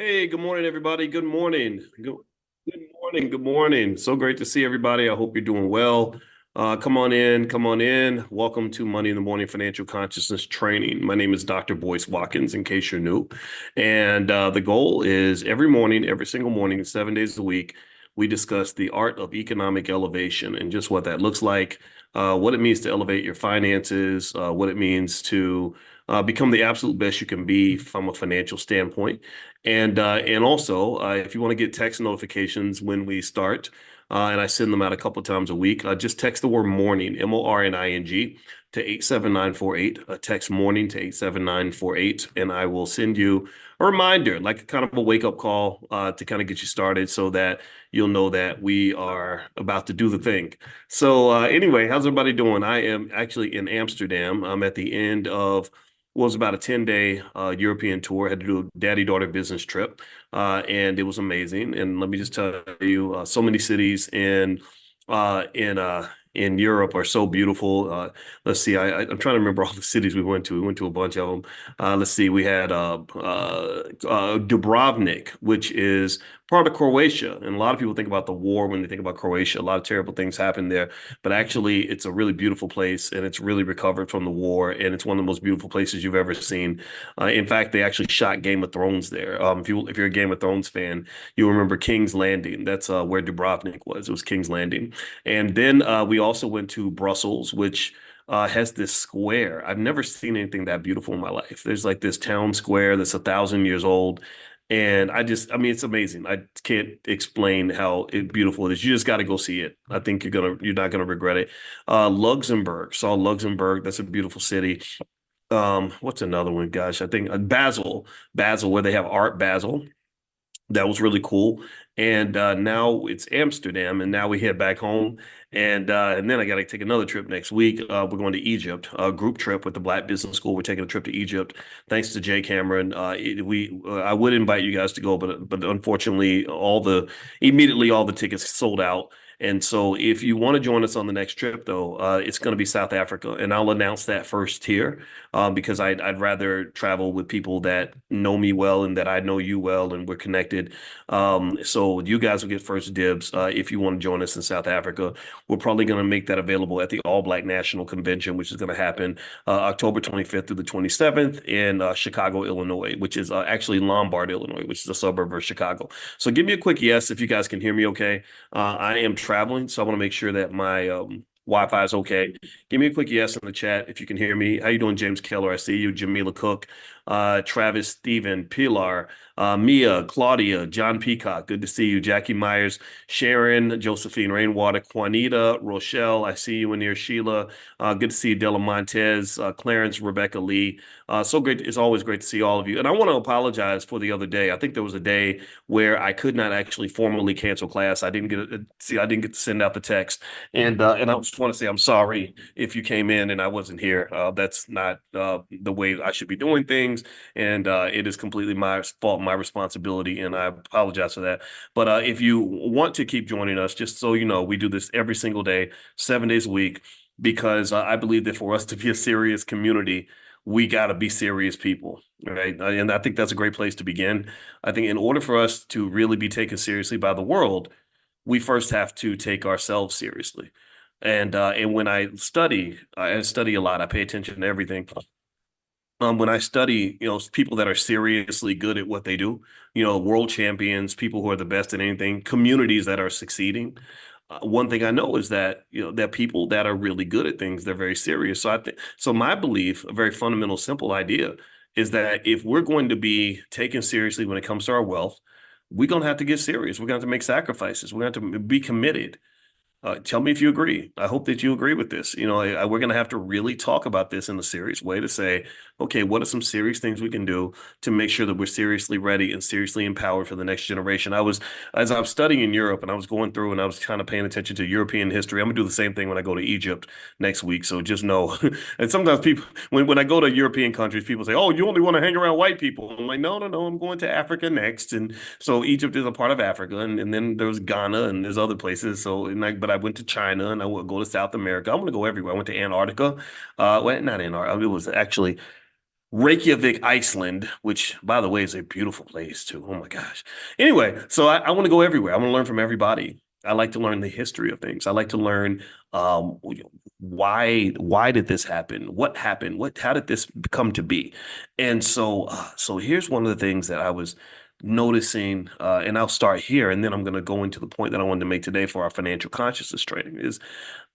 Hey, good morning, everybody. Good morning. Good morning. Good morning. So great to see everybody. I hope you're doing well. Come on in. Come on in. Welcome to Money in the Morning Financial Consciousness Training. My name is Dr. Boyce Watkins, in case you're new. And the goal is every morning, every single morning, 7 days a week, we discuss the art of economic elevation and just what that looks like, what it means to elevate your finances, what it means to become the absolute best you can be from a financial standpoint. And also, if you want to get text notifications when we start, and I send them out a couple of times a week, just text the word morning, MORNING, to 87948. Text morning to 87948, and I will send you a reminder, like kind of a wake-up call, to kind of get you started so that you'll know that we are about to do the thing. So anyway, how's everybody doing? I am actually in Amsterdam. I'm at the end of was about a 10-day European tour. I had to do a daddy-daughter business trip, and it was amazing. And let me just tell you, so many cities in Europe are so beautiful. Let's see, I'm trying to remember all the cities we went to. We went to a bunch of them. Let's see, we had Dubrovnik, which is part of Croatia. And a lot of people think about the war when they think about Croatia. A lot of terrible things happened there, but actually it's a really beautiful place and it's really recovered from the war. And it's one of the most beautiful places you've ever seen. In fact, they actually shot Game of Thrones there. If you're a Game of Thrones fan, you'll remember King's Landing. That's where Dubrovnik was. It was King's Landing. And then we also went to Brussels, which has this square. I've never seen anything that beautiful in my life. There's like this town square that's 1,000 years old. And I mean, it's amazing. I can't explain how beautiful it is. You just got to go see it. I think you're not gonna regret it. Luxembourg, saw Luxembourg. That's a beautiful city. What's another one? Gosh, I think Basel, where they have Art Basel. That was really cool. And now it's Amsterdam, and now we head back home. And then I got to take another trip next week. We're going to Egypt, a group trip with the Black Business School. We're taking a trip to Egypt, thanks to Jay Cameron. I would invite you guys to go, but unfortunately, immediately all the tickets sold out. And so, if you want to join us on the next trip, though, it's going to be South Africa, and I'll announce that first here, because I'd rather travel with people that know me well and that I know you well, and we're connected. So you guys will get first dibs if you want to join us in South Africa. We're probably going to make that available at the All Black National Convention, which is going to happen October 25th through the 27th in Chicago, Illinois, which is actually Lombard, Illinois, which is a suburb of Chicago. So give me a quick yes if you guys can hear me okay. I am traveling, so I want to make sure that my Wi-Fi is okay. Give me a quick yes in the chat if you can hear me. How you doing, James Keller? I see you. Jamila Cook, Travis, Stephen, Pilar, Mia, Claudia, John Peacock. Good to see you. Jackie Myers, Sharon, Josephine Rainwater, Juanita, Rochelle. I see you in here. Sheila. Good to see you. Della Montez, Clarence, Rebecca Lee. So great. It's always great to see all of you. And I want to apologize for the other day. I think there was a day where I could not actually formally cancel class. I didn't get to send out the text. And I just want to say I'm sorry if you came in and I wasn't here. That's not the way I should be doing things, and it is completely my fault, my responsibility, and I apologize for that. But if you want to keep joining us, just so you know, we do this every single day, 7 days a week, because I believe that for us to be a serious community, we got to be serious people, right? And I think that's a great place to begin. I think in order for us to really be taken seriously by the world, we first have to take ourselves seriously. And when I study a lot. I pay attention to everything. When I study, people that are seriously good at what they do, world champions, people who are the best at anything, communities that are succeeding. One thing I know is that, that people that are really good at things, they're very serious. So I think, so my belief, a very fundamental, simple idea is that if we're going to be taken seriously when it comes to our wealth, we're going to have to get serious. We're going to have to make sacrifices. We're going to have to be committed. Tell me if you agree. I hope that you agree with this. We're going to have to really talk about this in a serious way to say, okay, what are some serious things we can do to make sure that we're seriously ready and seriously empowered for the next generation? As I was studying in Europe and I was going through and I was kind of paying attention to European history. I'm gonna do the same thing when I go to Egypt next week. So just know. And sometimes people, when I go to European countries, people say, "Oh, you only want to hang around white people." I'm like, no, no, no. I'm going to Africa next, and so Egypt is a part of Africa, and then there's Ghana and there's other places. But I went to China and I would go to South America. I'm gonna go everywhere. I went to Antarctica. Well, not Antarctica. It was actually Reykjavik, Iceland, which, by the way, is a beautiful place too. Oh my gosh. Anyway, so I want to go everywhere. I want to learn from everybody. I like to learn the history of things. I like to learn um, why did this happen? What happened? How did this come to be? And so here's one of the things that I was noticing, and I'll start here, and then I'm going to go into the point that I wanted to make today for our financial consciousness training. Is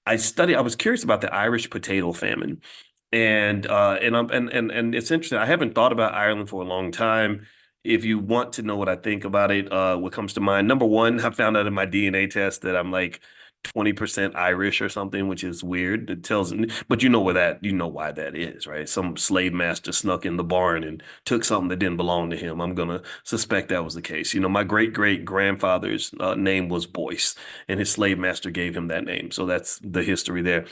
I was curious about the Irish potato famine. And it's interesting. I haven't thought about Ireland for a long time. If you want to know what I think about it, what comes to mind, number one, I found out in my DNA test that I'm like 20% Irish or something, which is weird. It tells, but you know why that is, right? Some slave master snuck in the barn and took something that didn't belong to him. I'm gonna suspect that was the case. My great great grandfather's name was Boyce, and his slave master gave him that name. So that's the history there.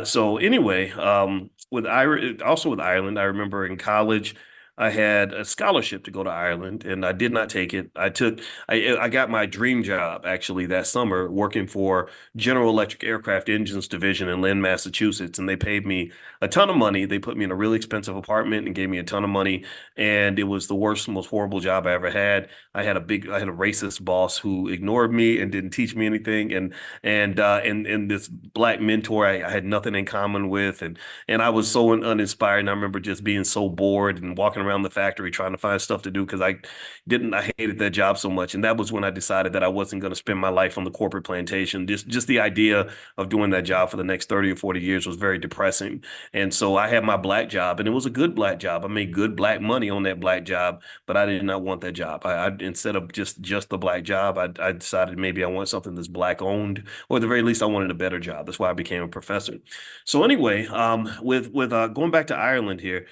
So anyway, also with Ireland, I remember in college, I had a scholarship to go to Ireland, and I did not take it. I got my dream job actually that summer working for General Electric Aircraft Engines Division in Lynn, Massachusetts, and they paid me a ton of money. They put me in a really expensive apartment and gave me a ton of money, and it was the worst, most horrible job I ever had. I had a racist boss who ignored me and didn't teach me anything, and this black mentor I had nothing in common with, and I was so uninspired. And I remember just being so bored and walking around the factory trying to find stuff to do because I hated that job so much. And that was when I decided that I wasn't going to spend my life on the corporate plantation. Just the idea of doing that job for the next 30 or 40 years was very depressing. And so I had my black job, and it was a good black job. I made good black money on that black job, but I did not want that job. Instead of just the black job, I decided maybe I want something that's black owned, or at the very least, I wanted a better job. That's why I became a professor. So anyway, with going back to Ireland here,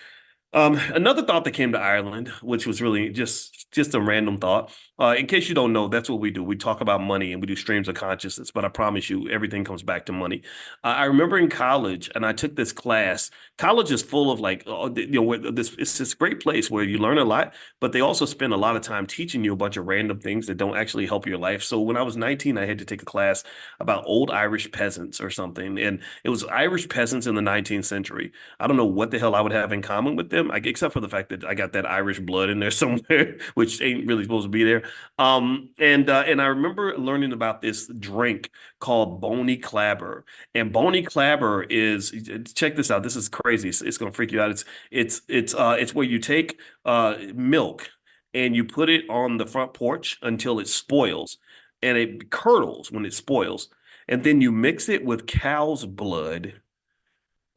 another thought that came to Ireland, which was really just a random thought. In case you don't know, that's what we do. We talk about money and we do streams of consciousness, but I promise you, everything comes back to money. I remember in college, and I took this class. College is full of like, it's this great place where you learn a lot, but they also spend a lot of time teaching you a bunch of random things that don't actually help your life. So when I was 19, I had to take a class about old Irish peasants or something, and it was Irish peasants in the 19th century. I don't know what the hell I would have in common with them, except for the fact that I got that Irish blood in there somewhere, which ain't really supposed to be there. And I remember learning about this drink called Boney Clabber. And Boney Clabber is, check this out. This is crazy. It's gonna freak you out. It's where you take milk and you put it on the front porch until it spoils, and it curdles when it spoils, and then you mix it with cow's blood,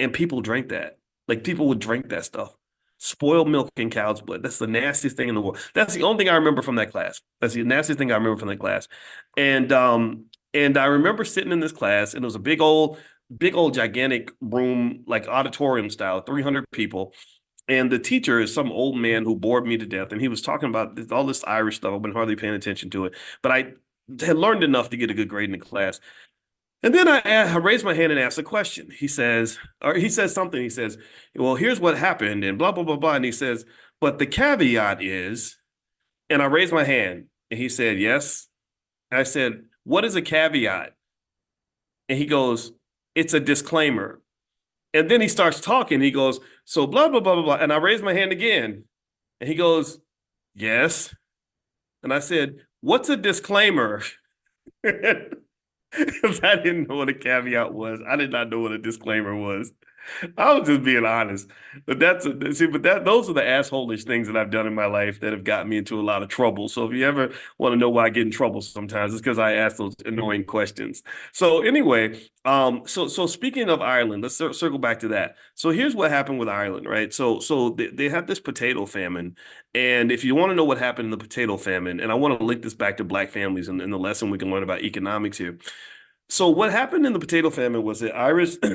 and people drink that. Like people would drink that stuff. Spoiled milk and cow's blood. That's the nastiest thing in the world. That's the only thing I remember from that class. That's the nastiest thing I remember from that class. And I remember sitting in this class, and it was a big old gigantic room, like auditorium style, 300 people. And the teacher is some old man who bored me to death. And he was talking about all this Irish stuff. I've been hardly paying attention to it, but I had learned enough to get a good grade in the class. And then I raised my hand and asked a question. He says something. He says, well, here's what happened and blah, blah, blah, blah. And he says, but the caveat is, and I raised my hand and he said, yes. And I said, what is a caveat? And he goes, it's a disclaimer. And then he starts talking. He goes, so blah, blah, blah, blah, blah. And I raised my hand again and he goes, yes. And I said, what's a disclaimer? Because I didn't know what a caveat was. I did not know what a disclaimer was. I was just being honest. But those are the assholish things that I've done in my life that have gotten me into a lot of trouble. So if you ever want to know why I get in trouble sometimes, it's because I ask those annoying questions. So anyway, so speaking of Ireland, let's circle back to that. So here's what happened with Ireland, right? So they had this potato famine, and if you want to know what happened in the potato famine, and I want to link this back to Black families and the lesson we can learn about economics here. So what happened in the potato famine was that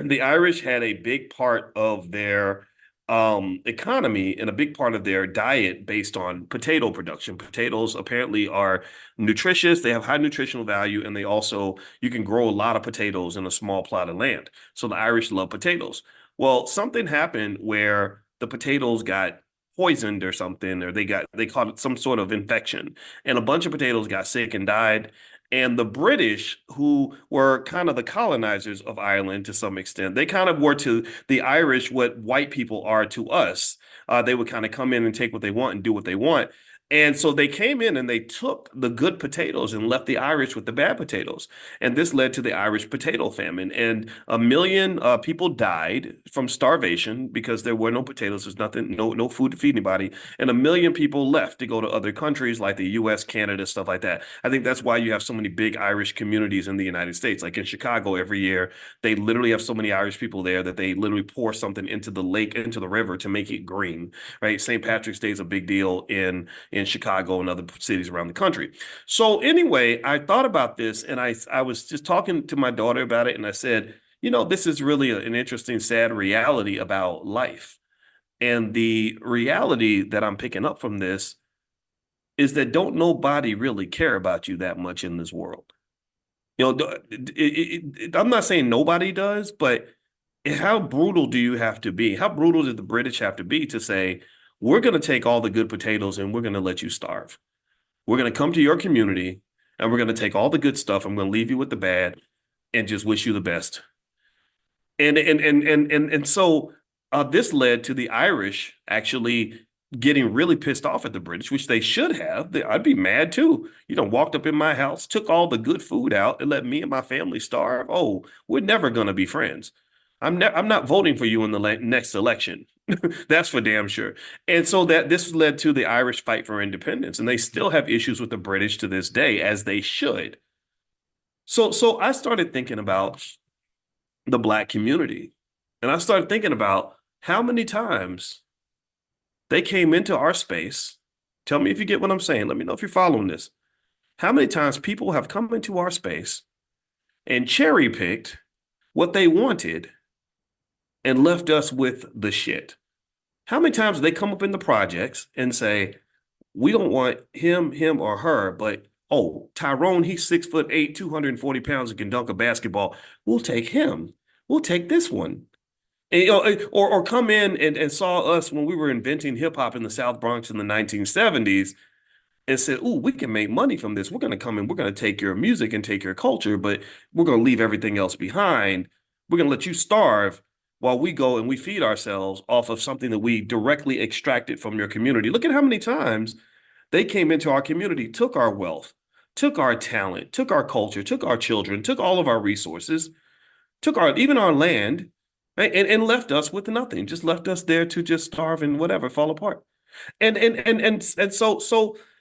the Irish had a big part of their economy and a big part of their diet based on potato production. Potatoes apparently are nutritious; they have high nutritional value, and you can grow a lot of potatoes in a small plot of land. So the Irish love potatoes. Well, something happened where the potatoes got poisoned or something, or they caught some sort of infection, and a bunch of potatoes got sick and died. And the British, who were kind of the colonizers of Ireland to some extent, they kind of were to the Irish what white people are to us. They would kind of come in and take what they want and do what they want. And so they came in and they took the good potatoes and left the Irish with the bad potatoes. And this led to the Irish potato famine. And 1 million people died from starvation because there were no potatoes. There's nothing, no food to feed anybody. And 1 million people left to go to other countries like the US, Canada, stuff like that. I think that's why you have so many big Irish communities in the United States. Like in Chicago every year, they literally have so many Irish people there that they literally pour something into the lake, into the river to make it green, right? St. Patrick's Day is a big deal in Chicago and other cities around the country. So anyway, I thought about this and I was just talking to my daughter about it and I said, this is really an interesting, sad reality about life. And the reality that I'm picking up from this is that don't nobody really care about you that much in this world. I'm not saying nobody does, but how brutal do you have to be? How brutal did the British have to be to say, we're going to take all the good potatoes and we're going to let you starve? We're going to come to your community and we're going to take all the good stuff. I'm going to leave you with the bad and just wish you the best. And so this led to the Irish actually getting really pissed off at the British, which they should have. I'd be mad too. Walked up in my house, took all the good food out, and let me and my family starve. Oh, we're never gonna be friends. I'm not voting for you in the next election. That's for damn sure. And so that this led to the Irish fight for independence, and they still have issues with the British to this day, as they should. So I started thinking about the Black community, and I started thinking about how many times they came into our space. Tell me if you get what I'm saying. Let me know if you're following this. How many times people have come into our space and cherry picked what they wanted and left us with the shit? How many times do they come up in the projects and say, we don't want him or her, but oh, Tyrone, he's 6'8", 240 pounds and can dunk a basketball. We'll take him. We'll take this one. And, or come in and saw us when we were inventing hip hop in the South Bronx in the 1970s and said, "Ooh, we can make money from this. We're going to come in. We're going to take your music and take your culture, but we're going to leave everything else behind. We're going to let you starve while we go and we feed ourselves off of something that we directly extracted from your community." Look at how many times they came into our community, took our wealth, took our talent, took our culture, took our children, took all of our resources, took even our land, right, and left us with nothing. Just left us there to just starve and whatever, fall apart. And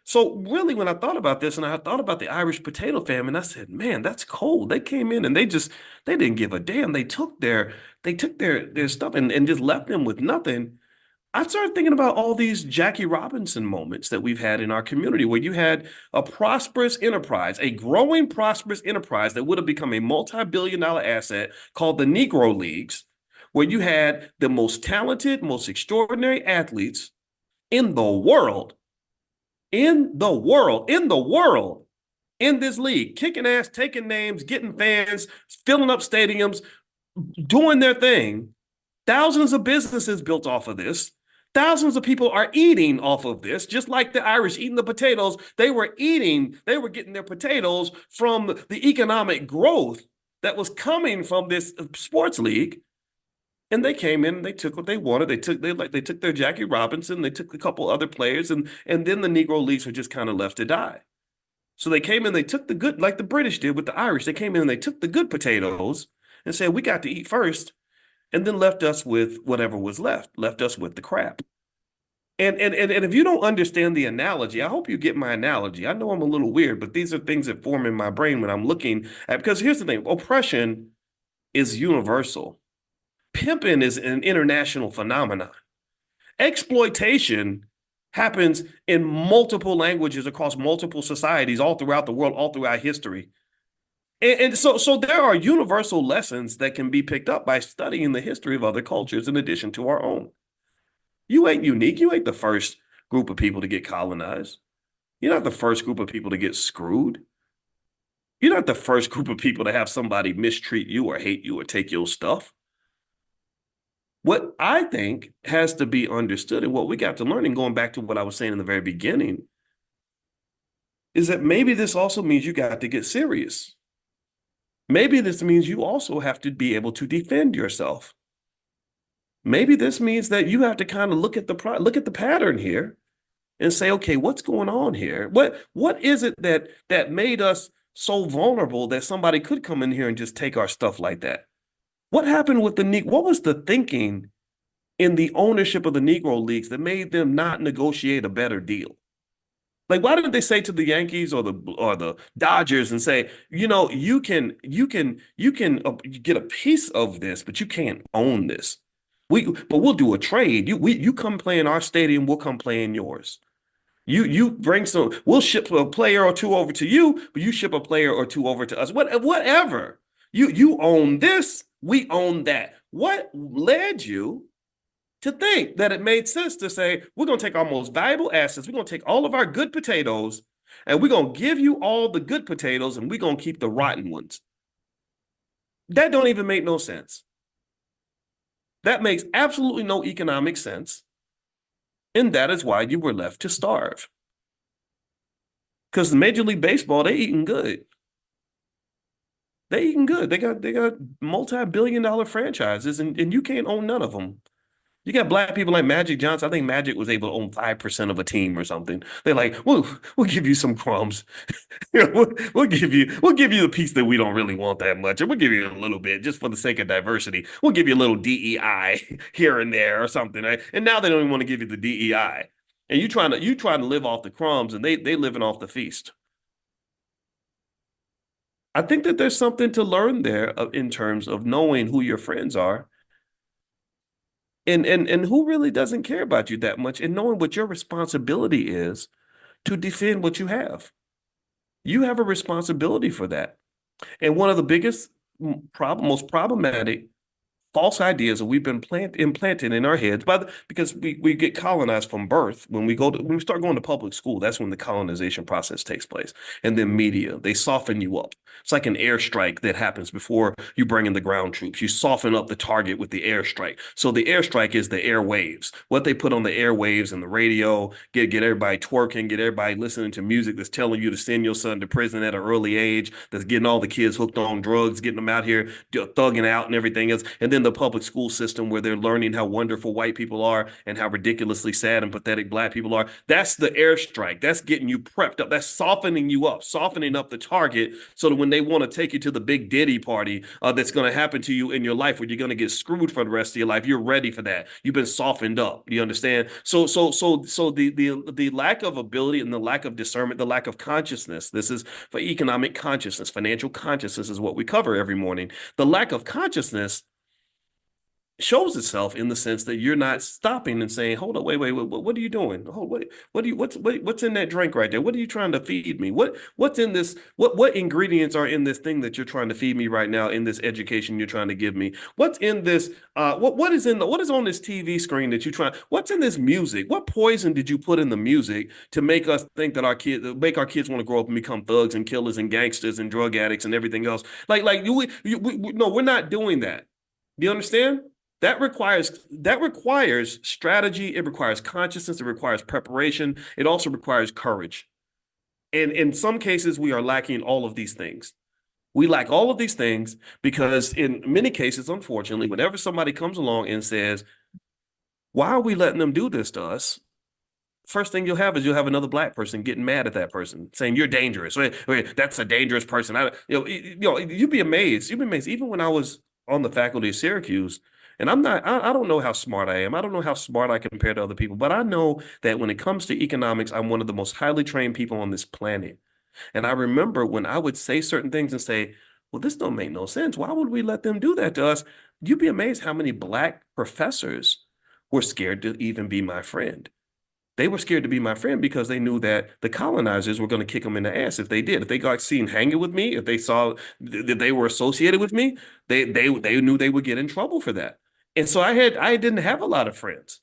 so really, when I thought about this and I thought about the Irish potato famine, I said, man, that's cold. They came in and they didn't give a damn. They took their stuff and just left them with nothing. I started thinking about all these Jackie Robinson moments that we've had in our community where you had a prosperous enterprise, a growing prosperous enterprise that would have become a multi-billion-dollar asset called the Negro Leagues, where you had the most talented, most extraordinary athletes in the world, in this league, kicking ass, taking names, getting fans, filling up stadiums, doing their thing. Thousands of businesses built off of this. Thousands of people are eating off of this, just like the Irish eating the potatoes. They were getting their potatoes from the economic growth that was coming from this sports league. And they came in and they took what they wanted. They took their Jackie Robinson, they took a couple other players, and then the Negro Leagues were just kind of left to die. So they came in, they took the good, like the British did with the Irish. They came in and they took the good potatoes and said, we got to eat first, and then left us with whatever was left us with the crap. And if you don't understand the analogy, I hope you get my analogy. I know I'm a little weird, but these are things that form in my brain when I'm looking at, because here's the thing, oppression is universal. Pimping is an international phenomenon. Exploitation happens in multiple languages across multiple societies all throughout the world, all throughout history. And so there are universal lessons that can be picked up by studying the history of other cultures in addition to our own. You ain't unique. You ain't the first group of people to get colonized. You're not the first group of people to get screwed. You're not the first group of people to have somebody mistreat you or hate you or take your stuff. What I think has to be understood and what we got to learn, and going back to what I was saying in the very beginning, is that maybe this also means you got to get serious. Maybe this means you also have to be able to defend yourself. Maybe this means that you have to kind of look at the pattern here and say, okay, what's going on here? What is it that made us so vulnerable that somebody could come in here and just take our stuff like that? What happened with what was the thinking in the ownership of the Negro Leagues that made them not negotiate a better deal? Like, why didn't they say to the Yankees or the Dodgers and say, you can get a piece of this, but you can't own this. But we'll do a trade. You come play in our stadium, we'll come play in yours. You bring we'll ship a player or two over to you, but you ship a player or two over to us. Whatever. You own this, we own that. What led you to think that it made sense to say, we're going to take our most valuable assets, we're going to take all of our good potatoes, and we're going to give you all the good potatoes, and we're going to keep the rotten ones? That don't even make no sense. That makes absolutely no economic sense. And that is why you were left to starve. Because Major League Baseball, they eating good. They eating good. They got multi-billion-dollar franchises, and you can't own none of them. You got black people like Magic Johnson. I think Magic was able to own 5% of a team or something. They're like, we'll give you some crumbs. We'll give you the piece that we don't really want that much, and we'll give you a little bit just for the sake of diversity. We'll give you a little DEI here and there or something. Right? And now they don't even want to give you the DEI. And you trying to live off the crumbs, and they living off the feast. I think that there's something to learn there in terms of knowing who your friends are and who really doesn't care about you that much, and knowing what your responsibility is to defend what you have. You have a responsibility for that. And one of the biggest most problematic false ideas that we've been implanted in our heads because we get colonized from birth. When we start going to public school, that's when the colonization process takes place. And then media, they soften you up. It's like an airstrike that happens before you bring in the ground troops. You soften up the target with the airstrike. So the airstrike is the airwaves. What they put on the airwaves and the radio, get everybody twerking, get everybody listening to music that's telling you to send your son to prison at an early age, that's getting all the kids hooked on drugs, getting them out here thugging out and everything else. And then the public school system where they're learning how wonderful white people are and how ridiculously sad and pathetic black people are. That's the airstrike. That's getting you prepped up. That's softening you up, softening up the target so that when they want to take you to the big Diddy party that's going to happen to you in your life where you're going to get screwed for the rest of your life, you're ready for that. You've been softened up. You understand? So the lack of ability and the lack of discernment, the lack of consciousness, this is for economic consciousness, financial consciousness is what we cover every morning. The lack of consciousness shows itself in the sense that you're not stopping and saying, hold on, wait, what are you doing? What's in that drink right there? What are you trying to feed me? What's in this? What ingredients are in this thing that you're trying to feed me right now in this education you're trying to give me? What's in this? What is on this TV screen that you try? What's in this music? What poison did you put in the music to make us think that make our kids want to grow up and become thugs and killers and gangsters and drug addicts and everything else? No, we're not doing that. Do you understand? That requires strategy. It requires consciousness. It requires preparation. It also requires courage. And in some cases, we are lacking all of these things. We lack all of these things because in many cases, unfortunately, whenever somebody comes along and says, why are we letting them do this to us? First thing you'll have another black person getting mad at that person, saying you're dangerous. Wait, that's a dangerous person. You'd be amazed. You'd be amazed. Even when I was on the faculty of Syracuse, and I don't know how smart I am. I don't know how smart I compare to other people, but I know that when it comes to economics, I'm one of the most highly trained people on this planet. And I remember when I would say certain things and say, well, this don't make no sense. Why would we let them do that to us? You'd be amazed how many black professors were scared to even be my friend. They were scared to be my friend because they knew that the colonizers were going to kick them in the ass if they did. If they got seen hanging with me, if they saw that they were associated with me, they knew they would get in trouble for that. And so I didn't have a lot of friends.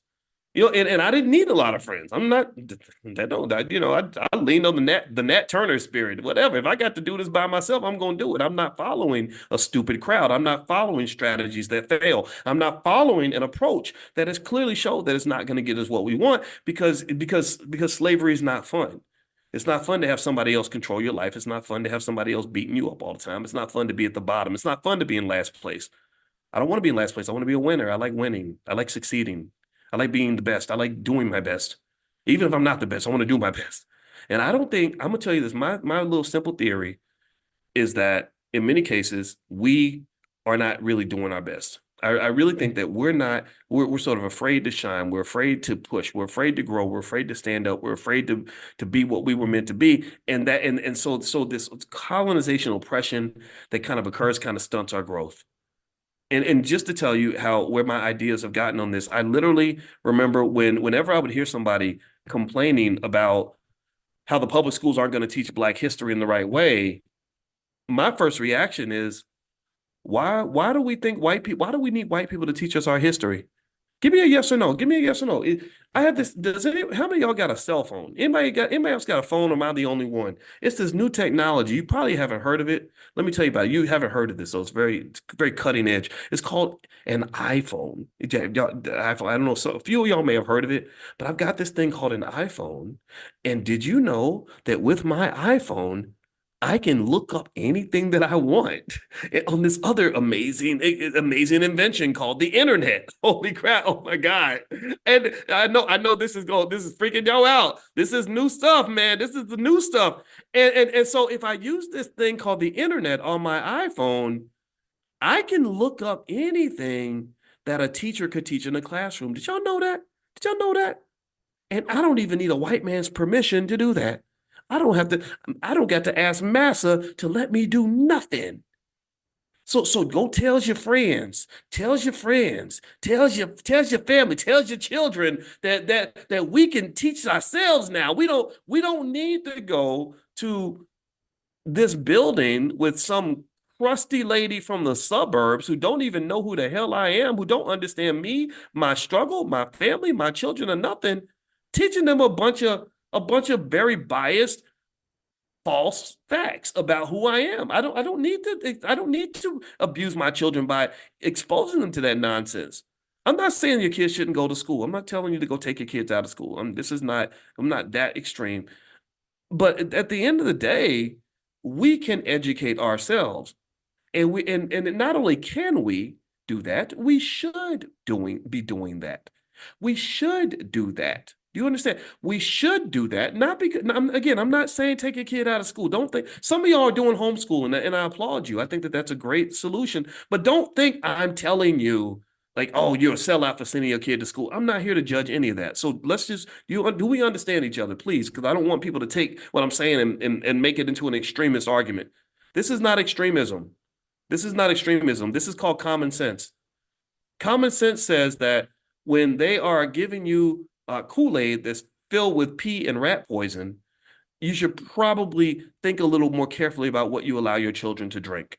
And I didn't need a lot of friends. I'm not that don't I leaned on the Nat Turner spirit, whatever. If I got to do this by myself, I'm gonna do it. I'm not following a stupid crowd. I'm not following strategies that fail. I'm not following an approach that has clearly showed that it's not going to get us what we want because slavery is not fun. It's not fun to have somebody else control your life. It's not fun to have somebody else beating you up all the time. It's not fun to be at the bottom. It's not fun to be in last place. I don't want to be in last place. I want to be a winner. I like winning. I like succeeding. I like being the best. I like doing my best. Even if I'm not the best, I want to do my best. And I don't think, I'm gonna tell you this, my little simple theory is that in many cases, we are not really doing our best. I really think that we're sort of afraid to shine. We're afraid to push. We're afraid to grow. We're afraid to stand up. We're afraid to be what we were meant to be. And so this colonization oppression that kind of occurs kind of stunts our growth. And just to tell you how where my ideas have gotten on this, I literally remember whenever I would hear somebody complaining about how the public schools aren't going to teach Black history in the right way, my first reaction is, why do we think white people, why do we need white people to teach us our history? Give me a yes or no. Give me a yes or no. I have this. How many of y'all got a cell phone? Anybody else got a phone, or am I the only one? It's this new technology. You probably haven't heard of it. Let me tell you about it. You haven't heard of this, so it's very cutting edge. It's called an iPhone. The iPhone. I don't know. So a few of y'all may have heard of it, but I've got this thing called an iPhone. And did you know that with my iPhone, I can look up anything that I want on this other amazing invention called the internet. Holy crap. Oh my God. And I know this is freaking y'all out. This is new stuff, man. This is the new stuff. And so if I use this thing called the internet on my iPhone, I can look up anything that a teacher could teach in a classroom. Did y'all know that? Did y'all know that? And I don't even need a white man's permission to do that. I don't get to ask massa to let me do nothing. So go tells your friends, tells your family, tells your children that we can teach ourselves now. We don't need to go to this building with some crusty lady from the suburbs who don't even know who the hell I am, who don't understand me, my struggle, my family, my children, or nothing, teaching them a bunch of very biased, false facts about who I am. I don't need to abuse my children by exposing them to that nonsense. I'm not saying your kids shouldn't go to school. I'm not telling you to go take your kids out of school. I'm not that extreme. But at the end of the day, we can educate ourselves. And not only can we do that, we should be doing that. We should do that. Do you understand? We should do that. Not because, again, I'm not saying take your kid out of school. Don't think some of y'all are doing homeschooling, and I applaud you. I think that that's a great solution. But don't think I'm telling you like, oh, you're a sellout for sending your kid to school. I'm not here to judge any of that. So let's just do we understand each other, please? Because I don't want people to take what I'm saying and make it into an extremist argument. This is not extremism. This is not extremism. This is called common sense. Common sense says that when they are giving you Kool-Aid that's filled with pee and rat poison, you should probably think a little more carefully about what you allow your children to drink.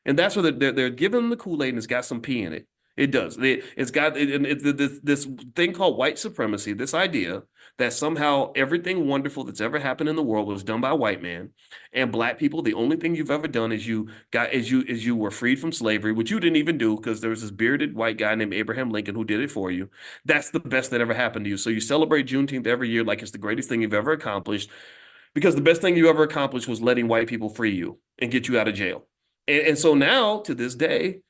And that's what they're giving them the Kool-Aid and it's got some pee in it. It does. It's got this thing called white supremacy, this idea that somehow everything wonderful that's ever happened in the world was done by a white man, and Black people, the only thing you've ever done is you were freed from slavery, which you didn't even do because there was this bearded white guy named Abraham Lincoln who did it for you. That's the best that ever happened to you. So you celebrate Juneteenth every year like it's the greatest thing you've ever accomplished because the best thing you ever accomplished was letting white people free you and get you out of jail. And so now to this day,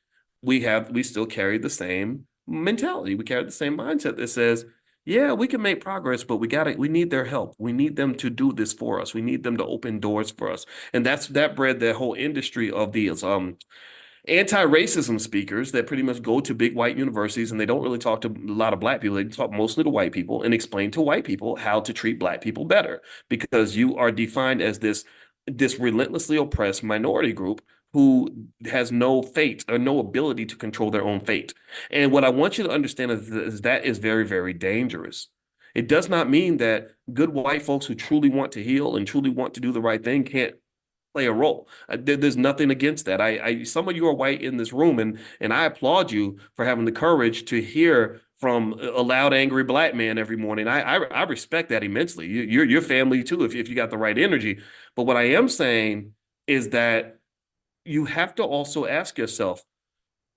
we still carry the same mentality. We carry the same mindset that says, yeah, we can make progress, but we need their help. We need them to do this for us. We need them to open doors for us. And that bred the whole industry of these anti-racism speakers that pretty much go to big white universities and they don't really talk to a lot of Black people. They talk mostly to white people and explain to white people how to treat Black people better because you are defined as this relentlessly oppressed minority group who has no fate or no ability to control their own fate. And what I want you to understand is that is very, very dangerous. It does not mean that good white folks who truly want to heal and truly want to do the right thing can't play a role. There's nothing against that. Some of you are white in this room, and I applaud you for having the courage to hear from a loud, angry Black man every morning. I respect that immensely. Your family too, if you got the right energy. But what I am saying is that you have to also ask yourself,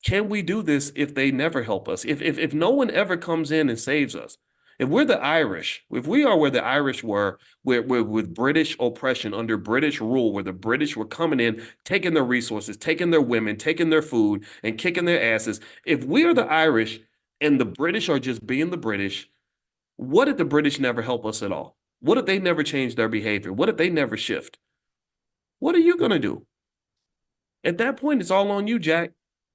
can we do this if they never help us? If no one ever comes in and saves us, If we're the Irish, if we are where the Irish were, with British oppression under British rule, where the British were coming in, taking their resources, taking their women, taking their food, and kicking their asses, if we are the Irish and the British are just being the British, what if the British never help us at all? What if they never change their behavior? What if they never shift? What are you going to do? At that point, it's all on you, Jack.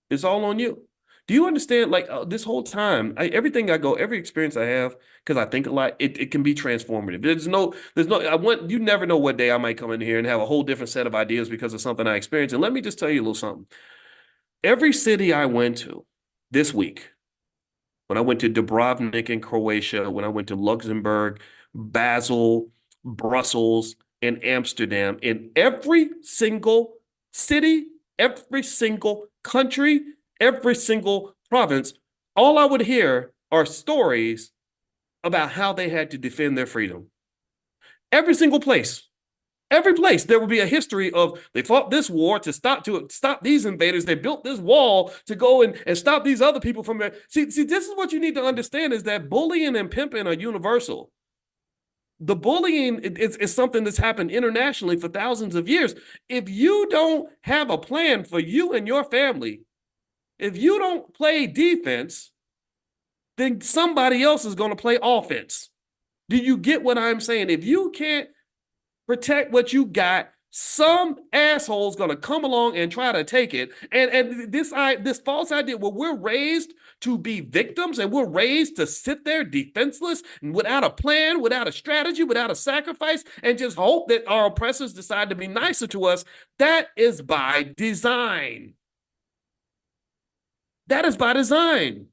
It's all on you. Do you understand? Like this whole time, everything I go, every experience I have, because I think a lot, it can be transformative. You never know what day I might come in here and have a whole different set of ideas because of something I experienced. And let me just tell you a little something. Every city I went to this week, when I went to Dubrovnik in Croatia, when I went to Luxembourg, Basel, Brussels, and Amsterdam, in every single city, every single country, every single province, all I would hear are stories about how they had to defend their freedom. Every single place. Every place there will be a history of they fought this war to stop these invaders. They built this wall to go and stop these other people from there. See, this is what you need to understand is that bullying and pimping are universal. The bullying is something that's happened internationally for thousands of years. If you don't have a plan for you and your family, if you don't play defense, then somebody else is going to play offense. Do you get what I'm saying? If you can't protect what you got, some asshole's gonna come along and try to take it. And this false idea where we're raised to be victims and we're raised to sit there defenseless and without a plan, without a strategy, without a sacrifice, and just hope that our oppressors decide to be nicer to us, that is by design. That is by design.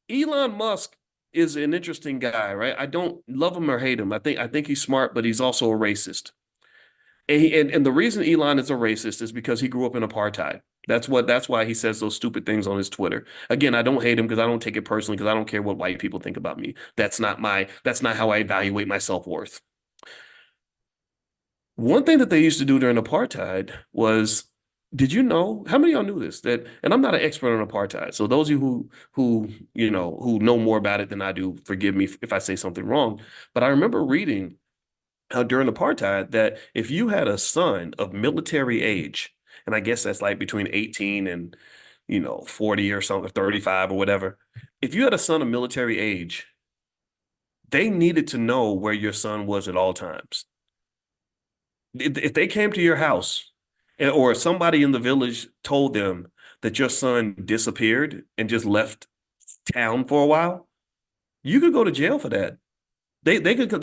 Elon Musk is an interesting guy, right? I don't love him or hate him. I think he's smart, but he's also a racist. And the reason Elon is a racist is because he grew up in apartheid. That's why he says those stupid things on his Twitter. Again, I don't hate him because I don't take it personally because I don't care what white people think about me. That's not how I evaluate my self-worth. One thing that they used to do during apartheid was, did you know, how many of y'all knew this? That, and I'm not an expert on apartheid. So those of you who know more about it than I do, forgive me if I say something wrong. But I remember reading how during apartheid that if you had a son of military age, and I guess that's like between 18 and 40 or something, 35 or whatever, if you had a son of military age, they needed to know where your son was at all times. If they came to your house or somebody in the village told them that your son disappeared and just left town for a while, you could go to jail for that. They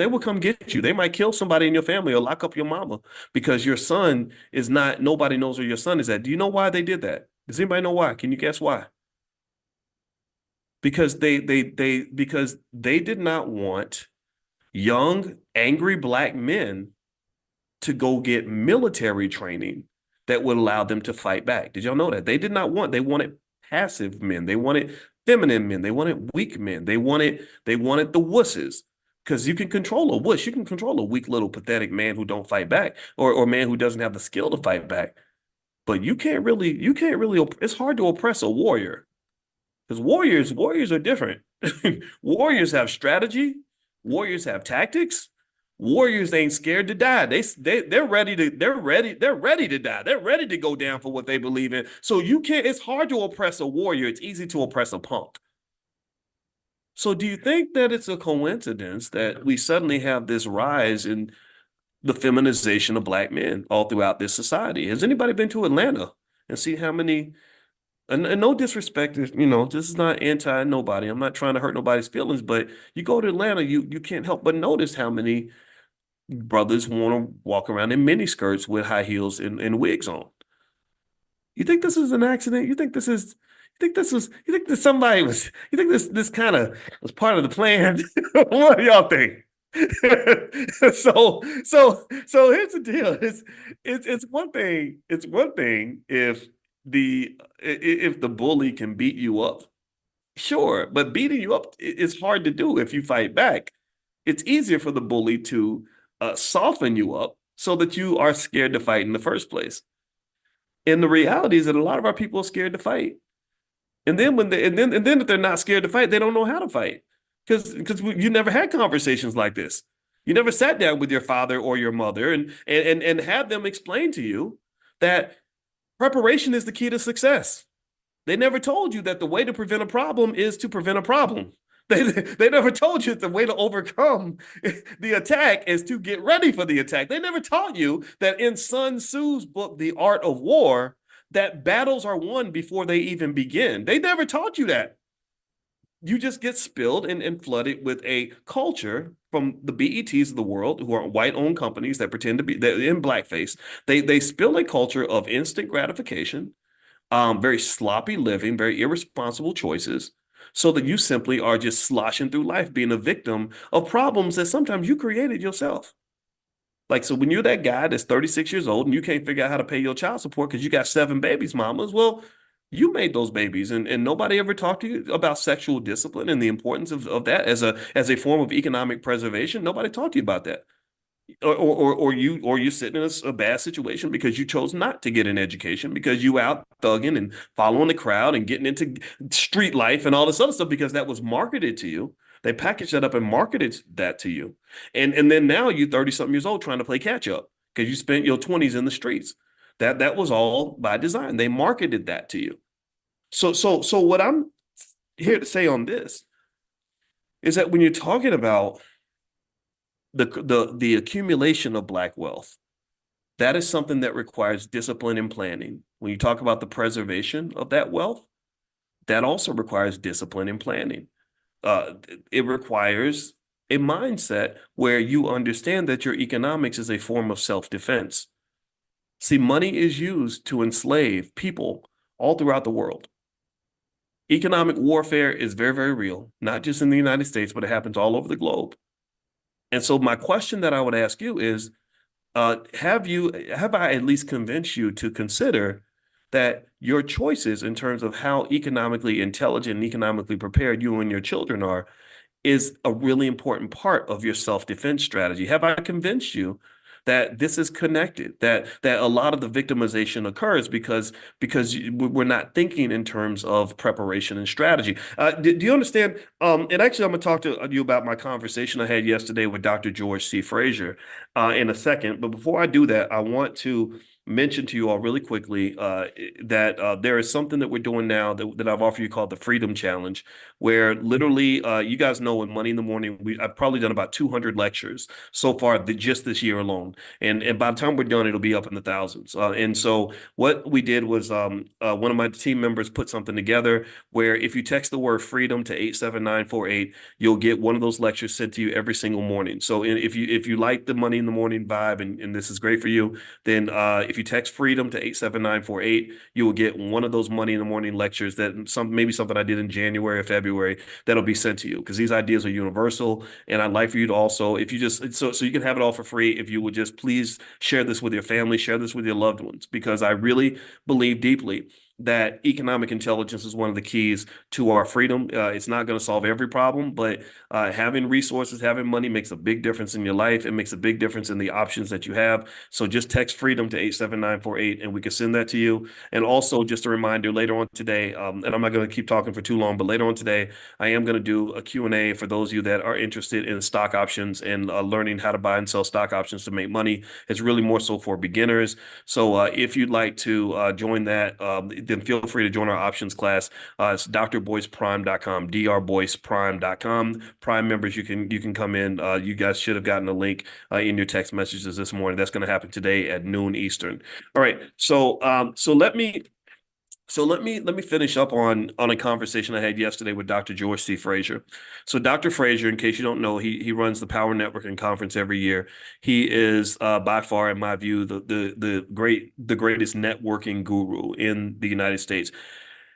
will come get you. They might kill somebody in your family or lock up your mama because your son is not, nobody knows where your son is at. Do you know why they did that? Does anybody know why? Can you guess why? Because because they did not want young, angry black men to go get military training that would allow them to fight back. Did y'all know that? They wanted passive men. They wanted feminine men. They wanted weak men. They wanted the wusses. Because you can control a wuss. You can control a weak little pathetic man who don't fight back or a man who doesn't have the skill to fight back. But you can't really, it's hard to oppress a warrior. Because warriors are different. Warriors have strategy. Warriors have tactics. Warriors ain't scared to die. They're ready to die. They're ready to go down for what they believe in. So it's hard to oppress a warrior. It's easy to oppress a punk. So do you think that it's a coincidence that we suddenly have this rise in the feminization of black men all throughout this society? Has anybody been to Atlanta and see how many, and no disrespect, this is not anti nobody. I'm not trying to hurt nobody's feelings, but you go to Atlanta, you can't help but notice how many brothers want to walk around in mini skirts with high heels and wigs on. You think this is an accident? You think this somebody was, you think this kind of was part of the plan? What do y'all think? So here's the deal. It's one thing if the bully can beat you up. Sure, but beating you up is hard to do if you fight back. It's easier for the bully to soften you up so that you are scared to fight in the first place. And the reality is that a lot of our people are scared to fight. And then and then if they're not scared to fight, they don't know how to fight because you never had conversations like this. You never sat down with your father or your mother and had them explain to you that preparation is the key to success. They never told you that the way to prevent a problem is to prevent a problem. They never told you that the way to overcome the attack is to get ready for the attack. They never taught you that in Sun Tzu's book, The Art of War, that battles are won before they even begin. They never taught you that. You just get spilled and flooded with a culture from the BETs of the world, who are white-owned companies that pretend to be in blackface. They spill a culture of instant gratification, very sloppy living, very irresponsible choices, so that you simply are just sloshing through life, being a victim of problems that sometimes you created yourself. Like, so when you're that guy that's 36 years old and you can't figure out how to pay your child support because you got 7 babies, mamas, well, you made those babies, and nobody ever talked to you about sexual discipline and the importance of that as a form of economic preservation. Nobody talked to you about that. Or you sitting in a bad situation because you chose not to get an education, because you out thugging and following the crowd and getting into street life and all this other stuff because that was marketed to you. They packaged that up and marketed that to you. And then now you 30 something years old trying to play catch up because you spent your 20s in the streets. That was all by design. They marketed that to you. So what I'm here to say on this is that when you're talking about the accumulation of Black wealth, that is something that requires discipline and planning. When you talk about the preservation of that wealth, that also requires discipline and planning. Uh, it requires a mindset where you understand that your economics is a form of self-defense. See, money is used to enslave people all throughout the world. Economic warfare is very, very real, not just in the United States, but it happens all over the globe. And so my question that I would ask you is, have I at least convinced you to consider that your choices in terms of how economically intelligent and economically prepared you and your children are is a really important part of your self-defense strategy? Have I convinced you that this is connected, that a lot of the victimization occurs because we're not thinking in terms of preparation and strategy? Do you understand? And actually, I'm going to talk to you about my conversation I had yesterday with Dr. George C. Frazier in a second. But before I do that, I want to mention to you all really quickly that there is something that we're doing now that I've offered you called the Freedom Challenge, where literally, you guys know in Money in the Morning, I've probably done about 200 lectures so far just this year alone. And by the time we're done, it'll be up in the thousands. And so what we did was one of my team members put something together where if you text the word freedom to 87948, you'll get one of those lectures sent to you every single morning. So if you like the Money in the Morning vibe and this is great for you, then if you text freedom to 87948, you will get one of those Money in the Morning lectures that maybe something I did in January or February that'll be sent to you, because these ideas are universal. And I'd like for you to also, if you just, so you can have it all for free, if you would just please share this with your family, share this with your loved ones, because I really believe deeply that economic intelligence is one of the keys to our freedom. It's not going to solve every problem, but having resources, having money makes a big difference in your life. It makes a big difference in the options that you have. So just text freedom to 87948 and we can send that to you. And also just a reminder, later on today, and I'm not going to keep talking for too long, but later on today, I am going to do a Q&A for those of you that are interested in stock options and learning how to buy and sell stock options to make money. It's really more so for beginners. So if you'd like to join that, then feel free to join our options class. It's drboyceprime.com, drboyceprime.com. Prime members, you can come in. You guys should have gotten a link in your text messages this morning. That's going to happen today at noon Eastern. All right. So let me finish up on a conversation I had yesterday with Dr. George C. Frazier. So Dr. Frazier, in case you don't know, he runs the Power Networking Conference every year. He is by far, in my view, the greatest networking guru in the United States.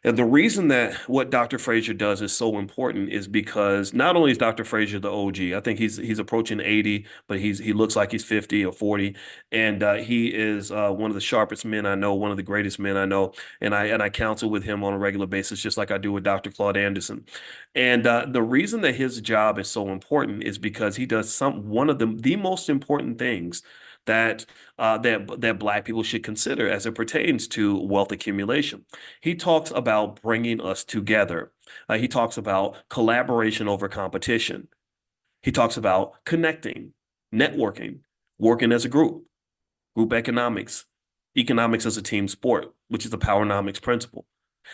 And the reason that what Dr. Frazier does is so important is because not only is Dr. Frazier the OG, I think he's approaching 80, but he looks like he's 50 or 40, and he is one of the sharpest men I know, one of the greatest men I know, and I counsel with him on a regular basis, just like I do with Dr. Claude Anderson. And the reason that his job is so important is because he does one of the most important things that Black people should consider as it pertains to wealth accumulation. He talks about bringing us together. He talks about collaboration over competition. He talks about connecting, networking, working as a group economics as a team sport, which is the powernomics principle.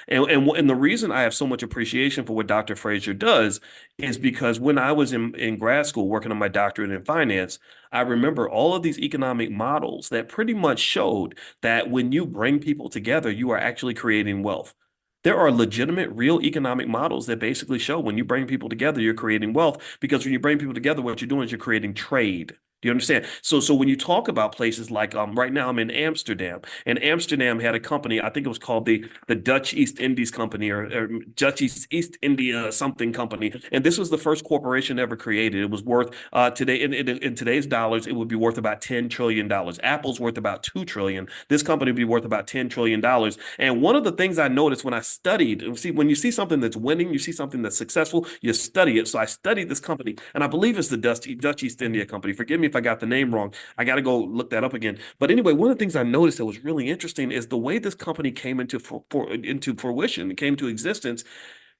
And the reason I have so much appreciation for what Dr. Fraser does is because when I was in grad school working on my doctorate in finance, I remember all of these economic models that pretty much showed that when you bring people together, you are actually creating wealth. There are legitimate, real economic models that basically show when you bring people together, you're creating wealth because when you bring people together, what you're doing is you're creating trade. Do you understand? So when you talk about places like right now I'm in Amsterdam, and Amsterdam had a company, I think it was called the Dutch East Indies Company or Dutch East India something company, and this was the first corporation ever created. It was worth today in today's dollars, it would be worth about $10 trillion. Apple's worth about 2 trillion. This company would be worth about $10 trillion. And one of the things I noticed when I studied, see, when you see something that's winning, you see something that's successful, you study it. So I studied this company, and I believe it's the Dutch East India Company. Forgive me if I got the name wrong. I got to go look that up again. But anyway, one of the things I noticed that was really interesting is the way this company came into fruition, came to existence,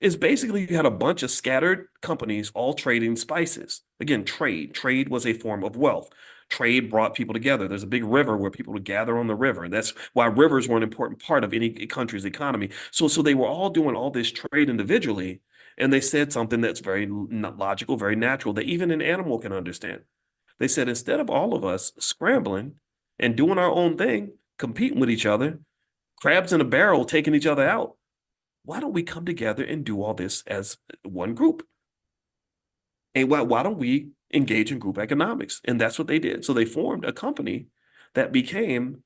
is basically you had a bunch of scattered companies all trading spices. Again, trade. Trade was a form of wealth. Trade brought people together. There's a big river where people would gather on the river. That's why rivers were an important part of any country's economy. So they were all doing all this trade individually, and they said something that's very logical, very natural, that even an animal can understand. They said, instead of all of us scrambling and doing our own thing, competing with each other, crabs in a barrel taking each other out, why don't we come together and do all this as one group? And why don't we engage in group economics? And that's what they did. So they formed a company that became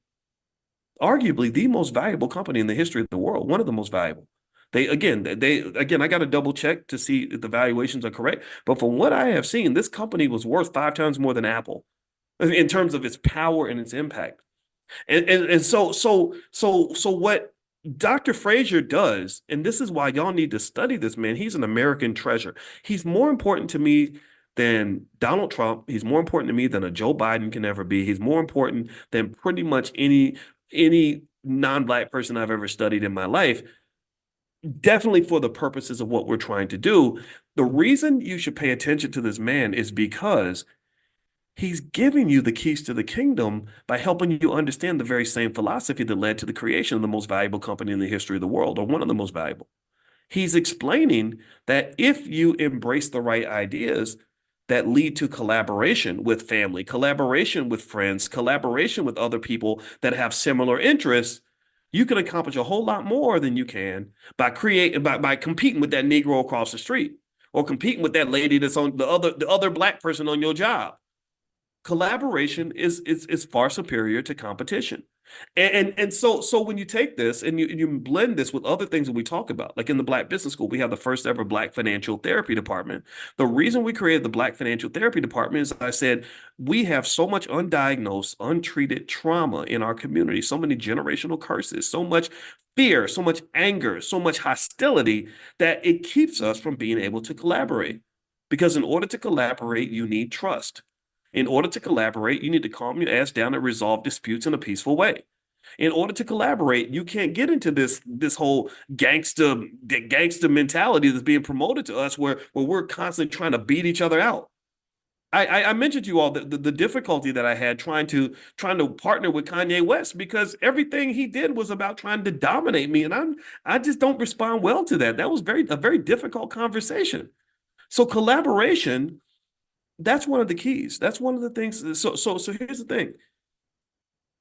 arguably the most valuable company in the history of the world, one of the most valuable. I got to double check to see if the valuations are correct. But from what I have seen, this company was worth 5 times more than Apple in terms of its power and its impact. And so what Dr. Fraser does, and this is why y'all need to study this man. He's an American treasure. He's more important to me than Donald Trump. He's more important to me than a Joe Biden can ever be. He's more important than pretty much any non-Black person I've ever studied in my life. Definitely for the purposes of what we're trying to do. The reason you should pay attention to this man is because he's giving you the keys to the kingdom by helping you understand the very same philosophy that led to the creation of the most valuable company in the history of the world, or one of the most valuable. He's explaining that if you embrace the right ideas that lead to collaboration with family, collaboration with friends, collaboration with other people that have similar interests, you can accomplish a whole lot more than you can by competing with that Negro across the street, or competing with that lady that's on the other Black person on your job. Collaboration is far superior to competition. And so when you take this and you blend this with other things that we talk about, like in the Black Business School, we have the first ever Black Financial Therapy Department. The reason we created the Black Financial Therapy Department is, I said, we have so much undiagnosed, untreated trauma in our community, so many generational curses, so much fear, so much anger, so much hostility, that it keeps us from being able to collaborate. Because in order to collaborate, you need trust. In order to collaborate, you need to calm your ass down and resolve disputes in a peaceful way. In order to collaborate, you can't get into this whole gangster mentality that's being promoted to us, where we're constantly trying to beat each other out. I mentioned to you all the difficulty that I had trying to partner with Kanye West, because everything he did was about trying to dominate me, and I just don't respond well to that. That was a very difficult conversation. So collaboration, that's one of the keys. That's one of the things. So here's the thing.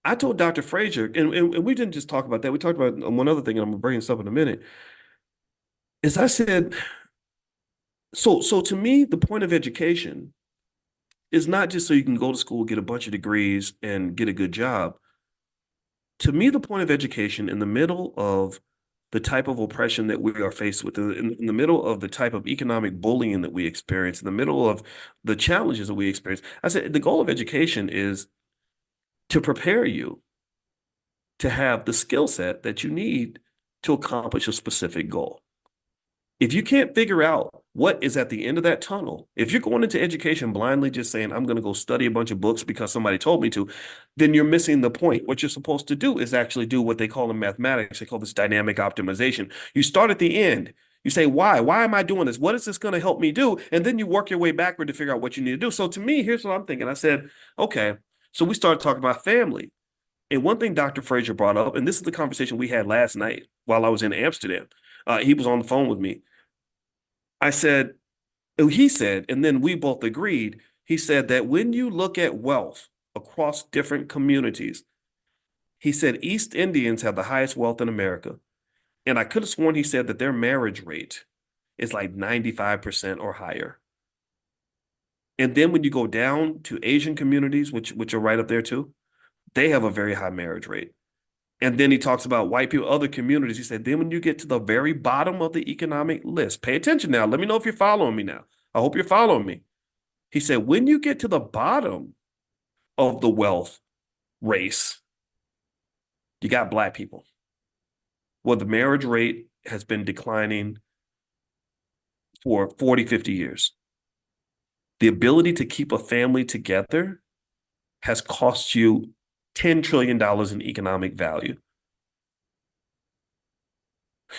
I told Dr. Fraser, and we didn't just talk about that. We talked about one other thing, and I'm gonna bring this up in a minute. Is I said, so to me, the point of education is not just so you can go to school, get a bunch of degrees, and get a good job. To me, the point of education, in the middle of the type of oppression that we are faced with, in the middle of the type of economic bullying that we experience, in the middle of the challenges that we experience, I said the goal of education is to prepare you to have the skill set that you need to accomplish a specific goal. If you can't figure out what is at the end of that tunnel? If you're going into education blindly, just saying, I'm going to go study a bunch of books because somebody told me to, then you're missing the point. What you're supposed to do is actually do what they call in mathematics. They call this dynamic optimization. You start at the end. You say, why? Why am I doing this? What is this going to help me do? And then you work your way backward to figure out what you need to do. So to me, here's what I'm thinking. I said, okay, so we started talking about family. And one thing Dr. Frazier brought up, and this is the conversation we had last night while I was in Amsterdam. He was on the phone with me. I said, he said, and then we both agreed, he said that when you look at wealth across different communities, he said East Indians have the highest wealth in America. And I could have sworn he said that their marriage rate is like 95% or higher. And then when you go down to Asian communities, which are right up there too, they have a very high marriage rate. And then he talks about white people, other communities. He said, then when you get to the very bottom of the economic list, pay attention now. Let me know if you're following me now. I hope you're following me. He said, when you get to the bottom of the wealth race, you got Black people. Well, the marriage rate has been declining for 40, 50 years. The ability to keep a family together has cost you $10 trillion in economic value.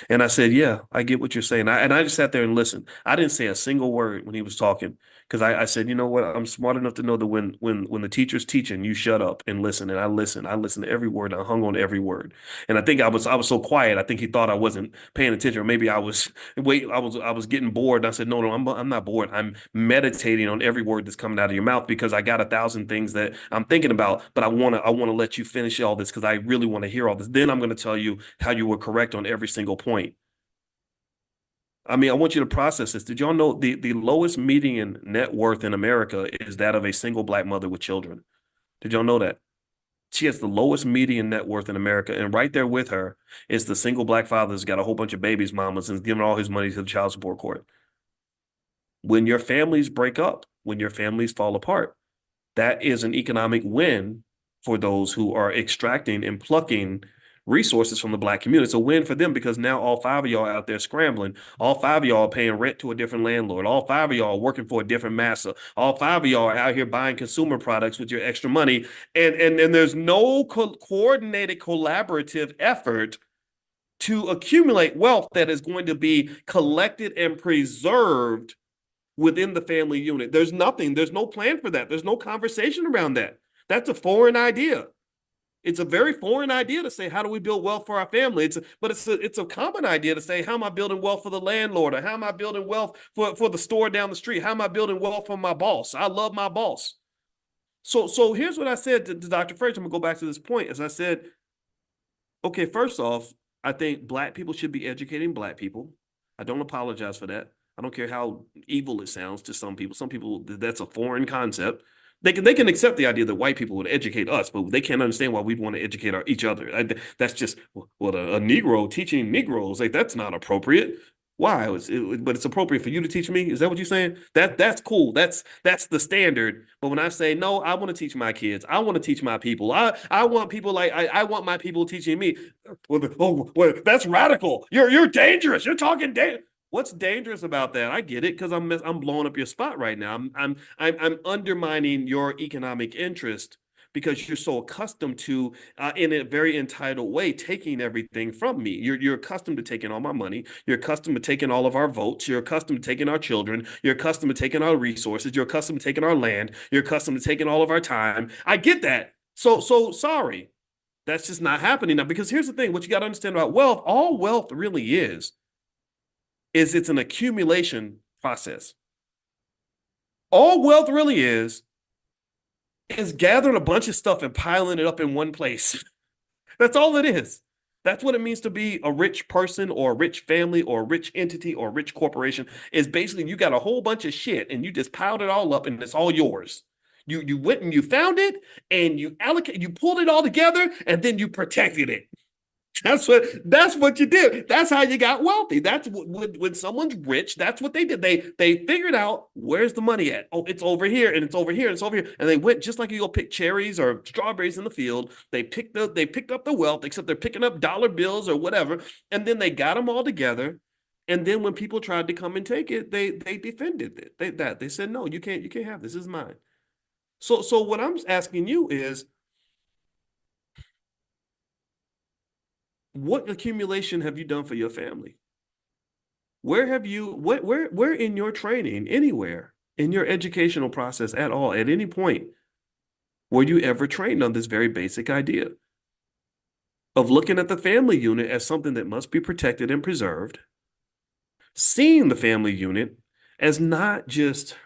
And I said, yeah, I get what you're saying. I just sat there and listened. I didn't say a single word when he was talking because I said, you know what? I'm smart enough to know that when the teacher's teaching, you shut up and listen. And I listened. I listened to every word. I hung on every word. And I think I was so quiet. I think he thought I wasn't paying attention, or maybe I was I was getting bored. And I said, no, I'm not bored. I'm meditating on every word that's coming out of your mouth because I got 1,000 things that I'm thinking about. But I wanna let you finish all this because I really want to hear all this. Then I'm going to tell you how you were correct on every single point. I mean, I want you to process this. Did y'all know the lowest median net worth in America is that of a single Black mother with children? Did y'all know that? She has the lowest median net worth in America. And right there with her is the single Black father that's got a whole bunch of babies, mamas, and is giving all his money to the child support court. When your families break up, when your families fall apart, that is an economic win for those who are extracting and plucking resources from the Black community. It's a win for them because now all 5 of y'all are out there scrambling. All 5 of y'all are paying rent to a different landlord. All 5 of y'all are working for a different master. All 5 of y'all are out here buying consumer products with your extra money. And there's no coordinated collaborative effort to accumulate wealth that is going to be collected and preserved within the family unit. There's nothing. There's no plan for that. There's no conversation around that. That's a foreign idea. It's a very foreign idea to say, how do we build wealth for our family? But it's a common idea to say, how am I building wealth for the landlord? Or how am I building wealth for the store down the street? How am I building wealth for my boss? I love my boss. So here's what I said to Dr. Frazier. I'm gonna go back to this point. As I said, okay, first off, I think Black people should be educating Black people. I don't apologize for that. I don't care how evil it sounds to some people. Some people, that's a foreign concept. They can accept the idea that white people would educate us, but they can't understand why we'd want to educate each other. That's just what a Negro teaching Negroes, like, that's not appropriate. Why? But it's appropriate for you to teach me. Is that what you're saying? That's cool. That's the standard. But when I say no, I want to teach my kids. I want to teach my people. I want people like I want my people teaching me. Well, that's radical. You're dangerous. You're talking dangerous. What's dangerous about that? I get it because I'm blowing up your spot right now. I'm undermining your economic interest because you're so accustomed to, in a very entitled way, taking everything from me. You're accustomed to taking all my money. You're accustomed to taking all of our votes. You're accustomed to taking our children. You're accustomed to taking our resources. You're accustomed to taking our land. You're accustomed to taking all of our time. I get that. So sorry. That's just not happening now. Because here's the thing: what you got to understand about wealth, all wealth really is it's an accumulation process. All wealth really is gathering a bunch of stuff and piling it up in one place. That's all it is. That's what it means to be a rich person or a rich family or a rich entity or a rich corporation. Is basically you got a whole bunch of shit and you just piled it all up and it's all yours. You went and you found it and you pulled it all together and then you protected it. That's what you did. That's how you got wealthy. That's when someone's rich, that's what they did. They figured out, where's the money at? Oh, it's over here and it's over here and it's over here. And they went, just like you go pick cherries or strawberries in the field. They picked up the wealth, except they're picking up dollar bills or whatever. And then they got them all together And then when people tried to come and take it, they defended it. They said, no, you can't have this. This is mine. So what I'm asking you is, what accumulation have you done for your family? Where have you where in your training, anywhere in your educational process at all, at any point, were you ever trained on this very basic idea of looking at the family unit as something that must be protected and preserved, seeing the family unit as not just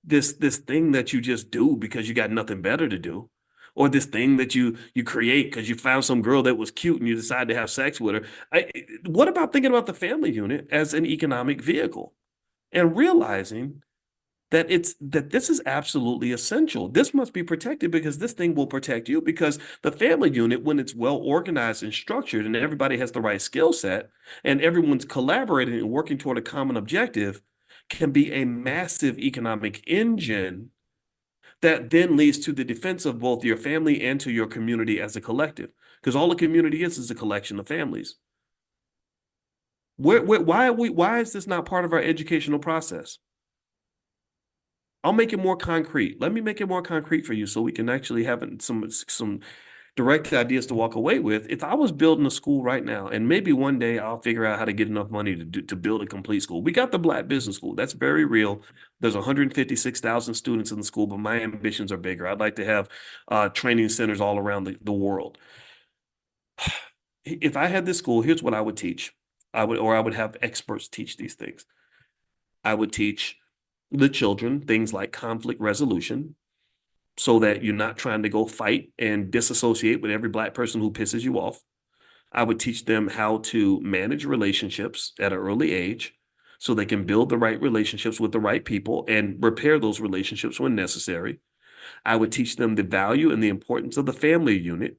this thing that you just do because you got nothing better to do, or this thing that you create because you found some girl that was cute and you decide to have sex with her. What about thinking about the family unit as an economic vehicle and realizing that this is absolutely essential. This must be protected because this thing will protect you, because the family unit, when it's well organized and structured and everybody has the right skill set and everyone's collaborating and working toward a common objective, can be a massive economic engine that then leads to the defense of both your family and to your community as a collective. Because all a community is a collection of families. Why is this not part of our educational process? I'll make it more concrete. Let me make it more concrete for you so we can actually have some direct ideas to walk away with. If I was building a school right now, and maybe one day I'll figure out how to get enough money to build a complete school. We got the Black Business School. That's very real. There's 156,000 students in the school, but my ambitions are bigger. I'd like to have training centers all around the world. If I had this school, here's what I would teach. I would have experts teach these things. I would teach the children things like conflict resolution, so that you're not trying to go fight and disassociate with every Black person who pisses you off. I would teach them how to manage relationships at an early age so they can build the right relationships with the right people and repair those relationships when necessary. I would teach them the value and the importance of the family unit,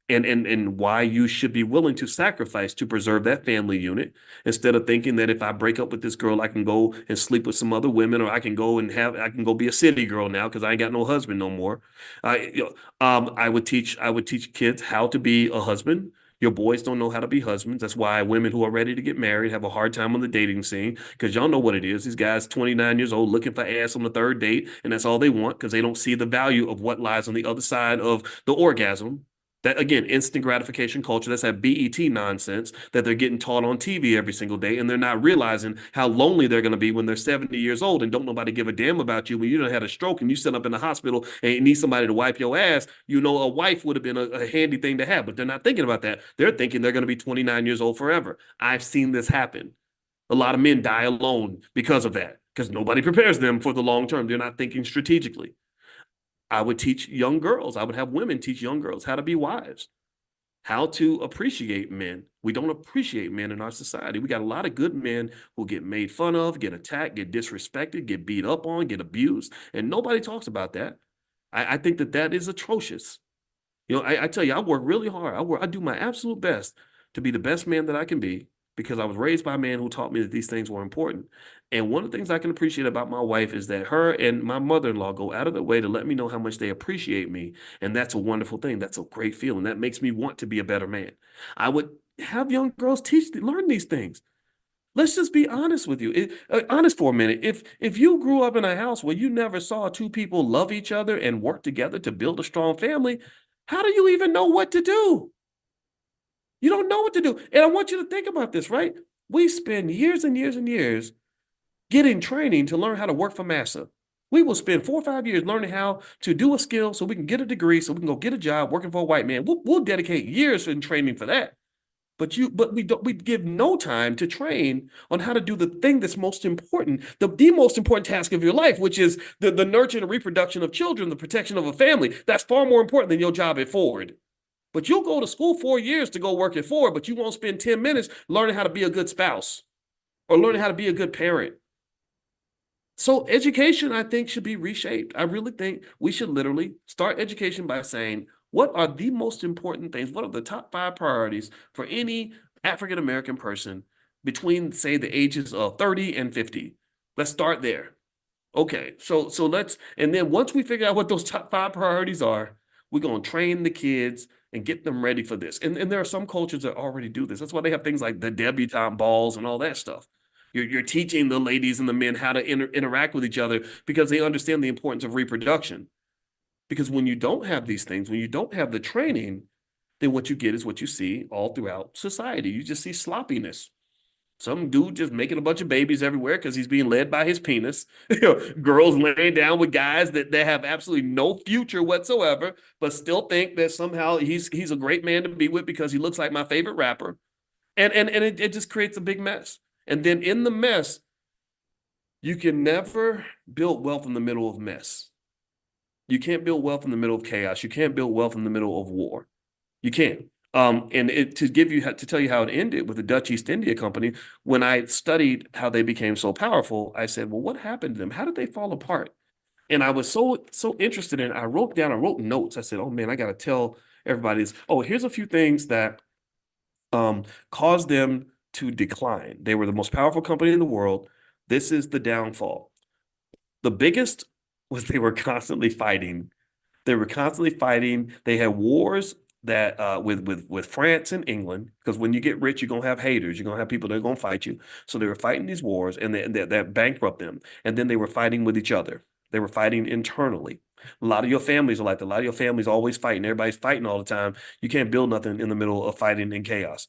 and why you should be willing to sacrifice to preserve that family unit, instead of thinking that if I break up with this girl, I can go and sleep with some other women, or I can go be a city girl now because I ain't got no husband no more. I would teach kids how to be a husband. Your boys don't know how to be husbands. That's why women who are ready to get married have a hard time on the dating scene, because y'all know what it is. These guys, 29 years old, looking for ass on the third date, and that's all they want because they don't see the value of what lies on the other side of the orgasm. That, again, instant gratification culture. That's that BET nonsense that they're getting taught on TV every single day, and they're not realizing how lonely they're going to be when they're 70 years old and don't nobody give a damn about you. When you done had a stroke and you sit up in the hospital and you need somebody to wipe your ass, you know a wife would have been a handy thing to have, but they're not thinking about that. They're thinking they're going to be 29 years old forever. I've seen this happen. A lot of men die alone because of that, because nobody prepares them for the long term. They're not thinking strategically. I would teach young girls. I would have women teach young girls how to be wives, how to appreciate men. We don't appreciate men in our society. We got a lot of good men who get made fun of, get attacked, get disrespected, get beat up on, get abused, and nobody talks about that. I think that is atrocious. You know, I tell you, I work really hard. I do my absolute best to be the best man that I can be, because I was raised by a man who taught me that these things were important. And one of the things I can appreciate about my wife is that her and my mother-in-law go out of their way to let me know how much they appreciate me. And that's a wonderful thing. That's a great feeling. That makes me want to be a better man. I would have young girls learn these things. Let's just be honest with you. Honest for a minute. If you grew up in a house where you never saw two people love each other and work together to build a strong family, how do you even know what to do? You don't know what to do. And I want you to think about this, right? We spend years and years and years getting training to learn how to work for massa. We will spend 4 or 5 years learning how to do a skill so we can get a degree, so we can go get a job working for a white man. We'll dedicate years in training for that. But we give no time to train on how to do the thing that's most important, the most important task of your life, which is the nurture and reproduction of children, the protection of a family. That's far more important than your job at Ford. But you'll go to school 4 years to go work at Ford, but you won't spend 10 minutes learning how to be a good spouse or learning how to be a good parent. So education, I think, should be reshaped. I really think we should literally start education by saying, what are the most important things? What are the top 5 priorities for any African-American person between, say, the ages of 30 and 50? Let's start there. Okay, so let's, and then once we figure out what those top 5 priorities are, we're going to train the kids and get them ready for this. And there are some cultures that already do this. That's why they have things like the debutante balls and all that stuff. You're teaching the ladies and the men how to interact with each other because they understand the importance of reproduction. Because when you don't have these things, when you don't have the training, then what you get is what you see all throughout society. You just see sloppiness. Some dude just making a bunch of babies everywhere because he's being led by his penis. Girls laying down with guys that have absolutely no future whatsoever, but still think that somehow he's a great man to be with because he looks like my favorite rapper. And it just creates a big mess. And then in the mess, you can never build wealth in the middle of mess. You can't build wealth in the middle of chaos. You can't build wealth in the middle of war. You can't. And to tell you how it ended with the Dutch East India Company, when I studied how they became so powerful, I said, well, what happened to them? How did they fall apart? And I was so interested in it. I wrote notes. I said, oh man, I got to tell everybody this. Oh, here's a few things that caused them to decline. They were the most powerful company in the world. This is the downfall. The biggest was they were constantly fighting. They were constantly fighting. They had wars that with France and England, because when you get rich, you're gonna have haters. You're gonna have people that are gonna fight you. So they were fighting these wars, and that bankrupt them. And then they were fighting with each other. They were fighting internally. A lot of your families are like that. A lot of your families always fighting. Everybody's fighting all the time. You can't build nothing in the middle of fighting and chaos.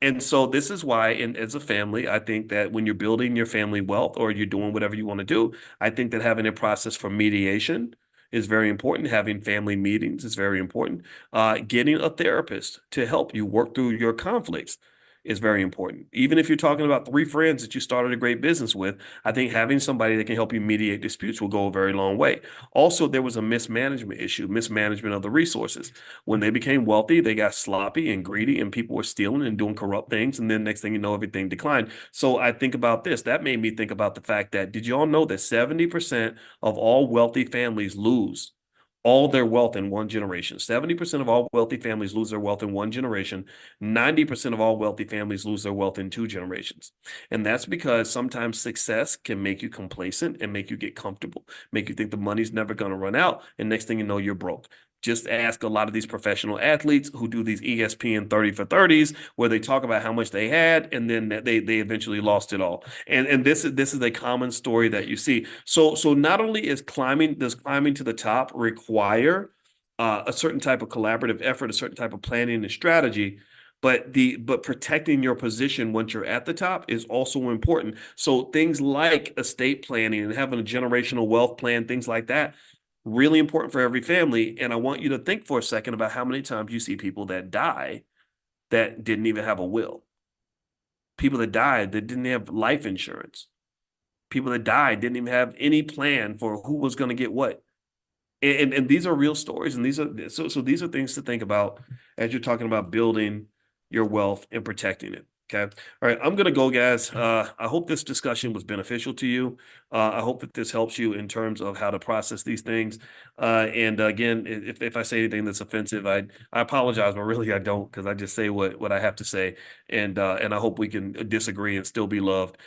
And so this is why, and as a family, I think that when you're building your family wealth or you're doing whatever you want to do, I think that having a process for mediation is very important. Having family meetings is very important. Getting a therapist to help you work through your conflicts is very important. Even if you're talking about three friends that you started a great business with, I think having somebody that can help you mediate disputes will go a very long way. Also, there was a mismanagement issue, mismanagement of the resources. When they became wealthy, they got sloppy and greedy, and people were stealing and doing corrupt things. And then next thing you know, everything declined. So I think about this. That made me think about the fact that, did you all know that 70% of all wealthy families lose all their wealth in one generation? 70% of all wealthy families lose their wealth in one generation. 90% of all wealthy families lose their wealth in two generations. And that's because sometimes success can make you complacent and make you get comfortable, make you think the money's never going to run out. And next thing you know, you're broke. Just ask a lot of these professional athletes who do these ESPN 30 for 30s, where they talk about how much they had and then they eventually lost it all. And this is a common story that you see. So not only does climbing to the top require a certain type of collaborative effort, a certain type of planning and strategy, but protecting your position once you're at the top is also important. So things like estate planning and having a generational wealth plan, things like that, really important for every family. And I want you to think for a second about how many times you see people that die that didn't even have a will. People that died that didn't have life insurance. People that died didn't even have any plan for who was going to get what. And these are real stories. And these are so these are things to think about as you're talking about building your wealth and protecting it. Okay. All right. I'm going to go, guys. I hope this discussion was beneficial to you. I hope that this helps you in terms of how to process these things. And again, if I say anything that's offensive, I apologize, but really I don't, because I just say what I have to say. And I hope we can disagree and still be loved.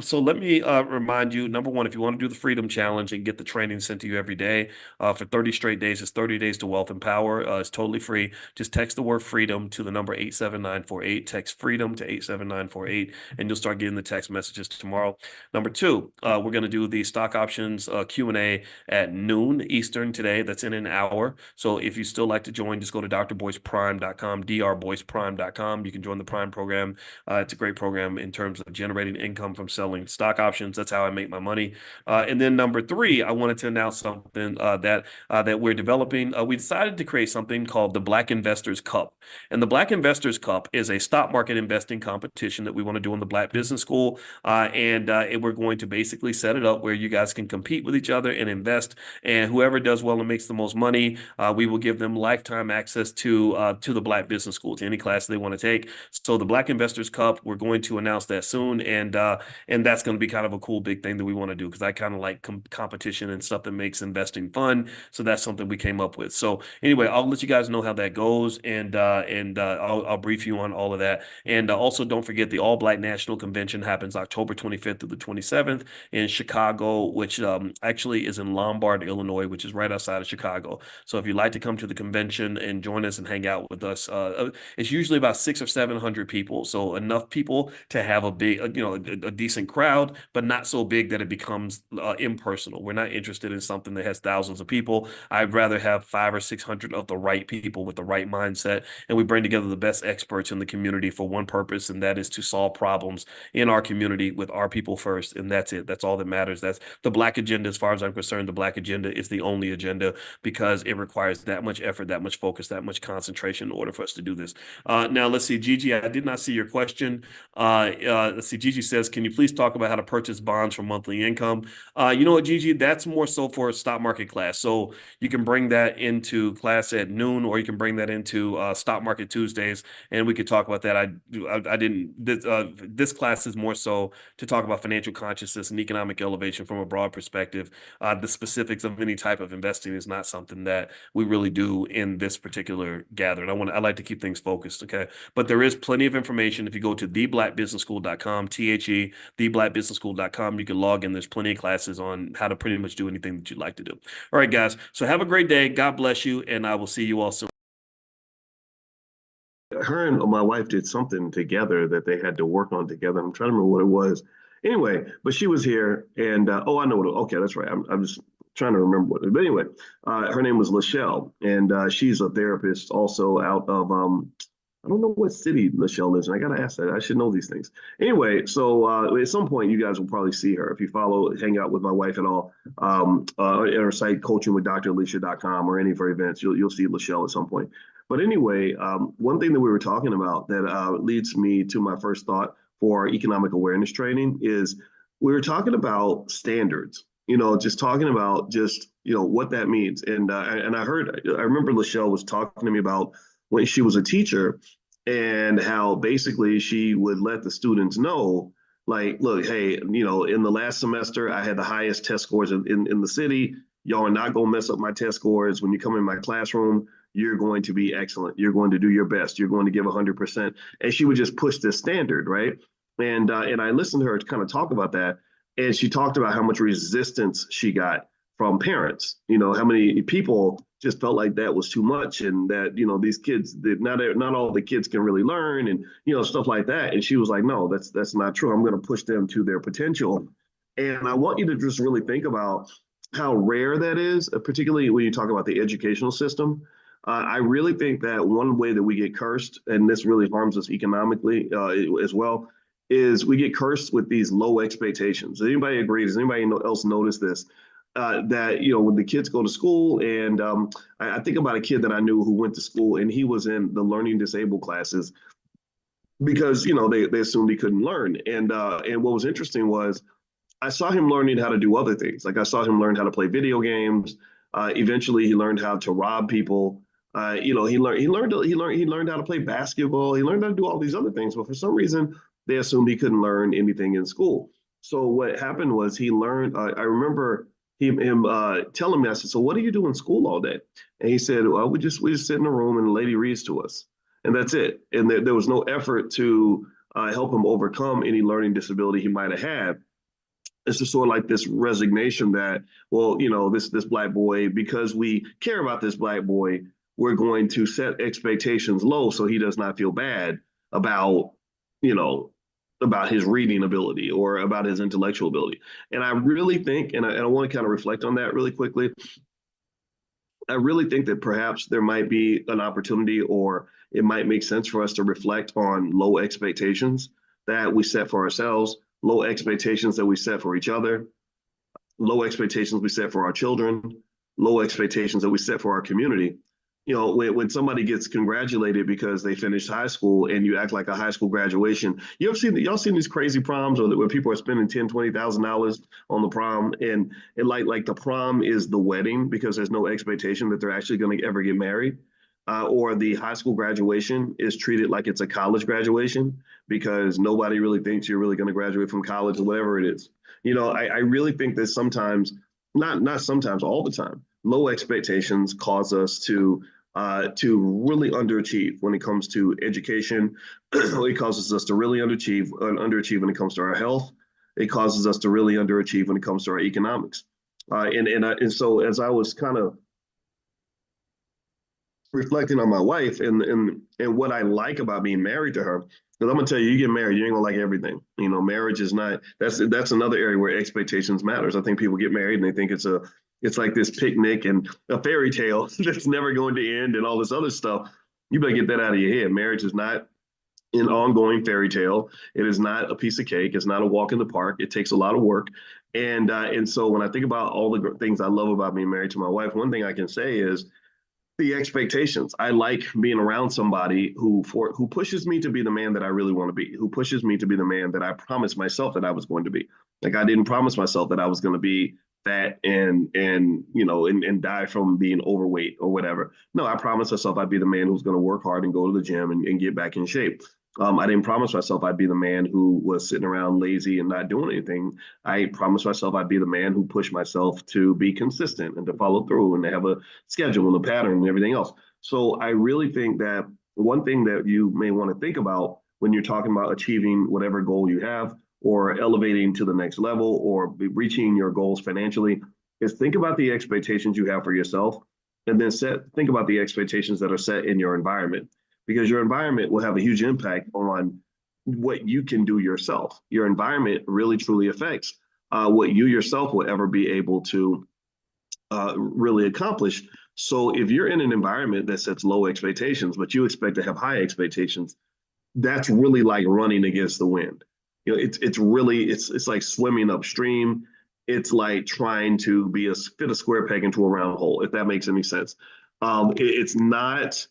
So let me remind you, number one, if you want to do the Freedom Challenge and get the training sent to you every day for 30 straight days, it's 30 days to wealth and power. It's totally free. Just text the word freedom to the number 87948. Text freedom to 87948, and you'll start getting the text messages tomorrow. Number two, we're going to do the stock options Q&A at noon Eastern today. That's in an hour. So if you still like to join, just go to drboyceprime.com, drboyceprime.com. You can join the Prime program. It's a great program in terms of generating income from selling stock options. That's how I make my money. And then number three, I wanted to announce something that we're developing. We decided to create something called the Black Investors Cup. And the Black Investors Cup is a stock market investing competition that we want to do in the Black Business School. And we're going to basically set it up where you guys can compete with each other and invest. And whoever does well and makes the most money, we will give them lifetime access to the Black Business School, to any class they want to take. So the Black Investors Cup, we're going to announce that soon. And that's going to be kind of a cool big thing that we want to do, because I kind of like competition and stuff that makes investing fun. So that's something we came up with. So anyway, I'll let you guys know how that goes, and I'll brief you on all of that. And also Also, don't forget the All Black National Convention happens October 25th through the 27th in Chicago, which actually is in Lombard, Illinois, which is right outside of Chicago. So if you'd like to come to the convention and join us and hang out with us, it's usually about 600 or 700 people. So enough people to have a big, a decent crowd, but not so big that it becomes impersonal. We're not interested in something that has thousands of people. I'd rather have 500 or 600 of the right people with the right mindset. And we bring together the best experts in the community for one purpose, and that is to solve problems in our community with our people first. And that's it. That's all that matters. That's the Black agenda. As far as I'm concerned, the Black agenda is the only agenda because it requires that much effort, that much focus, that much concentration in order for us to do this. Now, let's see, Gigi, I did not see your question. Let's see, Gigi says, can you please talk about how to purchase bonds from monthly income? You know what, Gigi, that's more so for a stock market class. So you can bring that into class at noon, or you can bring that into Stock Market Tuesdays, and we could talk about that. I didn't. This class is more so to talk about financial consciousness and economic elevation from a broad perspective. The specifics of any type of investing is not something that we really do in this particular gathering. I like to keep things focused, okay? But there is plenty of information. If you go to theblackbusinessschool.com, theblackbusinessschool.com, you can log in. There's plenty of classes on how to pretty much do anything that you'd like to do. All right, guys. So have a great day. God bless you, and I will see you all soon. Her and my wife did something together that they had to work on together. I'm trying to remember what it was. Anyway, but she was here, and I know what. Okay, that's right. I'm just trying to remember what. But anyway, her name was Lachelle, and she's a therapist also out of I don't know what city Lachelle lives in. I gotta ask that. I should know these things. Anyway, so at some point you guys will probably see her if you hang out with my wife at all at her site coachingwithdralicia.com or any of her events. You'll see Lachelle at some point. But anyway, one thing that we were talking about that leads me to my first thought for economic awareness training is we were talking about standards. Just talking about what that means. And I remember Lachelle was talking to me about when she was a teacher and how basically she would let the students know, like, look, hey, in the last semester, I had the highest test scores in the city. Y'all are not going to mess up my test scores. When you come in my classroom, you're going to be excellent. You're going to do your best. You're going to give 100%. And she would just push this standard, right? And I listened to her kind of talk about that. And she talked about how much resistance she got from parents. How many people just felt like that was too much, and that these kids, not all the kids can really learn, and stuff like that. And she was like, no, that's not true. I'm going to push them to their potential. And I want you to just really think about how rare that is, particularly when you talk about the educational system. I really think that one way that we get cursed, and this really harms us economically as well, is we get cursed with these low expectations. Does anybody agree? Does anybody else notice this? That when the kids go to school, and I think about a kid that I knew who went to school, and he was in the learning disabled classes because they assumed he couldn't learn. And what was interesting was I saw him learning how to do other things. Like I saw him learn how to play video games. Eventually, he learned how to rob people. He learned how to play basketball. He learned how to do all these other things. But for some reason, they assumed he couldn't learn anything in school. So what happened was he learned. I remember him telling me, I said, so what do you do in school all day? And he said, well, we just sit in a room and the lady reads to us, and that's it. And there was no effort to help him overcome any learning disability he might have had. It's just sort of like this resignation that, well, this Black boy, because we care about this Black boy, we're going to set expectations low so he does not feel bad about, about his reading ability or about his intellectual ability. And I really think, and I want to kind of reflect on that really quickly. I really think that perhaps there might be an opportunity, or it might make sense for us to reflect on low expectations that we set for ourselves, low expectations that we set for each other, low expectations we set for our children, low expectations that we set for our community. When somebody gets congratulated because they finished high school and you act like a high school graduation, y'all seen these crazy proms where people are spending $10,000-$20,000 on the prom, and like the prom is the wedding because there's no expectation that they're actually going to ever get married. Or the high school graduation is treated like it's a college graduation because nobody really thinks you're really going to graduate from college or whatever it is. I really think that sometimes, not sometimes, all the time, low expectations cause us to to really underachieve when it comes to education. It causes us to really underachieve when it comes to our health. It causes us to really underachieve when it comes to our economics. And so as I was kind of reflecting on my wife and what I like about being married to her. Because I'm gonna tell you, you get married, you ain't gonna like everything. You know, marriage is not. That's another area where expectations matters. I think people get married and they think it's like this picnic and a fairy tale that's never going to end and all this other stuff. You better get that out of your head. Marriage is not an ongoing fairy tale. It is not a piece of cake. It's not a walk in the park. It takes a lot of work. And so when I think about all the things I love about being married to my wife, one thing I can say is the expectations. I like being around somebody who pushes me to be the man that I really want to be, who pushes me to be the man that I promised myself that I was going to be. Like I didn't promise myself that I was going to be fat and die from being overweight or whatever. No, I promised myself I'd be the man who's going to work hard and go to the gym and get back in shape. I didn't promise myself I'd be the man who was sitting around lazy and not doing anything. I promised myself I'd be the man who pushed myself to be consistent and to follow through and to have a schedule and a pattern and everything else. So I really think that one thing that you may want to think about when you're talking about achieving whatever goal you have or elevating to the next level or reaching your goals financially is think about the expectations you have for yourself and then think about the expectations that are set in your environment because your environment will have a huge impact on what you can do yourself. Your environment really truly affects what you yourself will ever be able to really accomplish. So if you're in an environment that sets low expectations, but you expect to have high expectations, that's really like running against the wind. You know, it's really it's like swimming upstream. It's like trying to fit a square peg into a round hole, if that makes any sense. It's not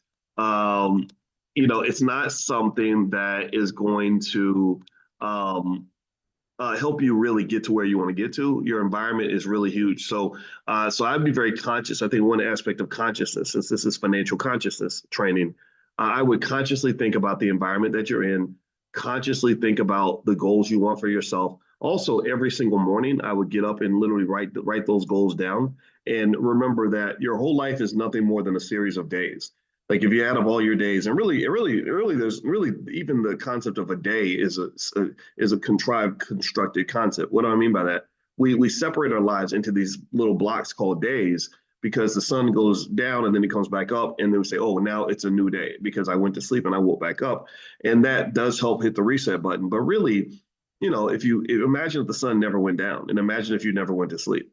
it's not something that is going to help you really get to where you want to get to. Your environment is really huge. So I'd be very conscious. I think one aspect of consciousness, since this is financial consciousness training, I would consciously think about the environment that you're in, consciously think about the goals you want for yourself. Also, every single morning, I would get up and literally write those goals down. And remember that your whole life is nothing more than a series of days. Like if you add up all your days, and there's really even the concept of a day is a contrived, constructed concept. What do I mean by that? We separate our lives into these little blocks called days because the sun goes down and then it comes back up, and then we say, oh, now it's a new day because I went to sleep and I woke back up, and that does help hit the reset button. But really, if you imagine if the sun never went down, and imagine if you never went to sleep,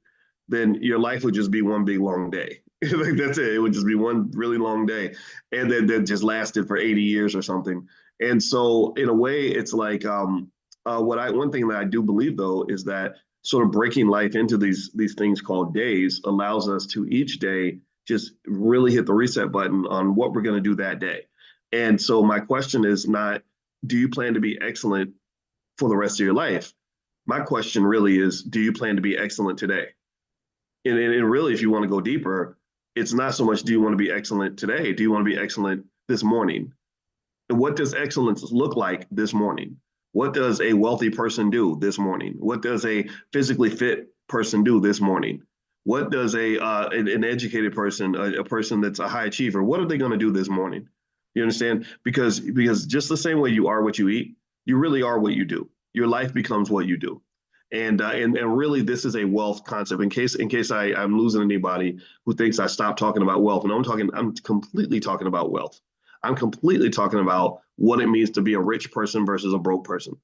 then your life would just be one big long day. Like that's it. It would just be one really long day, and then that just lasted for 80 years or something. And so, in a way, it's like one thing that I do believe though is that sort of breaking life into these things called days allows us to each day just really hit the reset button on what we're going to do that day. And so, my question is not, do you plan to be excellent for the rest of your life? My question really is, do you plan to be excellent today? And really, if you want to go deeper, it's not so much do you want to be excellent today? Do you want to be excellent this morning? And what does excellence look like this morning? What does a wealthy person do this morning? What does a physically fit person do this morning? What does an educated person, a person that's a high achiever, what are they going to do this morning? You understand? Because just the same way you are what you eat, you really are what you do. Your life becomes what you do. And really, this is a wealth concept. In case I'm losing anybody who thinks I stopped talking about wealth, and I'm completely talking about wealth. I'm completely talking about what it means to be a rich person versus a broke person.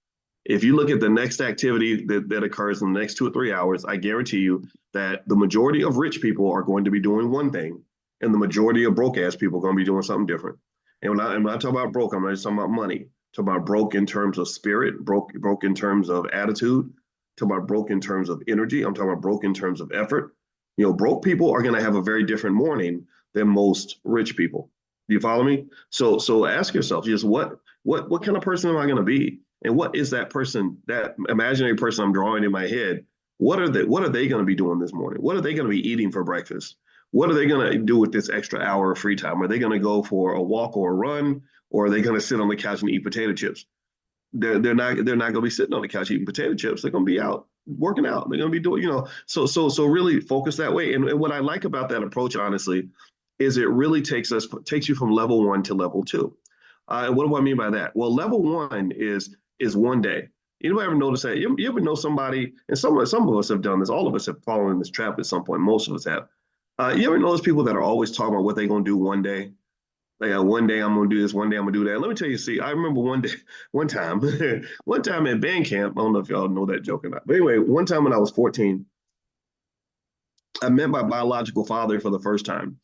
If you look at the next activity that occurs in the next 2 or 3 hours, I guarantee you that the majority of rich people are going to be doing one thing, and the majority of broke ass people are going to be doing something different. And when I talk about broke, I'm not just talking about money. I'm talking about broke in terms of spirit, broke in terms of attitude, talking about broke in terms of energy. I'm talking about broke in terms of effort. Broke people are going to have a very different morning than most rich people. Do you follow me? So ask yourself, just what kind of person am I going to be? And what is that person, that imaginary person I'm drawing in my head? What are they going to be doing this morning? What are they going to be eating for breakfast? What are they going to do with this extra hour of free time? Are they going to go for a walk or a run, or are they going to sit on the couch and eat potato chips? They're not going to be sitting on the couch eating potato chips. They're going to be out working out. They're going to be doing, so really focus that way. And what I like about that approach, honestly, is it really takes you from level one to level two. And what do I mean by that? Well, level one is one day. Anybody ever notice that? You ever know somebody, and some of us have done this, all of us have fallen in this trap at some point, most of us have. You ever notice people that are always talking about what they're gonna do one day? Like one day I'm gonna do this, one day I'm gonna do that. Let me tell you, see, I remember one day, one time, one time at band camp, I don't know if y'all know that joke or not. But anyway, one time when I was 14, I met my biological father for the first time.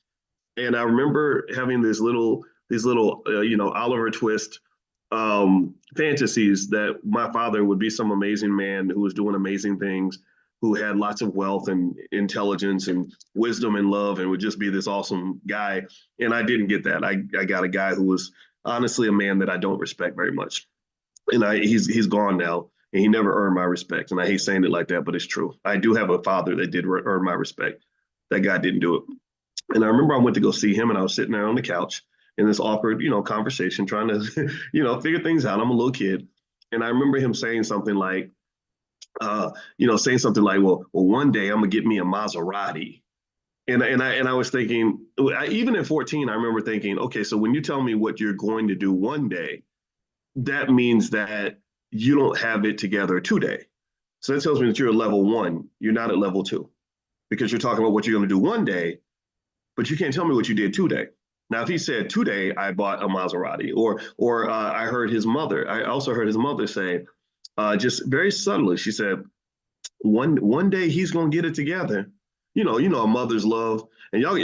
And I remember having these little Oliver Twist fantasies that my father would be some amazing man who was doing amazing things, who had lots of wealth and intelligence and wisdom and love, and would just be this awesome guy. And I didn't get that. I got a guy who was honestly a man that I don't respect very much. And he's gone now, and he never earned my respect. And I hate saying it like that, but it's true. I do have a father that did earn my respect. That guy didn't do it. And I remember I went to go see him, and I was sitting there on the couch in this awkward, conversation, trying to, figure things out. I'm a little kid, and I remember him saying something like, well, one day I'm gonna get me a Maserati. And I was thinking, even at 14, I remember thinking, okay, so when you tell me what you're going to do one day, that means that you don't have it together today. So that tells me that you're at level one. You're not at level two because you're talking about what you're going to do one day, but you can't tell me what you did today. Now, if he said today I bought a Maserati, or I heard his mother, I also heard his mother say, just very subtly, she said, one day he's gonna get it together. A mother's love, and y'all.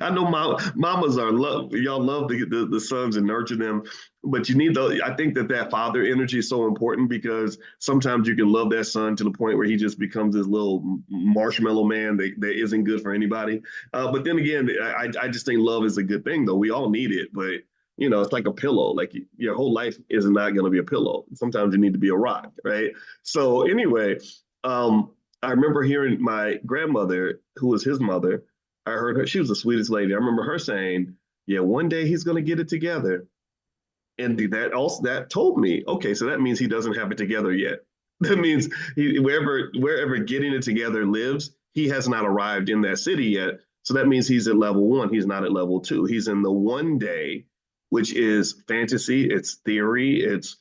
I know mamas are love. Y'all love the sons and nurture them, but you need the. I think that father energy is so important because sometimes you can love that son to the point where he just becomes this little marshmallow man that isn't good for anybody. But then again, I just think love is a good thing though. We all need it, but it's like a pillow. Like your whole life is not going to be a pillow. Sometimes you need to be a rock, right? So anyway, I remember hearing my grandmother, who was his mother, I heard her, she was the sweetest lady. I remember her saying, yeah, one day he's going to get it together. And that told me, okay, so that means he doesn't have it together yet. That means wherever getting it together lives, he has not arrived in that city yet. So that means he's at level one. He's not at level two. He's in the one day, which is fantasy, it's theory, it's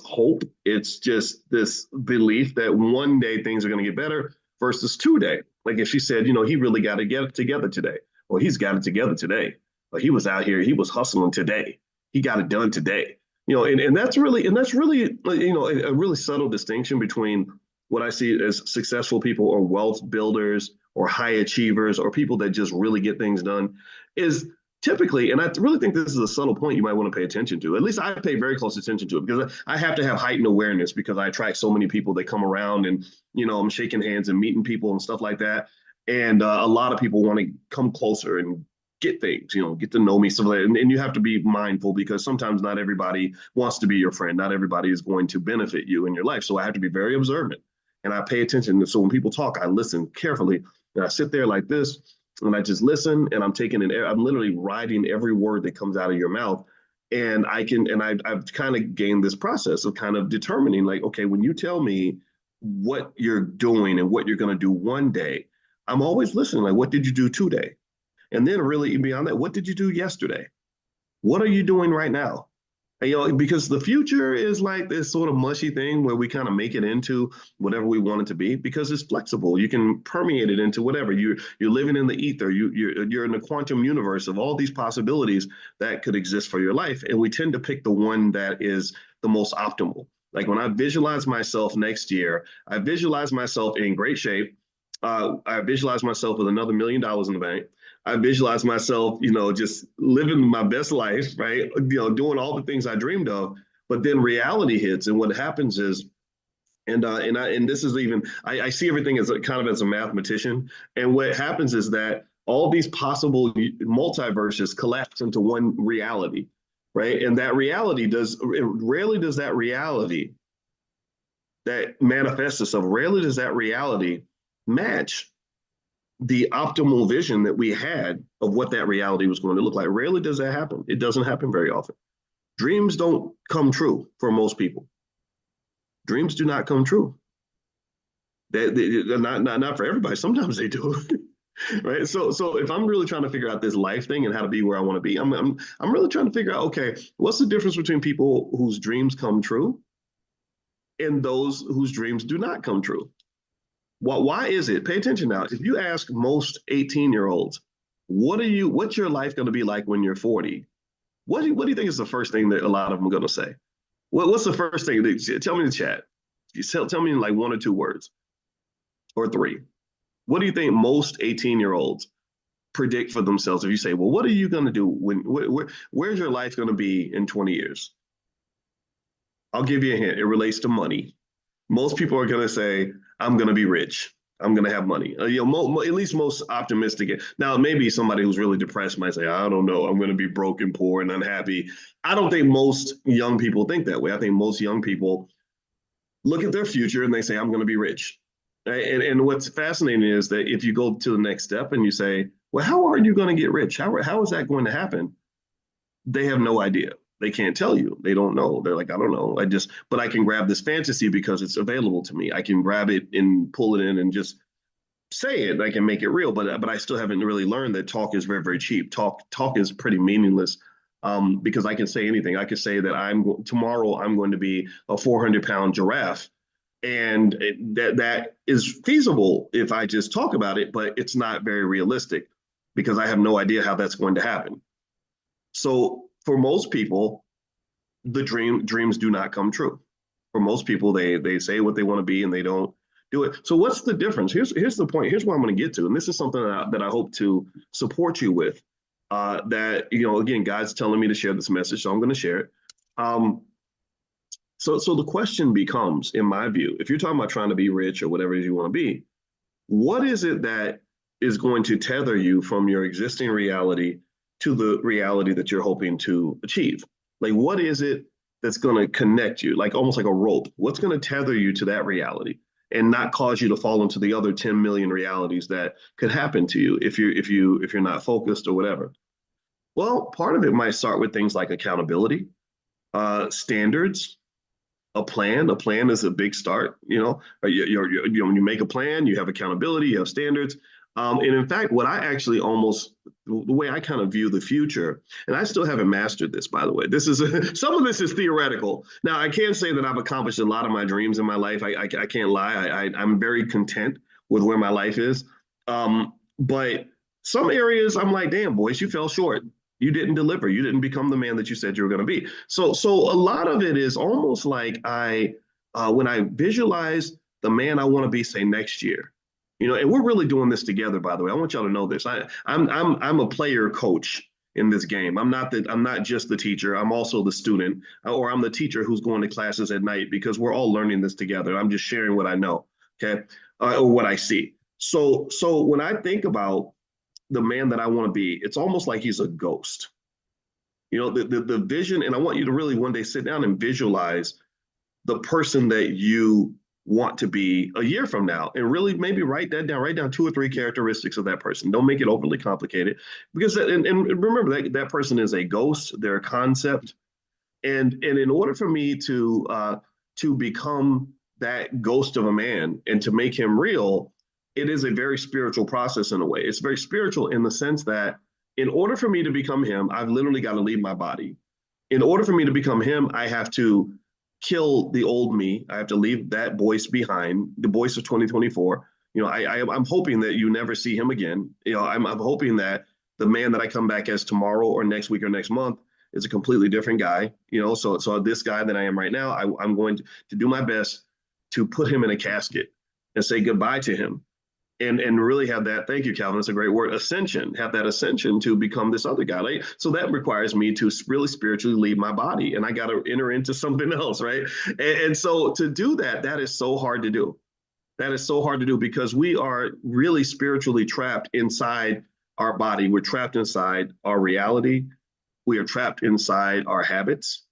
hope. It's just this belief that one day things are going to get better versus today. Like if she said, he really got to get it together today. Well, he's got it together today. But he was out here, he was hustling today. He got it done today. And that's really a really subtle distinction between what I see as successful people or wealth builders or high achievers or people that just really get things done is typically, and I really think this is a subtle point you might want to pay attention to. At least I pay very close attention to it because I have to have heightened awareness because I attract so many people that come around and, I'm shaking hands and meeting people and stuff like that. And a lot of people want to come closer and get things, get to know me. So, and you have to be mindful because sometimes not everybody wants to be your friend. Not everybody is going to benefit you in your life. So I have to be very observant and I pay attention. So when people talk, I listen carefully and I sit there like this and I just listen and I'm literally writing every word that comes out of your mouth. And I've kind of gained this process of kind of determining like, okay, when you tell me what you're doing and what you're going to do one day, I'm always listening. Like, what did you do today? And then really beyond that, what did you do yesterday? What are you doing right now? And, because the future is like this sort of mushy thing where we kind of make it into whatever we want it to be because it's flexible. You can permeate it into whatever. You're living in the ether. You're in the quantum universe of all these possibilities that could exist for your life. And we tend to pick the one that is the most optimal. Like when I visualize myself next year, I visualize myself in great shape. I visualize myself with another $1 million in the bank. I visualize myself, just living my best life, right? Doing all the things I dreamed of. But then reality hits, and what happens is, and this is even I see everything as as a mathematician, and what happens is that all these possible multiverses collapse into one reality, right? And that reality rarely does that reality that manifests itself, rarely does that reality match the optimal vision that we had of what that reality was going to look like. Rarely does that happen. It doesn't happen very often. Dreams don't come true for most people. Dreams do not come true. They're not for everybody. Sometimes they do. Right. So if I'm really trying to figure out this life thing and how to be where I want to be, I'm really trying to figure out, okay, what's the difference between people whose dreams come true and those whose dreams do not come true? Why is it? Pay attention now. If you ask most 18-year-olds, what's your life going to be like when you're 40? What do you think is the first thing that a lot of them are going to say? What's the first thing? Tell me in the chat. Tell me in like one or two words or three. What do you think most 18-year-olds predict for themselves if you say, well, what are you going to do where's your life going to be in 20 years? I'll give you a hint. It relates to money. Most people are going to say, I'm going to be rich. I'm going to have money. At least most optimistic. Now, maybe somebody who's really depressed might say, I don't know, I'm going to be broke and poor and unhappy. I don't think most young people think that way. I think most young people look at their future and they say, I'm going to be rich. And what's fascinating is that if you go to the next step and you say, well, how are you going to get rich? How is that going to happen? They have no idea. They can't tell you. They don't know. They're like, I don't know. But I can grab this fantasy because it's available to me. I can grab it and pull it in and just say it. I can make it real. But I still haven't really learned that talk is very, very cheap. Talk is pretty meaningless. Because I can say anything. I could say that tomorrow I'm going to be a 400-pound giraffe, and that is feasible if I just talk about it, but it's not very realistic because I have no idea how that's going to happen. So for most people, the dreams do not come true. For most people, they say what they want to be and they don't do it. So what's the difference? Here's the point. Here's what I'm going to get to, and this is something that I hope to support you with. That again, God's telling me to share this message, so I'm going to share it. So the question becomes, in my view, if you're talking about trying to be rich or whatever it is you want to be, what is it that is going to tether you from your existing reality to the reality that you're hoping to achieve? Like, what is it that's going to connect you, like almost like a rope? What's going to tether you to that reality and not cause you to fall into the other 10 million realities that could happen to you if you're not focused or whatever? Well, part of it might start with things like accountability, standards, a plan. A plan is a big start. When you make a plan, you have accountability, you have standards. And in fact, what I actually the way I kind of view the future, and I still haven't mastered this, by the way. Some of this is theoretical. Now, I can say that I've accomplished a lot of my dreams in my life. I can't lie. I'm very content with where my life is. But some areas I'm like, damn, Boyce, you fell short. You didn't deliver. You didn't become the man that you said you were going to be. So a lot of it is almost like when I visualize the man I want to be, say next year, and we're really doing this together, by the way. I want y'all to know this. I'm a player coach in this game. I'm not just the teacher. I'm also the student, or I'm the teacher who's going to classes at night because we're all learning this together. I'm just sharing what I know, okay, or what I see. So when I think about the man that I want to be, it's almost like he's a ghost. The vision, and I want you to really one day sit down and visualize the person that you want to be a year from now, and really maybe write down 2 or 3 characteristics of that person. Don't make it overly complicated, because and remember that person is a ghost, they're a concept, and in order for me to become that ghost of a man and to make him real, it is a very spiritual process in a way. It's very spiritual in the sense that in order for me to become him, I've literally got to leave my body. In order for me to become him, I have to kill the old me. I have to leave that Boyce behind, the Boyce of 2024. I'm hoping that you never see him again. I'm hoping that the man that I come back as tomorrow or next week or next month is a completely different guy. So this guy that I am right now, I'm going to do my best to put him in a casket and say goodbye to him. And really have that, thank you, Calvin, it's a great word, ascension, have that ascension to become this other guy. Right? So that requires me to really spiritually leave my body, and I got to enter into something else, right? And so to do that is so hard to do. That is so hard to do because we are really spiritually trapped inside our body. We're trapped inside our reality. We are trapped inside our habits.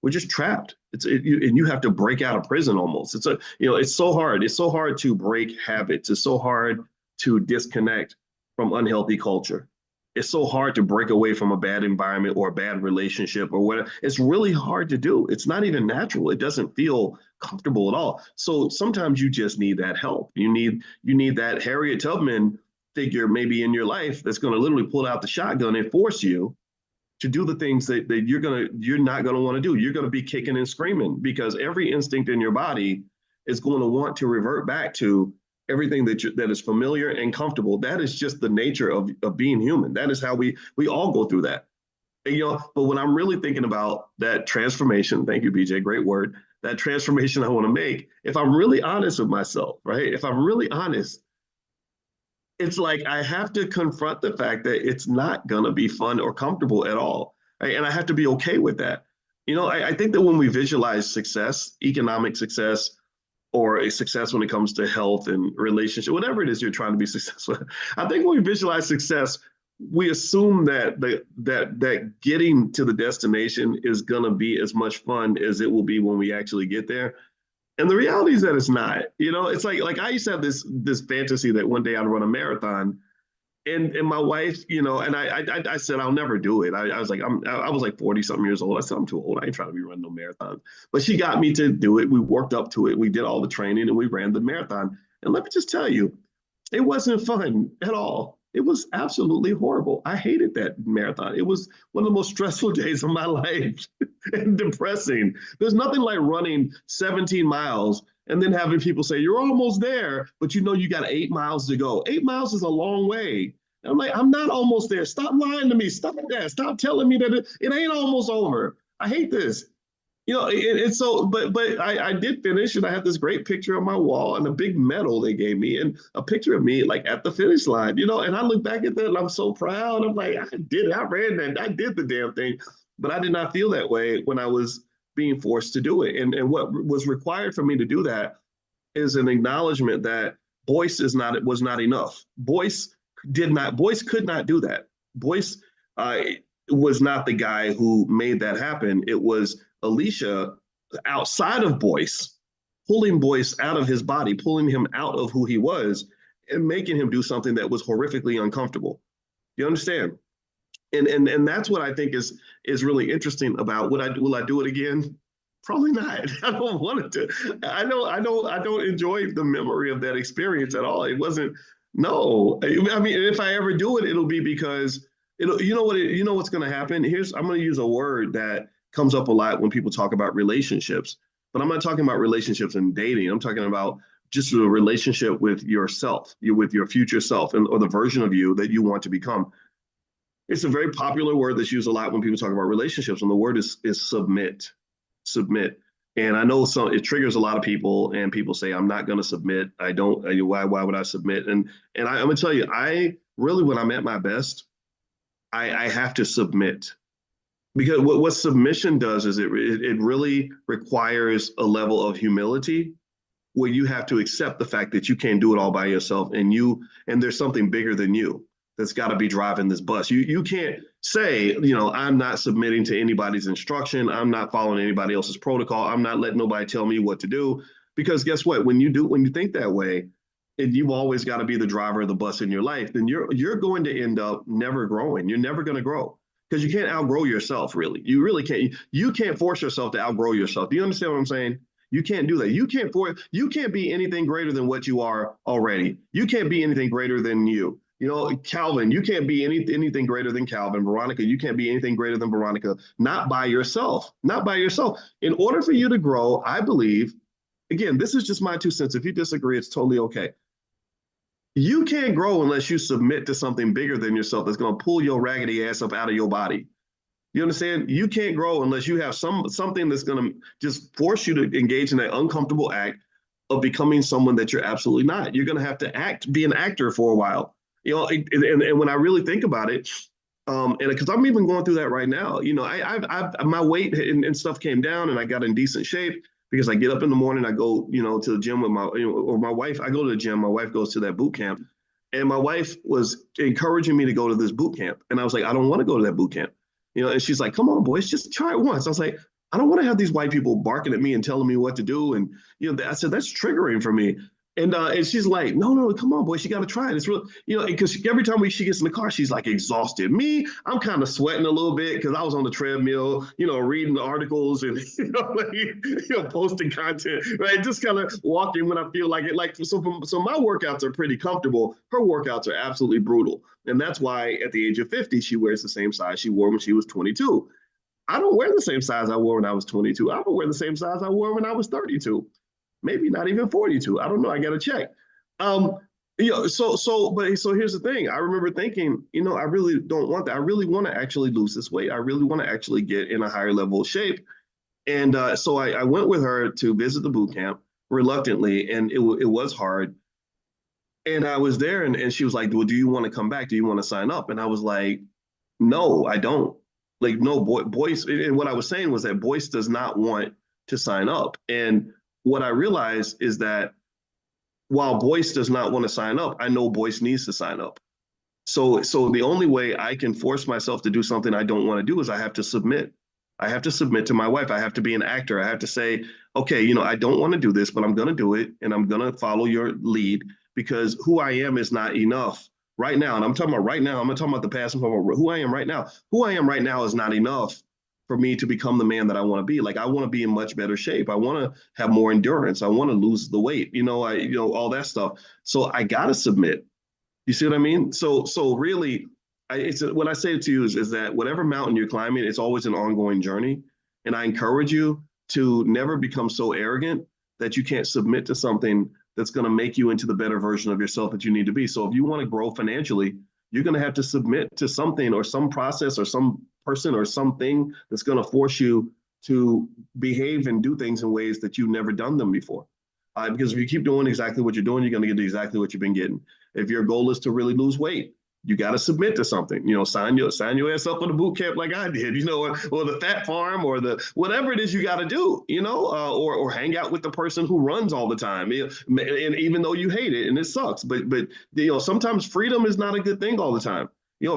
We're just trapped. And you have to break out of prison almost. It's so hard. It's so hard to break habits. It's so hard to disconnect from unhealthy culture. It's so hard to break away from a bad environment or a bad relationship or whatever. It's really hard to do. It's not even natural. It doesn't feel comfortable at all. So sometimes you just need that help. You need that Harriet Tubman figure maybe in your life that's going to literally pull out the shotgun and force you to do the things that you're not gonna want to do. You're gonna be kicking and screaming because every instinct in your body is going to want to revert back to everything that is familiar and comfortable. That is just the nature of being human. That is how we all go through that. And, but when I'm really thinking about that transformation, thank you, BJ, great word. That transformation I want to make, if I'm really honest with myself, right? If I'm really honest, it's like I have to confront the fact that it's not going to be fun or comfortable at all. Right? And I have to be okay with that. I think that when we visualize success, economic success, or a success when it comes to health and relationship, whatever it is you're trying to be successful, I think when we visualize success, we assume that getting to the destination is going to be as much fun as it will be when we actually get there. And the reality is that it's not. It's like I used to have this fantasy that one day I'd run a marathon, and my wife, and I said I'll never do it. I was like I was like 40 something years old. I said I'm too old. I ain't trying to be running no marathon. But she got me to do it. We worked up to it. We did all the training and we ran the marathon. And let me just tell you, it wasn't fun at all. It was absolutely horrible. I hated that marathon. It was one of the most stressful days of my life and depressing. There's nothing like running 17 miles and then having people say, you're almost there, but you got 8 miles to go. 8 miles is a long way. And I'm like, I'm not almost there. Stop lying to me. Stop that. Stop telling me that it ain't almost over. I hate this. It's so, but I did finish, and I have this great picture on my wall and a big medal they gave me, and a picture of me like at the finish line, and I look back at that and I'm so proud. I'm like, I did it. I ran that. I did the damn thing. But I did not feel that way when I was being forced to do it. And what was required for me to do that is an acknowledgement that Boyce was not enough. Boyce could not do that. Boyce was not the guy who made that happen. It was Alicia outside of Boyce, pulling Boyce out of his body, pulling him out of who he was, and making him do something that was horrifically uncomfortable. You understand? And that's what I think is really interesting about will I do it again? Probably not. I don't want it to. I don't enjoy the memory of that experience at all. It wasn't. No, I mean, if I ever do it, it'll be because what's going to happen. I'm going to use a word that comes up a lot when people talk about relationships, but I'm not talking about relationships and dating. I'm talking about just a relationship with yourself, with your future self, or the version of you that you want to become. It's a very popular word that's used a lot when people talk about relationships, and the word is submit. Submit. And I know it triggers a lot of people, and people say, I'm not going to submit. I don't. Why would I submit? And I'm going to tell you, I really, when I'm at my best, I have to submit. Because what submission does is it really requires a level of humility where you have to accept the fact that you can't do it all by yourself, and there's something bigger than you that's got to be driving this bus. You can't say, I'm not submitting to anybody's instruction. I'm not following anybody else's protocol. I'm not letting nobody tell me what to do. Because guess what? When you think that way, and you've always got to be the driver of the bus in your life, then you're going to end up never growing. You're never going to grow because you can't outgrow yourself, really. You really can't. You can't force yourself to outgrow yourself. Do you understand what I'm saying? You can't do that. You can't be anything greater than what you are already. You can't be anything greater than you. Calvin, you can't be anything greater than Calvin. Veronica, you can't be anything greater than Veronica. Not by yourself. Not by yourself. In order for you to grow, I believe, again, this is just my 2 cents. If you disagree, it's totally okay. You can't grow unless you submit to something bigger than yourself that's going to pull your raggedy ass up out of your body. You understand? You can't grow unless you have something that's going to just force you to engage in that uncomfortable act of becoming someone that you're absolutely not. You're going to have to be an actor for a while. And when I really think about it, and because I'm even going through that right now, my weight and stuff came down, and I got in decent shape because I get up in the morning, I go, to the gym with my wife. I go to the gym. My wife goes to that boot camp, and my wife was encouraging me to go to this boot camp, and I was like, I don't want to go to that boot camp, And she's like, come on, boys, just try it once. I was like, I don't want to have these white people barking at me and telling me what to do, and I said that's triggering for me. And she's like, no, no, come on, boy, she got to try it. It's real, because every time she gets in the car, she's like exhausted. Me, I'm kind of sweating a little bit because I was on the treadmill, reading the articles and posting content, right? Just kind of walking when I feel like it. Like so my workouts are pretty comfortable. Her workouts are absolutely brutal, and that's why at the age of 50, she wears the same size she wore when she was 22. I don't wear the same size I wore when I was 22. I don't wear the same size I wore when I was 32, maybe not even 42. I don't know. I got to check. Um, so here's the thing. I remember thinking, I really don't want that. I really want to actually lose this weight. I really want to actually get in a higher level of shape. And so I went with her to visit the boot camp reluctantly, and it was hard. And I was there, and she was like, well, do you want to come back? Do you want to sign up? And I was like, no, I don't. Like, no, Boyce. And what I was saying was that Boyce does not want to sign up. And what I realized is that while Boyce does not want to sign up, I know Boyce needs to sign up. So the only way I can force myself to do something I don't want to do is I have to submit. I have to submit to my wife. I have to be an actor. I have to say, okay, I don't want to do this, but I'm going to do it, and I'm going to follow your lead because who I am is not enough right now. And I'm talking about right now. I'm not talking about the past. I'm talking about who I am right now. Who I am right now is not enough for me to become the man that I want to be. Like, I want to be in much better shape. I want to have more endurance. I want to lose the weight, all that stuff. So I got to submit. You see what I mean? So really, what I say to you is that whatever mountain you're climbing, it's always an ongoing journey. And I encourage you to never become so arrogant that you can't submit to something that's going to make you into the better version of yourself that you need to be. So if you want to grow financially, you're going to have to submit to something or some process or some person or something that's going to force you to behave and do things in ways that you've never done them before. Because if you keep doing exactly what you're doing, you're going to get exactly what you've been getting. If your goal is to really lose weight, you got to submit to something. Sign your ass up for the boot camp like I did. Or the fat farm or the whatever it is you got to do. Or hang out with the person who runs all the time. And even though you hate it and it sucks, but sometimes freedom is not a good thing all the time.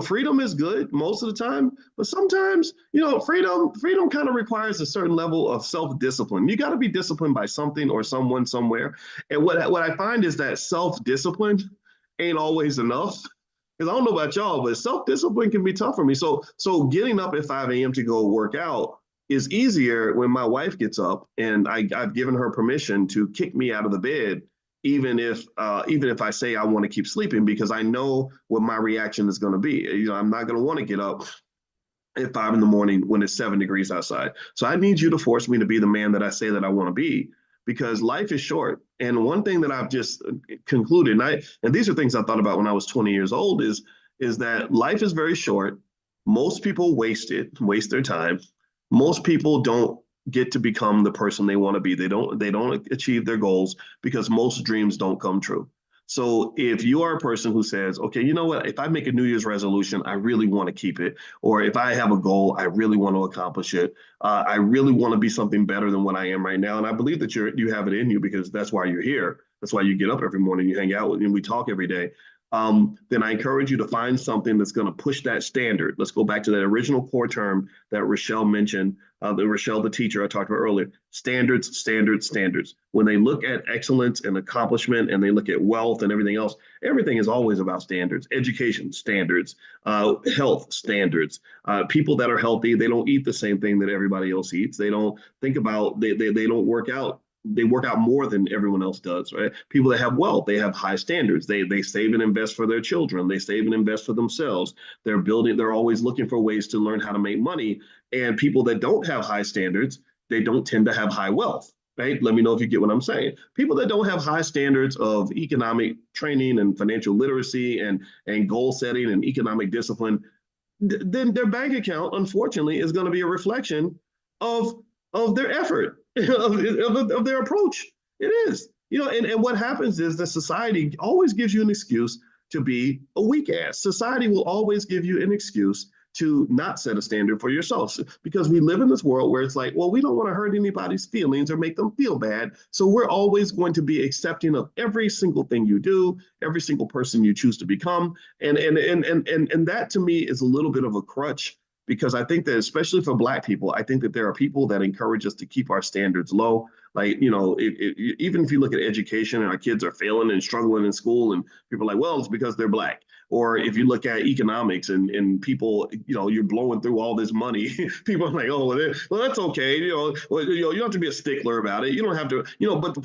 Freedom is good most of the time, but sometimes, freedom kind of requires a certain level of self-discipline. You got to be disciplined by something or someone somewhere. And what I find is that self-discipline ain't always enough. Because I don't know about y'all, but self-discipline can be tough for me. So getting up at 5 a.m. to go work out is easier when my wife gets up and I've given her permission to kick me out of the bed even if I say I want to keep sleeping, because I know what my reaction is going to be. I'm not going to want to get up at 5 a.m. when it's 7 degrees outside. So I need you to force me to be the man that I say that I want to be, because life is short. And one thing that I've just concluded, and these are things I thought about when I was 20 years old, is that life is very short. Most people waste their time. Most people don't get to become the person they want to be. They don't achieve their goals because most dreams don't come true. So if you are a person who says, okay, you know what, if I make a New Year's resolution, I really want to keep it. Or if I have a goal, I really want to accomplish it. I really want to be something better than what I am right now. And I believe that you have it in you, because that's why you're here. That's why you get up every morning, you hang out with me, and we talk every day. Then I encourage you to find something that's going to push that standard. Let's go back to that original core term that Rochelle mentioned, the teacher I talked about earlier. Standards, standards, standards. When they look at excellence and accomplishment, and they look at wealth and everything else, everything is always about standards. Education, standards. Health, standards. People that are healthy, they don't eat the same thing that everybody else eats. They don't think about, they don't work out. They work out more than everyone else does, right? People that have wealth, they have high standards. They save and invest for their children. They save and invest for themselves. They're always looking for ways to learn how to make money. And people that don't have high standards, they don't tend to have high wealth, right? Let me know if you get what I'm saying. People that don't have high standards of economic training and financial literacy and goal setting and economic discipline, then their bank account, unfortunately, is going to be a reflection of their effort. of their approach. It is. And what happens is that society always gives you an excuse to be a weak ass. Society will always give you an excuse to not set a standard for yourself, because we live in this world where it's like, well, we don't want to hurt anybody's feelings or make them feel bad. So we're always going to be accepting of every single thing you do, every single person you choose to become. And that to me is a little bit of a crutch, because I think that, especially for Black people, I think that there are people that encourage us to keep our standards low. Like, even if you look at education and our kids are failing and struggling in school, and people are like, well, it's because they're Black. Or if you look at economics and people, you're blowing through all this money, people are like, oh, well, that's okay. You don't have to be a stickler about it. You don't have to, but the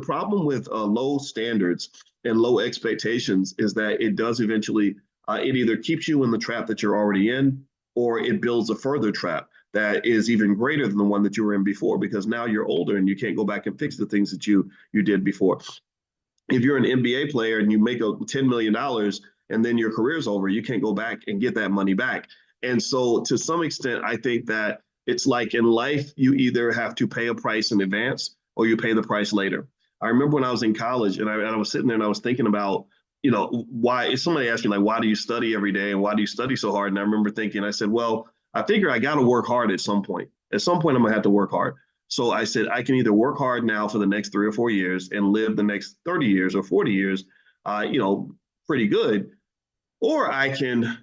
problem with low standards and low expectations is that it does eventually, it either keeps you in the trap that you're already in, or it builds a further trap that is even greater than the one that you were in before, because now you're older and you can't go back and fix the things that you did before. If you're an NBA player and you make $10 million and then your career's over, you can't go back and get that money back. And so, to some extent, I think that it's like in life, you either have to pay a price in advance or you pay the price later. I remember when I was in college and I was sitting there and I was thinking about, why somebody asked me, like, why do you study every day and why do you study so hard? And I remember thinking, I said, well, I figure I got to work hard at some point. At some point, I'm going to have to work hard. So I said, I can either work hard now for the next 3 or 4 years and live the next 30 years or 40 years, pretty good, or I can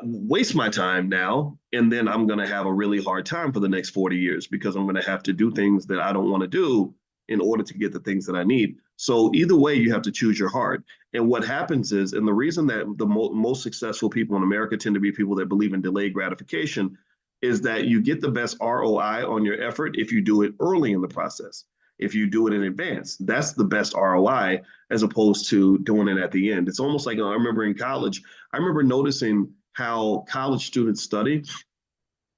waste my time now, and then I'm going to have a really hard time for the next 40 years because I'm going to have to do things that I don't want to do in order to get the things that I need. So either way, you have to choose your heart. And what happens is, and the reason that the most successful people in America tend to be people that believe in delayed gratification is that you get the best ROI on your effort if you do it early in the process. If you do it in advance, that's the best ROI as opposed to doing it at the end. It's almost like, I remember in college, I remember noticing how college students study,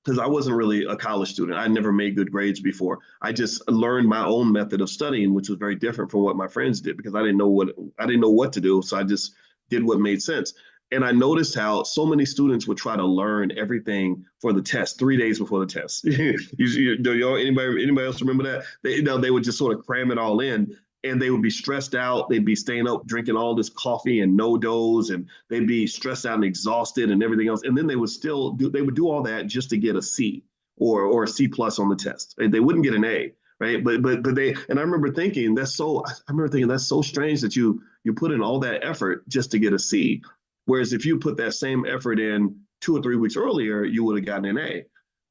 because I wasn't really a college student. I never made good grades before. I just learned my own method of studying, which was very different from what my friends did because I didn't know what to do. So I just did what made sense. And I noticed how so many students would try to learn everything for the test 3 days before the test. Anybody else remember that? They would just sort of cram it all in, and they would be stressed out. They'd be staying up drinking all this coffee and no dose, and they'd be stressed out and exhausted and everything else. And then they would do all that just to get a C or a C plus on the test. They wouldn't get an A, right? But they, and I remember thinking that's so strange that you put in all that effort just to get a C. Whereas if you put that same effort in 2 or 3 weeks earlier, you would have gotten an A.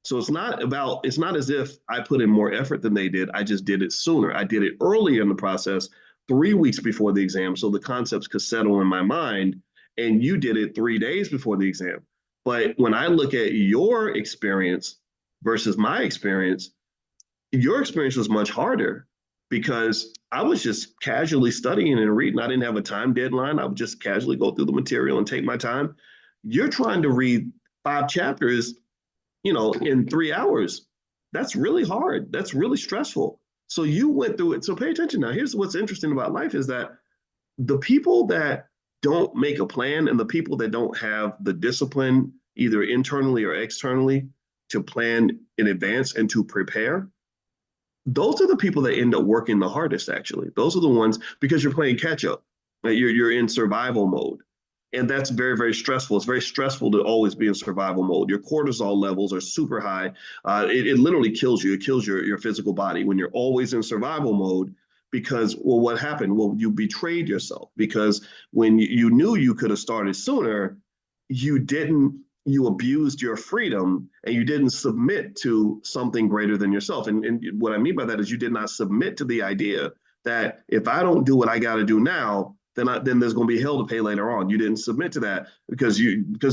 So it's not as if I put in more effort than they did. I just did it sooner. I did it earlier in the process, 3 weeks before the exam, so the concepts could settle in my mind. And you did it 3 days before the exam. But when I look at your experience versus my experience, your experience was much harder because I was just casually studying and reading. I didn't have a time deadline. I would just casually go through the material and take my time. You're trying to read 5 chapters, in 3 hours. That's really hard. That's really stressful. So you went through it. So pay attention now. Here's what's interesting about life is that the people that don't make a plan and the people that don't have the discipline, either internally or externally, to plan in advance and to prepare, those are the people that end up working the hardest, actually. Those are the ones because you're playing catch up. Right? You're in survival mode. And that's very, very stressful. It's very stressful to always be in survival mode. Your cortisol levels are super high. It literally kills you. It kills your physical body when you're always in survival mode because, well, what happened? Well, you betrayed yourself because when you knew you could have started sooner, you didn't you abused your freedom and you didn't submit to something greater than yourself. And what I mean by that is you did not submit to the idea that if I don't do what I got to do now, then there's going to be hell to pay later on. You didn't submit to that because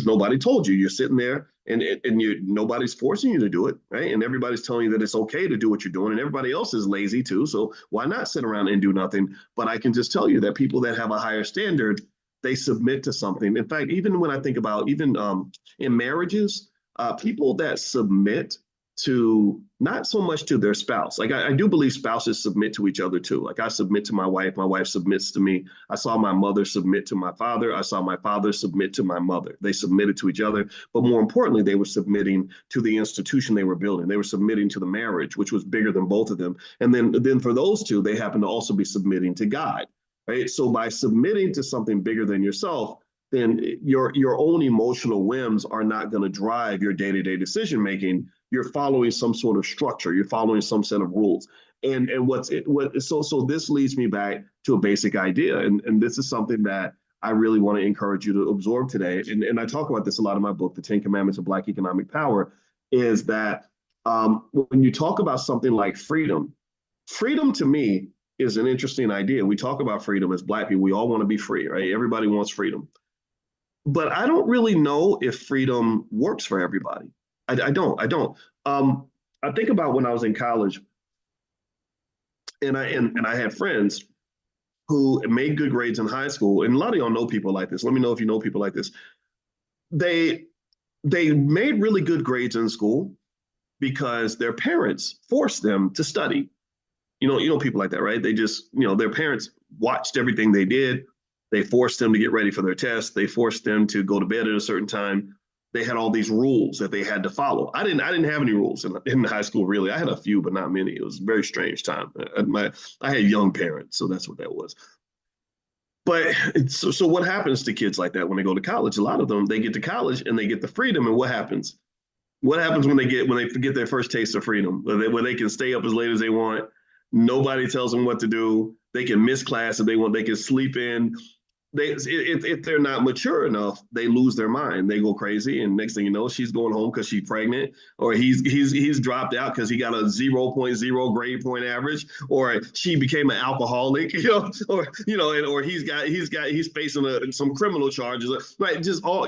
nobody told you. You're sitting there and nobody's forcing you to do it, right? And everybody's telling you that it's okay to do what you're doing, and everybody else is lazy too. So why not sit around and do nothing? But I can just tell you that people that have a higher standard, they submit to something. In fact, even when I think about even in marriages, people that submit to not so much to their spouse. Like I do believe spouses submit to each other too. Like I submit to my wife submits to me. I saw my mother submit to my father. I saw my father submit to my mother. They submitted to each other, but more importantly, they were submitting to the institution they were building. They were submitting to the marriage, which was bigger than both of them. And then for those two, they happen to also be submitting to God. Right. So by submitting to something bigger than yourself, then your own emotional whims are not going to drive your day-to-day decision making. You're following some sort of structure. You're following some set of rules. And so this leads me back to a basic idea. And this is something that I really want to encourage you to absorb today. And I talk about this a lot in my book, The 10 Commandments of Black Economic Power, is that when you talk about something like freedom, freedom to me is an interesting idea. We talk about freedom as Black people. We all want to be free, right? Everybody wants freedom. But I don't really know if freedom works for everybody. I don't. I don't. Um, I think about when I was in college, and I had friends who made good grades in high school, and a lot of y'all know people like this. Let me know if you know people like this. They they made really good grades in school because their parents forced them to study. You know people like that, right? They just, their parents watched everything they did. They forced them to get ready for their tests. They forced them to go to bed at a certain time. They had all these rules that they had to follow. I didn't have any rules in high school, really. I had a few, but not many. It was a very strange time. I had young parents, so that's what that was. But so what happens to kids like that when they go to college? A lot of them, they get to college and they get the freedom, and what happens? What happens when they get their first taste of freedom, where they can stay up as late as they want? Nobody tells them what to do. They can miss class if they want. They can sleep in. If they're not mature enough, they lose their mind. They go crazy, and next thing you know, she's going home because she's pregnant, or he's dropped out because he got a 0.0 grade point average, or she became an alcoholic, or he's facing some criminal charges, right? Just all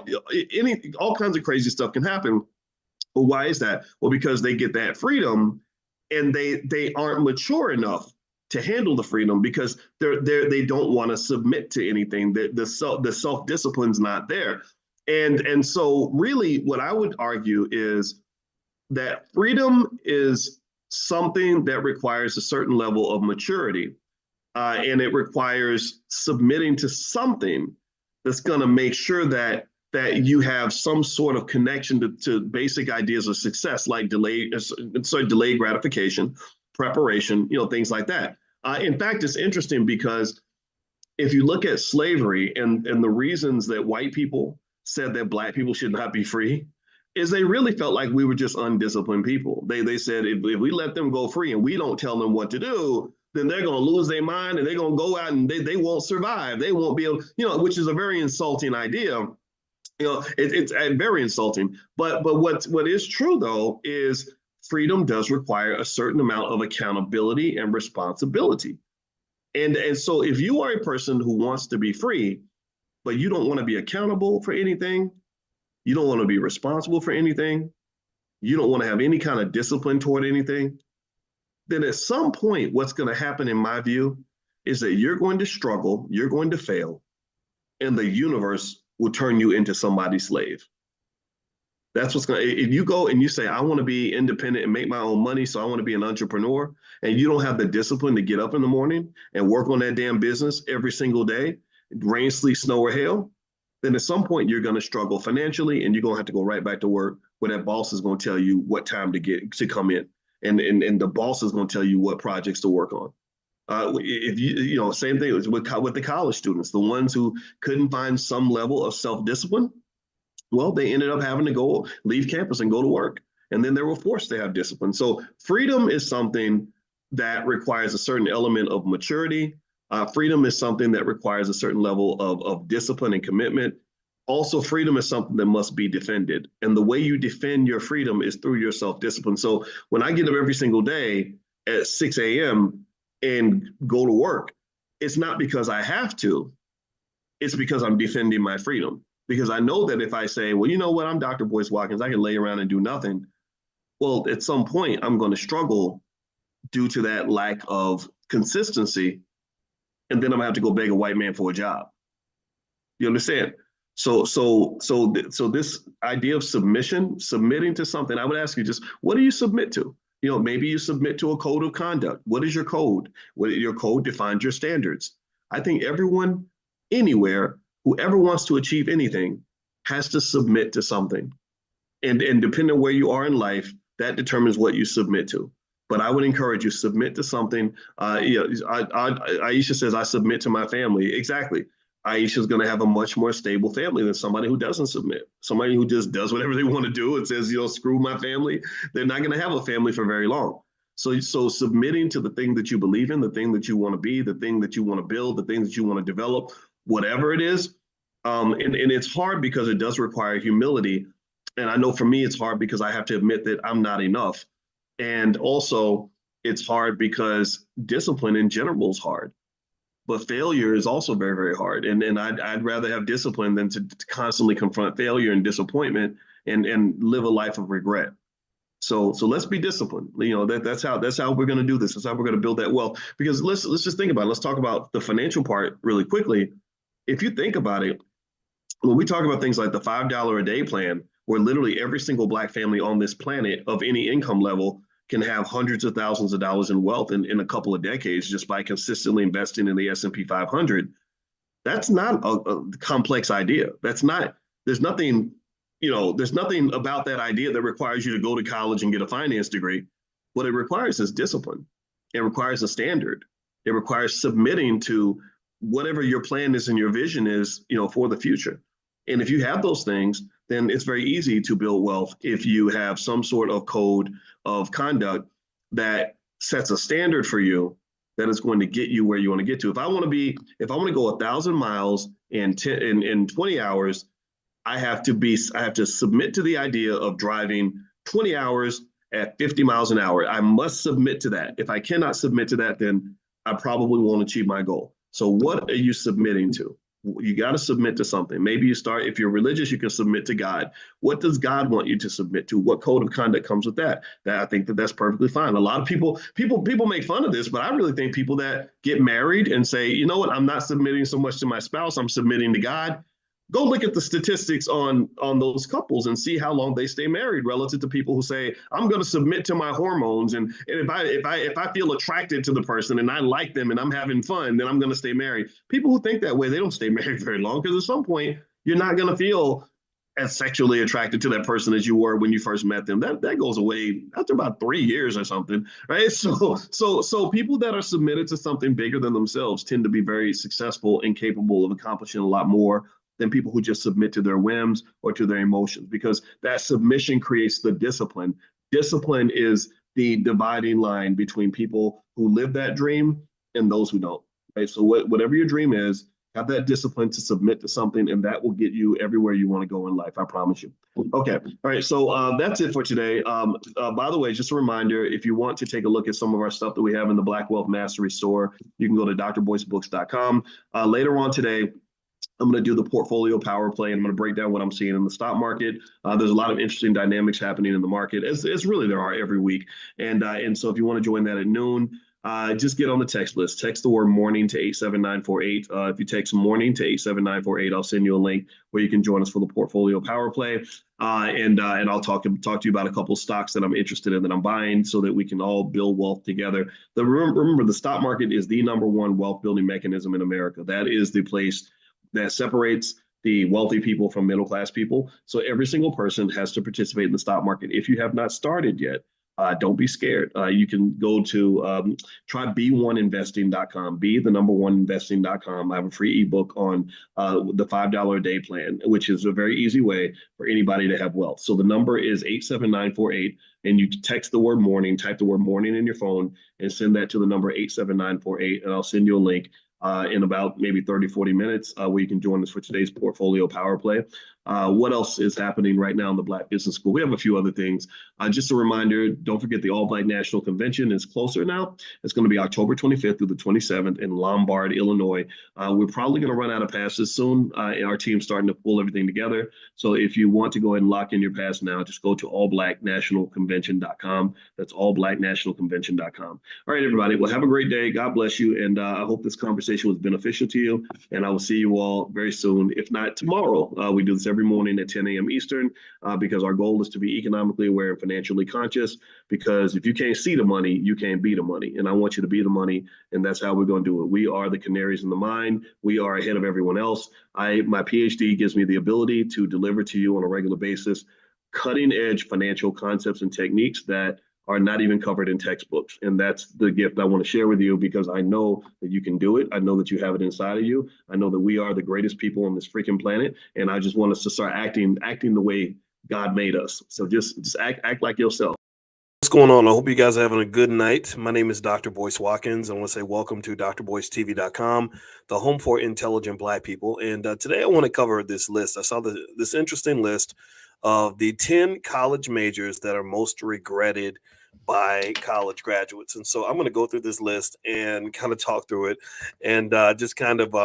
kinds of crazy stuff can happen. Well, why is that? Well, because they get that freedom and they aren't mature enough to handle the freedom because they don't want to submit to anything. The self discipline's not there. And so really what I would argue is that freedom is something that requires a certain level of maturity. And it requires submitting to something that's going to make sure that you have some sort of connection to basic ideas of success, like delayed gratification, preparation, things like that. In fact, it's interesting because if you look at slavery and the reasons that white people said that Black people should not be free, is they really felt like we were just undisciplined people. They said if we let them go free and we don't tell them what to do, then they're going to lose their mind and they're going to go out and they won't survive. They won't be able, which is a very insulting idea. It's very insulting. But what is true though is freedom does require a certain amount of accountability and responsibility. And so if you are a person who wants to be free, but you don't want to be accountable for anything, you don't want to be responsible for anything, you don't want to have any kind of discipline toward anything, then at some point, what's going to happen, in my view, is that you're going to struggle, you're going to fail, and the universe will turn you into somebody's slave. That's what's going to, if you go and you say, I want to be independent and make my own money, so I want to be an entrepreneur, and you don't have the discipline to get up in the morning and work on that damn business every single day, rain, sleet, snow, or hail, then at some point you're going to struggle financially and you're going to have to go right back to work where that boss is going to tell you what time to come in. And the boss is going to tell you what projects to work on. If same thing with the college students, the ones who couldn't find some level of self-discipline, well, they ended up having to go leave campus and go to work. And then they were forced to have discipline. So freedom is something that requires a certain element of maturity. Freedom is something that requires a certain level of discipline and commitment. Also, freedom is something that must be defended. And the way you defend your freedom is through your self-discipline. So when I get up every single day at 6 a.m. and go to work, it's not because I have to, it's because I'm defending my freedom. Because I know that if I say, well, you know what, I'm Dr. Boyce Watkins, I can lay around and do nothing. Well, at some point, I'm going to struggle due to that lack of consistency. And then I'm going to have to go beg a white man for a job. You understand? So this idea of submitting to something, I would ask you just, what do you submit to? Maybe you submit to a code of conduct. What is your code? Your code defines your standards. I think everyone, anywhere, whoever wants to achieve anything has to submit to something. And depending on where you are in life, that determines what you submit to. But I would encourage you, submit to something. Aisha says, I submit to my family. Exactly. Aisha's going to have a much more stable family than somebody who doesn't submit. Somebody who just does whatever they want to do and says, screw my family. They're not going to have a family for very long. So submitting to the thing that you believe in, the thing that you want to be, the thing that you want to build, the thing that you want to develop, whatever it is. And it's hard because it does require humility. And I know for me, it's hard because I have to admit that I'm not enough. And also, it's hard because discipline in general is hard. But failure is also very, very hard. And I'd rather have discipline than to constantly confront failure and disappointment and live a life of regret. So let's be disciplined. That's how we're going to do this. That's how we're going to build that wealth. Because let's just think about it. Let's talk about the financial part really quickly. If you think about it, when we talk about things like the $5 a day plan, where literally every single Black family on this planet of any income level can have hundreds of thousands of dollars in wealth in a couple of decades just by consistently investing in the S&P 500, that's not a complex idea. That's not, there's nothing, there's nothing about that idea that requires you to go to college and get a finance degree. What it requires is discipline. It requires a standard. It requires submitting to whatever your plan is and your vision is, for the future. And if you have those things, then it's very easy to build wealth if you have some sort of code of conduct that sets a standard for you that is going to get you where you want to get to. If I want to go 1,000 miles in 20 hours, I have to submit to the idea of driving 20 hours at 50 miles an hour. I must submit to that. If I cannot submit to that, then I probably won't achieve my goal. So what are you submitting to? You got to submit to something. Maybe if you're religious, you can submit to God. What does God want you to submit to? What code of conduct comes with that? I think that's perfectly fine. A lot of people make fun of this, but I really think people that get married and say, you know what, I'm not submitting so much to my spouse, I'm submitting to God. Go look at the statistics on those couples and see how long they stay married relative to people who say, I'm going to submit to my hormones. And if I feel attracted to the person and I like them and I'm having fun, then I'm going to stay married. People who think that way, they don't stay married very long, because at some point you're not going to feel as sexually attracted to that person as you were when you first met them. That goes away after about 3 years or something, right? So people that are submitted to something bigger than themselves tend to be very successful and capable of accomplishing a lot more than people who just submit to their whims or to their emotions, because that submission creates the discipline. Discipline is the dividing line between people who live that dream and those who don't. Right. So whatever your dream is, have that discipline to submit to something, and that will get you everywhere you want to go in life. I promise you. Okay. All right. So that's it for today. By the way, just a reminder, if you want to take a look at some of our stuff that we have in the Black Wealth Mastery store, you can go to drboycebooks.com. Later on today, I'm going to do the portfolio power play, and I'm going to break down what I'm seeing in the stock market. There's a lot of interesting dynamics happening in the market, as really there are every week. And so if you want to join that at noon, just get on the text list. Text the word morning to 87948. If you text morning to 87948, I'll send you a link where you can join us for the portfolio power play. And I'll talk to you about a couple of stocks that I'm interested in that I'm buying, so that we can all build wealth together. Remember, the stock market is the number one wealth building mechanism in America. That is the place that separates the wealthy people from middle class people. So every single person has to participate in the stock market. If you have not started yet, don't be scared. You can go to try b1investing.com, be the number one investing.com. I have a free ebook on the $5 a day plan, which is a very easy way for anybody to have wealth. So the number is 87948, and you text the word morning, type the word morning in your phone, and send that to the number 87948, and I'll send you a link in about maybe 30, 40 minutes, where you can join us for today's portfolio power play. What else is happening right now in the Black Business School? We have a few other things. Just a reminder, don't forget the All Black National Convention is closer now. It's going to be October 25th through the 27th in Lombard, Illinois. We're probably going to run out of passes soon. Our team's starting to pull everything together. So if you want to go ahead and lock in your pass now, just go to allblacknationalconvention.com. That's allblacknationalconvention.com. All right, everybody. Well, have a great day. God bless you. And I hope this conversation was beneficial to you. And I will see you all very soon, if not tomorrow. We do this every morning at 10 a.m. Eastern, because our goal is to be economically aware and financially conscious, because if you can't see the money, you can't be the money. And I want you to be the money, and that's how we're going to do it. We are the canaries in the mine. We are ahead of everyone else. My PhD gives me the ability to deliver to you on a regular basis cutting edge financial concepts and techniques that are not even covered in textbooks. And that's the gift I want to share with you, because I know that you can do it. I know that you have it inside of you. I know that we are the greatest people on this freaking planet. And I just want us to start acting the way God made us. So just act like yourself. What's going on? I hope you guys are having a good night. My name is Dr. Boyce Watkins. I want to say welcome to drboycetv.com, the home for intelligent Black people. And today I want to cover this list. I saw this interesting list of the 10 college majors that are most regretted by college graduates. And so I'm going to go through this list and kind of talk through it and just kind of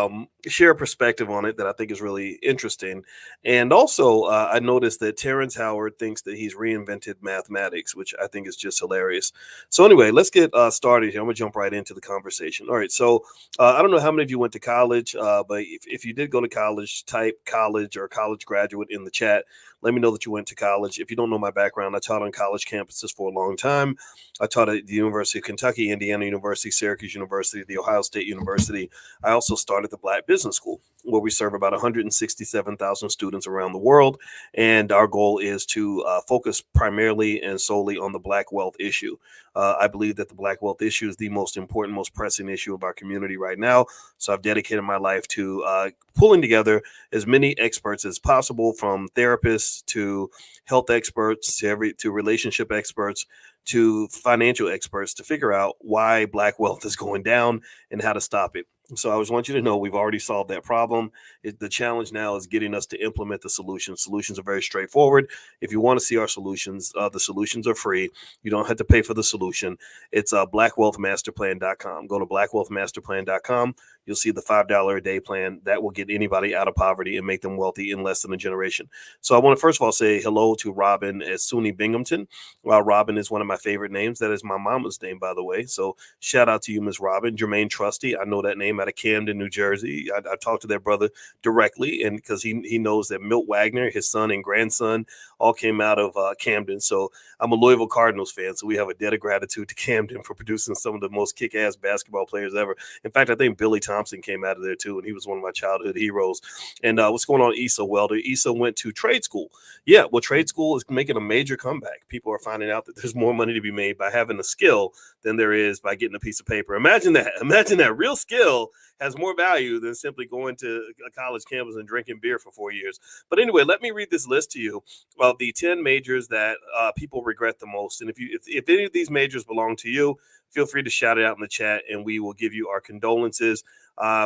share a perspective on it that I think is really interesting. And also, I noticed that Terrence Howard thinks that he's reinvented mathematics, which I think is just hilarious. So, anyway, let's get started here. I'm going to jump right into the conversation. All right. So, I don't know how many of you went to college, but if you did go to college, type college or college graduate in the chat. Let me know that you went to college. If you don't know my background, I taught on college campuses for a long time. I taught at the University of Kentucky, Indiana University, Syracuse University, the Ohio State University. I also started the Black Business School, where we serve about 167,000 students around the world. And our goal is to focus primarily and solely on the Black wealth issue. I believe that the Black wealth issue is the most important, most pressing issue of our community right now. So I've dedicated my life to pulling together as many experts as possible, from therapists to health experts to relationship experts to financial experts, to figure out why Black wealth is going down and how to stop it. So I just want you to know we've already solved that problem. The challenge now is getting us to implement the solutions. Solutions are very straightforward. If you want to see our solutions, the solutions are free. You don't have to pay for the solution. It's blackwealthmasterplan.com. Go to blackwealthmasterplan.com. You'll see the $5 a day plan that will get anybody out of poverty and make them wealthy in less than a generation. So I want to first of all say hello to Robin at SUNY Binghamton. Robin is one of my favorite names. That is my mama's name, by the way. So shout out to you, Miss Robin. Jermaine Trusty, I know that name out of Camden, New Jersey. I talked to their brother directly, and because he knows that Milt Wagner, his son and grandson, all came out of Camden. So I'm a Louisville Cardinals fan, so we have a debt of gratitude to Camden for producing some of the most kick-ass basketball players ever. In fact, I think Billy Thompson came out of there too, and he was one of my childhood heroes. And what's going on, Issa Welder? Issa went to trade school. Yeah, well, trade school is making a major comeback. People are finding out that there's more money to be made by having a skill than there is by getting a piece of paper. Imagine that. Imagine that real skill has more value than simply going to a college campus and drinking beer for 4 years. But anyway, let me read this list to you of the 10 majors that people regret the most. And if any of these majors belong to you, feel free to shout it out in the chat, and we will give you our condolences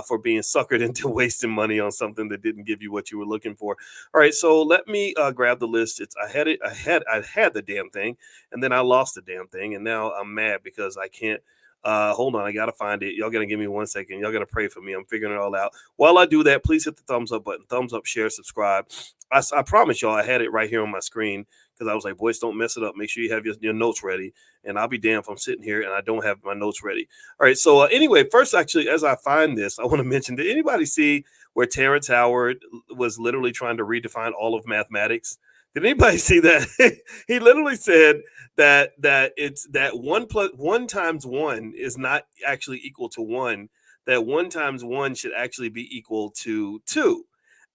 for being suckered into wasting money on something that didn't give you what you were looking for. All right, so let me grab the list. I had the damn thing, and then I lost the damn thing, and now I'm mad because I can't. Hold on, I gotta find it. Y'all gotta give me 1 second. Y'all gotta pray for me. I'm figuring it all out. While I do that, please hit the thumbs up button. Thumbs up, share, subscribe. I promise y'all, I had it right here on my screen because I was like, boys, don't mess it up. Make sure you have your notes ready. And I'll be damned if I'm sitting here and I don't have my notes ready. All right. So anyway, first, actually, as I find this, I want to mention, did anybody see where Terrence Howard was literally trying to redefine all of mathematics? Did anybody see that? He literally said that it's that one times one is not actually equal to one. That one times one should actually be equal to two.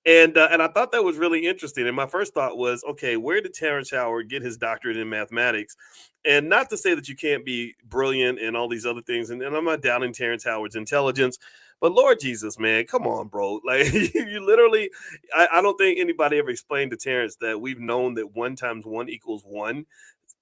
And I thought that was really interesting. And my first thought was, okay, where did Terrence Howard get his doctorate in mathematics? And not to say that you can't be brilliant and all these other things. And I'm not doubting Terrence Howard's intelligence, but Lord Jesus, man, come on, bro. Like you literally, I don't think anybody ever explained to Terrence that we've known that one times one equals one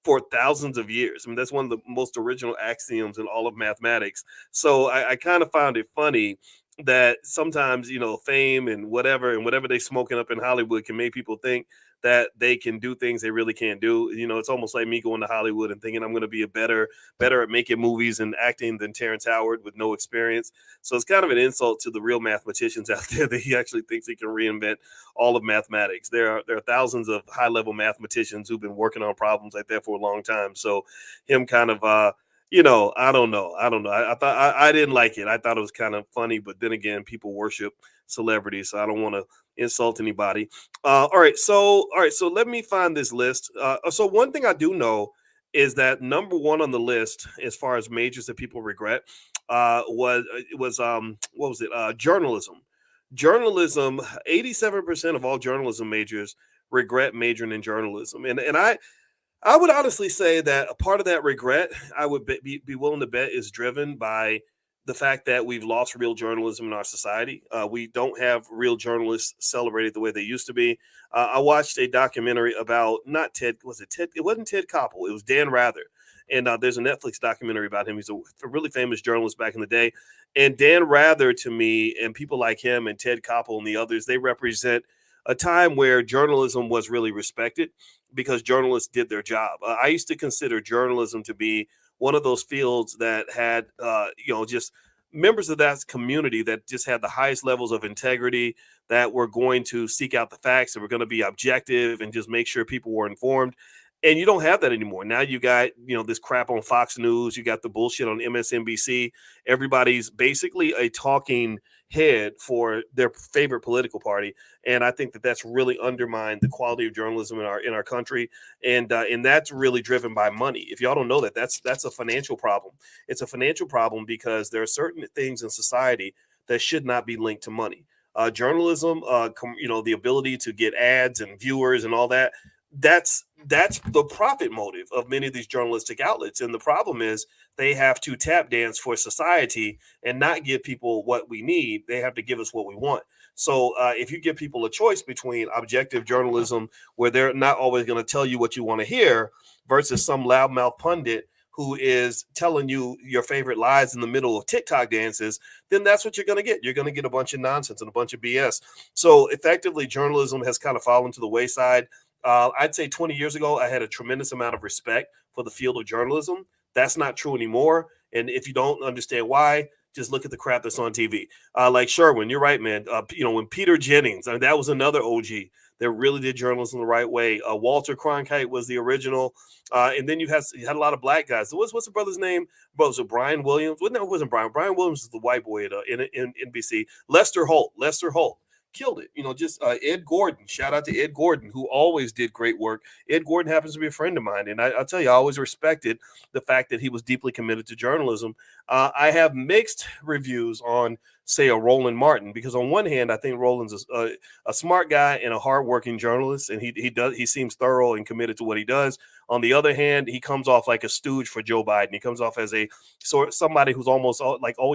for thousands of years. I mean, that's one of the most original axioms in all of mathematics. So I kind of found it funny that sometimes, fame and whatever they smoking up in Hollywood can make people think that they can do things they really can't do. It's almost like me going to Hollywood and thinking I'm going to be better at making movies and acting than Terrence Howard with no experience. So it's kind of an insult to the real mathematicians out there that he actually thinks he can reinvent all of mathematics. There are thousands of high level mathematicians who've been working on problems like that for a long time. So him kind of I don't know. I thought I didn't like it. I thought it was kind of funny, but then again, people worship celebrities, so I don't want to insult anybody. All right, so let me find this list. So one thing I do know is that number one on the list, as far as majors that people regret, was what was it? Journalism. Journalism. 87% of all journalism majors regret majoring in journalism, and I would honestly say that a part of that regret, I would be willing to bet, is driven by the fact that we've lost real journalism in our society. We don't have real journalists celebrated the way they used to be. I watched a documentary about not Ted. Was it Ted? It wasn't Ted Koppel. It was Dan Rather. And there's a Netflix documentary about him. He's a really famous journalist back in the day. And Dan Rather, to me, and people like him and Ted Koppel and the others, they represent a time where journalism was really respected. because journalists did their job. I used to consider journalism to be one of those fields that had, just members of that community that just had the highest levels of integrity, that were going to seek out the facts, that were going to be objective and just make sure people were informed. And you don't have that anymore. Now you got, this crap on Fox News, you got the bullshit on MSNBC. Everybody's basically a talking head for their favorite political party, and I think that that's really undermined the quality of journalism in our country, and that's really driven by money. If y'all don't know that, that's a financial problem. It's a financial problem because there are certain things in society that should not be linked to money. Journalism, the ability to get ads and viewers and all that. That's the profit motive of many of these journalistic outlets, and the problem is they have to tap dance for society and not give people what we need. They have to give us what we want. So if you give people a choice between objective journalism, where they're not always going to tell you what you want to hear, versus some loudmouth pundit who is telling you your favorite lies in the middle of TikTok dances, then that's what you're going to get. You're going to get a bunch of nonsense and a bunch of BS. So effectively, journalism has kind of fallen to the wayside. I'd say 20 years ago, I had a tremendous amount of respect for the field of journalism. That's not true anymore. And if you don't understand why, just look at the crap that's on TV. Like Sherwin, you're right, man. When Peter Jennings, that was another OG that really did journalism the right way. Walter Cronkite was the original. And then you had a lot of black guys. What's the brother's name? Was it Brian Williams? No, it wasn't Brian. Brian Williams is the white boy in NBC. Lester Holt. Killed it. Just Ed Gordon. Shout out to Ed Gordon, who always did great work. Ed Gordon happens to be a friend of mine, and I'll tell you, I always respected the fact that he was deeply committed to journalism. I have mixed reviews on, say, a Roland Martin, because on one hand, I think Roland's a smart guy and a hardworking journalist, and he seems thorough and committed to what he does. On the other hand, he comes off like a stooge for Joe Biden. He comes off as somebody who's almost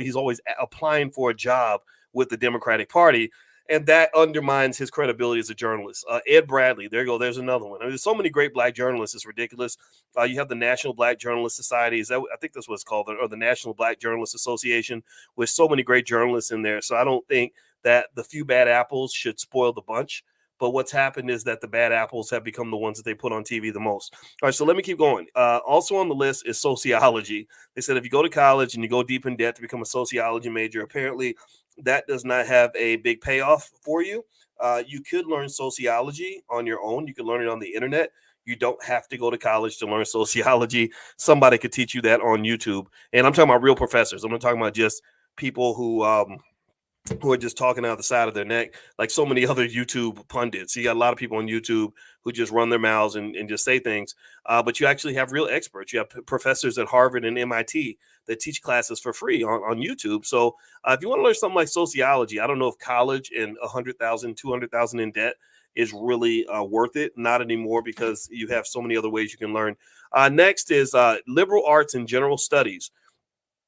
he's always applying for a job with the Democratic Party. And that undermines his credibility as a journalist. Ed Bradley, there you go. There's another one. There's so many great black journalists. It's ridiculous. You have the National Black Journalist Society. I think that's what it's called, or the National Black Journalist Association, with so many great journalists in there. So I don't think that the few bad apples should spoil the bunch. But what's happened is that the bad apples have become the ones that they put on TV the most. All right, so let me keep going. Also on the list is sociology. They said if you go to college and you go deep in debt to become a sociology major, apparently that does not have a big payoff for you. You could learn sociology on your own. You could learn it on the internet. You don't have to go to college to learn sociology. Somebody could teach you that on YouTube. And I'm talking about real professors. I'm not talking about just people who are just talking out the side of their neck, like so many other YouTube pundits. You got a lot of people on YouTube who just run their mouths and just say things. But you actually have real experts. You have professors at Harvard and MIT that teach classes for free on YouTube. So if you want to learn something like sociology, I don't know if college and 100,000, 200,000 in debt is really worth it. Not anymore, because you have so many other ways you can learn. Next is liberal arts and general studies.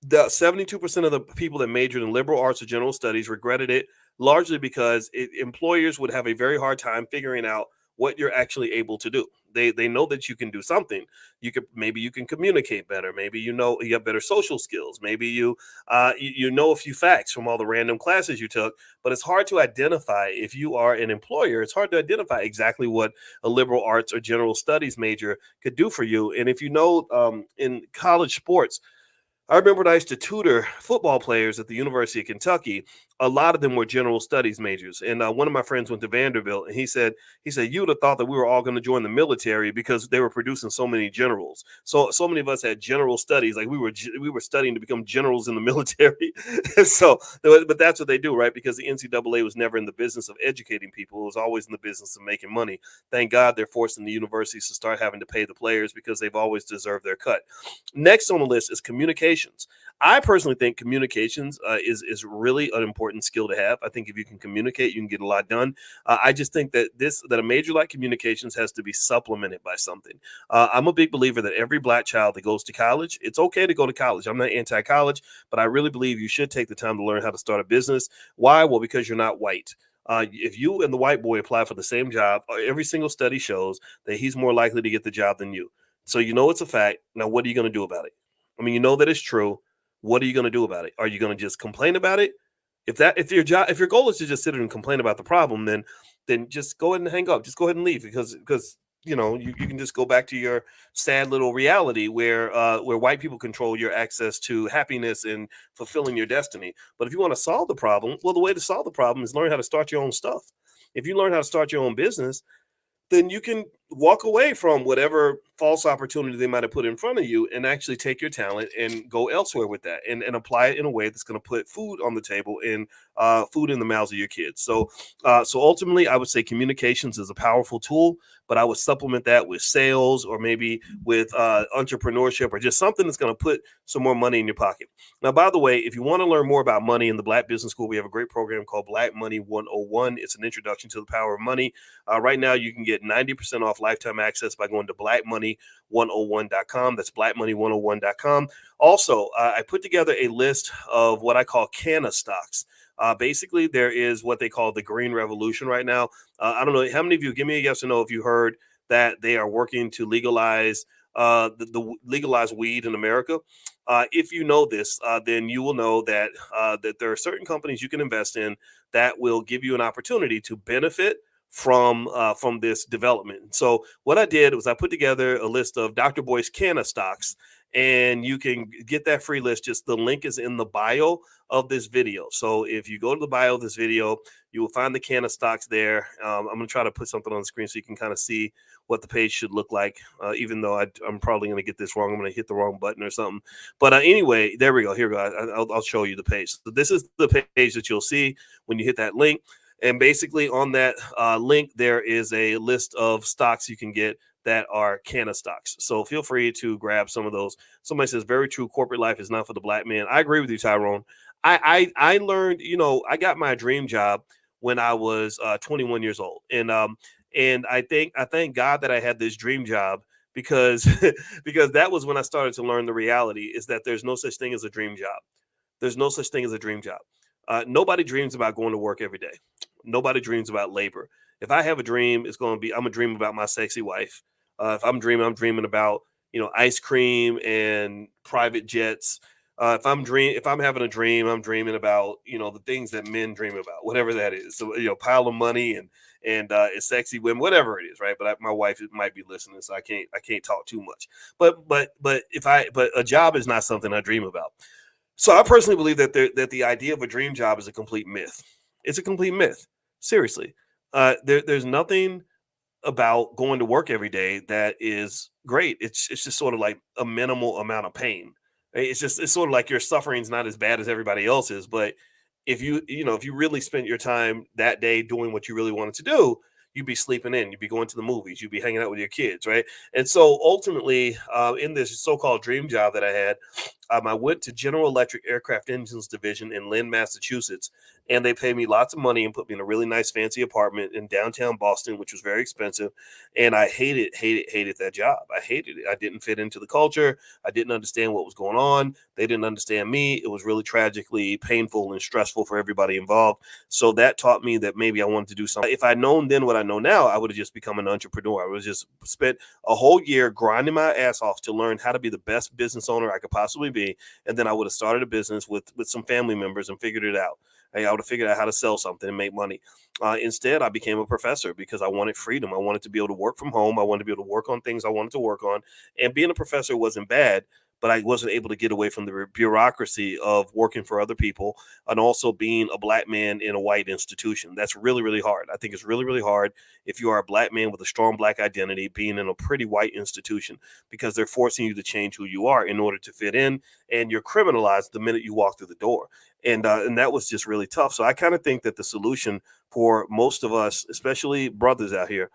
The 72% of the people that majored in liberal arts or general studies regretted it, largely because employers would have a very hard time figuring out what you're actually able to do. They know that you can do something. Maybe you can communicate better. Maybe you have better social skills. Maybe you know a few facts from all the random classes you took. But it's hard to identify, if you are an employer. It's hard to identify exactly what a liberal arts or general studies major could do for you. And if you know, in college sports, I remember when I used to tutor football players at the University of Kentucky. A lot of them were general studies majors, and one of my friends went to Vanderbilt, and he said you would have thought that we were all going to join the military because they were producing so many generals. So many of us had general studies, like we were studying to become generals in the military. But that's what they do, right? Because the NCAA was never in the business of educating people; it was always in the business of making money. Thank God they're forcing the universities to start having to pay the players, because they've always deserved their cut. Next on the list is communications. I personally think communications is really an important skill to have. I think if you can communicate, you can get a lot done. I just think that a major like communications has to be supplemented by something. I'm a big believer that every black child that goes to college, it's okay to go to college. I'm not anti-college, but I really believe you should take the time to learn how to start a business. Why? Well, because you're not white. If you and the white boy apply for the same job, every single study shows that he's more likely to get the job than you. So it's a fact. Now, what are you going to do about it? I mean, that it's true. What are you going to do about it? Are you going to just complain about it? If your goal is to just sit there and complain about the problem, then just go ahead and hang up. Just go ahead and leave, because you can just go back to your sad little reality where white people control your access to happiness and fulfilling your destiny. But if you want to solve the problem, well, the way to solve the problem is learn how to start your own stuff. If you learn how to start your own business, then you can walk away from whatever false opportunity they might have put in front of you and actually take your talent and go elsewhere with that, and apply it in a way that's going to put food on the table and food in the mouths of your kids. So ultimately, I would say communications is a powerful tool, but I would supplement that with sales or maybe with entrepreneurship or just something that's going to put some more money in your pocket. Now, by the way, if you want to learn more about money in the Black Business School, we have a great program called Black Money 101. It's an introduction to the power of money. Right now, you can get 90% off lifetime access by going to blackmoney101.com. That's blackmoney101.com. Also, I put together a list of what I call canna stocks. Basically, there is what they call the green revolution right now. I don't know how many of you, give me a yes or no if you heard that they are working to legalize the legalized weed in America. If you know this, then you will know that there are certain companies you can invest in that will give you an opportunity to benefit from this development. So what I did was I put together a list of Dr. Boyce canna stocks, and you can get that free list. Just the link is in the bio of this video. So if you go to the bio of this video, you will find the canna stocks there. I'm going to try to put something on the screen so you can kind of see what the page should look like. Even though I'm probably going to get this wrong, I'm going to hit the wrong button or something. But anyway, there we go. Here we go. I'll show you the page. So this is the page that you'll see when you hit that link. And basically on that link, there is a list of stocks you can get that are canna stocks. So feel free to grab some of those. Somebody says, very true. Corporate life is not for the Black man. I agree with you, Tyrone. I learned, I got my dream job when I was 21 years old. And I thank God that I had this dream job because because that was when I started to learn the reality is that there's no such thing as a dream job. There's no such thing as a dream job. Nobody dreams about going to work every day. Nobody dreams about labor. If I have a dream, it's going to be I'm gonna dream about my sexy wife. If I'm dreaming about ice cream and private jets. If I'm having a dream, I'm dreaming about the things that men dream about, whatever that is. So pile of money and it's sexy women, whatever it is, right? But my wife might be listening, so I can't talk too much. But a job is not something I dream about. So I personally believe that the idea of a dream job is a complete myth. It's a complete myth. Seriously, there's nothing about going to work every day that is great. It's just sort of like a minimal amount of pain. It's sort of like your suffering's not as bad as everybody else's. But if you really spent your time that day doing what you really wanted to do, you'd be sleeping in, you'd be going to the movies, you'd be hanging out with your kids, right? And so ultimately, in this so-called dream job that I had, I went to General Electric Aircraft Engines Division in Lynn, Massachusetts, and they paid me lots of money and put me in a really nice, fancy apartment in downtown Boston, which was very expensive. And I hated that job. I hated it. I didn't fit into the culture. I didn't understand what was going on. They didn't understand me. It was really tragically painful and stressful for everybody involved. So that taught me that maybe I wanted to do something. If I'd known then what I know now, I would have just become an entrepreneur. I would have just spent a whole year grinding my ass off to learn how to be the best business owner I could possibly be. And then I would have started a business with some family members and figured it out. I would have figured out how to sell something and make money. Instead, I became a professor because I wanted freedom. I wanted to be able to work from home. I wanted to be able to work on things I wanted to work on. And being a professor wasn't bad, but I wasn't able to get away from the bureaucracy of working for other people and also being a Black man in a white institution. That's really, really hard. I think it's really, really hard if you are a Black man with a strong Black identity being in a pretty white institution because they're forcing you to change who you are in order to fit in, and you're criminalized the minute you walk through the door. And that was just really tough. So I kind of think that the solution for most of us, especially brothers out here,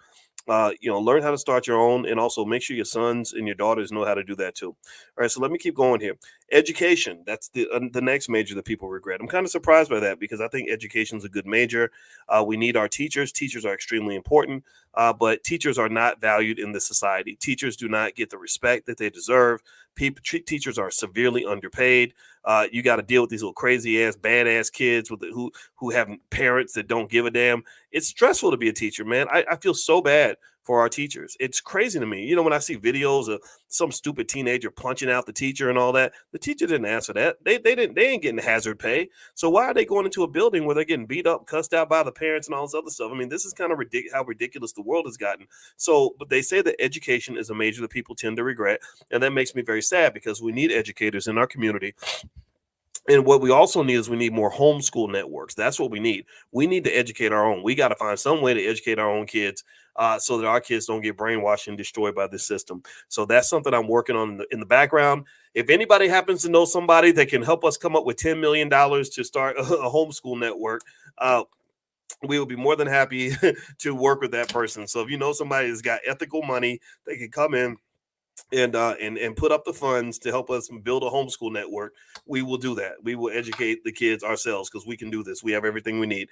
learn how to start your own, and also make sure your sons and your daughters know how to do that too. All right, so let me keep going here. Education, that's the next major that people regret. I'm kind of surprised by that because I think education is a good major. We need our teachers. Teachers are extremely important, but teachers are not valued in the society. Teachers do not get the respect that they deserve. Teachers are severely underpaid. You got to deal with these little crazy ass, badass kids who have parents that don't give a damn. It's stressful to be a teacher, man. I feel so bad for our teachers. It's crazy to me. You know, when I see videos of some stupid teenager punching out the teacher and all that, the teacher didn't ask for that. They ain't getting hazard pay. So why are they going into a building where they're getting beat up, cussed out by the parents and all this other stuff? I mean, this is kind of how ridiculous the world has gotten. So, but they say that education is a major that people tend to regret, and that makes me very sad because we need educators in our community. And what we also need is we need more homeschool networks. That's what we need. We need to educate our own. We got to find some way to educate our own kids so that our kids don't get brainwashed and destroyed by this system. So that's something I'm working on in the background. If anybody happens to know somebody that can help us come up with $10 million to start a homeschool network, we will be more than happy to work with that person. So if you know somebody that's got ethical money, they can come in and put up the funds to help us build a homeschool network. We will do that. We will educate the kids ourselves because we can do this. We have everything we need.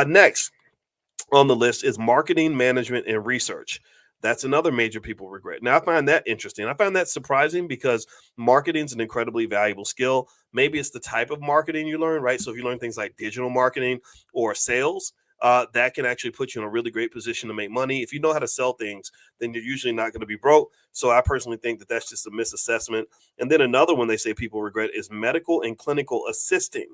Next on the list is marketing, management, and research. That's another major people regret. Now, I find that interesting. I find that surprising because marketing is an incredibly valuable skill. Maybe it's the type of marketing you learn, right? So if you learn things like digital marketing or sales, that can actually put you in a really great position to make money. If you know how to sell things, then you're usually not going to be broke. So I personally think that that's just a misassessment. And then another one they say people regret is medical and clinical assisting.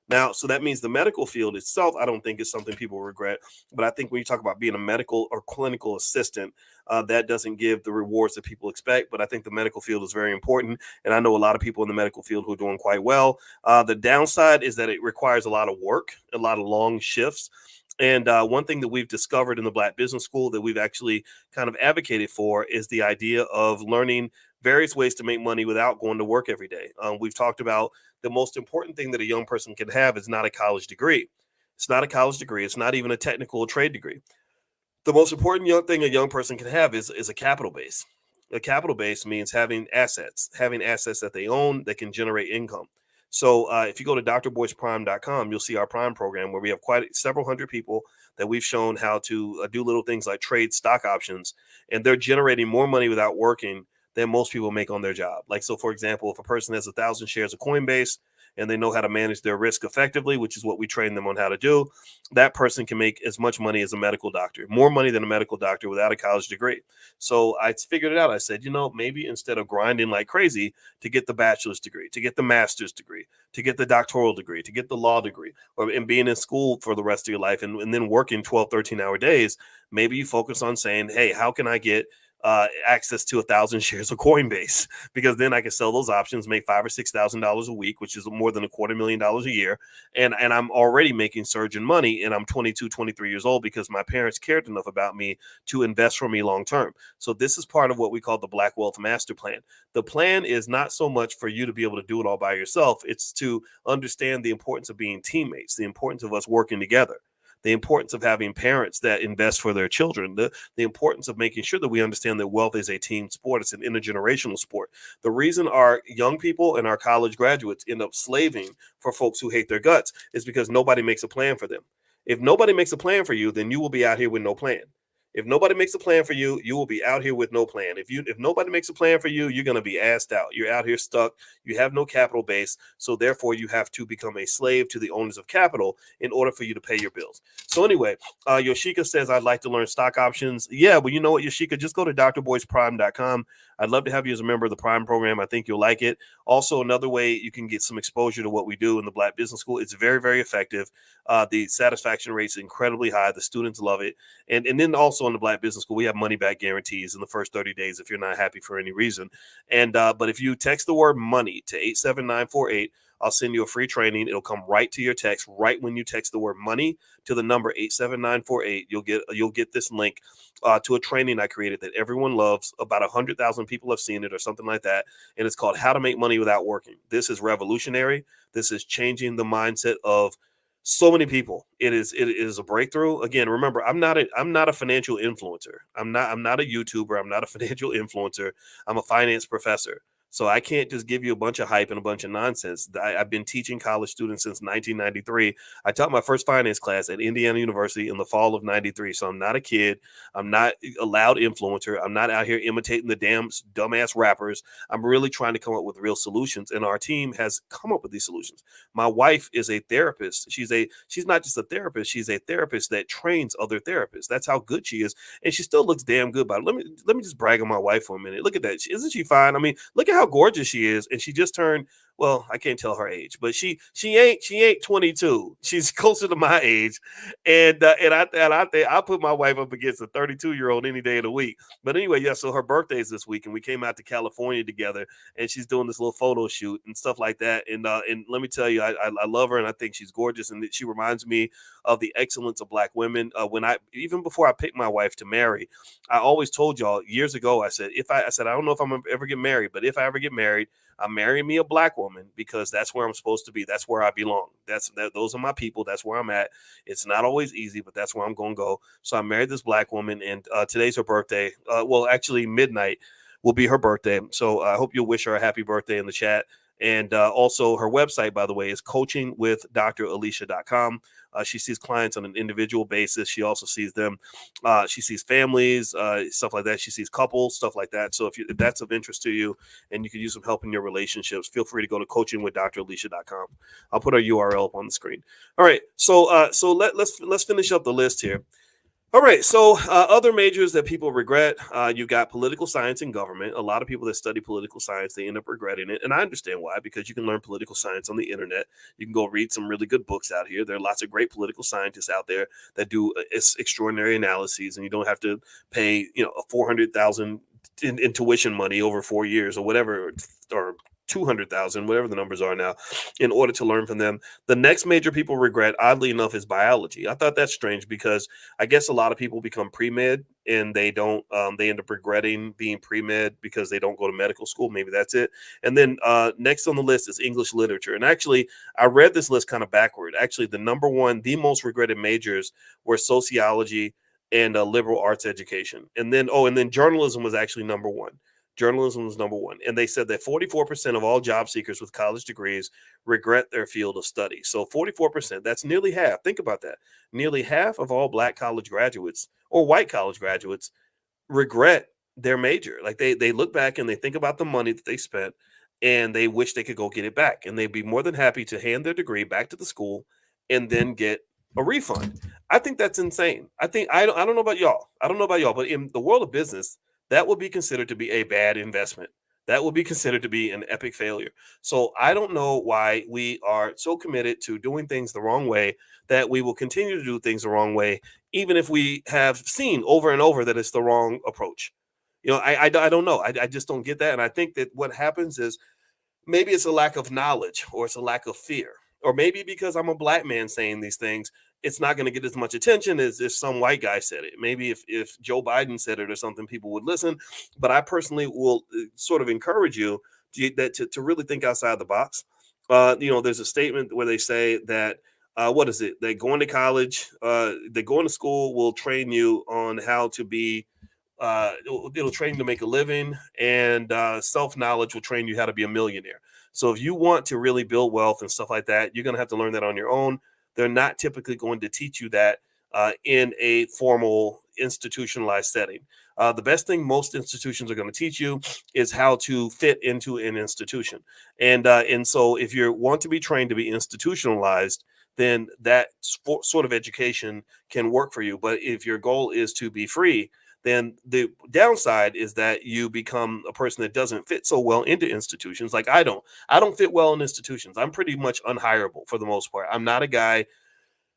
Now, so that means the medical field itself, I don't think is something people regret. But I think when you talk about being a medical or clinical assistant, that doesn't give the rewards that people expect. But I think the medical field is very important. And I know a lot of people in the medical field who are doing quite well. The downside is that it requires a lot of work, a lot of long shifts. And one thing that we've discovered in the Black Business School that we've actually kind of advocated for is the idea of learning various ways to make money without going to work every day. We've talked about the most important thing that a young person can have is not a college degree. It's not a college degree. It's not even a technical or trade degree. The most important thing a young person can have is a capital base. A capital base means having assets that they own that can generate income. So if you go to drboyceprime.com, you'll see our Prime program where we have quite several hundred people that we've shown how to do little things like trade stock options, and they're generating more money without working than most people make on their job. Like, so for example, if a person has 1,000 shares of Coinbase and they know how to manage their risk effectively, which is what we train them on how to do, that person can make as much money as a medical doctor, more money than a medical doctor without a college degree. So I figured it out. I said, maybe instead of grinding like crazy to get the bachelor's degree, to get the master's degree, to get the doctoral degree, to get the law degree, and being in school for the rest of your life and then working 12, 13-hour days, maybe you focus on saying, hey, how can I get access to 1,000 shares of Coinbase, because then I can sell those options, make $5,000 or $6,000 a week, which is more than $250,000 a year. And I'm already making surgeon money, and I'm 22, 23 years old because my parents cared enough about me to invest for me long term. So this is part of what we call the Black Wealth Master Plan. The plan is not so much for you to be able to do it all by yourself. It's to understand the importance of being teammates, the importance of us working together, the importance of having parents that invest for their children, the importance of making sure that we understand that wealth is a team sport. It's an intergenerational sport. The reason our young people and our college graduates end up slaving for folks who hate their guts is because nobody makes a plan for them. If nobody makes a plan for you, then you will be out here with no plan. If nobody makes a plan for you, you will be out here with no plan. If nobody makes a plan for you, you're going to be assed out. You're out here stuck. You have no capital base. So therefore, you have to become a slave to the owners of capital in order for you to pay your bills. So anyway, Yoshika says, I'd like to learn stock options. Yeah, well, you know what, Yoshika, just go to drboyceprime.com. I'd love to have you as a member of the Prime program. I think you'll like it. Also, another way you can get some exposure to what we do in the Black Business School. It's very, very effective. The satisfaction rate is incredibly high. The students love it. And then also in the Black Business School, we have money back guarantees in the first 30 days if you're not happy for any reason. And but if you text the word money to 87948, I'll send you a free training. It'll come right to your text right when you text the word money to the number 87948. You'll get this link to a training I created that everyone loves. About 100,000 people have seen it or something like that. And it's called How to Make Money Without Working. This is revolutionary. This is changing the mindset of so many people. It is a breakthrough. Again, remember, I'm not a financial influencer. I'm not a YouTuber. I'm not a financial influencer. I'm a finance professor. So I can't just give you a bunch of hype and a bunch of nonsense. I've been teaching college students since 1993. I taught my first finance class at Indiana University in the fall of 93. So I'm not a kid. I'm not a loud influencer. I'm not out here imitating the damn dumbass rappers. I'm really trying to come up with real solutions. And our team has come up with these solutions. My wife is a therapist. She's not just a therapist, she's a therapist that trains other therapists. That's how good she is. And she still looks damn good. But let me just brag on my wife for a minute. Look at that. Isn't she fine? I mean, look at how gorgeous she is. And she just turned, well, I can't tell her age, but she ain't 22. She's closer to my age, and I think I put my wife up against a 32-year-old any day of the week. But anyway, yeah. So her birthday's this week, and we came out to California together, and she's doing this little photo shoot and stuff like that. And let me tell you, I love her, and I think she's gorgeous, and she reminds me of the excellence of Black women. When I even before I picked my wife to marry, I always told y'all years ago. I said I don't know if I'm gonna ever get married, but if I ever get married, I'm marrying me a Black woman because that's where I'm supposed to be. That's where I belong. Those are my people. That's where I'm at. It's not always easy, but that's where I'm going to go. So I married this Black woman, and today's her birthday. Well, actually, midnight will be her birthday. So I hope you'll wish her a happy birthday in the chat. And also, her website, by the way, is coachingwithdralicia.com. She sees clients on an individual basis. She also sees them. She sees families, stuff like that. She sees couples, stuff like that. So if that's of interest to you and you could use some help in your relationships, feel free to go to coachingwithdralicia.com. I'll put our URL up on the screen. All right. So let's finish up the list here. All right. So other majors that people regret, you've got political science and government. A lot of people that study political science, they end up regretting it. And I understand why, because you can learn political science on the internet. You can go read some really good books out here. There are lots of great political scientists out there that do extraordinary analyses, and you don't have to pay, a 400,000 in tuition money over 4 years or whatever, or 200,000, whatever the numbers are now, in order to learn from them. The next major people regret, oddly enough, is biology. I thought that's strange because I guess a lot of people become pre-med and they don't, they end up regretting being pre-med because they don't go to medical school. Maybe that's it. And then next on the list is English literature. And actually, I read this list kind of backward. Actually, the most regretted majors were sociology and liberal arts education. And then journalism was actually number one. Journalism was number one. And they said that 44% of all job seekers with college degrees regret their field of study. So 44%, that's nearly half. Think about that. Nearly half of all Black college graduates or white college graduates regret their major. Like they look back and they think about the money that they spent and they wish they could go get it back. And they'd be more than happy to hand their degree back to the school and then get a refund. I think that's insane. I don't know about y'all. I don't know about y'all, but in the world of business, that would be considered to be a bad investment. That would be considered to be an epic failure. So I don't know why we are so committed to doing things the wrong way that we will continue to do things the wrong way, even if we have seen over and over that it's the wrong approach. I don't know. I just don't get that. And I think that what happens is maybe it's a lack of knowledge or it's a lack of fear. Or maybe because I'm a Black man saying these things, it's not going to get as much attention as if some white guy said it. Maybe if Joe Biden said it or something, people would listen. But I personally will sort of encourage you to really think outside the box. There's a statement where they say that, what is it? That going to college, that going to school will train you on how to be, it'll train you to make a living, and self-knowledge will train you how to be a millionaire. So if you want to really build wealth and stuff like that, you're going to have to learn that on your own. They're not typically going to teach you that in a formal institutionalized setting. The best thing most institutions are going to teach you is how to fit into an institution. And so if you want to be trained to be institutionalized, then that sort of education can work for you. But if your goal is to be free, then the downside is that you become a person that doesn't fit so well into institutions. Like I don't fit well in institutions. I'm pretty much unhireable for the most part. I'm not a guy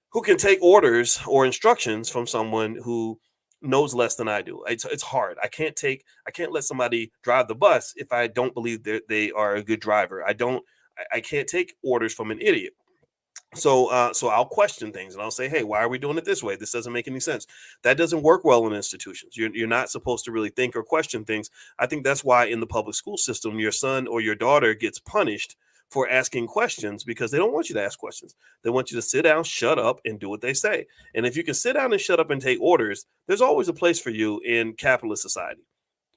who can take orders or instructions from someone who knows less than I do. It's hard. I can't let somebody drive the bus if I don't believe that they are a good driver. I can't take orders from an idiot. So I'll question things and I'll say, hey, why are we doing it this way? This doesn't make any sense. That doesn't work well in institutions. You're not supposed to really think or question things. I think that's why in the public school system, your son or your daughter gets punished for asking questions because they don't want you to ask questions. They want you to sit down, shut up, and do what they say. And if you can sit down and shut up and take orders, there's always a place for you in capitalist society.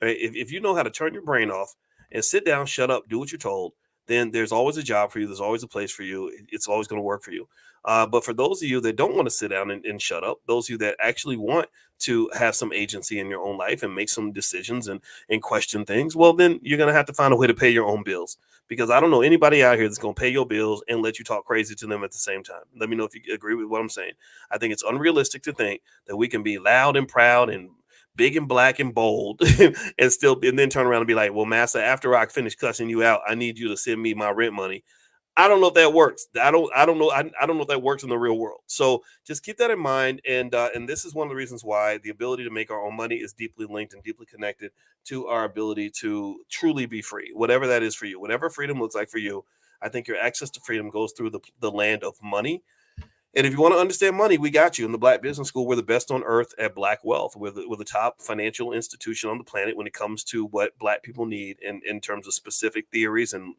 Right? If you know how to turn your brain off and sit down, shut up, do what you're told, then there's always a job for you. There's always a place for you. It's always going to work for you. But for those of you that don't want to sit down and shut up, those of you that actually want to have some agency in your own life and make some decisions and question things, well, then you're going to have to find a way to pay your own bills, because I don't know anybody out here that's going to pay your bills and let you talk crazy to them at the same time. Let me know if you agree with what I'm saying. I think it's unrealistic to think that we can be loud and proud and big and black and bold and then turn around and be like, well, master, after I finish cussing you out, I need you to send me my rent money. I don't know if that works. I don't know. I don't know if that works in the real world. So just keep that in mind. And this is one of the reasons why the ability to make our own money is deeply linked and deeply connected to our ability to truly be free, whatever that is for you, whatever freedom looks like for you. I think your access to freedom goes through the land of money. And if you want to understand money, we got you. In the Black Business School, we're the best on earth at Black wealth. We're the top financial institution on the planet when it comes to what Black people need in terms of specific theories and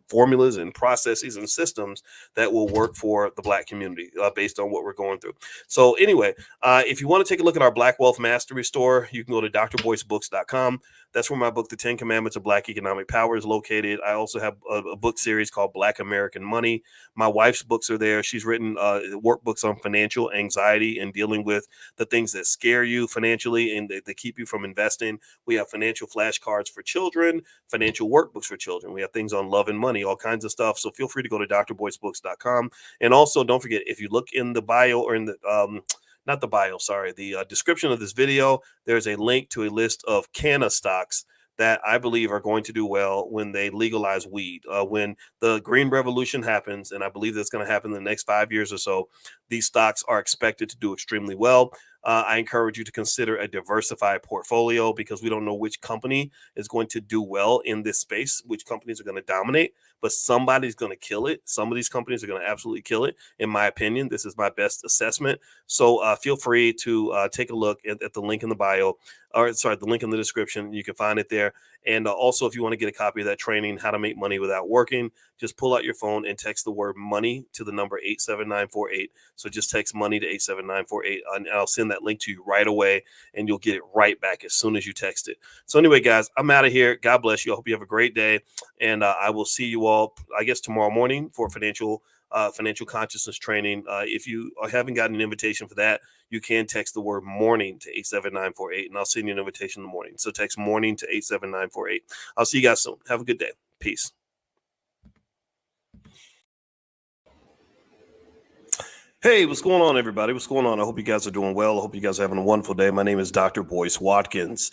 formulas and processes and systems that will work for the Black community based on what we're going through. So anyway, if you want to take a look at our Black Wealth Mastery store, you can go to drboycebooks.com. That's where my book, The 10 Commandments of Black Economic Power, is located. I also have a book series called Black American Money. My wife's books are there. She's written workbooks on financial anxiety and dealing with the things that scare you financially and that keep you from investing. We have financial flashcards for children, financial workbooks for children. We have things on love and money, all kinds of stuff. So feel free to go to drboycebooks.com. And also don't forget, if you look in the bio or in the not the bio, sorry, the description of this video, there's a link to a list of canna stocks that I believe are going to do well when they legalize weed. When the green revolution happens, and I believe that's going to happen in the next 5 years or so, these stocks are expected to do extremely well. I encourage you to consider a diversified portfolio, because we don't know which company is going to do well in this space, which companies are going to dominate, but somebody's going to kill it. Some of these companies are going to absolutely kill it. In my opinion, this is my best assessment. So feel free to take a look at the link in the bio, or sorry, the link in the description. You can find it there. And also, if you want to get a copy of that training, How to Make Money Without Working, just pull out your phone and text the word money to the number 87948. So just text money to 87948, and I'll send that link to you right away, and you'll get it right back as soon as you text it. So anyway, guys, I'm out of here. God bless you. I hope you have a great day. And I will see you all, I guess, tomorrow morning for financial consciousness training. If you haven't gotten an invitation for that, you can text the word morning to 87948, and I'll send you an invitation in the morning. So text morning to 87948. I'll see you guys soon. Have a good day. Peace. Hey, what's going on, everybody? What's going on? I hope you guys are doing well. I hope you guys are having a wonderful day. My name is Dr. Boyce Watkins.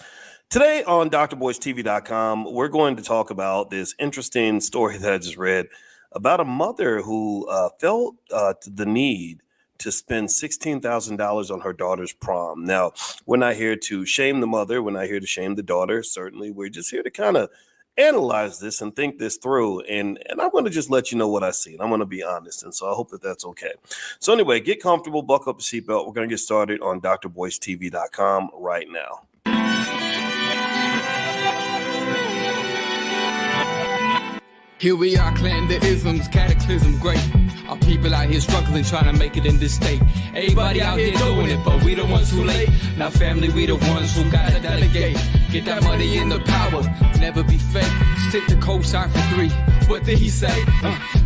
Today on drboycetv.com, we're going to talk about this interesting story that I just read about a mother who felt the need to spend $16,000 on her daughter's prom. Now, we're not here to shame the mother. We're not here to shame the daughter. Certainly, we're just here to kind of analyze this and think this through. And I'm going to just let you know what I see. And I'm going to be honest. And so I hope that that's okay. So anyway, get comfortable, buckle up your seatbelt. We're going to get started on drboycetv.com right now. Here we are, clan the isms, cataclysm, great. Our people out here struggling, trying to make it in this state. Everybody out here doing it, but we the ones who late. Now family, we the ones who gotta delegate. Get that money in the power, never be fake. Stick to cosign for 3. What did he say?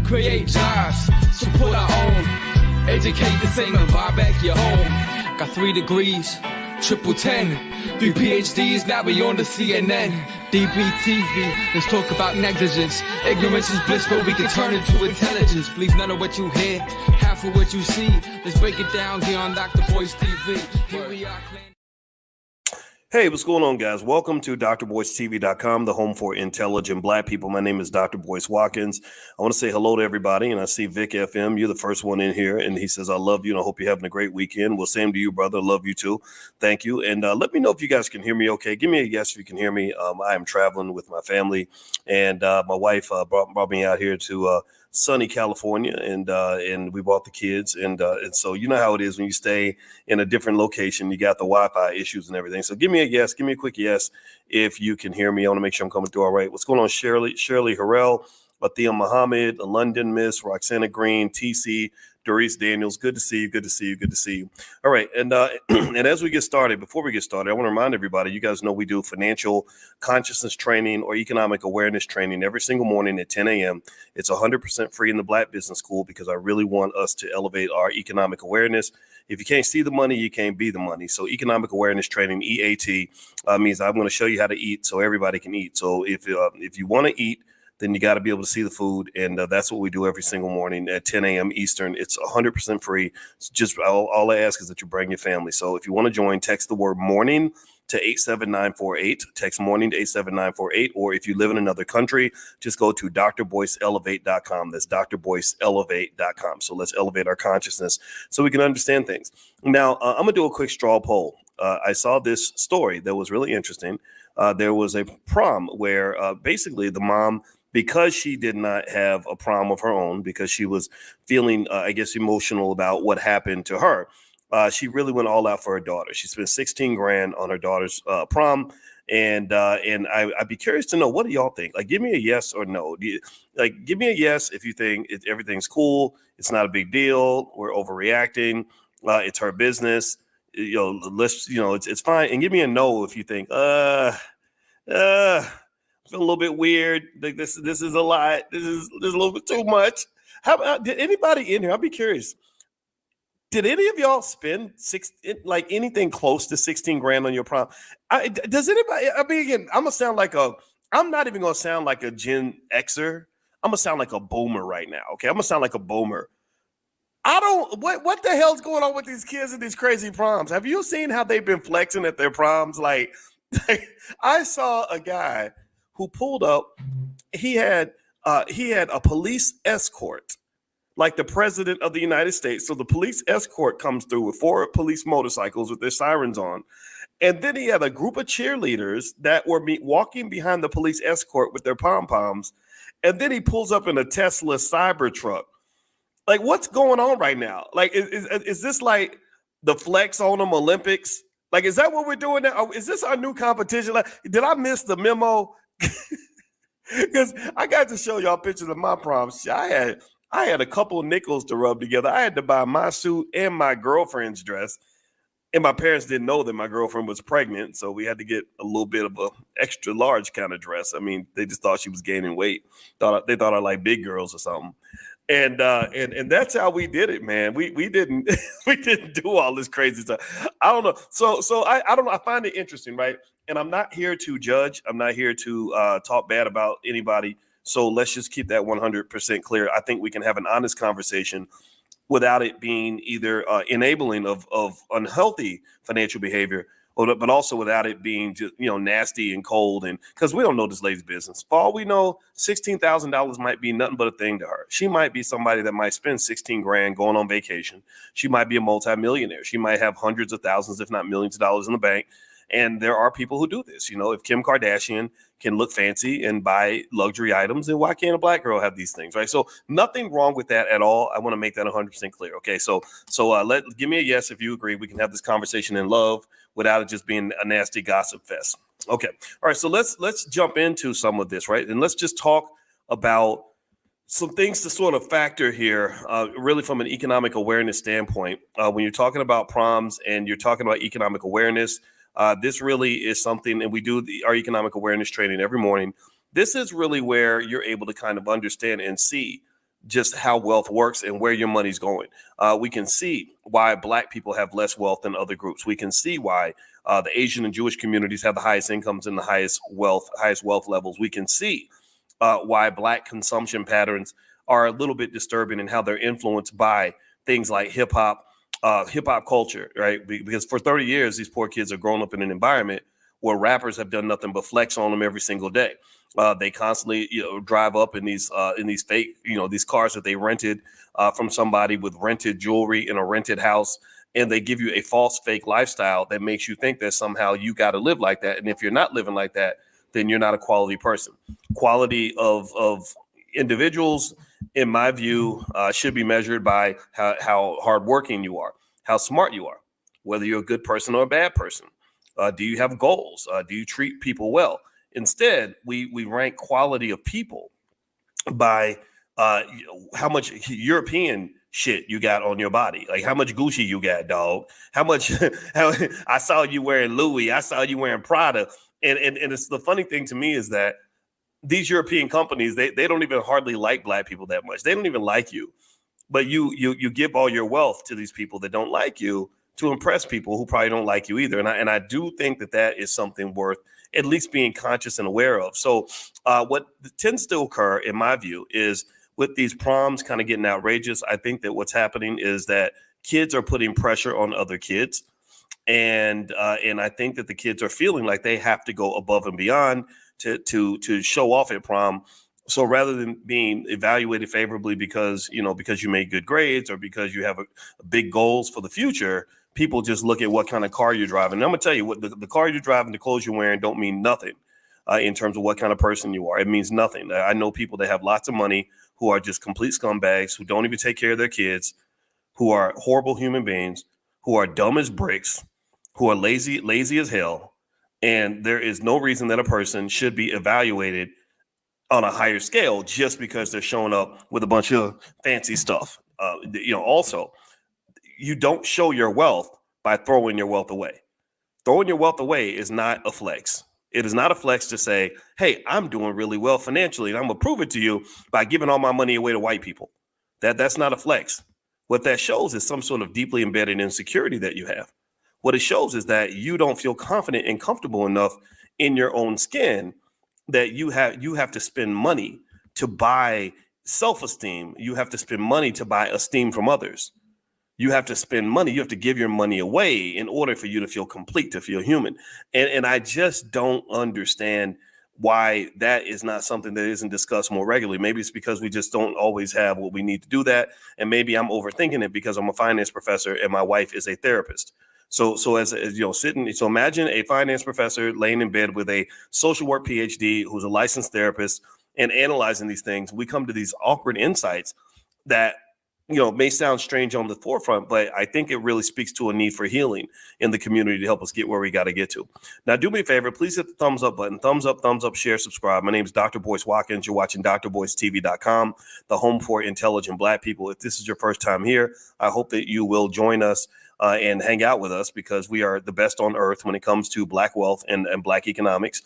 Create jobs, support our own. Educate the same and buy back your home. Got 3 degrees, triple 10. 3 PhDs, now we on the CNN. DBTV, let's talk about negligence. Ignorance is bliss, but we can turn it to intelligence. Believe none of what you hear, half of what you see. Let's break it down here on Dr. Boyce TV. Here we are, clan. Hey, what's going on, guys? Welcome to drboycetv.com, the home for intelligent Black people. My name is Dr. Boyce Watkins. I want to say hello to everybody, and I see Vic FM. You're the first one in here, and he says, I love you, and I hope you're having a great weekend. Well, same to you, brother. Love you, too. Thank you. And let me know if you guys can hear me okay. Give me a yes if you can hear me. I am traveling with my family, and my wife brought me out here to sunny California, and we brought the kids, and so you know how it is when you stay in a different location. You got the Wi-Fi issues and everything. So give me a yes, give me a quick yes if you can hear me. I want to make sure I'm coming through all right. What's going on, Shirley Harrell, Athea Muhammad, London Miss, Roxana Green, TC, Doris Daniels, good to see you. Good to see you. Good to see you. All right. And and as we get started, before we get started, I want to remind everybody, you guys know we do financial consciousness training or economic awareness training every single morning at 10 a.m. It's 100% free in the Black Business School because I really want us to elevate our economic awareness. If you can't see the money, you can't be the money. So economic awareness training, EAT, means I'm going to show you how to eat so everybody can eat. So if you want to eat, then you got to be able to see the food. And that's what we do every single morning at 10 a.m. Eastern. It's 100% free. It's just all I ask is that you bring your family. So if you want to join, text the word morning to 87948. Text morning to 87948. Or if you live in another country, just go to drboyceelevate.com. That's drboyceelevate.com. So let's elevate our consciousness so we can understand things. Now, I'm going to do a quick straw poll. I saw this story that was really interesting. There was a prom where basically the mom, because she did not have a prom of her own, because she was feeling, I guess, emotional about what happened to her, she really went all out for her daughter. She spent 16 grand on her daughter's prom. And I'd be curious to know, what do y'all think? Like, give me a yes or no. Give me a yes if you think everything's cool. It's not a big deal. We're overreacting. It's her business. It's fine. And give me a no if you think, I feel a little bit weird. Like this is a lot. This is a little bit too much. How about, did anybody in here? I'll be curious. Did any of y'all spend anything close to 16 grand on your prom? Does anybody? I mean, again, I'm not even gonna sound like a Gen Xer. I'm gonna sound like a boomer right now. Okay, I'm gonna sound like a boomer. What the hell's going on with these kids at these crazy proms? Have you seen how they've been flexing at their proms? Like I saw a guy who pulled up. He had a police escort, like the president of the United States. So the police escort comes through with 4 police motorcycles with their sirens on. And then he had a group of cheerleaders that were walking behind the police escort with their pom-poms. And then he pulls up in a Tesla Cybertruck. Like, what's going on right now? Like, is this like the flex on them Olympics? Like, is that what we're doing now? Is this our new competition? Like, did I miss the memo? Because I got to show y'all pictures of my proms. I had a couple of nickels to rub together. I had to buy my suit and my girlfriend's dress. And my parents didn't know that my girlfriend was pregnant. So we had to get a little bit of a extra large kind of dress. I mean, they just thought she was gaining weight. They thought I liked big girls or something. And that's how we did it, man. We didn't we didn't do all this crazy stuff. I don't know. So I don't know. I find it interesting, right? And I'm not here to judge. I'm not here to talk bad about anybody. So let's just keep that 100% clear. I think we can have an honest conversation without it being either enabling of unhealthy financial behavior, but also without it being just, nasty and cold. And because we don't know this lady's business. For all we know, $16,000 might be nothing but a thing to her. She might be somebody that might spend 16 grand going on vacation. She might be a multimillionaire. She might have hundreds of thousands, if not millions of dollars in the bank. And there are people who do this. If Kim Kardashian can look fancy and buy luxury items, then why can't a Black girl have these things, right? So nothing wrong with that at all. I want to make that 100% clear. Okay, so give me a yes if you agree. We can have this conversation in love without it just being a nasty gossip fest. Okay, all right. So let's jump into some of this, right? And let's just talk about some things to sort of factor here, really from an economic awareness standpoint. When you're talking about proms and you're talking about economic awareness, this really is something, and we do our economic awareness training every morning. This is really where you're able to kind of understand and see just how wealth works and where your money's going. We can see why Black people have less wealth than other groups. We can see why the Asian and Jewish communities have the highest incomes and the highest wealth levels. We can see why Black consumption patterns are a little bit disturbing and how they're influenced by things like hip hop culture, right? Because for 30 years, these poor kids are growing up in an environment where rappers have done nothing but flex on them every single day. They constantly, drive up in these fake, these cars that they rented from somebody with rented jewelry in a rented house, and they give you a false fake lifestyle that makes you think that somehow you got to live like that. And if you're not living like that, then you're not a quality person. Quality of individuals, in my view, should be measured by how hardworking you are, how smart you are, whether you're a good person or a bad person. Do you have goals? Do you treat people well? Instead, we rank quality of people by how much European shit you got on your body. Like how much Gucci you got, dog? How much I saw you wearing Louis, I saw you wearing Prada. And it's the funny thing to me is that these European companies, they don't even hardly like black people that much. They don't even like you. But you give all your wealth to these people that don't like you to impress people who probably don't like you either. And I do think that is something worth at least being conscious and aware of. So what tends to occur, in my view, is with these proms kind of getting outrageous, I think that what's happening is that kids are putting pressure on other kids. And I think that the kids are feeling like they have to go above and beyond to show off at prom. So rather than being evaluated favorably because you made good grades or because you have a big goals for the future, people just look at what kind of car you're driving. And I'm gonna tell you what the car you're driving, the clothes you're wearing don't mean nothing in terms of what kind of person you are. It means nothing. I know people that have lots of money who are just complete scumbags, who don't even take care of their kids, who are horrible human beings, who are dumb as bricks, who are lazy as hell. And there is no reason that a person should be evaluated on a higher scale just because they're showing up with a bunch of fancy stuff. Also, you don't show your wealth by throwing your wealth away. Throwing your wealth away is not a flex. It is not a flex to say, hey, I'm doing really well financially, and I'm going to prove it to you by giving all my money away to white people. That's not a flex. What that shows is some sort of deeply embedded insecurity that you have. What it shows is that you don't feel confident and comfortable enough in your own skin that you have to spend money to buy self-esteem. You have to spend money to buy esteem from others. You have to spend money. You have to give your money away in order for you to feel complete, to feel human. And I just don't understand why that is not something that isn't discussed more regularly. Maybe it's because we just don't always have what we need to do that. And maybe I'm overthinking it because I'm a finance professor and my wife is a therapist. So as so imagine a finance professor laying in bed with a social work PhD who's a licensed therapist and analyzing these things. We come to these awkward insights that may sound strange on the forefront, but I think it really speaks to a need for healing in the community to help us get where we got to get to. Now, do me a favor, please hit the thumbs up button. Thumbs up, share, subscribe. My name is Dr. Boyce Watkins. You're watching drboycetv.com, the home for intelligent Black people. If this is your first time here, I hope that you will join us and hang out with us because we are the best on earth when it comes to Black wealth and Black economics.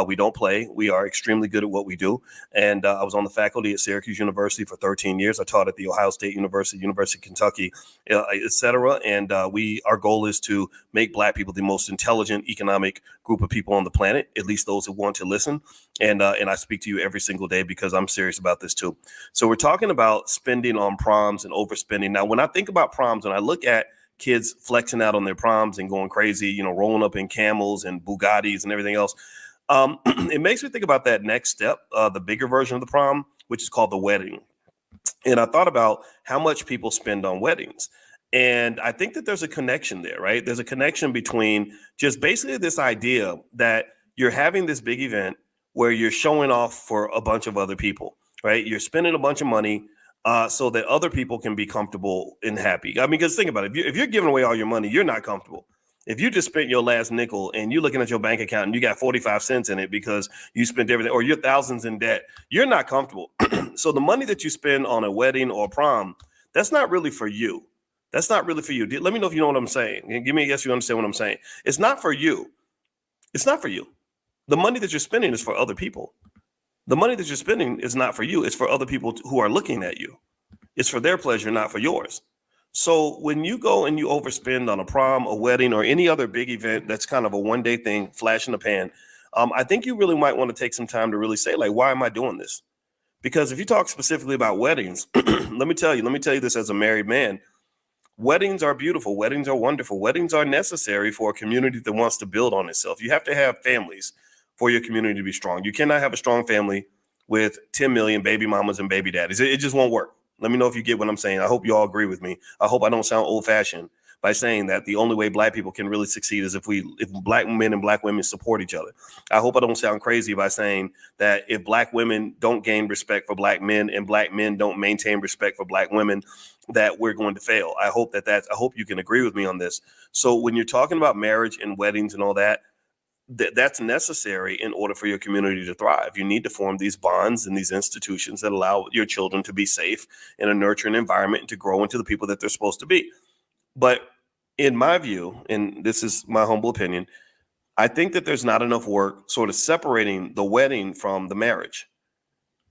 We don't play. We are extremely good at what we do. And I was on the faculty at Syracuse University for 13 years. I taught at the Ohio State University, University of Kentucky, et cetera. And our goal is to make Black people the most intelligent economic group of people on the planet, at least those who want to listen. And I speak to you every single day because I'm serious about this too. So we're talking about spending on proms and overspending. Now, when I think about proms, when I look at kids flexing out on their proms and going crazy, rolling up in Camels and Bugattis and everything else, it makes me think about that next step, the bigger version of the prom, which is called the wedding. And I thought about how much people spend on weddings. And I think that there's a connection there, right? There's a connection between just basically this idea that you're having this big event where you're showing off for a bunch of other people, right? You're spending a bunch of money so that other people can be comfortable and happy. I mean, because think about it. If you're giving away all your money, you're not comfortable. If you just spent your last nickel and you're looking at your bank account and you got 45 cents in it because you spent everything or you're thousands in debt, you're not comfortable. So the money that you spend on a wedding or prom, that's not really for you. That's not really for you. Let me know if you know what I'm saying. Give me a yes, you understand what I'm saying. It's not for you. It's not for you. The money that you're spending is for other people. The money that you're spending is not for you. It's for other people who are looking at you. It's for their pleasure, not for yours. So when you go and you overspend on a prom, a wedding, or any other big event that's kind of a one-day thing, flash in the pan, I think you really might want to take some time to really say, like, why am I doing this? Because if you talk specifically about weddings, let me tell you this as a married man. Weddings are beautiful. Weddings are wonderful. Weddings are necessary for a community that wants to build on itself. You have to have families for your community to be strong. You cannot have a strong family with 10 million baby mamas and baby daddies. It just won't work. Let me know if you get what I'm saying. I hope you all agree with me. I hope I don't sound old fashioned by saying that the only way Black people can really succeed is if Black men and Black women support each other. I hope I don't sound crazy by saying that if Black women don't gain respect for Black men and Black men don't maintain respect for Black women, that we're going to fail. I hope you can agree with me on this. So when you're talking about marriage and weddings and all that, that's necessary in order for your community to thrive. You need to form these bonds and these institutions that allow your children to be safe in a nurturing environment and to grow into the people that they're supposed to be. But in my view, and this is my humble opinion, I think that there's not enough work sort of separating the wedding from the marriage.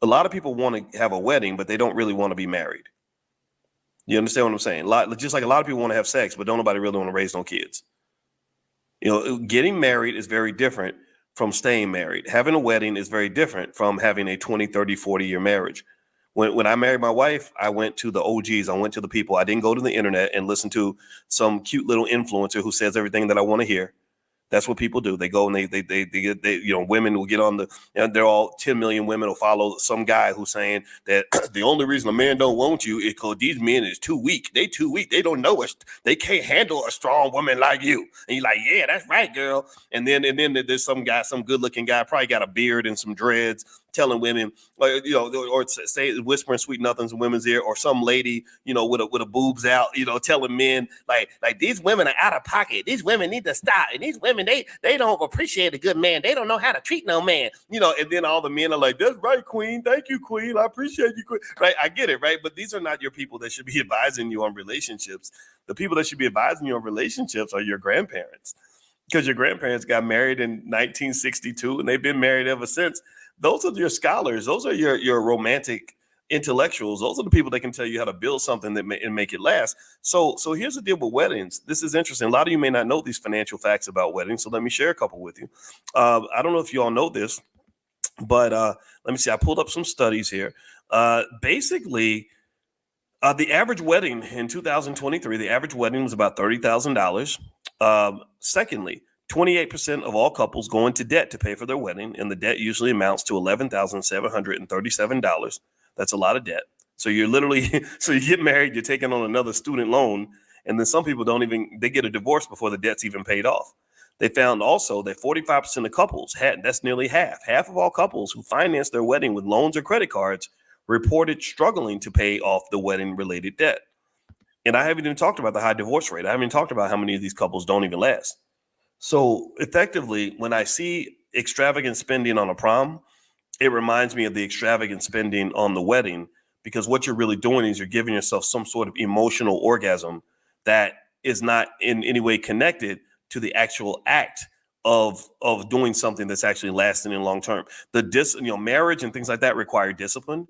A lot of people want to have a wedding, but they don't really want to be married. You understand what I'm saying? Just like a lot of people want to have sex, but don't nobody really want to raise no kids. You know, getting married is very different from staying married. Having a wedding is very different from having a 20, 30, 40-year marriage. When I married my wife, I went to the OGs. I went to the people. I didn't go to the internet and listen to some cute little influencer who says everything that I want to hear. That's what people do. They go and they women will get on they're all 10 million women will follow some guy who's saying that the only reason a man don't want you is because these men is too weak. They too weak. They don't know us. They can't handle a strong woman like you. And you're like, yeah, that's right, girl. And then there's some guy, some good looking guy, probably got a beard and some dreads, telling women, or say whispering sweet nothings in women's ear, or some lady, with a boobs out, telling men like these women are out of pocket. These women need to stop. And these women, they don't appreciate a good man. They don't know how to treat no man, and then all the men are like, that's right, queen. Thank you, queen. I appreciate you, queen. Right. I get it. Right. But these are not your people that should be advising you on relationships. The people that should be advising you on relationships are your grandparents, because your grandparents got married in 1962 and they've been married ever since. Those are your scholars. Those are your romantic intellectuals. Those are the people that can tell you how to build something and make it last. So here's the deal with weddings. This is interesting. A lot of you may not know these financial facts about weddings, so let me share a couple with you. I don't know if you all know this, but let me see. I pulled up some studies here. Basically, the average wedding in 2023, the average wedding was about $30,000. Secondly, 28% of all couples go into debt to pay for their wedding, and the debt usually amounts to $11,737. That's a lot of debt. So you're literally, so you get married, you're taking on another student loan, and then some people they get a divorce before the debt's even paid off. They found also that 45% of couples that's nearly half of all couples who financed their wedding with loans or credit cards reported struggling to pay off the wedding-related debt. And I haven't even talked about the high divorce rate. I haven't even talked about how many of these couples don't even last. So effectively, when I see extravagant spending on a prom, it reminds me of the extravagant spending on the wedding, because what you're really doing is you're giving yourself some sort of emotional orgasm that is not in any way connected to the actual act of doing something that's actually lasting in long term. Marriage and things like that require discipline,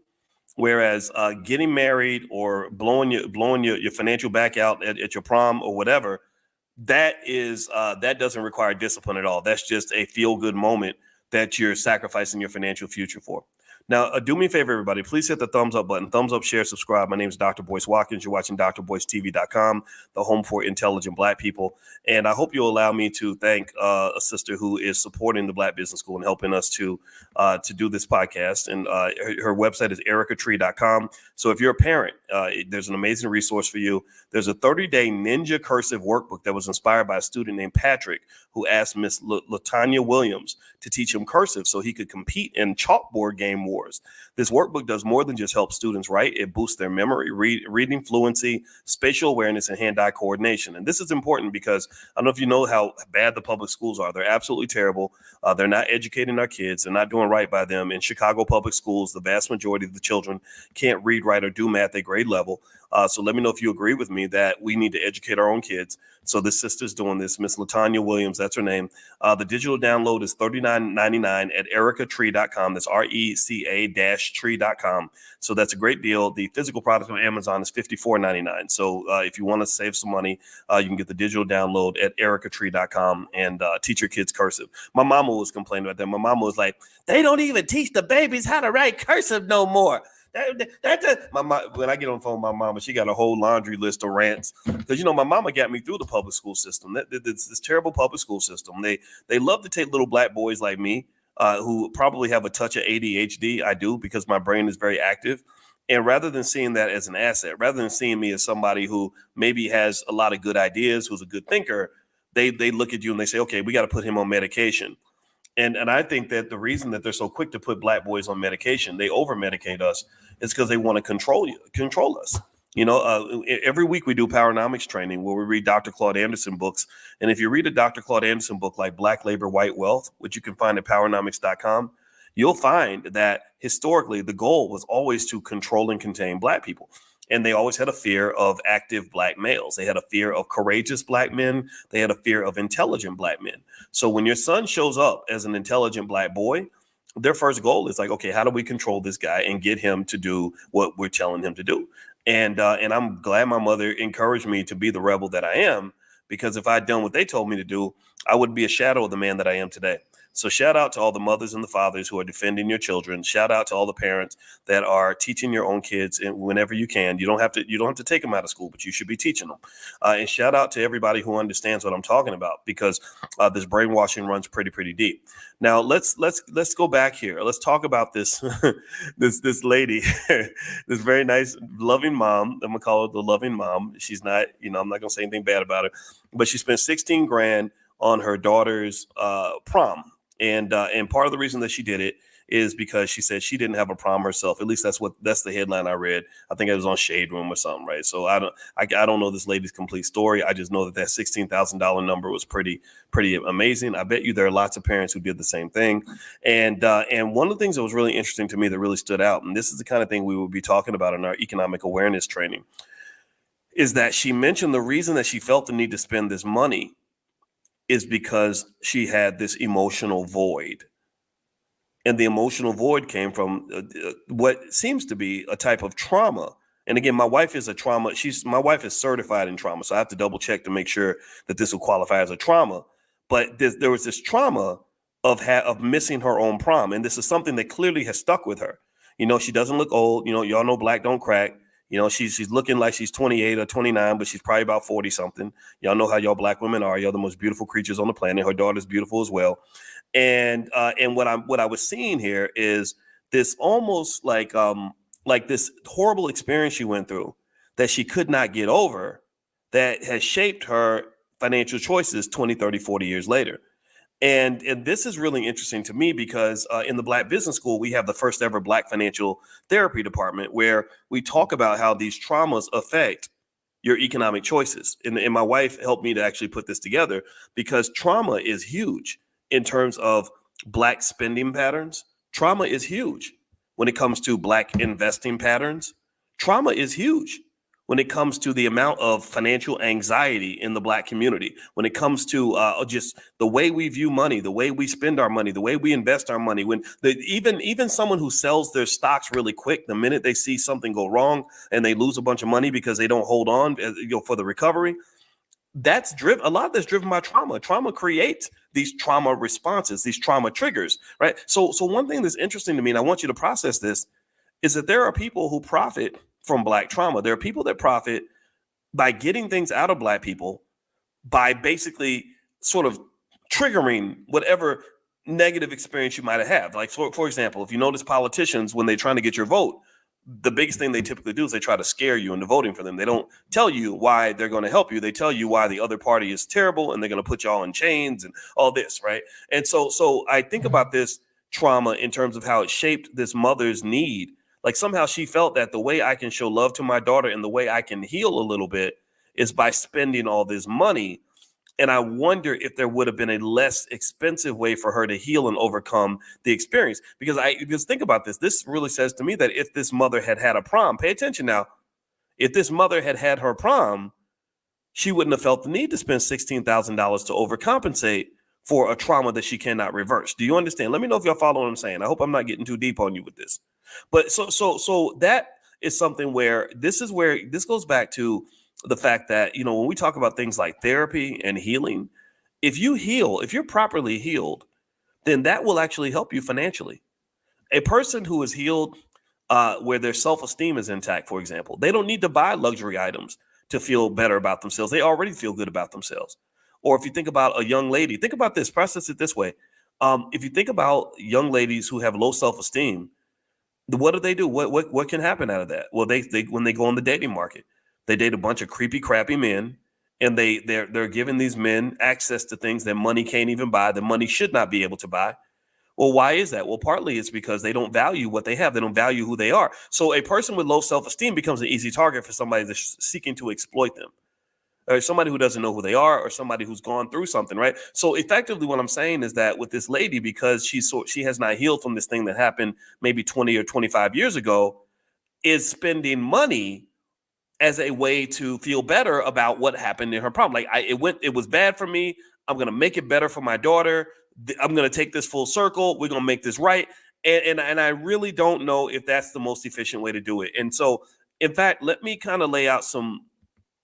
whereas getting married or blowing your financial back out at your prom or whatever, that doesn't require discipline at all. That's just a feel-good moment that you're sacrificing your financial future for. Now, do me a favor, everybody. Please hit the thumbs up button. Thumbs up, share, subscribe. My name is Dr. Boyce Watkins. You're watching drboycetv.com, the home for intelligent Black people. And I hope you'll allow me to thank a sister who is supporting the Black Business School and helping us to do this podcast. And her website is ericatree.com. So if you're a parent, there's an amazing resource for you. There's a 30-day ninja cursive workbook that was inspired by a student named Patrick, who asked Miss Latanya Williams to teach him cursive so he could compete in chalkboard game wars. This workbook does more than just help students write. It boosts their memory, reading fluency, spatial awareness, and hand-eye coordination. And this is important because I don't know if you know how bad the public schools are. They're absolutely terrible. They're not educating our kids. They're not doing right by them. In Chicago public schools, the vast majority of the children can't read, write, or do math at grade level. So let me know if you agree with me that we need to educate our own kids. So this sister's doing this, Miss Latanya Williams, that's her name. The digital download is $39.99 at ericatree.com. That's RECA-tree.com. So that's a great deal. The physical product on Amazon is $54.99. So if you want to save some money, you can get the digital download at ericatree.com and teach your kids cursive. My mama was complaining about that. My mama was like, they don't even teach the babies how to write cursive no more. My mom, when I get on the phone with my mama, she got a whole laundry list of rants, because my mama got me through the public school system. This terrible public school system. They love to take little Black boys like me, who probably have a touch of ADHD. I do, because my brain is very active. And rather than seeing that as an asset, rather than seeing me as somebody who maybe has a lot of good ideas, who's a good thinker, they look at you and they say, okay, we got to put him on medication. And I think that the reason that they're so quick to put Black boys on medication, they over medicate us, is because they want to control us. Every week we do Powernomics training where we read Dr. Claude Anderson books. And if you read a Dr. Claude Anderson book like Black Labor, White Wealth, which you can find at powernomics.com, you'll find that historically the goal was always to control and contain Black people. And they always had a fear of active Black males. They had a fear of courageous Black men. They had a fear of intelligent Black men. So when your son shows up as an intelligent Black boy, their first goal is like, okay, how do we control this guy and get him to do what we're telling him to do? And I'm glad my mother encouraged me to be the rebel that I am, because if I'd done what they told me to do, I would be a shadow of the man that I am today. So shout out to all the mothers and the fathers who are defending your children. Shout out to all the parents that are teaching your own kids, and whenever you can. You don't have to take them out of school, but you should be teaching them. And shout out to everybody who understands what I'm talking about, because this brainwashing runs pretty deep. Now let's go back here. Let's talk about this this lady, this very nice, loving mom. I'm gonna call her the loving mom. She's not, I'm not gonna say anything bad about her, but she spent 16 grand on her daughter's prom. And part of the reason that she did it is because she said she didn't have a prom herself. At least that's the headline I read. I think it was on Shade Room or something, right? So I don't know this lady's complete story. I just know that $16,000 number was pretty amazing. I bet you there are lots of parents who did the same thing. And one of the things that was really interesting to me that really stood out, and this is the kind of thing we will be talking about in our economic awareness training, is that she mentioned the reason that she felt the need to spend this money is because she had this emotional void. And the emotional void came from what seems to be a type of trauma. And again, my wife is my wife is certified in trauma. So I have to double check to make sure that this will qualify as a trauma. But there was this trauma of missing her own prom. And this is something that clearly has stuck with her. She doesn't look old. Y'all know Black don't crack. She's looking like she's 28 or 29, but she's probably about 40 something. Y'all know how y'all Black women are. Y'all the most beautiful creatures on the planet. Her daughter's beautiful as well. And what I was seeing here is this almost like this horrible experience she went through that she could not get over, that has shaped her financial choices 20, 30, 40 years later. And this is really interesting to me because in the Black Business School, we have the first ever Black financial therapy department where we talk about how these traumas affect your economic choices. And my wife helped me to actually put this together because trauma is huge in terms of Black spending patterns. Trauma is huge when it comes to Black investing patterns. Trauma is huge when it comes to the amount of financial anxiety in the Black community, when it comes to just the way we view money, the way we spend our money, the way we invest our money, even someone who sells their stocks really quick, the minute they see something go wrong and they lose a bunch of money because they don't hold on for the recovery, a lot of that's driven by trauma. Trauma creates these trauma responses, these trauma triggers, right? So one thing that's interesting to me, and I want you to process this, is that there are people who profit from Black trauma. There are people that profit by getting things out of Black people by basically sort of triggering whatever negative experience you might have. Like, for example, if you notice politicians, when they're trying to get your vote, the biggest thing they typically do is they try to scare you into voting for them. They don't tell you why they're going to help you. They tell you why the other party is terrible and they're going to put you all in chains and all this, right? And so I think about this trauma in terms of how it shaped this mother's need. Like somehow she felt that the way I can show love to my daughter and the way I can heal a little bit is by spending all this money. And I wonder if there would have been a less expensive way for her to heal and overcome the experience. Because think about this. This really says to me that if this mother had had a prom, pay attention now, if this mother had had her prom, she wouldn't have felt the need to spend $16,000 to overcompensate for a trauma that she cannot reverse. Do you understand? Let me know if y'all follow what I'm saying. I hope I'm not getting too deep on you with this. But so that is something where this goes back to the fact that, when we talk about things like therapy and healing, if you're properly healed, then that will actually help you financially. A person who is healed, where their self-esteem is intact, for example, they don't need to buy luxury items to feel better about themselves. They already feel good about themselves. Or if you think about a young lady, think about this, process it this way. If you think about young ladies who have low self-esteem, what do? What can happen out of that? Well, they when they go on the dating market, they date a bunch of creepy, crappy men, and they're giving these men access to things that money can't even buy, that money should not be able to buy. Well, why is that? Well, partly it's because they don't value what they have. They don't value who they are. So a person with low self-esteem becomes an easy target for somebody that's seeking to exploit them, or somebody who doesn't know who they are, or somebody who's gone through something, right? So effectively what I'm saying is that with this lady, because she has not healed from this thing that happened maybe 20 or 25 years ago, is spending money as a way to feel better about what happened in her problem. Like it was bad for me. I'm going to make it better for my daughter. I'm going to take this full circle. We're going to make this right. And I really don't know if that's the most efficient way to do it. And so, in fact, let me kind of lay out some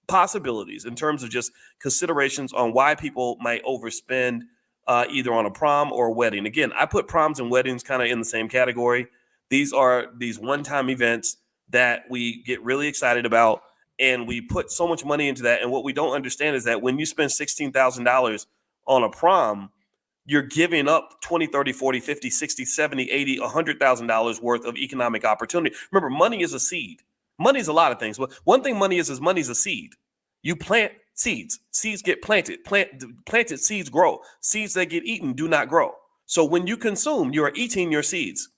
possibilities in terms of just considerations on why people might overspend either on a prom or a wedding. Again, I put proms and weddings kind of in the same category. These are these one-time events that we get really excited about, and we put so much money into that. And what we don't understand is that when you spend $16,000 on a prom, you're giving up 20, 30, 40, 50, 60, 70, 80, $100,000 worth of economic opportunity. Remember, money is a seed. Money is a lot of things, but one thing money is money is a seed. You plant seeds. Seeds get planted. Planted seeds grow. Seeds that get eaten do not grow. So when you consume, you are eating your seeds.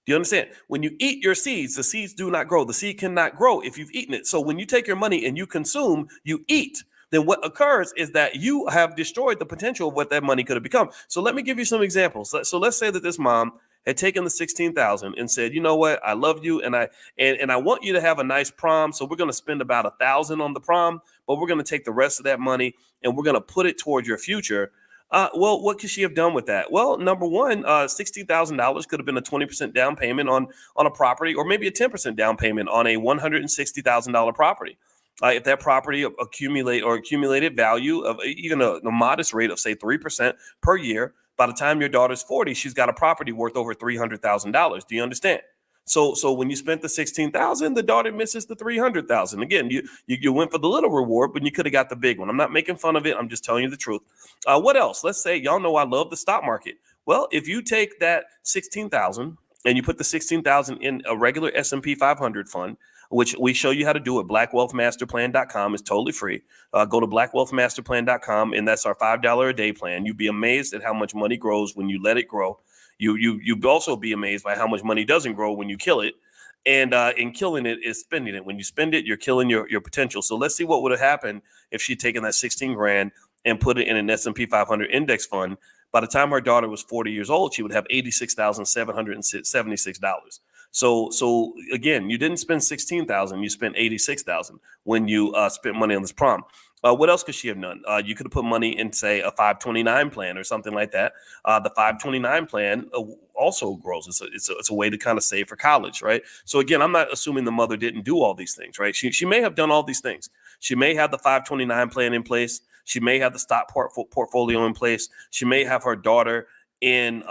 Do you understand? When you eat your seeds, the seeds do not grow. The seed cannot grow if you've eaten it. So when you take your money and you consume, you eat. Then what occurs is that you have destroyed the potential of what that money could have become. So let me give you some examples. So let's say that this mom had taken the 16,000 and said, you know what, I love you, and I want you to have a nice prom. So we're going to spend about 1,000 on the prom, but we're going to take the rest of that money and we're going to put it towards your future. Well, what could she have done with that? Well, number one, $60,000 could have been a 20% down payment on a property, or maybe a 10% down payment on a $160,000 property. If that property accumulated value of even a modest rate of, say, 3% per year, by the time your daughter's 40, she's got a property worth over $300,000. Do you understand? So when you spent the 16,000, the daughter misses the 300,000. Again, you went for the little reward, but you could have got the big one. I'm not making fun of it. I'm just telling you the truth. What else? Let's say y'all know I love the stock market. Well, if you take that 16,000 and you put the 16,000 in a regular S&P 500 fund, which we show you how to do at blackwealthmasterplan.com. It's totally free. Go to blackwealthmasterplan.com, and that's our $5 a day plan. You'd be amazed at how much money grows when you let it grow. You'd also be amazed by how much money doesn't grow when you kill it. And killing it is spending it. When you spend it, you're killing your potential. So let's see what would have happened if she'd taken that 16 grand and put it in an S&P 500 index fund. By the time her daughter was 40 years old, she would have $86,776. So again, you didn't spend 16,000, you spent 86,000 when you spent money on this prom. What else could she have done? You could have put money in, say, a 529 plan or something like that. The 529 plan also grows. It's a way to kind of save for college, right? So again, I'm not assuming the mother didn't do all these things, right? She may have done all these things. She may have the 529 plan in place. She may have the stock portfolio in place. She may have her daughter in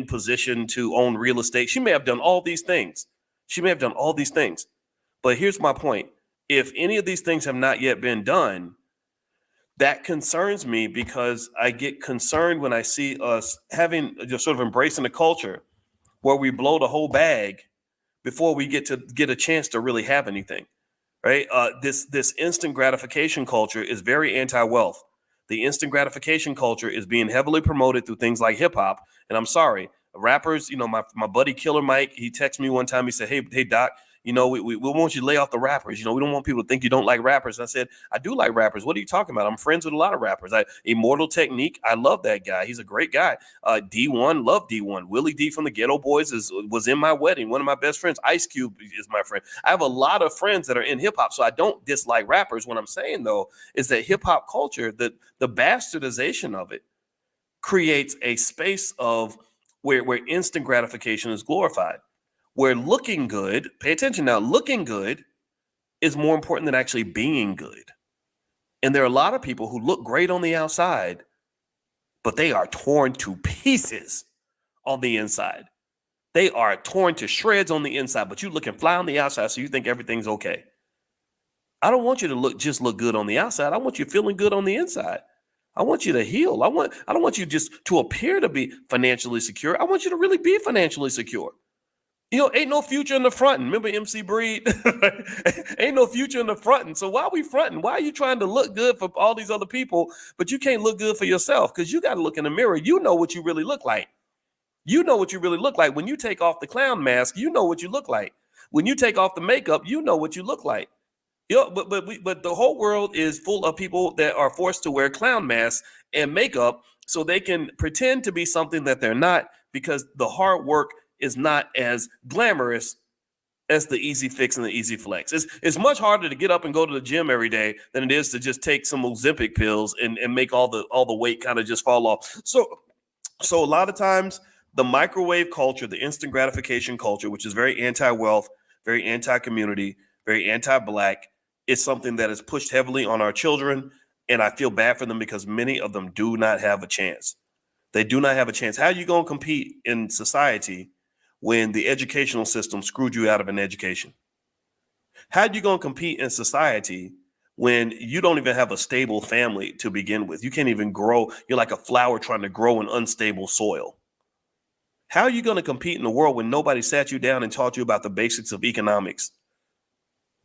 position to own real estate. She may have done all these things. But here's my point. If any of these things have not yet been done, that concerns me, because I get concerned when I see us having just sort of embracing a culture where we blow the whole bag before we get a chance to really have anything, right? This instant gratification culture is very anti-wealth. The instant gratification culture is being heavily promoted through things like hip hop. And I'm sorry, rappers, my buddy Killer Mike, he texted me one time. He said, hey, Doc, we want you to lay off the rappers. We don't want people to think you don't like rappers. And I said, I do like rappers. What are you talking about? I'm friends with a lot of rappers. Immortal Technique, I love that guy. He's a great guy. D1, love D1. Willie D from the Ghetto Boys was in my wedding. One of my best friends, Ice Cube, is my friend. I have a lot of friends that are in hip hop, so I don't dislike rappers. What I'm saying, though, is that hip hop culture, the bastardization of it, creates a space of where instant gratification is glorified. Where looking good, pay attention now, looking good is more important than actually being good. And there are a lot of people who look great on the outside, but they are torn to pieces on the inside. They are torn to shreds on the inside, but you looking fly on the outside, so you think everything's okay. I don't want you to just look good on the outside. I want you feeling good on the inside. I want you to heal. I don't want you just to appear to be financially secure. I want you to really be financially secure. Ain't no future in the fronting. Remember MC Breed? Ain't no future in the fronting. So why are we fronting? Why are you trying to look good for all these other people, but you can't look good for yourself? Because you got to look in the mirror. You know what you really look like. You know what you really look like. When you take off the clown mask, you know what you look like. When you take off the makeup, you know what you look like. But the whole world is full of people that are forced to wear clown masks and makeup so they can pretend to be something that they're not, because the hard work is not as glamorous as the easy fix and the easy flex. It's much harder to get up and go to the gym every day than it is to just take some Ozempic pills and make all the weight kind of just fall off. So a lot of times the microwave culture, the instant gratification culture, which is very anti-wealth, very anti-community, very anti-black, is something that is pushed heavily on our children. And I feel bad for them because many of them do not have a chance. They do not have a chance. How are you going to compete in society when the educational system screwed you out of an education? How are you going to compete in society when you don't even have a stable family to begin with? You can't even grow. You're like a flower trying to grow in unstable soil. How are you going to compete in the world when nobody sat you down and taught you about the basics of economics?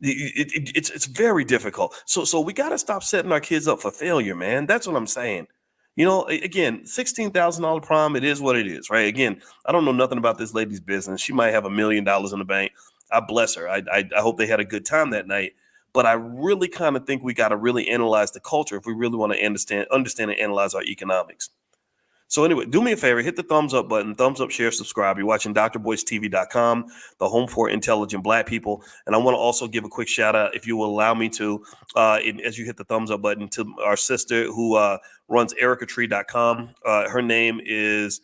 It's very difficult. So we got to stop setting our kids up for failure, man. That's what I'm saying. You know, again, $16,000 prom, it is what it is, right? Again, I don't know nothing about this lady's business. She might have $1 million in the bank. I bless her. I hope they had a good time that night. But I really kind of think we got to really analyze the culture if we really want to understand and analyze our economics. So anyway, do me a favor, hit the thumbs up button, thumbs up, share, subscribe. You're watching drboycetv.com, the home for intelligent Black people. And I want to also give a quick shout out, if you will allow me to, as you hit the thumbs up button, to our sister who runs ericatree.com. Her name is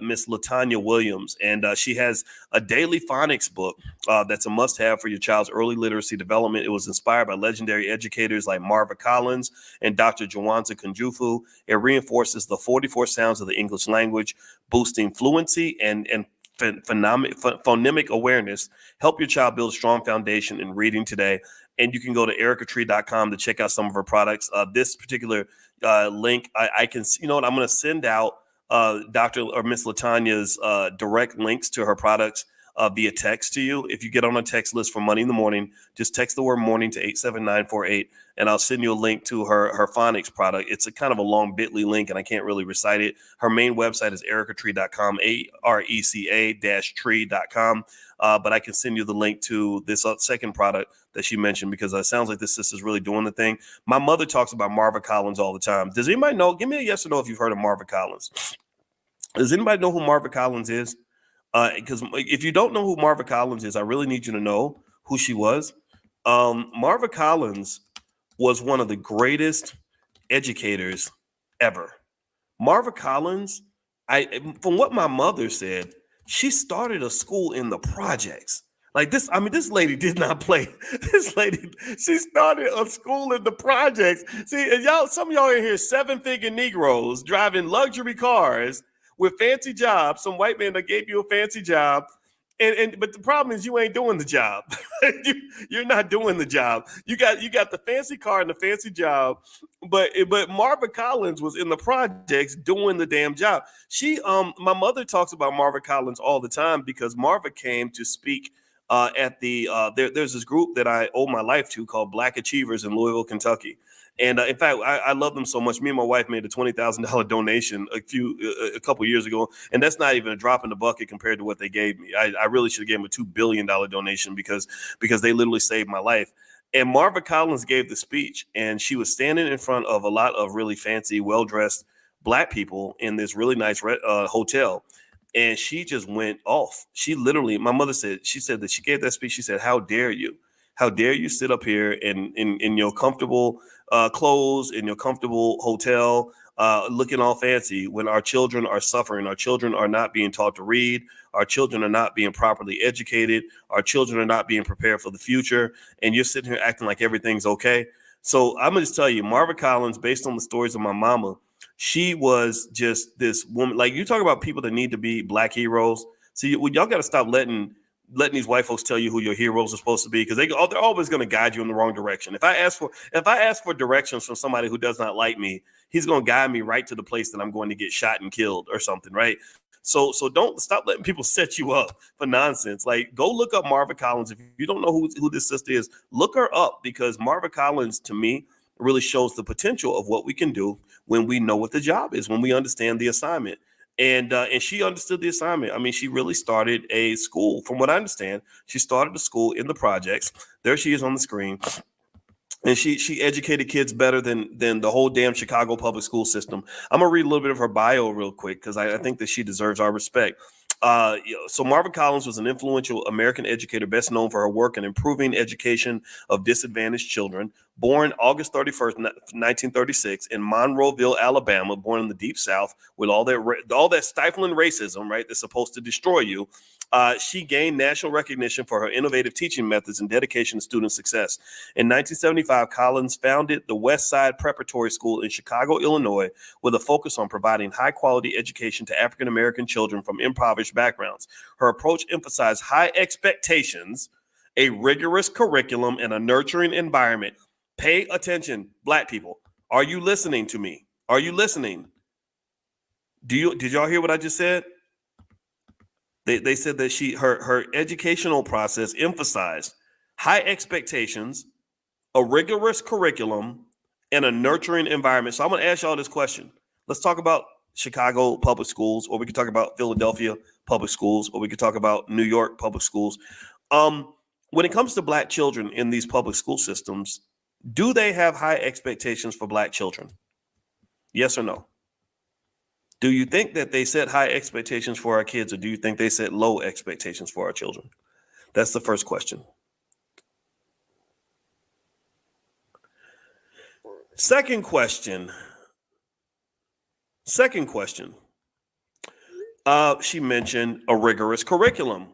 Miss Latanya Williams, and she has a daily phonics book that's a must-have for your child's early literacy development. It was inspired by legendary educators like Marva Collins and Dr. Jawanza Kunjufu. It reinforces the 44 sounds of the English language, boosting fluency and phonemic awareness. Help your child build a strong foundation in reading today. And you can go to ericatree.com to check out some of her products. This particular link, I can, you know what, I'm going to send out Dr. or Miss Latanya's direct links to her products via text to you. If you get on a text list for Money in the Morning, just text the word morning to 87948, and I'll send you a link to her phonics product. It's a kind of a long bit.ly link, and I can't really recite it. Her main website is ericatree.com, ARECA-tree.com. But I can send you the link to this second product that she mentioned, because it sounds like this sister's really doing the thing. My mother talks about Marva Collins all the time. Does anybody know? Give me a yes or no if you've heard of Marva Collins. Does anybody know who Marva Collins is? Because if you don't know who Marva Collins is, I really need you to know who she was. Marva Collins was one of the greatest educators ever. Marva Collins, from what my mother said, she started a school in the projects. Like this, I mean, this lady did not play. This lady, she started a school in the projects. See, and y'all, some of y'all in here, 7-figure Negroes driving luxury cars with fancy jobs. Some white man that gave you a fancy job. But the problem is you ain't doing the job. You're not doing the job. You got the fancy car and the fancy job, but Marva Collins was in the projects doing the damn job. My mother talks about Marva Collins all the time because Marva came to speak at the there's this group that I owe my life to called Black Achievers in Louisville, Kentucky. And in fact, I love them so much. Me and my wife made a $20,000 donation a couple years ago, and that's not even a drop in the bucket compared to what they gave me. I really should have given them a $2 billion donation because they literally saved my life. And Marva Collins gave the speech, and she was standing in front of a lot of really fancy, well-dressed Black people in this really nice hotel. And she just went off. She literally, my mother said, she said that she gave that speech. She said, "How dare you? How dare you sit up here in your comfortable clothes, in your comfortable hotel, looking all fancy when our children are suffering. Our children are not being taught to read. Our children are not being properly educated. Our children are not being prepared for the future. And you're sitting here acting like everything's okay." So I'm going to just tell you, Marva Collins, based on the stories of my mama, she was just this woman. Like, you talk about people that need to be Black heroes. See, y'all got to stop letting these white folks tell you who your heroes are supposed to be, because they're always going to guide you in the wrong direction. If I ask for directions from somebody who does not like me, he's going to guide me right to the place that I'm going to get shot and killed or something, right? So don't stop letting people set you up for nonsense. Like, go look up Marva Collins. If you don't know who this sister is, look her up, because Marva Collins, to me, really shows the potential of what we can do when we know what the job is, when we understand the assignment. And she understood the assignment. I mean, she really started a school. From what I understand, she started a school in the projects. There she is on the screen. And she educated kids better than the whole damn Chicago public school system. I'm gonna read a little bit of her bio real quick because I think that she deserves our respect. So Marva Collins was an influential American educator, best known for her work in improving education of disadvantaged children. Born August 31st, 1936, in Monroeville, Alabama, born in the Deep South, with all that stifling racism, right, that's supposed to destroy you. She gained national recognition for her innovative teaching methods and dedication to student success. In 1975, Collins founded the West Side Preparatory School in Chicago, Illinois, with a focus on providing high-quality education to African-American children from impoverished backgrounds. Her approach emphasized high expectations, a rigorous curriculum, and a nurturing environment. Pay attention, Black people. Are you listening to me? Are you listening? Did y'all hear what I just said? They said that her educational process emphasized high expectations, a rigorous curriculum, and a nurturing environment. So I'm going to ask y'all this question. Let's talk about Chicago public schools, or we could talk about Philadelphia public schools, or we could talk about New York public schools. When it comes to Black children in these public school systems, do they have high expectations for Black children? Yes or no? Do you think that they set high expectations for our kids, or do you think they set low expectations for our children? That's the first question. Second question. She mentioned a rigorous curriculum.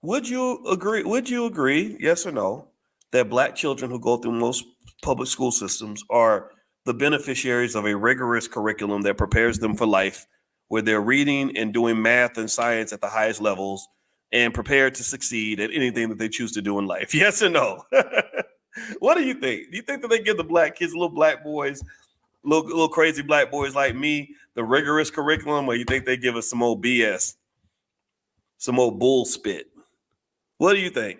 Would you agree, yes or no, that Black children who go through most public school systems are the beneficiaries of a rigorous curriculum that prepares them for life, where they're reading and doing math and science at the highest levels and prepared to succeed at anything that they choose to do in life? Yes or no? What do you think? Do you think that they give the Black kids, little Black boys, little crazy Black boys like me, the rigorous curriculum, or you think they give us some old BS, some old bull spit? What do you think?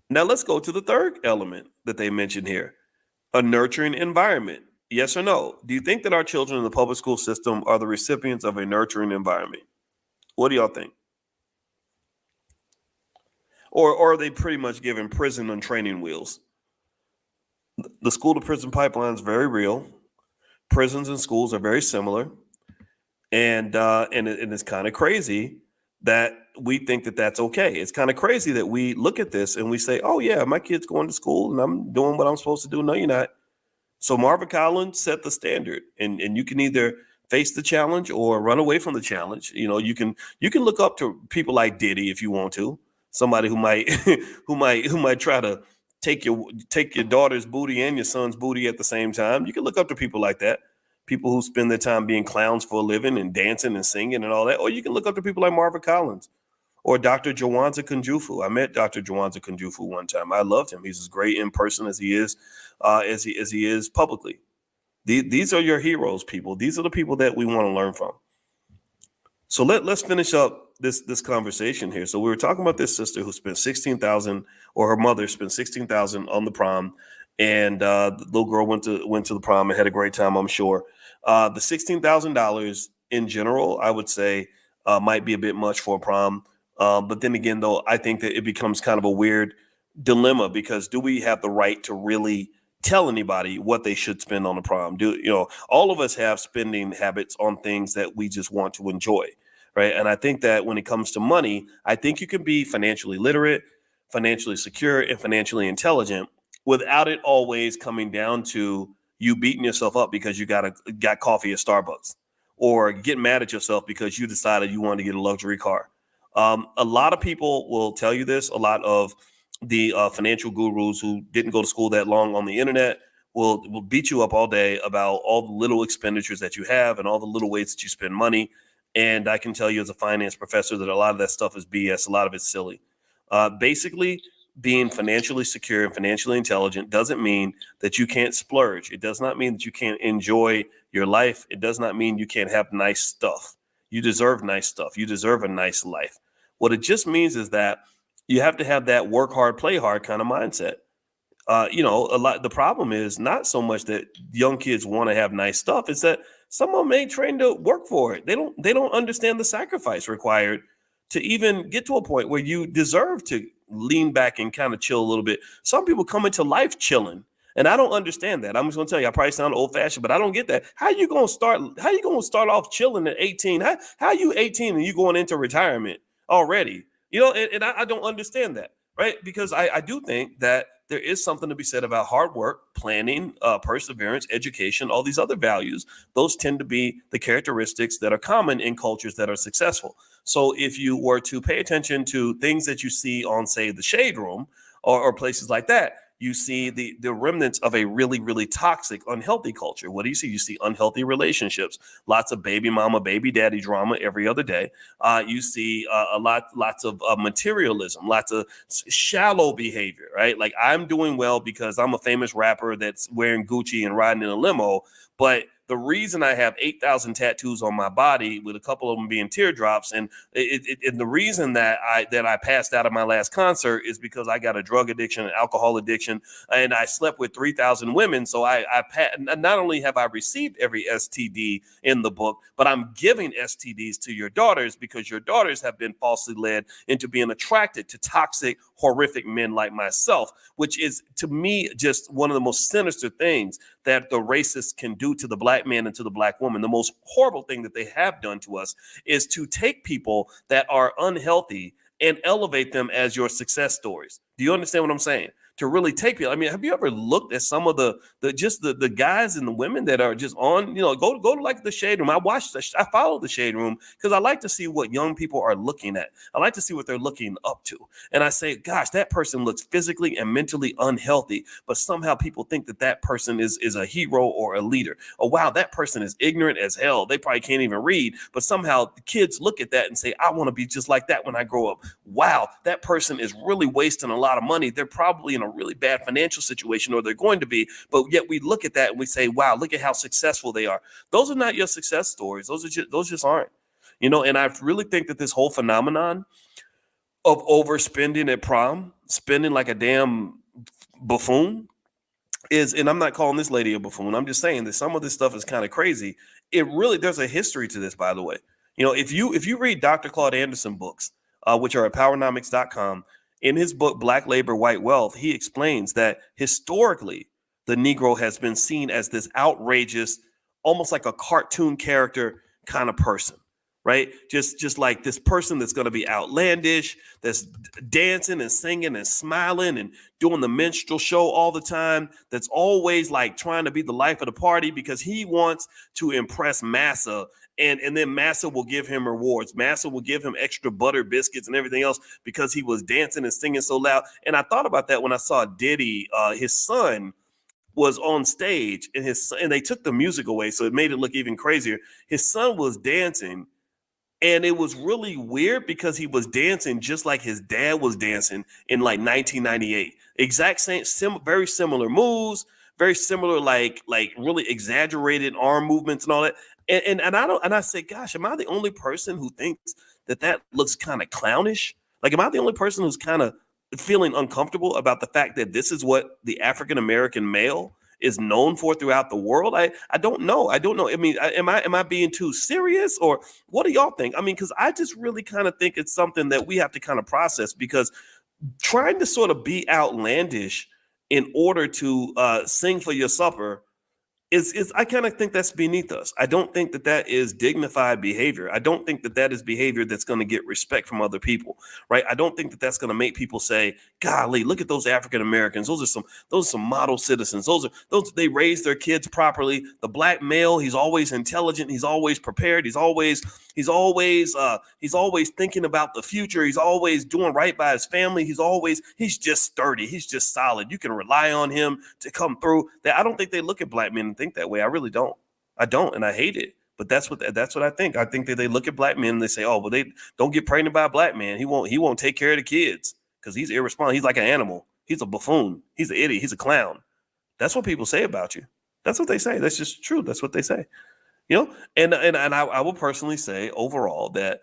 Now let's go to the third element that they mentioned here, a nurturing environment. Yes or no? Do you think that our children in the public school system are the recipients of a nurturing environment? What do y'all think? Or are they pretty much given prison on training wheels? The school to prison pipeline is very real. Prisons and schools are very similar. And it's kind of crazy that we think that that's okay. It's kind of crazy that we look at this and we say, oh yeah, my kid's going to school and I'm doing what I'm supposed to do. No, you're not. So Marva Collins set the standard, and you can either face the challenge or run away from the challenge. You know, you can look up to people like Diddy if you want to, somebody who might who might try to take your daughter's booty and your son's booty at the same time. You can look up to people like that, people who spend their time being clowns for a living and dancing and singing and all that. Or you can look up to people like Marva Collins or Dr. Jawanza Kunjufu. I met Dr. Jawanza Kunjufu one time. I loved him. He's as great in person as he is as he is publicly. These are your heroes, people. These are the people that we want to learn from. So let's finish up this conversation here. So we were talking about this sister who spent $16,000, or her mother spent $16,000 on the prom, and the little girl went to the prom and had a great time, I'm sure. The $16,000 in general, I would say, might be a bit much for a prom. But then again, though, I think that it becomes kind of a weird dilemma, because do we have the right to really tell anybody what they should spend on the prom? All of us have spending habits on things that we just want to enjoy, right? And I think that when it comes to money, I think you can be financially literate, financially secure, and financially intelligent without it always coming down to you beating yourself up because you got coffee at Starbucks, or get mad at yourself because you decided you wanted to get a luxury car. A lot of people will tell you this. A lot of the financial gurus who didn't go to school that long on the internet will beat you up all day about all the little expenditures that you have and all the little ways that you spend money. And I can tell you as a finance professor that a lot of that stuff is BS. A lot of it's silly. Basically, being financially secure and financially intelligent doesn't mean that you can't splurge. It does not mean that you can't enjoy your life. It does not mean you can't have nice stuff. You deserve nice stuff. You deserve a nice life. What it just means is that you have to have that work hard, play hard kind of mindset. The problem is not so much that young kids want to have nice stuff. It's that some of them ain't trained to work for it. They don't understand the sacrifice required to even get to a point where you deserve to lean back and kind of chill a little bit. Some people come into life chilling. And I don't understand that. I'm just gonna tell you, I probably sound old fashioned, but I don't get that. How you gonna start off chilling at 18? How are you 18 and you going into retirement already? And I don't understand that, right? Because I do think that there is something to be said about hard work, planning, perseverance, education, all these other values. Those tend to be the characteristics that are common in cultures that are successful. So if you were to pay attention to things that you see on, say, the Shade Room or places like that, you see the remnants of a really, really toxic, unhealthy culture. What do you see? You see unhealthy relationships, lots of baby mama, baby daddy drama every other day. You see lots of materialism, lots of shallow behavior, right? Like, I'm doing well because I'm a famous rapper that's wearing Gucci and riding in a limo, but the reason I have 8,000 tattoos on my body, with a couple of them being teardrops, and the reason that I passed out at my last concert is because I got a drug addiction, an alcohol addiction, and I slept with 3,000 women. So not only have I received every STD in the book, but I'm giving STDs to your daughters because your daughters have been falsely led into being attracted to toxic, horrific men like myself, which is, to me, just one of the most sinister things that the racists can do to the black man and to the black woman. The most horrible thing that they have done to us is to take people that are unhealthy and elevate them as your success stories. Do you understand what I'm saying? To really take people. I mean, have you ever looked at some of the guys and the women that are just on, go to like the Shade Room. I follow the Shade Room because I like to see what young people are looking at. I like to see what they're looking up to. And I say, gosh, that person looks physically and mentally unhealthy, but somehow people think that person is a hero or a leader. Oh, wow, that person is ignorant as hell. They probably can't even read, but somehow the kids look at that and say, I want to be just like that when I grow up. Wow, that person is really wasting a lot of money. They're probably in a really bad financial situation, or they're going to be, but yet we look at that and we say, wow, look at how successful they are. Those are not your success stories. Those just aren't, and I really think that this whole phenomenon of overspending at prom, spending like a damn buffoon and I'm not calling this lady a buffoon. I'm just saying that some of this stuff is kind of crazy. There's a history to this, by the way. If you read Dr. Claude Anderson books, which are at powernomics.com, in his book, Black Labor, White Wealth, he explains that historically, the Negro has been seen as this outrageous, almost like a cartoon character kind of person, right? Just like this person that's going to be outlandish, that's dancing and singing and smiling and doing the minstrel show all the time, that's always like trying to be the life of the party because he wants to impress massa. And then Massa will give him rewards. Massa will give him extra butter biscuits and everything else because he was dancing and singing so loud. And I thought about that when I saw Diddy. His son was on stage, and they took the music away, so it made it look even crazier. His son was dancing, and it was really weird because he was dancing just like his dad was dancing in like 1998. Exact same, very similar moves, very similar, like really exaggerated arm movements and all that. And I say, gosh, am I the only person who thinks that looks kind of clownish? Like, am I the only person who's kind of feeling uncomfortable about the fact that this is what the African-American male is known for throughout the world? I don't know. I don't know. I mean, am I being too serious, or what do y'all think? I mean, because I just really kind of think it's something that we have to kind of process, because trying to sort of be outlandish in order to sing for your supper is I kind of think that's beneath us. I don't think that is dignified behavior. I don't think that is behavior that's going to get respect from other people, right? I don't think that that's going to make people say, golly, look at those African Americans. Those are some model citizens. They raise their kids properly. The black male, he's always intelligent. He's always prepared. He's always thinking about the future. He's always doing right by his family. He's just sturdy. He's just solid. You can rely on him to come through. I don't think they look at black men and think that way. I really don't. I don't, and I hate it. But that's what I think. I think that they look at black men and they say, "Oh, well, they don't get pregnant by a black man. He won't take care of the kids because he's irresponsible. He's like an animal. He's a buffoon. He's an idiot. He's a clown." That's what people say about you. That's what they say. That's just true. That's what they say. And I will personally say overall that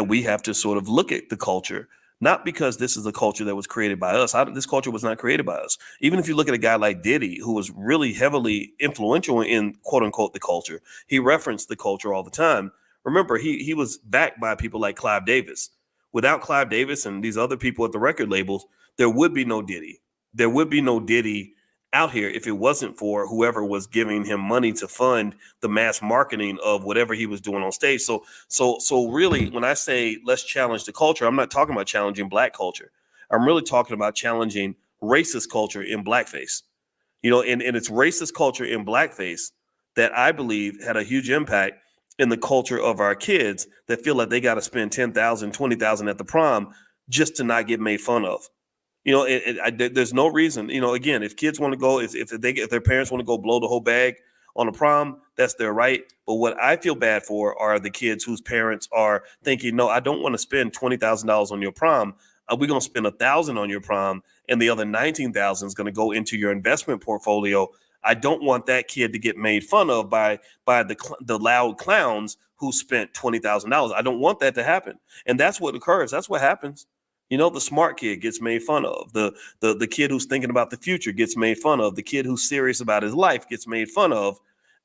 we have to sort of look at the culture, not because this is a culture that was created by us. This culture was not created by us. Even if you look at a guy like Diddy, who was really heavily influential in quote unquote the culture, he referenced the culture all the time. Remember, he was backed by people like Clive Davis. Without Clive Davis and these other people at the record labels, there would be no Diddy. There would be no Diddy out here if it wasn't for whoever was giving him money to fund the mass marketing of whatever he was doing on stage. So really, when I say let's challenge the culture, I'm not talking about challenging Black culture. I'm really talking about challenging racist culture in blackface. And it's racist culture in blackface that I believe had a huge impact in the culture of our kids that feel like they got to spend 10,000, 20,000 at the prom just to not get made fun of. There's no reason. Again, if kids want to go, if their parents want to go blow the whole bag on a prom, that's their right. But what I feel bad for are the kids whose parents are thinking, no, I don't want to spend $20,000 on your prom. We're going to spend $1,000 on your prom, and the other 19,000 is going to go into your investment portfolio. I don't want that kid to get made fun of by the loud clowns who spent $20,000. I don't want that to happen, and that's what occurs. That's what happens. The smart kid gets made fun of. The kid who's thinking about the future gets made fun of. The kid who's serious about his life gets made fun of.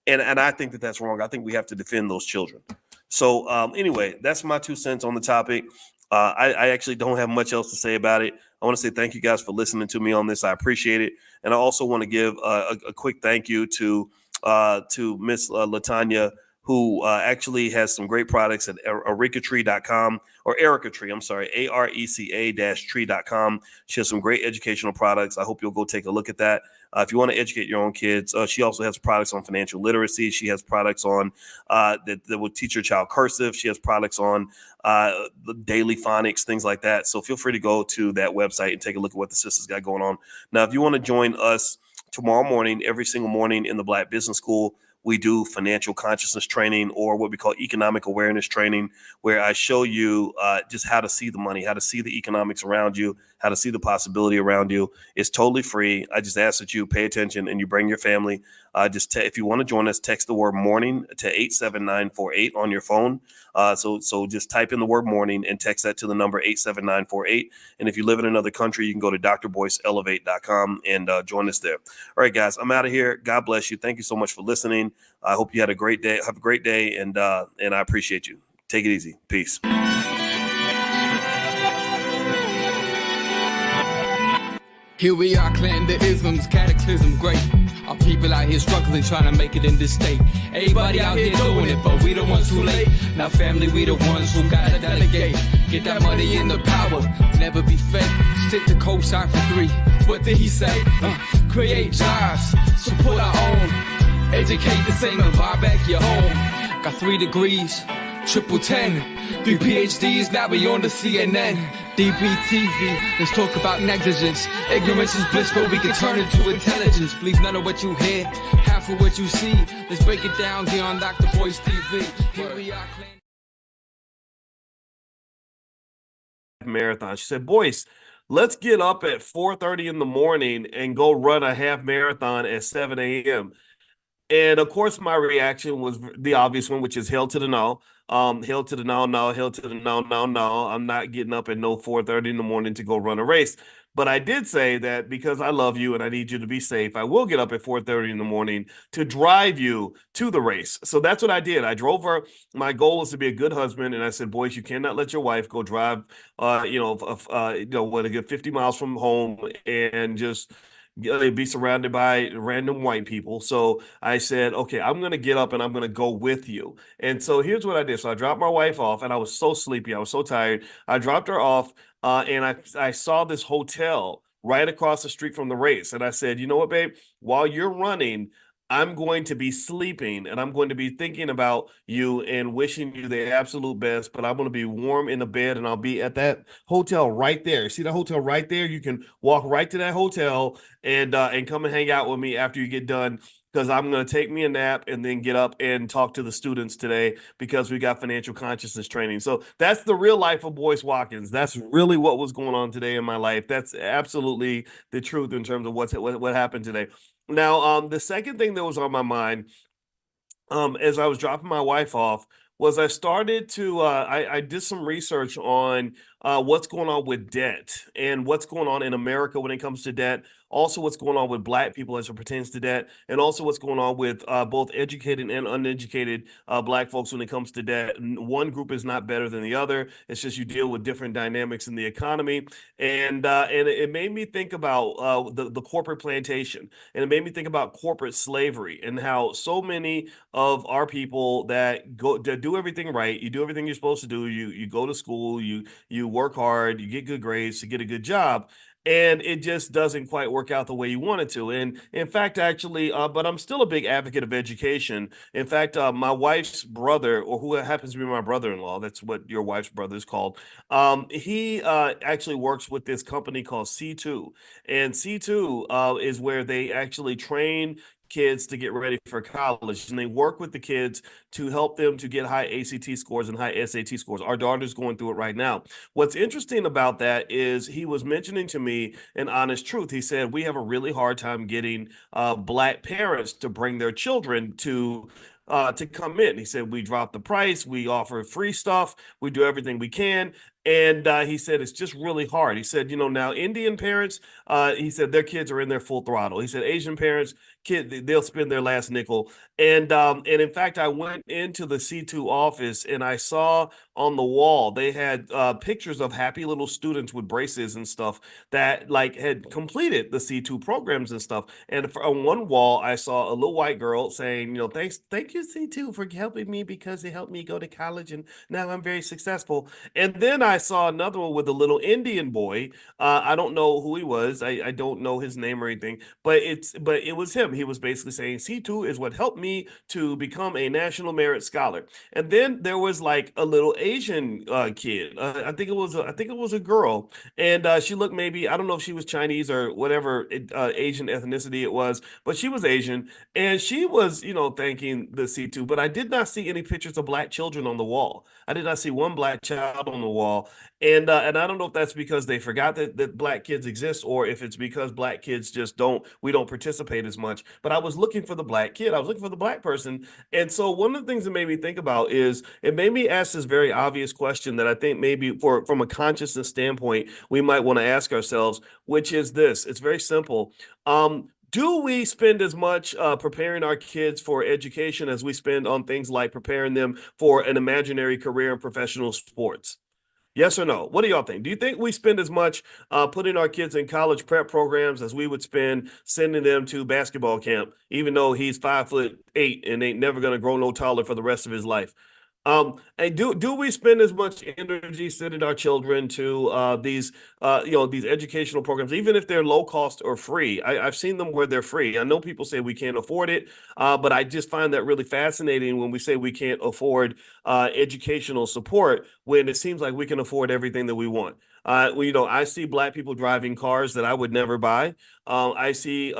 And I think that that's wrong. I think we have to defend those children. So anyway, that's my 2 cents on the topic. I actually don't have much else to say about it. I want to say thank you guys for listening to me on this. I appreciate it. And I also want to give a quick thank you to Miss Latanya, who actually has some great products at ericatree.com or Erica Tree, I'm sorry, ARECA-tree.com. She has some great educational products. I hope you'll go take a look at that. If you want to educate your own kids, she also has products on financial literacy. She has products on that will teach your child cursive. She has products on the daily phonics, things like that. So feel free to go to that website and take a look at what the sisters got going on. Now, if you want to join us tomorrow morning, every single morning in the Black Business School, we do financial consciousness training, or what we call economic awareness training, where I show you just how to see the money, how to see the economics around you, how to see the possibility around you. It's totally free. I just ask that you pay attention and you bring your family. If you want to join us, text the word morning to 87948 on your phone. So just type in the word morning and text that to the number 87948. And if you live in another country, you can go to drboyceelevate.com and join us there. All right, guys, I'm out of here. God bless you. Thank you so much for listening. I hope you had a great day. Have a great day, and I appreciate you. Take it easy. Peace. Here we are, clan the isms, cataclysm great. Our people out here struggling, trying to make it in this state. Everybody out here doing it, but we the ones who late. Now family, we the ones who gotta delegate. Get that money in the power, never be fake. Stick to cosign for 3. What did he say? Create jobs, support our own. Educate the same and buy back your home. Got 3 degrees, triple 10. 3 PhDs, now we on the CNN. DBTV, let's talk about negligence. Ignorance is bliss, but we can turn it to intelligence. Believe none of what you hear, half of what you see. Let's break it down here on Dr. Boyce TV. Here we are, marathon. She said, Boyce, let's get up at 4:30 in the morning and go run a half marathon at 7 a.m. And of course, my reaction was the obvious one, which is hell to the no. Hell to the no, hell to the no. I'm not getting up at no 4:30 in the morning to go run a race. But I did say that because I love you and I need you to be safe, I will get up at 4:30 in the morning to drive you to the race. So that's what I did. I drove her. My goal was to be a good husband. And I said, Boyce, you cannot let your wife go drive, a good 50 miles from home and just be surrounded by random white people. So I said, okay, I'm going to get up and I'm going to go with you. And so here's what I did. So I dropped my wife off and I was so sleepy. I was so tired. I dropped her off and I saw this hotel right across the street from the race. And I said, you know what, babe, while you're running, I'm going to be sleeping and I'm going to be thinking about you and wishing you the absolute best, but I'm going to be warm in the bed and I'll be at that hotel right there. See that hotel right there? You can walk right to that hotel and come and hang out with me after you get done, because I'm going to take me a nap and then get up and talk to the students today because we got financial consciousness training. So that's the real life of Boyce Watkins. That's really what was going on today in my life. That's absolutely the truth in terms of what happened today. Now, the second thing that was on my mind as I was dropping my wife off was I started to I did some research on what's going on with debt and what's going on in America when it comes to debt. Also, what's going on with Black people as it pertains to debt, and also what's going on with both educated and uneducated Black folks when it comes to debt. One group is not better than the other. It's just you deal with different dynamics in the economy, and it made me think about the corporate plantation, and it made me think about corporate slavery and how so many of our people that go that do everything right, you do everything you're supposed to do, you go to school, you work hard, you get good grades to get a good job, and it just doesn't quite work out the way you want it to. And in fact, actually, but I'm still a big advocate of education. In fact, my wife's brother, or who happens to be my brother-in-law, that's what your wife's brother is called. He actually works with this company called C2, and C2 is where they actually train kids to get ready for college, and they work with the kids to help them to get high ACT scores and high SAT scores. Our daughter's going through it right now. What's interesting about that is he was mentioning to me an honest truth. He said, we have a really hard time getting Black parents to bring their children to come in. He said, we drop the price, we offer free stuff, we do everything we can. And he said, it's just really hard. He said, now Indian parents, he said, their kids are in their full throttle. He said, Asian parents, they'll spend their last nickel. And in fact, I went into the C2 office and I saw on the wall, they had pictures of happy little students with braces and stuff that like had completed the C2 programs and stuff. And on one wall, I saw a little white girl saying, thank you, C2, for helping me because they helped me go to college and now I'm very successful. And then I saw another one with a little Indian boy. I don't know who he was. I don't know his name or anything, but it was him. He was basically saying C2 is what helped me to become a National Merit Scholar. And then there was like a little Asian kid. I think it was a girl, and she looked, maybe, I don't know if she was Chinese or whatever Asian ethnicity it was, but she was Asian, and she was thanking the C2. But I did not see any pictures of Black children on the wall. I did not see one Black child on the wall. And I don't know if that's because they forgot that Black kids exist, or if it's because Black kids just we don't participate as much. But I was looking for the Black kid. I was looking for the Black person. And so one of the things that made me think about is it made me ask this very obvious question that I think maybe from a consciousness standpoint, we might want to ask ourselves, which is this. It's very simple. Do we spend as much preparing our kids for education as we spend on things like preparing them for an imaginary career in professional sports? Yes or no? What do y'all think? Do you think we spend as much putting our kids in college prep programs as we would spend sending them to basketball camp, even though he's 5'8" and ain't never going to grow no taller for the rest of his life? And do we spend as much energy sending our children to these educational programs, even if they're low cost or free? I've seen them where they're free. I know people say we can't afford it, but I just find that really fascinating when we say we can't afford educational support when it seems like we can afford everything that we want. I see Black people driving cars that I would never buy. I see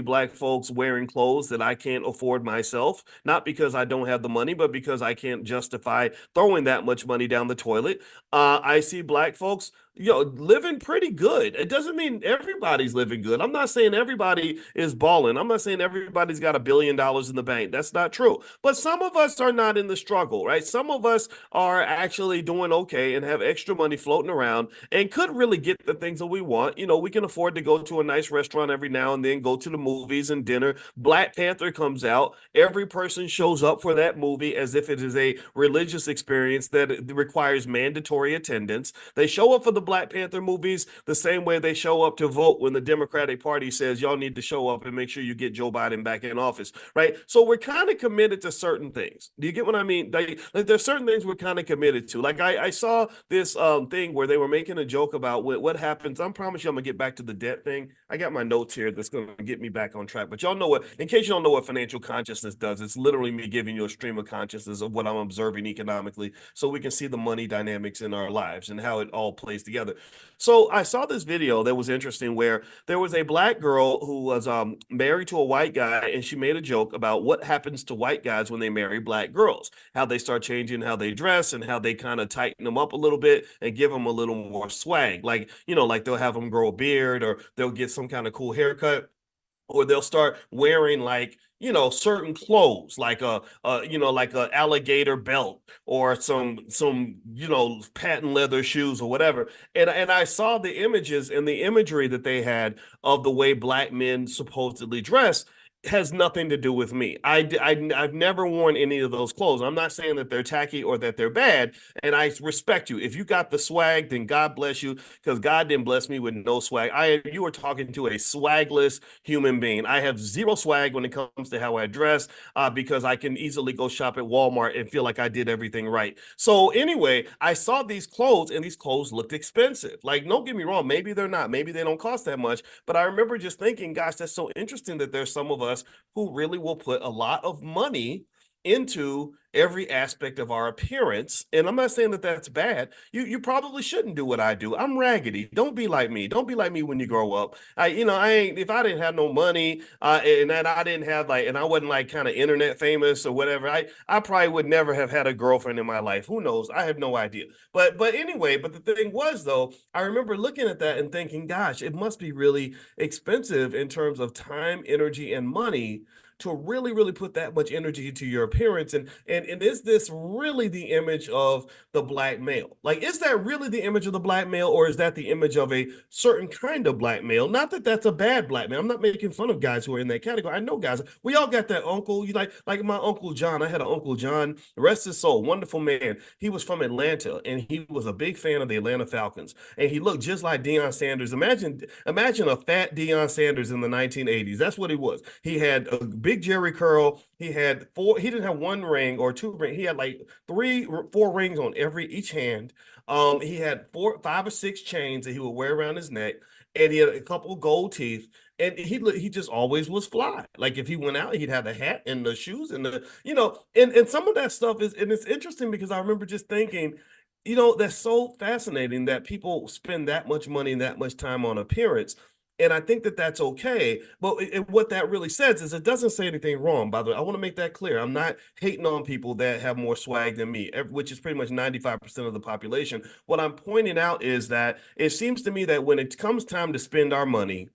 Black folks wearing clothes that I can't afford myself, not because I don't have the money, but because I can't justify throwing that much money down the toilet. I see Black folks, living pretty good. It doesn't mean everybody's living good. I'm not saying everybody is balling. I'm not saying everybody's got $1 billion in the bank. That's not true. But some of us are not in the struggle, right? Some of us are actually doing okay and have extra money floating around and could really get the things that we want. We can afford to go to a nice restaurant every now and then, go to the movies and dinner. Black Panther comes out. Every person shows up for that movie as if it is a religious experience that requires mandatory attendance. They show up for the Black Panther movies the same way they show up to vote when the Democratic Party says y'all need to show up and make sure you get Joe Biden back in office, right? So we're kind of committed to certain things. Do you get what I mean? Like there's certain things we're kind of committed to. Like I saw this thing where they were making a joke about what happens. I promise you I'm gonna get back to the debt thing. I got my notes here that's gonna get me back on track. But y'all know what, in case you don't know what financial consciousness does, it's literally me giving you a stream of consciousness of what I'm observing economically so we can see the money dynamics in our lives and how it all plays together. So I saw this video that was interesting where there was a Black girl who was married to a white guy, and she made a joke about what happens to white guys when they marry Black girls, how they start changing how they dress and how they kind of tighten them up a little bit and give them a little more swag. Like, like they'll have them grow a beard or they'll get some kind of cool haircut, or they'll start wearing like certain clothes, like like a alligator belt or some patent leather shoes or whatever. And I saw the images and the imagery that they had of the way black men supposedly dress has nothing to do with me. I've never worn any of those clothes. I'm not saying that they're tacky or that they're bad, and I respect you. If you got the swag, then God bless you, because God didn't bless me with no swag. You were talking to a swagless human being. I have zero swag when it comes to how I dress, because I can easily go shop at Walmart and feel like I did everything right. So anyway, I saw these clothes, and these clothes looked expensive. Like, don't get me wrong, maybe they're not, maybe they don't cost that much, but I remember just thinking, gosh, that's so interesting that there's some of us who really will put a lot of money into every aspect of our appearance. And I'm not saying that that's bad. You probably shouldn't do what I do. I'm raggedy. Don't be like me. Don't be like me when you grow up. I ain't, if I didn't have no money, and that I didn't have and I wasn't like kind of internet famous or whatever, I probably would never have had a girlfriend in my life. Who knows? I have no idea. But anyway, but the thing was though, I remember looking at that and thinking, gosh, it must be really expensive in terms of time, energy, and money to really, really put that much energy into your appearance. And is this really the image of the black male? Like, is that really the image of the black male, or is that the image of a certain kind of black male? Not that that's a bad black man. I'm not making fun of guys who are in that category. I know guys. We all got that uncle. You like my Uncle John. I had an Uncle John, rest his soul, wonderful man. He was from Atlanta, and he was a big fan of the Atlanta Falcons. And he looked just like Deion Sanders. Imagine a fat Deion Sanders in the 1980s. That's what he was. He had a big Jerry curl. He had four. He didn't have one ring or two ring. He had like four rings on each hand. He had 5 or 6 chains that he would wear around his neck, and he had a couple of gold teeth. And he just always was fly. Like if he went out, he'd have the hat and the shoes and and some of that stuff and it's interesting because I remember just thinking, that's so fascinating that people spend that much money and that much time on appearance. And I think that that's okay. But what that really says is it doesn't say anything wrong, by the way. I want to make that clear. I'm not hating on people that have more swag than me, which is pretty much 95% of the population. What I'm pointing out is that it seems to me that when it comes time to spend our money,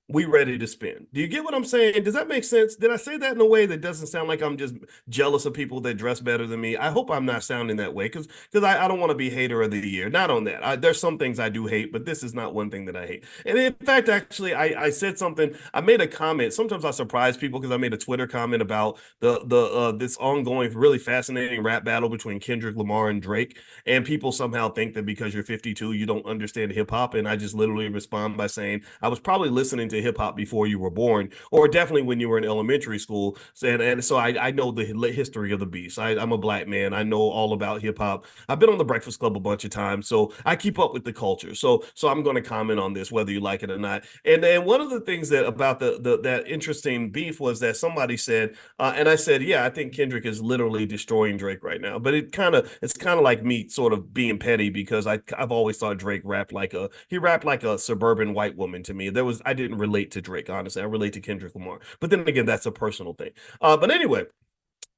we ready to spend. Do you get what I'm saying? Does that make sense? Did I say that in a way that doesn't sound like I'm just jealous of people that dress better than me? I hope I'm not sounding that way because I don't want to be hater of the year. Not on that. There's some things I do hate, but this is not one thing that I hate. And in fact, actually, I said something. I made a comment. Sometimes I surprise people because I made a Twitter comment about the this ongoing, really fascinating rap battle between Kendrick Lamar and Drake. And people somehow think that because you're 52, you don't understand hip hop. And I just literally respond by saying I was probably listening to hip hop before you were born, or definitely when you were in elementary school. And so I know the history of the beast. I'm a black man. I know all about hip hop. I've been on the Breakfast Club a bunch of times, so I keep up with the culture. So I'm going to comment on this whether you like it or not. And then one of the things that about that interesting beef was that somebody said, and I said, yeah, I think Kendrick is literally destroying Drake right now. But it's kind of like me sort of being petty because I've always thought Drake rapped like a suburban white woman to me. I didn't relate to Drake, honestly. I relate to Kendrick Lamar. But then again, that's a personal thing. But anyway,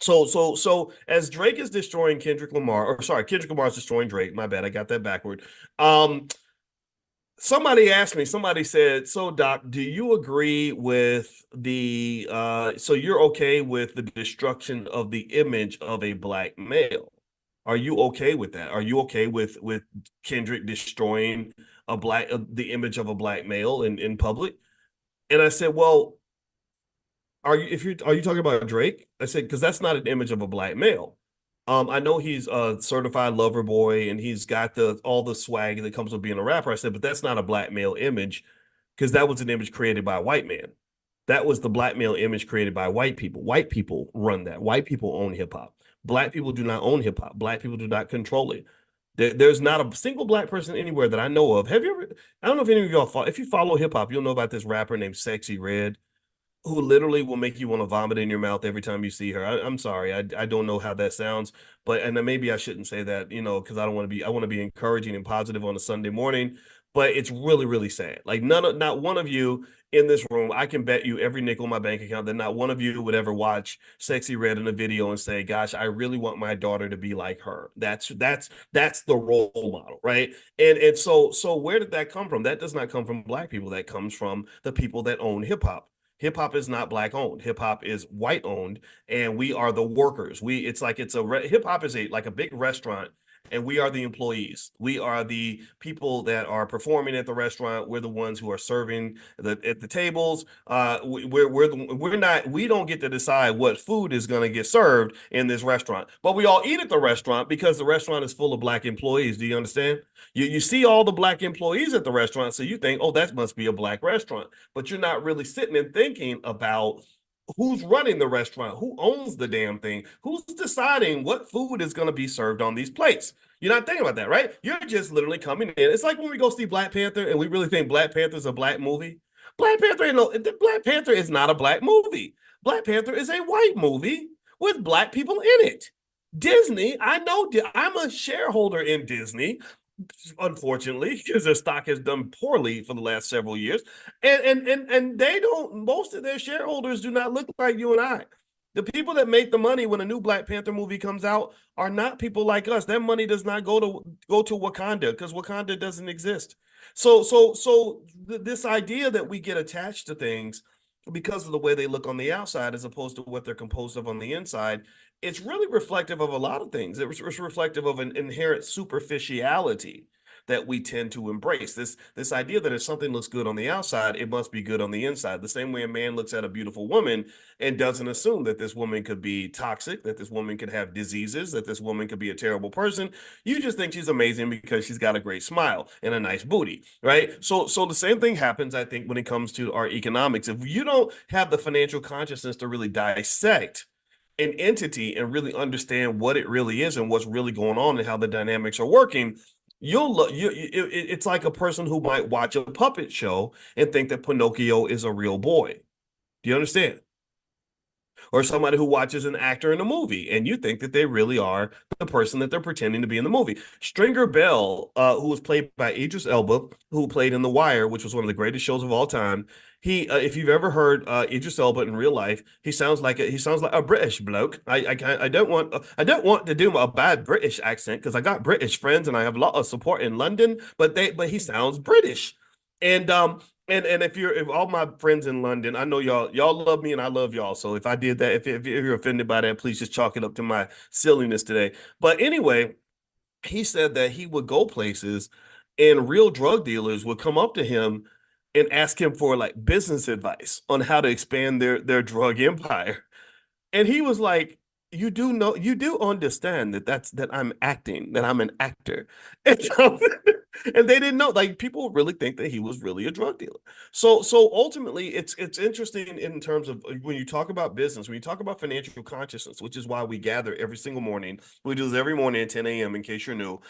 so as Drake is destroying Kendrick Lamar, or sorry, Kendrick Lamar is destroying Drake. My bad, I got that backward. Somebody asked me, somebody said, so Doc, do you agree with so you're okay with the destruction of the image of a black male? Are you okay with that? Are you okay with Kendrick destroying the image of a black male in public? And I said, well, are you talking about Drake? I said, because that's not an image of a black male. I know he's a certified lover boy and he's got all the swag that comes with being a rapper. I said, but that's not a black male image because that was an image created by a white man. That was the black male image created by white people. White people run that. White people own hip hop. Black people do not own hip hop. Black people do not control it. There's not a single black person anywhere that I know of. I don't know if any of y'all if you follow hip hop, you'll know about this rapper named Sexy Red, who literally will make you want to vomit in your mouth every time you see her. I'm sorry. I don't know how that sounds, and then maybe I shouldn't say that, because I want to be encouraging and positive on a Sunday morning, but it's really, really sad. Like not one of you in this room, I can bet you every nickel in my bank account that not one of you would ever watch Sexy Red in a video and say, gosh, I really want my daughter to be like her. That's the role model, right? And so where did that come from? That does not come from black people. That comes from the people that own hip hop. Hip hop is not black owned. Hip hop is white owned, and we are the workers. Hip hop is like a big restaurant, and we are the employees. We are the people that are performing at the restaurant. We're the ones who are serving at the tables. We don't get to decide what food is going to get served in this restaurant, but we all eat at the restaurant because the restaurant is full of black employees. Do you understand? You see all the black employees at the restaurant, so you think, oh, that must be a black restaurant, but you're not really sitting and thinking about who's running the restaurant, who owns the damn thing, who's deciding what food is going to be served on these plates. You're not thinking about that, right? You're just literally coming in. It's like when we go see Black Panther and we really think Black Panther is a black movie. Black Panther is not a black movie. Black Panther is a white movie with black people in it. Disney, I know I'm a shareholder in Disney, unfortunately, because their stock has done poorly for the last several years. And they don't, most of their shareholders do not look like you and I. The people that make the money when a new Black Panther movie comes out are not people like us. That money does not go to Wakanda, because Wakanda doesn't exist. So this idea that we get attached to things because of the way they look on the outside as opposed to what they're composed of on the inside, it's really reflective of a lot of things. It's reflective of an inherent superficiality that we tend to embrace. This idea that if something looks good on the outside, it must be good on the inside. The same way a man looks at a beautiful woman and doesn't assume that this woman could be toxic, that this woman could have diseases, that this woman could be a terrible person. You just think she's amazing because she's got a great smile and a nice booty, right? So the same thing happens, I think, when it comes to our economics. If you don't have the financial consciousness to really dissect an entity and really understand what it really is and what's really going on and how the dynamics are working, it's like a person who might watch a puppet show and think that Pinocchio is a real boy. Do you understand? Or somebody who watches an actor in a movie and you think that they really are the person that they're pretending to be in the movie. Stringer Bell, who was played by Idris Elba, who played in The Wire, which was one of the greatest shows of all time. If you've ever heard Idris Elba in real life, he sounds like a British bloke. I don't want to do a bad British accent because I got British friends and I have a lot of support in London, but he sounds British. And if all my friends in London, I know y'all love me and I love y'all. So if I did that, if you're offended by that, please just chalk it up to my silliness today. But anyway, he said that he would go places and real drug dealers would come up to him and ask him for like business advice on how to expand their drug empire. And he was like, you do understand that I'm acting, that I'm an actor. And they didn't know, like people really think that he was really a drug dealer. So ultimately it's interesting in terms of when you talk about business, when you talk about financial consciousness, which is why we gather every single morning. We do this every morning at 10 a.m. in case you're new.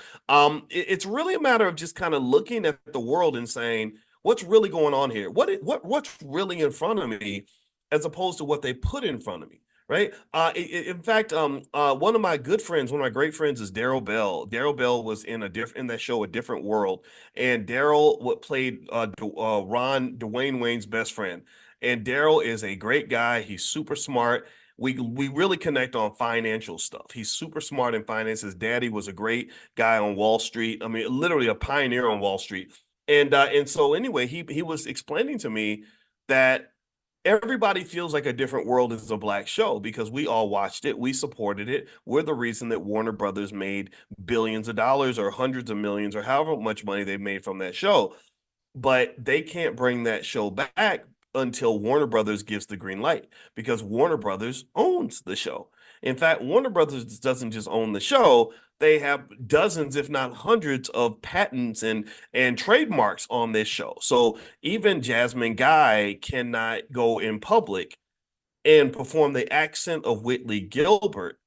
It's really a matter of just kind of looking at the world and saying, what's really going on here? What's really in front of me, as opposed to what they put in front of me. Right. In fact, one of my good friends, one of my great friends, is Daryl Bell. Daryl Bell was in that show, A Different World, and Daryl played Dwayne Wayne's best friend. And Daryl is a great guy. He's super smart. We really connect on financial stuff. He's super smart in finance. His daddy was a great guy on Wall Street. I mean, literally a pioneer on Wall Street. And so anyway, he was explaining to me that everybody feels like A Different World is a black show because we all watched it. We supported it. We're the reason that Warner Brothers made billions of dollars or hundreds of millions or however much money they made from that show. But they can't bring that show back until Warner Brothers gives the green light, because Warner Brothers owns the show. In fact, Warner Brothers doesn't just own the show. They have dozens, if not hundreds, of patents and trademarks on this show. So even Jasmine Guy cannot go in public and perform the accent of Whitley Gilbert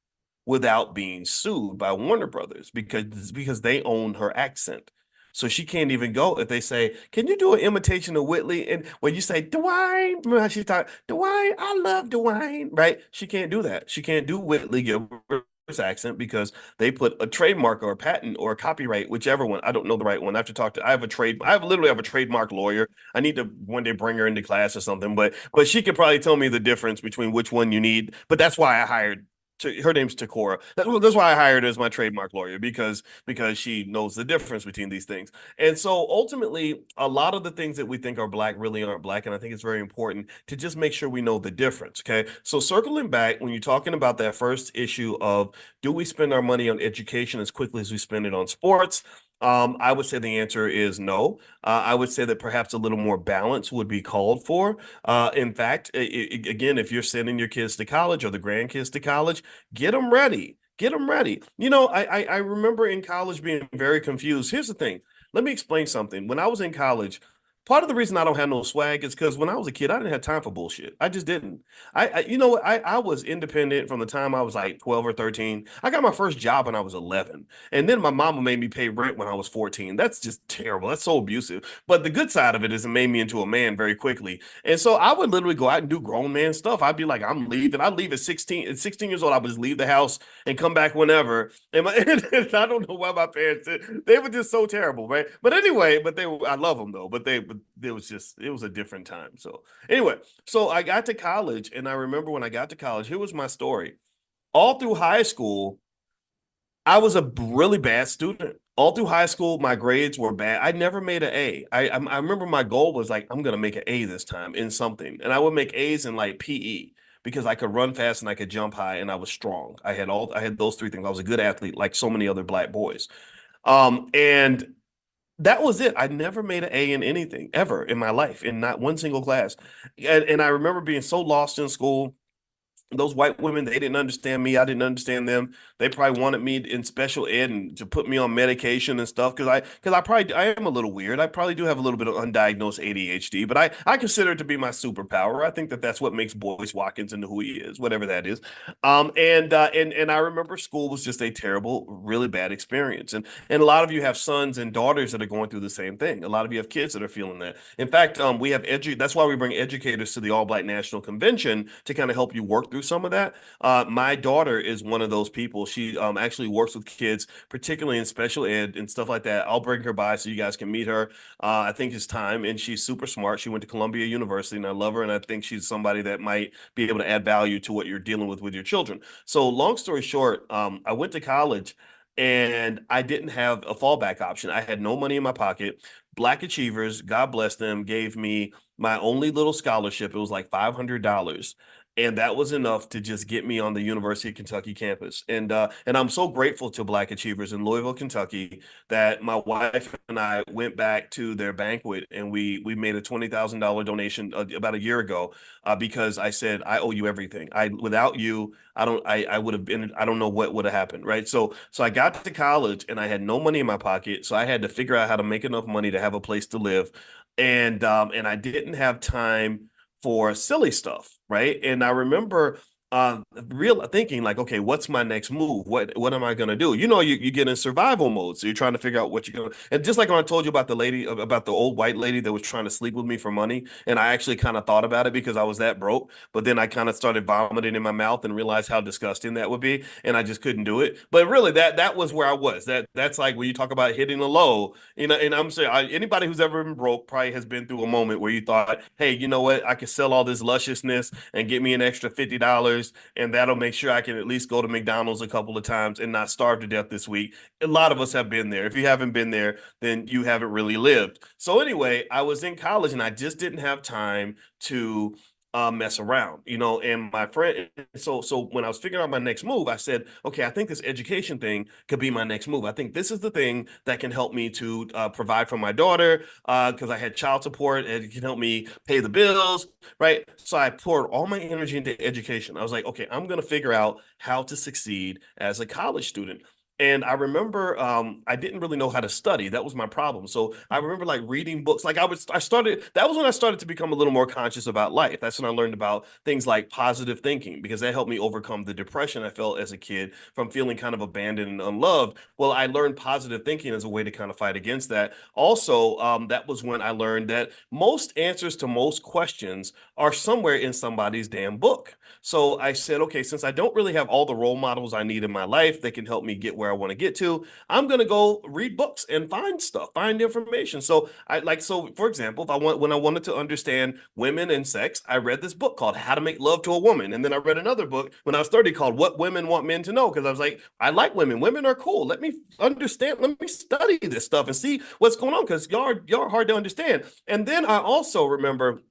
without being sued by Warner Brothers because they own her accent. So she can't even go if they say, can you do an imitation of Whitley? And when you say, Dwayne, remember how she talked, Dwayne, I love Dwayne, right? She can't do that. She can't do Whitley Gilbert's accent because they put a trademark or a patent or a copyright, whichever one. I don't know the right one. I have to talk to, I literally have a trademark lawyer. I need to one day bring her into class or something, but she could probably tell me the difference between which one you need. But that's why I hired her name's Takora. That's why I hired her as my trademark lawyer, because she knows the difference between these things. And so ultimately, a lot of the things that we think are black really aren't black. And I think it's very important to just make sure we know the difference. Okay. So circling back, when you're talking about that first issue of, do we spend our money on education as quickly as we spend it on sports? I would say the answer is no. I would say that perhaps a little more balance would be called for. In fact, again, if you're sending your kids to college or the grandkids to college, get them ready. Get them ready. I remember in college being very confused. Here's the thing. Let me explain something. When I was in college, part of the reason I don't have no swag is because when I was a kid, I didn't have time for bullshit. I just didn't. I was independent from the time I was like 12 or 13. I got my first job when I was 11. And then my mama made me pay rent when I was 14. That's just terrible. That's so abusive. But the good side of it is it made me into a man very quickly. And so I would literally go out and do grown man stuff. I'd be like, I'm leaving. I'd leave at 16. At 16 years old, I would just leave the house and come back whenever. And I don't know why my parents did. They were just so terrible, right? But anyway, I love them though. But it was a different time. So anyway, so I got to college, and I remember when I got to college, here was my story. All through high school, I was a really bad student. All through high school, my grades were bad. I never made an A. I remember my goal was like, I'm gonna make an A this time in something, and I would make A's in like PE because I could run fast and I could jump high and I was strong. I had those three things. I was a good athlete, like so many other black boys. And that was it. I never made an A in anything ever in my life, in not one single class. And I remember being so lost in school. Those white women, they didn't understand me. I didn't understand them. They probably wanted me in special ed and to put me on medication and stuff because I am a little weird. I probably do have a little bit of undiagnosed ADHD, but I consider it to be my superpower. I think that that's what makes Boyce Watkins into who he is, whatever that is. And I remember school was just a terrible, really bad experience. And a lot of you have sons and daughters that are going through the same thing. A lot of you have kids that are feeling that. In fact, we have that's why we bring educators to the All Black National Convention to kind of help you work through some of that. My daughter is one of those people. She actually works with kids, particularly in special ed and stuff like that. I'll bring her by so you guys can meet her. I think it's time, and she's super smart. She went to Columbia University, and I love her, and I think she's somebody that might be able to add value to what you're dealing with your children. So long story short, I went to college, and I didn't have a fallback option. I had no money in my pocket. Black Achievers, God bless them, gave me my only little scholarship. It was like $500. And that was enough to just get me on the University of Kentucky campus. And I'm so grateful to Black Achievers in Louisville, Kentucky, that my wife and I went back to their banquet, and we made a $20,000 donation about a year ago because I said, I owe you everything. Without you, I would have been, I don't know what would have happened. Right. So I got to college and I had no money in my pocket. So I had to figure out how to make enough money to have a place to live. And I didn't have time for silly stuff, right? And I remember real thinking like, okay, what's my next move? What am I gonna do? You get in survival mode, so you're trying to figure out what you're gonna. And just like when I told you about the old white lady that was trying to sleep with me for money, and I actually kind of thought about it because I was that broke, but then I kind of started vomiting in my mouth and realized how disgusting that would be, and I just couldn't do it. But really, that was where I was. That's like when you talk about hitting a low, and I'm saying anybody who's ever been broke probably has been through a moment where you thought, hey, you know what, I could sell all this lusciousness and get me an extra $50. And that'll make sure I can at least go to McDonald's a couple of times and not starve to death this week. A lot of us have been there. If you haven't been there, then you haven't really lived. So anyway, I was in college and I just didn't have time to mess around, and my friend. So when I was figuring out my next move, I said, okay, I think this education thing could be my next move. I think this is the thing that can help me to provide for my daughter because I had child support, and it can help me pay the bills, right? So I poured all my energy into education. I was like, okay, I'm going to figure out how to succeed as a college student. And I remember I didn't really know how to study. That was my problem. So I remember like reading books. Like that was when I started to become a little more conscious about life. That's when I learned about things like positive thinking, because that helped me overcome the depression I felt as a kid from feeling kind of abandoned and unloved. Well, I learned positive thinking as a way to kind of fight against that. Also, that was when I learned that most answers to most questions are somewhere in somebody's damn book. So I said, okay, since I don't really have all the role models I need in my life that can help me get where I want to get to, I'm going to go read books and find stuff, find information. So for example, when I wanted to understand women and sex, I read this book called How to Make Love to a Woman. And then I read another book when I was 30 called What Women Want Men to Know. Because I was like, I like women. Women are cool. Let me understand. Let me study this stuff and see what's going on, because y'all are hard to understand. And then I also remember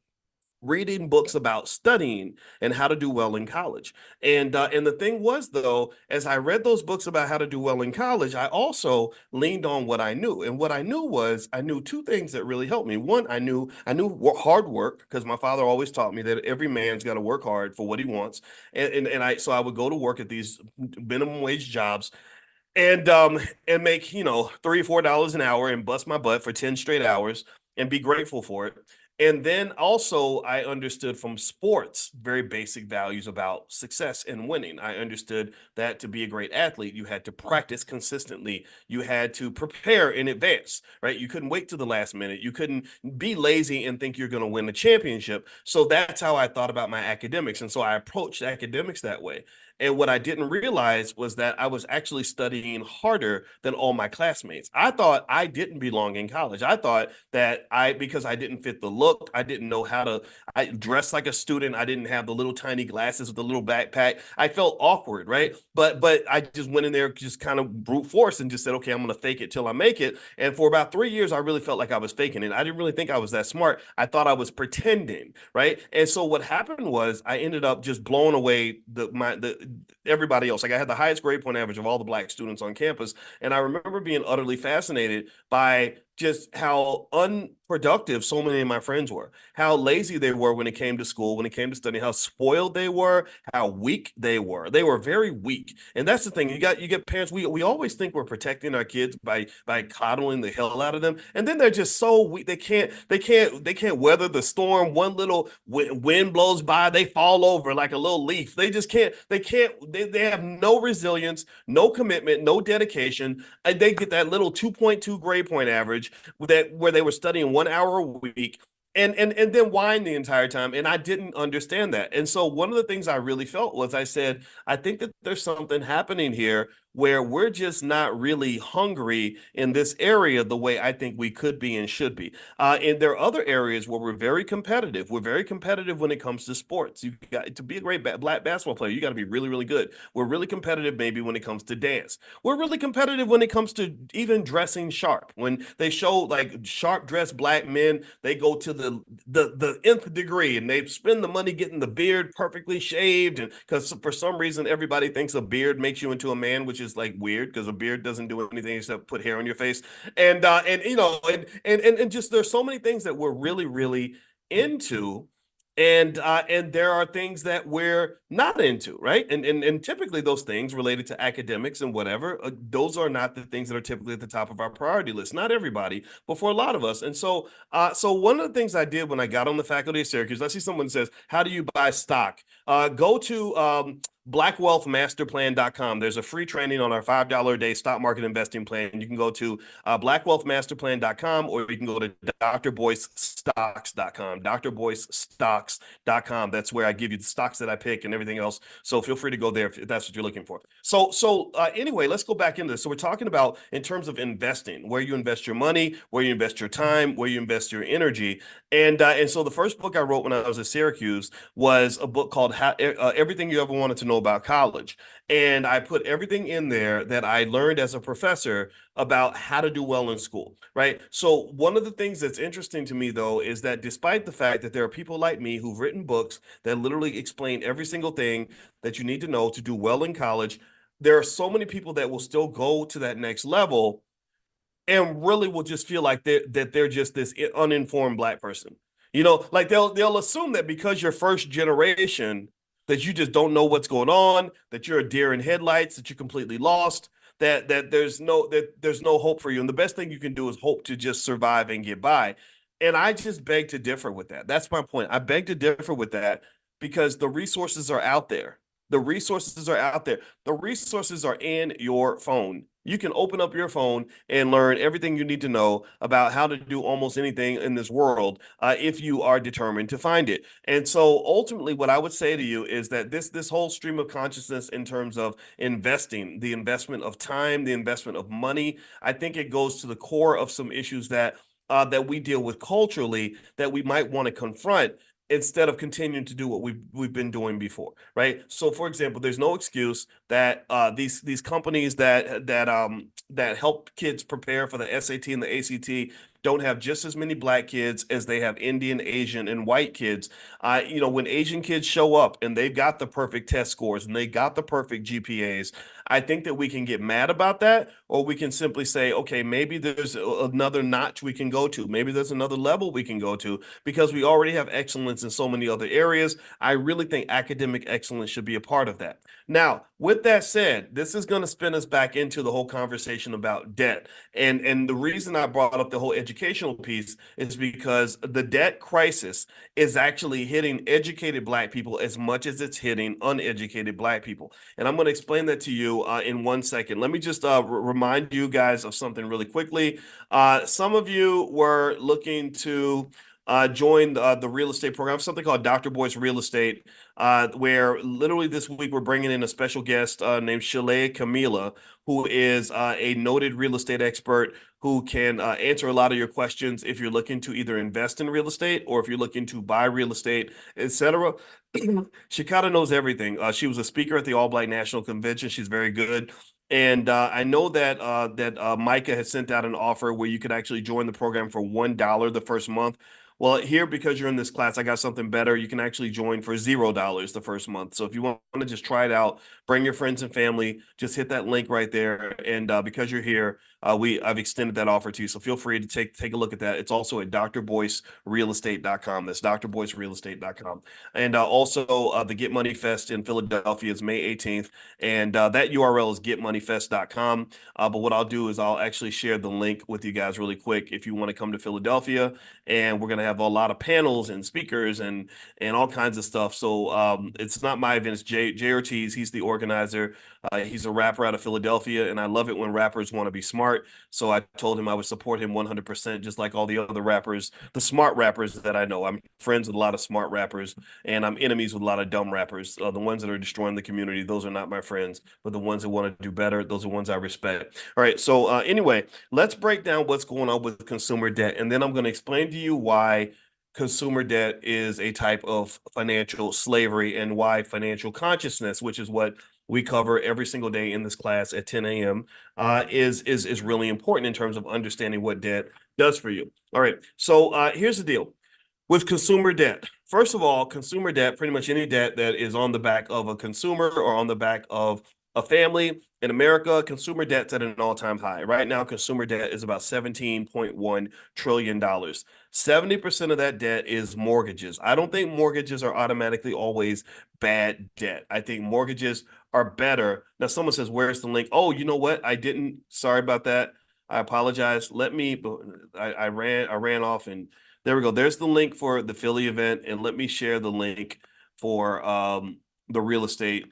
reading books about studying and how to do well in college. And the thing was, though, as I read those books about how to do well in college, I also leaned on what I knew. And what I knew was I knew two things that really helped me. One, I knew hard work, because my father always taught me that every man's got to work hard for what he wants. So I would go to work at these minimum wage jobs and make, $3 or $4 an hour and bust my butt for 10 straight hours and be grateful for it. And then also I understood from sports very basic values about success and winning. I understood that to be a great athlete, you had to practice consistently. You had to prepare in advance, right? You couldn't wait to the last minute. You couldn't be lazy and think you're going to win the championship. So that's how I thought about my academics. And so I approached academics that way. And what I didn't realize was that I was actually studying harder than all my classmates. I thought I didn't belong in college. I thought that because I didn't fit the look, I didn't know how to I dress like a student. I didn't have the little tiny glasses with the little backpack. I felt awkward, right? But I just went in there just kind of brute force and just said, okay, I'm going to fake it till I make it. And for about 3 years, I really felt like I was faking it. I didn't really think I was that smart. I thought I was pretending, right? And so what happened was I ended up just blowing away everybody else. Like I had the highest grade point average of all the Black students on campus. And I remember being utterly fascinated by just how unproductive so many of my friends were, how lazy they were when it came to school, when it came to studying, how spoiled they were, how weak they were. They were very weak. And that's the thing. You get parents, we always think we're protecting our kids by coddling the hell out of them. And then they're just so weak. They can't weather the storm. One little wind blows by, they fall over like a little leaf. They have no resilience, no commitment, no dedication. And they get that little 2.2 grade point average where they were studying 1 hour a week and then whine the entire time. And I didn't understand that. And so one of the things I really felt was I said, I think that there's something happening here where we're just not really hungry in this area the way I think we could be and should be. And there are other areas where we're very competitive. We're very competitive when it comes to sports. You got to be a great Black basketball player. You got to be really, really good. We're really competitive maybe when it comes to dance. We're really competitive when it comes to even dressing sharp. When they show like sharp dressed Black men, they go to the nth degree and they spend the money getting the beard perfectly shaved. And because for some reason everybody thinks a beard makes you into a man, which is like weird because a beard doesn't do anything except put hair on your face. And just there's so many things that we're really, really into. And there are things that we're not into, right? And typically those things related to academics and whatever, those are not the things that are typically at the top of our priority list. Not everybody, but for a lot of us. And so one of the things I did when I got on the faculty of Syracuse, I see someone says, how do you buy stock? Go to blackwealthmasterplan.com. There's a free training on our $5 a day stock market investing plan. You can go to blackwealthmasterplan.com, or you can go to drboycestocks.com, drboycestocks.com. That's where I give you the stocks that I pick and everything else. So feel free to go there if that's what you're looking for. So anyway, let's go back into this. So we're talking about in terms of investing, where you invest your money, where you invest your time, where you invest your energy. And so the first book I wrote when I was at Syracuse was a book called Everything You Ever Wanted to Know About College. And I put everything in there that I learned as a professor about how to do well in school, right? So one of the things that's interesting to me, though, is that despite the fact that there are people like me who've written books that literally explain every single thing that you need to know to do well in college, there are so many people that will still go to that next level and really will just feel like they're just this uninformed Black person. Like they'll assume that because you're first generation, that you just don't know what's going on, that you're a deer in headlights, that you're completely lost, that there's no hope for you. And the best thing you can do is hope to just survive and get by. And I just beg to differ with that. That's my point. I beg to differ with that because the resources are out there. The resources are out there. The resources are in your phone. you can open up your phone and learn everything you need to know about how to do almost anything in this world if you are determined to find it. And so ultimately, what I would say to you is that this whole stream of consciousness in terms of investing, the investment of time, the investment of money, I think it goes to the core of some issues that we deal with culturally that we might want to confront instead of continuing to do what we've been doing before, right? So, for example, there's no excuse that these companies that help kids prepare for the SAT and the ACT don't have just as many black kids as they have Indian, Asian, and white kids. When Asian kids show up and they've got the perfect test scores and they got the perfect GPAs, I think that we can get mad about that, or we can simply say, okay, maybe there's another notch we can go to. Maybe there's another level we can go to because we already have excellence in so many other areas. I really think academic excellence should be a part of that. Now, with that said, this is going to spin us back into the whole conversation about debt. And the reason I brought up the whole educational piece is because the debt crisis is actually hitting educated black people as much as it's hitting uneducated black people. And I'm going to explain that to you in 1 second. Let me just remind you guys of something really quickly. Some of you were looking to join the real estate program, something called Dr. Boyce Real Estate, where literally this week we're bringing in a special guest named Shalea Camila, who is a noted real estate expert who can answer a lot of your questions if you're looking to either invest in real estate or if you're looking to buy real estate, etc. She kind of knows everything. She was a speaker at the All Black National Convention. She's very good. And I know that Micah has sent out an offer where you could actually join the program for $1 the first month. Well, here, because you're in this class, I got something better. You can actually join for $0 the first month. So if you want to just try it out, bring your friends and family, just hit that link right there. And because you're here, I've extended that offer to you. So feel free to take a look at that. It's also at drboycerealestate.com. That's drboycerealestate.com. And also the Get Money Fest in Philadelphia is May 18th. And that URL is getmoneyfest.com. But what I'll do is I'll actually share the link with you guys really quick if you want to come to Philadelphia. And we're going to have a lot of panels and speakers and all kinds of stuff. So it's not my event. It's Jay Ortiz. He's the organizer. He's a rapper out of Philadelphia, and I love it when rappers want to be smart. So I told him I would support him 100%, just like all the other rappers, the smart rappers that I know. I'm friends with a lot of smart rappers, and I'm enemies with a lot of dumb rappers. The ones that are destroying the community, those are not my friends. But the ones that want to do better, those are ones I respect. All right. So anyway, let's break down what's going on with consumer debt, and then I'm going to explain to you why consumer debt is a type of financial slavery and why financial consciousness, which is what we cover every single day in this class at 10 a.m., is really important in terms of understanding what debt does for you. All right. So here's the deal with consumer debt. First of all, consumer debt, pretty much any debt that is on the back of a consumer or on the back of a family in America, consumer debt's at an all-time high. Right now, consumer debt is about $17.1 trillion. 70% of that debt is mortgages. I don't think mortgages are automatically always bad debt. I think mortgages are better. Now, someone says, where's the link? Oh, you know what? I didn't. Sorry about that. I apologize. I ran off and there we go. There's the link for the Philly event. And let me share the link for the real estate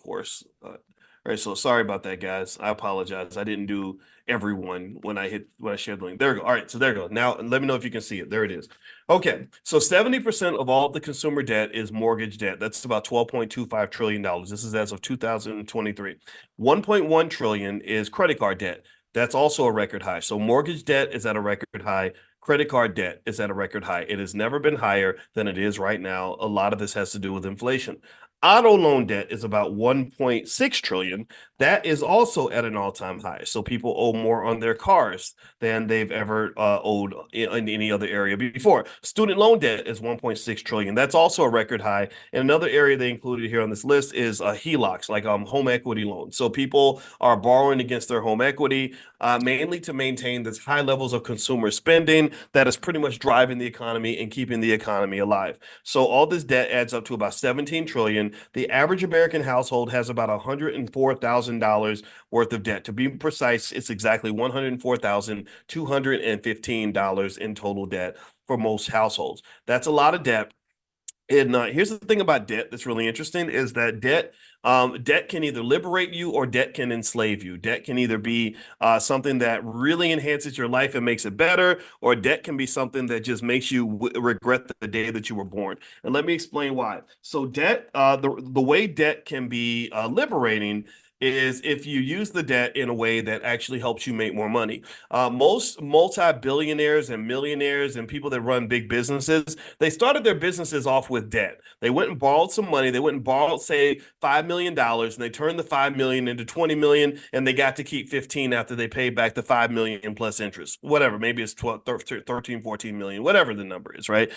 course. All right, so sorry about that, guys. I apologize. I didn't do everyone when I shared the link. There we go. All right, so there we go. Now let me know if you can see it. There it is. Okay, so 70% of all the consumer debt is mortgage debt. That's about $12.25 trillion. This is as of 2023. 1.1 trillion is credit card debt. That's also a record high. So mortgage debt is at a record high. Credit card debt is at a record high. It has never been higher than it is right now. A lot of this has to do with inflation. Auto loan debt is about 1.6 trillion. That is also at an all-time high. So people owe more on their cars than they've ever owed in any other area before. Student loan debt is 1.6 trillion. That's also a record high. And another area they included here on this list is HELOCs, like home equity loans. So people are borrowing against their home equity, mainly to maintain this high levels of consumer spending that is pretty much driving the economy and keeping the economy alive. So all this debt adds up to about 17 trillion. The average American household has about $104,000 worth of debt. To be precise, it's exactly $104,215 in total debt for most households. That's a lot of debt. And here's the thing about debt that's really interesting is that debt can either liberate you or debt can enslave you. Debt can either be something that really enhances your life and makes it better, or debt can be something that just makes you regret the day that you were born. And let me explain why. So debt, the way debt can be liberating is if you use the debt in a way that actually helps you make more money. Most multi-billionaires and millionaires and people that run big businesses, they started their businesses off with debt. They went and borrowed some money. They went and borrowed, say, $5 million, and they turned the 5 million into 20 million, and they got to keep 15 after they paid back the 5 million plus interest. Whatever, maybe it's 12, 13, 14 million, whatever the number is, right?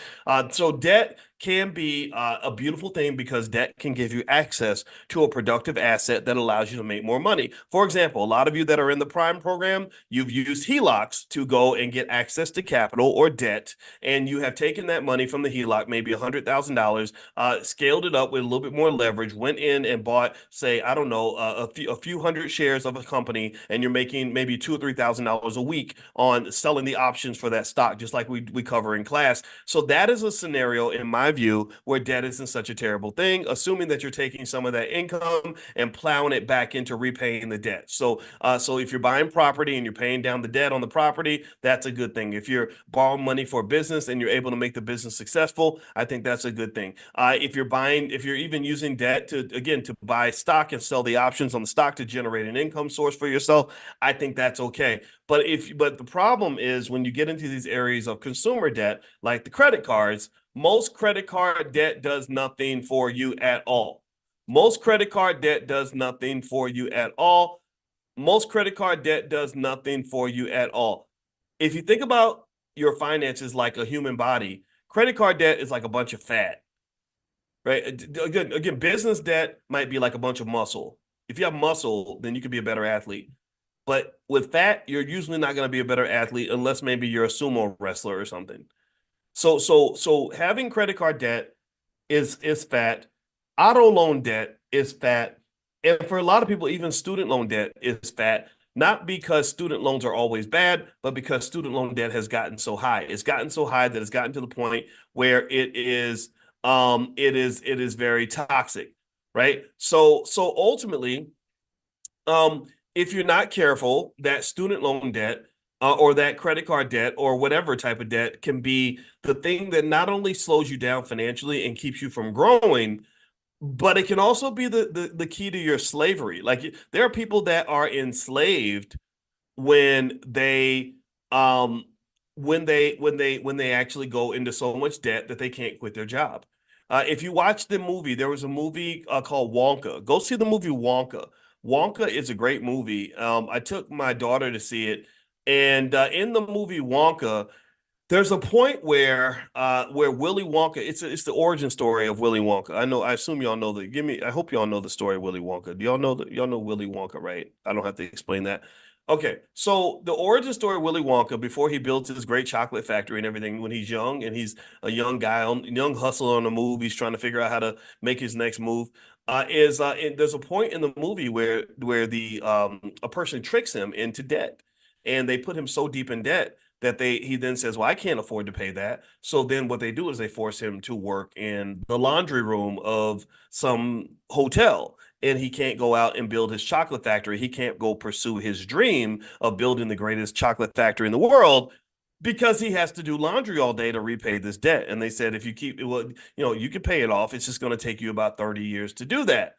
So debt can be a beautiful thing because debt can give you access to a productive asset that allows you to make more money. For example, a lot of you that are in the Prime program, you've used HELOCs to go and get access to capital or debt, and you have taken that money from the HELOC, maybe $100,000, scaled it up with a little bit more leverage, went in and bought, say, I don't know, a few hundred shares of a company, and you're making maybe $2,000 or $3,000 a week on selling the options for that stock, just like we cover in class. So that is a scenario, in my view, where debt isn't such a terrible thing, assuming that you're taking some of that income and plowing it back into repaying the debt. So if you're buying property and you're paying down the debt on the property, that's a good thing. If you're borrowing money for a business and you're able to make the business successful, I think that's a good thing. If you're even using debt to buy stock and sell the options on the stock to generate an income source for yourself, I think that's okay. But the problem is when you get into these areas of consumer debt, like the credit cards, most credit card debt does nothing for you at all. Most credit card debt does nothing for you at all. Most credit card debt does nothing for you at all. If you think about your finances like a human body, credit card debt is like a bunch of fat, right? Again, business debt might be like a bunch of muscle. If you have muscle, then you could be a better athlete. But with fat, you're usually not going to be a better athlete unless maybe you're a sumo wrestler or something. So having credit card debt is fat. Auto loan debt is fat. And for a lot of people, even student loan debt is fat, not because student loans are always bad, but because student loan debt has gotten so high. It's gotten so high that it's gotten to the point where it is very toxic, right? So ultimately, if you're not careful, that student loan debt or that credit card debt or whatever type of debt can be the thing that not only slows you down financially and keeps you from growing, but it can also be the key to your slavery. Like there are people that are enslaved when um they actually go into so much debt that they can't quit their job. If you watch the movie, there was a movie called Wonka. Go see the movie Wonka. Wonka is a great movie. I took my daughter to see it, and in the movie Wonka, there's a point where Willy Wonka, it's the origin story of Willy Wonka. I assume y'all know I hope y'all know the story of Willy Wonka. Do y'all know Willy Wonka, right? I don't have to explain that. Okay, so the origin story of Willy Wonka before he builds his great chocolate factory and everything when he's young and he's a young guy young hustler on the move, he's trying to figure out how to make his next move. There's a point in the movie where the a person tricks him into debt, and they put him so deep in debt that he then says, well, I can't afford to pay that. So then what they do is they force him to work in the laundry room of some hotel, and he can't go out and build his chocolate factory. He can't go pursue his dream of building the greatest chocolate factory in the world because he has to do laundry all day to repay this debt. And they said, if you keep it, well, you can pay it off. It's just going to take you about 30 years to do that.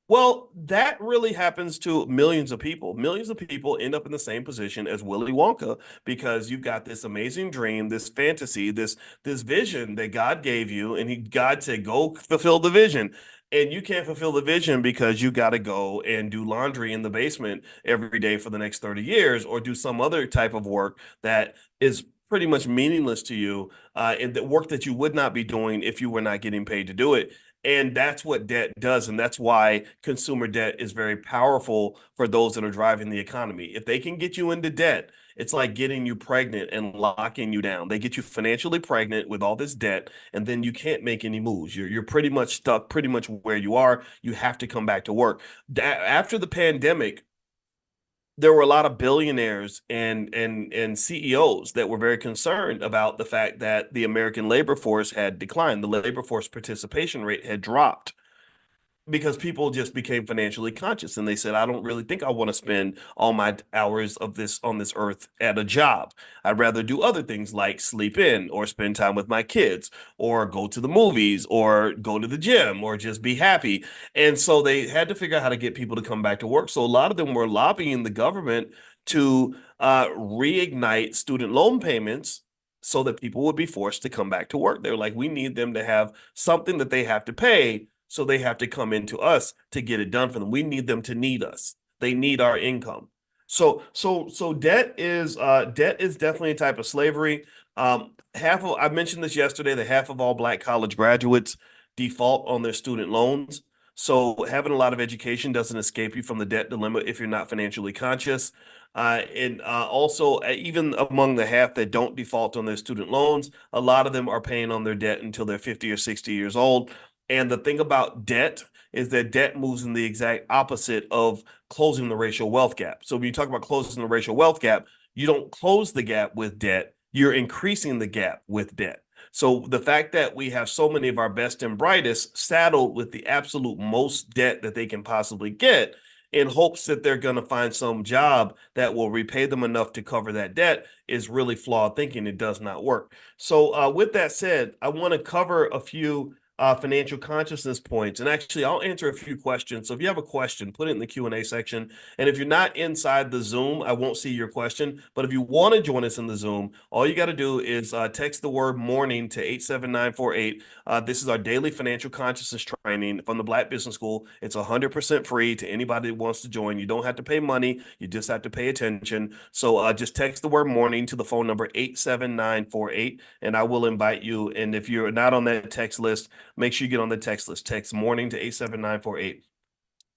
Well, that really happens to millions of people. Millions of people end up in the same position as Willy Wonka because you've got this amazing dream, this fantasy, this vision that God gave you, and God said, "Go fulfill the vision." And you can't fulfill the vision because you got to go and do laundry in the basement every day for the next 30 years or do some other type of work that is pretty much meaningless to you, and the work that you would not be doing if you were not getting paid to do it. And that's what debt does. And that's why consumer debt is very powerful for those that are driving the economy. If they can get you into debt, it's like getting you pregnant and locking you down. They get you financially pregnant with all this debt, and then you can't make any moves. You're pretty much stuck pretty much where you are. You have to come back to work. After the pandemic, there were a lot of billionaires and CEOs that were very concerned about the fact that the American labor force had declined. The labor force participation rate had dropped because people just became financially conscious and they said, I don't really think I want to spend all my hours of this on this earth at a job. I'd rather do other things like sleep in or spend time with my kids or go to the movies or go to the gym or just be happy. And so they had to figure out how to get people to come back to work. So a lot of them were lobbying the government to reignite student loan payments so that people would be forced to come back to work. They're like, we need them to have something that they have to pay, so they have to come into us to get it done for them. We need them to need us. They need our income. So debt is definitely a type of slavery. I mentioned this yesterday, that half of all Black college graduates default on their student loans. So having a lot of education doesn't escape you from the debt dilemma if you're not financially conscious. And also, even among the half that don't default on their student loans, a lot of them are paying on their debt until they're 50 or 60 years old. And the thing about debt is that debt moves in the exact opposite of closing the racial wealth gap. So when you talk about closing the racial wealth gap, you don't close the gap with debt, you're increasing the gap with debt. So the fact that we have so many of our best and brightest saddled with the absolute most debt that they can possibly get in hopes that they're going to find some job that will repay them enough to cover that debt is really flawed thinking. It does not work. So with that said, I want to cover a few financial consciousness points. And actually, I'll answer a few questions. So if you have a question, put it in the Q&A section. And if you're not inside the Zoom, I won't see your question. But if you want to join us in the Zoom, all you got to do is text the word morning to 87948. This is our daily financial consciousness training from the Black Business School. It's 100% free to anybody that wants to join. You don't have to pay money. You just have to pay attention. So just text the word morning to the phone number 87948, and I will invite you. And if you're not on that text list, make sure you get on the text list. Text morning to 87948.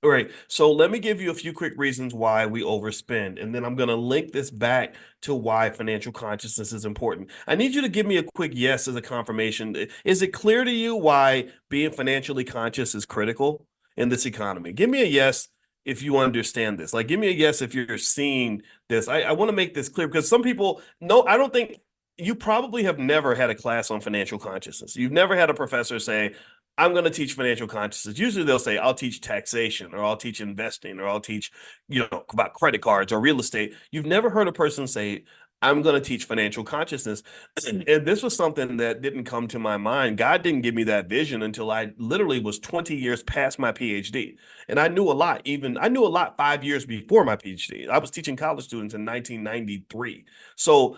All right, so let me give you a few quick reasons why we overspend, and then I'm going to link this back to why financial consciousness is important. I need you to give me a quick yes as a confirmation. Is it clear to you why being financially conscious is critical in this economy? Give me a yes if you understand this. Like, give me a yes if you're seeing this. I want to make this clear because some people, no, I don't think you probably have never had a class on financial consciousness. You've never had a professor say, I'm going to teach financial consciousness. Usually they'll say, I'll teach taxation, or I'll teach investing, or I'll teach, about credit cards or real estate. You've never heard a person say, I'm going to teach financial consciousness. And this was something that didn't come to my mind. God didn't give me that vision until I literally was 20 years past my PhD. And I knew a lot, I knew a lot 5 years before my PhD. I was teaching college students in 1993. So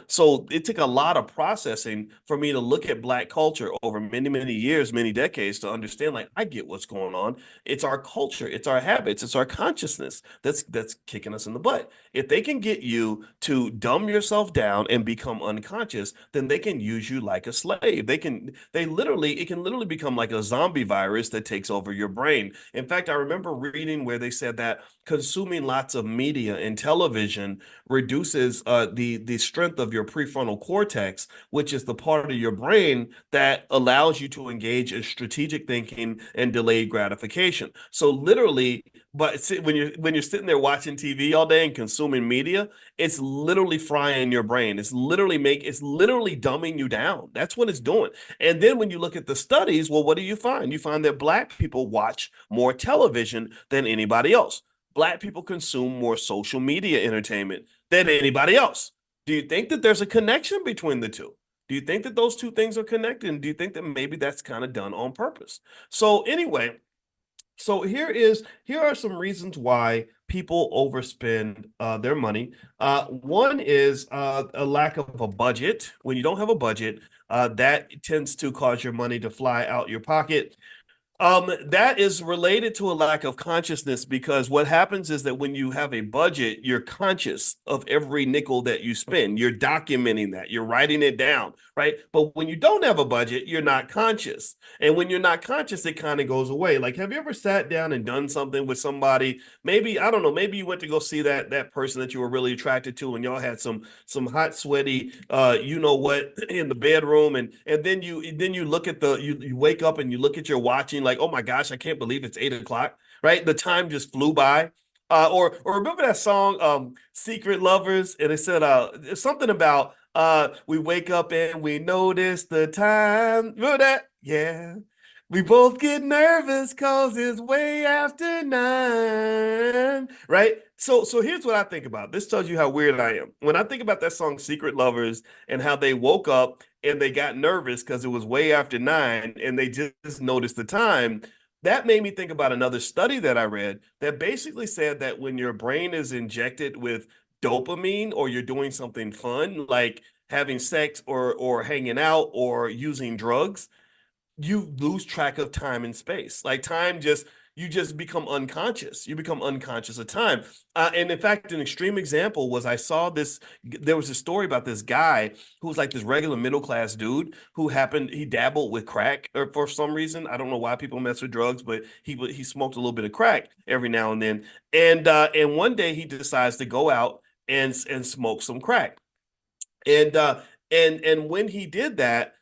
it took a lot of processing for me to look at Black culture over many, many years, many decades to understand, like, I get what's going on. It's our culture, it's our habits, it's our consciousness that's kicking us in the butt. If they can get you to dumb yourself down and become unconscious, then they can use you like a slave. It can literally become like a zombie virus that takes over your brain. In fact, I remember reading where they said that consuming lots of media and television reduces the strength of your prefrontal cortex, which is the part of your brain that allows you to engage in strategic thinking and delayed gratification. So literally, but when you're sitting there watching TV all day and consuming media, it's literally frying your brain. It's literally dumbing you down. That's what it's doing. And then when you look at the studies, well, what do you find? You find that Black people watch more television than anybody else. Black people consume more social media entertainment than anybody else. Do you think that there's a connection between the two? Do you think that those two things are connected? And do you think that maybe that's kind of done on purpose? So anyway, so here are some reasons why people overspend their money. One is a lack of a budget. When you don't have a budget, that tends to cause your money to fly out your pocket. That is related to a lack of consciousness, because what happens is that when you have a budget, you're conscious of every nickel that you spend. You're documenting that. You're writing it down, right? But when you don't have a budget, you're not conscious. And when you're not conscious, it kind of goes away. Like, have you ever sat down and done something with somebody? Maybe, I don't know, maybe you went to go see that person that you were really attracted to, and y'all had some hot, sweaty, in the bedroom, and then you look at you wake up and you look at your watching, like, oh my gosh, I can't believe it's 8 o'clock, right? The time just flew by. Or remember that song, Secret Lovers? And it said something about we wake up and we notice the time. Remember that? Yeah. We both get nervous cause it's way after 9. Right? So here's what I think about. This tells you how weird I am. When I think about that song Secret Lovers and how they woke up and they got nervous because it was way after 9 and they just noticed the time, that made me think about another study that I read that basically said that when your brain is injected with dopamine or you're doing something fun, like having sex or hanging out or using drugs, you lose track of time and space. Like time just you just become unconscious. You become unconscious of time. And in fact, an extreme example was I saw this. There was a story about this guy who was like this regular middle class dude who he dabbled with crack or for some reason. I don't know why people mess with drugs, but he smoked a little bit of crack every now and then. And one day he decides to go out and smoke some crack. And and when he did that,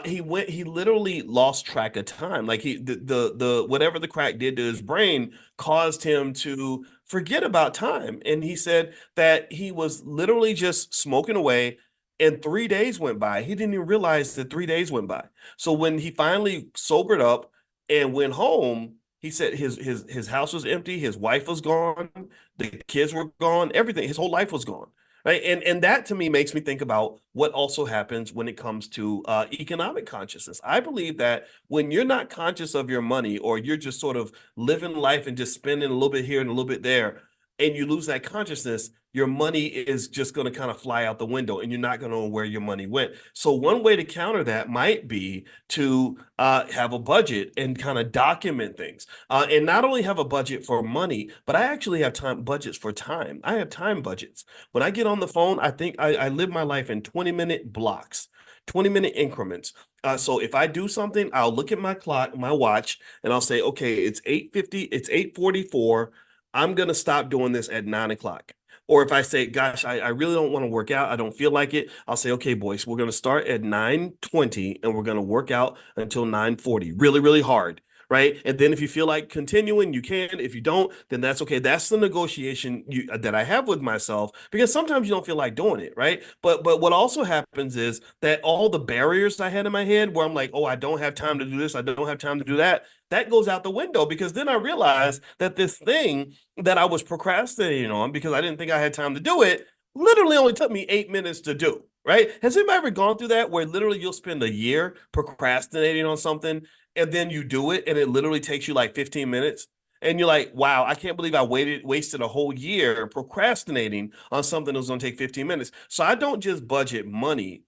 he literally lost track of time. Like the whatever the crack did to his brain caused him to forget about time. And he said that he was literally just smoking away and 3 days went by. He didn't even realize that 3 days went by. So when he finally sobered up and went home, he said his house was empty, his wife was gone, the kids were gone, everything, his whole life was gone. Right. And that to me makes me think about what also happens when it comes to economic consciousness. I believe that when you're not conscious of your money or you're just sort of living life and just spending a little bit here and a little bit there, and you lose that consciousness, your money is just going to kind of fly out the window and you're not going to know where your money went. So one way to counter that might be to have a budget and kind of document things. And not only have a budget for money, but I actually have time budgets for time. I have time budgets. When I get on the phone, I think I live my life in 20-minute blocks, 20-minute increments. So if I do something, I'll look at my clock, my watch, and I'll say, okay, it's 8:50, it's 8:44. I'm going to stop doing this at 9 o'clock. Or if I say, gosh, I really don't want to work out, I don't feel like it, I'll say, okay, Boyce, we're going to start at 9:20 and we're going to work out until 9:40, really, really hard. Right. And then if you feel like continuing, you can. If you don't, then that's okay. That's the negotiation that I have with myself because sometimes you don't feel like doing it. Right. But what also happens is that all the barriers I had in my head where I'm like, oh, I don't have time to do this. I don't have time to do that. That goes out the window because then I realized that this thing that I was procrastinating on because I didn't think I had time to do it literally only took me 8 minutes to do. Right. Has anybody ever gone through that where literally you'll spend a year procrastinating on something and then you do it and it literally takes you like 15 minutes? And you're like, wow, I can't believe I wasted a whole year procrastinating on something that was going to take 15 minutes. So I don't just budget money.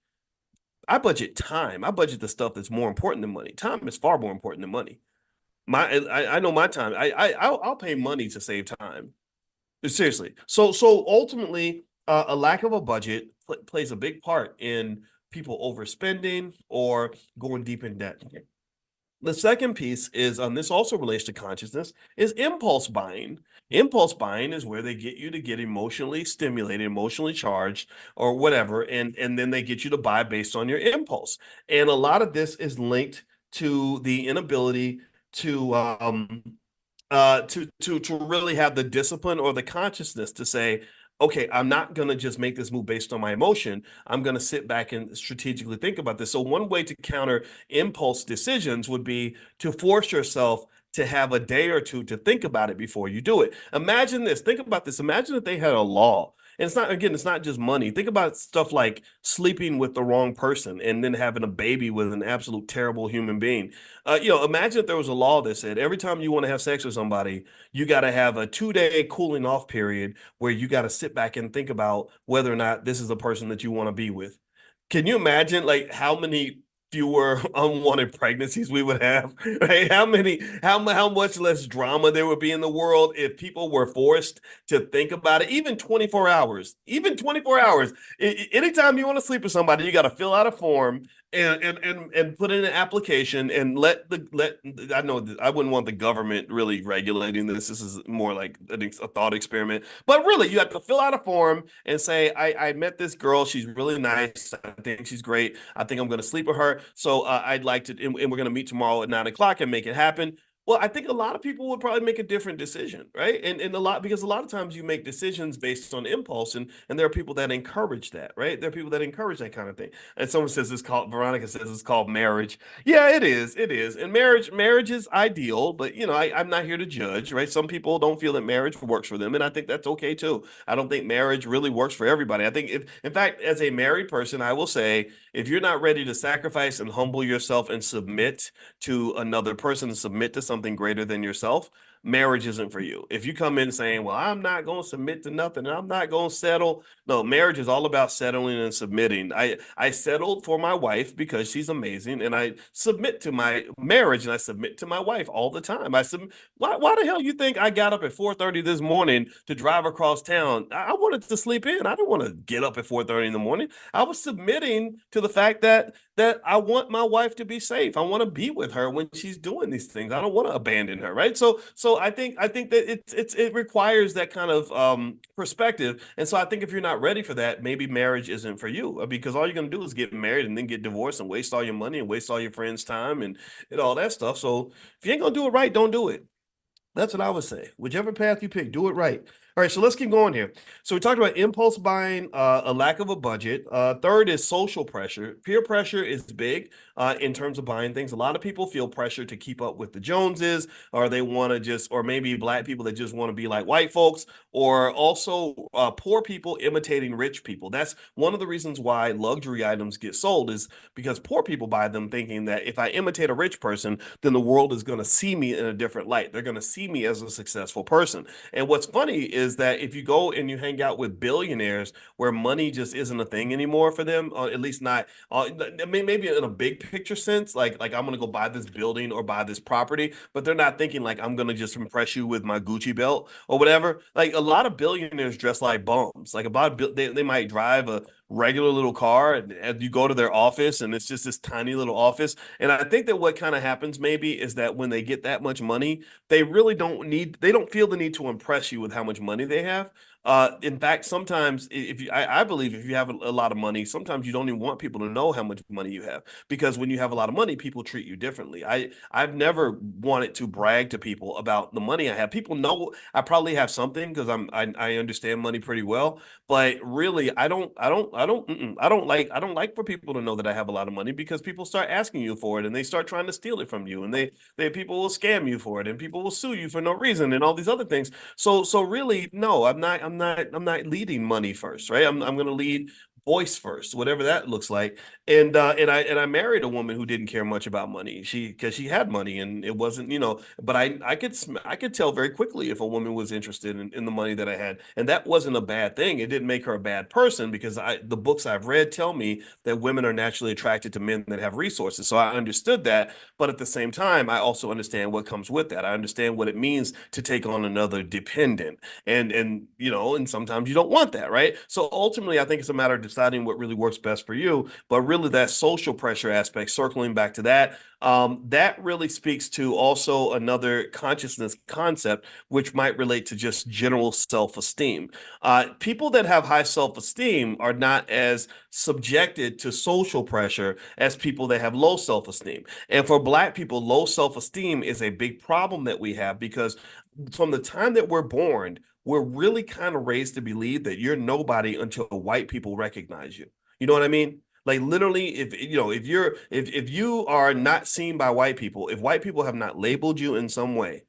I budget time. I budget the stuff that's more important than money. Time is far more important than money. I know my time. I'll pay money to save time. Seriously. So ultimately, a lack of a budget plays a big part in people overspending or going deep in debt. The second piece is, this also relates to consciousness, is impulse buying. Impulse buying is where they get you to get emotionally stimulated, emotionally charged, or whatever, and then they get you to buy based on your impulse. And a lot of this is linked to the inability to to really have the discipline or the consciousness to say, okay, I'm not going to just make this move based on my emotion. I'm going to sit back and strategically think about this. So one way to counter impulse decisions would be to force yourself to have a day or two to think about it before you do it. Imagine this. Think about this. Imagine if they had a law. And it's not just money. Think about stuff like sleeping with the wrong person and then having a baby with an absolute terrible human being. Imagine if there was a law that said every time you want to have sex with somebody, you got to have a 2-day cooling off period where you got to sit back and think about whether or not this is the person that you want to be with. Can you imagine like how many fewer unwanted pregnancies we would have, right? How much less drama there would be in the world if people were forced to think about it, even 24 hours, anytime you want to sleep with somebody, you got to fill out a form and put in an application and I know I wouldn't want the government really regulating this. This is more like a thought experiment, but really you have to fill out a form and say, I met this girl. She's really nice. I think she's great. I think I'm going to sleep with her. So I'd like to, and we're going to meet tomorrow at 9 o'clock and make it happen. Well, I think a lot of people would probably make a different decision, right? And because a lot of times you make decisions based on impulse, and there are people that encourage that, right? There are people that encourage that kind of thing. And someone says it's called Veronica says it's called marriage. Yeah, it is. It is. And marriage is ideal, but I'm not here to judge, right? Some people don't feel that marriage works for them, and I think that's okay too. I don't think marriage really works for everybody. I think if in fact, as a married person, I will say if you're not ready to sacrifice and humble yourself and submit to another person and submit to something greater than yourself, marriage isn't for you. If you come in saying, well, I'm not going to submit to nothing, I'm not going to settle. No, marriage is all about settling and submitting. I settled for my wife because she's amazing, and I submit to my marriage, and I submit to my wife all the time. Why the hell you think I got up at 4:30 this morning to drive across town? I wanted to sleep in. I don't want to get up at 4:30 in the morning. I was submitting to the fact that I want my wife to be safe. I want to be with her when she's doing these things. I don't want to abandon her, right? So I think that it requires that kind of perspective. And so I think if you're not ready for that, maybe marriage isn't for you, because all you're going to do is get married and then get divorced and waste all your money and waste all your friends' time and all that stuff. So if you ain't going to do it right, don't do it. That's what I would say. Whichever path you pick, do it right. All right, so let's keep going here. So we talked about impulse buying, a lack of a budget. Third is social pressure. Peer pressure is big in terms of buying things. A lot of people feel pressure to keep up with the Joneses, or they want to or maybe black people that just want to be like white folks, or also poor people imitating rich people. That's one of the reasons why luxury items get sold, is because poor people buy them thinking that if I imitate a rich person, then the world is going to see me in a different light. They're going to see me as a successful person. And what's funny is that if you go and you hang out with billionaires where money just isn't a thing anymore for them, at least not, maybe in a big picture sense, like I'm going to go buy this building or buy this property, but they're not thinking like I'm going to just impress you with my Gucci belt or whatever. Like a lot of billionaires dress like bums. Like they might drive a regular little car, and you go to their office and it's just this tiny little office. And I think that what kind of happens maybe is that when they get that much money, they don't feel the need to impress you with how much money they have. In fact, sometimes I believe if you have a lot of money, sometimes you don't even want people to know how much money you have, because when you have a lot of money, people treat you differently. I've never wanted to brag to people about the money I have. People know I probably have something because I understand money pretty well, but really I don't like for people to know that I have a lot of money, because people start asking you for it and they start trying to steal it from you, and they people will scam you for it, and people will sue you for no reason and all these other things. So really, no, I'm not leading money first, right? I'm going to lead voice first, whatever that looks like. And I married a woman who didn't care much about money. Because she had money, and it wasn't, but I could tell very quickly if a woman was interested in the money that I had. And that wasn't a bad thing. It didn't make her a bad person, because the books I've read tell me that women are naturally attracted to men that have resources. So I understood that. But at the same time, I also understand what comes with that. I understand what it means to take on another dependent. And sometimes you don't want that, right? So ultimately, I think it's a matter of deciding what really works best for you. But really, that social pressure aspect, circling back to that, that really speaks to also another consciousness concept, which might relate to just general self-esteem. People that have high self-esteem are not as subjected to social pressure as people that have low self-esteem. And for Black people, low self-esteem is a big problem that we have, because from the time that we're born, we're really kind of raised to believe that you're nobody until white people recognize you. You know what I mean? Like literally, if you are not seen by white people, if white people have not labeled you in some way,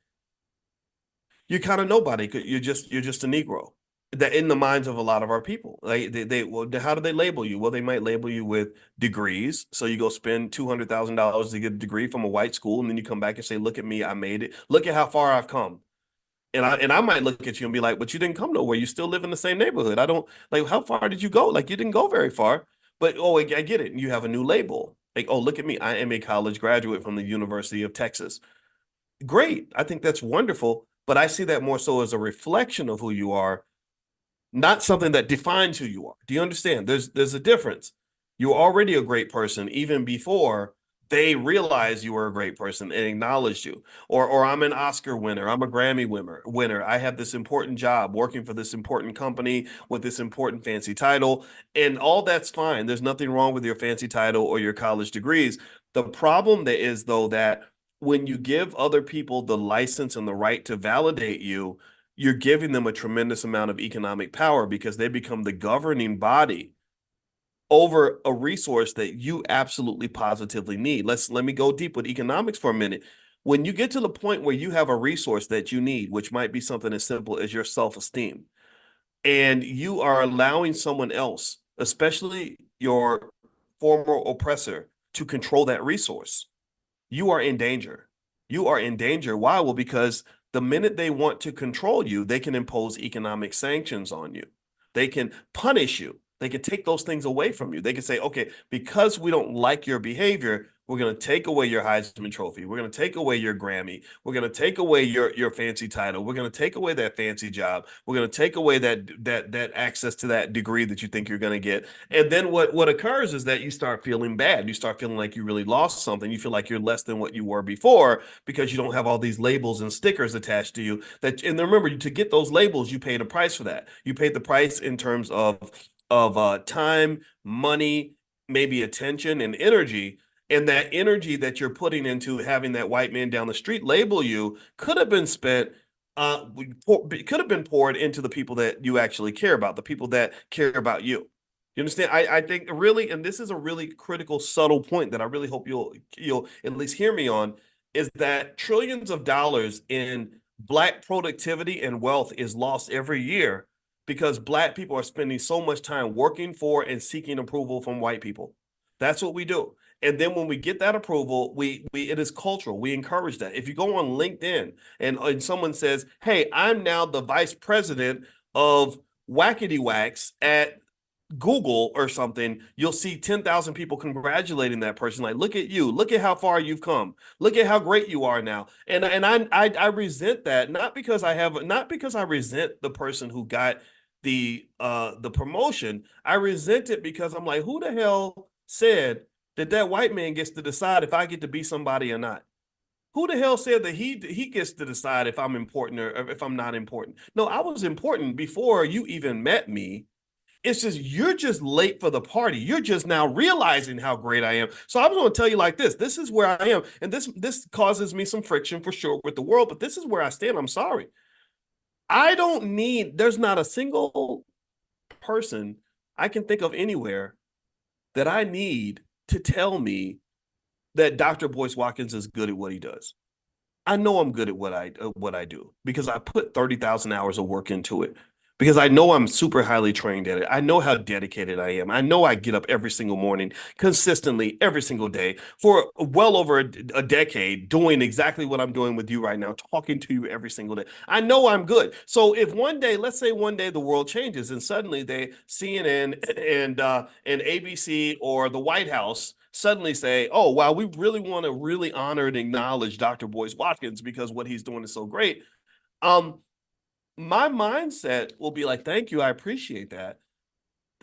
you're kind of nobody. You're just a Negro. That in the minds of a lot of our people, like well, how do they label you? Well, they might label you with degrees. So you go spend $200,000 to get a degree from a white school, and then you come back and say, "Look at me, I made it. Look at how far I've come." And I might look at you and be like, but you didn't come nowhere. You still live in the same neighborhood. I don't like, how far did you go? Like, you didn't go very far. But oh, I get it. You have a new label. Like, oh, look at me. I am a college graduate from the University of Texas. Great. I think that's wonderful. But I see that more so as a reflection of who you are, not something that defines who you are. Do you understand? There's a difference. You're already a great person even before they realize you were a great person and acknowledged you. Or I'm an Oscar winner, I'm a Grammy winner. I have this important job working for this important company with this important fancy title, and all that's fine. There's nothing wrong with your fancy title or your college degrees. The problem that is though that when you give other people the license and the right to validate you, you're giving them a tremendous amount of economic power because they become the governing body over a resource that you absolutely positively need. Let me go deep with economics for a minute. When you get to the point where you have a resource that you need, which might be something as simple as your self-esteem, and you are allowing someone else, especially your former oppressor, to control that resource, you are in danger. You are in danger. Why? Well, because the minute they want to control you, they can impose economic sanctions on you. They can punish you. They can take those things away from you. They can say, okay, because we don't like your behavior, we're going to take away your Heisman Trophy. We're going to take away your Grammy. We're going to take away your fancy title. We're going to take away that fancy job. We're going to take away that access to that degree that you think you're going to get. And then what occurs is that you start feeling bad. You start feeling like you really lost something. You feel like you're less than what you were before because you don't have all these labels and stickers attached to you. And remember, to get those labels, you paid a price for that. You paid the price in terms of time, money, maybe attention and energy. And that energy that you're putting into having that white man down the street label you could have been spent, could have been poured into the people that you actually care about, the people that care about you. You understand? I think really, and this is a really critical, subtle point that I really hope you'll at least hear me on, is that trillions of dollars in Black productivity and wealth is lost every year because Black people are spending so much time working for and seeking approval from white people. That's what we do. And then when we get that approval, we it is cultural. We encourage that. If you go on LinkedIn and someone says, "Hey, I'm now the vice president of Wackety Wax at Google or something," you'll see 10,000 people congratulating that person. Like, look at you. Look at how far you've come. Look at how great you are now. And I resent that, not because I resent the person who got the promotion. I resent it because I'm like, who the hell said that white man gets to decide if I get to be somebody or not? Who the hell said that he gets to decide if I'm important or if I'm not important? No, I was important before you even met me. It's just you're just late for the party. You're just now realizing how great I am. So I'm going to tell you like this. This is where I am. And this causes me some friction for sure with the world, but this is where I stand. I'm sorry. There's not a single person I can think of anywhere that I need to tell me that Dr. Boyce Watkins is good at what he does. I know I'm good at what I do because I put 30,000 hours of work into it, because I know I'm super highly trained at it. I know how dedicated I am. I know I get up every single morning consistently every single day for well over a decade doing exactly what I'm doing with you right now, talking to you every single day. I know I'm good. So if one day, let's say one day the world changes and suddenly CNN and ABC or the White House suddenly say, "Oh, wow, we really want to really honor and acknowledge Dr. Boyce Watkins because what he's doing is so great." My mindset will be like, "Thank you, I appreciate that."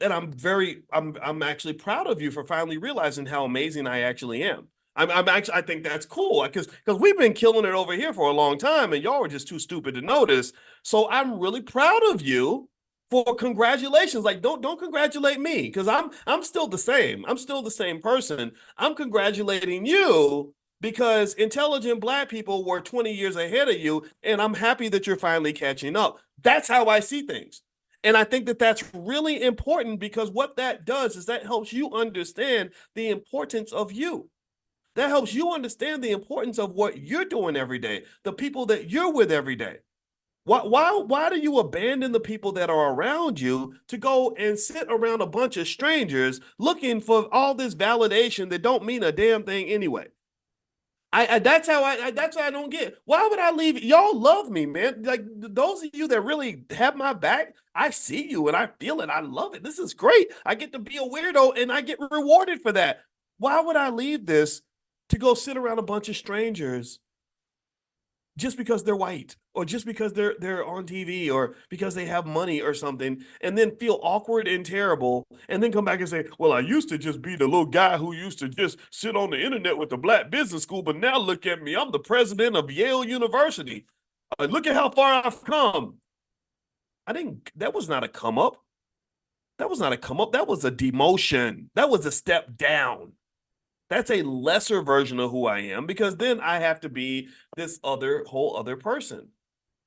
And I'm actually proud of you for finally realizing how amazing I actually am. I think that's cool because we've been killing it over here for a long time and y'all were just too stupid to notice. So I'm really proud of you for congratulations. Like, don't congratulate me because I'm still the same. I'm still the same person. I'm congratulating you because intelligent Black people were 20 years ahead of you, and I'm happy that you're finally catching up. That's how I see things. And I think that that's really important because what that does is that helps you understand the importance of you. That helps you understand the importance of what you're doing every day, the people that you're with every day. Why do you abandon the people that are around you to go and sit around a bunch of strangers looking for all this validation that don't mean a damn thing anyway? That's how I don't get. Why would I leave? Y'all love me, man. Like those of you that really have my back, I see you and I feel it. I love it. This is great. I get to be a weirdo and I get rewarded for that. Why would I leave this to go sit around a bunch of strangers just because they're white or just because they're on TV or because they have money or something, and then feel awkward and terrible and then come back and say, "Well, I used to just be the little guy who used to just sit on the internet with the Black Business School, but now look at me. I'm the president of Yale University. Look at how far I've come." That was not a come up. That was not a come up. That was a demotion. That was a step down. That's a lesser version of who I am, because then I have to be this whole other person.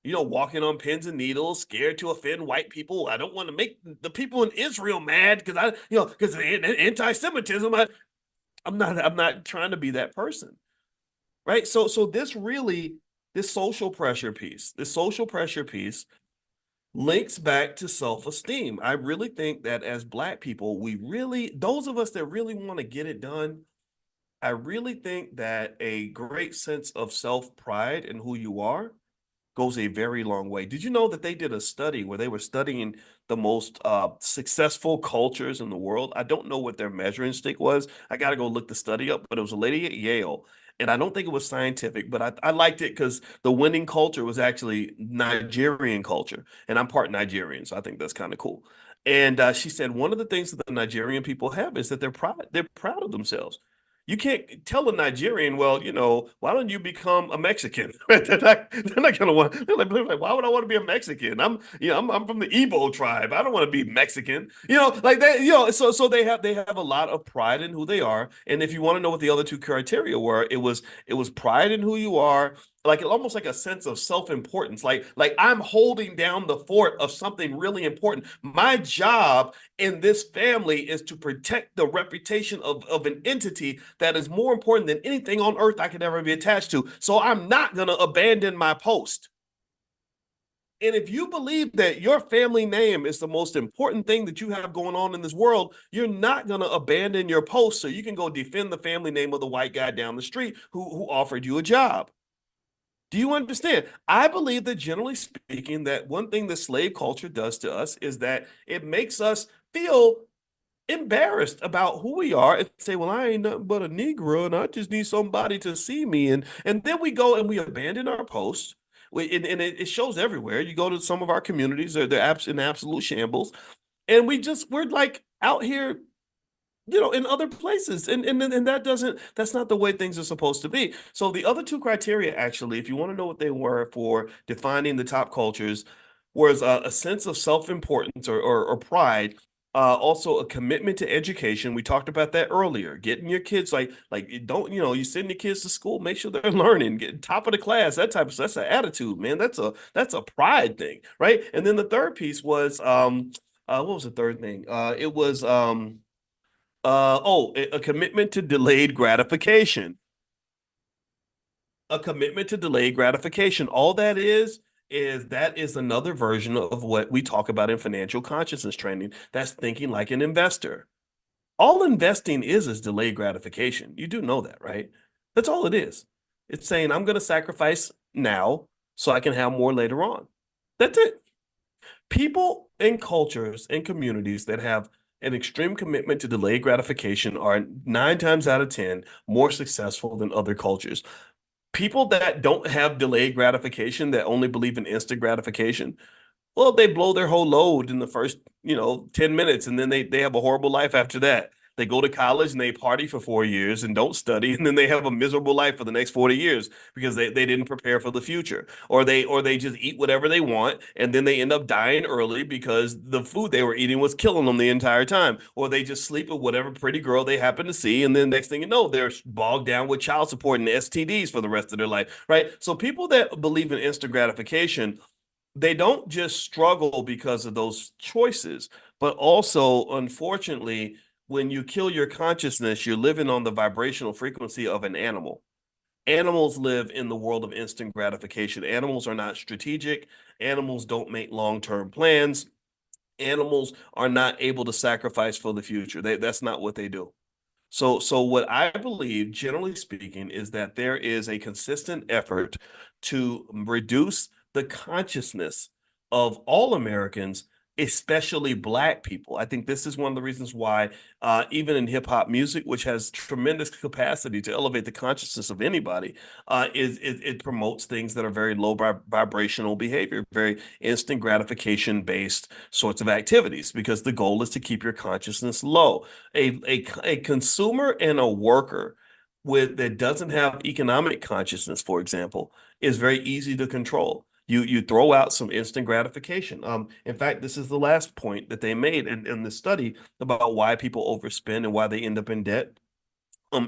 Walking on pins and needles, scared to offend white people. I don't want to make the people in Israel mad because anti-Semitism. I'm not trying to be that person, right? So this social pressure piece links back to self-esteem. I really think that as Black people, those of us that really want to get it done, I really think that a great sense of self-pride in who you are goes a very long way. Did you know that they did a study where they were studying the most successful cultures in the world? I don't know what their measuring stick was. I got to go look the study up, but it was a lady at Yale. And I don't think it was scientific, but I liked it because the winning culture was actually Nigerian culture. And I'm part Nigerian, so I think that's kind of cool. And she said one of the things that the Nigerian people have is that they're proud of themselves. You can't tell a Nigerian, well, why don't you become a Mexican? They're not gonna want. They're like, why would I want to be a Mexican? I'm from the Igbo tribe. I don't want to be Mexican. Like that. So they have a lot of pride in who they are. And if you want to know what the other two criteria were, it was pride in who you are, like almost like a sense of self-importance. Like I'm holding down the fort of something really important. My job in this family is to protect the reputation of an entity that is more important than anything on earth I could ever be attached to. So I'm not going to abandon my post. And if you believe that your family name is the most important thing that you have going on in this world, you're not going to abandon your post so you can go defend the family name of the white guy down the street who offered you a job. Do you understand? I believe that generally speaking, that one thing the slave culture does to us is that it makes us feel embarrassed about who we are and say, well, I ain't nothing but a Negro and I just need somebody to see me. And then we go and we abandon our posts. And it shows everywhere. You go to some of our communities, they're in absolute shambles. And we're like out here in other places. And that's not the way things are supposed to be. So the other two criteria, actually, if you want to know what they were for defining the top cultures, was a sense of self-importance or pride. Also a commitment to education. We talked about that earlier. Getting your kids like don't you send your kids to school, make sure they're learning, get top of the class, that type of stuff. That's an attitude, man. That's a pride thing, right? And then the third piece was what was the third thing? It was a commitment to delayed gratification. A commitment to delayed gratification. All that is another version of what we talk about in financial consciousness training. That's thinking like an investor. All investing is delayed gratification. You do know that, right? That's all it is. It's saying I'm going to sacrifice now so I can have more later on. That's it. People and cultures and communities that have an extreme commitment to delayed gratification are 9 times out of 10 more successful than other cultures. People that don't have delayed gratification, that only believe in instant gratification, well, they blow their whole load in the first, 10 minutes, and then they have a horrible life after that. They go to college and they party for 4 years and don't study, and then they have a miserable life for the next 40 years because they didn't prepare for the future. Or they just eat whatever they want, and then they end up dying early because the food they were eating was killing them the entire time. Or they just sleep with whatever pretty girl they happen to see, and then next thing you know, they're bogged down with child support and STDs for the rest of their life, right? So people that believe in instant gratification, they don't just struggle because of those choices, but also, unfortunately, when you kill your consciousness, you're living on the vibrational frequency of an animal. Animals live in the world of instant gratification. Animals are not strategic. Animals don't make long-term plans. Animals are not able to sacrifice for the future. That's not what they do. So what I believe, generally speaking, is that there is a consistent effort to reduce the consciousness of all Americans, especially Black people. I think this is one of the reasons why, even in hip hop music, which has tremendous capacity to elevate the consciousness of anybody, it promotes things that are very low vibrational behavior, very instant gratification based sorts of activities, because the goal is to keep your consciousness low. A consumer and a worker that doesn't have economic consciousness, for example, is very easy to control. You throw out some instant gratification. In fact, this is the last point that they made in the study about why people overspend and why they end up in debt.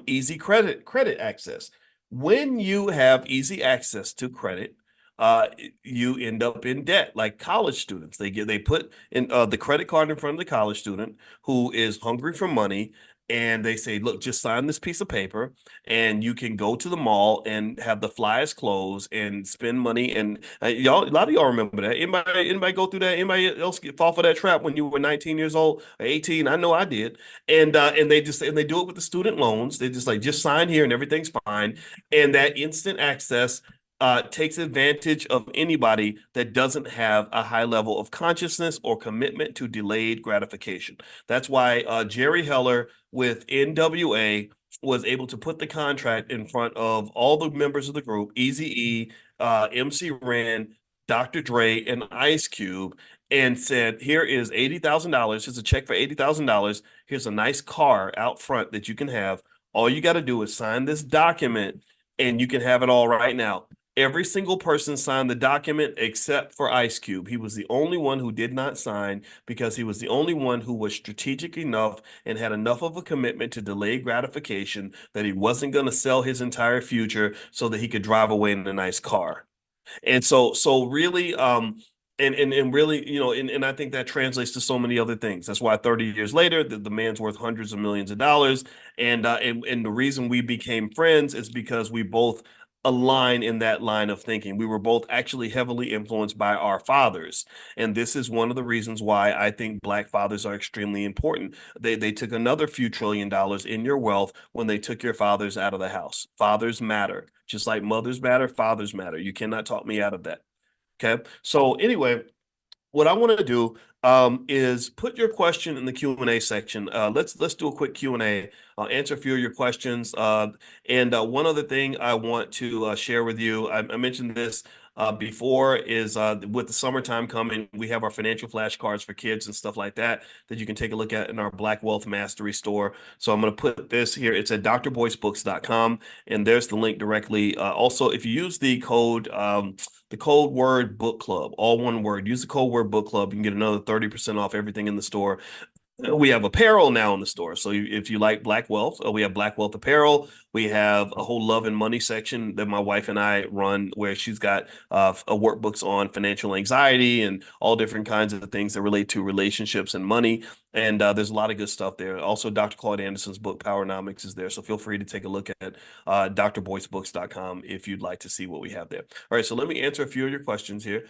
easy credit access. When you have easy access to credit, you end up in debt. Like college students, they put in the credit card in front of the college student who is hungry for money, and they say, "Look, just sign this piece of paper, and you can go to the mall and have the flyest clothes and spend money." And y'all, a lot of y'all remember that. Anybody go through that? Anybody else fall for that trap when you were 19 years old or 18? I know I did. And they do it with the student loans. They just sign here and everything's fine. And that instant access takes advantage of anybody that doesn't have a high level of consciousness or commitment to delayed gratification. That's why Jerry Heller with NWA was able to put the contract in front of all the members of the group, Eazy-E, MC Ren, Dr. Dre, and Ice Cube, and said, "Here is $80,000. Here's a check for $80,000. Here's a nice car out front that you can have. All you got to do is sign this document, and you can have it all right now." Every single person signed the document except for Ice Cube. He was the only one who did not sign because he was the only one who was strategic enough and had enough of a commitment to delay gratification that he wasn't going to sell his entire future so that he could drive away in a nice car. And so really, and really, and I think that translates to so many other things. That's why 30 years later, the man's worth hundreds of millions of dollars. And the reason we became friends is because we both align in that line of thinking. We were both actually heavily influenced by our fathers. And this is one of the reasons why I think Black fathers are extremely important. They took another few $1 trillion in your wealth when they took your fathers out of the house. Fathers matter. Just like mothers matter, fathers matter. You cannot talk me out of that. Okay. So anyway, what I want to do is put your question in the Q&A section. Let's do a quick Q&A. I'll answer a few of your questions. And one other thing I want to share with you, I mentioned this before, is with the summertime coming, we have our financial flashcards for kids and stuff like that you can take a look at in our Black Wealth Mastery store. So I'm going to put this here. It's at drboycebooks.com, and there's the link directly. Also, if you use the code word book club, all one word, use the code word book club, you can get another 30% off everything in the store. We have apparel now in the store. So if you like Black Wealth, we have Black Wealth apparel. We have a whole love and money section that my wife and I run, where she's got workbooks on financial anxiety and all different kinds of things that relate to relationships and money. And there's a lot of good stuff there. Also, Dr. Claude Anderson's book, Powernomics, is there. So feel free to take a look at drboycebooks.com if you'd like to see what we have there. All right, so let me answer a few of your questions here.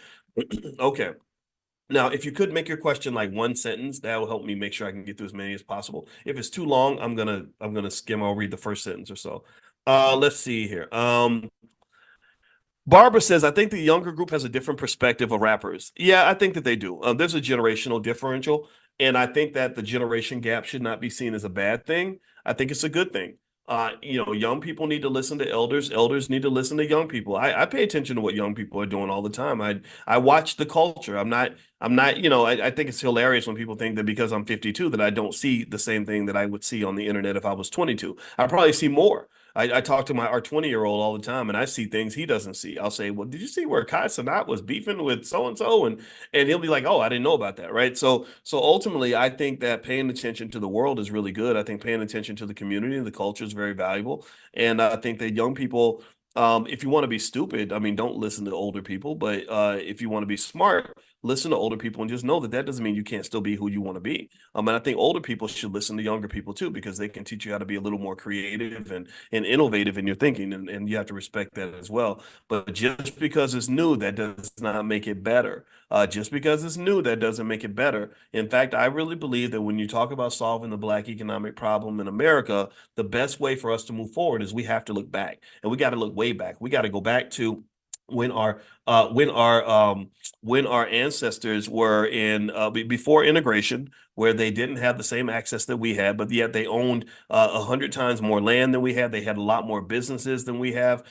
Okay. Now, if you could make your question like one sentence, that will help me make sure I can get through as many as possible. If it's too long, I'm gonna skim. I'll read the first sentence or so. Let's see here. Barbara says, "I think the younger group has a different perspective of rappers." Yeah, I think that they do. There's a generational differential, and I think that the generation gap should not be seen as a bad thing. I think it's a good thing. Young people need to listen to elders. Elders need to listen to young people. I pay attention to what young people are doing all the time. I watch the culture. I'm not, I think it's hilarious when people think that because I'm 52 that I don't see the same thing that I would see on the internet if I was 22. I probably see more. I talk to our 20-year-old all the time, and I see things he doesn't see. I'll say, "Well, did you see where Kai Cenat was beefing with so and so?" And he'll be like, "Oh, I didn't know about that." Right. So ultimately, I think that paying attention to the world is really good. I think paying attention to the community and the culture is very valuable. And I think that young people, if you want to be stupid, I mean, don't listen to older people. But if you want to be smart, listen to older people, and just know that that doesn't mean you can't still be who you want to be. And I think older people should listen to younger people too, because they can teach you how to be a little more creative and innovative in your thinking, and you have to respect that as well. But just because it's new, that does not make it better. Just because it's new, that doesn't make it better. In fact, I really believe that when you talk about solving the Black economic problem in America, the best way for us to move forward is we have to look back, and we got to look way back. We got to go back to when our ancestors were in before integration, where they didn't have the same access that we had, but yet they owned 100 times more land than we had. They had a lot more businesses than we have.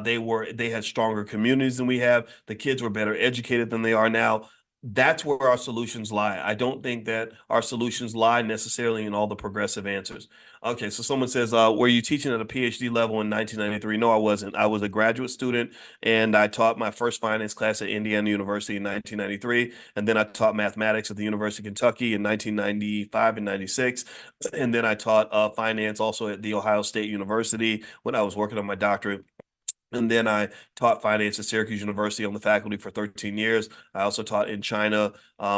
They had stronger communities than we have. The kids were better educated than they are now. that's where our solutions lie. I don't think that our solutions lie necessarily in all the progressive answers. Okay, so someone says, were you teaching at a PhD level in 1993? No, I wasn't. I was a graduate student, and I taught my first finance class at Indiana University in 1993, and then I taught mathematics at the University of Kentucky in 1995 and 96, and then I taught finance also at the Ohio State University when I was working on my doctorate. And then I taught finance at Syracuse University on the faculty for 13 years. I also taught in China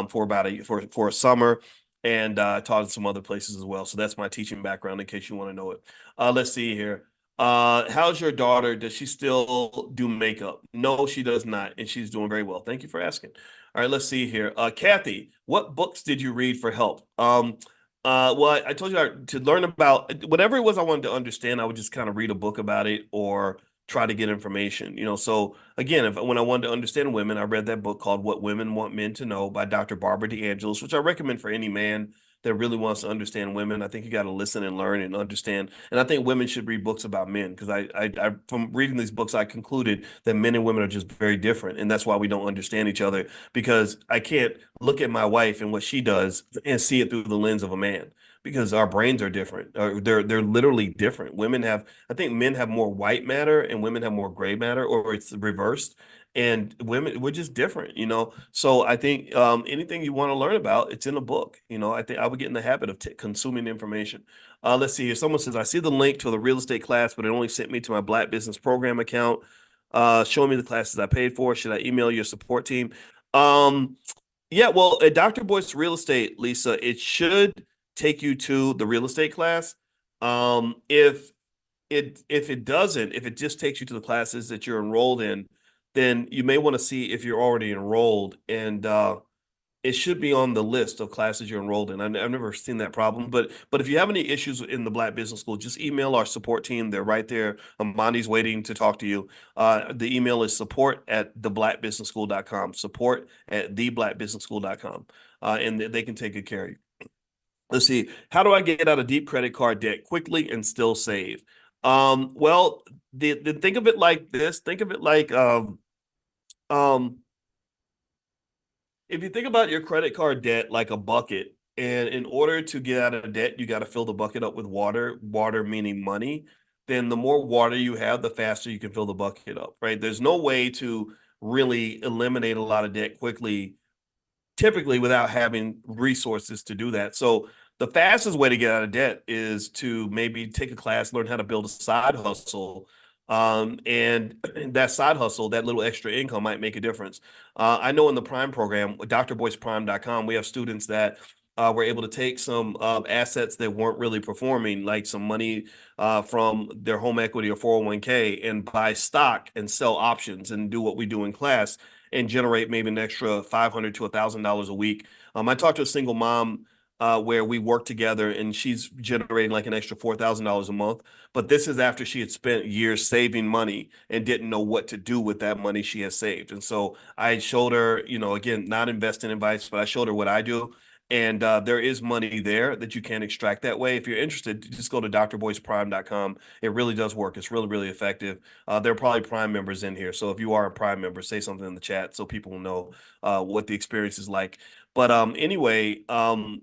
for about for a summer, and taught in some other places as well. So that's my teaching background in case you want to know it. Let's see here. How's your daughter? Does she still do makeup? No, she does not, and she's doing very well. Thank you for asking. All right, let's see here. Kathy, what books did you read for help? Well, I told you to learn about whatever it was I wanted to understand. I would just kind of read a book about it or try to get information, So again, when I wanted to understand women, I read that book called What Women Want Men to Know by Dr. Barbara DeAngelis, which I recommend for any man that really wants to understand women. I think you got to listen and learn and understand. And I think women should read books about men because I from reading these books, I concluded that men and women are just very different. And that's why we don't understand each other, because I can't look at my wife and what she does and see it through the lens of a man, because our brains are different. They're literally different. I think men have more white matter and women have more gray matter, or it's reversed. And women, we're just different. So I think anything you want to learn about, it's in a book. I think I would get in the habit of consuming information. Let's see here. Someone says, I see the link to the real estate class, but it only sent me to my Black Business Program account. Showing me the classes I paid for. Should I email your support team? Yeah, well, at Dr. Boyce Real Estate, Lisa, it should take you to the real estate class. If it doesn't, if it just takes you to the classes that you're enrolled in, then you may want to see if you're already enrolled, and it should be on the list of classes you're enrolled in. I've never seen that problem, but if you have any issues in the Black Business School, just email our support team. They're right there. Amandi's waiting to talk to you. The email is support@theblackbusinessschool.com, support@theblackbusinessschool.com, and they can take good care of you. Let's see. How do I get out of deep credit card debt quickly and still save? Well, think of it like this. Think of it like um, if you think about your credit card debt like a bucket, and in order to get out of debt, you got to fill the bucket up with water, water meaning money. Then the more water you have, the faster you can fill the bucket up, right? There's no way to really eliminate a lot of debt quickly, typically without having resources to do that. So the fastest way to get out of debt is to maybe take a class, learn how to build a side hustle. And that side hustle, that little extra income might make a difference. I know in the Prime program, drboyceprime.com, we have students that were able to take some assets that weren't really performing, like some money from their home equity or 401k, and buy stock and sell options and do what we do in class and generate maybe an extra $500 to $1,000 a week. I talked to a single mom where we work together, and she's generating like an extra $4,000 a month. But this is after she had spent years saving money and didn't know what to do with that money she has saved. And so I showed her, again, not investing advice, but I showed her what I do. And there is money there that you can extract that way. If you're interested, just go to drboyceprime.com. It really does work. It's really, really effective. There are probably Prime members in here. So if you are a Prime member, say something in the chat so people will know what the experience is like. But anyway, another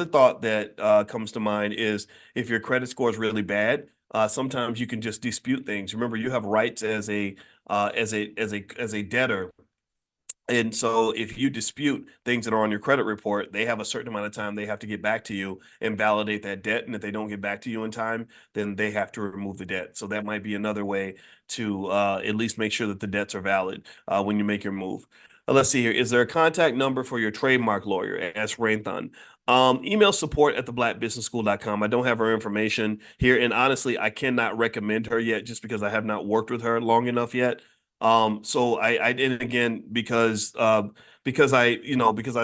thought that comes to mind is if your credit score is really bad, sometimes you can just dispute things. Remember, you have rights as a debtor. And so if you dispute things that are on your credit report, they have a certain amount of time they have to get back to you and validate that debt. And if they don't get back to you in time, then they have to remove the debt. So that might be another way to at least make sure that the debts are valid when you make your move. Let's see here. Is there a contact number for your trademark lawyer? Ask Rainthon. Email support@theblackbusinessschool.com. I don't have her information here. And honestly, I cannot recommend her yet just because I have not worked with her long enough yet. So I did it again because I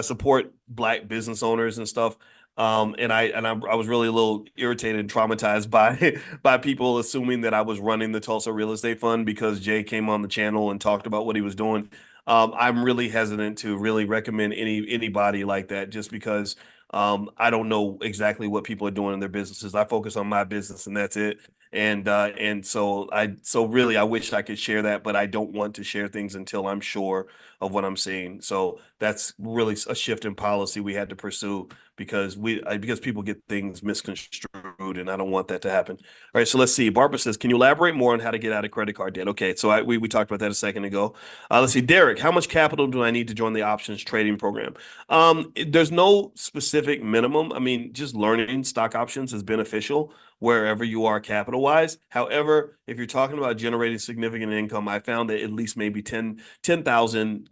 support Black business owners and stuff. And I was really a little irritated and traumatized by people assuming that I was running the Tulsa Real Estate Fund because Jay came on the channel and talked about what he was doing. I'm really hesitant to really recommend anybody like that just because I don't know exactly what people are doing in their businesses. I focus on my business and that's it. And so really I wish I could share that, but I don't want to share things until I'm sure of what I'm seeing. So that's really a shift in policy we had to pursue because because people get things misconstrued, and I don't want that to happen. All right, so let's see. Barbara says, "Can you elaborate more on how to get out of credit card debt?" Okay, so we talked about that a second ago. Let's see, Derek, how much capital do I need to join the options trading program? There's no specific minimum. I mean, just learning stock options is beneficial wherever you are capital wise. However, if you're talking about generating significant income, I found that at least maybe 10,000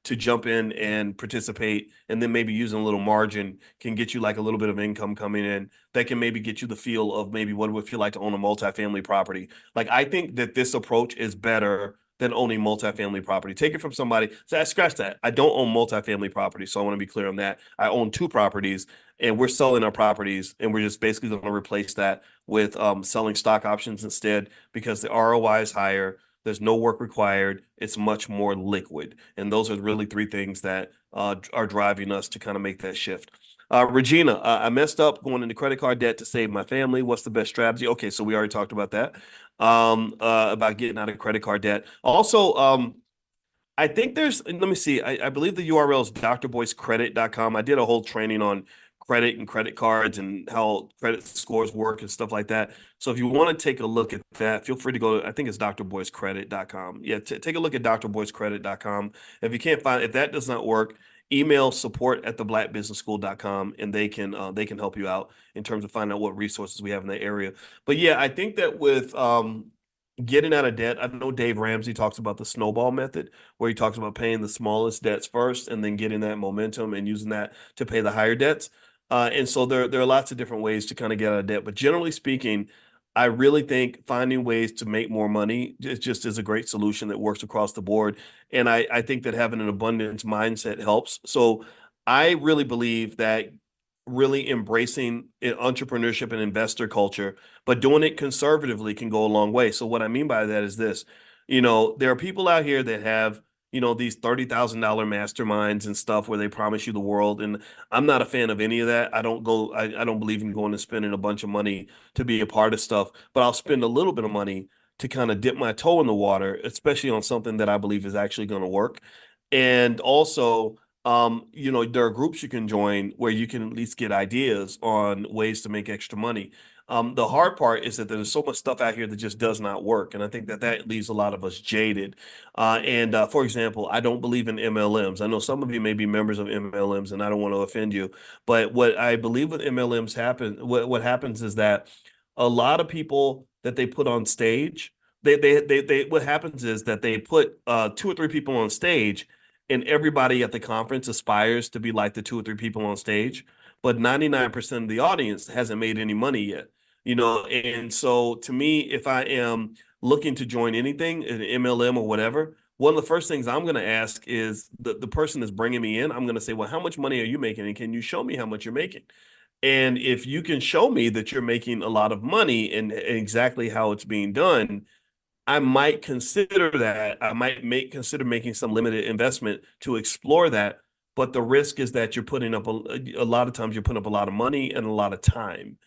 to jump in and participate, and then maybe using a little margin can get you like a little bit of income coming in that can maybe get you the feel of maybe what it would feel like to own a multifamily property. Like, I think that this approach is better than owning multifamily property. Take it from somebody. So I scratch that. I don't own multifamily property, so I want to be clear on that. I own 2 properties, and we're selling our properties, and we're just basically going to replace that with selling stock options instead because the ROI is higher. There's no work required. It's much more liquid. And those are really 3 things that are driving us to kind of make that shift. Regina, I messed up going into credit card debt to save my family. What's the best strategy? Okay, so we already talked about that, about getting out of credit card debt. Also, I think let me see, I believe the URL is drboycecredit.com. I did a whole training on credit and credit cards and how credit scores work and stuff like that. So if you want to take a look at that, feel free to go to, I think it's drboycecredit.com. Yeah, take a look at drboycecredit.com. If you can't find, if that does not work, email support@theblackbusinessschool.com, and they can help you out in terms of finding out what resources we have in that area. But yeah, I think that with getting out of debt, I know Dave Ramsey talks about the snowball method, where he talks about paying the smallest debts first and then getting that momentum and using that to pay the higher debts. And so there are lots of different ways to kind of get out of debt. But generally speaking, I really think finding ways to make more money just is a great solution that works across the board. And I think that having an abundance mindset helps. So I really believe that really embracing entrepreneurship and investor culture, but doing it conservatively can go a long way. So what I mean by that is this, there are people out here that have, these $30,000 masterminds and stuff where they promise you the world. And I'm not a fan of any of that. I don't believe in going and spending a bunch of money to be a part of stuff, but I'll spend a little bit of money to kind of dip my toe in the water, especially on something that I believe is actually going to work. And also, there are groups you can join where you can at least get ideas on ways to make extra money. The hard part is that there's so much stuff out here that just does not work. And I think that leaves a lot of us jaded. For example, I don't believe in MLMs. I know some of you may be members of MLMs, and I don't want to offend you, but what I believe with MLMs what happens is that a lot of people that they put on stage, what happens is that they put 2 or 3 people on stage, and everybody at the conference aspires to be like the 2 or 3 people on stage, but 99% of the audience hasn't made any money yet. And so to me, if I am looking to join anything, an MLM or whatever, one of the first things I'm going to ask is the person that's bringing me in. I'm going to say, well, how much money are you making? And can you show me how much you're making? And if you can show me that you're making a lot of money and exactly how it's being done, I might consider that. I might consider making some limited investment to explore that. But the risk is that you're putting up a lot of times you're putting up a lot of money and a lot of time.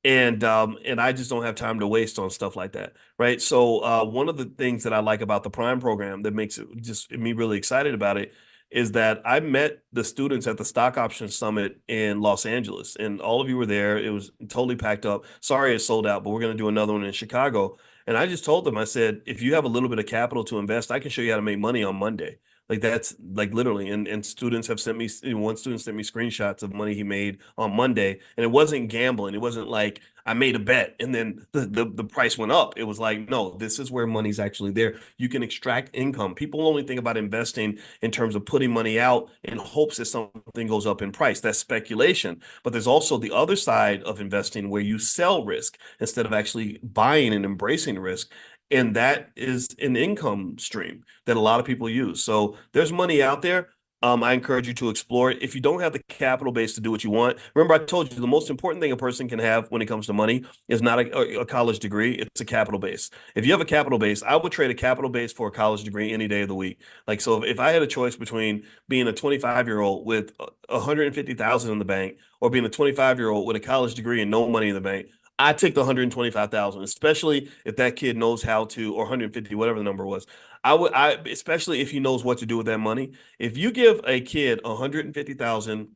And I just don't have time to waste on stuff like that, right? So one of the things that I like about the Prime program that makes it just me really excited about it is that I met the students at the Stock Options Summit in Los Angeles, and all of you were there. It was totally packed up. Sorry it sold out, but we're going to do another one in Chicago. And I just told them, I said, if you have a little bit of capital to invest, I can show you how to make money on Monday. Like, that's like literally, and students have sent me, one student sent me screenshots of money he made on Monday, and it wasn't gambling. It wasn't like I made a bet and then the price went up. It was like, no, this is where money's actually there. You can extract income. People only think about investing in terms of putting money out in hopes that something goes up in price. That's speculation. But there's also the other side of investing where you sell risk instead of actually buying and embracing risk. And that is an income stream that a lot of people use. So there's money out there. I encourage you to explore it. If you don't have the capital base to do what you want, remember I told you the most important thing a person can have when it comes to money is not a college degree, it's a capital base. If you have a capital base, I would trade a capital base for a college degree any day of the week. Like, so if I had a choice between being a 25-year-old with 150,000 in the bank or being a 25-year-old with a college degree and no money in the bank, I take the 125,000, especially if that kid knows how to, or 150, whatever the number was. Especially if he knows what to do with that money. If you give a kid 150,000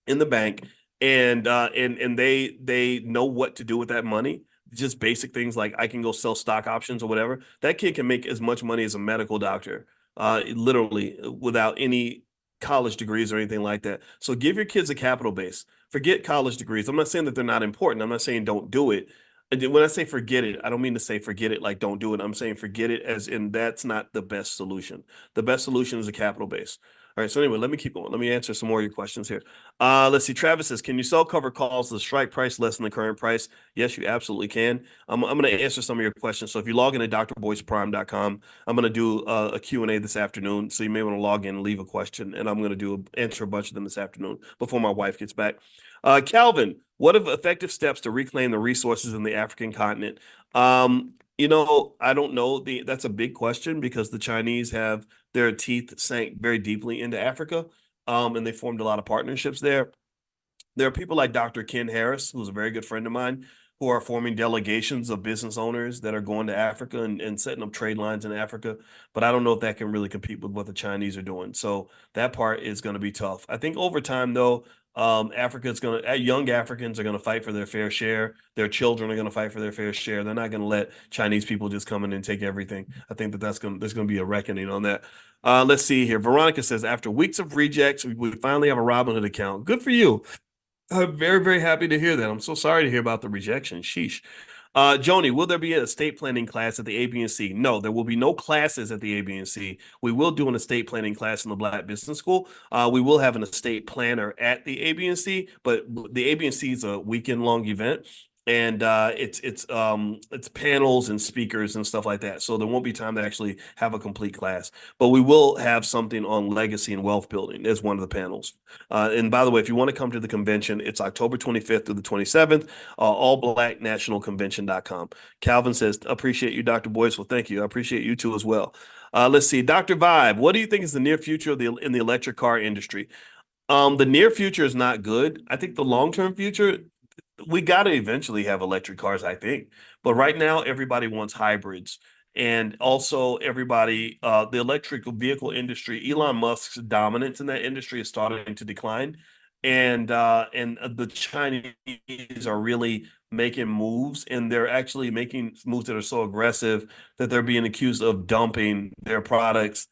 in the bank and they know what to do with that money, just basic things like I can go sell stock options or whatever, that kid can make as much money as a medical doctor, literally without any college degrees or anything like that. So give your kids a capital base. Forget college degrees. I'm not saying that they're not important. I'm not saying don't do it. And when I say forget it, I don't mean to say forget it like don't do it. I'm saying forget it as in that's not the best solution. The best solution is a capital base. All right. So anyway, let me keep going. Let me answer some more of your questions here. Let's see. Travis says, can you sell cover calls to the strike price less than the current price? Yes, you absolutely can. I'm going to answer some of your questions. So if you log into drboyceprime.com, I'm going to do a Q&A this afternoon. So you may want to log in and leave a question, and I'm going to answer a bunch of them this afternoon before my wife gets back. Calvin, what are effective steps to reclaim the resources in the African continent? I don't know. That's a big question because the Chinese have their teeth sank very deeply into Africa, and they formed a lot of partnerships there. There are people like Dr. Ken Harris, who's a very good friend of mine, who are forming delegations of business owners that are going to Africa and setting up trade lines in Africa. But I don't know if that can really compete with what the Chinese are doing. So that part is going to be tough. I think over time, though, young Africans are going to fight for their fair share. Their children are going to fight for their fair share. They're not going to let Chinese people just come in and take everything. I think there's going to be a reckoning on that. Let's see here. Veronica says, after weeks of rejects, we finally have a Robinhood account. Good for you. I'm very, very happy to hear that. I'm so sorry to hear about the rejection. Sheesh. Joni, will there be an estate planning class at the ABNC? No, there will be no classes at the ABNC. We will do an estate planning class in the Black Business School. We will have an estate planner at the ABNC, but the ABNC is a weekend-long event. And it's panels and speakers and stuff like that. So there won't be time to actually have a complete class. But we will have something on legacy and wealth building as one of the panels. And by the way, if you want to come to the convention, it's October 25th through the 27th, allblacknationalconvention.com. Calvin says, appreciate you, Dr. Boyce. Well, thank you. I appreciate you too as well. Let's see. Dr. Vibe, what do you think is the near future in the electric car industry? The near future is not good. I think the long-term future, we got to eventually have electric cars, I think. But right now, everybody wants hybrids. And also everybody, the electric vehicle industry, Elon Musk's dominance in that industry is starting to decline. And the Chinese are really making moves, and they're actually making moves that are so aggressive that they're being accused of dumping their products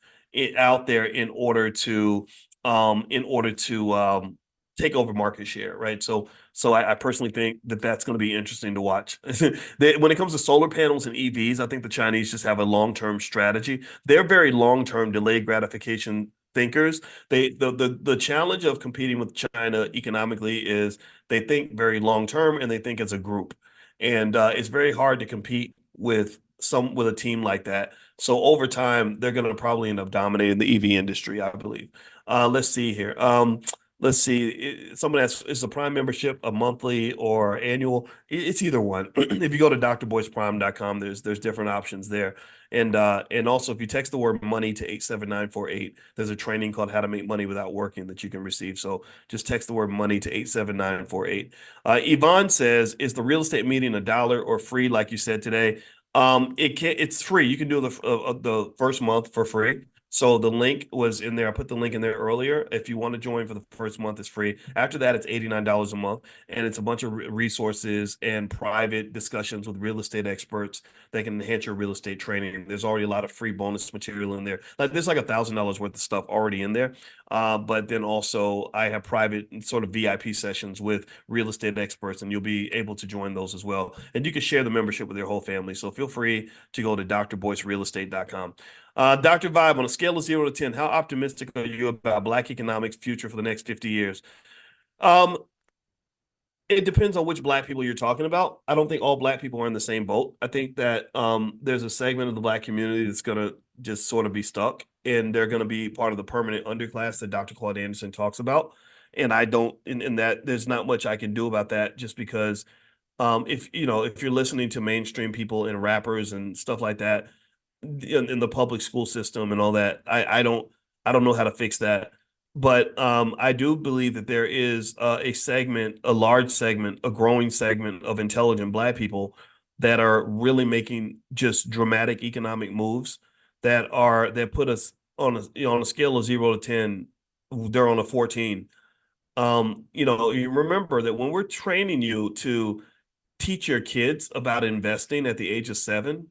out there in order to take over market share, right? So I personally think that that's going to be interesting to watch. When it comes to solar panels and EVs, I think the Chinese just have a long-term strategy. They're very long-term delayed gratification thinkers. The challenge of competing with China economically is they think very long-term and they think as a group. And it's very hard to compete with a team like that. So over time, they're going to probably end up dominating the EV industry, I believe. Let's see here. Let's see. Someone asks, is the Prime membership a monthly or annual? It's either one. If you go to drboyceprime.com, there's different options there. And also, if you text the word money to 87948, there's a training called How to Make Money Without Working that you can receive. So just text the word money to 87948. Yvonne says, is the real estate meeting $1 or free, like you said today? It's free. You can do the first month for free. So the link was in there. I put the link in there earlier. If you want to join for the first month, it's free. After that, it's $89 a month, and it's a bunch of resources and private discussions with real estate experts that can enhance your real estate training. There's already a lot of free bonus material in there. There's like $1,000 worth of stuff already in there. But then also I have private sort of VIP sessions with real estate experts, and you'll be able to join those as well. And you can share the membership with your whole family. So feel free to go to drboycerealestate.com. Dr. Vibe, on a scale of 0 to 10, how optimistic are you about Black economics future for the next 50 years? It depends on which Black people you're talking about. I don't think all Black people are in the same boat. I think that there's a segment of the Black community that's going to just sort of be stuck, and they're going to be part of the permanent underclass that Dr. Claude Anderson talks about. And I don't, in that there's not much I can do about that, just because if you're listening to mainstream people and rappers and stuff like that, in the public school system and all that, I don't know how to fix that. But I do believe that there is a segment, a large segment, a growing segment of intelligent Black people that are really making just dramatic economic moves that put us on on a scale of 0 to 10, they're on a 14. You remember that when we're training you to teach your kids about investing at the age of 7,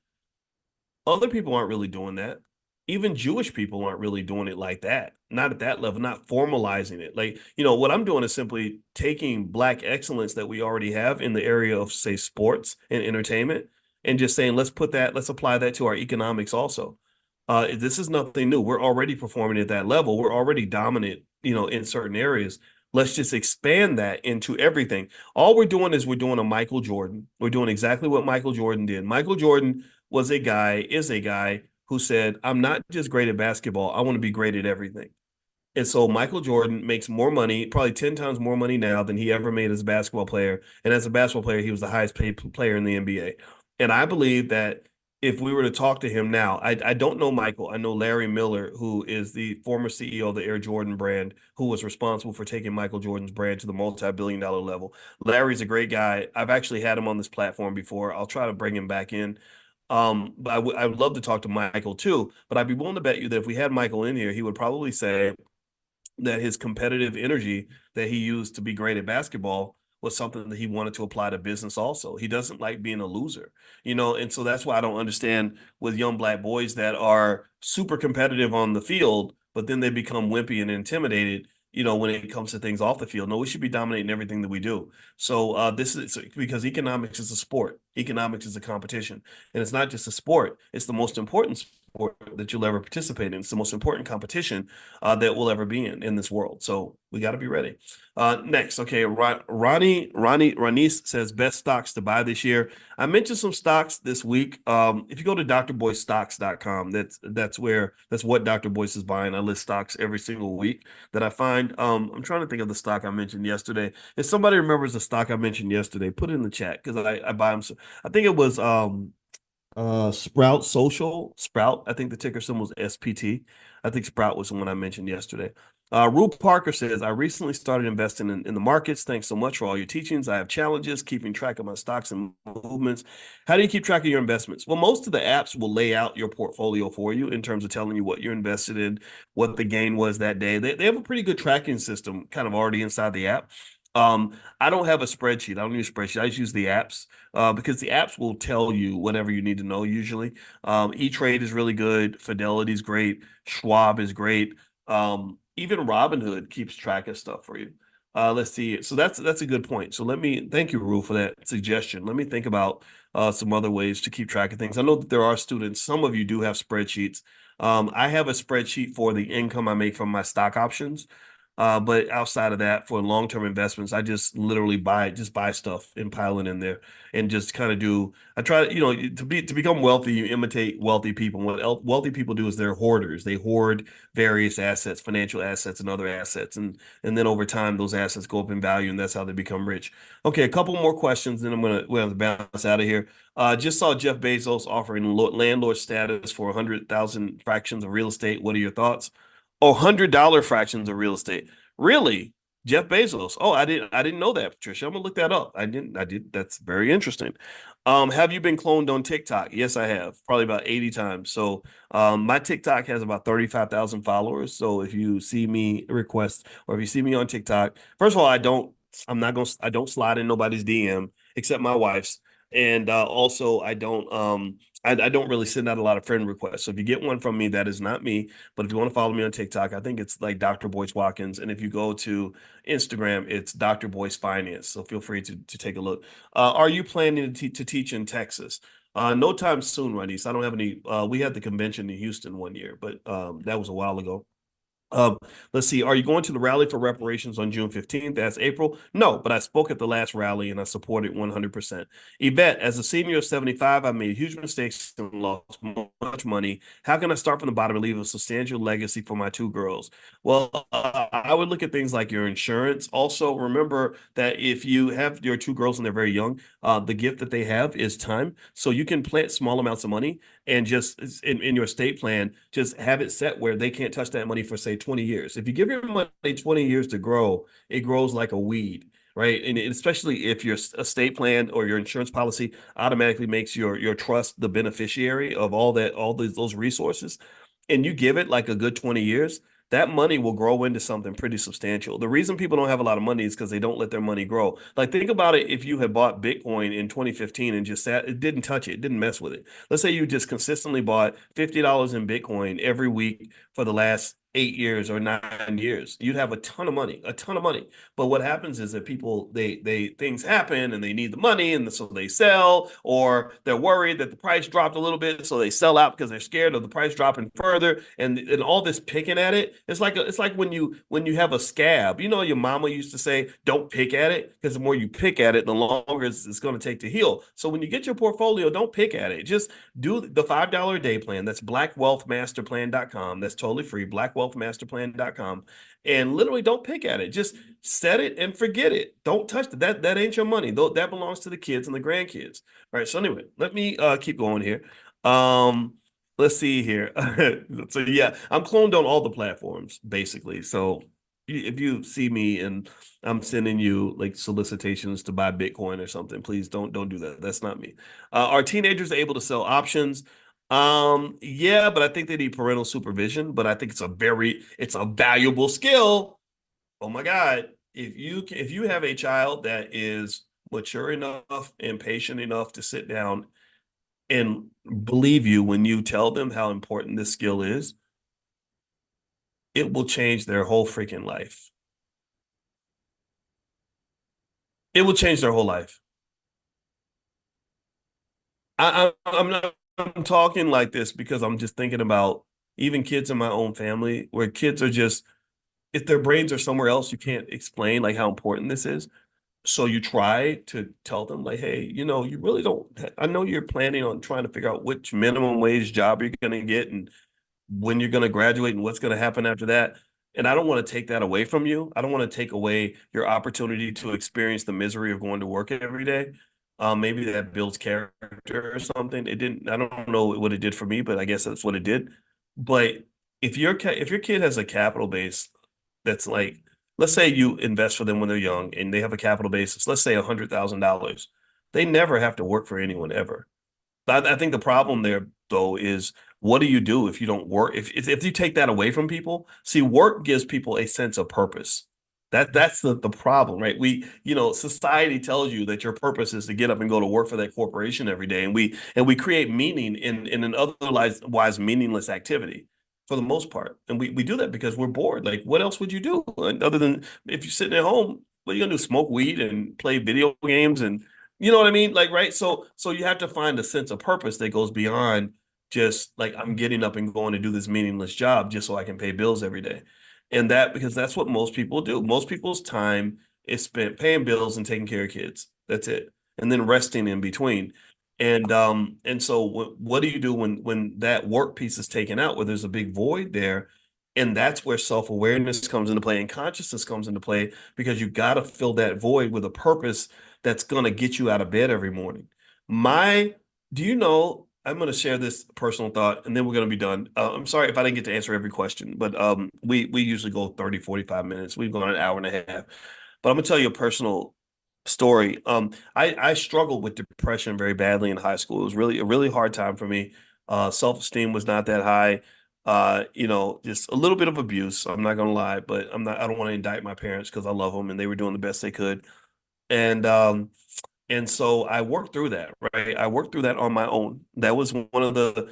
other people aren't really doing that. Even Jewish people aren't really doing it like that. Not at that level, not formalizing it. Like, what I'm doing is simply taking Black excellence that we already have in the area of, say, sports and entertainment, and just saying, let's apply that to our economics also. This is nothing new. We're already performing at that level. We're already dominant, in certain areas. Let's just expand that into everything. All we're doing is we're doing a Michael Jordan. We're doing exactly what Michael Jordan did. Michael Jordan is a guy who said, I'm not just great at basketball, I want to be great at everything. And so Michael Jordan makes more money, probably 10 times more money now than he ever made as a basketball player. And as a basketball player, he was the highest paid player in the NBA. And I believe that if we were to talk to him now, I don't know Michael. I know Larry Miller, who is the former CEO of the Air Jordan brand, who was responsible for taking Michael Jordan's brand to the multi-billion-dollar level. Larry's a great guy. I've actually had him on this platform before. I'll try to bring him back in. But I would love to talk to Michael too. But I'd be willing to bet you that if we had Michael in here, he would probably say that his competitive energy that he used to be great at basketball was something that he wanted to apply to business also. He doesn't like being a loser, and so that's why I don't understand with young Black boys that are super competitive on the field, but then they become wimpy and intimidated, when it comes to things off the field. No, we should be dominating everything that we do. So this is because economics is a sport. Economics is a competition. And it's not just a sport, it's the most important sport that you'll ever participate in. It's the most important competition that we'll ever be in this world. So we got to be ready. Next, okay, Ranice says best stocks to buy this year. I mentioned some stocks this week. If you go to drboycestocks.com, that's what Dr. Boyce is buying. I list stocks every single week that I find. I'm trying to think of the stock I mentioned yesterday. If somebody remembers the stock I mentioned yesterday, put it in the chat because I buy them. I think it was Sprout. I think the ticker symbol was SPT. I think Sprout was the one I mentioned yesterday. Rue Parker says, I recently started investing in the markets. Thanks so much for all your teachings. I have challenges keeping track of my stocks and movements. How do you keep track of your investments? Well, most of the apps will lay out your portfolio for you in terms of telling you what you're invested in, what the gain was that day. They have a pretty good tracking system kind of already inside the app. I don't have a spreadsheet. I don't use a spreadsheet. I just use the apps because the apps will tell you whatever you need to know usually. E-Trade is really good. Fidelity is great. Schwab is great. Even Robinhood keeps track of stuff for you. Let's see. So that's a good point. So thank you, Rue, for that suggestion. Let me think about some other ways to keep track of things. I know that there are students. Some of you do have spreadsheets. I have a spreadsheet for the income I make from my stock options. But outside of that, for long-term investments, I just literally buy stuff and pile it in there and just kind of do. I try to become wealthy, you imitate wealthy people. What wealthy people do is they're hoarders. They hoard various assets, financial assets and other assets. And then over time, those assets go up in value and that's how they become rich. Okay, a couple more questions, then we're gonna bounce out of here. Just saw Jeff Bezos offering landlord status for 100,000 fractions of real estate. What are your thoughts? Oh, $100 fractions of real estate. Really? Jeff Bezos. Oh, I didn't know that, Patricia. I'm gonna look that up. I did. That's very interesting. Have you been cloned on TikTok? Yes, I have. Probably about 80 times. So my TikTok has about 35,000 followers. So if you see me request or if you see me on TikTok, first of all, I don't slide in nobody's DM except my wife's. And also I don't really send out a lot of friend requests. So if you get one from me, that is not me. But if you want to follow me on TikTok, I think it's like Dr. Boyce Watkins. And if you go to Instagram, it's Dr. Boyce Finance. So feel free to take a look. Are you planning to teach in Texas? No time soon, Ranice. I don't have any. We had the convention in Houston one year, but that was a while ago. Let's see. Are you going to the rally for reparations on June 15th? That's April. No, but I spoke at the last rally and I supported 100%. Yvette, as a senior of 75, I made huge mistakes and lost much money. How can I start from the bottom and leave a substantial legacy for my 2 girls? Well, I would look at things like your insurance. Also, remember that if you have your 2 girls and they're very young, the gift that they have is time. So you can plant small amounts of money and just in your estate plan, just have it set where they can't touch that money for say like 20 years. If you give your money 20 years to grow, it grows like a weed, right? And especially if your estate plan or your insurance policy automatically makes your trust the beneficiary of all those resources, and you give it like a good 20 years, that money will grow into something pretty substantial. The reason people don't have a lot of money is because they don't let their money grow. Like, think about it. If you had bought Bitcoin in 2015 and just sat, it didn't touch it, didn't mess with it. Let's say you just consistently bought $50 in Bitcoin every week for the last 8 years or 9 years, you'd have a ton of money, a ton of money. But what happens is that people, they things happen and they need the money, and so they sell, or they're worried that the price dropped a little bit, so they sell out because they're scared of the price dropping further. And all this picking at it, it's like when you have a scab. You know, your mama used to say, "Don't pick at it," because the more you pick at it, the longer it's going to take to heal. So when you get your portfolio, don't pick at it. Just do the $5 a day plan. That's blackwealthmasterplan.com. That's totally free. Blackwealthmasterplan.com. And literally don't pick at it. Just set it and forget it. Don't touch it. That ain't your money. That belongs to the kids and the grandkids. All right. So anyway, let me keep going here. Let's see here. So yeah, I'm cloned on all the platforms, basically. So if you see me and I'm sending you like solicitations to buy Bitcoin or something, please don't do that. That's not me. Are teenagers able to sell options? Yeah, but I think they need parental supervision, but I think it's a valuable skill. Oh my God. If you have a child that is mature enough and patient enough to sit down and believe you when you tell them how important this skill is, it will change their whole freaking life. It will change their whole life. I'm not I'm talking like this because I'm just thinking about even kids in my own family where kids are just, if their brains are somewhere else, you can't explain like how important this is. So you try to tell them like, hey, you really don't, I know you're planning on trying to figure out which minimum wage job you're going to get and when you're going to graduate and what's going to happen after that. And I don't want to take that away from you. I don't want to take away your opportunity to experience the misery of going to work every day. Maybe that builds character or something. It didn't, I don't know what it did for me, but I guess that's what it did. But if your kid has a capital base that's like, let's say you invest for them when they're young and they have a capital basis, let's say $100,000, they never have to work for anyone ever. I think the problem there, though, is what do you do if you don't work? If you take that away from people, see, work gives people a sense of purpose. That's the problem, right? Society tells you that your purpose is to get up and go to work for that corporation every day, and we create meaning in an otherwise meaningless activity for the most part, and we do that because we're bored. Like, what else would you do other than if you're sitting at home? What are you gonna do? Smoke weed and play video games and you know what I mean? Like, right? So you have to find a sense of purpose that goes beyond just like I'm getting up and going to do this meaningless job just so I can pay bills every day. And because that's what most people do. Most people's time is spent paying bills and taking care of kids. That's it. And then resting in between. And so what do you do when that work piece is taken out, where there's a big void there? And that's where self-awareness comes into play and consciousness comes into play, because you got to fill that void with a purpose that's going to get you out of bed every morning. Do you know, I'm going to share this personal thought and then we're going to be done. I'm sorry if I didn't get to answer every question, but we usually go 30, 45 minutes. We've gone an hour and a half. But I'm going to tell you a personal story. I struggled with depression very badly in high school. It was really a really hard time for me. Self-esteem was not that high. Just a little bit of abuse. I'm not gonna lie, but I don't want to indict my parents because I love them and they were doing the best they could. And so I worked through that, right? I worked through that on my own. That was one of the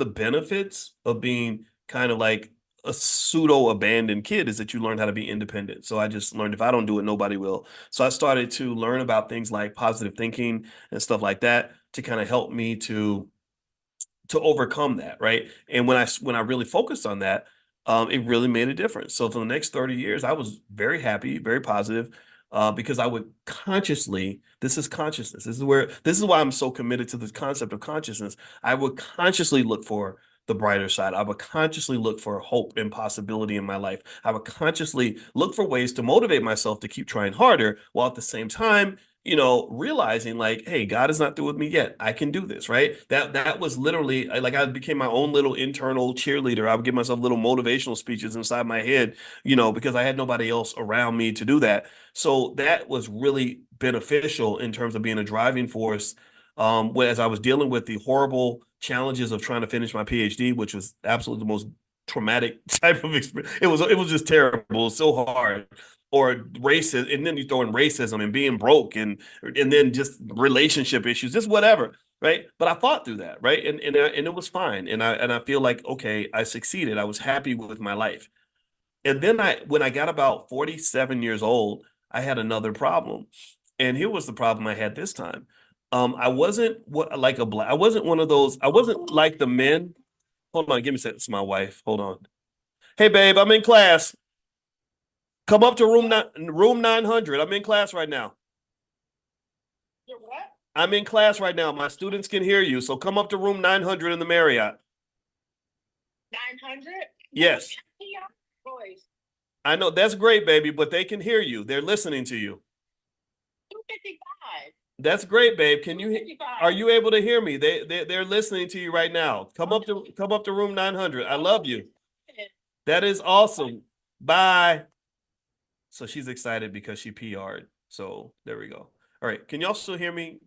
benefits of being kind of like a pseudo abandoned kid, is that you learn how to be independent. So I just learned if I don't do it, nobody will. So I started to learn about things like positive thinking and stuff like that to kind of help me to overcome that, right? And when I really focused on that, it really made a difference. So for the next 30 years, I was very happy, very positive, because I would consciously, this is consciousness. This is why I'm so committed to the concept of consciousness. I would consciously look for the brighter side. I would consciously look for hope and possibility in my life. I would consciously look for ways to motivate myself to keep trying harder, while at the same time, realizing like, hey, God is not through with me yet. I can do this, right? That was literally like I became my own little internal cheerleader. I would give myself little motivational speeches inside my head, because I had nobody else around me to do that. So that was really beneficial in terms of being a driving force. Whereas I was dealing with the horrible challenges of trying to finish my PhD, which was absolutely the most traumatic type of experience. It was just terrible. It was so hard. Or racism, and then you throw in racism and being broke and then just relationship issues, just whatever, right? But I fought through that, right? And it was fine. And I feel like, okay, I succeeded. I was happy with my life. And then when I got about 47 years old, I had another problem. And here was the problem I had this time. I wasn't like I wasn't one of those, I wasn't like the men. Hold on, give me a second. It's my wife. Hold on. Hey babe, I'm in class. Come up to room 900. I'm in class right now. You're what? I'm in class right now. My students can hear you. So come up to room 900 in the Marriott. 900? Yes. Boys. I know that's great, baby, but they can hear you. They're listening to you. 255. That's great, babe. Are 255. you able to hear me? They're listening to you right now. Come up to room 900. I love you. That is awesome. Bye. So she's excited because she PR'd. So there we go. All right. Can y'all still hear me?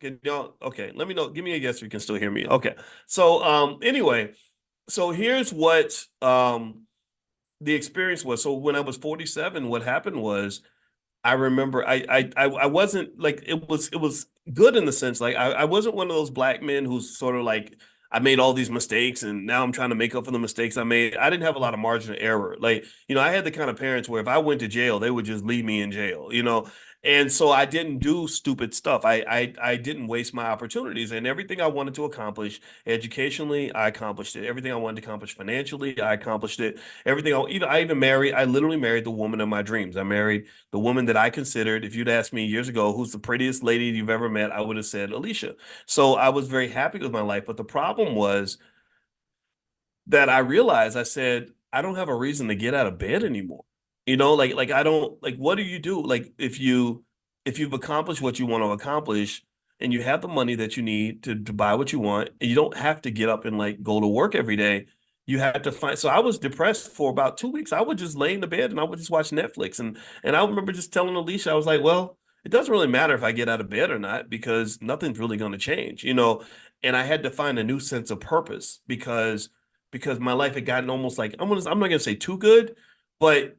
Okay. Let me know. Give me a yes if you can still hear me. Okay. So anyway, so here's what the experience was. So when I was 47, what happened was I remember I wasn't like it was good in the sense like I wasn't one of those black men who's sort of like I made all these mistakes and now I'm trying to make up for the mistakes I made. I didn't have a lot of margin of error. Like, I had the kind of parents where if I went to jail, they would just leave me in jail. And so I didn't do stupid stuff. I didn't waste my opportunities, and everything I wanted to accomplish educationally, I accomplished it. Everything I wanted to accomplish financially, I accomplished it. Everything I literally married the woman of my dreams. I married the woman that I considered, if you'd asked me years ago, who's the prettiest lady you've ever met, I would have said Alicia. So I was very happy with my life. But the problem was that I realized I said, I don't have a reason to get out of bed anymore. Like I don't like what do you do? Like if you've accomplished what you want to accomplish and you have the money that you need to buy what you want, and you don't have to get up and like go to work every day. You have to find. So I was depressed for about 2 weeks. I would just lay in the bed and I would just watch Netflix. And I remember just telling Alicia, I was like, well, it doesn't really matter if I get out of bed or not because nothing's really going to change. And I had to find a new sense of purpose because my life had gotten almost like I'm not going to say too good, but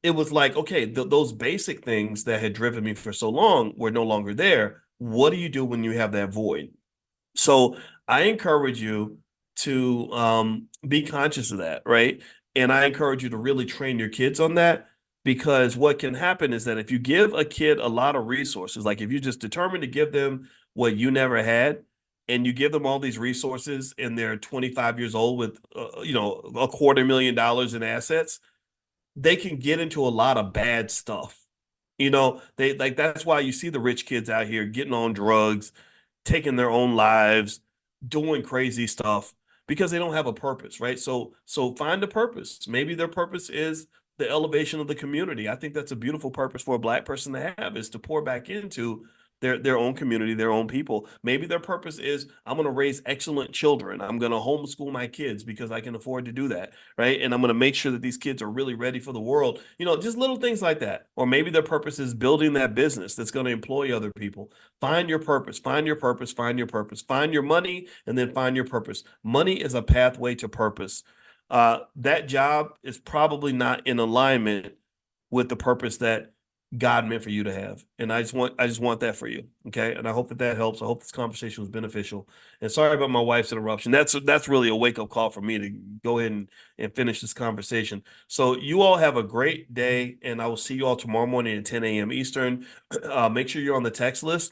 it was like, okay, those basic things that had driven me for so long were no longer there. What do you do when you have that void? So I encourage you to be conscious of that, right? And I encourage you to really train your kids on that because what can happen is that if you give a kid a lot of resources, like if you're just determined to give them what you never had, and you give them all these resources and they're 25 years old with, $250,000 in assets, they can get into a lot of bad stuff. They like that's why you see the rich kids out here getting on drugs, taking their own lives, doing crazy stuff because they don't have a purpose, right? So find a purpose. Maybe their purpose is the elevation of the community. I think that's a beautiful purpose for a black person to have is to pour back into their own community, their own people. Maybe their purpose is I'm going to raise excellent children. I'm going to homeschool my kids because I can afford to do that, right? And I'm going to make sure that these kids are really ready for the world. Just little things like that. Or maybe their purpose is building that business that's going to employ other people. Find your purpose, find your purpose, find your purpose, find your money, and then find your purpose. Money is a pathway to purpose. That job is probably not in alignment with the purpose that God meant for you to have. And I just want that for you. Okay. And I hope that helps. I hope this conversation was beneficial. And sorry about my wife's interruption. That's really a wake-up call for me to go ahead and finish this conversation. So you all have a great day, and I will see you all tomorrow morning at 10 a.m. Eastern. Make sure you're on the text list.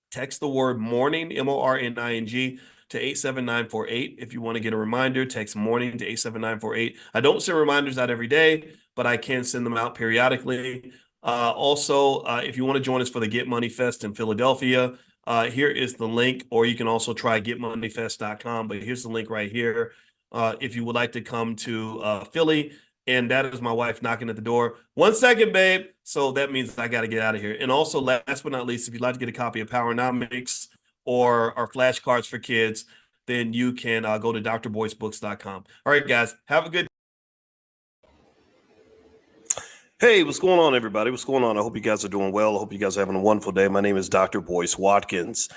Text the word morning, MORNING, to 87948. If you want to get a reminder, text morning to 87948. I don't send reminders out every day, but I can send them out periodically. Also, if you want to join us for the Get Money Fest in Philadelphia, here is the link, or you can also try getmoneyfest.com, but here's the link right here. If you would like to come to Philly, And that is my wife knocking at the door. 1 second, babe. So that means I got to get out of here. And also, last but not least, if you'd like to get a copy of Powernomics or our flashcards for kids, then you can go to drboycebooks.com. All right, guys, have a good. Hey, what's going on, everybody? What's going on? I hope you guys are doing well. I hope you guys are having a wonderful day. My name is Dr. Boyce Watkins.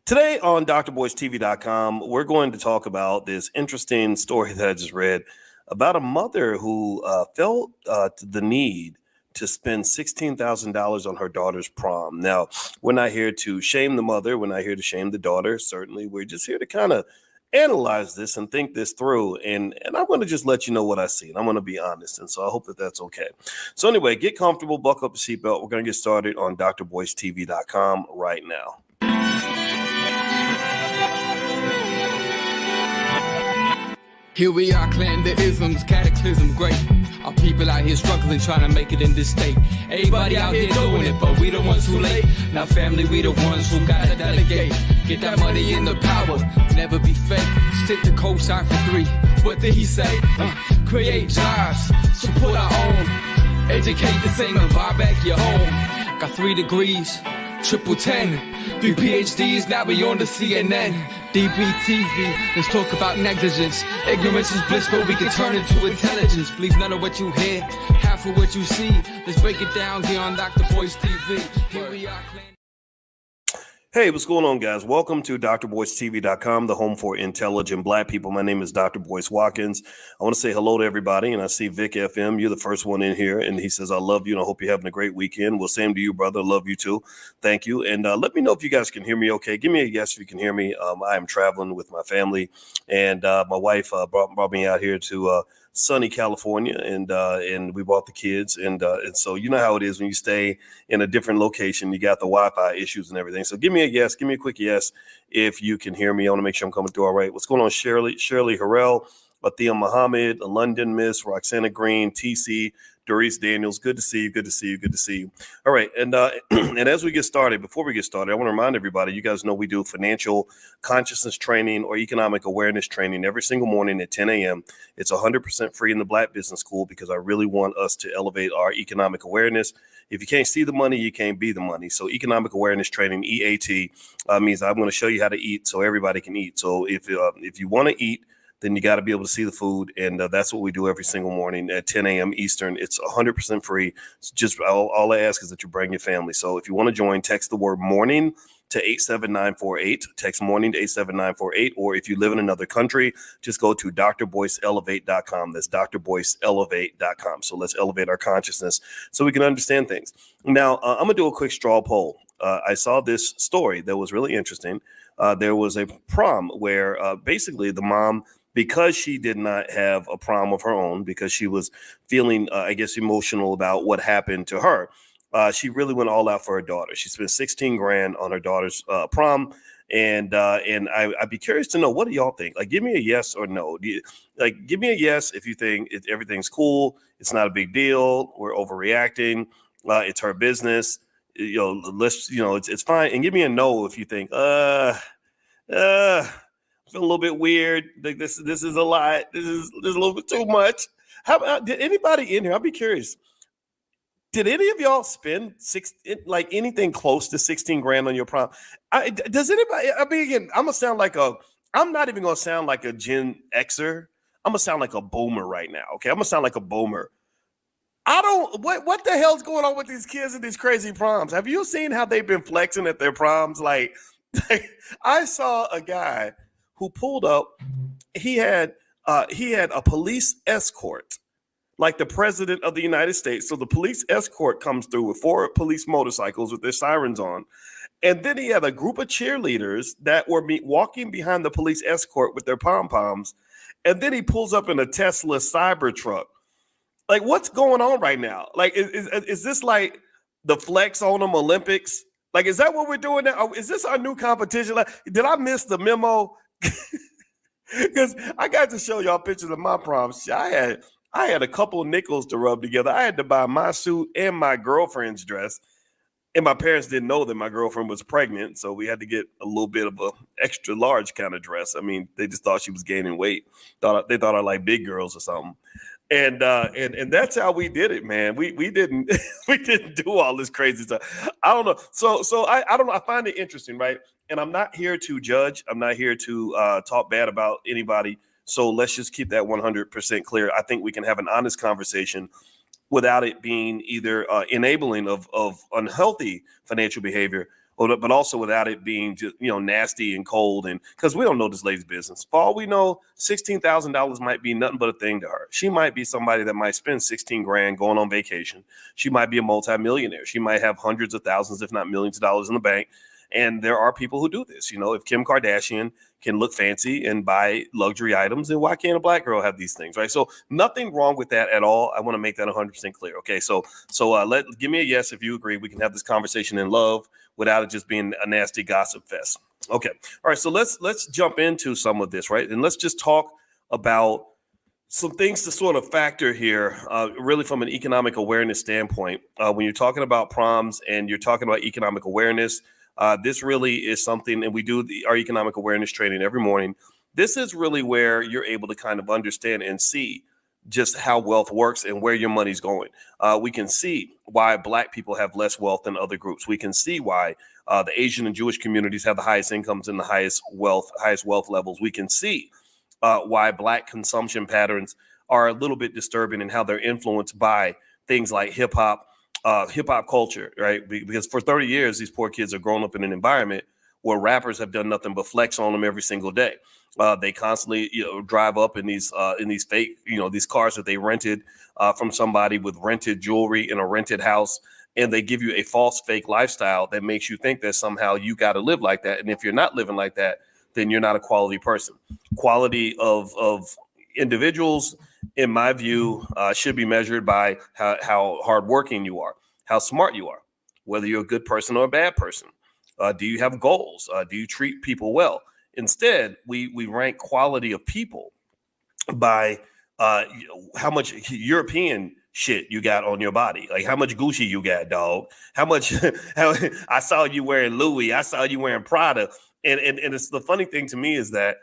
Today on drboycetv.com, we're going to talk about this interesting story that I just read about a mother who felt the need to spend $16,000 on her daughter's prom. Now, we're not here to shame the mother. We're not here to shame the daughter. Certainly, we're just here to kind of analyze this and think this through. And I'm going to just let you know what I see. And I'm going to be honest. And so I hope that that's okay. So anyway, get comfortable, buckle up the seatbelt. We're going to get started on drboycetv.com right now. Here we are, clan the isms, cataclysm great. Our people out here struggling, trying to make it in this state. Everybody out here doing it, but we the ones who late. Now family, we the ones who gotta delegate. Get that money in the power, never be fake. Stick to cosign for 3. What did he say? Create jobs, support our own. Educate the same and buy back your home. Got 3 degrees, triple 10. 3 PhDs, now we on the CNN. DBTV, let's talk about negligence. Ignorance is bliss, but we can turn it to intelligence. Believe none of what you hear, half of what you see. Let's break it down here on Dr. Boyce TV. Here we are, clan. Hey, what's going on, guys? Welcome to drboycetv.com, the home for intelligent Black people. My name is Dr. Boyce Watkins. I want to say hello to everybody, and I see Vic FM. You're the first one in here, and he says, I love you, and I hope you're having a great weekend. Well, same to you, brother. Love you, too. Thank you. And let me know if you guys can hear me okay. Give me a yes if you can hear me. I am traveling with my family, and my wife brought me out here to sunny California, and we brought the kids, and so you know how it is when you stay in a different location. You got the Wi-Fi issues and everything. So give me a yes, give me a quick yes if you can hear me. I want to make sure I'm coming through all right. What's going on, Shirley Harrell, Athea Muhammad, London Miss, Roxana Green, TC, Doris Daniels? Good to see you. Good to see you. Good to see you. All right. And and as we get started, before we get started, I want to remind everybody, you guys know we do financial consciousness training or economic awareness training every single morning at 10 a.m. It's 100% free in the Black Business School because I really want us to elevate our economic awareness. If you can't see the money, you can't be the money. So economic awareness training, EAT, means I'm going to show you how to eat so everybody can eat. So if you want to eat, then you got to be able to see the food. And that's what we do every single morning at 10 a.m. Eastern. It's 100% free. It's just all I ask is that you bring your family. So if you want to join, text the word morning to 87948. Text morning to 87948. Or if you live in another country, just go to drboyceelevate.com. That's drboyceelevate.com. So let's elevate our consciousness so we can understand things. Now, I'm going to do a quick straw poll. I saw this story that was really interesting. There was a prom where basically the mom, because she did not have a prom of her own, because she was feeling, I guess, emotional about what happened to her, she really went all out for her daughter. She spent $16,000 on her daughter's prom. And I'd be curious to know, what do y'all think? Like, give me a yes or no. Give me a yes if you think everything's cool. It's not a big deal. We're overreacting. It's her business. It's fine. And give me a no if you think, I feel a little bit weird. Like this is a lot. This is a little bit too much. How about, did anybody in here? I'll be curious. Did any of y'all spend anything close to $16,000 on your prom? Does anybody? I mean, again, I'm not even gonna sound like a Gen Xer. I'm gonna sound like a boomer right now. Okay, I'm gonna sound like a boomer. What the hell's going on with these kids at these crazy proms? Have you seen how they've been flexing at their proms? Like I saw a guy who pulled up. He had a police escort, like the president of the United States. So the police escort comes through with 4 police motorcycles with their sirens on. And then he had a group of cheerleaders that were walking behind the police escort with their pom-poms. And then he pulls up in a Tesla Cybertruck. Like, what's going on right now? Like, is this like the flex on them Olympics? Like, is that what we're doing now? Is this our new competition? Like, did I miss the memo? Because I got to show y'all pictures of my proms. I had a couple of nickels to rub together. I had to buy my suit and my girlfriend's dress. And my parents didn't know that my girlfriend was pregnant. So we had to get a little bit of a extra large kind of dress. I mean, they just thought she was gaining weight. They thought I liked big girls or something. And that's how we did it, man. We didn't we didn't do all this crazy stuff. I don't know. I don't know. I find it interesting, right? And I'm not here to judge. I'm not here to talk bad about anybody. So let's just keep that 100% clear. I think we can have an honest conversation without it being either enabling of unhealthy financial behavior, but also without it being just, nasty and cold. And because we don't know this lady's business. For all we know, $16,000 might be nothing but a thing to her. She might be somebody that might spend 16 grand going on vacation. She might be a multimillionaire. She might have hundreds of thousands, if not millions of dollars in the bank. And there are people who do this. If Kim Kardashian can look fancy and buy luxury items, then why can't a black girl have these things, right? So nothing wrong with that at all. I want to make that 100% clear. Okay, so give me a yes if you agree. We can have this conversation in love without it just being a nasty gossip fest. Okay, all right. So let's jump into some of this, right? And let's just talk about some things to sort of factor here, really from an economic awareness standpoint. When you're talking about proms and you're talking about economic awareness, this really is something, and we do our economic awareness training every morning. This is really where you're able to kind of understand and see just how wealth works and where your money's going. We can see why Black people have less wealth than other groups. We can see why the Asian and Jewish communities have the highest incomes and the highest wealth levels. We can see why Black consumption patterns are a little bit disturbing and how they're influenced by things like hip hop culture, right? Because for 30 years, these poor kids are growing up in an environment where rappers have done nothing but flex on them every single day. They constantly, drive up in these fake, these cars that they rented from somebody with rented jewelry in a rented house, and they give you a false fake lifestyle that makes you think that somehow you got to live like that. And if you're not living like that, then you're not a quality person. Quality of individuals, in my view, should be measured by how hardworking you are, how smart you are, whether you're a good person or a bad person. Do you have goals? Do you treat people well? Instead, we rank quality of people by how much European shit you got on your body, like how much Gucci you got, dog. How much? I saw you wearing Louis. I saw you wearing Prada. And it's the funny thing to me is that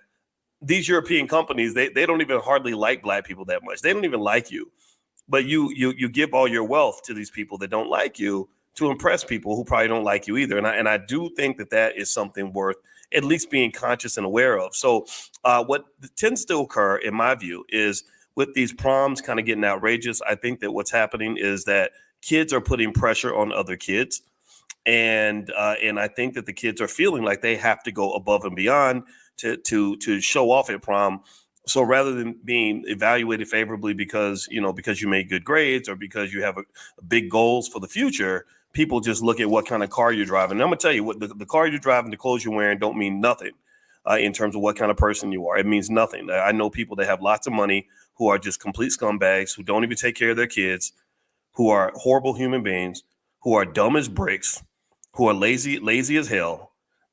these European companies, they don't even hardly like Black people that much. They don't even like you, but you give all your wealth to these people that don't like you to impress people who probably don't like you either. And I do think that is something worth at least being conscious and aware of. So what tends to occur, in my view, is with these proms kind of getting outrageous, I think that what's happening is that kids are putting pressure on other kids. And I think that the kids are feeling like they have to go above and beyond to show off at prom. So rather than being evaluated favorably because you made good grades or because you have a big goals for the future, people just look at what kind of car you're driving. And I'm gonna tell you what the car you're driving, the clothes you're wearing don't mean nothing in terms of what kind of person you are. It means nothing. I know people that have lots of money who are just complete scumbags, who don't even take care of their kids, who are horrible human beings, who are dumb as bricks, who are lazy as hell.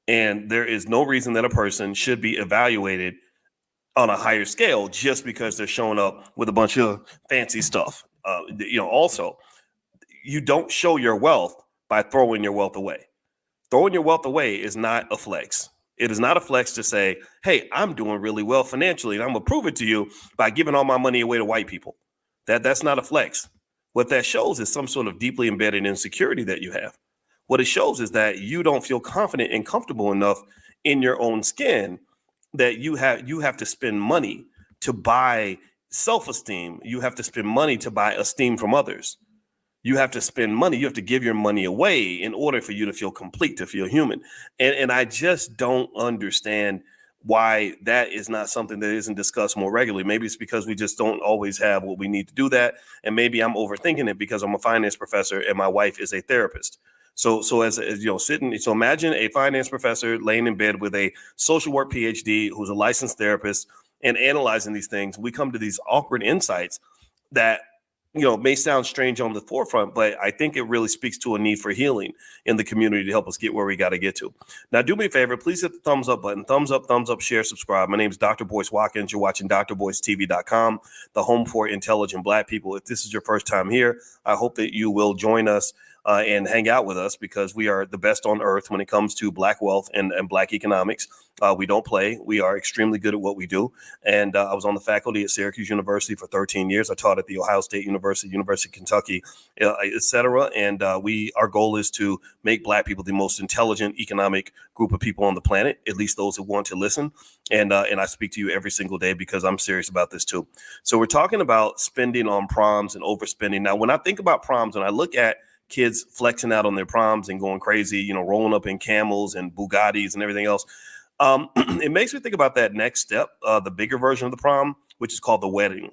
And there is no reason that a person should be evaluated on a higher scale just because they're showing up with a bunch of fancy stuff. Also, you don't show your wealth by throwing your wealth away. Throwing your wealth away is not a flex. It is not a flex to say, hey, I'm doing really well financially, and I'm going to prove it to you by giving all my money away to white people. That's not a flex. What that shows is some sort of deeply embedded insecurity that you have. What it shows is that you don't feel confident and comfortable enough in your own skin that you have to spend money to buy self-esteem. You have to spend money to buy esteem from others. You have to spend money. You have to give your money away in order for you to feel complete, to feel human. And I just don't understand why that is not something that isn't discussed more regularly. Maybe it's because we just don't always have what we need to do that. And maybe I'm overthinking it because I'm a finance professor and my wife is a therapist. So as so imagine a finance professor laying in bed with a social work PhD who's a licensed therapist and analyzing these things. We come to these awkward insights that may sound strange on the forefront, but I think it really speaks to a need for healing in the community to help us get where we got to get to. Now, do me a favor, please hit the thumbs up button. Thumbs up, share, subscribe. My name is Dr. Boyce Watkins. You're watching drboycetv.com, the home for intelligent Black people. If this is your first time here, I hope that you will join us and hang out with us because we are the best on earth when it comes to Black wealth and Black economics. We don't play. We are extremely good at what we do. And I was on the faculty at Syracuse University for 13 years. I taught at the Ohio State University, University of Kentucky, et cetera. And our goal is to make Black people the most intelligent economic group of people on the planet, at least those who want to listen. And I speak to you every single day because I'm serious about this too. So we're talking about spending on proms and overspending. Now, when I think about proms, and I look at kids flexing out on their proms and going crazy, rolling up in Camels and Bugattis and everything else, it makes me think about that next step, the bigger version of the prom, which is called the wedding.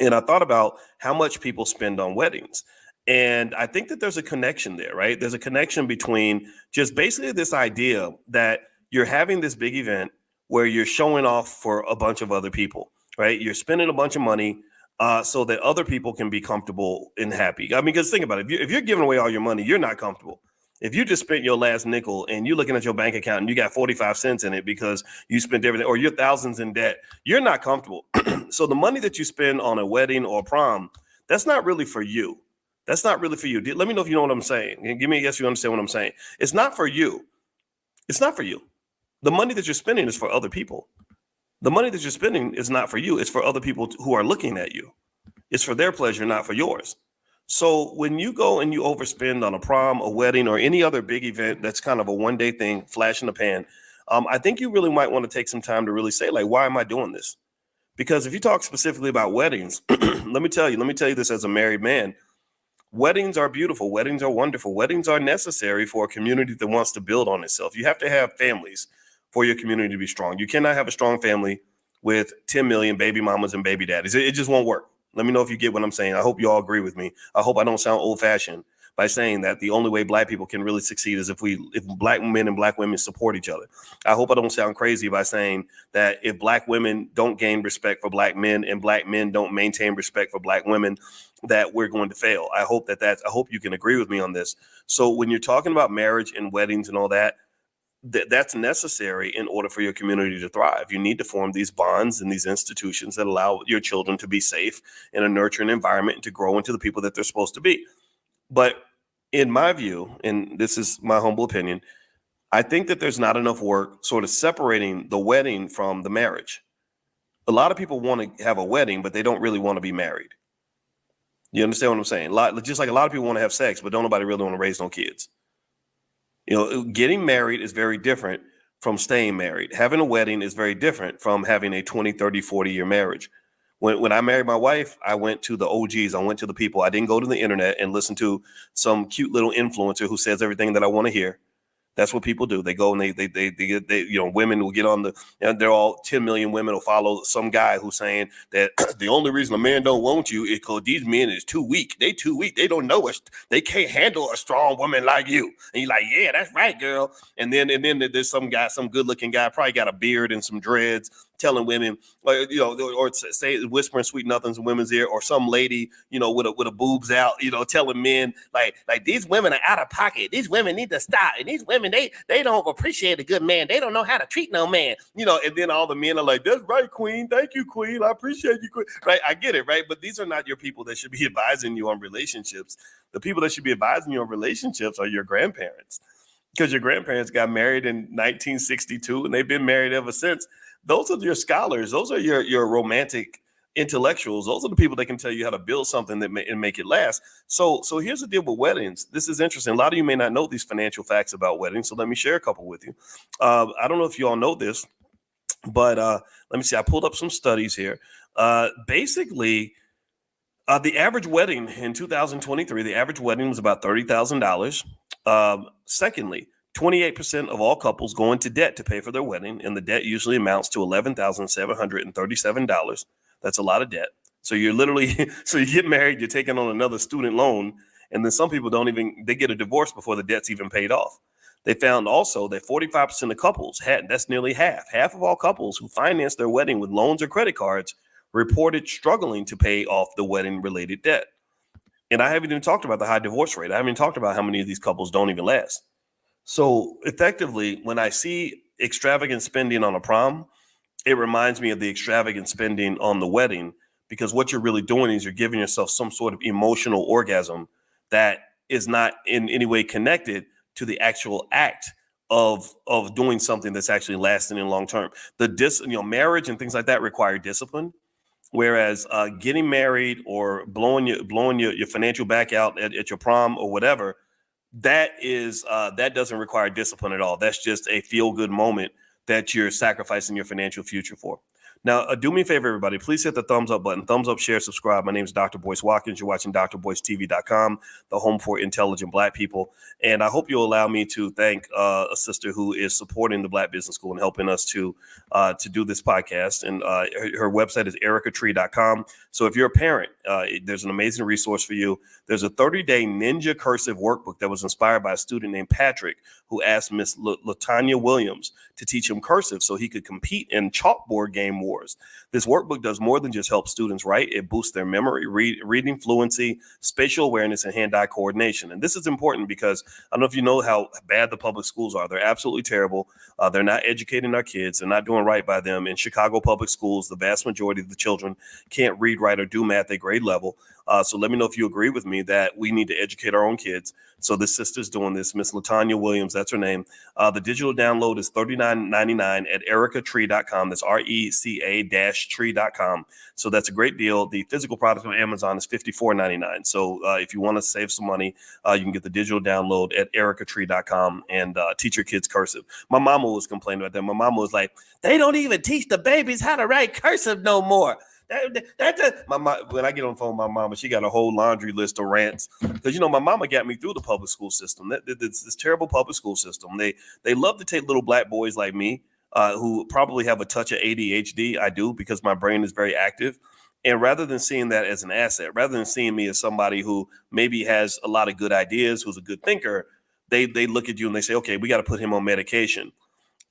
And I thought about how much people spend on weddings. And I think that there's a connection there, right? There's a connection between just basically this idea that you're having this big event where you're showing off for a bunch of other people, right? You're spending a bunch of money so that other people can be comfortable and happy. I mean, because think about it. If you're giving away all your money, you're not comfortable. If you just spent your last nickel and you're looking at your bank account and you got 45 cents in it because you spent everything, or you're thousands in debt, you're not comfortable. So the money that you spend on a wedding or prom, that's not really for you. That's not really for you. Let me know if you know what I'm saying. Give me a yes, you understand what I'm saying. It's not for you. It's not for you. The money that you're spending is for other people. The money that you're spending is not for you. It's for other people who are looking at you. It's for their pleasure, not for yours. So when you go and you overspend on a prom, a wedding, or any other big event that's kind of a one-day thing, flash in the pan, I think you really might want to take some time to really say, like, why am I doing this? Because if you talk specifically about weddings, let me tell you this as a married man. Weddings are beautiful. Weddings are wonderful. Weddings are necessary for a community that wants to build on itself. You have to have families for your community to be strong. You cannot have a strong family with 10 million baby mamas and baby daddies. It just won't work. Let me know if you get what I'm saying. I hope you all agree with me. I hope I don't sound old fashioned by saying that the only way Black people can really succeed is if Black men and Black women support each other. I hope I don't sound crazy by saying that if Black women don't gain respect for Black men and Black men don't maintain respect for Black women, that we're going to fail. I hope I hope you can agree with me on this. So when you're talking about marriage and weddings and all that, that's necessary in order for your community to thrive. You need to form these bonds and these institutions that allow your children to be safe in a nurturing environment and to grow into the people that they're supposed to be. But in my view, and this is my humble opinion, I think that there's not enough work sort of separating the wedding from the marriage. A lot of people want to have a wedding, but they don't really want to be married. You understand what I'm saying? Just like a lot of people want to have sex, but don't nobody really want to raise no kids. Getting married is very different from staying married. Having a wedding is very different from having a 20, 30, 40-year marriage. When I married my wife, I went to the OGs. I went to the people. I didn't go to the internet and listen to some cute little influencer who says everything that I want to hear. That's what people do. They go and they women will get on they're all 10 million women will follow some guy who's saying that the only reason a man don't want you is because these men is too weak. They too weak. They don't know us. They can't handle a strong woman like you. And you're like, yeah, that's right, girl. And then there's some guy, some good looking guy, probably got a beard and some dreads, telling women, or say whispering sweet nothings in women's ear, or some lady, with a boobs out, telling men like these women are out of pocket. These women need to stop. And these women, they don't appreciate a good man. They don't know how to treat no man, and then all the men are like, that's right, queen. Thank you, queen. I appreciate you, queen. Right. I get it. Right. But these are not your people that should be advising you on relationships. The people that should be advising you on relationships are your grandparents, because your grandparents got married in 1962 and they've been married ever since. Those are your scholars. Those are your romantic intellectuals. Those are the people that can tell you how to build something and make it last. So here's the deal with weddings. This is interesting. A lot of you may not know these financial facts about weddings, so let me share a couple with you. I don't know if you all know this, but let me see. I pulled up some studies here. Basically, the average wedding in 2023, the average wedding was about $30,000. Secondly, 28% of all couples go into debt to pay for their wedding, and the debt usually amounts to $11,737. That's a lot of debt. So you're literally, so you get married, you're taking on another student loan, and then some people they get a divorce before the debt's even paid off. They found also that 45% of couples that's nearly half of all couples who financed their wedding with loans or credit cards reported struggling to pay off the wedding related debt. And I haven't even talked about the high divorce rate. I haven't even talked about how many of these couples don't even last. So effectively, when I see extravagant spending on a prom, it reminds me of the extravagant spending on the wedding, because what you're really doing is you're giving yourself some sort of emotional orgasm that is not in any way connected to the actual act of doing something that's actually lasting in long term. Marriage and things like that require discipline. Whereas getting married or blowing your financial back out at your prom or whatever, that doesn't require discipline at all. That's just a feel good moment that you're sacrificing your financial future for. Now, do me a favor, everybody. Please hit the thumbs up button. Thumbs up, share, subscribe. My name is Dr. Boyce Watkins. You're watching drboycetv.com, the home for intelligent Black people. And I hope you'll allow me to thank a sister who is supporting the Black Business School and helping us to do this podcast. And her website is ericatree.com. So if you're a parent, there's an amazing resource for you. There's a 30-day ninja cursive workbook that was inspired by a student named Patrick, who asked Miss Latanya Williams to teach him cursive so he could compete in chalkboard game wars. This workbook does more than just help students write. It boosts their memory, reading fluency, spatial awareness, and hand-eye coordination. And this is important because I don't know if you know how bad the public schools are. They're absolutely terrible. They're not educating our kids. They're not doing right by them. In Chicago public schools, the vast majority of the children can't read, write, or do math at grade level. So let me know if you agree with me that we need to educate our own kids. So this sister's doing this, Miss Latanya Williams, that's her name. The digital download is $39.99 at ericatree.com. That's RECA-tree.com. So that's a great deal. The physical product on Amazon is $54.99. So if you want to save some money, you can get the digital download at ericatree.com and teach your kids cursive. My mama was complaining about that. My mama was like, they don't even teach the babies how to write cursive no more. My mom, when I get on the phone with my mama, she got a whole laundry list of rants because my mama got me through the public school system. This terrible public school system. They love to take little Black boys like me, who probably have a touch of ADHD. I do, because my brain is very active. And rather than seeing that as an asset, rather than seeing me as somebody who maybe has a lot of good ideas, who's a good thinker, they look at you and they say, okay, we got to put him on medication.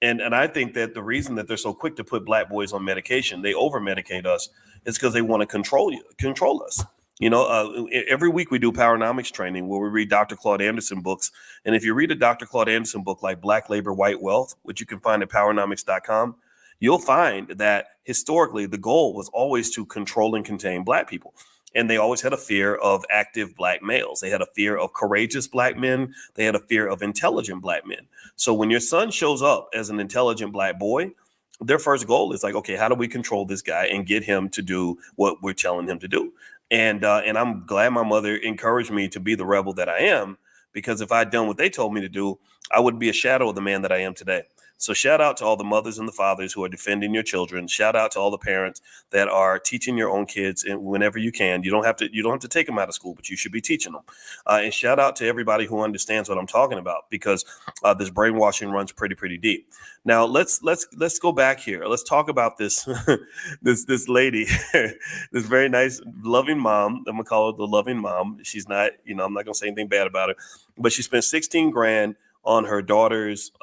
And I think that the reason that they're so quick to put Black boys on medication, they over medicate us, is because they want to control us. Every week we do Powernomics training where we read Dr. Claude Anderson books. And if you read a Dr. Claude Anderson book like Black Labor, White Wealth, which you can find at powernomics.com, you'll find that historically the goal was always to control and contain Black people. And they always had a fear of active Black males. They had a fear of courageous Black men. They had a fear of intelligent Black men. So when your son shows up as an intelligent Black boy, their first goal is like, okay, how do we control this guy and get him to do what we're telling him to do? And I'm glad my mother encouraged me to be the rebel that I am, because if I'd done what they told me to do, I would be a shadow of the man that I am today. So shout out to all the mothers and the fathers who are defending your children. Shout out to all the parents that are teaching your own kids, and whenever you can. You don't have to take them out of school, but you should be teaching them. And shout out to everybody who understands what I'm talking about, because this brainwashing runs pretty deep. Now let's go back here. Let's talk about this this lady, this very nice, loving mom. I'm gonna call her the loving mom. She's not, I'm not gonna say anything bad about her, but she spent 16 grand on her daughter's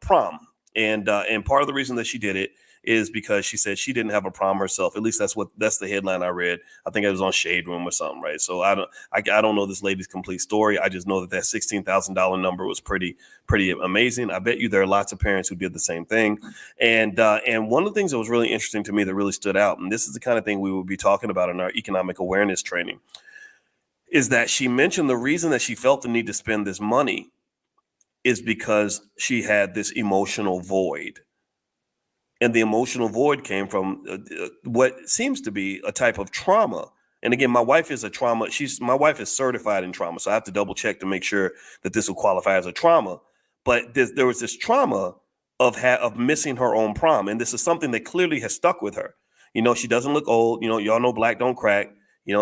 prom. And part of the reason that she did it is because she said she didn't have a prom herself. At least that's the headline I read. I think it was on Shade Room or something, right? So I don't know this lady's complete story. I just know that $16,000 number was pretty amazing. I bet you there are lots of parents who did the same thing. And one of the things that was really interesting to me that really stood out, and this is the kind of thing we will be talking about in our economic awareness training, is that she mentioned the reason that she felt the need to spend this money is because she had this emotional void. And the emotional void came from what seems to be a type of trauma. And again, my wife is my wife is certified in trauma. So I have to double check to make sure that this will qualify as a trauma. But there was this trauma of missing her own prom. And this is something that clearly has stuck with her. She doesn't look old. Y'all know Black don't crack.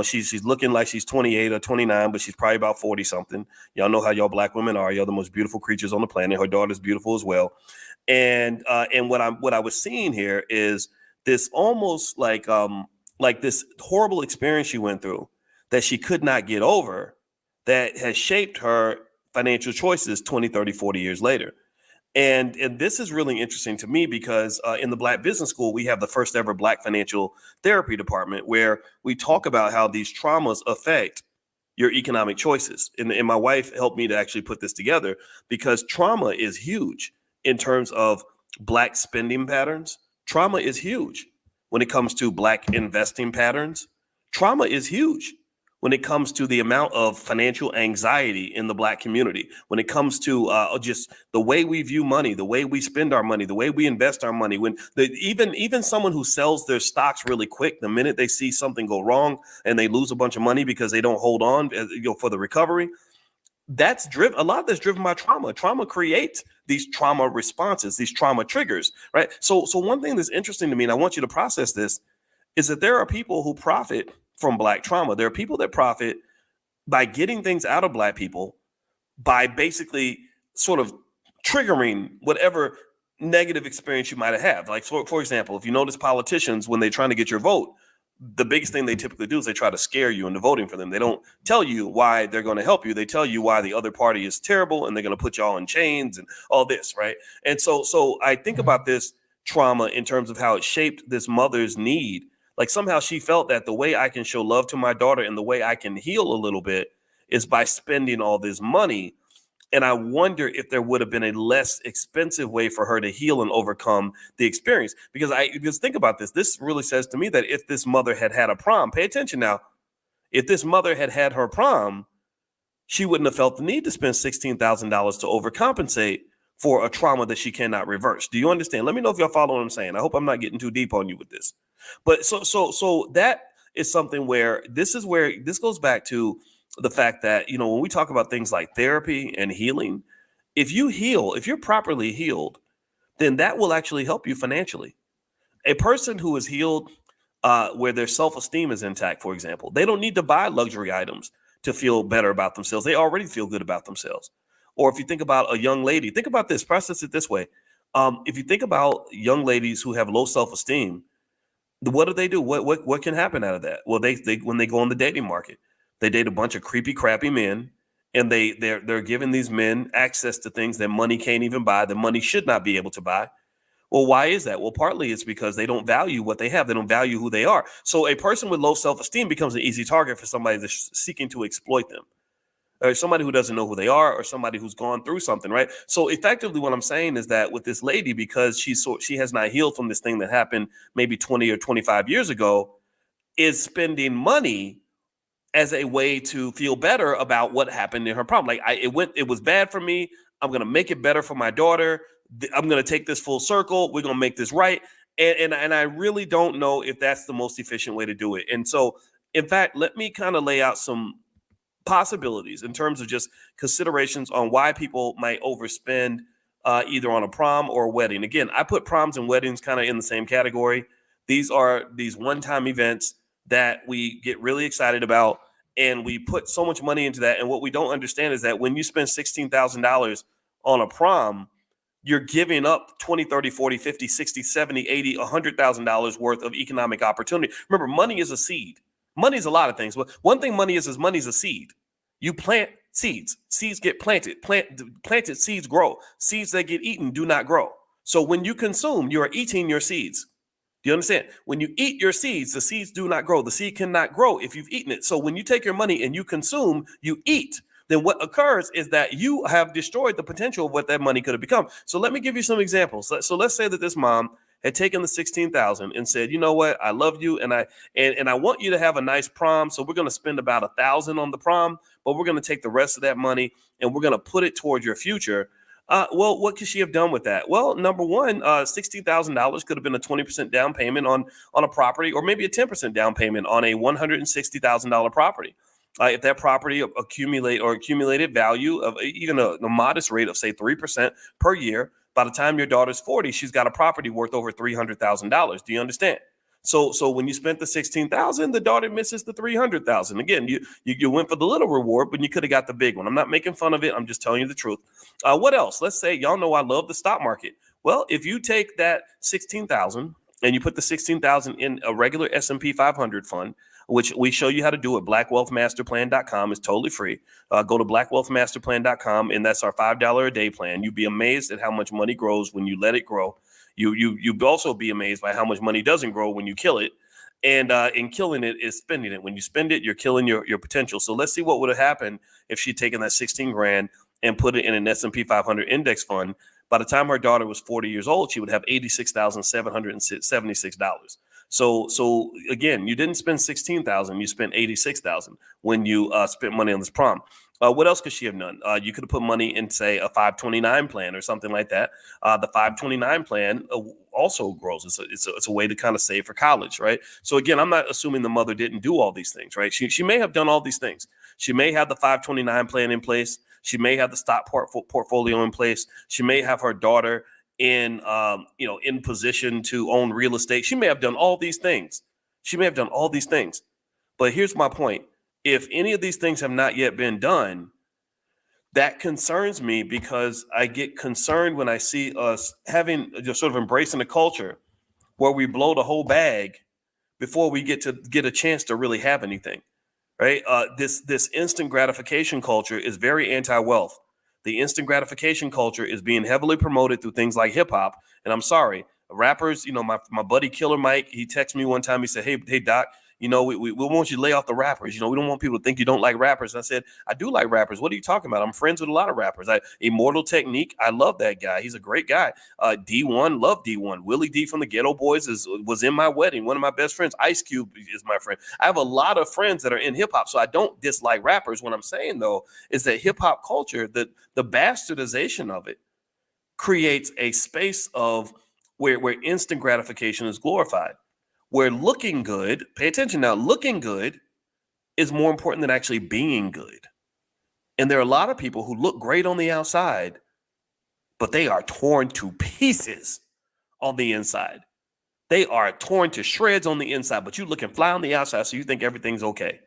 She's looking like she's 28 or 29, but she's probably about 40 something. Y'all know how y'all Black women are. Y'all the most beautiful creatures on the planet. Her daughter's beautiful as well. And what I was seeing here is this almost like this horrible experience she went through that she could not get over, that has shaped her financial choices 20, 30, 40 years later. And this is really interesting to me because in the Black Business School, we have the first ever Black financial therapy department where we talk about how these traumas affect your economic choices. And my wife helped me to actually put this together because trauma is huge in terms of Black spending patterns. Trauma is huge when it comes to Black investing patterns. Trauma is huge when it comes to the amount of financial anxiety in the Black community, when it comes to just the way we view money, the way we spend our money, the way we invest our money. When even someone who sells their stocks really quick, the minute they see something go wrong and they lose a bunch of money because they don't hold on, for the recovery, that's driven. A lot of that's driven by trauma. Trauma creates these trauma responses, these trauma triggers, right? So one thing that's interesting to me, and I want you to process this, is that there are people who profit from Black trauma. There are people that profit by getting things out of Black people by basically sort of triggering whatever negative experience you might have. Like, for example, if you notice politicians, when they're trying to get your vote, the biggest thing they typically do is they try to scare you into voting for them. They don't tell you why they're going to help you. They tell you why the other party is terrible and they're going to put you all in chains and all this, right? And so I think about this trauma in terms of how it shaped this mother's need. Like, somehow she felt that the way I can show love to my daughter and the way I can heal a little bit is by spending all this money. And I wonder if there would have been a less expensive way for her to heal and overcome the experience. Because think about this. This really says to me that if this mother had had a prom, pay attention now, if this mother had had her prom, she wouldn't have felt the need to spend $16,000 to overcompensate for a trauma that she cannot reverse. Do you understand? Let me know if y'all follow what I'm saying. I hope I'm not getting too deep on you with this. But so that is something where this goes back to the fact that, when we talk about things like therapy and healing, if you're properly healed, then that will actually help you financially. A person who is healed, where their self-esteem is intact, for example, they don't need to buy luxury items to feel better about themselves. They already feel good about themselves. Or if you think about a young lady, think about this, process it this way. If you think about young ladies who have low self-esteem, what do? What can happen out of that? Well, they when they go on the dating market, they date a bunch of creepy, crappy men, and they're giving these men access to things that money can't even buy, that money should not be able to buy. Well, why is that? Well, partly it's because they don't value what they have. They don't value who they are. So a person with low self-esteem becomes an easy target for somebody that's seeking to exploit them, or somebody who doesn't know who they are, or somebody who's gone through something, right? So effectively what I'm saying is that with this lady, because she has not healed from this thing that happened maybe 20 or 25 years ago, is spending money as a way to feel better about what happened in her problem. Like, it was bad for me. I'm going to make it better for my daughter. I'm going to take this full circle. We're going to make this right. And I really don't know if that's the most efficient way to do it. And so, in fact, let me kind of lay out some possibilities in terms of just considerations on why people might overspend either on a prom or a wedding. Again, I put proms and weddings kind of in the same category. These are these one-time events that we get really excited about, and we put so much money into that. And what we don't understand is that when you spend $16,000 on a prom, you're giving up 20, 30, 40, 50, 60, 70, 80, $100,000 worth of economic opportunity. Remember, money is a seed. Money is a lot of things, but one thing money is money's a seed. You plant seeds. Seeds get planted. Planted seeds grow. Seeds that get eaten do not grow. So when you consume, you are eating your seeds. Do you understand? When you eat your seeds, the seeds do not grow. The seed cannot grow if you've eaten it. So when you take your money and you consume, you eat, then what occurs is that you have destroyed the potential of what that money could have become. So let me give you some examples. So let's say that this mom had taken the $16,000 and said, you know what, I love you, and I want you to have a nice prom. So we're going to spend about $1,000 on the prom, but we're going to take the rest of that money and we're going to put it toward your future. Well, what could she have done with that? Well, number one, $60,000 could have been a 20% down payment on a property, or maybe a 10% down payment on a $160,000 property. If that property accumulated value of even a modest rate of, say, 3% per year, by the time your daughter's 40, she's got a property worth over $300,000. Do you understand? So when you spent the $16,000, the daughter misses the $300,000. Again, you went for the little reward, but you could have got the big one. I'm not making fun of it. I'm just telling you the truth. What else? Let's say, y'all know I love the stock market. Well, if you take that $16,000 and you put the $16,000 in a regular S&P 500 fund, which we show you how to do at blackwealthmasterplan.com. It's totally free. Go to blackwealthmasterplan.com, and that's our $5 a day plan. You'd be amazed at how much money grows when you let it grow. You'd also be amazed by how much money doesn't grow when you kill it. And in killing it is spending it. When you spend it, you're killing your potential. So let's see what would have happened if she'd taken that 16 grand and put it in an S&P 500 index fund. By the time her daughter was 40 years old, she would have $86,776. So again, you didn't spend 16,000, you spent 86,000 when you spent money on this prom. What else could she have done? You could have put money in, say, a 529 plan or something like that. The 529 plan also grows. It's a way to kind of save for college, right? So again, I'm not assuming the mother didn't do all these things, right? She may have done all these things. She may have the 529 plan in place. She may have the stock portfolio in place. She may have her daughter in position to own real estate. She may have done all these things. But here's my point. If any of these things have not yet been done, that concerns me, because I get concerned when I see us having just sort of embracing a culture where we blow the whole bag before we get a chance to really have anything, right? This instant gratification culture is very anti-wealth. The instant gratification culture is being heavily promoted through things like hip hop. And I'm sorry, rappers, my buddy Killer Mike, he texted me one time. He said, hey, Doc, we want you to lay off the rappers. We don't want people to think you don't like rappers. And I said, I do like rappers. What are you talking about? I'm friends with a lot of rappers. Immortal Technique, I love that guy. He's a great guy. D1, love D1. Willie D from the Ghetto Boys was in my wedding. One of my best friends, Ice Cube, is my friend. I have a lot of friends that are in hip hop, so I don't dislike rappers. What I'm saying, though, is that hip hop culture, the bastardization of it, creates a space of where instant gratification is glorified. Where looking good, pay attention now, looking good is more important than actually being good. And there are a lot of people who look great on the outside, but they are torn to pieces on the inside. They are torn to shreds on the inside, but you looking fly on the outside, so you think everything's okay.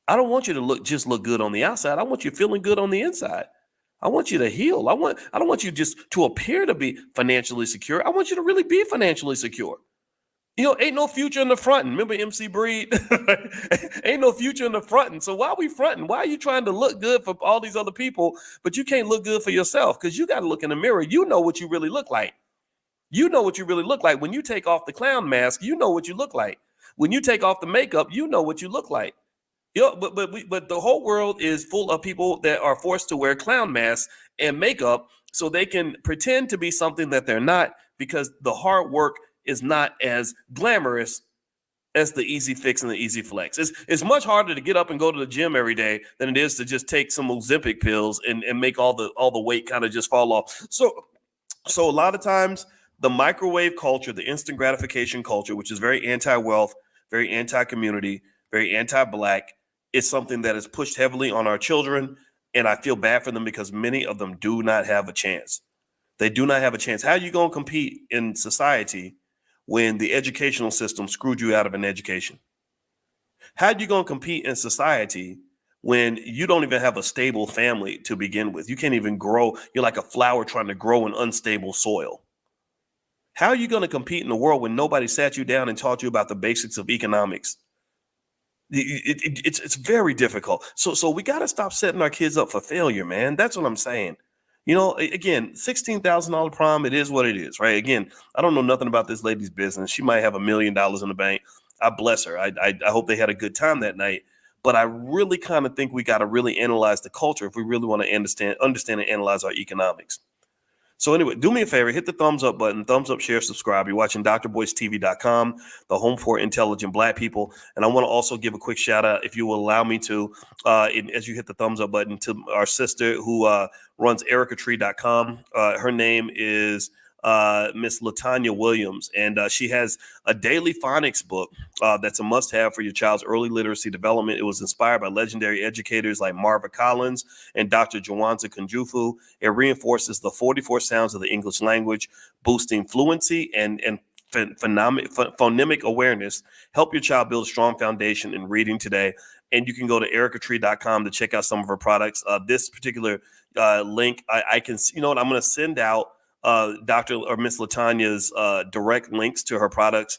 I don't want you to just look good on the outside. I want you feeling good on the inside. I want you to heal. I don't want you just to appear to be financially secure. I want you to really be financially secure. Ain't no future in the fronting. Remember MC Breed? Ain't no future in the fronting. So why are we fronting? Why are you trying to look good for all these other people, but you can't look good for yourself? Because you got to look in the mirror. You know what you really look like. You know what you really look like. When you take off the clown mask, you know what you look like. When you take off the makeup, you know what you look like. But the whole world is full of people that are forced to wear clown masks and makeup so they can pretend to be something that they're not, because the hard work is not as glamorous as the easy fix and the easy flex. It's much harder to get up and go to the gym every day than it is to just take some Ozempic pills and make all the weight kind of just fall off. So a lot of times the microwave culture, the instant gratification culture, which is very anti-wealth, very anti-community, very anti-Black, is something that is pushed heavily on our children. And I feel bad for them because many of them do not have a chance. They do not have a chance. How are you going to compete in society when the educational system screwed you out of an education? How are you going to compete in society when you don't even have a stable family to begin with? You can't even grow. You're like a flower trying to grow in unstable soil. How are you going to compete in the world when nobody sat you down and taught you about the basics of economics? It's very difficult. So we got to stop setting our kids up for failure, man. That's what I'm saying. Again, $16,000 prom, it is what it is, right? Again, I don't know nothing about this lady's business. She might have $1 million in the bank. I bless her. I hope they had a good time that night. But I really kind of think we got to really analyze the culture if we really want to understand and analyze our economics. So anyway, do me a favor, hit the thumbs up button, thumbs up, share, subscribe. You're watching drboycetv.com, the home for intelligent Black people. And I want to also give a quick shout out, if you will allow me to, as you hit the thumbs up button, to our sister who runs ericatree.com. Her name is Miss Latanya Williams, and she has a daily phonics book that's a must-have for your child's early literacy development. It was inspired by legendary educators like Marva Collins and Dr. Jawanza Kunjufu. It reinforces the 44 sounds of the English language, boosting fluency and phonemic awareness. Help your child build a strong foundation in reading today. And you can go to ericatree.com to check out some of her products. This particular link, I can, I'm going to send out Dr. or Miss Latanya's direct links to her products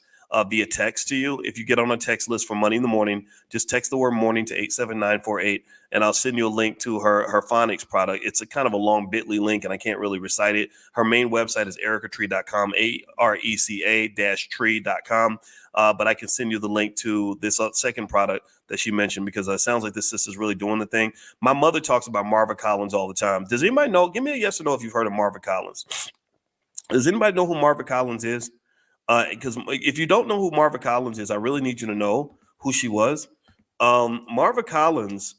via text to you. If you get on a text list for Money in the Morning, just text the word morning to 87948, and I'll send you a link to her phonics product. It's a kind of a long bit.ly link, and I can't really recite it. Her main website is ericatree.com, ARECA-tree.com. But I can send you the link to this second product that she mentioned, because it sounds like this sister's really doing the thing. My mother talks about Marva Collins all the time. Does anybody know? Give me a yes or no if you've heard of Marva Collins. Does anybody know who Marva Collins is? Because if you don't know who Marva Collins is, I really need you to know who she was. Marva Collins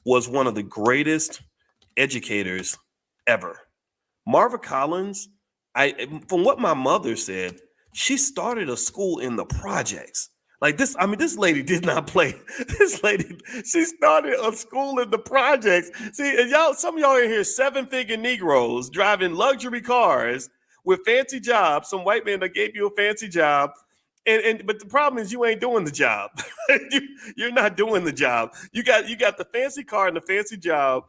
was one of the greatest educators ever. Marva Collins, from what my mother said, she started a school in the projects. Like this, I mean, this lady did not play. This lady, she started a school in the projects. See, and y'all, some of y'all in here, 7-figure Negroes driving luxury cars with fancy jobs. Some white man that gave you a fancy job. But the problem is you ain't doing the job. You're not doing the job. You got the fancy car and the fancy job,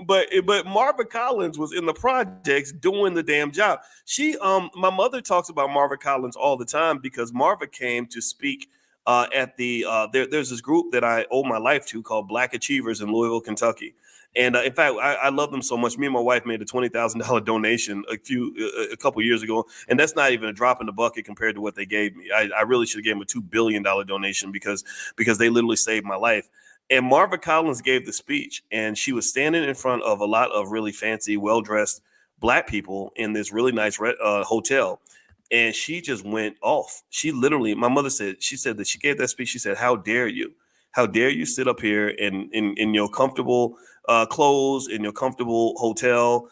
but Marva Collins was in the projects doing the damn job. My mother talks about Marva Collins all the time because Marva came to speak at there's this group that I owe my life to called Black Achievers in Louisville, Kentucky. And in fact, I love them so much. Me and my wife made a $20,000 donation a couple years ago, and that's not even a drop in the bucket compared to what they gave me. I really should have given them a $2 billion donation because they literally saved my life. And Marva Collins gave the speech, and she was standing in front of a lot of really fancy, well-dressed Black people in this really nice hotel. And she just went off. She literally, my mother said, she said that she gave that speech. She said, "How dare you? How dare you sit up here in your comfortable clothes, in your comfortable hotel,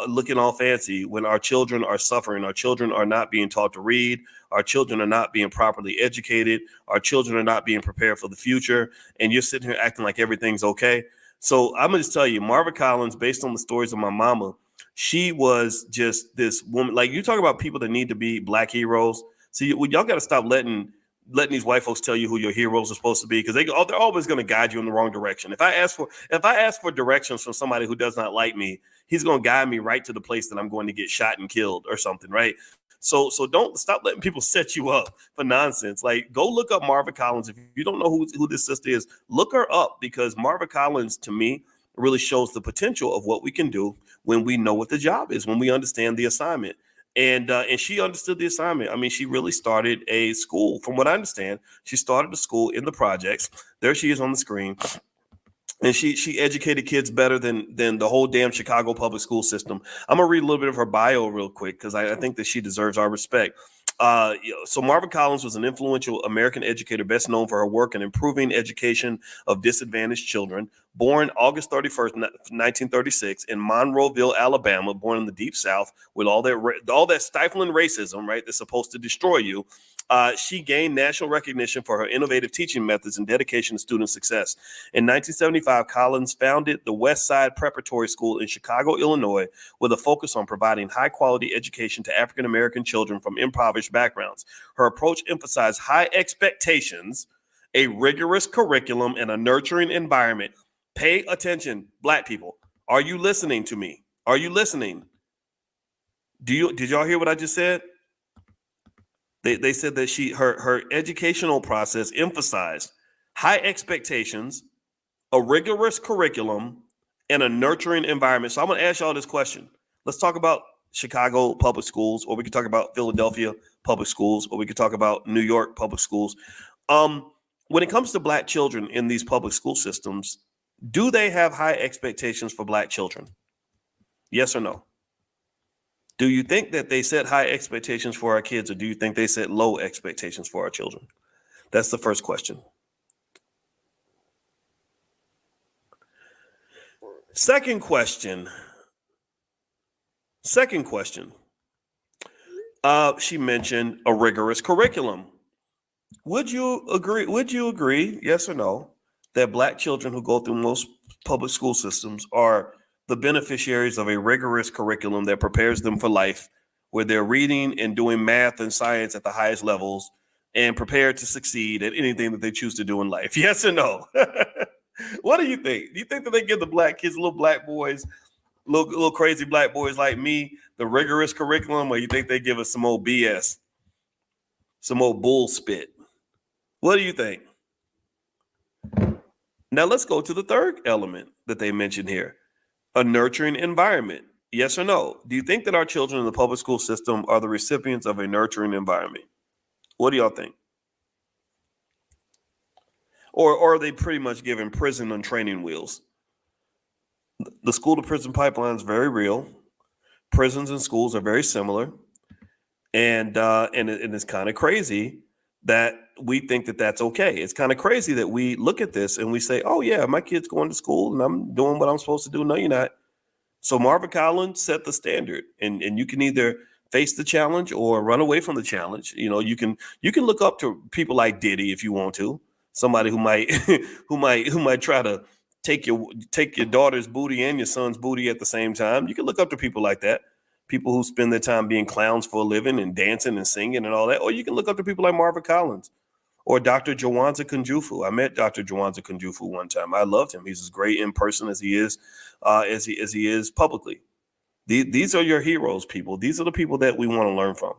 looking all fancy when our children are suffering. Our children are not being taught to read. Our children are not being properly educated. Our children are not being prepared for the future. And you're sitting here acting like everything's okay." So I'm going to just tell you, Marva Collins, based on the stories of my mama, she was just this woman. Like, you talk about people that need to be Black heroes. See, y'all got to stop letting these white folks tell you who your heroes are supposed to be, because they're always going to guide you in the wrong direction. If I ask for directions from somebody who does not like me, he's going to guide me right to the place that I'm going to get shot and killed or something, right? So don't stop letting people set you up for nonsense. Like, go look up Marva Collins. If you don't know who this sister is, look her up, because Marva Collins, to me, really shows the potential of what we can do when we know what the job is, when we understand the assignment. And she understood the assignment. I mean, she really started a school. From what I understand, she started a school in the projects. There she is on the screen. And she educated kids better than the whole damn Chicago public school system. I'm gonna read a little bit of her bio real quick, because I think that she deserves our respect. So Marva Collins was an influential American educator, best known for her work in improving education of disadvantaged children. Born August 31st, 1936 in Monroeville, Alabama, born in the Deep South with all that stifling racism, right, that's supposed to destroy you. She gained national recognition for her innovative teaching methods and dedication to student success. In 1975, Collins founded the West Side Preparatory School in Chicago, Illinois, with a focus on providing high-quality education to African-American children from impoverished backgrounds. Her approach emphasized high expectations, a rigorous curriculum, and a nurturing environment. Pay attention, Black people. Are you listening to me? Are you listening? Did y'all hear what I just said? They said that her educational process emphasized high expectations, a rigorous curriculum, and a nurturing environment. So I'm going to ask y'all this question. Let's talk about Chicago public schools, or we could talk about Philadelphia public schools, or we could talk about New York public schools. When it comes to Black children in these public school systems, do they have high expectations for Black children? Yes or no? Do you think that they set high expectations for our kids, or do you think they set low expectations for our children? That's the first question. Second question. She mentioned a rigorous curriculum. Would you agree, yes or no, that Black children who go through most public school systems are the beneficiaries of a rigorous curriculum that prepares them for life, where they're reading and doing math and science at the highest levels and prepared to succeed at anything that they choose to do in life? Yes or no? What do you think? Do you think that they give the Black kids, little Black boys, little crazy Black boys like me, the rigorous curriculum, or you think they give us some old BS, some old bull spit? What do you think? Now let's go to the third element that they mentioned here, a nurturing environment. Yes or no? Do you think that our children in the public school system are the recipients of a nurturing environment? What do y'all think? Or are they pretty much given prison on training wheels? The school to prison pipeline is very real. Prisons and schools are very similar. And it's kind of crazy that we think that that's okay. It's kind of crazy that we look at this and we say, oh yeah, my kid's going to school and I'm doing what I'm supposed to do. No, you're not. So Marvin Collins set the standard, and you can either face the challenge or run away from the challenge. You can look up to people like Diddy if you want to, somebody who might who might try to take your daughter's booty and your son's booty at the same time. You can look up to people like that, people who spend their time being clowns for a living and dancing and singing and all that. Or you can look up to people like Marvin Collins or Dr. Jawanza Kunjufu. I met Dr. Jawanza Kunjufu one time. I loved him. He's as great in person as he is as he is publicly. These are your heroes, people. These are the people that we want to learn from.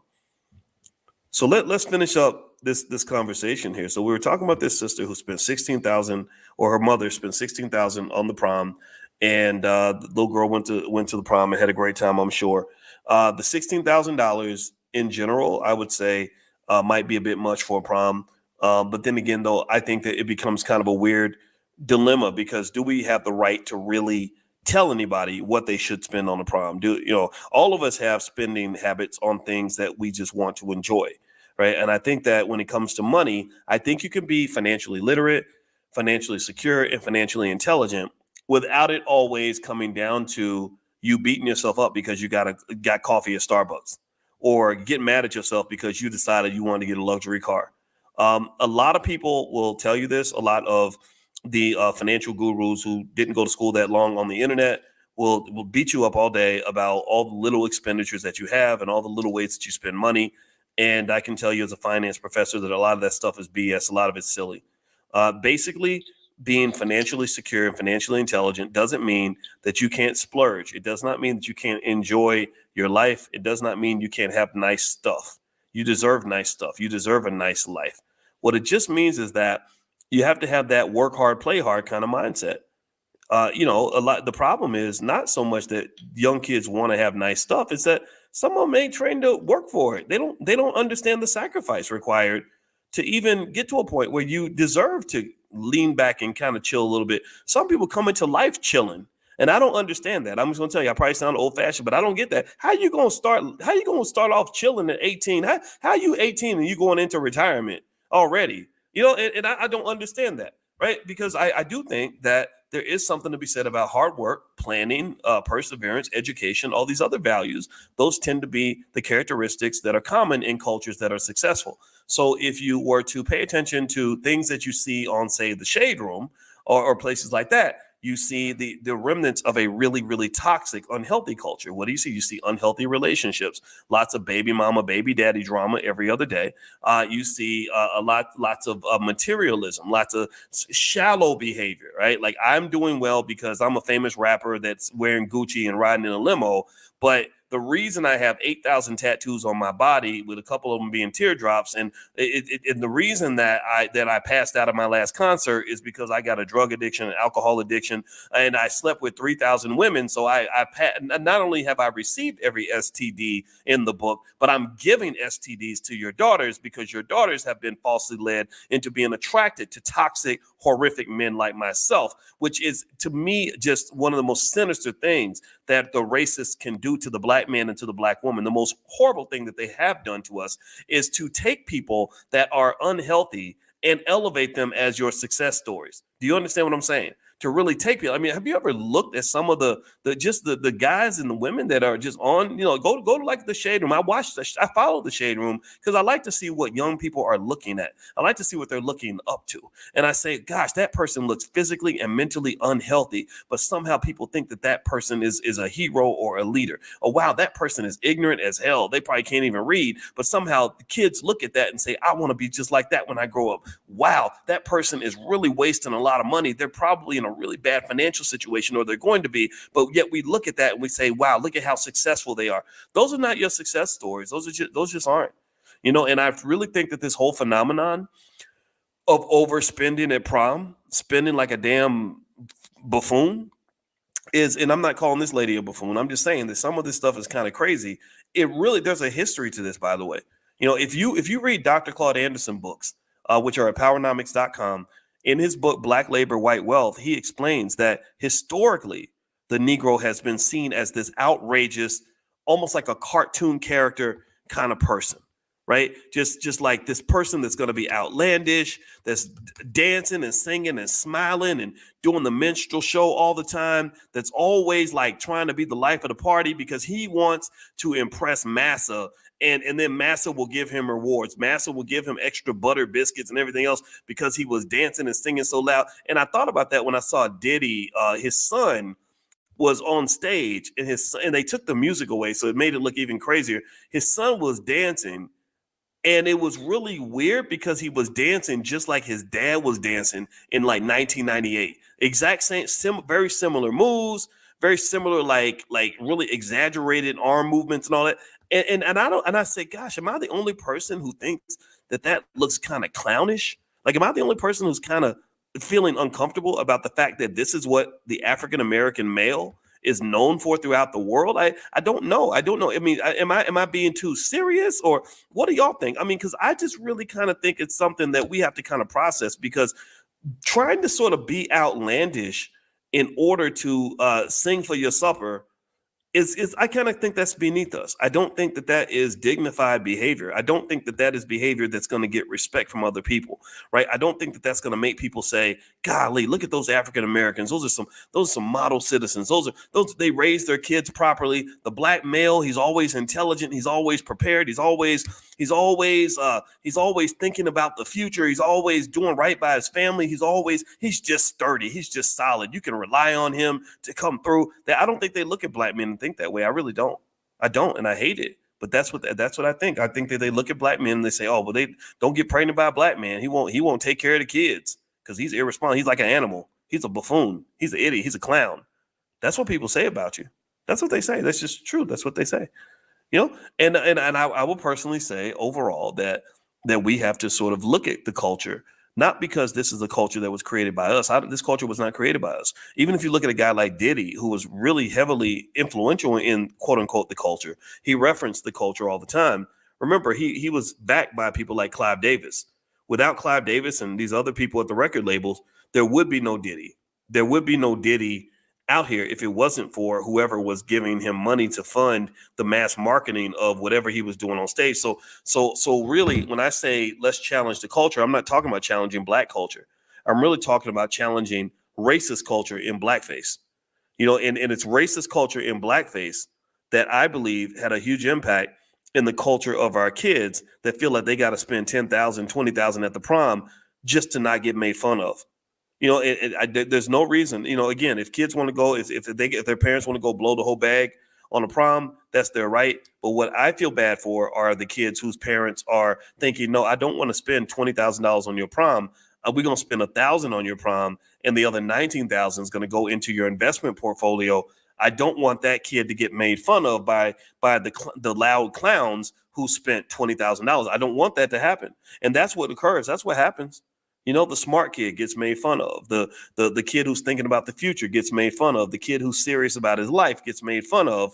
So let's finish up this conversation here. So we were talking about this sister who spent 16,000, or her mother spent 16,000 on the prom, and the little girl went to the prom and had a great time, I'm sure. The $16,000 in general, I would say, might be a bit much for a prom. But then again, though, I think that it becomes kind of a weird dilemma, because do we have the right to really tell anybody what they should spend on the prom? All of us have spending habits on things that we just want to enjoy, right? And I think that when it comes to money, I think you can be financially literate, financially secure, and financially intelligent without it always coming down to you beating yourself up because you got coffee at Starbucks, or get mad at yourself because you decided you wanted to get a luxury car. A lot of people will tell you this. A lot of the financial gurus who didn't go to school that long on the internet will beat you up all day about all the little expenditures that you have and all the little ways that you spend money. And I can tell you as a finance professor that a lot of that stuff is BS. A lot of it's silly. Basically, being financially secure and financially intelligent doesn't mean that you can't splurge. It does not mean that you can't enjoy your life. It does not mean you can't have nice stuff. You deserve nice stuff. You deserve a nice life. What it just means is that you have to have that work hard, play hard kind of mindset. The problem is not so much that young kids want to have nice stuff. It's that some of them ain't trained to work for it. They don't understand the sacrifice required to even get to a point where you deserve to lean back and kind of chill a little bit. Some people come into life chilling, and I don't understand that. I'm just gonna tell you, I probably sound old fashioned, but I don't get that. How you gonna start off chilling at 18? How are you 18 and you going into retirement already? And I don't understand that, right? Because I do think that there is something to be said about hard work, planning, perseverance, education, all these other values. Those tend to be the characteristics that are common in cultures that are successful. So if you were to pay attention to things that you see on, say, the Shade Room or places like that, you see the remnants of a really, really toxic, unhealthy culture. What do you see? You see unhealthy relationships, lots of baby mama, baby daddy drama every other day. You see lots of materialism, lots of shallow behavior, right? Like, I'm doing well because I'm a famous rapper that's wearing Gucci and riding in a limo. But the reason I have 8,000 tattoos on my body, with a couple of them being teardrops, and the reason that I passed out at my last concert is because I got a drug addiction, an alcohol addiction, and I slept with 3,000 women. So not only have I received every STD in the book, but I'm giving STDs to your daughters because your daughters have been falsely led into being attracted to toxic, horrific men like myself, which is, to me, just one of the most sinister things that the racists can do to the black man and to the black woman. The most horrible thing that they have done to us is to take people that are unhealthy and elevate them as your success stories. Do you understand what I'm saying? To really take people. I mean, have you ever looked at some of the guys and the women that are just on, go to like the Shade Room. I follow the Shade Room because I like to see what young people are looking at. I like to see what they're looking up to. And I say, gosh, that person looks physically and mentally unhealthy, but somehow people think that person is a hero or a leader. Oh, wow, that person is ignorant as hell. They probably can't even read, but somehow the kids look at that and say, I want to be just like that when I grow up. Wow, that person is really wasting a lot of money. They're probably in a really bad financial situation, or they're going to be, but yet we look at that and we say, wow, look at how successful they are. Those are not your success stories. Those just aren't, and I really think that this whole phenomenon of overspending at prom, spending like a damn buffoon and I'm not calling this lady a buffoon. I'm just saying that some of this stuff is kind of crazy. There's a history to this, by the way. If you read Dr. Claude Anderson books, which are at powernomics.com, in his book, Black Labor, White Wealth, he explains that historically, the Negro has been seen as this outrageous, almost like a cartoon character kind of person, right? Just like this person that's going to be outlandish, that's dancing and singing and smiling and doing the minstrel show all the time, that's always like trying to be the life of the party because he wants to impress massa. And then Massa will give him rewards. Massa will give him extra butter biscuits and everything else because he was dancing and singing so loud. And I thought about that when I saw Diddy, his son was on stage and they took the music away. So it made it look even crazier. His son was dancing and it was really weird because he was dancing just like his dad was dancing in like 1998. Exact same, very similar moves, very similar, like really exaggerated arm movements and all that. And I say, gosh, am I the only person who thinks that looks kind of clownish? Like, am I the only person who's kind of feeling uncomfortable about the fact that this is what the African American male is known for throughout the world? I don't know. I don't know. I mean, am I being too serious, or what do y'all think? I mean, because I just really kind of think it's something that we have to kind of process, because trying to sort of be outlandish in order to sing for your supper is I kind of think that's beneath us. I don't think that is dignified behavior. I don't think that is behavior that's going to get respect from other people, right? I don't think that that's going to make people say, golly, look at those African Americans. Those are some model citizens. They raise their kids properly. The black male, he's always intelligent. He's always prepared. He's always thinking about the future. He's always doing right by his family. He's just sturdy. He's just solid. You can rely on him to come through. I don't think they look at black men and think that way. I really don't. I don't, and I hate it. But that's what I think. I think that they look at black men and they say, "Oh, well, they don't get pregnant by a black man. He won't take care of the kids because he's irresponsible. He's like an animal. He's a buffoon. He's an idiot. He's a clown." That's what people say about you. That's what they say. That's just true. That's what they say. You know, and I will personally say overall that we have to sort of look at the culture, not because this is a culture that was created by us. This culture was not created by us. Even if you look at a guy like Diddy, who was really heavily influential in quote unquote the culture, he referenced the culture all the time. Remember, he was backed by people like Clive Davis. Without Clive Davis and these other people at the record labels, there would be no Diddy. There would be no Diddy out here if it wasn't for whoever was giving him money to fund the mass marketing of whatever he was doing on stage. So really, when I say let's challenge the culture, I'm not talking about challenging black culture. I'm really talking about challenging racist culture in blackface. You know, and it's racist culture in blackface that I believe had a huge impact in the culture of our kids that feel like they got to spend $10,000, $20,000 at the prom just to not get made fun of. You know, there's no reason, you know, again, if kids want to go, if their parents want to go blow the whole bag on a prom, that's their right. But what I feel bad for are the kids whose parents are thinking, no, I don't want to spend $20,000 on your prom. We're going to spend $1,000 on your prom, and the other $19,000 is going to go into your investment portfolio. I don't want that kid to get made fun of by the loud clowns who spent $20,000. I don't want that to happen. And that's what occurs. That's what happens. You know, the smart kid gets made fun of. The kid who's thinking about the future gets made fun of. The kid who's serious about his life gets made fun of.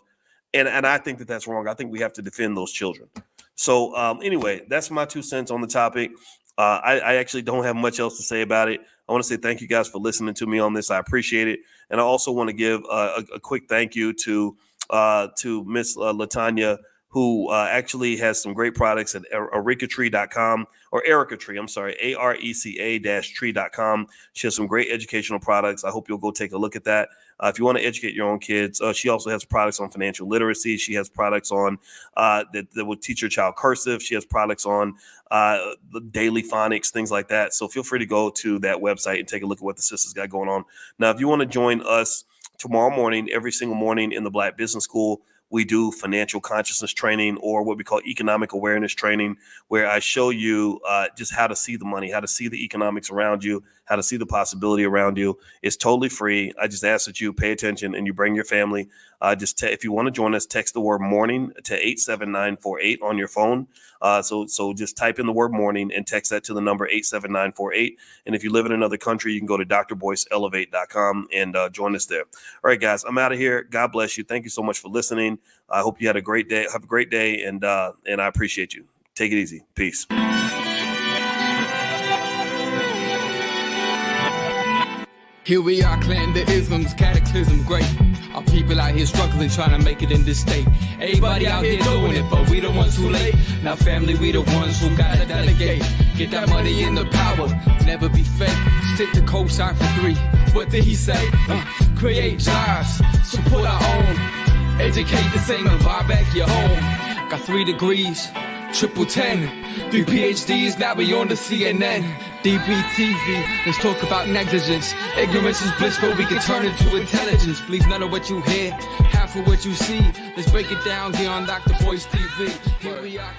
And I think that that's wrong. I think we have to defend those children. So anyway, that's my 2 cents on the topic. I actually don't have much else to say about it. I want to say thank you guys for listening to me on this. I appreciate it. And I also want to give a quick thank you to Miss Latanya, who actually has some great products at ericatree.com, or Erica Tree, I'm sorry, ARECA-tree.com. She has some great educational products. I hope you'll go take a look at that. If you want to educate your own kids, she also has products on financial literacy. She has products on that will teach your child cursive. She has products on the daily phonics, things like that. So feel free to go to that website and take a look at what the sisters got going on. Now, if you want to join us tomorrow morning, every single morning in the Black Business School, we do financial consciousness training, or what we call economic awareness training, where I show you just how to see the money, how to see the economics around you, how to see the possibility around you. It's totally free. I just ask that you pay attention and you bring your family. If you want to join us, text the word morning to 87948 on your phone. So just type in the word morning and text that to the number 87948. And if you live in another country, you can go to drboyceelevate.com and join us there. All right, guys, I'm out of here. God bless you. Thank you so much for listening. I hope you had a great day. Have a great day. And I appreciate you. Take it easy. Peace. Here we are, clan the isms, cataclysm great. Our people out here struggling, trying to make it in this state. Everybody out here doing it, but we the ones who late. Now family, we the ones who gotta delegate. Get that money in the power, never be fake. Stick to co-sign for 3. What did he say? Create jobs, support our own. Educate the same and buy back your home. Got 3 degrees, triple 10. 3 PhDs, now we on the CNN. DBTV, let's talk about negligence. Ignorance is bliss, but we can turn it to intelligence. Believe none of what you hear, half of what you see. Let's break it down here on Dr. Boyce TV. Here we are.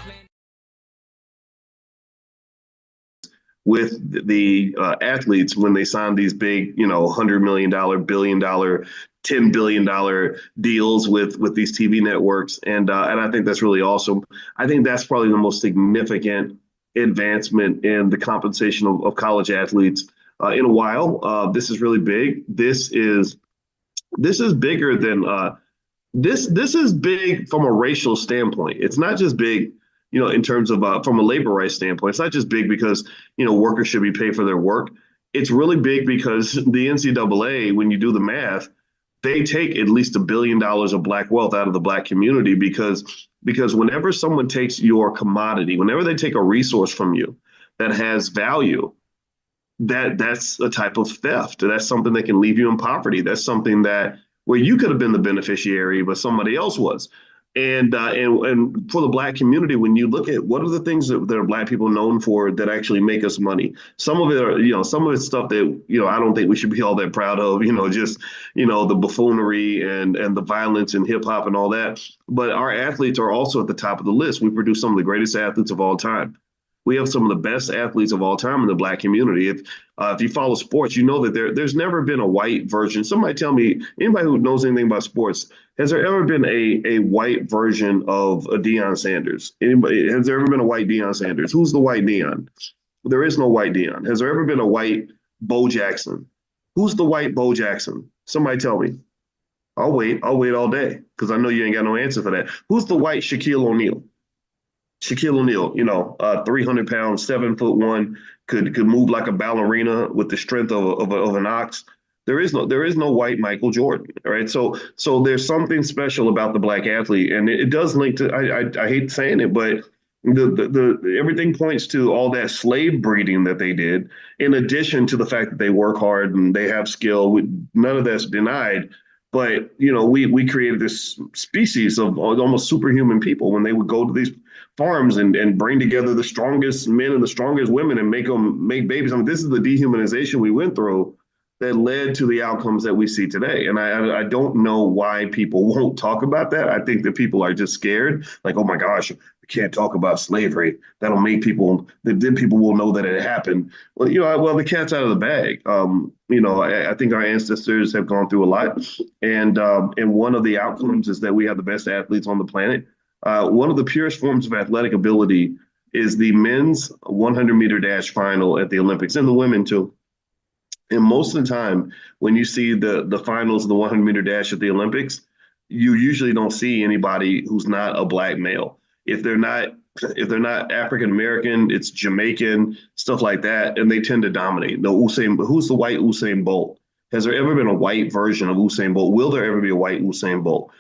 With the athletes when they sign these big, $100 million, $1 billion, $10 billion deals with these TV networks. And I think that's really awesome. I think that's probably the most significant advancement in the compensation of college athletes in a while. This is really big. This is bigger than this is big from a racial standpoint. It's not just big, in terms of from a labor rights standpoint. It's not just big because, workers should be paid for their work. It's really big because the NCAA, when you do the math, they take at least $1 billion of Black wealth out of the Black community because whenever someone takes your commodity, whenever they take a resource from you that has value, that's a type of theft. That's something that can leave you in poverty. That's something that where you could have been the beneficiary, but somebody else was. And for the Black community, when you look at what are the things that are Black people known for that actually make us money, some of it are, some of it's stuff that, I don't think we should be all that proud of, just, the buffoonery and the violence and hip hop and all that. But our athletes are also at the top of the list. We produce some of the greatest athletes of all time. We have some of the best athletes of all time in the Black community. If you follow sports, you know that there's never been a white version. Somebody tell me, anybody who knows anything about sports, has there ever been a white version of a Deion Sanders? Anybody, has there ever been a white Deion Sanders? Who's the white Deion? There is no white Deion. Has there ever been a white Bo Jackson? Who's the white Bo Jackson? Somebody tell me. I'll wait all day because I know you ain't got no answer for that. Who's the white Shaquille O'Neal? Shaquille O'Neal, 300 pounds, 7'1", could move like a ballerina with the strength of an ox. There is no white Michael Jordan, right? So there's something special about the Black athlete, and it does link to. I hate saying it, but the everything points to all that slave breeding that they did, in addition to the fact that they work hard and they have skill. None of that's denied. But we created this species of almost superhuman people when they would go to these farms and bring together the strongest men and the strongest women and make babies. I mean, this is the dehumanization we went through that led to the outcomes that we see today. And I don't know why people won't talk about that. I think that people are just scared, like, oh my gosh, we can't talk about slavery. That'll make people, then people will know that it happened. Well, the cat's out of the bag. I think our ancestors have gone through a lot. And one of the outcomes is that we have the best athletes on the planet. One of the purest forms of athletic ability is the men's 100-meter dash final at the Olympics, and the women too. And most of the time, when you see the finals of the 100-meter dash at the Olympics, you usually don't see anybody who's not a Black male. If they're not African American, it's Jamaican, stuff like that, and they tend to dominate. Who's the white Usain Bolt? Has there ever been a white version of Usain Bolt? Will there ever be a white Usain Bolt?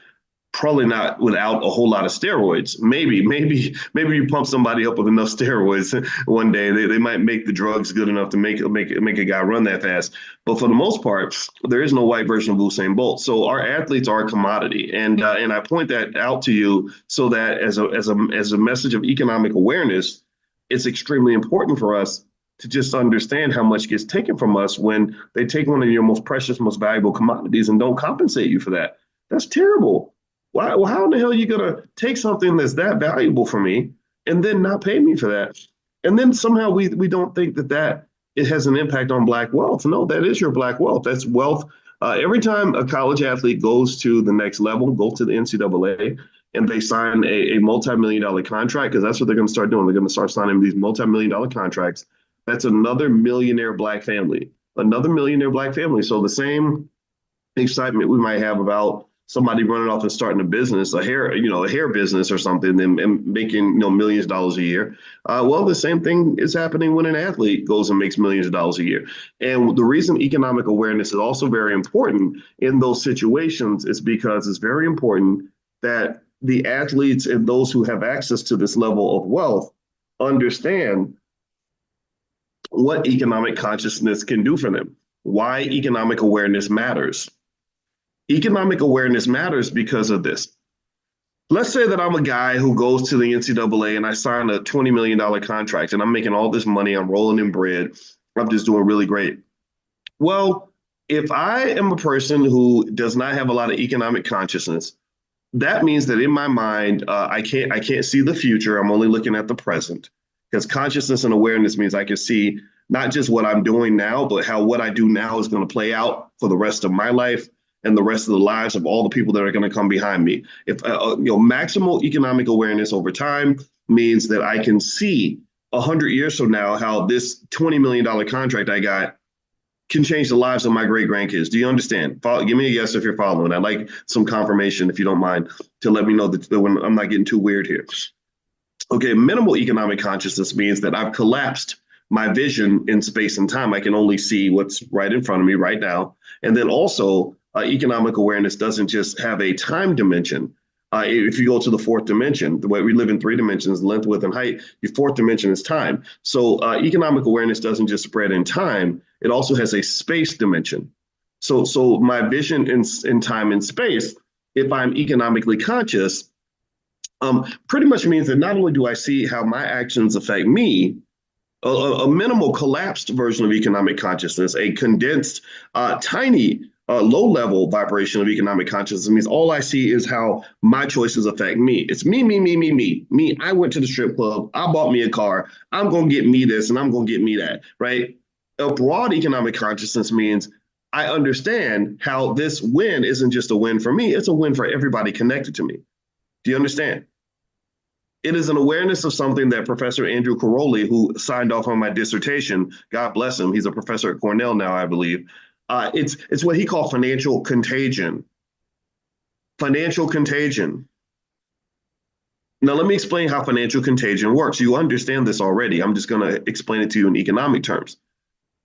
Probably not without a whole lot of steroids. Maybe you pump somebody up with enough steroids one day, they might make the drugs good enough to make a guy run that fast. But for the most part, there is no white version of Usain Bolt. So our athletes are a commodity, and I point that out to you so that as a message of economic awareness, it's extremely important for us to just understand how much gets taken from us when they take one of your most precious, most valuable commodities and don't compensate you for that. That's terrible. Why? Well, how in the hell are you going to take something that's that valuable for me and then not pay me for that? And then somehow we don't think that it has an impact on Black wealth. No, that is your Black wealth. That's wealth. Every time a college athlete goes to the next level, goes to the NCAA, and they sign a multi-million-dollar contract, because that's what they're going to start doing. They're going to start signing these multi-million-dollar contracts. That's another millionaire Black family, So the same excitement we might have about somebody running off and starting a business, a hair business or something, and making millions of dollars a year. Well, the same thing is happening when an athlete goes and makes millions of dollars a year. And the reason economic awareness is also very important in those situations is because it's very important that the athletes and those who have access to this level of wealth understand what economic consciousness can do for them, why economic awareness matters. Economic awareness matters because of this. Let's say that I'm a guy who goes to the NCAA and I sign a $20 million contract and I'm making all this money, I'm rolling in bread, I'm just doing really great. Well, if I am a person who does not have a lot of economic consciousness, that means that in my mind, I can't see the future. I'm only looking at the present, because consciousness and awareness means I can see not just what I'm doing now, but how what I do now is going to play out for the rest of my life and the rest of the lives of all the people that are going to come behind me. If maximal economic awareness over time means that I can see 100 years from now how this $20 million contract I got can change the lives of my great grandkids. Do you understand? Give me a yes if you're following. I'd like some confirmation, if you don't mind, to let me know that when I'm not getting too weird here. Okay, minimal economic consciousness means that I've collapsed my vision in space and time. I can only see what's right in front of me right now. And then also, economic awareness doesn't just have a time dimension. If you go to the fourth dimension, the way we live in 3 dimensions, length, width, and height, your fourth dimension is time. So economic awareness doesn't just spread in time, it also has a space dimension. So my vision in time and space, if I'm economically conscious, pretty much means that not only do I see how my actions affect me, a minimal collapsed version of economic consciousness, a condensed, tiny, low-level vibration of economic consciousness means all I see is how my choices affect me. It's me, me, me, me, me, me. I went to the strip club. I bought me a car. I'm going to get me this and I'm going to get me that, right? A broad economic consciousness means I understand how this win isn't just a win for me. It's a win for everybody connected to me. Do you understand? It is an awareness of something that Professor Andrew Caroli, who signed off on my dissertation, God bless him, he's a professor at Cornell now, I believe. It's what he called financial contagion. Financial contagion. Now, let me explain how financial contagion works. You understand this already. I'm just going to explain it to you in economic terms.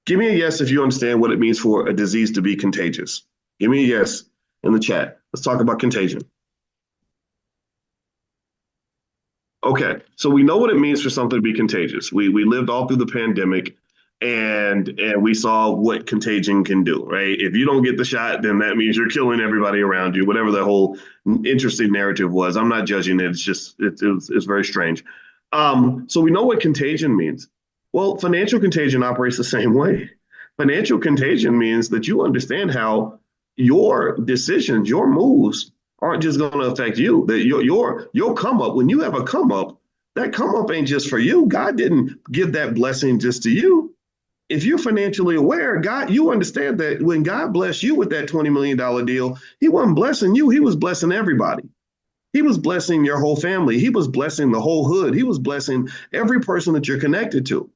Give me a yes if you understand what it means for a disease to be contagious. Give me a yes in the chat. Let's talk about contagion. Okay, so we know what it means for something to be contagious. We lived all through the pandemic, and we saw what contagion can do, right? If you don't get the shot, then that means you're killing everybody around you, whatever the whole interesting narrative was. I'm not judging it. It's just, it's very strange. So we know what contagion means. Well, financial contagion operates the same way. Financial contagion means that you understand how your decisions, your moves aren't just going to affect you. That your come up, when you have a come up, that come up ain't just for you. God didn't give that blessing just to you. If you're financially aware, God, you understand that when God blessed you with that $20 million deal, he wasn't blessing you. He was blessing everybody. He was blessing your whole family. He was blessing the whole hood. He was blessing every person that you're connected to.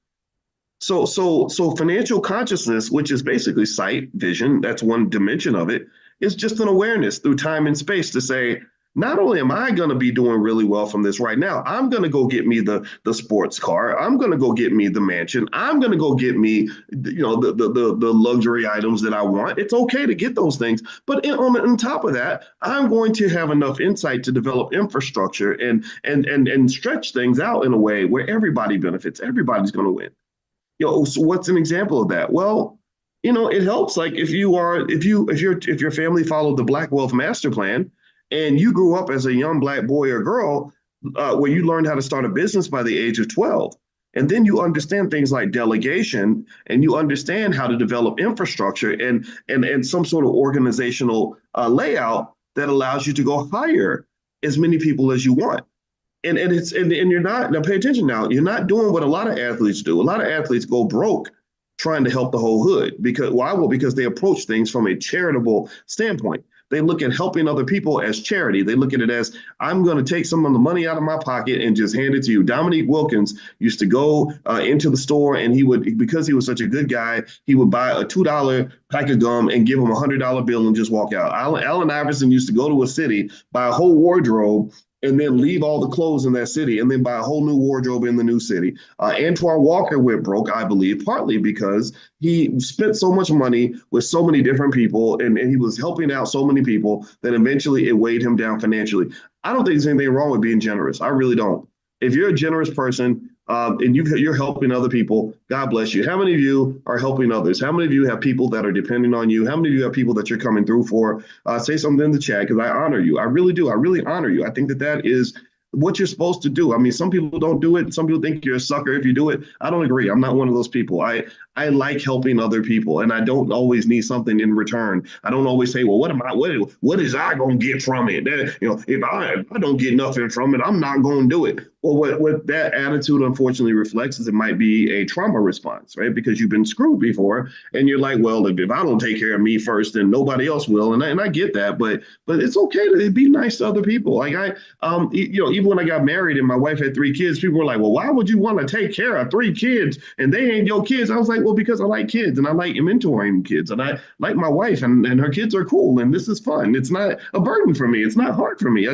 So financial consciousness, which is basically sight, vision, that's one dimension of it, is just an awareness through time and space to say, not only am I going to be doing really well from this right now, I'm going to go get me the sports car. I'm going to go get me the mansion. I'm going to go get me, the luxury items that I want. It's okay to get those things. But on top of that, I'm going to have enough insight to develop infrastructure and stretch things out in a way where everybody benefits. Everybody's going to win. So what's an example of that? Well, it helps. Like if your family followed the Black Wealth Master Plan and you grew up as a young Black boy or girl where you learned how to start a business by the age of 12, and then you understand things like delegation and you understand how to develop infrastructure and some sort of organizational layout that allows you to go hire as many people as you want. And you're not, now pay attention now, you're not doing what a lot of athletes do. A lot of athletes go broke trying to help the whole hood. Because why? Well, because they approach things from a charitable standpoint. They look at helping other people as charity. They look at it as, I'm going to take some of the money out of my pocket and just hand it to you. Dominique Wilkins used to go into the store, and he would, because he was such a good guy, he would buy a $2 pack of gum and give him a $100 bill and just walk out. Allen Iverson used to go to a city, buy a whole wardrobe, and then leave all the clothes in that city and then buy a whole new wardrobe in the new city. Antoine Walker went broke, I believe, partly because he spent so much money with so many different people, and he was helping out so many people that eventually it weighed him down financially. I don't think there's anything wrong with being generous. I really don't. If you're a generous person, and you're helping other people, God bless you. How many of you are helping others? How many of you have people that are depending on you? How many of you have people that you're coming through for? Say something in the chat, because I honor you. I really do. I really honor you. I think that is what you're supposed to do. I mean, some people don't do it. Some people think you're a sucker if you do it. I don't agree. I'm not one of those people. I like helping other people, and I don't always need something in return. I don't always say, well, what is I gonna get from it? If I don't get nothing from it, I'm not gonna do it. Well, what that attitude unfortunately reflects is it might be a trauma response, right? Because you've been screwed before, and you're like, well, if I don't take care of me first, then nobody else will. And I get that, but it's okay to be nice to other people. Like even when I got married and my wife had 3 kids, people were like, well, why would you want to take care of 3 kids and they ain't your kids? I was like, well, because I like kids and I like mentoring kids and I like my wife and her kids are cool and this is fun. It's not a burden for me. It's not hard for me.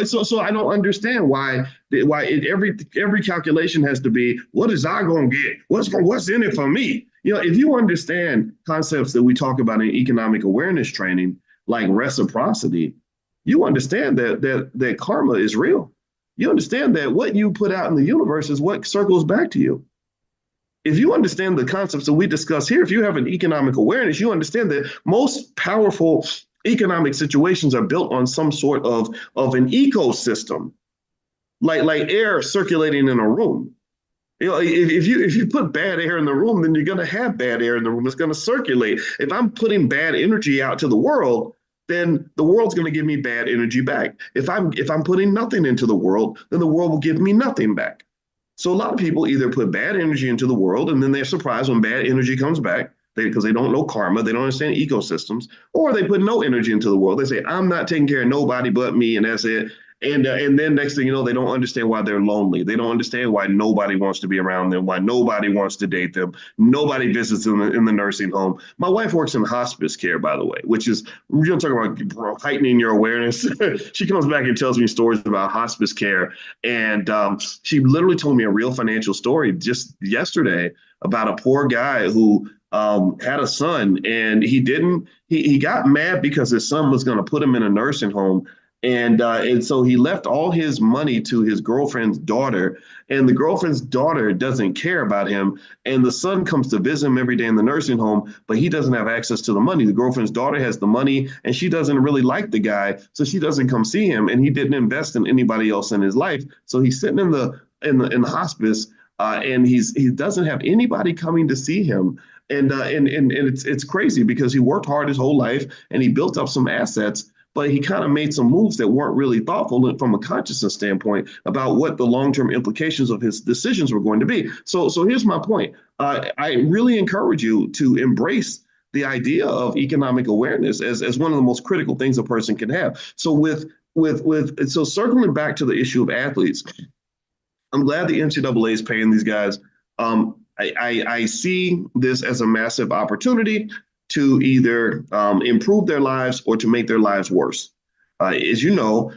So I don't understand why every calculation has to be, what is I gonna get? What's in it for me? If you understand concepts that we talk about in economic awareness training, like reciprocity, you understand that karma is real. You understand that what you put out in the universe is what circles back to you. If you understand the concepts that we discuss here, if you have an economic awareness, you understand that most powerful economic situations are built on some sort of an ecosystem, like air circulating in a room. If you put bad air in the room, then you're going to have bad air in the room. It's going to circulate. If I'm putting bad energy out to the world, then the world's going to give me bad energy back. If I'm putting nothing into the world, then the world will give me nothing back. So a lot of people either put bad energy into the world and then they're surprised when bad energy comes back because they don't know karma, they don't understand ecosystems, or they put no energy into the world. They say, I'm not taking care of nobody but me, and that's it. And then next thing you know, they don't understand why they're lonely. They don't understand why nobody wants to be around them, why nobody wants to date them. Nobody visits them in the nursing home. My wife works in hospice care, by the way, which is, we're going to talk about heightening your awareness. She comes back and tells me stories about hospice care. And she literally told me a real financial story just yesterday about a poor guy who had a son, and he got mad because his son was going to put him in a nursing home. And so he left all his money to his girlfriend's daughter, and the girlfriend's daughter doesn't care about him. And the son comes to visit him every day in the nursing home, but he doesn't have access to the money. The girlfriend's daughter has the money, and she doesn't really like the guy, so she doesn't come see him. And he didn't invest in anybody else in his life, so he's sitting in the hospice, and he doesn't have anybody coming to see him. And it's crazy because he worked hard his whole life and he built up some assets, but he kind of made some moves that weren't really thoughtful from a consciousness standpoint about what the long-term implications of his decisions were going to be. So here's my point. I really encourage you to embrace the idea of economic awareness as one of the most critical things a person can have. So so circling back to the issue of athletes, I'm glad the NCAA is paying these guys. I see this as a massive opportunity to either improve their lives or to make their lives worse. As you know,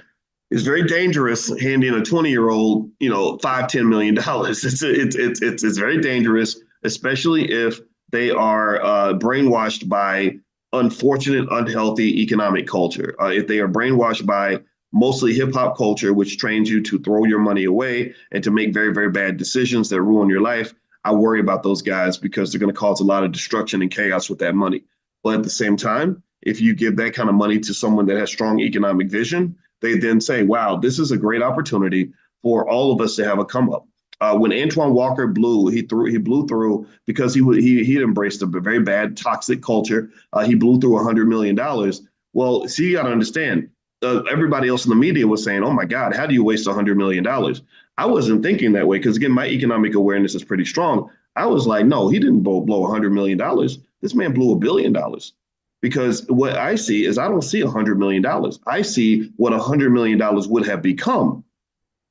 it's very dangerous handing a 20-year-old, $5-10 million. It's very dangerous, especially if they are brainwashed by unfortunate, unhealthy economic culture. If they are brainwashed by mostly hip hop culture, which trains you to throw your money away and to make very, very bad decisions that ruin your life, I worry about those guys because they're going to cause a lot of destruction and chaos with that money. But at the same time, if you give that kind of money to someone that has strong economic vision, they then say, wow, this is a great opportunity for all of us to have a come up. When Antoine Walker blew, he blew through because he embraced a very bad toxic culture. He blew through $100 million. Well, see, you got to understand, everybody else in the media was saying, oh my God, how do you waste $100 million? I wasn't thinking that way because, again, my economic awareness is pretty strong. I was like, no, he didn't blow $100 million. This man blew $1 billion. Because what I see is I don't see $100 million. I see what $100 million would have become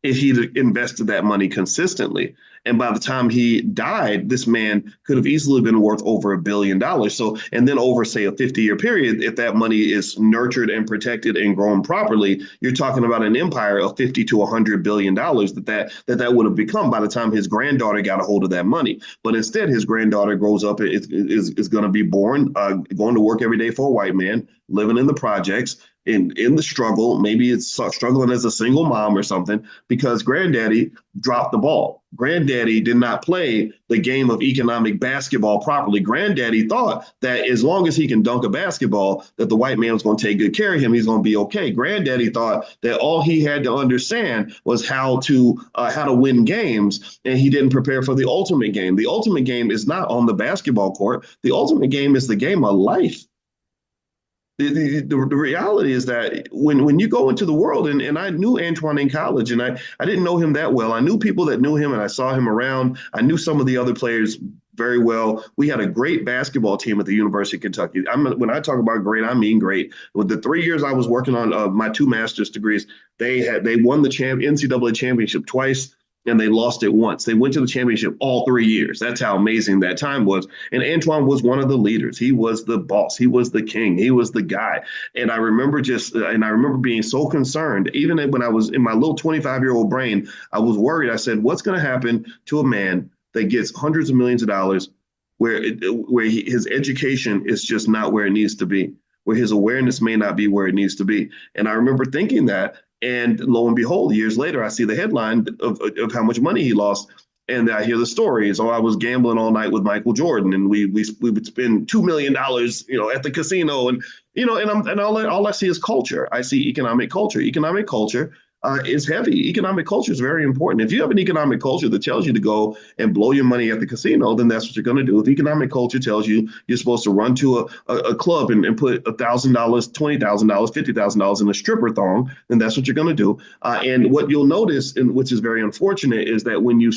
if he'd invested that money consistently. And by the time he died, this man could have easily been worth over $1 billion. So, and then over, say, a 50-year period, if that money is nurtured and protected and grown properly, you're talking about an empire of 50 to $100 billion that would have become by the time his granddaughter got a hold of that money. But instead, his granddaughter grows up, is going to be born, going to work every day for a white man, living in the projects, in the struggle. Maybe it's struggling as a single mom or something because granddaddy dropped the ball. Granddaddy did not play the game of economic basketball properly. Granddaddy thought that as long as he can dunk a basketball, that the white man was going to take good care of him. He's going to be okay. Granddaddy thought that all he had to understand was how to win games, and he didn't prepare for the ultimate game. The ultimate game is not on the basketball court. The ultimate game is the game of life. The reality is that when you go into the world, and I knew Antoine in college, and I didn't know him that well. I knew people that knew him, and I saw him around. I knew some of the other players very well. We had a great basketball team at the University of Kentucky. When I talk about great, I mean great. With the 3 years I was working on my 2 master's degrees, they won the NCAA championship twice, and they lost it once. They went to the championship all 3 years. That's how amazing that time was. And Antoine was one of the leaders. He was the boss. He was the king. He was the guy. And I remember being so concerned, even when I was in my little 25-year-old brain, I was worried. I said, what's going to happen to a man that gets hundreds of millions of dollars where his education is just not where it needs to be, where his awareness may not be where it needs to be? And I remember thinking that. And lo and behold, years later, I see the headline of how much money he lost. And I hear the stories. Oh, I was gambling all night with Michael Jordan, and we would spend $2 million, at the casino, and all I see is culture. I see economic culture. Economic culture is heavy. Economic culture is very important. If you have an economic culture that tells you to go and blow your money at the casino, then that's what you're going to do. If economic culture tells you you're supposed to run to a club and put $1,000, $20,000, $50,000 in a stripper thong, then that's what you're going to do. And what you'll notice, and which is very unfortunate, is that when you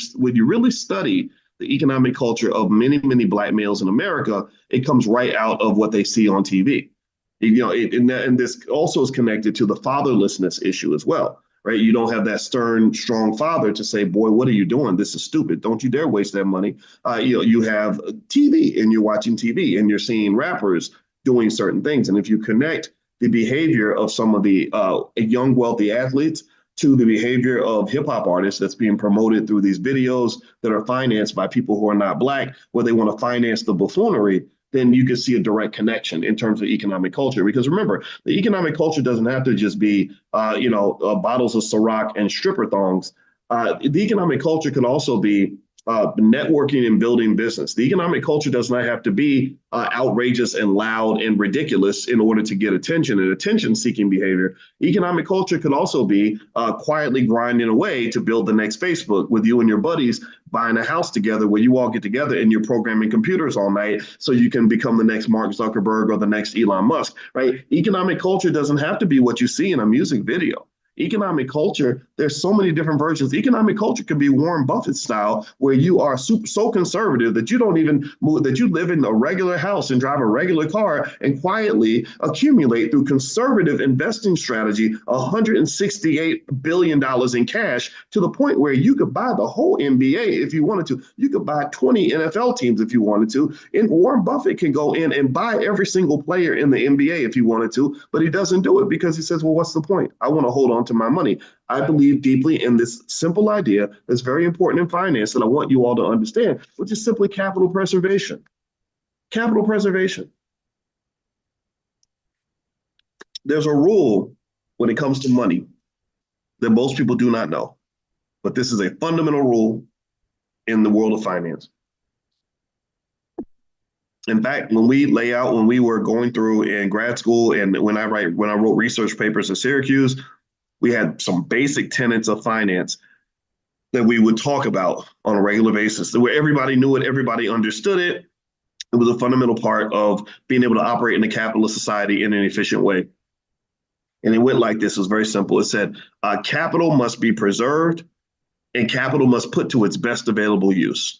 really study the economic culture of many, many Black males in America, it comes right out of what they see on TV. And this also is connected to the fatherlessness issue as well. Right? You don't have that stern, strong father to say, boy, what are you doing? This is stupid. Don't you dare waste that money. You have TV, and you're watching TV, and you're seeing rappers doing certain things. And if you connect the behavior of some of the young, wealthy athletes to the behavior of hip hop artists that's being promoted through these videos that are financed by people who are not Black, where they want to finance the buffoonery, then you can see a direct connection in terms of economic culture. Because remember, the economic culture doesn't have to just be, bottles of Ciroc and stripper thongs. The economic culture can also be networking and building business. The economic culture does not have to be outrageous and loud and ridiculous in order to get attention and attention-seeking behavior. Economic culture could also be quietly grinding away to build the next Facebook with you and your buddies buying a house together where you all get together and you're programming computers all night so you can become the next Mark Zuckerberg or the next Elon Musk, right? Economic culture doesn't have to be what you see in a music video. Economic culture, there's so many different versions. Economic culture can be Warren Buffett style, where you are so conservative that you don't even move, that you live in a regular house and drive a regular car and quietly accumulate through conservative investing strategy $168 billion in cash, to the point where you could buy the whole NBA if you wanted to. You could buy 20 NFL teams if you wanted to. And Warren Buffett can go in and buy every single player in the NBA if he wanted to, but he doesn't do it because he says, well, what's the point? I want to hold on to my money. I believe deeply in this simple idea that's very important in finance that I want you all to understand, which is simply capital preservation. Capital preservation. There's a rule when it comes to money that most people do not know, but this is a fundamental rule in the world of finance. In fact, when we were going through in grad school, and when I wrote research papers at Syracuse, we had some basic tenets of finance that we would talk about on a regular basis, where everybody knew it, everybody understood it. It was a fundamental part of being able to operate in a capitalist society in an efficient way. And it went like this. It was very simple. It said, capital must be preserved and capital must put to its best available use.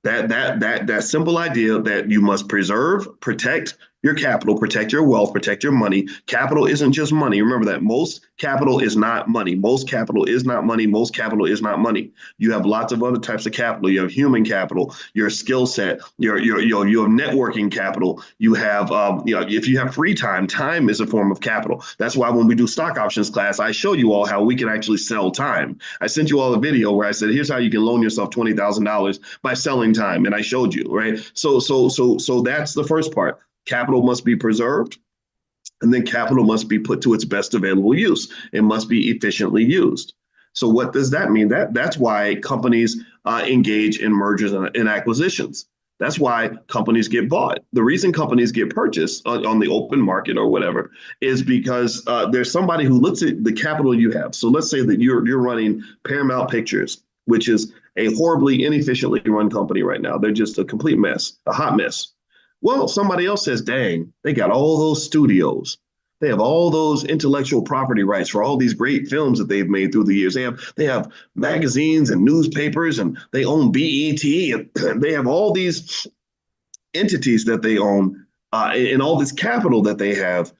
That simple idea that you must preserve, protect your capital, protect your wealth, protect your money. Capital isn't just money. Remember that most capital is not money. Most capital is not money. Most capital is not money. You have lots of other types of capital. You have human capital, your skill set, your networking capital. You have, if you have free time, time is a form of capital. That's why when we do stock options class, I show you all how we can actually sell time. I sent you all a video where I said, here's how you can loan yourself $20,000 by selling time. And I showed you, right? So that's the first part. Capital must be preserved, and then capital must be put to its best available use. It must be efficiently used. So what does that mean? That's why companies engage in mergers and acquisitions. That's why companies get bought. The reason companies get purchased on the open market or whatever is because there's somebody who looks at the capital you have. So let's say that you're running Paramount Pictures, which is a horribly inefficiently run company right now. They're just a complete mess, a hot mess. Well, somebody else says, dang, they got all those studios. They have all those intellectual property rights for all these great films that they've made through the years. They have magazines and newspapers, and they own BET, and they have all these entities that they own, and all this capital that they have.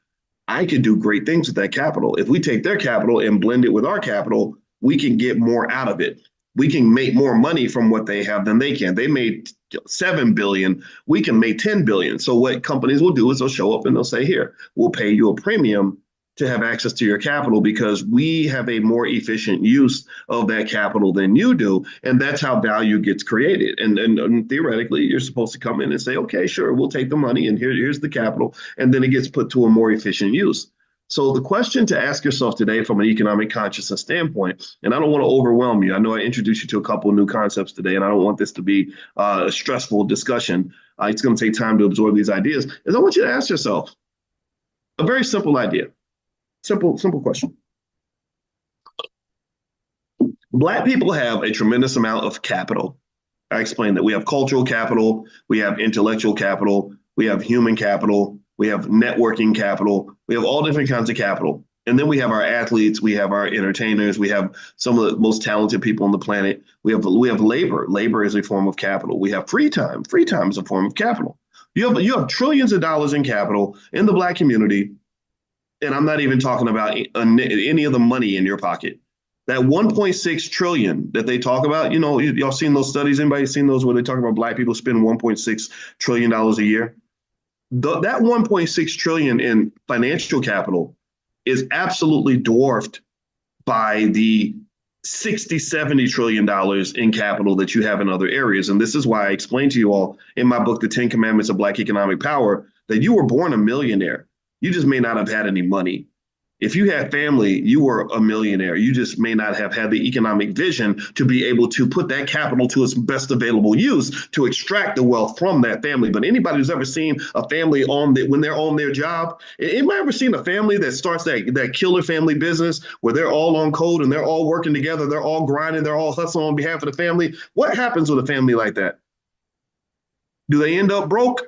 I could do great things with that capital. If we take their capital and blend it with our capital, we can get more out of it. We can make more money from what they have than they can. They made 7 billion. We can make 10 billion. So what companies will do is they'll show up and they'll say, here, we'll pay you a premium to have access to your capital because we have a more efficient use of that capital than you do. And that's how value gets created. And theoretically, you're supposed to come in and say, okay, sure, we'll take the money and here's the capital. And then it gets put to a more efficient use. So the question to ask yourself today from an economic consciousness standpoint, and I don't want to overwhelm you. I know I introduced you to a couple of new concepts today, and I don't want this to be a stressful discussion. It's going to take time to absorb these ideas. Is I want you to ask yourself a very simple idea. Simple question. Black people have a tremendous amount of capital. I explained that we have cultural capital, we have intellectual capital, we have human capital, we have networking capital, we have all different kinds of capital. And then we have our athletes, we have our entertainers, we have some of the most talented people on the planet. We have labor. Labor is a form of capital. We have free time. Free time is a form of capital. You have trillions of dollars in capital in the Black community. And I'm not even talking about any of the money in your pocket. That 1.6 trillion that they talk about, y'all seen those studies? Anybody seen those where they talk about Black people spend $1.6 trillion a year? That 1.6 trillion in financial capital is absolutely dwarfed by the 70 trillion dollars in capital that you have in other areas. And this is why I explained to you all in my book, The 10 Commandments of Black Economic Power, that you were born a millionaire. You just may not have had any money. If you had family, you were a millionaire. You just may not have had the economic vision to be able to put that capital to its best available use to extract the wealth from that family. But anybody who's ever seen a family when they're on their job, anybody ever seen a family that starts that killer family business where they're all on code and they're all working together, they're all grinding, they're all hustling on behalf of the family? What happens with a family like that? Do they end up broke?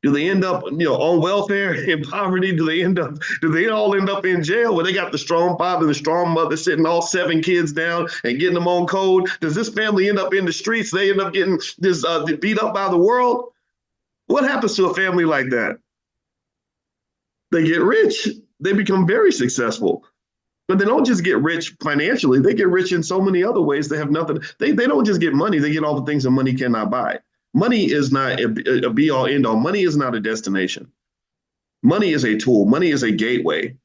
Do they end up, on welfare, in poverty? Do they all end up in jail where they got the strong father, the strong mother sitting all 7 kids down and getting them on code? Does this family end up in the streets? They end up getting beat up by the world? What happens to a family like that? They get rich. They become very successful. But they don't just get rich financially. They get rich in so many other ways. They have nothing. They don't just get money. They get all the things that money cannot buy. Money is not a be-all, end-all. Money is not a destination. Money is a tool. Money is a gateway.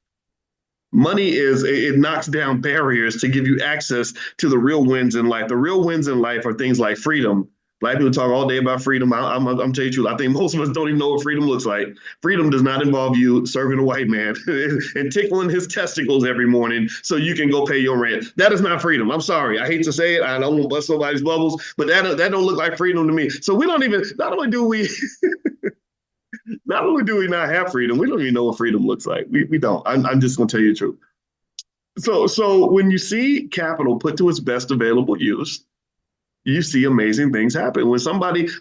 Money it knocks down barriers to give you access to the real wins in life. The real wins in life are things like freedom. Black people talk all day about freedom. I'm telling you the truth. I think most of us don't even know what freedom looks like. Freedom does not involve you serving a white man and tickling his testicles every morning so you can go pay your rent. That is not freedom. I'm sorry. I hate to say it. I don't want to bust nobody's bubbles, but that don't look like freedom to me. So we don't even, not only do we not have freedom, we don't even know what freedom looks like. We don't. I'm just going to tell you the truth. So when you see capital put to its best available use, you see amazing things happen. When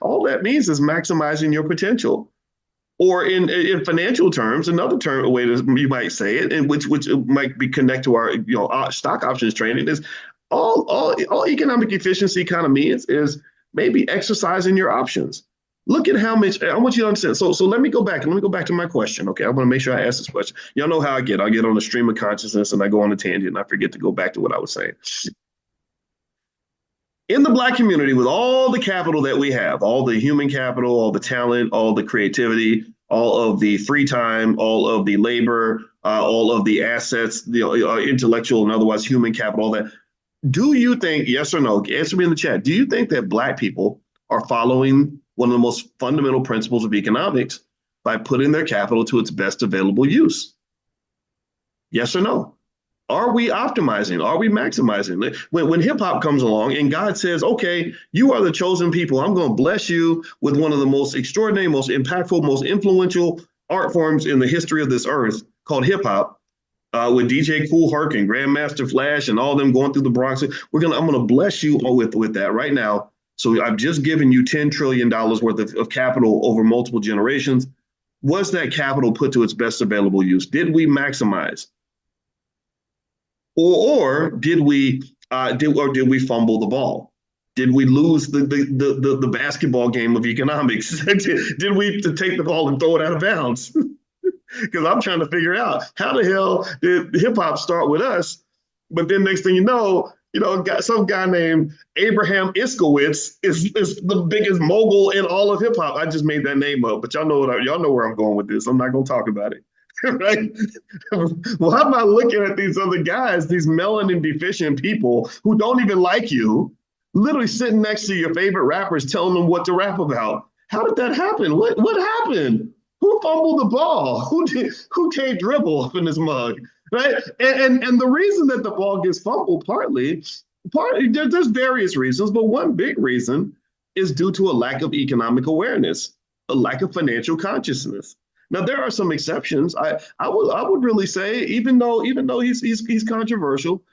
all that means is maximizing your potential. Or in financial terms, another way you might say it, and which might be connect to our stock options training, is all economic efficiency kind of means is maybe exercising your options. Look at how much I want you to understand. So let me go back and let me go back to my question. Okay, I want to make sure I ask this question. Y'all know how I get. I get on the stream of consciousness and I go on a tangent and I forget to go back to what I was saying. In the Black community, with all the capital that we have, all the human capital, all the talent, all the creativity, all of the free time, all of the labor, all of the assets, the intellectual and otherwise human capital, all that. Do you think, yes or no, answer me in the chat, do you think that Black people are following one of the most fundamental principles of economics by putting their capital to its best available use? Yes or no? Are we optimizing? Are we maximizing? When hip hop comes along and God says, okay, you are the chosen people. I'm going to bless you with one of the most extraordinary, most impactful, most influential art forms in the history of this earth called hip hop. With DJ Kool Herc and Grandmaster Flash and all them going through the Bronx, I'm gonna bless you with that right now. So I've just given you $10 trillion worth of capital over multiple generations. Was that capital put to its best available use? Did we maximize? Or did we fumble the ball? Did we lose the basketball game of economics? Did we take the ball and throw it out of bounds? Because I'm trying to figure out how the hell did hip hop start with us, but then next thing you know, some guy named Abraham Iskowitz is the biggest mogul in all of hip hop. I just made that name up, but y'all know where I'm going with this. I'm not gonna talk about it. Right? Well, how about looking at these other guys, these melanin deficient people who don't even like you, literally sitting next to your favorite rappers, telling them what to rap about? How did that happen? What happened? Who fumbled the ball? Who can't dribble up in this mug? Right? And the reason that the ball gets fumbled partly there's various reasons, but one big reason is due to a lack of economic awareness, a lack of financial consciousness. Now there are some exceptions. I would really say, even though he's controversial,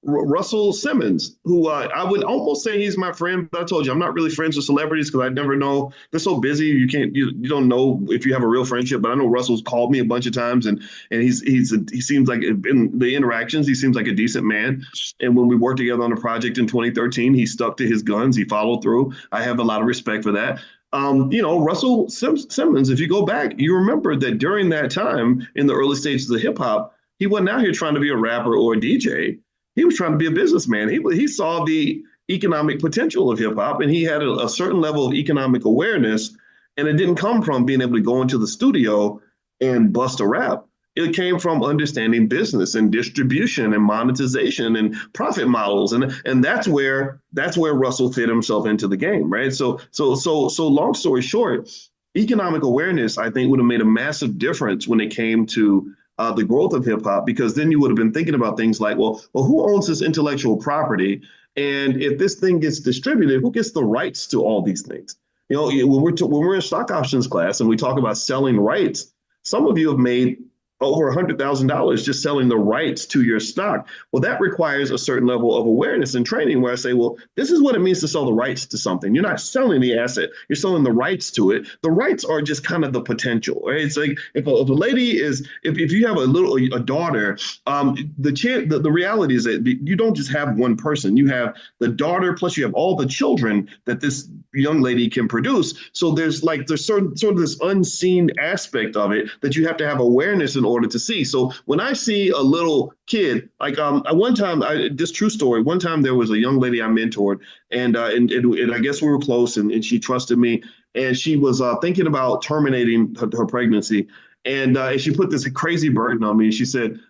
Russell Simmons, who I would almost say he's my friend, but I told you I'm not really friends with celebrities because I never know. They're so busy, you don't know if you have a real friendship. But I know Russell's called me a bunch of times, and he seems like in the interactions he seems like a decent man. And when we worked together on a project in 2013, he stuck to his guns. He followed through. I have a lot of respect for that. Russell Simmons, if you go back, you remember that during that time in the early stages of hip hop, he wasn't out here trying to be a rapper or a DJ. He was trying to be a businessman. He saw the economic potential of hip hop, and he had a certain level of economic awareness. And it didn't come from being able to go into the studio and bust a rap. It came from understanding business and distribution and monetization and profit models, and that's where Russell fit himself into the game, right? So long story short, economic awareness, I think, would have made a massive difference when it came to the growth of hip hop, because then you would have been thinking about things like, well, who owns this intellectual property? And if this thing gets distributed, who gets the rights to all these things? When we're in stock options class and we talk about selling rights, some of you have made over $100,000 just selling the rights to your stock. Well, that requires a certain level of awareness and training where I say, well, this is what it means to sell the rights to something. You're not selling the asset, you're selling the rights to it. The rights are just kind of the potential, right? It's like if a lady is, if you have a daughter, the reality is that you don't just have one person. You have the daughter, plus you have all the children that this young lady can produce. So there's sort of this unseen aspect of it that you have to have awareness in order to see. So when I see a little kid, one time, this true story, one time there was a young lady I mentored, and I guess we were close, and she trusted me, and she was thinking about terminating her pregnancy, and she put this crazy burden on me. She said,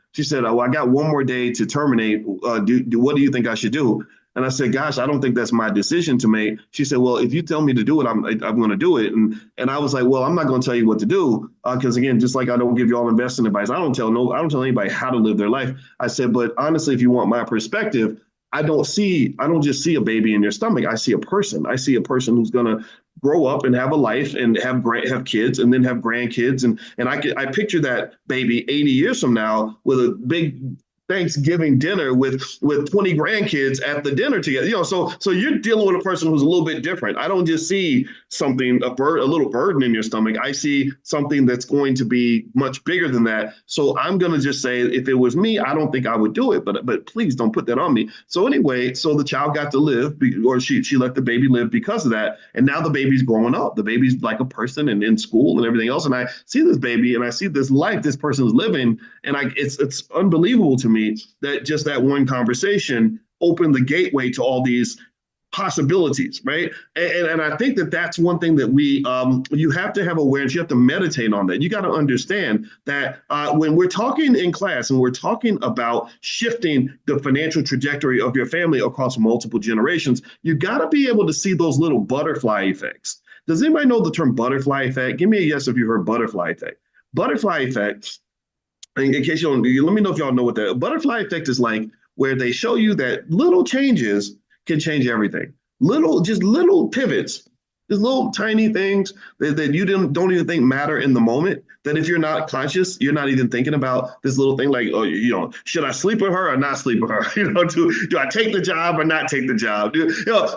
oh, I got one more day to terminate. What do you think I should do? And I said, gosh, I don't think that's my decision to make. She said, well, if you tell me to do it, I'm going to do it. And I was like, well, I'm not going to tell you what to do. Because again, just like I don't give you all investing advice, I don't tell anybody how to live their life. I said, but honestly, if you want my perspective, I don't just see a baby in your stomach. I see a person. I see a person who's going to grow up and have a life and have kids and then have grandkids. And I picture that baby 80 years from now with a big Thanksgiving dinner with 20 grandkids at the dinner together. So you're dealing with a person who's a little bit different. I don't just see something a little burden in your stomach. I see something that's going to be much bigger than that. So I'm going to just say, if it was me, I don't think I would do it. But please don't put that on me. So anyway, so the child got to live, or she let the baby live because of that. And now the baby's growing up. The baby's like a person and in school and everything else. And I see this baby and I see this life this person's living, and it's unbelievable to me that just that one conversation opened the gateway to all these possibilities, right? And I think that that's one thing that you have to have awareness. You have to meditate on that. You got to understand that when we're talking in class and we're talking about shifting the financial trajectory of your family across multiple generations, you got to be able to see those little butterfly effects. Does anybody know the term butterfly effect? Give me a yes if you heard butterfly effect. Butterfly effect, in case you don't, let me know if y'all know what that butterfly effect is like, where they show you that little changes can change everything. Just little pivots, just little tiny things that you don't even think matter in the moment. That if you're not conscious, you're not even thinking about this little thing like, oh, should I sleep with her or not sleep with her? Do I take the job or not take the job?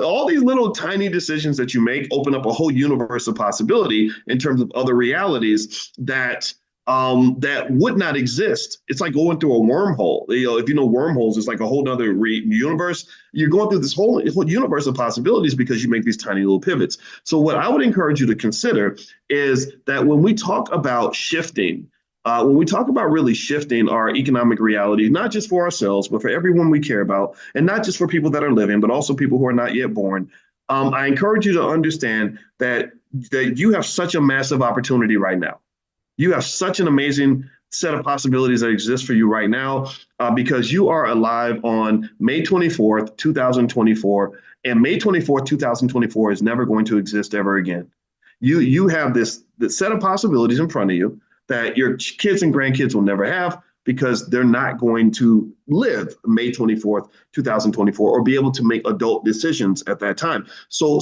All these little tiny decisions that you make open up a whole universe of possibility in terms of other realities that would not exist. It's like going through a wormhole. If you know wormholes, it's like a whole other universe. You're going through this whole universe of possibilities because you make these tiny little pivots. So what I would encourage you to consider is that when we talk about shifting, when we talk about really shifting our economic reality, not just for ourselves, but for everyone we care about, and not just for people that are living, but also people who are not yet born, I encourage you to understand that you have such a massive opportunity right now. You have such an amazing set of possibilities that exist for you right now because you are alive on May 24th, 2024. And May 24th, 2024 is never going to exist ever again. You have this set of possibilities in front of you that your kids and grandkids will never have because they're not going to live May 24th, 2024, or be able to make adult decisions at that time. So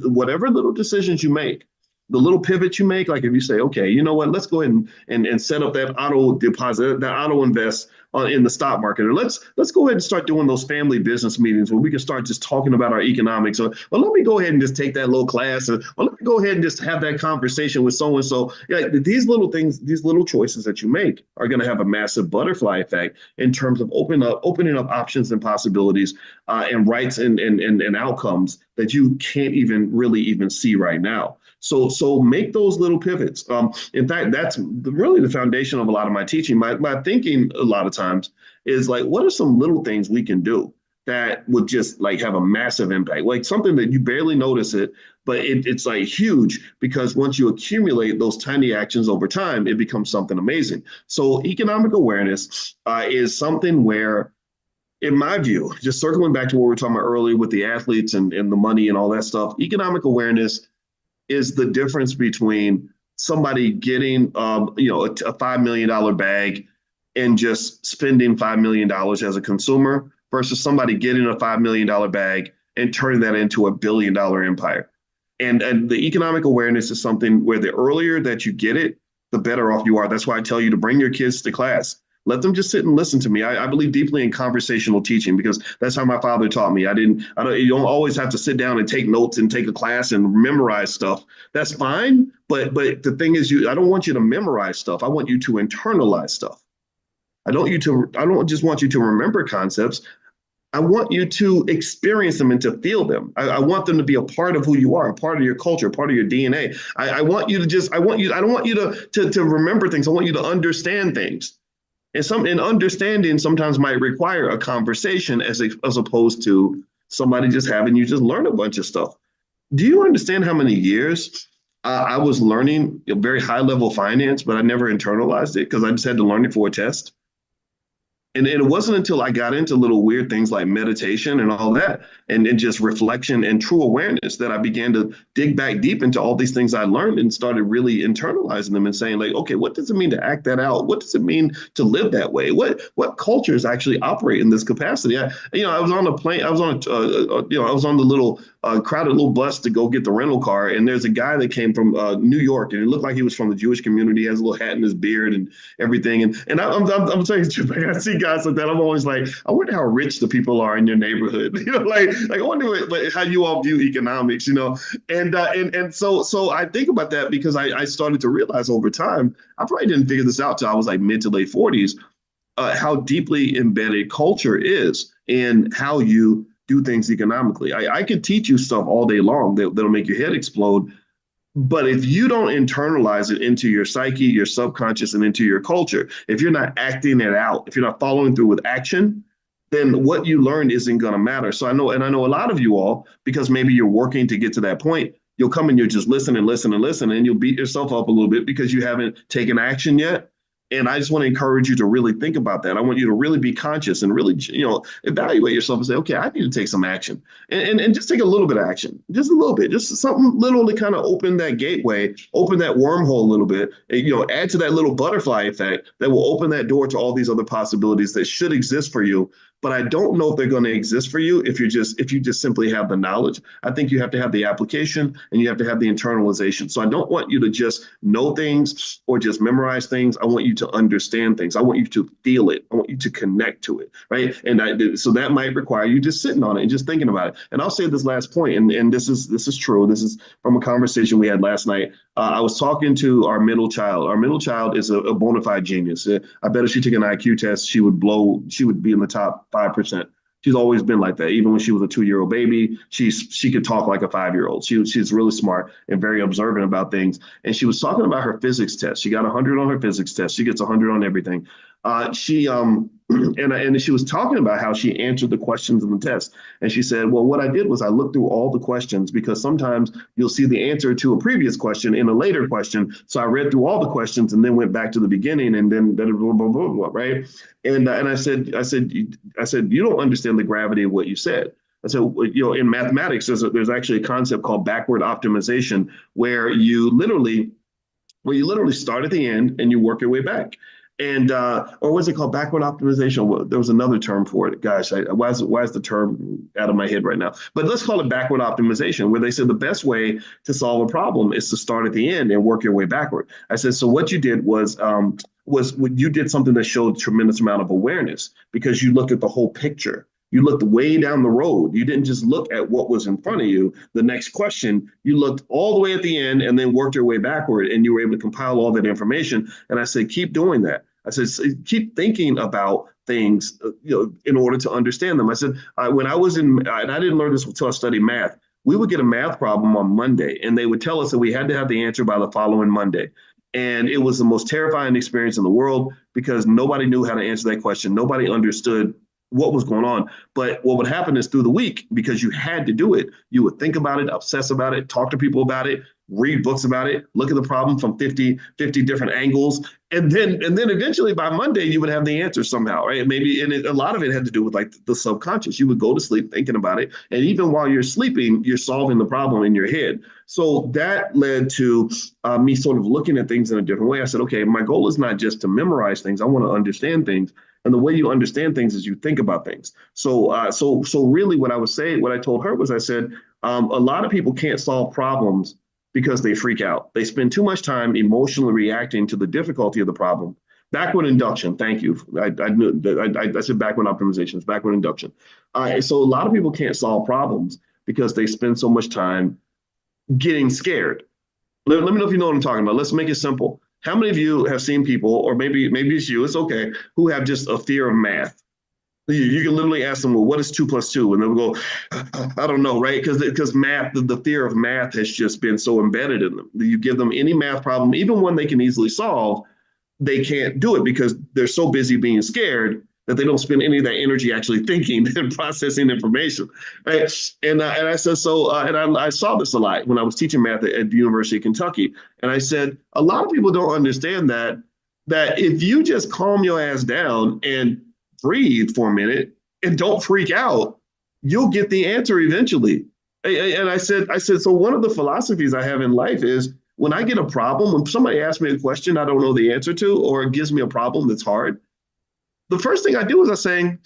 whatever little decisions you make, the little pivot you make, like if you say, okay, you know what, let's go ahead and set up that auto deposit, that auto invest in the stock market, or let's go ahead and start doing those family business meetings where we can start just talking about our economics. Or let me go ahead and just take that little class, or let me go ahead and just have that conversation with so and so. Yeah, these little things, these little choices that you make are going to have a massive butterfly effect in terms of opening up options and possibilities and rights and outcomes that you can't even see right now. So make those little pivots. In fact, that's really the foundation of a lot of my teaching. My thinking a lot of times is like, what are some little things we can do that would just like have a massive impact? Like something that you barely notice it, but it's like huge because once you accumulate those tiny actions over time, it becomes something amazing. So economic awareness is something where, in my view, just circling back to what we were talking about earlier with the athletes and the money and all that stuff, economic awareness is the difference between somebody getting a $5 million bag and just spending $5 million as a consumer versus somebody getting a $5 million bag and turning that into $1 billion empire. And the economic awareness is something where the earlier that you get it, the better off you are. That's why I tell you to bring your kids to class. Let them just sit and listen to me. I believe deeply in conversational teaching because that's how my father taught me. You don't always have to sit down and take notes and take a class and memorize stuff. That's fine. But the thing is, I don't want you to memorize stuff. I want you to internalize stuff. I don't just want you to remember concepts. I want you to experience them and to feel them. I want them to be a part of who you are, a part of your culture, a part of your DNA. I don't want you to remember things. I want you to understand things. And understanding sometimes might require a conversation as opposed to somebody just having you just learn a bunch of stuff. Do you understand how many years I was learning very high level finance, but I never internalized it because I just had to learn it for a test? And it wasn't until I got into little weird things like meditation and all that, and just reflection and true awareness that I began to dig back deep into all these things I learned and started really internalizing them and saying like, okay, what does it mean to act that out? What does it mean to live that way? What cultures actually operate in this capacity? I was on a plane. I was on the little crowded little bus to go get the rental car, and there's a guy that came from New York, and it looked like he was from the Jewish community. He has a little hat in his beard and everything. And I'm telling you, I see guys like that. I'm always like, I wonder how rich the people are in your neighborhood. I wonder how you all view economics, and so I think about that because I started to realize over time, I probably didn't figure this out till I was like mid to late 40s, how deeply embedded culture is in how you do things economically. I could teach you stuff all day long that'll make your head explode. But if you don't internalize it into your psyche, your subconscious, and into your culture, if you're not acting it out, if you're not following through with action, then what you learned isn't going to matter. So I know a lot of you all, because maybe you're working to get to that point, you'll come and you'll just listen and listen and listen, and you'll beat yourself up a little bit because you haven't taken action yet. And I just want to encourage you to really think about that. I want you to really be conscious and really, evaluate yourself and say, okay, I need to take some action and just take a little bit of action, just a little bit, just something little to kind of open that gateway, open that wormhole a little bit, and, add to that little butterfly effect that will open that door to all these other possibilities that should exist for you. But I don't know if they're going to exist for you if you just simply have the knowledge. I think you have to have the application and you have to have the internalization. So I don't want you to just know things or just memorize things. I want you to understand things. I want you to feel it. I want you to connect to it, right? And so that might require you just sitting on it and just thinking about it. And I'll say this last point, and this is true. This is from a conversation we had last night. I was talking to our middle child. Our middle child is a bona fide genius. I bet if she took an IQ test, she would be in the top 5%. She's always been like that. Even when she was a 2-year-old baby, she could talk like a 5-year-old. She's really smart and very observant about things. And she was talking about her physics test. She got 100 on her physics test. She gets 100 on everything. And she was talking about how she answered the questions in the test. And she said, well, what I did was I looked through all the questions because sometimes you'll see the answer to a previous question in a later question. So I read through all the questions and then went back to the beginning and then blah, blah, blah, blah, blah, right? And I said, you don't understand the gravity of what you said. I said, in mathematics, there's actually a concept called backward optimization where you literally start at the end and you work your way back. And or what's it called? Backward optimization. Well, there was another term for it. Gosh, why is the term out of my head right now? But let's call it backward optimization, where they said the best way to solve a problem is to start at the end and work your way backward. I said, so what you did was you did something that showed a tremendous amount of awareness because you looked at the whole picture. You looked way down the road. You didn't just look at what was in front of you. The next question, you looked all the way at the end and then worked your way backward, and you were able to compile all that information. And I said, keep doing that. I said, keep thinking about things, in order to understand them. I said, when I was and I didn't learn this until I studied math, we would get a math problem on Monday, and they would tell us that we had to have the answer by the following Monday. And it was the most terrifying experience in the world because nobody knew how to answer that question. Nobody understood what was going on. But what would happen is through the week, because you had to do it, you would think about it, obsess about it, talk to people about it, read books about it, look at the problem from 50 different angles. And then eventually by Monday, you would have the answer somehow, right? A lot of it had to do with like the subconscious. You would go to sleep thinking about it. And even while you're sleeping, you're solving the problem in your head. So that led to me sort of looking at things in a different way. I said, okay, my goal is not just to memorize things. I want to understand things. And the way you understand things is you think about things. So really what I told her was I said, a lot of people can't solve problems because they freak out. They spend too much time emotionally reacting to the difficulty of the problem. Backward induction. Thank you. I said backward optimization. It's backward induction. So a lot of people can't solve problems because they spend so much time getting scared. Let me know if you know what I'm talking about. Let's make it simple. How many of you have seen people, or maybe it's you, it's okay, who have just a fear of math? You can literally ask them, well, what is 2 + 2? And they'll go, I don't know, right? Because math, the fear of math has just been so embedded in them. You give them any math problem, even one they can easily solve, they can't do it because they're so busy being scared that they don't spend any of that energy actually thinking and processing information, right? And I said, I saw this a lot when I was teaching math at the University of Kentucky. And I said, a lot of people don't understand that if you just calm your ass down and breathe for a minute and don't freak out, you'll get the answer eventually. And I said, so one of the philosophies I have in life is when I get a problem, when somebody asks me a question I don't know the answer to, or it gives me a problem that's hard, the first thing I do is I say,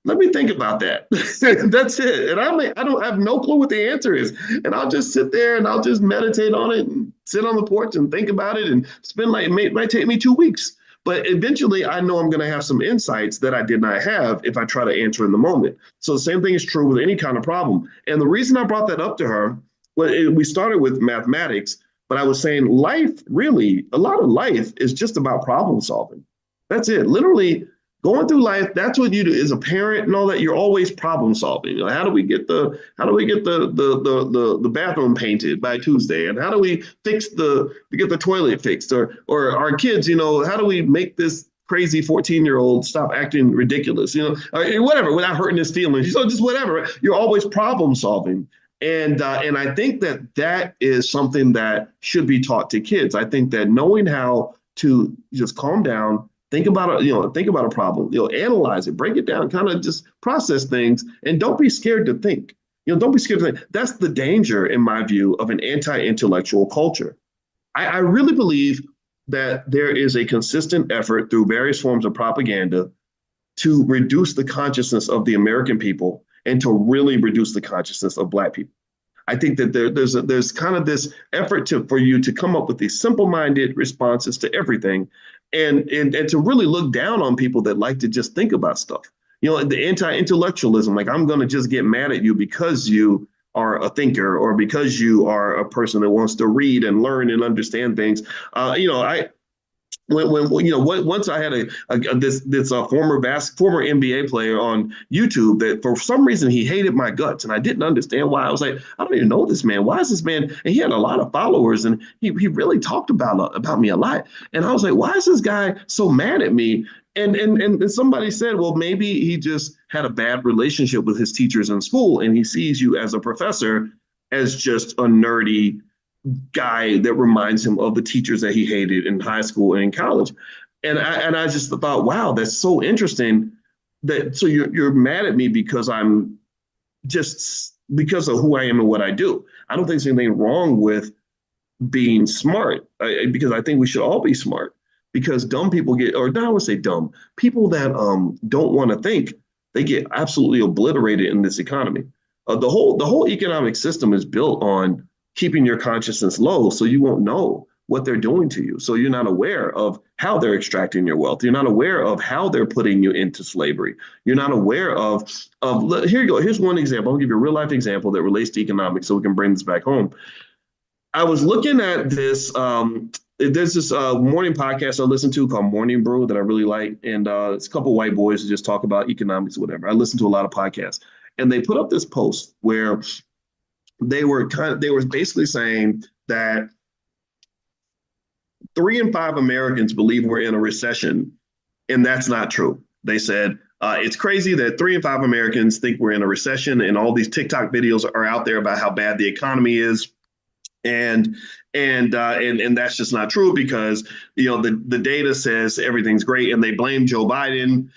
let me think about that. That's it. And I have no clue what the answer is. And I'll just sit there and I'll just meditate on it and sit on the porch and think about it and spend it might take me 2 weeks. But eventually, I know I'm going to have some insights that I did not have if I try to answer in the moment. So the same thing is true with any kind of problem. And the reason I brought that up to her, well, we started with mathematics, but I was saying life, really, a lot of life is just about problem solving. That's it. Literally, going through life, that's what you do as a parent and all that. You're always problem solving. You know, how do we get the bathroom painted by Tuesday? And how do we get the toilet fixed? Or our kids, you know, how do we make this crazy 14-year-old stop acting ridiculous, you know, or whatever, without hurting his feelings. So just whatever. You're always problem solving. And I think that is something that should be taught to kids. I think that knowing how to just calm down, think about a problem, analyze it, break it down, kind of just process things, and don't be scared to think. Don't be scared to think. That's the danger, in my view, of an anti-intellectual culture. I really believe that there is a consistent effort through various forms of propaganda to reduce the consciousness of the American people and to really reduce the consciousness of Black people. I think that there's kind of this effort for you to come up with these simple-minded responses to everything, and to really look down on people that like to just think about stuff. The anti-intellectualism, like, I'm going to just get mad at you because you are a thinker or because you are a person that wants to read and learn and understand things. Once I had this former NBA player on YouTube that for some reason he hated my guts, and I didn't understand why. I was like, I don't even know this man. Why is this man? And he had a lot of followers, and he really talked about me a lot. And I was like, why is this guy so mad at me? And somebody said, well, maybe he just had a bad relationship with his teachers in school, and he sees you as a professor as just a nerdy guy that reminds him of the teachers that he hated in high school and in college. And I just thought, wow, that's so interesting. So you're mad at me because I'm just because of who I am and what I do. I don't think there's anything wrong with being smart, because I think we should all be smart. Because dumb people I would say dumb people that don't want to think, they get absolutely obliterated in this economy. The whole economic system is built on keeping your consciousness low, so you won't know what they're doing to you. So you're not aware of how they're extracting your wealth. You're not aware of how they're putting you into slavery. You're not aware of here you go. Here's one example. I'll give you a real life example that relates to economics so we can bring this back home. I was looking at this. There's this morning podcast I listen to called Morning Brew that I really like. And it's a couple of white boys who just talk about economics or whatever. I listen to a lot of podcasts. And they put up this post where they were basically saying that 3 in 5 Americans believe we're in a recession, and that's not true. They said it's crazy that 3 in 5 Americans think we're in a recession, and all these TikTok videos are out there about how bad the economy is, and that's just not true, because the data says everything's great, and they blame Joe Biden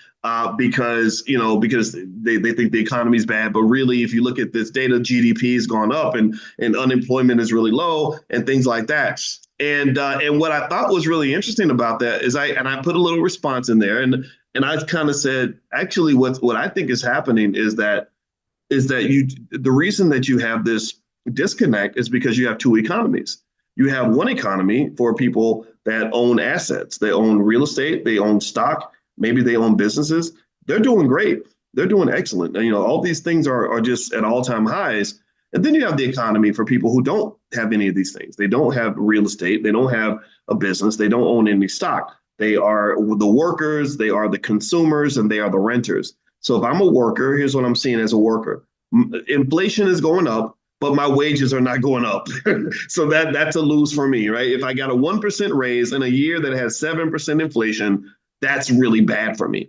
because they think the economy is bad. But really, if you look at this data, GDP has gone up and unemployment is really low and things like that. And what I thought was really interesting about that is I put a little response in there, and I kind of said, actually, what I think is happening is that the reason that you have this disconnect is because you have two economies. You have one economy for people that own assets. They own real estate, they own stock, maybe they own businesses. They're doing great. They're doing excellent. All these things are just at all-time highs. And then you have the economy for people who don't have any of these things. They don't have real estate. They don't have a business. They don't own any stock. They are the workers, they are the consumers, and they are the renters. So if I'm a worker, here's what I'm seeing as a worker. Inflation is going up, but my wages are not going up. So that's a lose for me, right? If I got a 1% raise in a year that has 7% inflation, that's really bad for me.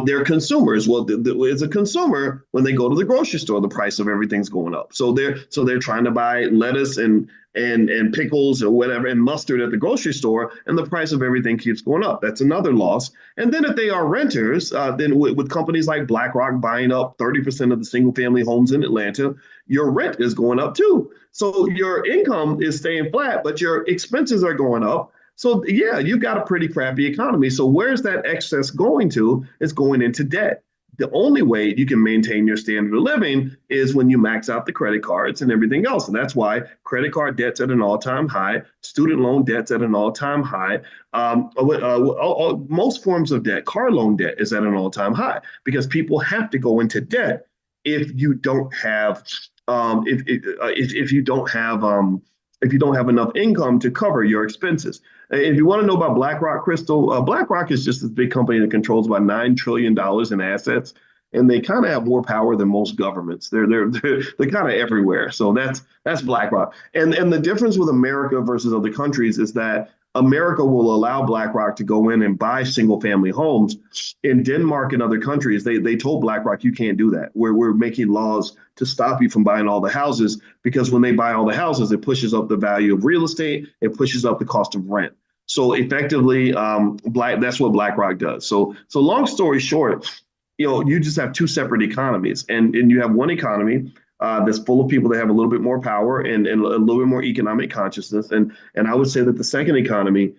They're consumers. Well, as a consumer, when they go to the grocery store, the price of everything's going up. So they're trying to buy lettuce and pickles or whatever and mustard at the grocery store, and the price of everything keeps going up. That's another loss. And then if they are renters, then with companies like BlackRock buying up 30% of the single family homes in Atlanta, your rent is going up too. So your income is staying flat, but your expenses are going up. So yeah, you've got a pretty crappy economy. So where's that excess going to? It's going into debt. The only way you can maintain your standard of living is when you max out the credit cards and everything else. And that's why credit card debt's at an all-time high, student loan debt's at an all-time high. Most forms of debt, car loan debt is at an all-time high because people have to go into debt if you don't have if you don't have enough income to cover your expenses. If you want to know about BlackRock, Crystal, BlackRock is just this big company that controls about $9 trillion in assets, and they kind of have more power than most governments. They're kind of everywhere. So that's BlackRock. And the difference with America versus other countries is that America will allow BlackRock to go in and buy single family homes. In Denmark and other countries, they told BlackRock, you can't do that. We're making laws to stop you from buying all the houses, because when they buy all the houses, it pushes up the value of real estate. It pushes up the cost of rent. So effectively, that's what BlackRock does. So long story short, you just have two separate economies, and you have one economy that's full of people that have a little bit more power and a little bit more economic consciousness. And I would say that the second economy,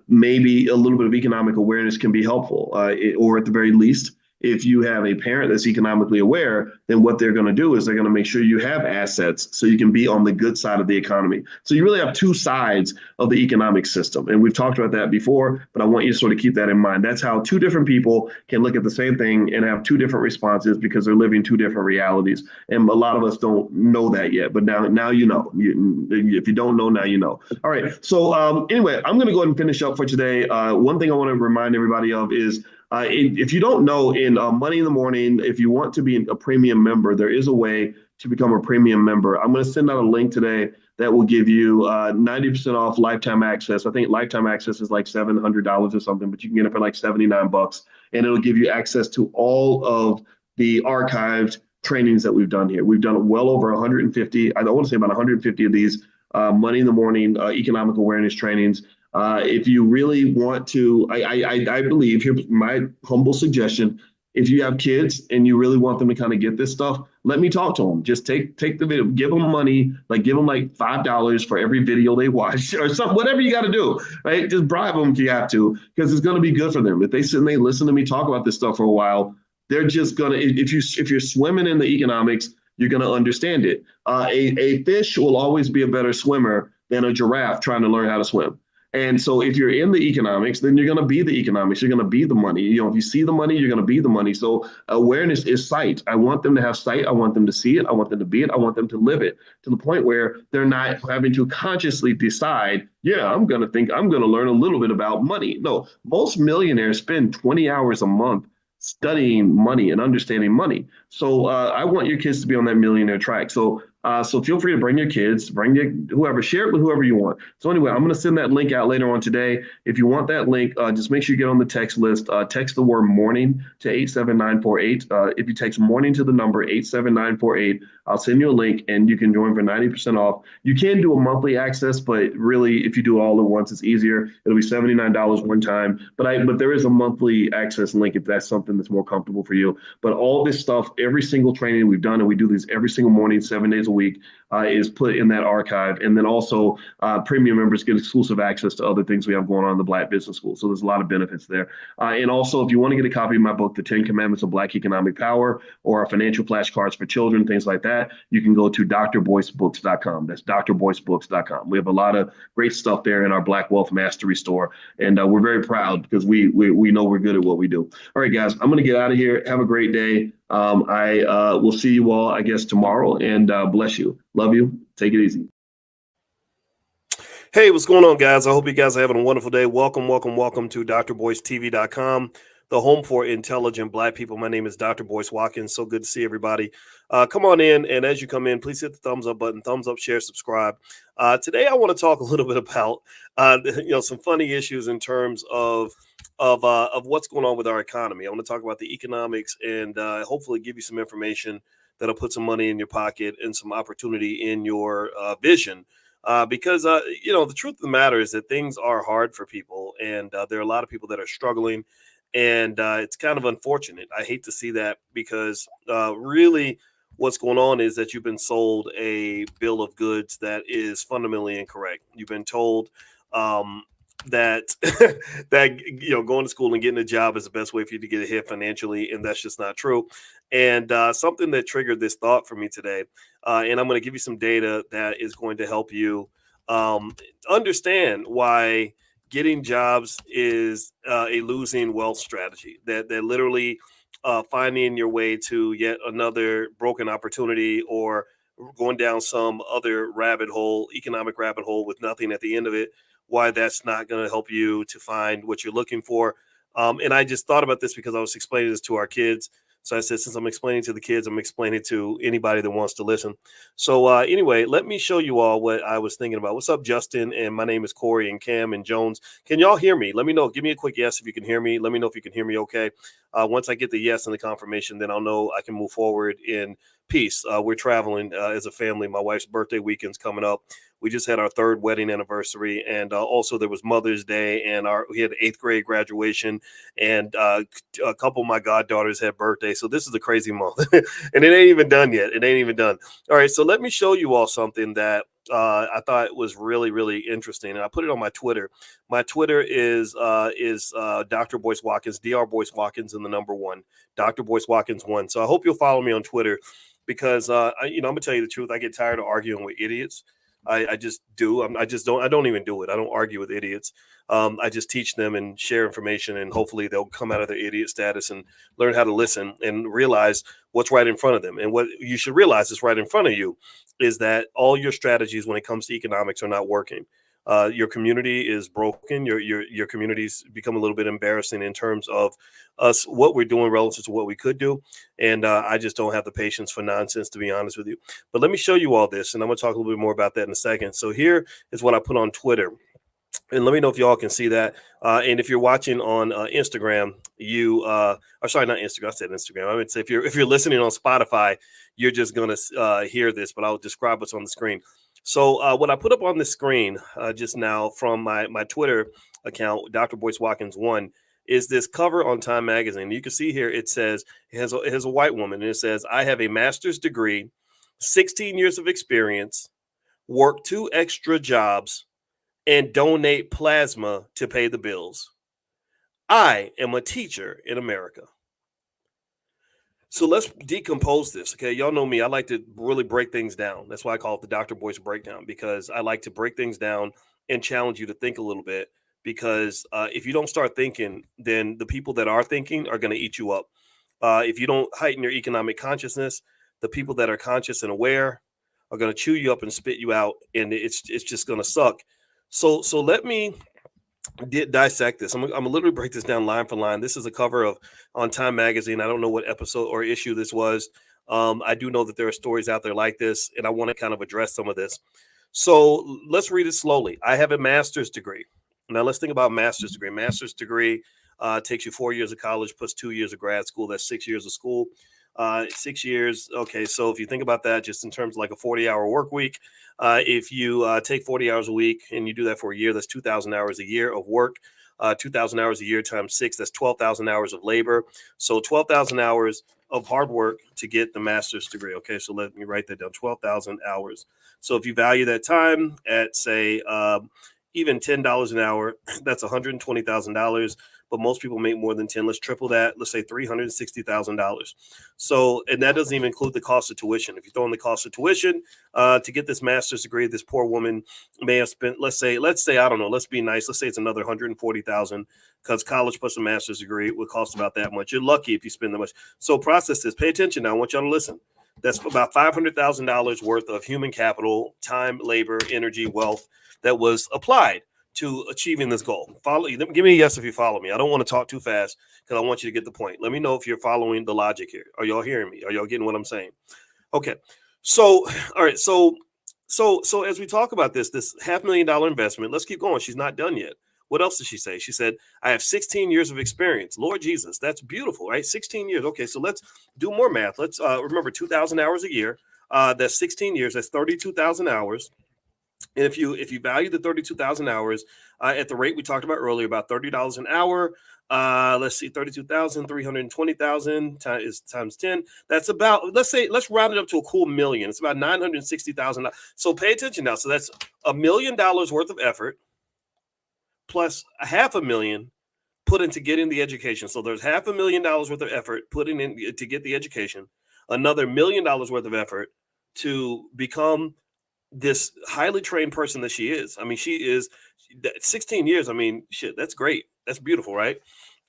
maybe a little bit of economic awareness can be helpful, or at the very least, if you have a parent that's economically aware, then what they're going to do is they're going to make sure you have assets so you can be on the good side of the economy. So you really have two sides of the economic system. And we've talked about that before, but I want you to sort of keep that in mind. That's how two different people can look at the same thing and have two different responses, because they're living two different realities. And a lot of us don't know that yet, but now you know. If you don't know, now you know. All right. So anyway, I'm going to go ahead and finish up for today. One thing I want to remind everybody of is, if you don't know, in Money in the Morning, if you want to be a premium member, there is a way to become a premium member. I'm going to send out a link today that will give you 90% off lifetime access. I think lifetime access is like $700 or something, but you can get it for like $79, and it'll give you access to all of the archived trainings that we've done here. We've done well over 150. I want to say about 150 of these Money in the Morning economic awareness trainings. If you really want to, I believe, here's my humble suggestion. If you have kids and you really want them to kind of get this stuff, let me talk to them. Just take the video, give them money, like give them like $5 for every video they watch or something, whatever you got to do, right? Just bribe them if you have to, because it's going to be good for them. If they sit and they listen to me talk about this stuff for a while, they're just going to, if you're swimming in the economics, you're going to understand it. A fish will always be a better swimmer than a giraffe trying to learn how to swim. And so if you're in the economics, then you're going to be the economics. You're going to be the money. If you see the money, you're going to be the money. So awareness is sight. I want them to have sight. I want them to see it. I want them to be it. I want them to live it, to the point where they're not having to consciously decide, I'm going to learn a little bit about money. No, most millionaires spend 20 hours a month studying money and understanding money. So I want your kids to be on that millionaire track. So feel free to bring your kids, whoever, share it with whoever you want. So anyway, I'm going to send that link out later on today. If you want that link, just make sure you get on the text list. Text the word morning to 87948. If you text morning to the number 87948, I'll send you a link and you can join for 90% off. You can do a monthly access, but really, if you do it all at once, it's easier. It'll be $79 one time. But there is a monthly access link if that's something that's more comfortable for you. But all this stuff, every single training we've done, and we do these every single morning, 7 days a week, is put in that archive. And then also premium members get exclusive access to other things we have going on in the Black Business School. So there's a lot of benefits there. And also, if you want to get a copy of my book, The 10 Commandments of Black Economic Power, or our financial flashcards for children, things like that, you can go to drboycebooks.com. That's drboycebooks.com. We have a lot of great stuff there in our Black Wealth Mastery store. And we're very proud because we know we're good at what we do. All right, guys, I'm going to get out of here. Have a great day. I will see you all, I guess, tomorrow, and bless you. Love you. Take it easy. Hey, what's going on, guys? I hope you guys are having a wonderful day. Welcome to drboycetv.com, the home for intelligent Black people. My name is Dr. Boyce Watkins. So good to see everybody. Come on in, and as you come in, please hit the thumbs up button, thumbs up, share, subscribe. Today, I want to talk a little bit about some funny issues in terms of what's going on with our economy. I want to talk about the economics and hopefully give you some information that'll put some money in your pocket and some opportunity in your vision. Because the truth of the matter is that things are hard for people, and there are a lot of people that are struggling, and it's kind of unfortunate. I hate to see that, because really what's going on is that you've been sold a bill of goods that is fundamentally incorrect. You've been told that that going to school and getting a job is the best way for you to get ahead financially, and that's just not true. And something that triggered this thought for me today, and I'm going to give you some data that is going to help you understand why getting jobs is a losing wealth strategy. That literally finding your way to yet another broken opportunity or going down some other rabbit hole, economic rabbit hole with nothing at the end of it, why that's not going to help you to find what you're looking for. And I just thought about this because I was explaining this to our kids. So I said, since I'm explaining to the kids, I'm explaining to anybody that wants to listen. So anyway, let me show you all what I was thinking about. What's up, Justin? And my name is Corey and Cam and Jones. Can y'all hear me? Let me know. Give me a quick yes if you can hear me. Let me know if you can hear me okay. Once I get the yes and the confirmation, then I'll know I can move forward in peace. We're traveling as a family. My wife's birthday weekend's coming up. We just had our 3rd wedding anniversary, and also there was Mother's Day, and we had 8th grade graduation, and a couple of my goddaughters had birthdays. So this is a crazy month, and it ain't even done yet. It ain't even done. All right, so let me show you all something that I thought was really, really interesting, and I put it on my Twitter. My Twitter is Dr. Boyce Watkins, Dr. Boyce Watkins, and the number 1, Dr. Boyce Watkins 1. So I hope you'll follow me on Twitter because I'm gonna tell you the truth. I get tired of arguing with idiots. I just do. I don't even do it. I don't argue with idiots. I just teach them and share information, and hopefully they'll come out of their idiot status and learn how to listen and realize what's right in front of them. And what you should realize is right in front of you is that all your strategies when it comes to economics are not working. Your community is broken. Your community's become a little bit embarrassing in terms of us, what we're doing relative to what we could do. And I just don't have the patience for nonsense, to be honest with you. But let me show you all this, and I'm going to talk a little bit more about that in a second. So here is what I put on Twitter. And let me know if y'all can see that. And if you're watching on Instagram, or sorry, not Instagram. I said Instagram. I would say if you're listening on Spotify, you're just gonna hear this, but I'll describe what's on the screen. So what I put up on the screen just now from my Twitter account, Dr. Boyce Watkins 1, is this cover on Time Magazine. You can see here it says it has a white woman, and it says, "I have a master's degree, 16 years of experience, work 2 extra jobs, and donate plasma to pay the bills. I am a teacher in America." So let's decompose this. Okay. Y'all know me. I like to really break things down. That's why I call it the Dr. Boyce Breakdown, because I like to break things down and challenge you to think a little bit. Because if you don't start thinking, then the people that are thinking are going to eat you up. If you don't heighten your economic consciousness, the people that are conscious and aware are going to chew you up and spit you out. And it's just going to suck. So let me dissect this. I'm gonna literally break this down line for line. This is a cover on Time Magazine. I don't know what episode or issue this was. I do know that there are stories out there like this, and I want to kind of address some of this. So let's read it slowly. I have a master's degree. Now let's think about master's degree. Master's degree takes you 4 years of college plus 2 years of grad school. That's 6 years of school. 6 years. Okay, so if you think about that, just in terms of like a 40-hour work week, if you take 40 hours a week and you do that for a year, that's 2,000 hours a year of work. 2,000 hours a year times 6, that's 12,000 hours of labor. So 12,000 hours of hard work to get the master's degree. Okay, so let me write that down, 12,000 hours. So if you value that time at, say, even $10 an hour, that's $120,000. But most people make more than 10. Let's triple that. Let's say $360,000. So, and that doesn't even include the cost of tuition. If you throw in the cost of tuition to get this master's degree, this poor woman may have spent, let's say, I don't know, let's be nice. Let's say it's another $140,000 because college plus a master's degree would cost about that much. You're lucky if you spend that much. So process this. Pay attention now. I want y'all to listen. That's about $500,000 worth of human capital, time, labor, energy, wealth that was applied to achieving this goal. Give me a yes if you follow me. I don't want to talk too fast because I want you to get the point. Let me know if you're following the logic here. Are y'all hearing me? Are y'all getting what I'm saying? Okay. So, all right. So as we talk about this $500,000 investment, let's keep going. She's not done yet. What else did she say? She said, I have 16 years of experience. Lord Jesus, that's beautiful, right? 16 years. Okay. So let's do more math. Let's remember 2,000 hours a year. That's 16 years. That's 32,000 hours. And if you value the 32,000 hours at the rate we talked about earlier, about $30 an hour, let's see, 32,000, 320,000 times 10. That's about, let's round it up to a cool million. It's about $960,000. So pay attention now. So that's $1 million worth of effort plus $500,000 put into getting the education. So there's $500,000 worth of effort putting in to get the education, another $1 million worth of effort to become this highly trained person that she is. I mean, she is 16 years. I mean, shit, that's great. That's beautiful, right?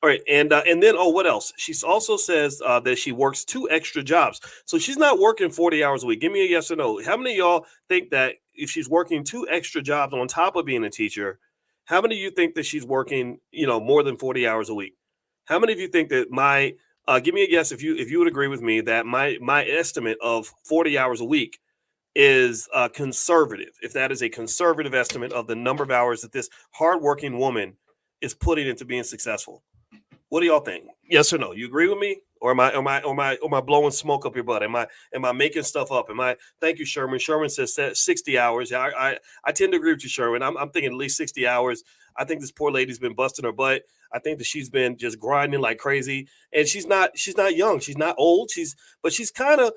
All right, and then what else? She also says that she works 2 extra jobs, so she's not working 40 hours a week. Give me a yes or no. How many of y'all think that if she's working 2 extra jobs on top of being a teacher, how many of you think that she's working, more than 40 hours a week? How many of you think that give me a guess if you would agree with me that my estimate of 40 hours a week is conservative, if that is a conservative estimate of the number of hours that this hardworking woman is putting into being successful. What do y'all think? Yes or no? You agree with me, or am I blowing smoke up your butt? Am I making stuff up? Thank you, Sherman. Sherman says 60 hours. I tend to agree with you, Sherman. I'm thinking at least 60 hours. I think this poor lady's been busting her butt. I think that she's been just grinding like crazy, and she's not young. She's not old. But she's kind of,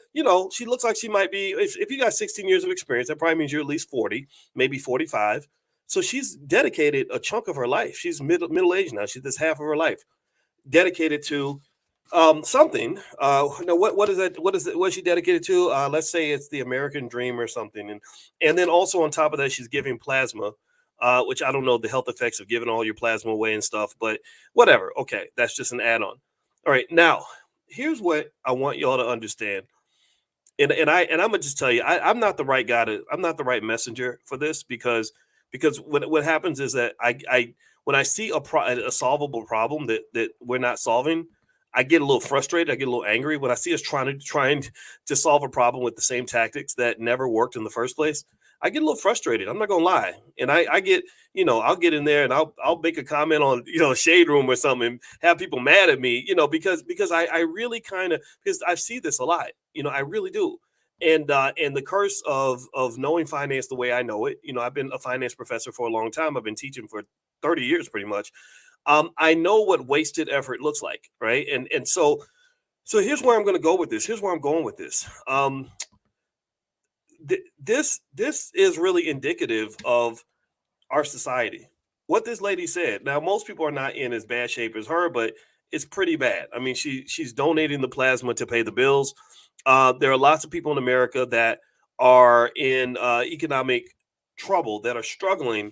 she looks like she might be. If you got 16 years of experience, that probably means you're at least 40, maybe 45. So she's dedicated a chunk of her life. She's middle aged now. She's this half of her life dedicated to something. No, what is that? What is she dedicated to? Let's say it's the American dream or something. And then also on top of that, she's giving plasma, which I don't know the health effects of giving all your plasma away and stuff, but whatever. Okay, that's just an add-on. All right, now here's what I want y'all to understand. And I'm gonna just tell you, I'm not the right guy I'm not the right messenger for this because what happens is that I when I see a solvable problem that we're not solving, I get a little frustrated. I get a little angry when I see us trying to solve a problem with the same tactics that never worked in the first place. I get a little frustrated. I'm not gonna lie, and I get I'll get in there and I'll make a comment on Shade Room or something and have people mad at me because I really because I see this a lot. I really do. And the curse of knowing finance the way I know it. I've been a finance professor for a long time. I've been teaching for 30 years pretty much. I know what wasted effort looks like, right? And so here's where I'm going to go with this. Here's where I'm going with this. This is really indicative of our society. What this lady said. Now, most people are not in as bad shape as her, but it's pretty bad. I mean, she's donating the plasma to pay the bills. There are lots of people in America that are in economic trouble, that are struggling.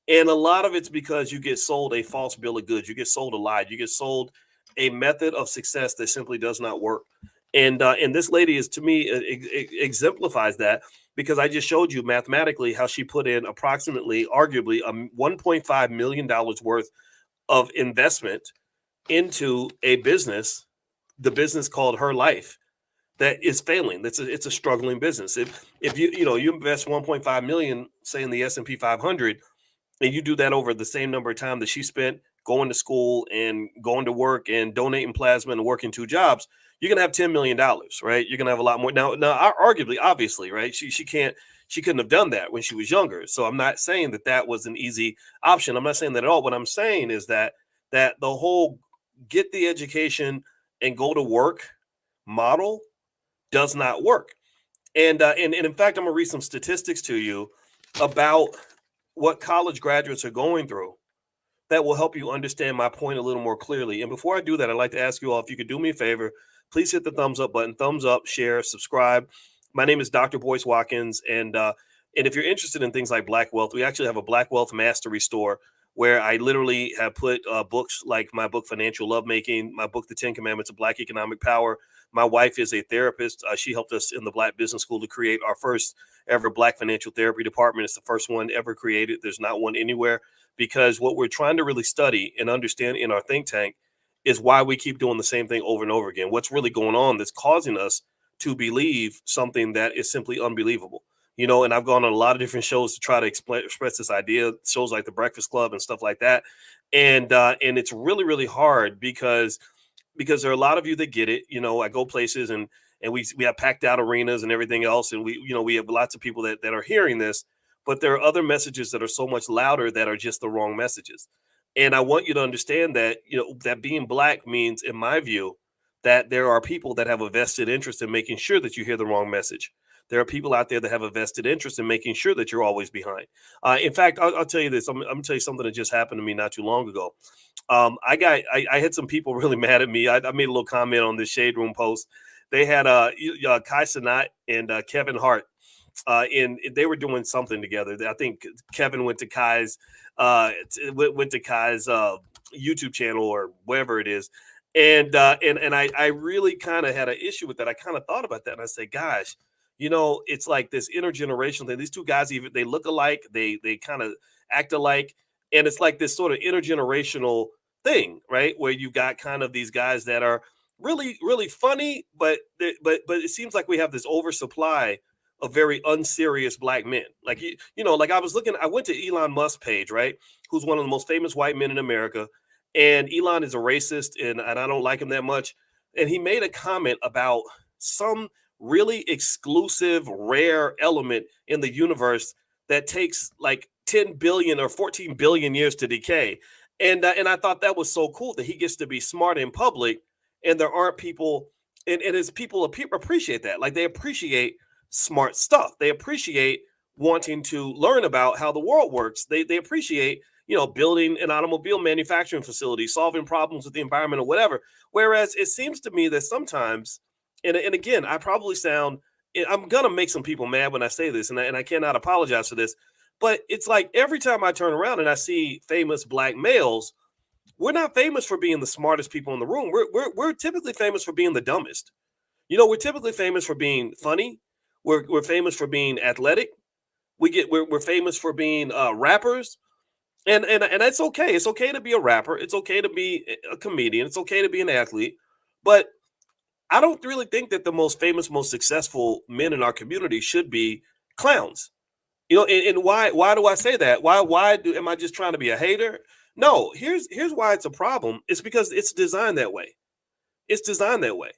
And a lot of it's because you get sold a false bill of goods. You get sold a lie. You get sold a method of success that simply does not work. And this lady is, to me, exemplifies that, because I just showed you mathematically how she put in approximately, arguably, $1.5 million worth of investment into a business, the business called Her Life, that is failing. It's a struggling business. If you invest 1.5 million, say in the S&P 500, and you do that over the same number of time that she spent going to school and going to work and donating plasma and working 2 jobs, you're gonna have $10 million, right? You're gonna have a lot more. Now, arguably, obviously, right? She couldn't have done that when she was younger. So I'm not saying that was an easy option. I'm not saying that at all. What I'm saying is that the whole get the education and go to work model does not work. And in fact, I'm gonna read some statistics to you about what college graduates are going through that will help you understand my point a little more clearly. And before I do that, I'd like to ask you all if you could do me a favor. Please hit the thumbs up button, thumbs up, share, subscribe. My name is Dr. Boyce Watkins, and if you're interested in things like Black Wealth, we actually have a Black Wealth Mastery store where I literally have put books like my book, Financial Lovemaking, my book, The 10 Commandments of Black Economic Power. My wife is a therapist. She helped us in the Black Business School to create our first ever Black financial therapy department. It's the first one ever created. There's not one anywhere, because what we're trying to really study and understand in our think tank is why we keep doing the same thing over and over again. What's really going on that's causing us to believe something that is simply unbelievable. And I've gone on a lot of different shows to try to express this idea, shows like The Breakfast Club and stuff like that. And it's really, really hard because there are a lot of you that get it. I go places and we have packed out arenas and everything else. And we have lots of people that are hearing this, but there are other messages that are so much louder that are just the wrong messages. And I want you to understand that, that being Black means, in my view, that there are people that have a vested interest in making sure that you hear the wrong message. There are people out there that have a vested interest in making sure that you're always behind. In fact, I'll tell you this. I'm going to tell you something that just happened to me not too long ago. I had some people really mad at me. I made a little comment on this Shade Room post. They had Kai Cenat and Kevin Hart. And they were doing something together. I think Kevin went to Kai's YouTube channel or wherever it is, and I really kind of had an issue with that. I kind of thought about that, and I said, gosh, it's like this intergenerational thing. These two guys, even they look alike, they kind of act alike, and it's like this sort of intergenerational thing, right? Where you got kind of these guys that are really, really funny, but it seems like we have this oversupply of very unserious black men. Like, like I went to Elon Musk's page, right? Who's one of the most famous white men in America. And Elon is a racist and I don't like him that much. And he made a comment about some really exclusive, rare element in the universe that takes like 10 billion or 14 billion years to decay. And I thought that was so cool that he gets to be smart in public and there aren't people, and his people appreciate that. Like they appreciate smart stuff. They appreciate wanting to learn about how the world works. They appreciate, building an automobile manufacturing facility, solving problems with the environment or whatever. Whereas it seems to me that sometimes, and again, I'm going to make some people mad when I say this, and I cannot apologize for this, but it's like every time I turn around and I see famous black males, we're not famous for being the smartest people in the room. We're typically famous for being the dumbest. We're typically famous for being funny. We're famous for being athletic. We're famous for being rappers, and that's okay. It's okay to be a rapper. It's okay to be a comedian. It's okay to be an athlete. But I don't really think that the most famous, most successful men in our community should be clowns. And why do I say that? Am I just trying to be a hater? No. Here's why it's a problem. It's because it's designed that way. It's designed that way.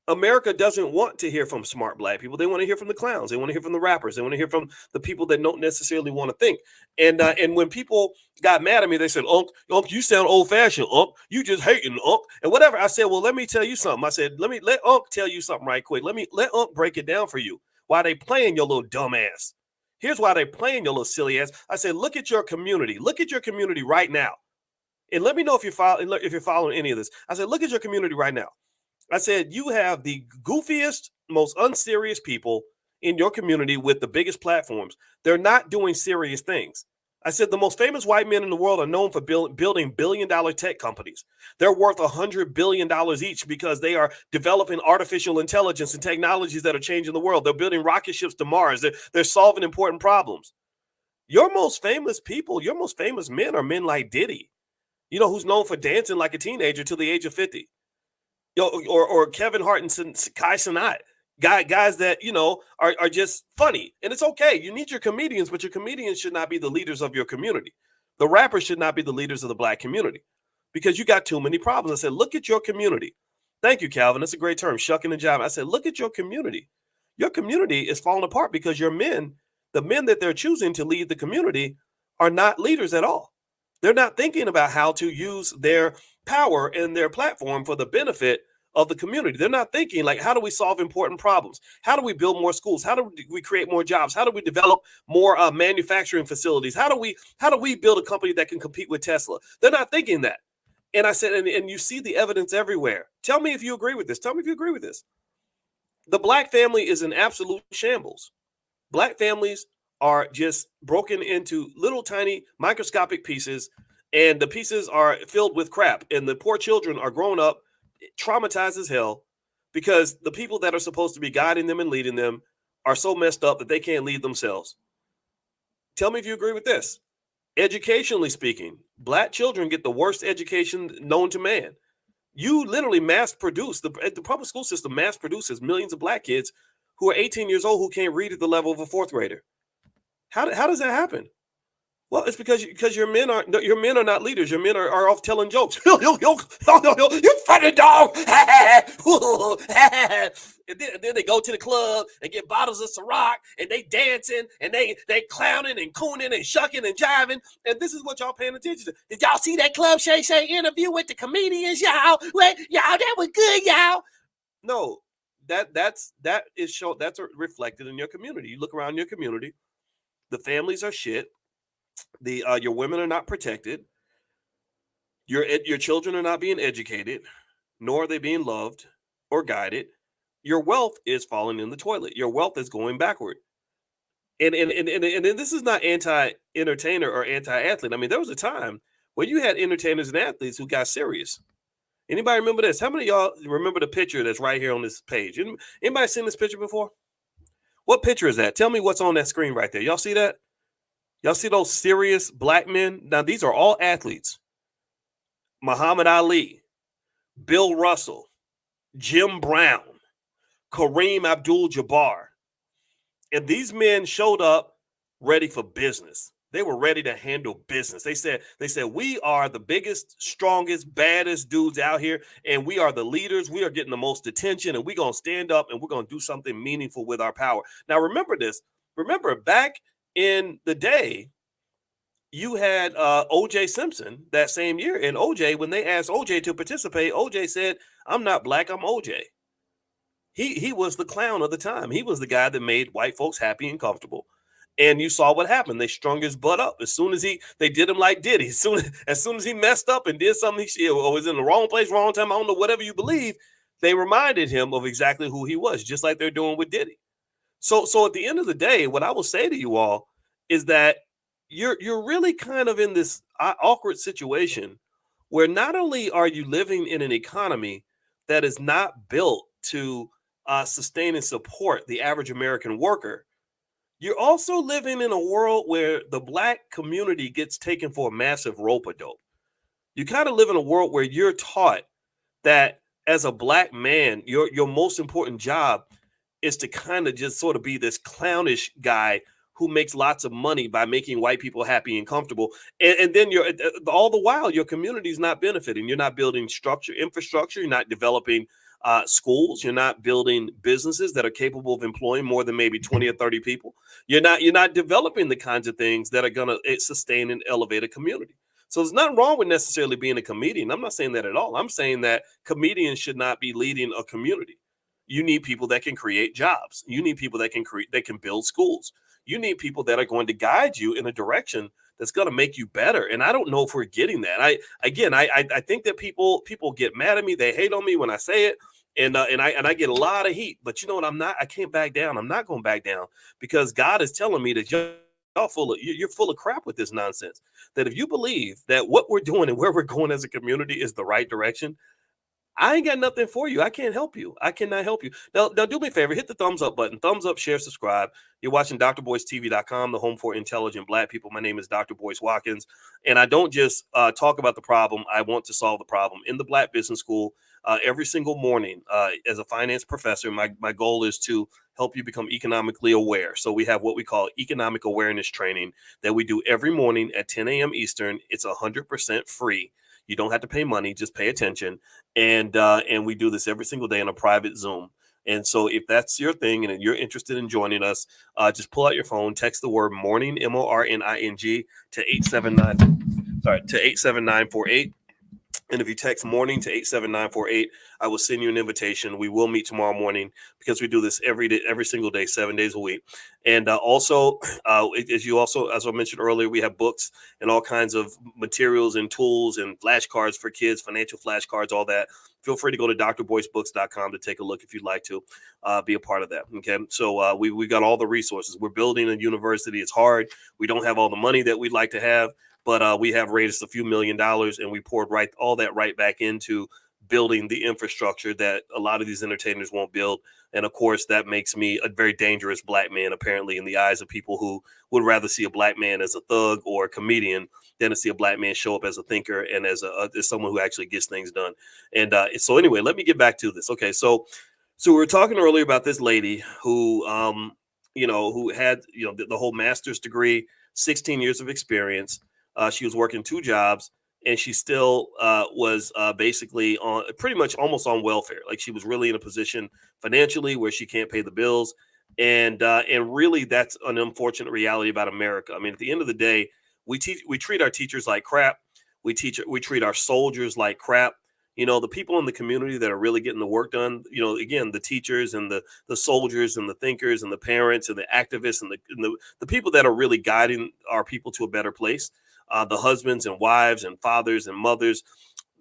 America doesn't want to hear from smart black people. They want to hear from the clowns. They want to hear from the rappers. They want to hear from the people that don't necessarily want to think. And when people got mad at me, they said, Unc, you sound old fashioned. Unc, you just hating, Unc, and whatever. I said, well, let me tell you something. I said, let Unc tell you something right quick. Let Unc break it down for you. Why they playing your little dumb ass? Here's why they playing your little silly ass. I said, look at your community. Look at your community right now. And let me know if you're following any of this. I said, look at your community right now. I said, you have the goofiest, most unserious people in your community with the biggest platforms. They're not doing serious things. I said, the most famous white men in the world are known for building billion-dollar tech companies. They're worth $100 billion each because they are developing artificial intelligence and technologies that are changing the world. They're building rocket ships to Mars. They're solving important problems. Your most famous people, your most famous men are men like Diddy, who's known for dancing like a teenager till the age of 50. Or Kevin Hart and Kai Cenat, guys that, are just funny. And it's okay. You need your comedians, but your comedians should not be the leaders of your community. The rappers should not be the leaders of the black community because you got too many problems. I said, look at your community. Thank you, Calvin. That's a great term, shucking and jiving. I said, look at your community. Your community is falling apart because your men, the men that they're choosing to lead the community, are not leaders at all. They're not thinking about how to use their power and their platform for the benefit of the community. They're not thinking like, how do we solve important problems? How do we build more schools? How do we create more jobs? How do we develop more manufacturing facilities? How do we build a company that can compete with Tesla? They're not thinking that. And I said, and you see the evidence everywhere. Tell me if you agree with this. Tell me if you agree with this. The black family is in absolute shambles. Black families are just broken into little tiny microscopic pieces, and the pieces are filled with crap. And the poor children are growing up traumatized as hell because the people that are supposed to be guiding them and leading them are so messed up that they can't lead themselves. Tell me if you agree with this. Educationally speaking, black children get the worst education known to man. You literally mass produce, the public school system mass produces millions of black kids who are 18 years old who can't read at the level of a fourth grader. How does that happen? Well, it's because your men are not leaders. Your men are off telling jokes. You funny dog. And then they go to the club and get bottles of Ciroc and they dancing and they clowning and cooning and shucking and jiving. And this is what y'all paying attention to. Did y'all see that Club Shay Shay interview with the comedians, y'all? Well, y'all, that was good, y'all. No, that's reflected in your community. You look around your community, the families are shit. Your women are not protected. Your children are not being educated, nor are they being loved or guided. Your wealth is falling in the toilet. Your wealth is going backward. And this is not anti-entertainer or anti-athlete. I mean, there was a time where you had entertainers and athletes who got serious. Anybody remember this? How many of y'all remember the picture that's right here on this page? Anybody seen this picture before? What picture is that? Tell me what's on that screen right there. Y'all see that? Y'all see those serious black men? Now, these are all athletes. Muhammad Ali, Bill Russell, Jim Brown, Kareem Abdul-Jabbar. And these men showed up ready for business. They were ready to handle business. They said, we are the biggest, strongest, baddest dudes out here, and we are the leaders. We are getting the most attention, and we're going to stand up and we're going to do something meaningful with our power. Now, remember this. Remember, back in the day, you had O.J. Simpson that same year. And O.J., when they asked O.J. to participate, O.J. said, I'm not black, I'm O.J. He was the clown of the time. He was the guy that made white folks happy and comfortable. And you saw what happened. They strung his butt up as soon as they did him like Diddy. As soon as he messed up and did something, or was in the wrong place, wrong time, I don't know, whatever you believe, they reminded him of exactly who he was, just like they're doing with Diddy. So at the end of the day, what I will say to you all is that you're really kind of in this awkward situation where not only are you living in an economy that is not built to sustain and support the average American worker, you're also living in a world where the black community gets taken for a massive rope-a-dope. You kind of live in a world where you're taught that as a black man, your most important job is to kind of just sort of be this clownish guy who makes lots of money by making white people happy and comfortable. And then you're all the while your community's not benefiting. You're not building infrastructure. You're not developing schools. You're not building businesses that are capable of employing more than maybe 20 or 30 people. You're not developing the kinds of things that are going to sustain and elevate a community. So there's nothing wrong with necessarily being a comedian. I'm not saying that at all. I'm saying that comedians should not be leading a community. You need people that can create jobs. You need people that can build schools. You need people that are going to guide you in a direction that's going to make you better. And I don't know if we're getting that. I think that people get mad at me. They hate on me when I say it. And I get a lot of heat. But you know what? I can't back down. I'm not going to back down because God is telling me that you're full of crap with this nonsense. That if you believe that what we're doing and where we're going as a community is the right direction, I ain't got nothing for you. I can't help you. I cannot help you. Now do me a favor. Hit the thumbs up button. Thumbs up, share, subscribe. You're watching drboycetv.com, the home for intelligent black people. My name is Dr. Boyce Watkins. And I don't just talk about the problem. I want to solve the problem. In the Black Business School, every single morning, as a finance professor, my goal is to help you become economically aware. So we have what we call economic awareness training that we do every morning at 10 a.m. Eastern. It's 100% free. You don't have to pay money, just pay attention. And we do this every single day in a private Zoom. And so if that's your thing and you're interested in joining us, just pull out your phone, text the word morning, MORNING, to 87948. And if you text morning to 87948, I will send you an invitation. We will meet tomorrow morning because we do this every day, every single day, 7 days a week. And also, as I mentioned earlier, we have books and all kinds of materials and tools and flashcards for kids, financial flashcards, all that. Feel free to go to drboycebooks.com to take a look if you'd like to be a part of that. Okay. So we got all the resources. We're building a university. It's hard. We don't have all the money that we'd like to have. But we have raised a few $1 million and we poured all that right back into building the infrastructure that a lot of these entertainers won't build. And of course, that makes me a very dangerous black man, apparently, in the eyes of people who would rather see a black man as a thug or a comedian than to see a black man show up as a thinker and as someone who actually gets things done. And so anyway, let me get back to this. Okay, so we were talking earlier about this lady who, who had, the whole master's degree, 16 years of experience. She was working 2 jobs and she still was basically on pretty much almost on welfare. Like she was really in a position financially where she can't pay the bills. And really that's an unfortunate reality about America. I mean, at the end of the day, we treat our teachers like crap. We treat our soldiers like crap. The people in the community that are really getting the work done, again, the teachers and the soldiers and the thinkers and the parents and the activists and the people that are really guiding our people to a better place, the husbands and wives and fathers and mothers.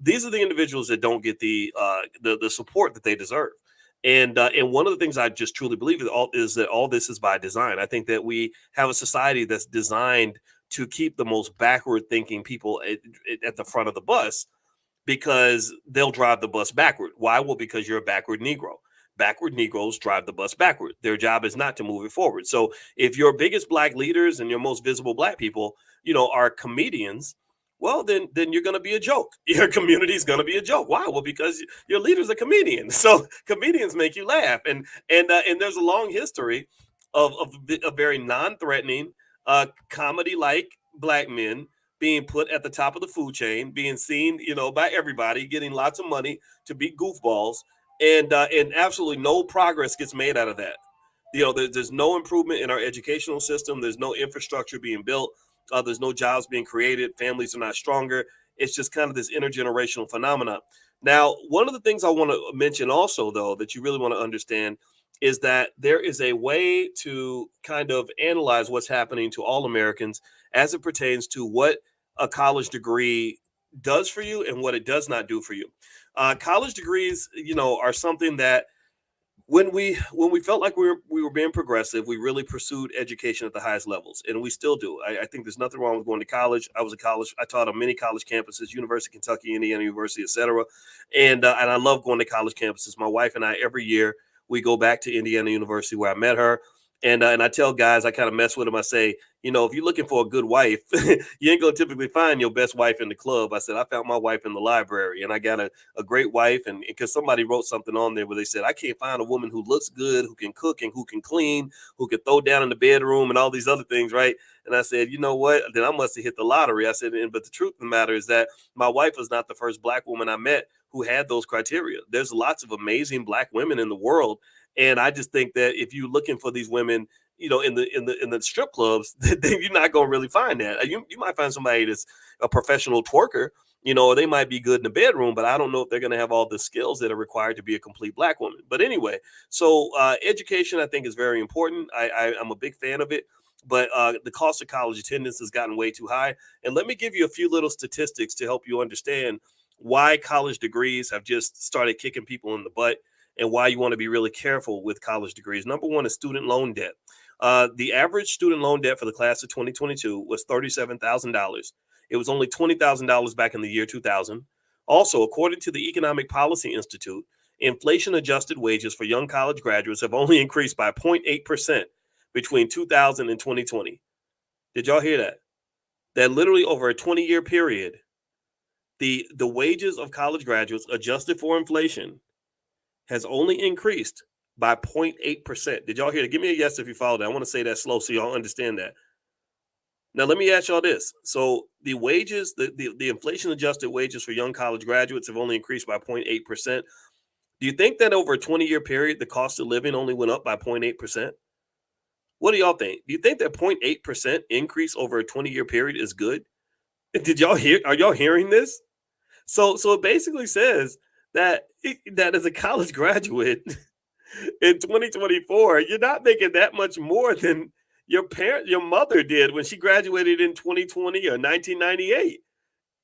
These are the individuals that don't get the support that they deserve. And one of the things I just truly believe is that all this is by design. I think that we have a society that's designed to keep the most backward thinking people at the front of the bus, because they'll drive the bus backward. Why? Well, because you're a backward Negro. Backward Negroes drive the bus backward. Their job is not to move it forward. So if your biggest Black leaders and your most visible Black people, are comedians, well, then you're going to be a joke. Your community is going to be a joke. Why? Well, because your leader's a comedian. So comedians make you laugh, and there's a long history of a very non-threatening, comedy-like Black men being put at the top of the food chain, being seen, by everybody, getting lots of money to be goofballs, and absolutely no progress gets made out of that. There's no improvement in our educational system. There's no infrastructure being built. There's no jobs being created. Families are not stronger. It's just kind of this intergenerational phenomenon. Now, one of the things I want to mention also, though, that you really want to understand is that there is a way to kind of analyze what's happening to all Americans as it pertains to what a college degree does for you and what it does not do for you. College degrees, are something that when we felt like we were being progressive, we really pursued education at the highest levels, and we still do. I think there's nothing wrong with going to college. I taught on many college campuses, University of Kentucky, Indiana University, etc. And I love going to college campuses. My wife and I, every year, we go back to Indiana University where I met her. And I tell guys, I kind of mess with them. I say, if you're looking for a good wife, you ain't going to typically find your best wife in the club. I said, I found my wife in the library, and I got a great wife. And because somebody wrote something on there where they said, I can't find a woman who looks good, who can cook and who can clean, who can throw down in the bedroom and all these other things, right? And I said, you know what? Then I must have hit the lottery. I said, but the truth of the matter is that my wife was not the first Black woman I met who had those criteria. There's lots of amazing Black women in the world. And I just think that if you're looking for these women, in the strip clubs, then you're not going to really find that. You might find somebody that's a professional twerker, or they might be good in the bedroom, but I don't know if they're going to have all the skills that are required to be a complete Black woman. But anyway, so education, I think, is very important. I'm a big fan of it, but the cost of college attendance has gotten way too high. And let me give you a few little statistics to help you understand why college degrees have just started kicking people in the butt, and why you want to be really careful with college degrees. Number one is student loan debt. The average student loan debt for the class of 2022 was $37,000. It was only $20,000 back in the year 2000. Also, according to the Economic Policy Institute, inflation-adjusted wages for young college graduates have only increased by 0.8% between 2000 and 2020. Did y'all hear that? That literally over a 20-year period, the wages of college graduates adjusted for inflation has only increased by 0.8%. Did y'all hear that? Give me a yes if you followed that. I want to say that slow so y'all understand that. Now, let me ask y'all this. So the wages, the inflation adjusted wages for young college graduates have only increased by 0.8%. Do you think that over a 20-year period, the cost of living only went up by 0.8%? What do y'all think? Do you think that 0.8% increase over a 20-year period is good? Did y'all hear? Are y'all hearing this? So it basically says that as a college graduate in 2024, you're not making that much more than your mother did when she graduated in 2020 or 1998.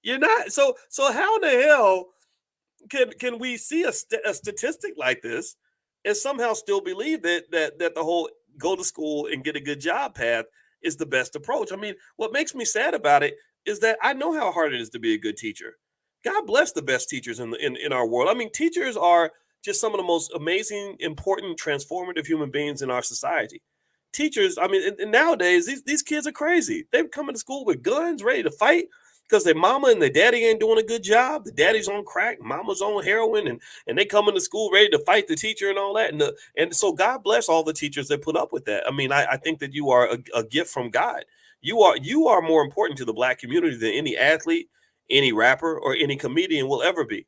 You're not. So how in the hell can we see a statistic like this and somehow still believe that the whole go to school and get a good job path is the best approach? I mean, what makes me sad about it is that I know how hard it is to be a good teacher. God bless the best teachers in our world. I mean, teachers are just some of the most amazing, important, transformative human beings in our society. Teachers, I mean, and nowadays, these kids are crazy. They're coming to school with guns, ready to fight because their mama and their daddy ain't doing a good job. The daddy's on crack, mama's on heroin, and they come into school ready to fight the teacher and all that. And so God bless all the teachers that put up with that. I mean, I think that you are a gift from God. You are more important to the Black community than any athlete, any rapper, or any comedian will ever be.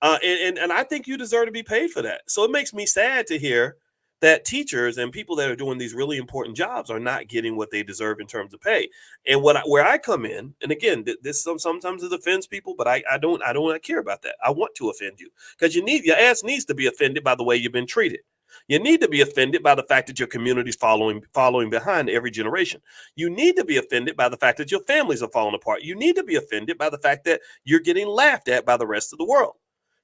And I think you deserve to be paid for that. So it makes me sad to hear that teachers and people that are doing these really important jobs are not getting what they deserve in terms of pay. And where I come in, and again, this sometimes it offends people, but I don't care about that. I want to offend you because your ass needs to be offended by the way you've been treated. You need to be offended by the fact that your community's following behind every generation. You need to be offended by the fact that your families are falling apart. You need to be offended by the fact that you're getting laughed at by the rest of the world.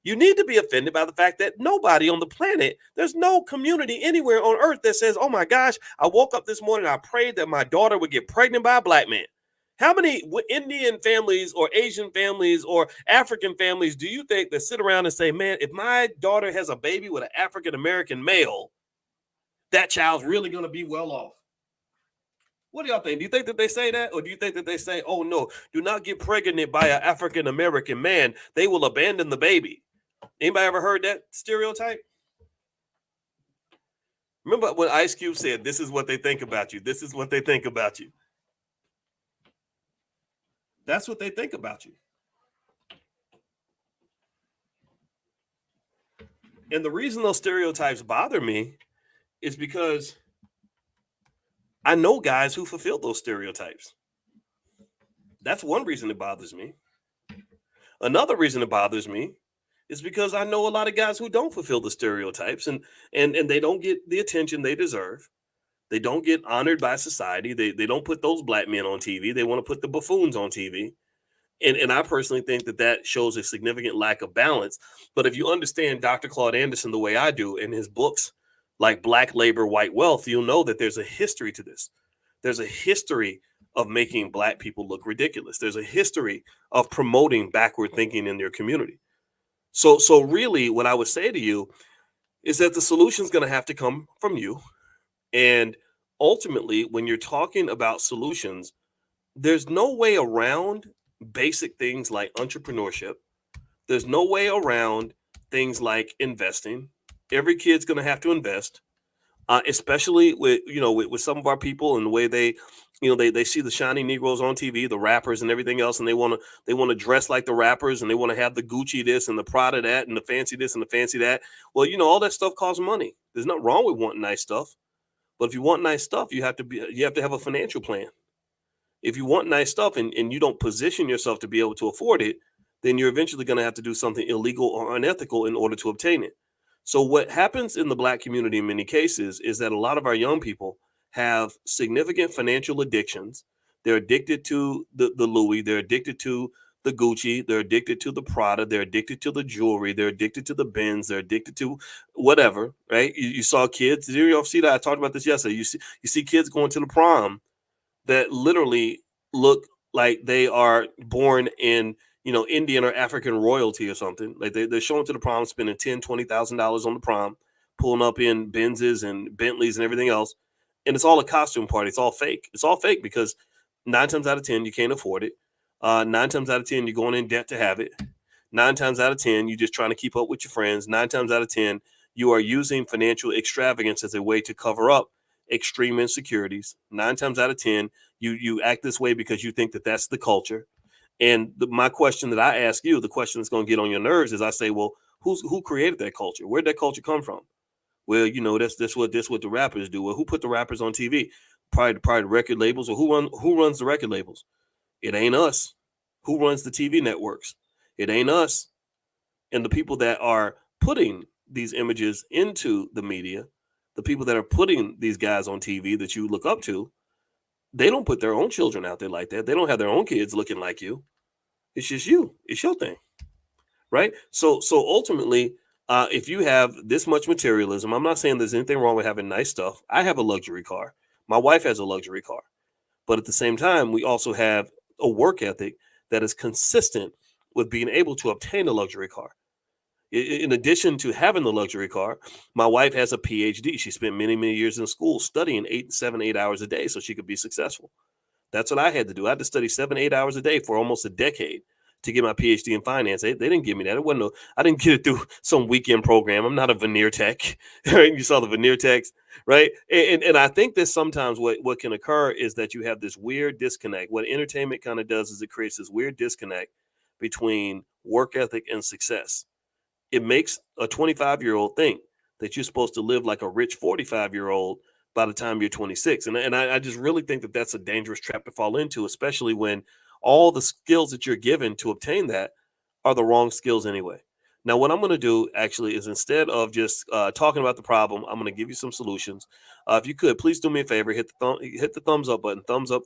You need to be offended by the fact that nobody on the planet, there's no community anywhere on earth that says, oh my gosh, I woke up this morning, I prayed that my daughter would get pregnant by a black man. How many Indian families or Asian families or African families do you think that sit around and say, man, if my daughter has a baby with an African-American male, that child's really going to be well off? What do y'all think? Do you think that they say that? Or do you think that they say, oh no, do not get pregnant by an African-American man. They will abandon the baby. Anybody ever heard that stereotype? Remember when Ice Cube said, this is what they think about you. This is what they think about you. That's what they think about you. And the reason those stereotypes bother me is because I know guys who fulfill those stereotypes. That's one reason it bothers me. Another reason it bothers me is because I know a lot of guys who don't fulfill the stereotypes and they don't get the attention they deserve. They don't get honored by society. They don't put those black men on TV. They want to put the buffoons on TV. And I personally think that shows a significant lack of balance. But if you understand Dr. Claude Anderson the way I do in his books like Black Labor, White Wealth, you'll know that there's a history to this. There's a history of making black people look ridiculous. There's a history of promoting backward thinking in their community. So really what I would say to you is that the solution is going to have to come from you. And ultimately, when you're talking about solutions, there's no way around basic things like entrepreneurship. There's no way around things like investing. Every kid's going to have to invest, especially with some of our people and the way they see the shiny Negroes on TV, the rappers and everything else, and they want to dress like the rappers, and they want to have the Gucci this and the Prada that and the fancy this and the fancy that. Well, all that stuff costs money. There's nothing wrong with wanting nice stuff, but if you want nice stuff, you have to have a financial plan. If you want nice stuff and you don't position yourself to be able to afford it, then you're eventually going to have to do something illegal or unethical in order to obtain it. So what happens in the black community in many cases is that a lot of our young people have significant financial addictions. They're addicted to the Louis. They're addicted to the Gucci. They're addicted to the Prada. They're addicted to the jewelry. They're addicted to the Benz. They're addicted to whatever, right? You saw kids. Did you see that? I talked about this yesterday. You see kids going to the prom that literally look like they are born in Indian or African royalty or something. Like they're showing to the prom, spending $10,000-$20,000 on the prom, pulling up in Benzes and Bentleys and everything else. And it's all a costume party. It's all fake. It's all fake because 9 times out of 10, you can't afford it. 9 times out of 10, you're going in debt to have it. 9 times out of 10, you're just trying to keep up with your friends. 9 times out of 10, you are using financial extravagance as a way to cover up extreme insecurities. 9 times out of 10, you act this way because you think that that's the culture. And my question that I ask you, the question that's going to get on your nerves is I say, well, who created that culture? Where'd that culture come from? Well, that's what the rappers do. Well, who put the rappers on TV? Probably the record labels. Or who runs the record labels? It ain't us. Who runs the TV networks? It ain't us. And the people that are putting these images into the media, the people that are putting these guys on TV that you look up to, they don't put their own children out there like that. They don't have their own kids looking like you. It's just you. It's your thing, right? So ultimately, if you have this much materialism, I'm not saying there's anything wrong with having nice stuff. I have a luxury car. My wife has a luxury car. But at the same time, we also have a work ethic that is consistent with being able to obtain a luxury car. In addition to having the luxury car, my wife has a PhD. She spent many, many years in school studying 8 hours a day so she could be successful. That's what I had to do. I had to study 7-8 hours a day for almost a decade to get my PhD in finance. They didn't give me that. I didn't get it through some weekend program. I'm not a veneer tech. Right? You saw the veneer techs, right? And I think that sometimes what can occur is that you have this weird disconnect. What entertainment kind of does is it creates this weird disconnect between work ethic and success. It makes a 25-year-old think that you're supposed to live like a rich 45-year-old by the time you're 26. And I just really think that that's a dangerous trap to fall into, especially when all the skills that you're given to obtain that are the wrong skills anyway. Now, what I'm going to do actually is, instead of just talking about the problem, I'm going to give you some solutions. If you could, please do me a favor, hit the thumbs up button, thumbs up,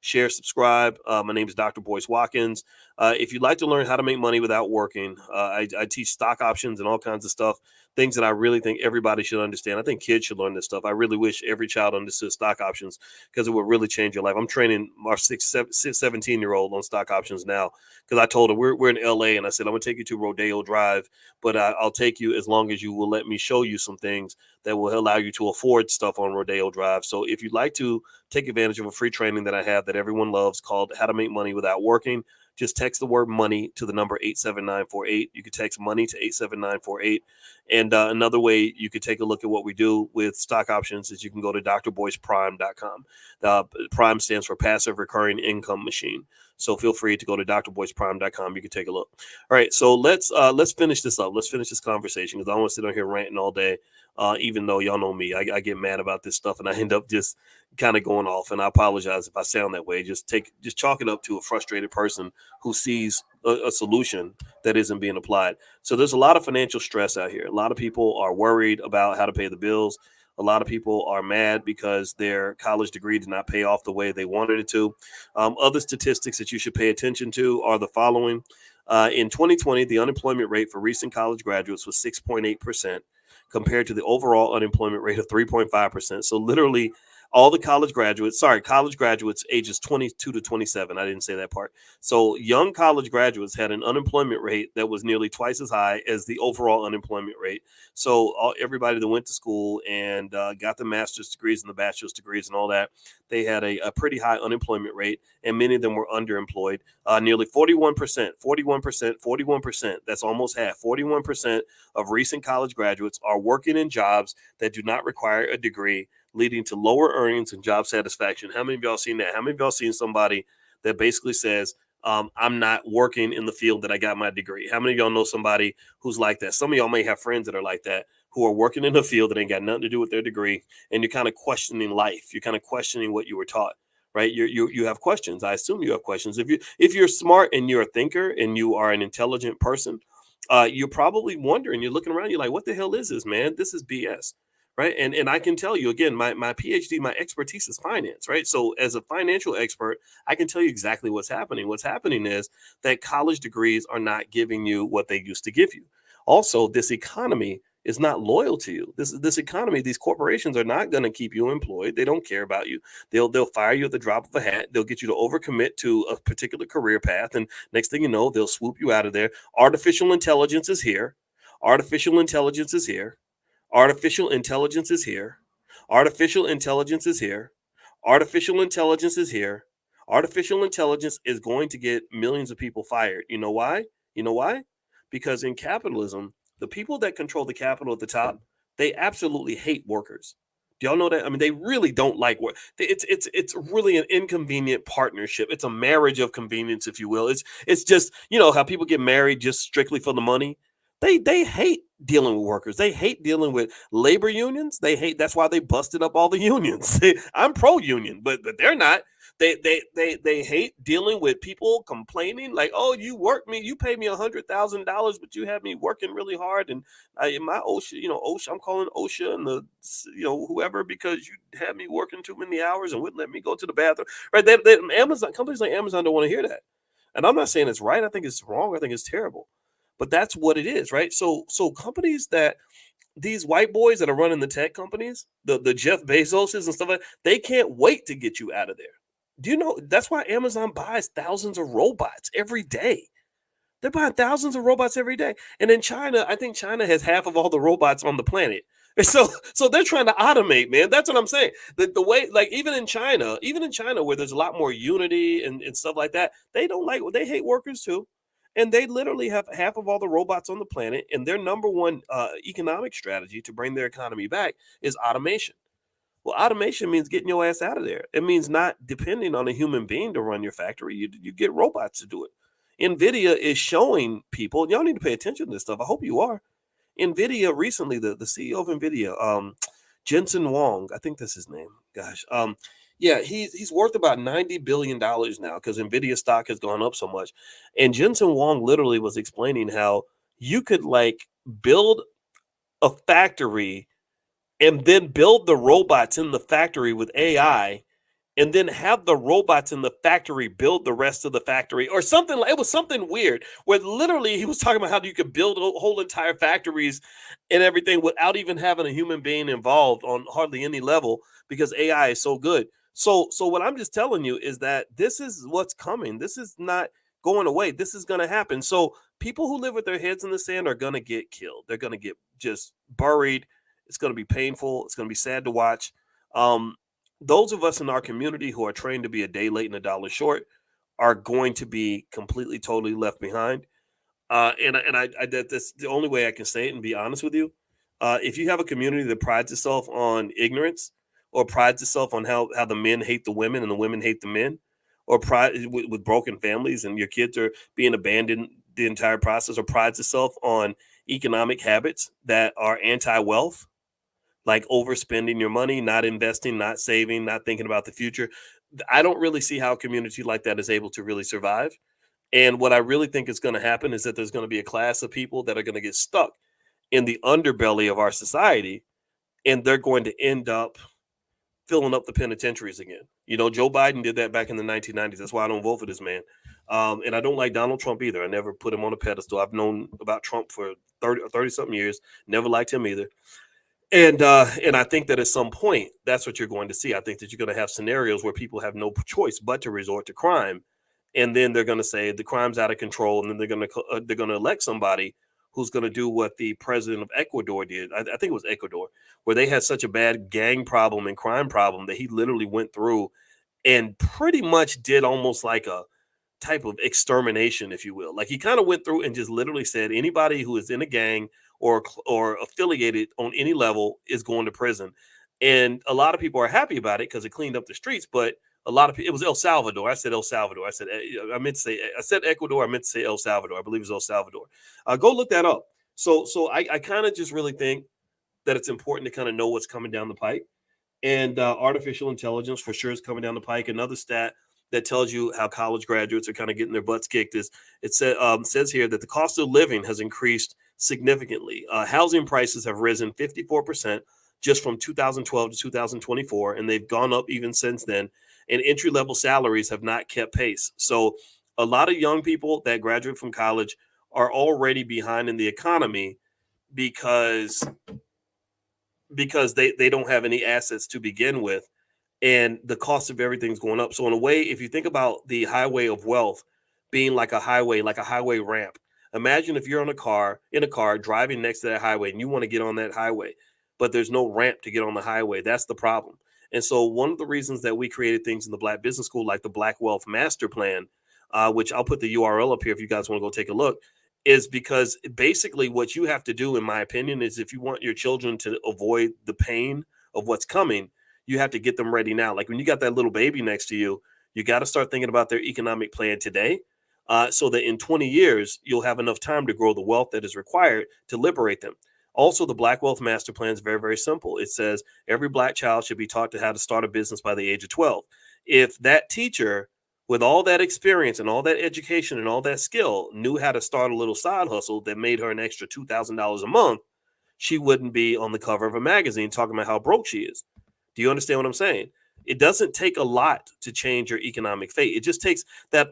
share, subscribe. My name is Dr. Boyce Watkins. If you'd like to learn how to make money without working, I teach stock options and all kinds of stuff, things that I really think everybody should understand. I think kids should learn this stuff. I really wish every child understood stock options, because it would really change your life. I'm training our 17-year-old on stock options now, because I told her we're in LA, and I said, I'm going to take you to Rodeo Drive, but I'll take you as long as you will let me show you some things that will allow you to afford stuff on Rodeo Drive. So if you'd like to take advantage of a free training that I have that everyone loves, called How to Make Money Without Working, just text the word money to the number 87948. You could text money to 87948. And another way you could take a look at what we do with stock options is you can go to drboyceprime.com. Prime stands for Passive Recurring Income Machine. So feel free to go to drboyceprime.com. You can take a look. All right, so let's finish this up. Let's finish this conversation, because I don't want to sit on here ranting all day. Even though y'all know me, I get mad about this stuff, and I end up just kind of going off. And I apologize if I sound that way. Just chalk it up to a frustrated person who sees a solution that isn't being applied. So there's a lot of financial stress out here. A lot of people are worried about how to pay the bills. A lot of people are mad because their college degree did not pay off the way they wanted it to. Other statistics that you should pay attention to are the following. In 2020, the unemployment rate for recent college graduates was 6.8%. compared to the overall unemployment rate of 3.5%. So literally all the college graduates ages 22 to 27. I didn't say that part. So young college graduates had an unemployment rate that was nearly twice as high as the overall unemployment rate. So everybody that went to school and got the master's degrees and the bachelor's degrees and all that, they had a pretty high unemployment rate, and many of them were underemployed. Nearly 41%. That's almost half. 41% of recent college graduates are working in jobs that do not require a degree, leading to lower earnings and job satisfaction. How many of y'all seen that? How many of y'all seen somebody that basically says, I'm not working in the field that I got my degree? How many of y'all know somebody who's like that? Some of y'all may have friends that are like that, who are working in a field that ain't got nothing to do with their degree, and you're kind of questioning life. You're kind of questioning what you were taught, right? You have questions. I assume you have questions. If you're smart and you're a thinker and you are an intelligent person, you're probably wondering, you're looking around, you're like, what the hell is this, man? This is BS. Right. And I can tell you again, my PhD, my expertise is finance. Right. So as a financial expert, I can tell you exactly what's happening. What's happening is that college degrees are not giving you what they used to give you. Also, this economy is not loyal to you. This economy, these corporations are not going to keep you employed. They don't care about you. They'll fire you at the drop of a hat. They'll get you to overcommit to a particular career path. And next thing you know, they'll swoop you out of there. Artificial intelligence is here. Artificial intelligence is here. Artificial intelligence is here. Artificial intelligence is here. Artificial intelligence is here. Artificial intelligence is going to get millions of people fired. You know why? You know why? Because in capitalism, the people that control the capital at the top, they absolutely hate workers. Do y'all know that? I mean, they really don't like work. It's really an inconvenient partnership. It's a marriage of convenience, if you will. It's just, you know, how people get married just strictly for the money. They hate dealing with workers. They hate dealing with labor unions. That's why they busted up all the unions. I'm pro-union, but they're not. They hate dealing with people complaining like, oh, you pay me $100,000, but you have me working really hard, and my OSHA, I'm calling OSHA and the whoever, because you had me working too many hours and wouldn't let me go to the bathroom. Right? Amazon, companies like Amazon don't want to hear that, and I'm not saying it's right. I think it's wrong. I think it's terrible. But that's what it is, right? So companies these white boys that are running the tech companies, the Jeff Bezoses and stuff like that, they can't wait to get you out of there. Do you know that's why Amazon buys thousands of robots every day? They're buying thousands of robots every day. And in China, I think China has half of all the robots on the planet. And so they're trying to automate, man. That's what I'm saying. The way, like, even in China where there's a lot more unity and stuff like that, they hate workers too. And they literally have half of all the robots on the planet, and their number one economic strategy to bring their economy back is automation. Well, automation means getting your ass out of there. It means not depending on a human being to run your factory. You get robots to do it. NVIDIA is showing people, y'all need to pay attention to this stuff. I hope you are. NVIDIA recently, the CEO of NVIDIA, Jensen Huang, I think that's his name. Gosh. Yeah, he's worth about $90 billion now because NVIDIA stock has gone up so much. And Jensen Huang literally was explaining how you could like build a factory and then build the robots in the factory with AI and then have the robots in the factory build the rest of the factory or something. Like it was something weird where literally he was talking about how you could build whole entire factories and everything without even having a human being involved on hardly any level because AI is so good. So what I'm just telling you is that this is what's coming. This is not going away. This is going to happen. So people who live with their heads in the sand are going to get killed. They're going to get just buried. It's going to be painful. It's going to be sad to watch. Those of us in our community who are trained to be a day late and a dollar short are going to be completely, totally left behind. That's the only way I can say it and be honest with you. If you have a community that prides itself on ignorance or prides itself on how the men hate the women and the women hate the men, or pride with broken families and your kids are being abandoned the entire process, or prides itself on economic habits that are anti-wealth, like overspending your money, not investing, not saving, not thinking about the future. I don't really see how a community like that is able to really survive. And what I really think is going to happen is that there's going to be a class of people that are going to get stuck in the underbelly of our society, and they're going to end up filling up the penitentiaries again. You know, Joe Biden did that back in the 1990s. That's why I don't vote for this man. And I don't like Donald Trump either. I never put him on a pedestal. I've known about Trump for 30 something years. Never liked him either. And I think that at some point, that's what you're going to see. I think that you're going to have scenarios where people have no choice but to resort to crime, and then they're going to say the crime's out of control, and then they're going to elect somebody who's going to do what the president of Ecuador did. I think it was Ecuador, where they had such a bad gang problem and crime problem that he literally went through and pretty much did almost like a type of extermination, if you will. Like he kind of went through and just literally said anybody who is in a gang or affiliated on any level is going to prison. And a lot of people are happy about it because it cleaned up the streets, but a lot of people, it was El Salvador. I said El Salvador. I meant to say, I said Ecuador. I meant to say El Salvador. I believe it was El Salvador. Go look that up. So I kind of just really think that it's important to kind of know what's coming down the pike. And artificial intelligence for sure is coming down the pike. Another stat that tells you how college graduates are kind of getting their butts kicked is it says here that the cost of living has increased significantly. Housing prices have risen 54% just from 2012 to 2024, and they've gone up even since then. And entry-level salaries have not kept pace. So a lot of young people that graduate from college are already behind in the economy because they don't have any assets to begin with, and the cost of everything's going up. So in a way, if you think about the highway of wealth being like a highway ramp, imagine if you're in a car driving next to that highway and you want to get on that highway, but there's no ramp to get on the highway. That's the problem. And so one of the reasons that we created things in the Black Business School, like the Black Wealth Master Plan, which I'll put the URL up here if you guys want to go take a look, is because basically what you have to do, in my opinion, is if you want your children to avoid the pain of what's coming, you have to get them ready now. Like when you got that little baby next to you, you got to start thinking about their economic plan today, so that in 20 years, you'll have enough time to grow the wealth that is required to liberate them. Also, the Black Wealth Master Plan is very, very simple. It says every Black child should be taught to how to start a business by the age of 12. If that teacher, with all that experience and all that education and all that skill, knew how to start a little side hustle that made her an extra $2,000 a month, she wouldn't be on the cover of a magazine talking about how broke she is. Do you understand what I'm saying? It doesn't take a lot to change your economic fate. It just takes that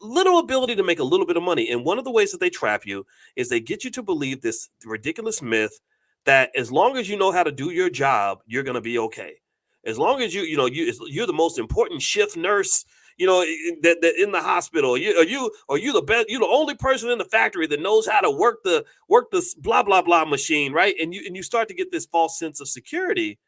little ability to make a little bit of money. And one of the ways that they trap you is they get you to believe this ridiculous myth that as long as you know how to do your job, you're going to be okay. As long as you're the most important shift nurse, that in the hospital, you the best, you're the only person in the factory that knows how to work the blah blah blah machine, right? And you start to get this false sense of security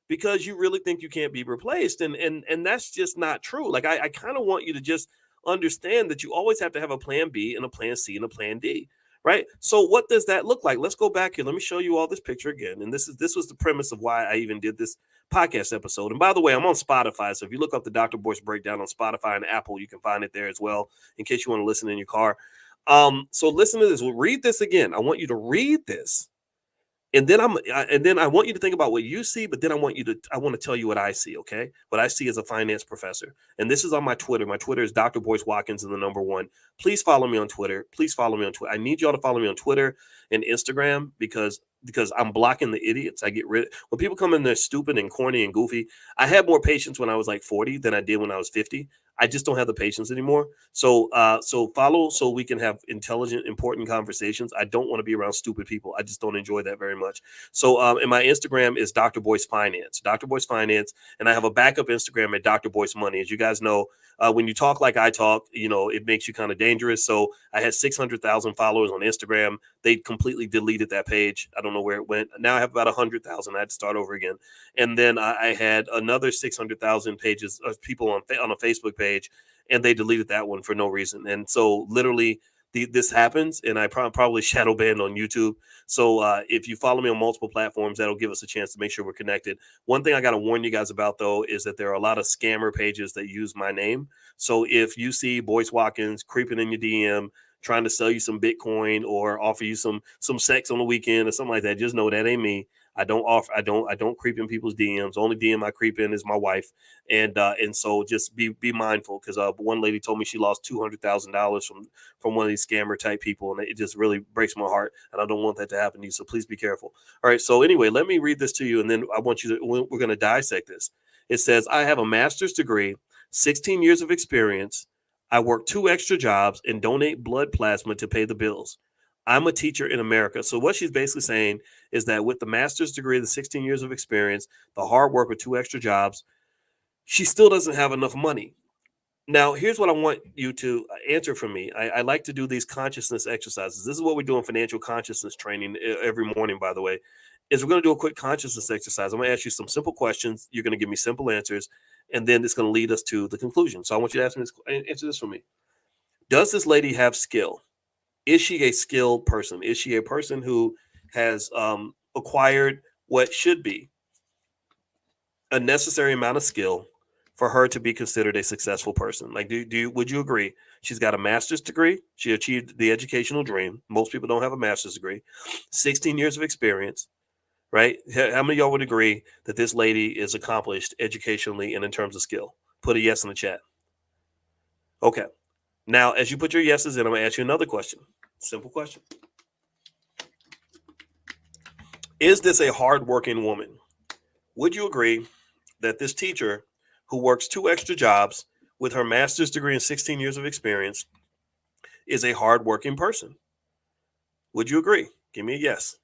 because you really think you can't be replaced. And that's just not true. Like I kind of want you to just understand that you always have to have a plan B and a plan C and a plan D, right? So what does that look like? Let's go back here. Let me show you all this picture again. And this was the premise of why I even did this podcast episode. And by the way, I'm on Spotify. So if you look up the Dr. Boyce Breakdown on Spotify and Apple, you can find it there as well, in case you want to listen in your car. So listen to this. We'll read this again. I want you to read this And then I want you to think about what you see, but then I want to tell you what I see. Okay. What I see as a finance professor. And this is on my Twitter. My Twitter is Dr. Boyce Watkins and the number 1. Please follow me on Twitter. Please follow me on Twitter. I need y'all to follow me on Twitter and Instagram because I'm blocking the idiots. I get rid when people come in there stupid and corny and goofy. I had more patience when I was like 40 than I did when I was 50. I just don't have the patience anymore. So follow so we can have intelligent, important conversations. I don't want to be around stupid people. I just don't enjoy that very much. So and my Instagram is Dr. Boyce Finance, Dr. Boyce Finance, and I have a backup Instagram at Dr. Boyce Money. As you guys know, when you talk like I talk, it makes you kind of dangerous. So I had 600,000 followers on Instagram. They completely deleted that page. I don't know where it went. Now I have about 100,000. I had to start over again. And then I had another 600,000 pages of people on a Facebook page, and they deleted that one for no reason. And so literally this happens, and I probably shadow banned on YouTube. So if you follow me on multiple platforms, that'll give us a chance to make sure we're connected. One thing I got to warn you guys about, though, is that there are a lot of scammer pages that use my name. So if you see Boyce Watkins creeping in your DM, trying to sell you some Bitcoin or offer you some sex on the weekend or something like that, just know that ain't me. I don't creep in people's DMs. The only DM I creep in is my wife. And so just be mindful, because one lady told me she lost $200,000 from one of these scammer type people, and it just really breaks my heart, and I don't want that to happen to you. So please be careful. All right. So anyway, let me read this to you, and then I want you to, we're going to dissect this. It says, I have a master's degree, 16 years of experience. I work 2 extra jobs and donate blood plasma to pay the bills. I'm a teacher in America. So what she's basically saying is that with the master's degree, the 16 years of experience, the hard work with 2 extra jobs, she still doesn't have enough money. Now, here's what I want you to answer for me. I like to do these consciousness exercises. This is what we do in financial consciousness training every morning, by the way, is we're going to do a quick consciousness exercise. I'm going to ask you some simple questions. You're going to give me simple answers, and then it's going to lead us to the conclusion. So I want you to answer this for me. Does this lady have skill? Is she a skilled person? Is she a person who has acquired what should be a necessary amount of skill for her to be considered a successful person? Like, would you agree? She's got a master's degree. She achieved the educational dream. Most people don't have a master's degree. 16 years of experience, right? How many of y'all would agree that this lady is accomplished educationally and in terms of skill? Put a yes in the chat. Okay. Now, as you put your yeses in, I'm going to ask you another question. Simple question. Is this a hardworking woman? Would you agree that this teacher who works 2 extra jobs with her master's degree and 16 years of experience is a hardworking person? Would you agree? Give me a yes.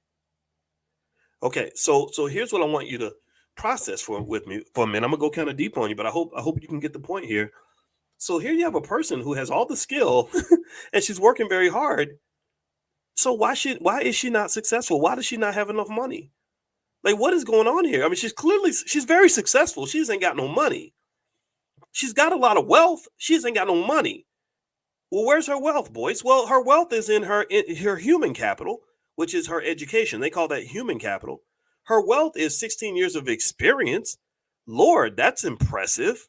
Okay, so here's what I want you to process with me for a minute. I'm gonna go kind of deep on you, but I hope you can get the point here. So here you have a person who has all the skill and she's working very hard. So why is she not successful? Why does she not have enough money? Like, what is going on here? I mean, she's very successful. She ain't got no money. She's got a lot of wealth. She ain't got no money. Well, where's her wealth, Boyce? Well, her wealth is in her human capital, which is her education. They call that human capital. Her wealth is 16 years of experience. Lord, that's impressive.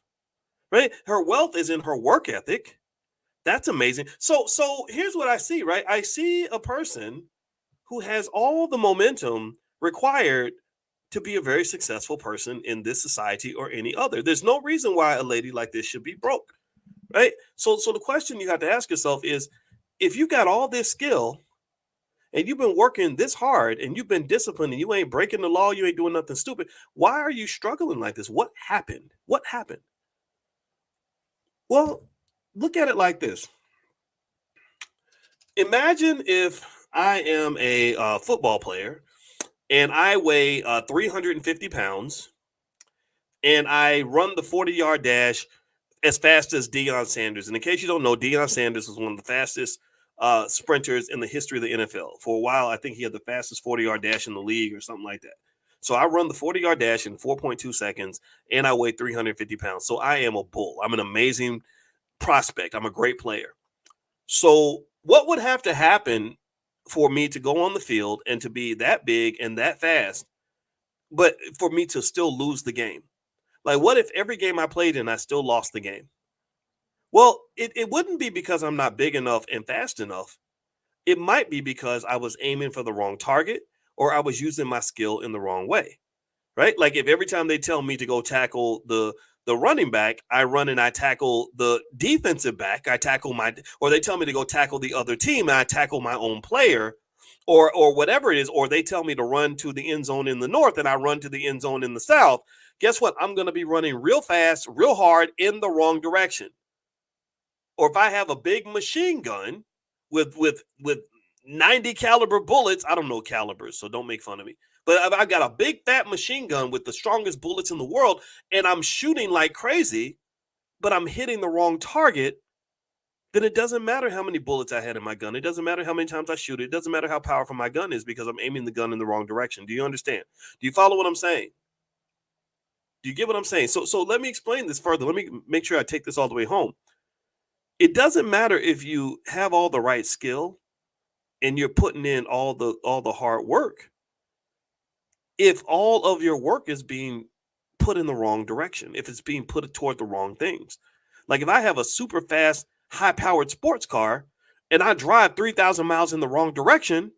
Right? Her wealth is in her work ethic. That's amazing. So here's what I see, right? I see a person who has all the momentum required to be a very successful person in this society or any other. There's no reason why a lady like this should be broke, right? So the question you have to ask yourself is, if you got all this skill and you've been working this hard and you've been disciplined and you ain't breaking the law, you ain't doing nothing stupid, why are you struggling like this? What happened? What happened? Well, look at it like this. Imagine if I am a football player and I weigh 350 pounds and I run the 40-yard dash as fast as Deion Sanders. And in case you don't know, Deion Sanders was one of the fastest sprinters in the history of the NFL. For a while, I think he had the fastest 40-yard dash in the league or something like that. So I run the 40-yard dash in 4.2 seconds and I weigh 350 pounds. So I am a bull. I'm an amazing prospect. I'm a great player. So what would have to happen for me to go on the field and to be that big and that fast, but for me to still lose the game? Like, what if every game I played in, I still lost the game? Well, it wouldn't be because I'm not big enough and fast enough. It might be because I was aiming for the wrong target, or I was using my skill in the wrong way, right? Like if every time they tell me to go tackle the running back, I run and I tackle the defensive back, or they tell me to go tackle the other team and I tackle my own player, or whatever it is, or they tell me to run to the end zone in the north and I run to the end zone in the south. Guess what? I'm going to be running real fast, real hard in the wrong direction. Or if I have a big machine gun with 90 caliber bullets, I don't know calibers, so don't make fun of me. But if I've got a big fat machine gun with the strongest bullets in the world and I'm shooting like crazy, but I'm hitting the wrong target, then it doesn't matter how many bullets I had in my gun. It doesn't matter how many times I shoot it. It doesn't matter how powerful my gun is because I'm aiming the gun in the wrong direction. Do you understand? Do you follow what I'm saying? Do you get what I'm saying? So let me explain this further. Let me make sure I take this all the way home. It doesn't matter if you have all the right skill and you're putting in all the hard work if all of your work is being put in the wrong direction, if it's being put toward the wrong things. Like if I have a super fast, high-powered sports car and I drive 3,000 miles in the wrong direction,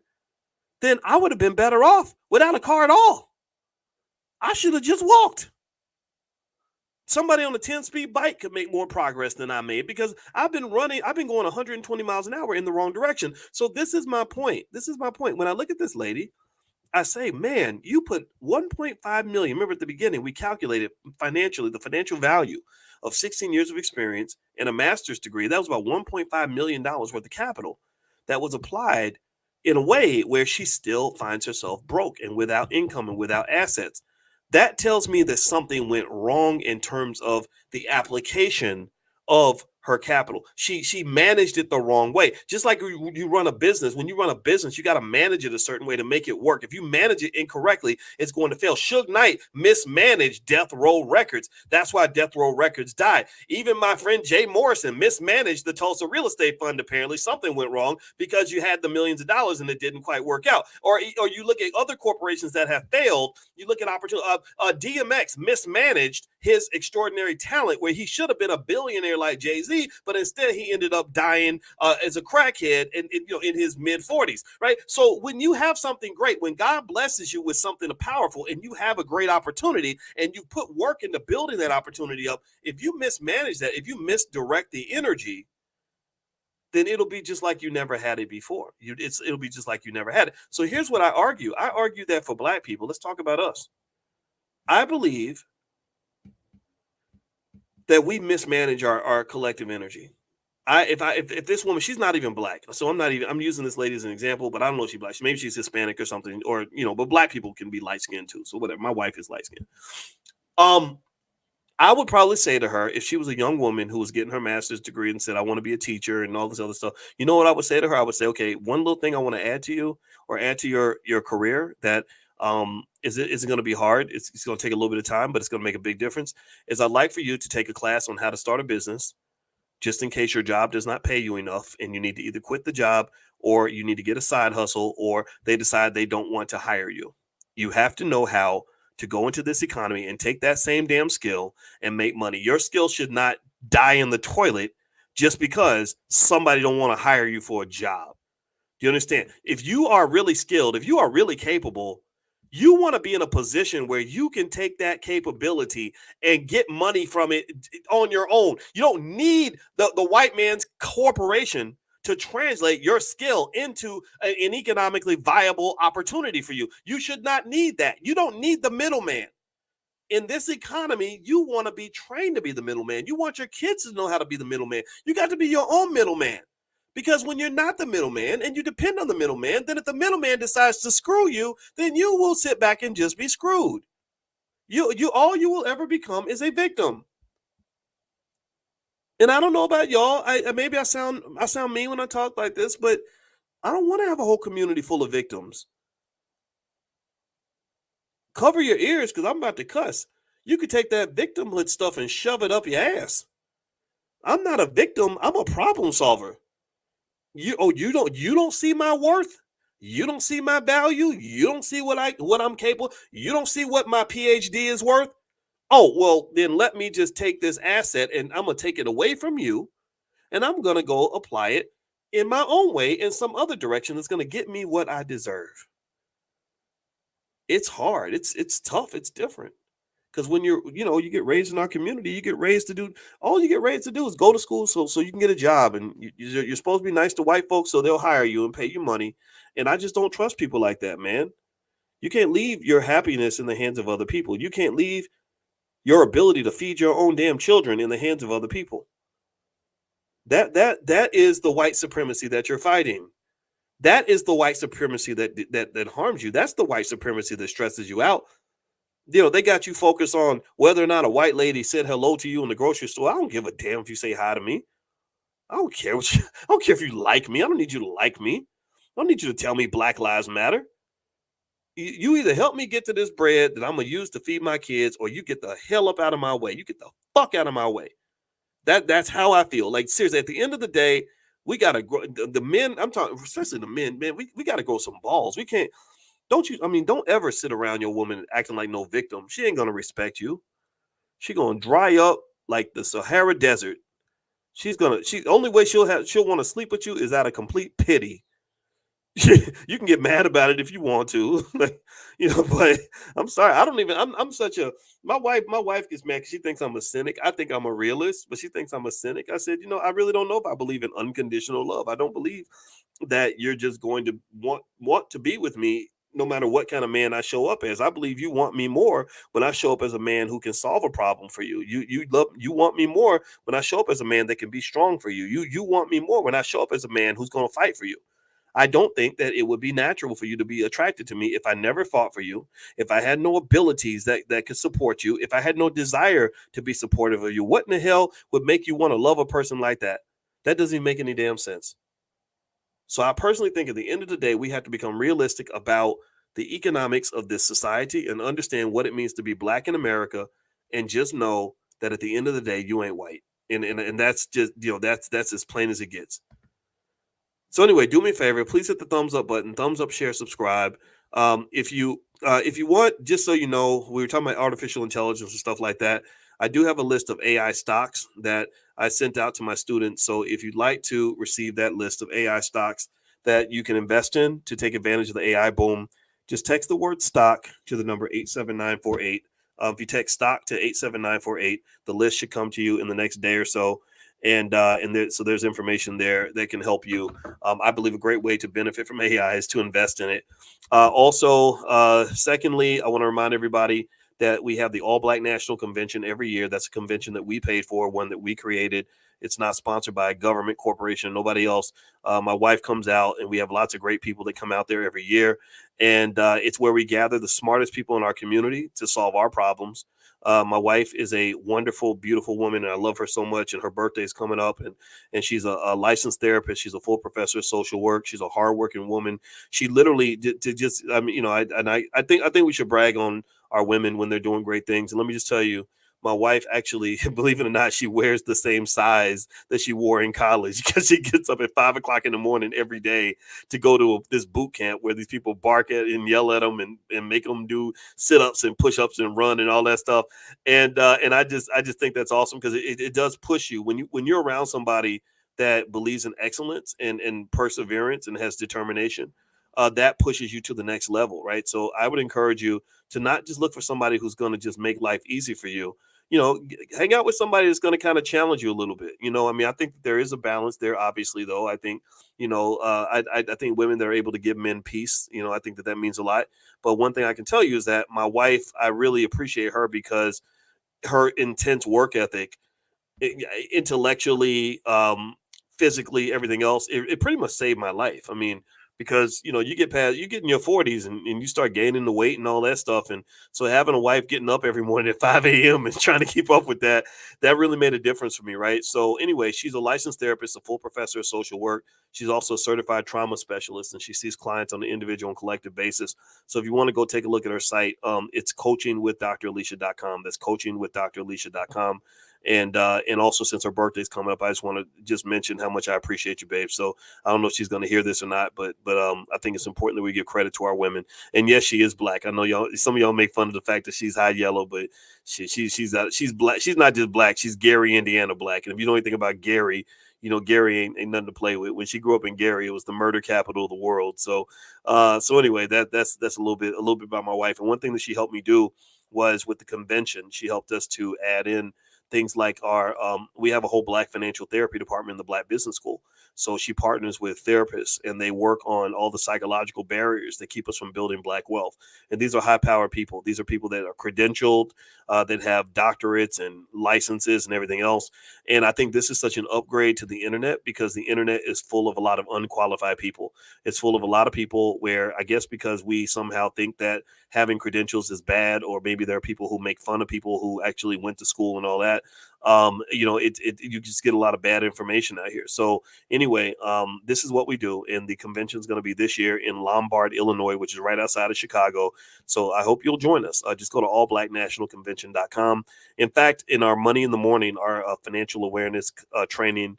then I would have been better off without a car at all. I should have just walked. Somebody on a 10-speed bike could make more progress than I made because I've been going 120 miles an hour in the wrong direction. So this is my point. When I look at this lady, I say, man, you put 1.5 million. Remember at the beginning, we calculated financially the financial value of 16 years of experience and a master's degree. That was about $1.5 million worth of capital that was applied in a way where she still finds herself broke and without income and without assets. That tells me that something went wrong in terms of the application of her capital. She managed it the wrong way. Just like you run a business. When you run a business, you got to manage it a certain way to make it work. If you manage it incorrectly, it's going to fail. Suge Knight mismanaged Death Row Records. That's why Death Row Records died. Even my friend Jay Morrison mismanaged the Tulsa Real Estate Fund. Apparently something went wrong because you had the millions of dollars and it didn't quite work out. Or you look at other corporations that have failed. You look at opportunity. DMX mismanaged his extraordinary talent where he should have been a billionaire like Jay-Z, but instead he ended up dying as a crackhead in his mid-40s, right? So when you have something great, when God blesses you with something powerful and you have a great opportunity and you put work into building that opportunity up, if you mismanage that, if you misdirect the energy, then it'll be just like you never had it before. It'll be just like you never had it. So here's what I argue. I argue that for Black people, let's talk about us. I believe that we mismanage our collective energy. If this woman, she's not even Black, so I'm using this lady as an example, but I don't know if she's Black. Maybe she's Hispanic or something, or but Black people can be light skinned too. So whatever. My wife is light skinned. I would probably say to her, if she was a young woman who was getting her master's degree and said, I want to be a teacher and all this other stuff, you know what I would say to her? I would say, okay, one little thing I want to add to you or add to your career that isn't going to be hard. It's going to take a little bit of time, but it's going to make a big difference. Is I'd like for you to take a class on how to start a business, just in case your job does not pay you enough and you need to either quit the job or you need to get a side hustle or they decide they don't want to hire you. You have to know how to go into this economy and take that same damn skill and make money. Your skill should not die in the toilet just because somebody don't want to hire you for a job. Do you understand? If you are really skilled, if you are really capable, you want to be in a position where you can take that capability and get money from it on your own. You don't need the white man's corporation to translate your skill into an economically viable opportunity for you. You should not need that. You don't need the middleman. In this economy, you want to be trained to be the middleman. You want your kids to know how to be the middleman. You got to be your own middleman. Because when you're not the middleman and you depend on the middleman, then if the middleman decides to screw you, then you will sit back and just be screwed. All you will ever become is a victim. And I don't know about y'all. Maybe I sound mean when I talk like this, but I don't want to have a whole community full of victims. Cover your ears because I'm about to cuss. You could take that victimhood stuff and shove it up your ass. I'm not a victim. I'm a problem solver. You don't see my worth. You don't see my value. You don't see what I'm capable. You don't see what my PhD is worth. Oh, well, then let me just take this asset and I'm going to take it away from you and I'm going to go apply it in my own way in some other direction that's going to get me what I deserve. it's hard. It's tough. It's different. Because when you get raised in our community, you get raised to do all you get raised to do is go to school so you can get a job, and you're supposed to be nice to white folks so they'll hire you and pay you money. And I just don't trust people like that, man. You can't leave your happiness in the hands of other people. You can't leave your ability to feed your own damn children in the hands of other people. That is the white supremacy that you're fighting. That is the white supremacy that harms you. That's the white supremacy that stresses you out. They got you focused on whether or not a white lady said hello to you in the grocery store. I don't give a damn if you say hi to me. I don't care I don't care if you like me. I don't need you to like me. I don't need you to tell me Black Lives Matter. You either help me get to this bread that I'm gonna use to feed my kids, or you get the hell up out of my way. You get the fuck out of my way. That's how I feel. Like, seriously, at the end of the day, we gotta grow the men. I'm talking, especially the men, man. We gotta grow some balls. We can't. Don't ever sit around your woman acting like no victim. She ain't gonna respect you. She gonna dry up like the Sahara Desert. The only way she'll want to sleep with you is out of complete pity. You can get mad about it if you want to, but I'm sorry. I don't even, I'm such a, my wife gets mad because she thinks I'm a cynic. I think I'm a realist, but she thinks I'm a cynic. I said, I really don't know if I believe in unconditional love. I don't believe that you're just going to want to be with me no matter what kind of man I show up as. I believe you want me more when I show up as a man who can solve a problem for you. You want me more when I show up as a man that can be strong for you. You want me more when I show up as a man who's going to fight for you. I don't think that it would be natural for you to be attracted to me if I never fought for you, if I had no abilities that could support you, if I had no desire to be supportive of you. What in the hell would make you want to love a person like that? That doesn't even make any damn sense. So I personally think at the end of the day, we have to become realistic about the economics of this society and understand what it means to be Black in America, and just know that at the end of the day, you ain't white. And that's just, that's as plain as it gets. So anyway, do me a favor, please hit the thumbs up button, thumbs up, share, subscribe. If you want, just so you know, we were talking about artificial intelligence and stuff like that. I do have a list of AI stocks that I sent out to my students. So if you'd like to receive that list of AI stocks that you can invest in to take advantage of the AI boom, just text the word stock to the number 87948. If you text stock to 87948, the list should come to you in the next day or so. So there's information there that can help you. I believe a great way to benefit from AI is to invest in it. Secondly, I want to remind everybody that we have the All Black National Convention every year. That's a convention that we paid for, one that we created. It's not sponsored by a government corporation, nobody else. My wife comes out, and we have lots of great people that come out there every year. And it's where we gather the smartest people in our community to solve our problems. My wife is a wonderful, beautiful woman, and I love her so much. And her birthday is coming up, and she's a licensed therapist. She's a full professor of social work. She's a hardworking woman. She literally I think we should brag on our women when they're doing great things. And let me just tell you, my wife actually, believe it or not, she wears the same size that she wore in college, because she gets up at 5 o'clock in the morning every day to go to this boot camp where these people bark at and yell at them and make them do sit-ups and push-ups and run and all that stuff. And I just think that's awesome, because it does push you when you're around somebody that believes in excellence and perseverance and has determination. That pushes you to the next level, right? So I would encourage you to not just look for somebody who's going to just make life easy for you. Hang out with somebody that's going to kind of challenge you a little bit. I think that there is a balance there, obviously, though. I think, I think women that are able to give men peace, I think that means a lot. But one thing I can tell you is that my wife, I really appreciate her, because her intense work ethic, intellectually, physically, everything else, it pretty much saved my life. Because you get in your 40s and you start gaining the weight and all that stuff, and so having a wife getting up every morning at 5 a.m. and trying to keep up with that really made a difference for me, right? So anyway, she's a licensed therapist, a full professor of social work. She's also a certified trauma specialist, and she sees clients on an individual and collective basis. So if you want to go take a look at her site, it's coachingwithdralicia.com. That's coachingwithdralicia.com. And also, since her birthday's coming up, I just want to just mention how much I appreciate you, babe. So I don't know if she's going to hear this or not, but I think it's important that we give credit to our women. And yes, she is Black. I know some of y'all make fun of the fact that she's high yellow, but she's Black. She's not just Black. She's Gary, Indiana Black. And if you know anything about Gary, Gary ain't nothing to play with. When she grew up in Gary, it was the murder capital of the world. So, so anyway, that's a little bit about my wife. And one thing that she helped me do was with the convention. She helped us to add in things like we have a whole Black financial therapy department in the Black Business School. So she partners with therapists, and they work on all the psychological barriers that keep us from building Black wealth. And these are high-powered people. These are people that are credentialed, that have doctorates and licenses and everything else. And I think this is such an upgrade to the internet, because the internet is full of a lot of unqualified people. It's full of a lot of people where, I guess because we somehow think that having credentials is bad, or maybe there are people who make fun of people who actually went to school and all that. You just get a lot of bad information out here. So anyway, this is what we do. And the convention is going to be this year in Lombard, Illinois, which is right outside of Chicago. So I hope you'll join us. Just go to allblacknationalconvention.com. In fact, in our Money in the Morning, our financial awareness training,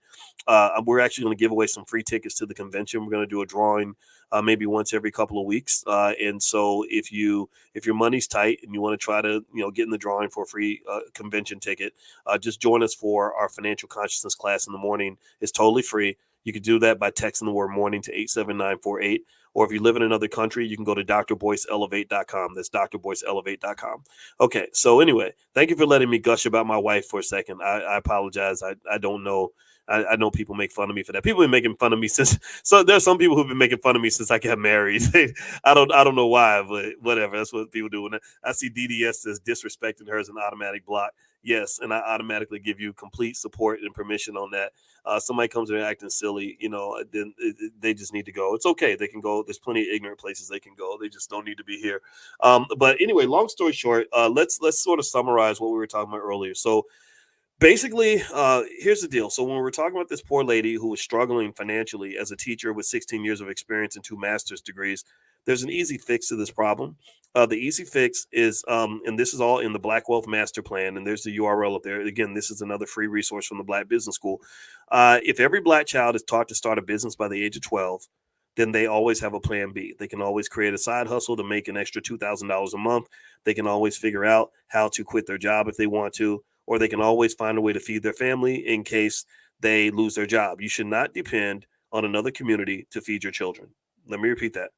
we're actually going to give away some free tickets to the convention. We're going to do a drawing maybe once every couple of weeks. And so if your money's tight and you want to try to, get in the drawing for a free convention ticket, just join us for our financial consciousness class in the morning. It's totally free. You can do that by texting the word morning to 87948. Or if you live in another country, you can go to drboyceelevate.com. That's drboyceelevate.com. Okay. So anyway, thank you for letting me gush about my wife for a second. I apologize. I don't know. I know people make fun of me for that. People have been making fun of me since. So there's some people who've been making fun of me since I got married. I don't know why, but whatever. That's what people do. When I see DDS says disrespecting her as an automatic block. Yes, and I automatically give you complete support and permission on that. Somebody comes in acting silly, then they just need to go. It's okay. They can go. There's plenty of ignorant places they can go. They just don't need to be here. But anyway, long story short, let's sort of summarize what we were talking about earlier. So basically, here's the deal. So when we're talking about this poor lady who was struggling financially as a teacher with 16 years of experience and 2 master's degrees, there's an easy fix to this problem. The easy fix is, and this is all in the Black Wealth Master Plan, and there's the URL up there. Again, this is another free resource from the Black Business School. If every Black child is taught to start a business by the age of 12, then they always have a plan B. They can always create a side hustle to make an extra $2,000 a month. They can always figure out how to quit their job if they want to, or they can always find a way to feed their family in case they lose their job. You should not depend on another community to feed your children. Let me repeat that.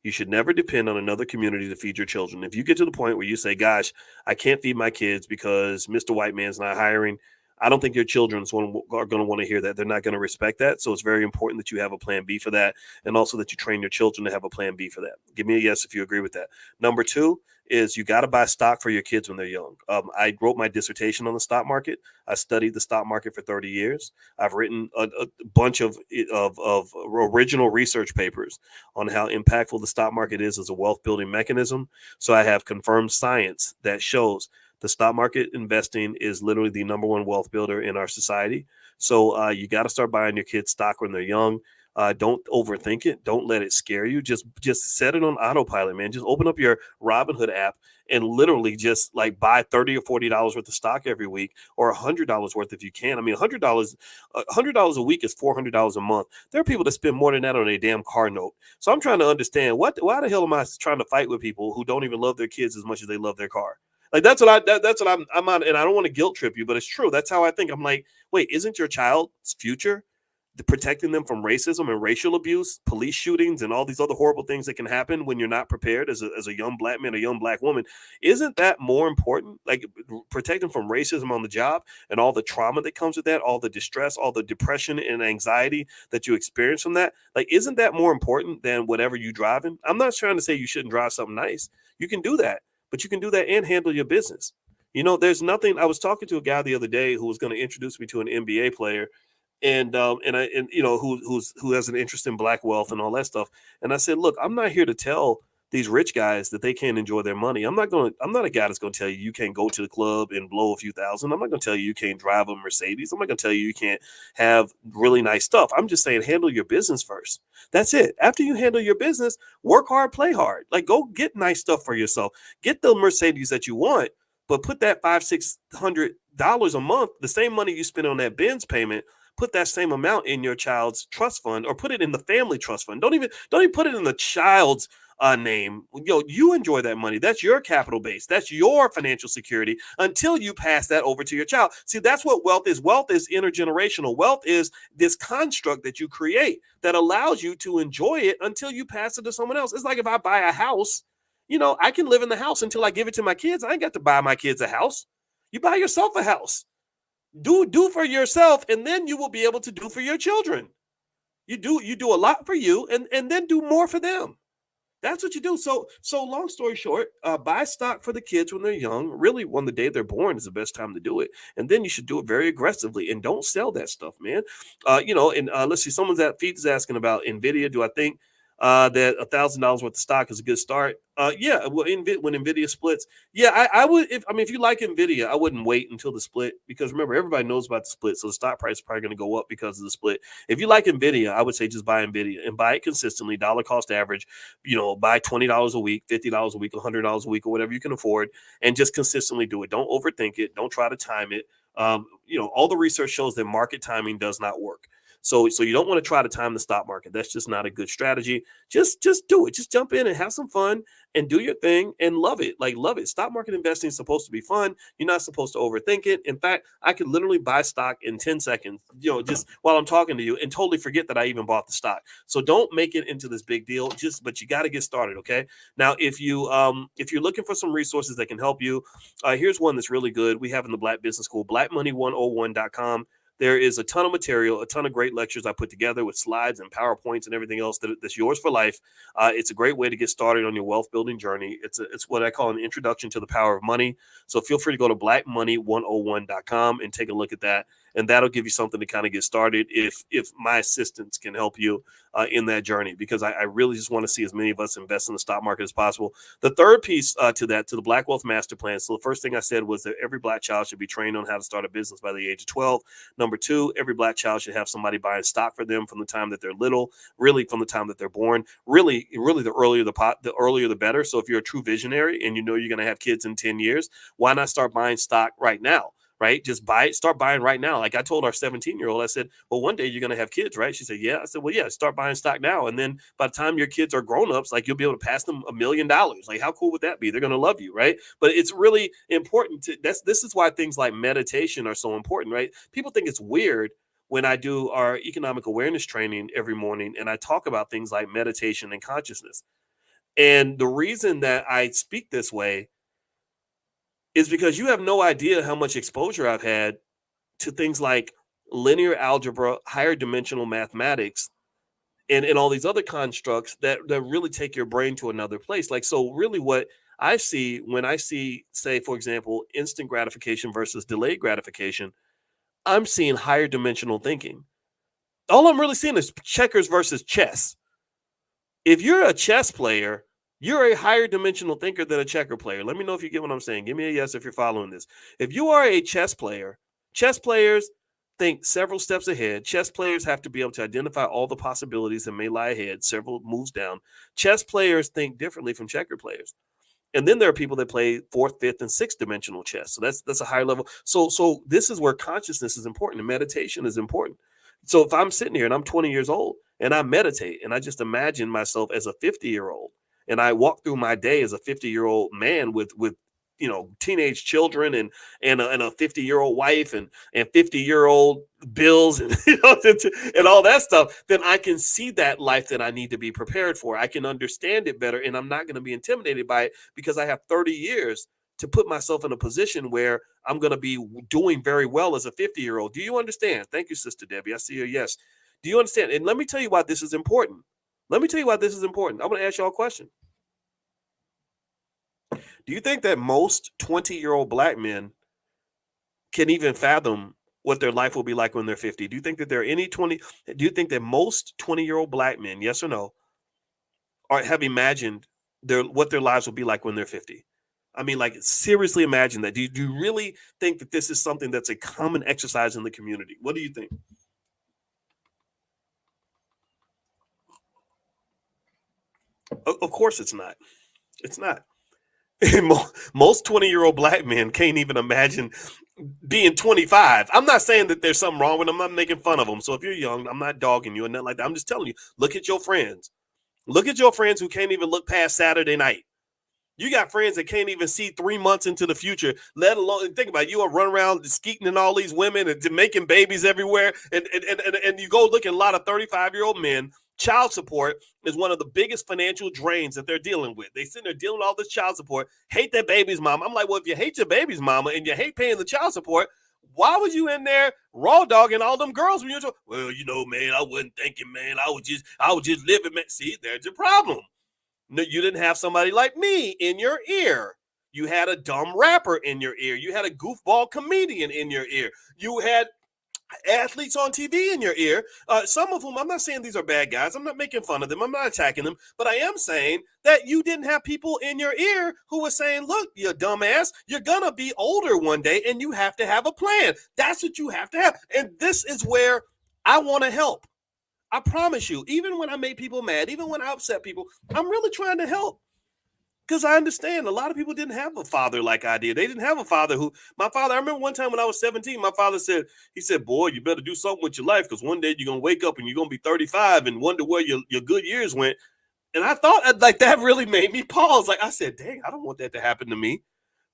You should never depend on another community to feed your children. If you get to the point where you say, gosh, I can't feed my kids because Mr. White Man's not hiring, I don't think your children are going to want to hear that. They're not going to respect that. So it's very important that you have a plan B for that, and also that you train your children to have a plan B for that. Give me a yes if you agree with that. Number 2 is you got to buy stock for your kids when they're young. I wrote my dissertation on the stock market. I studied the stock market for 30 years. I've written a bunch of original research papers on how impactful the stock market is as a wealth building mechanism. So I have confirmed science that shows the stock market investing is literally the #1 wealth builder in our society. So you got to start buying your kids stock when they're young. Don't overthink it. Don't let it scare you. Just set it on autopilot, man. Just open up your Robinhood app and literally just like buy $30 or $40 worth of stock every week, or $100 worth if you can. I mean, $100 a week is $400 a month. There are people that spend more than that on a damn car note. So I'm trying to understand why the hell am I trying to fight with people who don't even love their kids as much as they love their car? Like that's what I'm on, and I don't want to guilt trip you, but it's true. That's how I think. I'm like, wait, isn't your child's future protecting them from racism and racial abuse, police shootings, and all these other horrible things that can happen when you're not prepared as a young Black man, a young Black woman? Isn't that more important? Like protecting from racism on the job and all the trauma that comes with that, all the distress, all the depression and anxiety that you experience from that? Like, isn't that more important than whatever you driving? I'm not trying to say you shouldn't drive something nice. You can do that, but you can do that and handle your business. There's nothing. I was talking to a guy the other day who was going to introduce me to an NBA player, and who has an interest in Black wealth and all that stuff. And I said, look, I'm not here to tell these rich guys that they can't enjoy their money. I'm not a guy that's going to tell you can't go to the club and blow a few thousand. I'm not going to tell you can't drive a Mercedes. I'm not going to tell you can't have really nice stuff. I'm just saying handle your business first. That's it. After you handle your business, work hard, play hard. Like go get nice stuff for yourself. Get the Mercedes that you want, but put that $500-600 a month, the same money you spend on that Benz payment, put that same amount in your child's trust fund, or put it in the family trust fund. Don't even put it in the child's name. You enjoy that money. That's your capital base. That's your financial security until you pass that over to your child. See, that's what wealth is. Wealth is intergenerational. Wealth is this construct that you create that allows you to enjoy it until you pass it to someone else. It's like if I buy a house, I can live in the house until I give it to my kids. I ain't got to buy my kids a house. You buy yourself a house. Do for yourself, and then you will be able to do for your children. You do a lot for you, and then do more for them. That's what you do. So long story short, buy stock for the kids when they're young. Really, when the day they're born is the best time to do it. And then you should do it very aggressively, and don't sell that stuff, man. Let's see, someone's is asking about NVIDIA. Do I think that $1,000 worth of stock is a good start? Yeah. Well, when NVIDIA splits, yeah, I would. If you like NVIDIA, I wouldn't wait until the split, because remember, everybody knows about the split, so the stock price is probably going to go up because of the split. If you like NVIDIA, I would say just buy NVIDIA and buy it consistently, dollar cost average. Buy $20 a week, $50 a week, $100 a week, or whatever you can afford, and just consistently do it. Don't overthink it. Don't try to time it. All the research shows that market timing does not work. So you don't want to try to time the stock market. That's just not a good strategy. Just do it. Just jump in and have some fun and do your thing and love it. Love it. Stock market investing is supposed to be fun. You're not supposed to overthink it. In fact, I could literally buy stock in 10 seconds, just while I'm talking to you, and totally forget that I even bought the stock. So don't make it into this big deal. But you got to get started. Okay. Now, if you're looking for some resources that can help you, here's one that's really good. We have in the Black Business School, blackmoney101.com. There is a ton of material, a ton of great lectures I put together with slides and PowerPoints and everything else that's yours for life. It's a great way to get started on your wealth building journey. It's what I call an introduction to the power of money. So feel free to go to blackmoney101.com and take a look at that. And that'll give you something to kind of get started if my assistance can help you in that journey, because I really just want to see as many of us invest in the stock market as possible. The third piece to the Black Wealth Master Plan. So the first thing I said was that every Black child should be trained on how to start a business by the age of 12. Number two, every Black child should have somebody buying stock for them from the time that they're little, really from the time that they're born. Really the earlier the earlier the better. So if you're a true visionary and you're going to have kids in 10 years, why not start buying stock right now? Right? Just start buying right now. Like I told our 17-year-old, I said, well, one day you're going to have kids, right? She said, yeah. I said, well, yeah, start buying stock now. And then by the time your kids are grown-ups, you'll be able to pass them $1 million. How cool would that be? They're going to love you, right? But it's really important this is why things like meditation are so important, right? People think it's weird when I do our economic awareness training every morning and I talk about things like meditation and consciousness. And the reason that I speak this way is because you have no idea how much exposure I've had to things like linear algebra, higher dimensional mathematics, and all these other constructs that really take your brain to another place. So really what I see when I see, say, for example, instant gratification versus delayed gratification, I'm seeing higher dimensional thinking. All I'm really seeing is checkers versus chess. If you're a chess player, you're a higher dimensional thinker than a checker player. Let me know if you get what I'm saying. Give me a yes if you're following this. If you are a chess player, chess players think several steps ahead. Chess players have to be able to identify all the possibilities that may lie ahead, several moves down. Chess players think differently from checker players. And then there are people that play fourth, fifth, and sixth dimensional chess. So that's a higher level. So this is where consciousness is important and meditation is important. So if I'm sitting here and I'm 20 years old and I meditate and I just imagine myself as a 50-year-old, and I walk through my day as a 50-year-old man with teenage children and a 50-year-old wife and 50-year-old bills and and all that stuff, then I can see that life that I need to be prepared for. I can understand it better, and I'm not going to be intimidated by it because I have 30 years to put myself in a position where I'm going to be doing very well as a 50-year-old. Do you understand? Thank you, Sister Debbie. I see your yes. Do you understand? And let me tell you why this is important. I'm going to ask y'all a question. Do you think that most 20-year-old Black men can even fathom what their life will be like when they're 50? Do you think that do you think that most 20-year-old Black men, yes or no, have imagined what their lives will be like when they're 50? I mean, seriously imagine that. Do you really think that this is something that's a common exercise in the community? What do you think? Of course it's not. It's not. Most 20-year-old Black men can't even imagine being 25. I'm not saying that there's something wrong with them. I'm not making fun of them. So if you're young, I'm not dogging you and nothing like that. I'm just telling you, look at your friends. Look at your friends who can't even look past Saturday night. You got friends that can't even see 3 months into the future, let alone think about it. You are running around skeeting and all these women and making babies everywhere. And you go look at a lot of 35-year-old men. Child support is one of the biggest financial drains that they're dealing with. They sit there dealing with all this child support, hate their baby's mama. I'm like, well, if you hate your baby's mama and you hate paying the child support, why was you in there raw dogging all them girls when you're talking? Well, you know, man, I wasn't thinking, man. I was just living, man. See, there's your problem. No, you didn't have somebody like me in your ear. You had a dumb rapper in your ear. You had a goofball comedian in your ear. You had athletes on TV in your ear. Some of whom, I'm not saying these are bad guys. I'm not making fun of them. I'm not attacking them. But I am saying that you didn't have people in your ear who were saying, look, you dumbass, you're going to be older one day and you have to have a plan. That's what you have to have. And this is where I want to help. I promise you, even when I make people mad, even when I upset people, I'm really trying to help. Because I understand a lot of people didn't have a father like I did. They didn't have a father I remember one time when I was 17, my father said, boy, you better do something with your life because one day you're going to wake up and you're going to be 35 and wonder where your good years went. And I thought like that really made me pause. Like I said, dang, I don't want that to happen to me.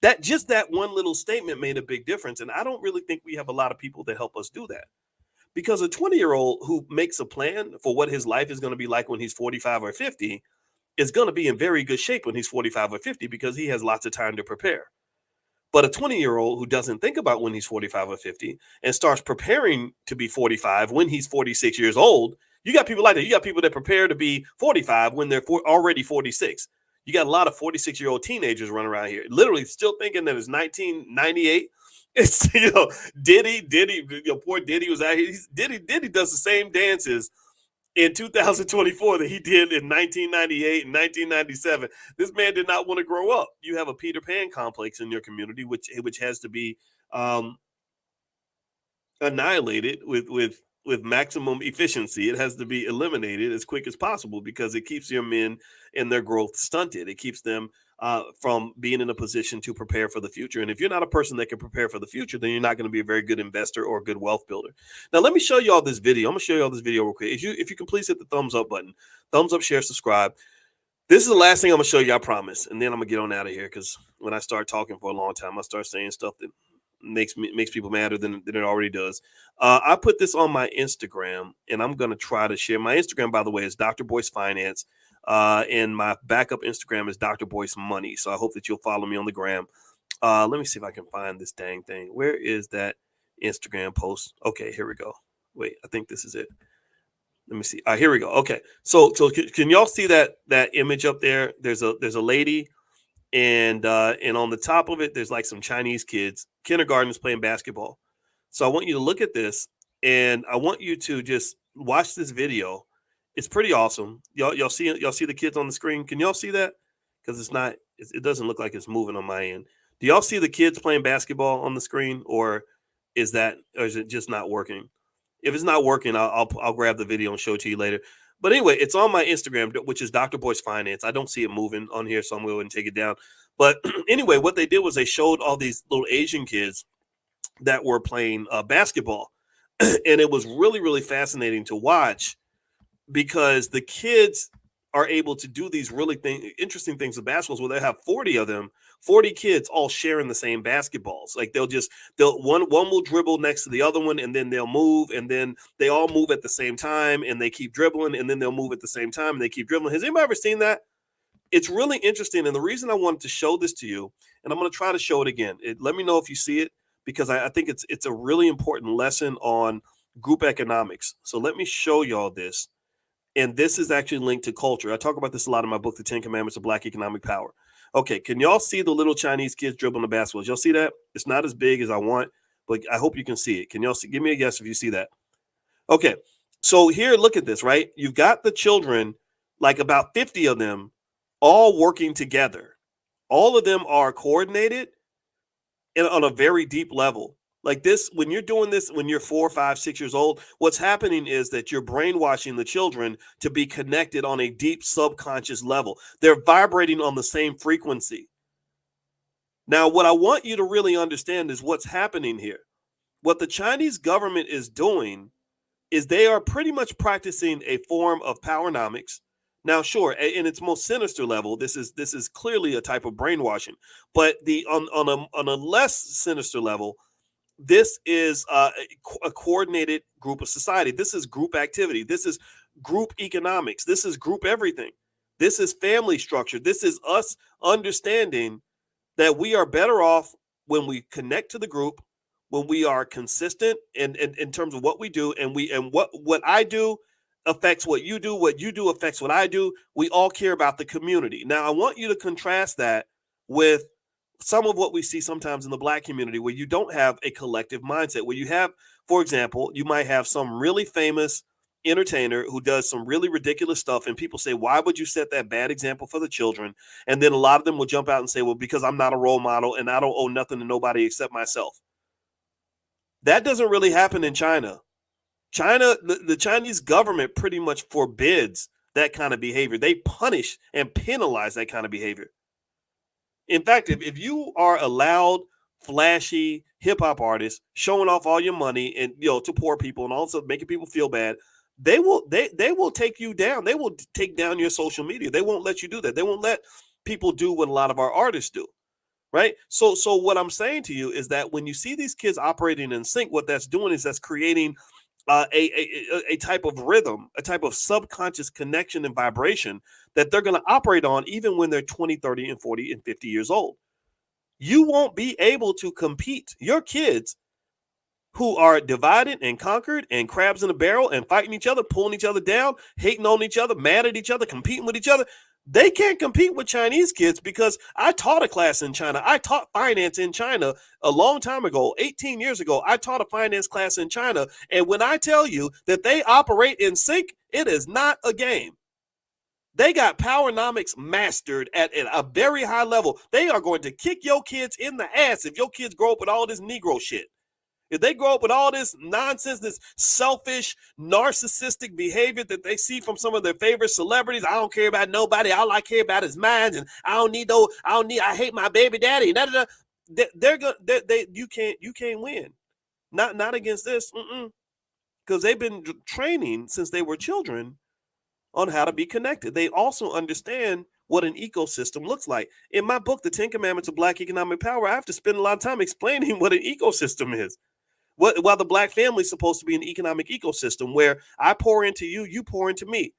That one little statement made a big difference. And I don't really think we have a lot of people that help us do that. Because a 20-year-old who makes a plan for what his life is going to be like when he's 45 or 50 is going to be in very good shape when he's 45 or 50 because he has lots of time to prepare. But a 20-year-old who doesn't think about when he's 45 or 50 and starts preparing to be 45 when he's 46 years old, you got people like that. You got people that prepare to be 45 when they're already 46. You got a lot of 46-year-old teenagers running around here, literally still thinking that it's 1998. It's, Diddy, poor Diddy was out here. Diddy does the same dances in 2024 that he did in 1998 and 1997. This man did not want to grow up. You have a Peter Pan complex in your community, which has to be annihilated with maximum efficiency. It has to be eliminated as quick as possible because it keeps your men and their growth stunted. It keeps them from being in a position to prepare for the future. And if you're not a person that can prepare for the future, then you're not going to be a very good investor or a good wealth builder. Now, let me show you all this video. I'm going to show you all this video real quick. If you can please hit the thumbs up button, thumbs up, share, subscribe. This is the last thing I'm going to show you, I promise. And then I'm going to get on out of here because when I start talking for a long time, I start saying stuff that makes people madder than it already does. I put this on my Instagram, and I'm going to try to share. My Instagram, by the way, is Dr. Boyce Finance. And my backup Instagram is Dr. Boyce Money. So I hope that you'll follow me on the gram. Let me see if I can find this dang thing. Where is that Instagram post? Okay, here we go. Wait, I think this is it. Let me see. Here we go. Okay. So can y'all see that image up there? There's a lady, and on the top of it, there's like some Chinese kids, kindergartens playing basketball. So I want you to look at this, and I want you to just watch this video. It's pretty awesome. Y'all see the kids on the screen? Can y'all see that? Because it doesn't look like it's moving on my end. Do y'all see the kids playing basketball on the screen, or is it just not working? If it's not working, I'll grab the video and show it to you later. But anyway, it's on my Instagram, which is Dr. Boyce Finance. I don't see it moving on here, so I'm going to take it down. But anyway, what they did was they showed all these little Asian kids that were playing basketball. And it was really, really fascinating to watch because the kids are able to do these really interesting things with basketballs where they have 40 of them, 40 kids all sharing the same basketballs. Like one will dribble next to the other one, and then they'll move, and then they all move at the same time, and they keep dribbling, and then they'll move at the same time, and they keep dribbling. Has anybody ever seen that? It's really interesting. And the reason I wanted to show this to you, and I'm going to try to show it again. Let me know if you see it, because I think it's a really important lesson on group economics. So let me show y'all this. And this is actually linked to culture. I talk about this a lot in my book, The 10 Commandments of Black Economic Power. Okay, can y'all see the little Chinese kids dribbling the basketballs? Y'all see that? It's not as big as I want, but I hope you can see it. Can y'all see? Give me a guess if you see that. Okay, so here, look at this, right? You've got the children, like about 50 of them, all working together. All of them are coordinated and on a very deep level. Like this, when you're doing this, when you're 4, 5, 6 years old, what's happening is that you're brainwashing the children to be connected on a deep subconscious level. They're vibrating on the same frequency. Now, what I want you to really understand is what's happening here. What the Chinese government is doing is they are pretty much practicing a form of powernomics. Now, sure, in its most sinister level, this is clearly a type of brainwashing. But on a less sinister level, this is a coordinated group of society. This is group activity. This is group economics. This is group everything. This is family structure. This is us understanding that we are better off when we connect to the group, when we are consistent in terms of what we do, and what I do affects what you do affects what I do. We all care about the community. Now, I want you to contrast that with some of what we see sometimes in the Black community, where you don't have a collective mindset, where you have, for example, you might have some really famous entertainer who does some really ridiculous stuff, and people say, why would you set that bad example for the children? And then a lot of them will jump out and say, well, because I'm not a role model and I don't owe nothing to nobody except myself. That doesn't really happen in China. The Chinese government pretty much forbids that kind of behavior. They punish and penalize that kind of behavior. In fact, if you are a loud, flashy hip hop artist showing off all your money and to poor people and also making people feel bad, they will take you down. They will take down your social media. They won't let you do that. They won't let people do what a lot of our artists do. Right. So what I'm saying to you is that when you see these kids operating in sync, what that's doing is that's creating a type of rhythm, a type of subconscious connection and vibration that they're going to operate on even when they're 20, 30, and 40 and 50 years old. You won't be able to compete. Your kids who are divided and conquered and crabs in a barrel and fighting each other, pulling each other down, hating on each other, mad at each other, competing with each other, they can't compete with Chinese kids, because I taught a class in China. I taught finance in China a long time ago, 18 years ago. I taught a finance class in China. And when I tell you that they operate in sync, it is not a game. They got powernomics mastered at a very high level. They are going to kick your kids in the ass if your kids grow up with all this Negro shit. If they grow up with all this nonsense, this selfish, narcissistic behavior that they see from some of their favorite celebrities, I don't care about nobody. All I care about is mine, and I hate my baby daddy. You can't win. Not against this, because they've been training since they were children on how to be connected. They also understand what an ecosystem looks like. In my book, The 10 Commandments of Black Economic Power, I have to spend a lot of time explaining what an ecosystem is. While the Black family is supposed to be an economic ecosystem where I pour into you, you pour into me.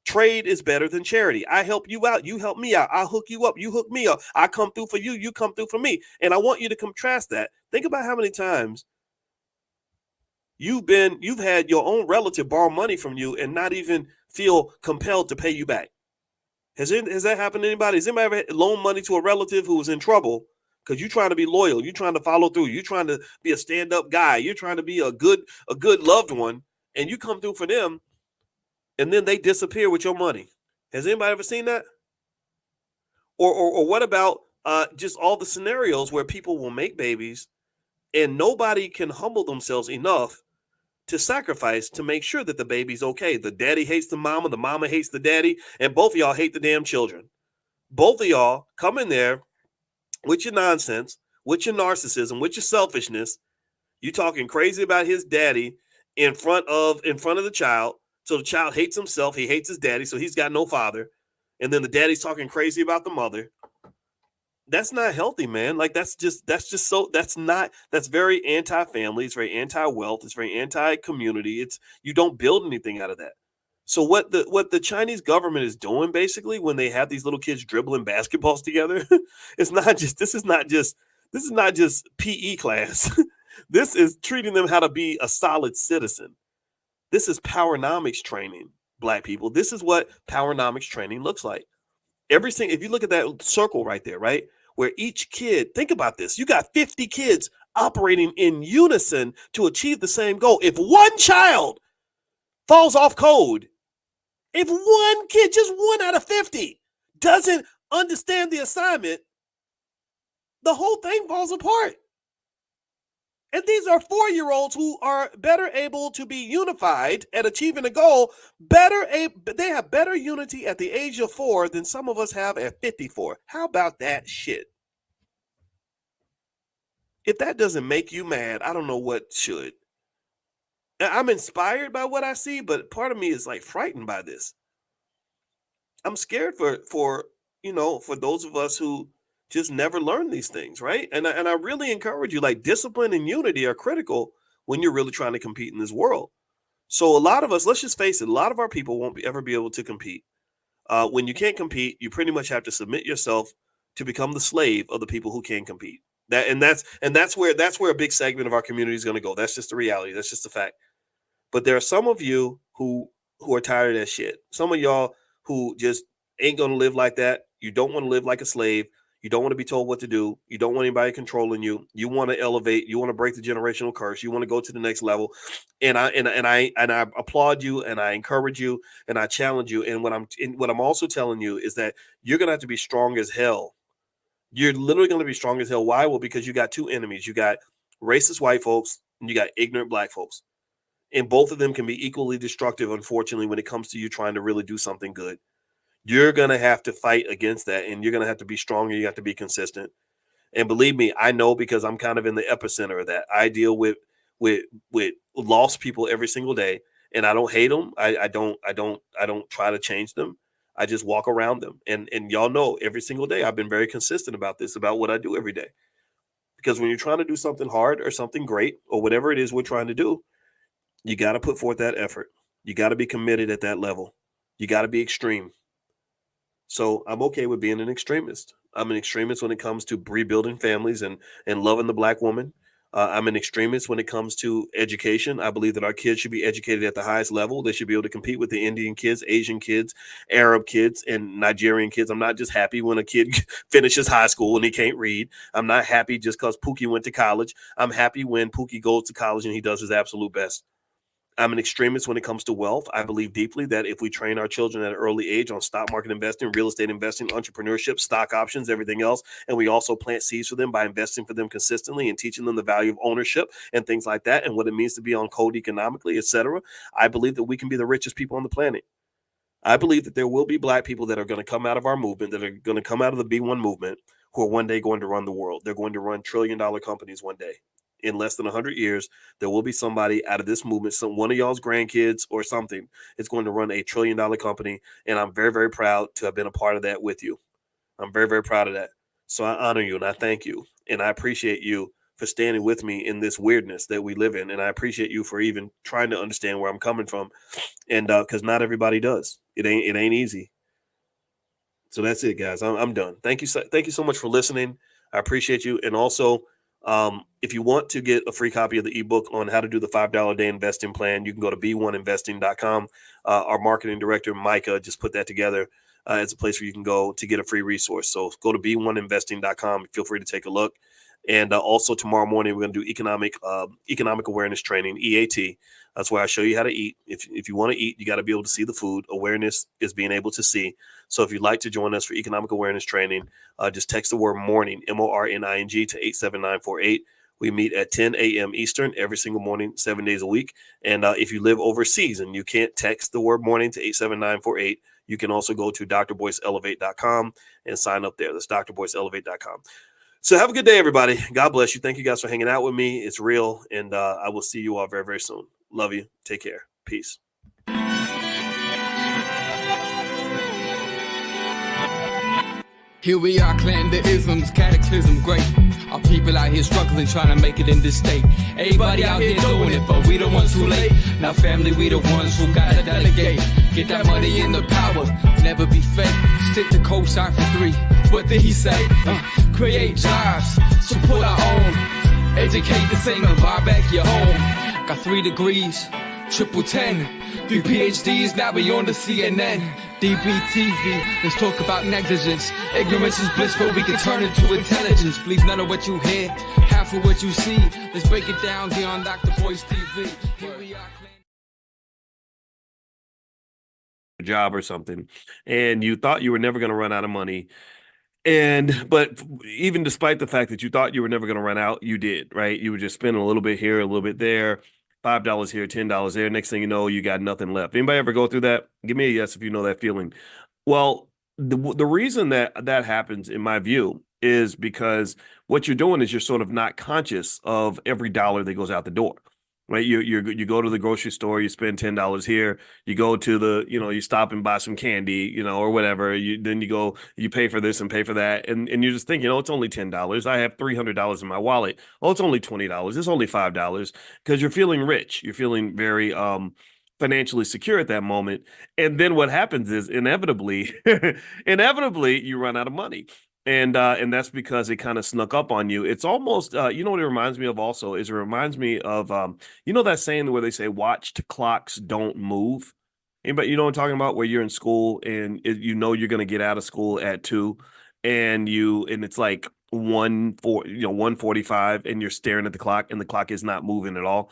Trade is better than charity. I help you out, you help me out. I hook you up, you hook me up. I come through for you, you come through for me. And I want you to contrast that. Think about how many times you've had your own relative borrow money from you and not even feel compelled to pay you back. Has that happened to anybody? Has anybody ever loaned money to a relative who was in trouble because you're trying to be loyal, you're trying to follow through, you're trying to be a stand-up guy, you're trying to be a good loved one, and you come through for them, and then they disappear with your money? Has anybody ever seen that? Or what about just all the scenarios where people will make babies and nobody can humble themselves enough to sacrifice to make sure that the baby's okay? The daddy hates the mama hates the daddy, and both of y'all hate the damn children. Both of y'all come in there with your nonsense, with your narcissism, with your selfishness. You talking crazy about his daddy in front of the child. So the child hates himself. He hates his daddy. So he's got no father. And then the daddy's talking crazy about the mother. That's not healthy, man. Like that's very anti-family. It's very anti-wealth. It's very anti-community. You don't build anything out of that. So what the Chinese government is doing basically when they have these little kids dribbling basketballs together, this is not just PE class. This is treating them how to be a solid citizen. This is powernomics training, Black people. This is what powernomics training looks like. If you look at that circle right there, right, where each kid, think about this, you got 50 kids operating in unison to achieve the same goal. If one child falls off code, if one kid, just 1 out of 50, doesn't understand the assignment, the whole thing falls apart. And these are 4-year-olds who are better able to be unified at achieving a goal. They have better unity at the age of 4 than some of us have at 54. How about that shit? If that doesn't make you mad, I don't know what should. I'm inspired by what I see, but part of me is like frightened by this. I'm scared for for those of us who just never learn these things, right? And I really encourage you, like discipline and unity are critical when you're really trying to compete in this world. So a lot of us, let's just face it, a lot of our people won't ever be able to compete. When you can't compete, you pretty much have to submit yourself to become the slave of the people who can compete. That's where a big segment of our community is going to go. That's just the reality. That's just the fact. But there are some of you who are tired of that shit. Some of y'all who just ain't gonna live like that. You don't want to live like a slave. You don't want to be told what to do. You don't want anybody controlling you. You want to elevate. You want to break the generational curse. You want to go to the next level. And I applaud you, and I encourage you, and I challenge you. And what I'm also telling you is that you're gonna have to be strong as hell. You're literally gonna be strong as hell. Why? Well, because you got two enemies. You got racist white folks, and you got ignorant black folks, and both of them can be equally destructive, unfortunately, when it comes to you trying to really do something good. You're going to have to fight against that, and you're going to have to be stronger. You have to be consistent. And believe me, I know, because I'm kind of in the epicenter of that. I deal with lost people every single day, and I don't hate them. I don't try to change them. I just walk around them. And y'all know, every single day I've been very consistent about this, about what I do every day. Because when you're trying to do something hard or something great or whatever it is we're trying to do, you got to put forth that effort. You got to be committed at that level. You got to be extreme. So I'm okay with being an extremist. I'm an extremist when it comes to rebuilding families and loving the black woman. I'm an extremist when it comes to education. I believe that our kids should be educated at the highest level. They should be able to compete with the Indian kids, Asian kids, Arab kids, and Nigerian kids. I'm not just happy when a kid finishes high school and he can't read. I'm not happy just because Pookie went to college. I'm happy when Pookie goes to college and he does his absolute best. I'm an extremist when it comes to wealth. I believe deeply that if we train our children at an early age on stock market investing, real estate investing, entrepreneurship, stock options, everything else, and we also plant seeds for them by investing for them consistently and teaching them the value of ownership and things like that, and what it means to be on code economically, etc., I believe that we can be the richest people on the planet. I believe that there will be black people that are going to come out of our movement, that are going to come out of the B1 movement, who are one day going to run the world. They're going to run trillion-dollar companies one day. In less than 100 years, there will be somebody out of this movement, one of y'all's grandkids or something, is going to run a trillion-dollar company. And I'm very, very proud to have been a part of that with you. I'm very, very proud of that. So I honor you and I thank you. And I appreciate you for standing with me in this weirdness that we live in. And I appreciate you for even trying to understand where I'm coming from. And because not everybody does. It ain't easy. So that's it, guys. I'm done. Thank you so much for listening. I appreciate you. And also, if you want to get a free copy of the ebook on how to do the $5 a day investing plan, you can go to b1investing.com. Our marketing director, Micah, just put that together. It's a place where you can go to get a free resource. So go to b1investing.com. Feel free to take a look. And also tomorrow morning, we're going to do economic awareness training, EAT. That's where I show you how to eat. If you want to eat, you got to be able to see the food. Awareness is being able to see. So if you'd like to join us for economic awareness training, just text the word morning, MORNING, to 87948. We meet at 10 a.m. Eastern every single morning, 7 days a week. And if you live overseas and you can't text the word morning to 87948, you can also go to drboyceelevate.com and sign up there. That's drboyceelevate.com. So have a good day, everybody. God bless you. Thank you guys for hanging out with me. It's real. And I will see you all very, very soon. Love you. Take care. Peace. Here we are, clan the isms, cataclysm great. Our people out here struggling, trying to make it in this state. Everybody out here doing it, but we the ones who late. Now family, we the ones who gotta delegate. Get that money in the power, never be fake. Stick to cosign for 3. What did he say? Create jobs, support our own. Educate the same and buy back your home. Got 3 degrees, triple 10. 3 PhDs, now we on the CNN. DBTV, let's talk about negligence. Ignorance is bliss, but we can turn it to intelligence. Believe none of what you hear, half of what you see. Let's break it down here on Dr. Boyce TV. Here we are. Job or something, and you thought you were never going to run out of money. But even despite the fact that you thought you were never going to run out, you did, right? You were just spending a little bit here, a little bit there, $5 here, $10 there. Next thing you know, you got nothing left. Anybody ever go through that? Give me a yes if you know that feeling. Well, the reason that happens, in my view, is because what you're doing is you're sort of not conscious of every dollar that goes out the door. right? You go to the grocery store, you spend $10 here. You go to the, you stop and buy some candy, or whatever. Then you go, you pay for this and pay for that, and you're just thinking, it's only $10. I have $300 in my wallet. Oh, it's only $20. It's only $5 because you're feeling rich. You're feeling very financially secure at that moment. And then what happens is inevitably, inevitably, you run out of money. And that's because it kind of snuck up on you. It's almost what it reminds me of also is it reminds me of that saying where they say watched clocks don't move. Anybody, what I'm talking about, where you're in school and you're going to get out of school at 2 and it's like 1:45 and you're staring at the clock and the clock is not moving at all.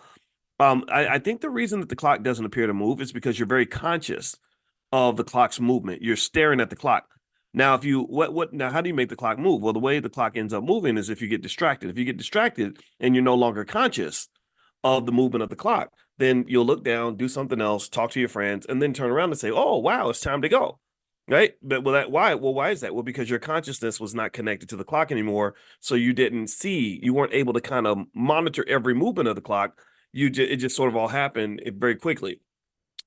I think the reason that the clock doesn't appear to move is because you're very conscious of the clock's movement. You're staring at the clock. Now, if you now, how do you make the clock move? Well, the way the clock ends up moving is if you get distracted. If you get distracted and you're no longer conscious of the movement of the clock, then you'll look down, do something else, talk to your friends, and then turn around and say, "Oh, wow, it's time to go." Right? But why? Well, why is that? Well, because your consciousness was not connected to the clock anymore, so you weren't able to kind of monitor every movement of the clock. It just sort of all happened very quickly.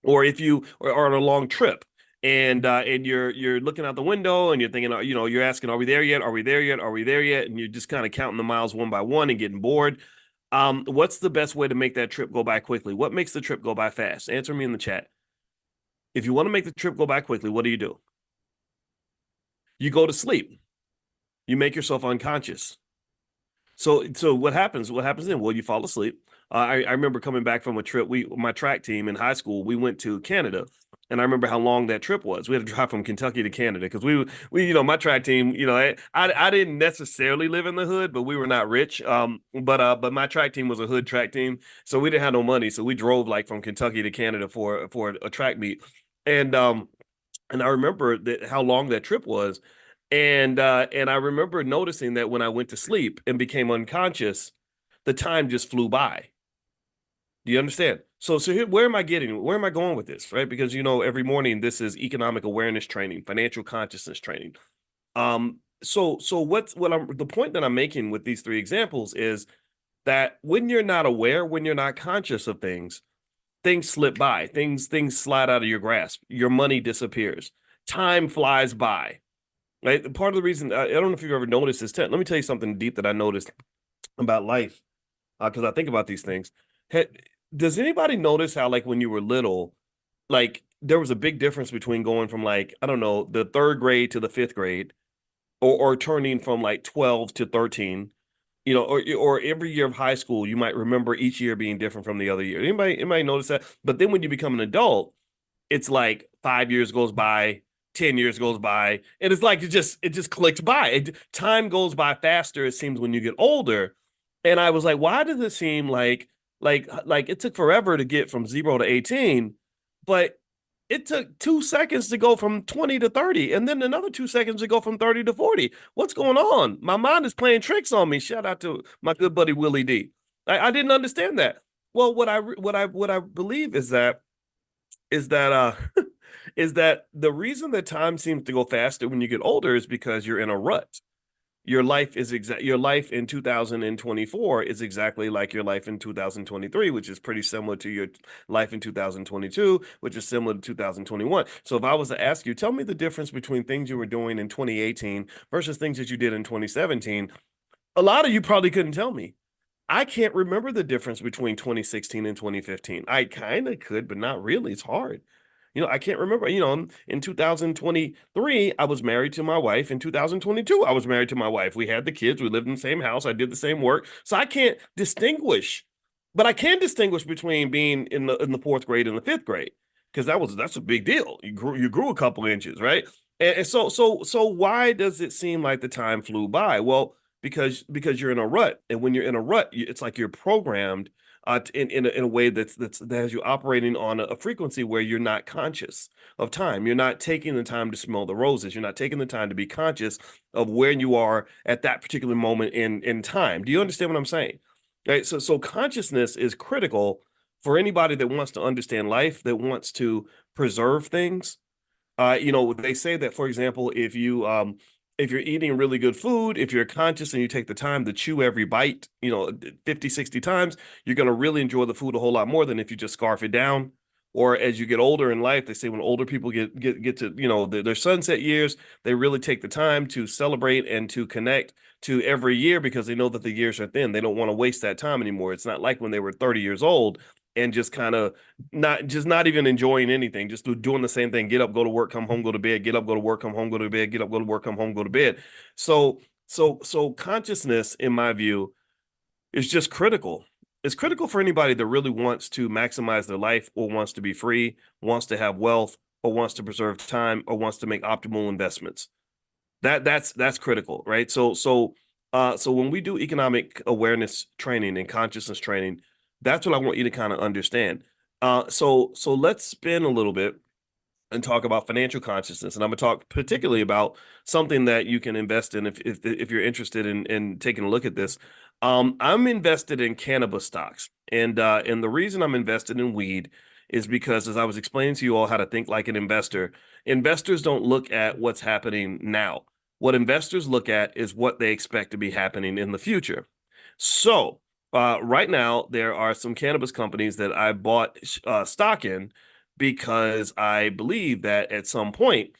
Or if you are on a long trip and you're looking out the window and you're thinking, you're asking, are we there yet? Are we there yet? Are we there yet? And you're just kind of counting the miles one by one and getting bored. What's the best way to make that trip go by quickly? What makes the trip go by fast? Answer me in the chat. If you want to make the trip go by quickly, what do? You go to sleep. You make yourself unconscious. So what happens? What happens then? Well, you fall asleep. I remember coming back from a trip. My track team in high school, we went to Canada, and I remember how long that trip was. We had to drive from Kentucky to Canada because my track team, I didn't necessarily live in the hood, but we were not rich. But my track team was a hood track team, so we didn't have no money. So we drove like from Kentucky to Canada for a track meet, and I remember how long that trip was. And I remember noticing that when I went to sleep and became unconscious, the time just flew by. Do you understand? So here, where am I going with this, right? Because every morning this is economic awareness training, financial consciousness training. So the point that I'm making with these 3 examples is that when you're not aware, when you're not conscious of things slip by, things slide out of your grasp, your money disappears, time flies by. Right. Part of the reason, I don't know if you've ever noticed this. Let me tell you something deep that I noticed about life, because I think about these things. Does anybody notice how, like, when you were little, like, there was a big difference between going from, like, I don't know, the 3rd grade to the 5th grade, or turning from like 12 to 13, or every year of high school, you might remember each year being different from the other year. Anybody notice that? But then when you become an adult, it's like 5 years goes by, 10 years goes by, and it's like it just clicked by. Time goes by faster, it seems, when you get older. And I was like, why does it seem like it took forever to get from 0 to 18, but it took 2 seconds to go from 20 to 30, and then another 2 seconds to go from 30 to 40. What's going on? My mind is playing tricks on me. Shout out to my good buddy Willie D. I didn't understand that. Well, what I believe is that is that is that the reason that time seems to go faster when you get older is because you're in a rut. Your life in 2024 is exactly like your life in 2023, which is pretty similar to your life in 2022, which is similar to 2021. So if I was to ask you, tell me the difference between things you were doing in 2018 versus things that you did in 2017, a lot of you probably couldn't tell me. I can't remember the difference between 2016 and 2015. I kind of could, but not really. It's hard. I can't remember. In 2023, I was married to my wife. In 2022, I was married to my wife. We had the kids. We lived in the same house. I did the same work. So I can't distinguish, but I can distinguish between being in the 4th grade and the 5th grade, because that's a big deal. You grew a couple inches, right? And so why does it seem like the time flew by? Well, because you're in a rut, and when you're in a rut, it's like you're programmed in a way that has you operating on a frequency where you're not conscious of time. You're not taking the time to smell the roses. You're not taking the time to be conscious of where you are at that particular moment in time. Do you understand what I'm saying? Right. So consciousness is critical for anybody that wants to understand life, that wants to preserve things. They say that, for example, if you if you're eating really good food, if you're conscious and you take the time to chew every bite, 50, 60 times, you're going to really enjoy the food a whole lot more than if you just scarf it down. Or as you get older in life, they say when older people get to, their sunset years, they really take the time to celebrate and to connect to every year because they know that the years are thin. They don't want to waste that time anymore. It's not like when they were 30 years old and just kind of not even enjoying anything, just doing the same thing. Get up, go to work, come home, go to bed, get up, go to work, come home, go to bed, get up, go to work, come home, go to bed. So consciousness, in my view, is just critical. It's critical for anybody that really wants to maximize their life or wants to be free, wants to have wealth, or wants to preserve time, or wants to make optimal investments. That's critical, right? So when we do economic awareness training and consciousness training, that's what I want you to kind of understand. So let's spin a little bit and talk about financial consciousness, and I'm going to talk particularly about something that you can invest in if you're interested in taking a look at this. I'm invested in cannabis stocks, and the reason I'm invested in weed is because, as I was explaining to you all how to think like an investor, investors don't look at what's happening now. What investors look at is what they expect to be happening in the future. So, right now, there are some cannabis companies that I bought stock in because I believe that at some point,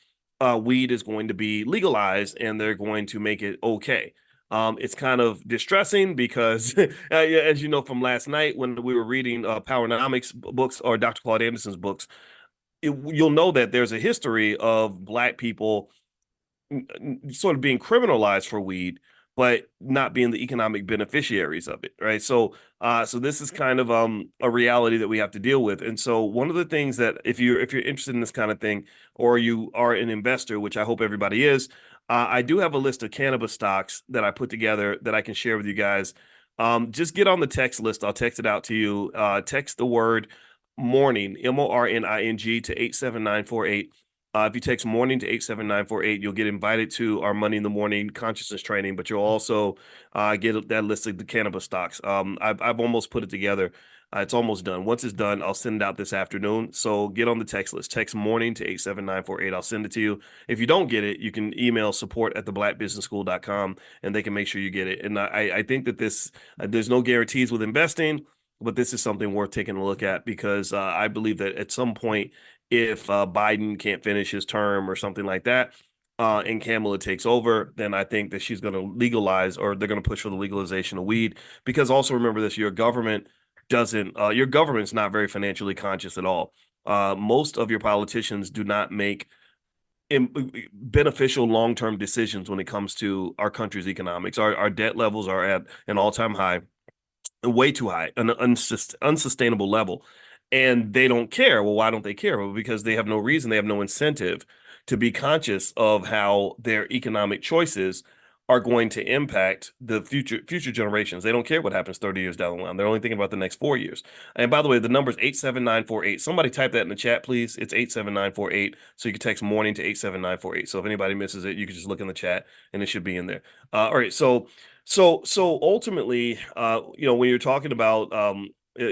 weed is going to be legalized and they're going to make it okay. It's kind of distressing because, as you know from last night when we were reading Powernomics books or Dr. Claude Anderson's books, you'll know that there's a history of Black people sort of being criminalized for weed, but not being the economic beneficiaries of it, right? So this is kind of a reality that we have to deal with. And so one of the things that if you're interested in this kind of thing, or you are an investor, which I hope everybody is, I do have a list of cannabis stocks that I put together that I can share with you guys. Just get on the text list. I'll text it out to you. Text the word morning, MORNING, to 87948. If you text morning to 87948, you'll get invited to our Money in the Morning consciousness training, but you'll also get that list of the cannabis stocks. I've almost put it together. It's almost done. Once it's done, I'll send it out this afternoon. So get on the text list. Text morning to 87948. I'll send it to you. If you don't get it, you can email support@theblackbusinessschool.com and they can make sure you get it. And I think that there's no guarantees with investing, but this is something worth taking a look at because I believe that at some point, if Biden can't finish his term or something like that, and Kamala takes over, then I think that she's going to legalize, or they're going to push for the legalization of weed. Because also remember this, your government's not very financially conscious at all. Most of your politicians do not make beneficial long-term decisions when it comes to our country's economics. Our debt levels are at an all-time high, way too high, an unsustainable level. And they don't care. Well, why don't they care? Well, because they have no reason, they have no incentive to be conscious of how their economic choices are going to impact the future generations. They don't care what happens 30 years down the line. They're only thinking about the next 4 years. And by the way, the number is 87948. Somebody type that in the chat, please. It's 87948. So you can text morning to 87948. So if anybody misses it, you can just look in the chat and it should be in there. All right. So ultimately, when you're talking about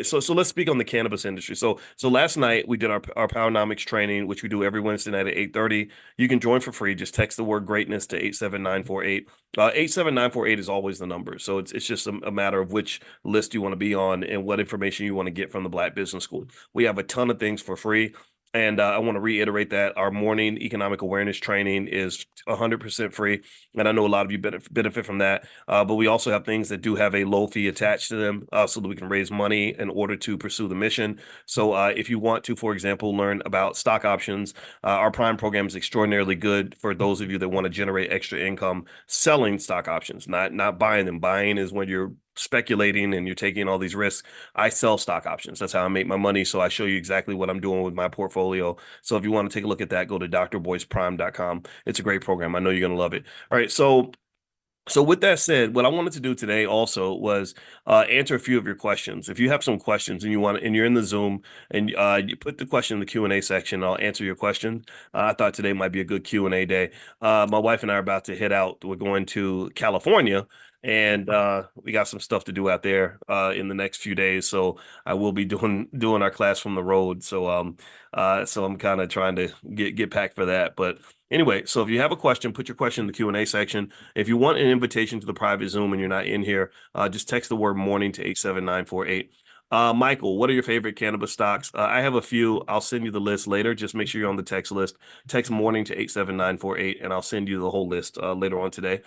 so let's speak on the cannabis industry. So last night we did our Powernomics training, which we do every Wednesday night at 8:30. You can join for free. Just text the word greatness to 87948. 87948 is always the number. So it's just a matter of which list you want to be on and what information you want to get from the Black Business School. We have a ton of things for free. And I want to reiterate that our morning economic awareness training is 100% free. And I know a lot of you benefit from that. But we also have things that do have a low fee attached to them so that we can raise money in order to pursue the mission. So if you want to, for example, learn about stock options, our Prime program is extraordinarily good for those of you that want to generate extra income selling stock options, not buying them. Buying is when you're speculating and you're taking all these risks. I sell stock options. That's how I make my money. So I show you exactly what I'm doing with my portfolio. So if you want to take a look at that, go to drboyceprime.com. It's a great program. I know you're going to love it. All right. So with that said, what I wanted to do today also was answer a few of your questions. If you have some questions and you're in the Zoom and you put the question in the Q&A section, I'll answer your question. I thought today might be a good Q&A day. My wife and I are about to head out. We're going to California and we got some stuff to do out there in the next few days. So I will be doing our class from the road. So I'm kind of trying to get packed for that. But anyway, so if you have a question, put your question in the Q&A section. If you want an invitation to the private Zoom and you're not in here, just text the word morning to 87948. Michael, what are your favorite cannabis stocks? I have a few. I'll send you the list later. Just make sure you're on the text list. Text morning to 87948, and I'll send you the whole list later on today.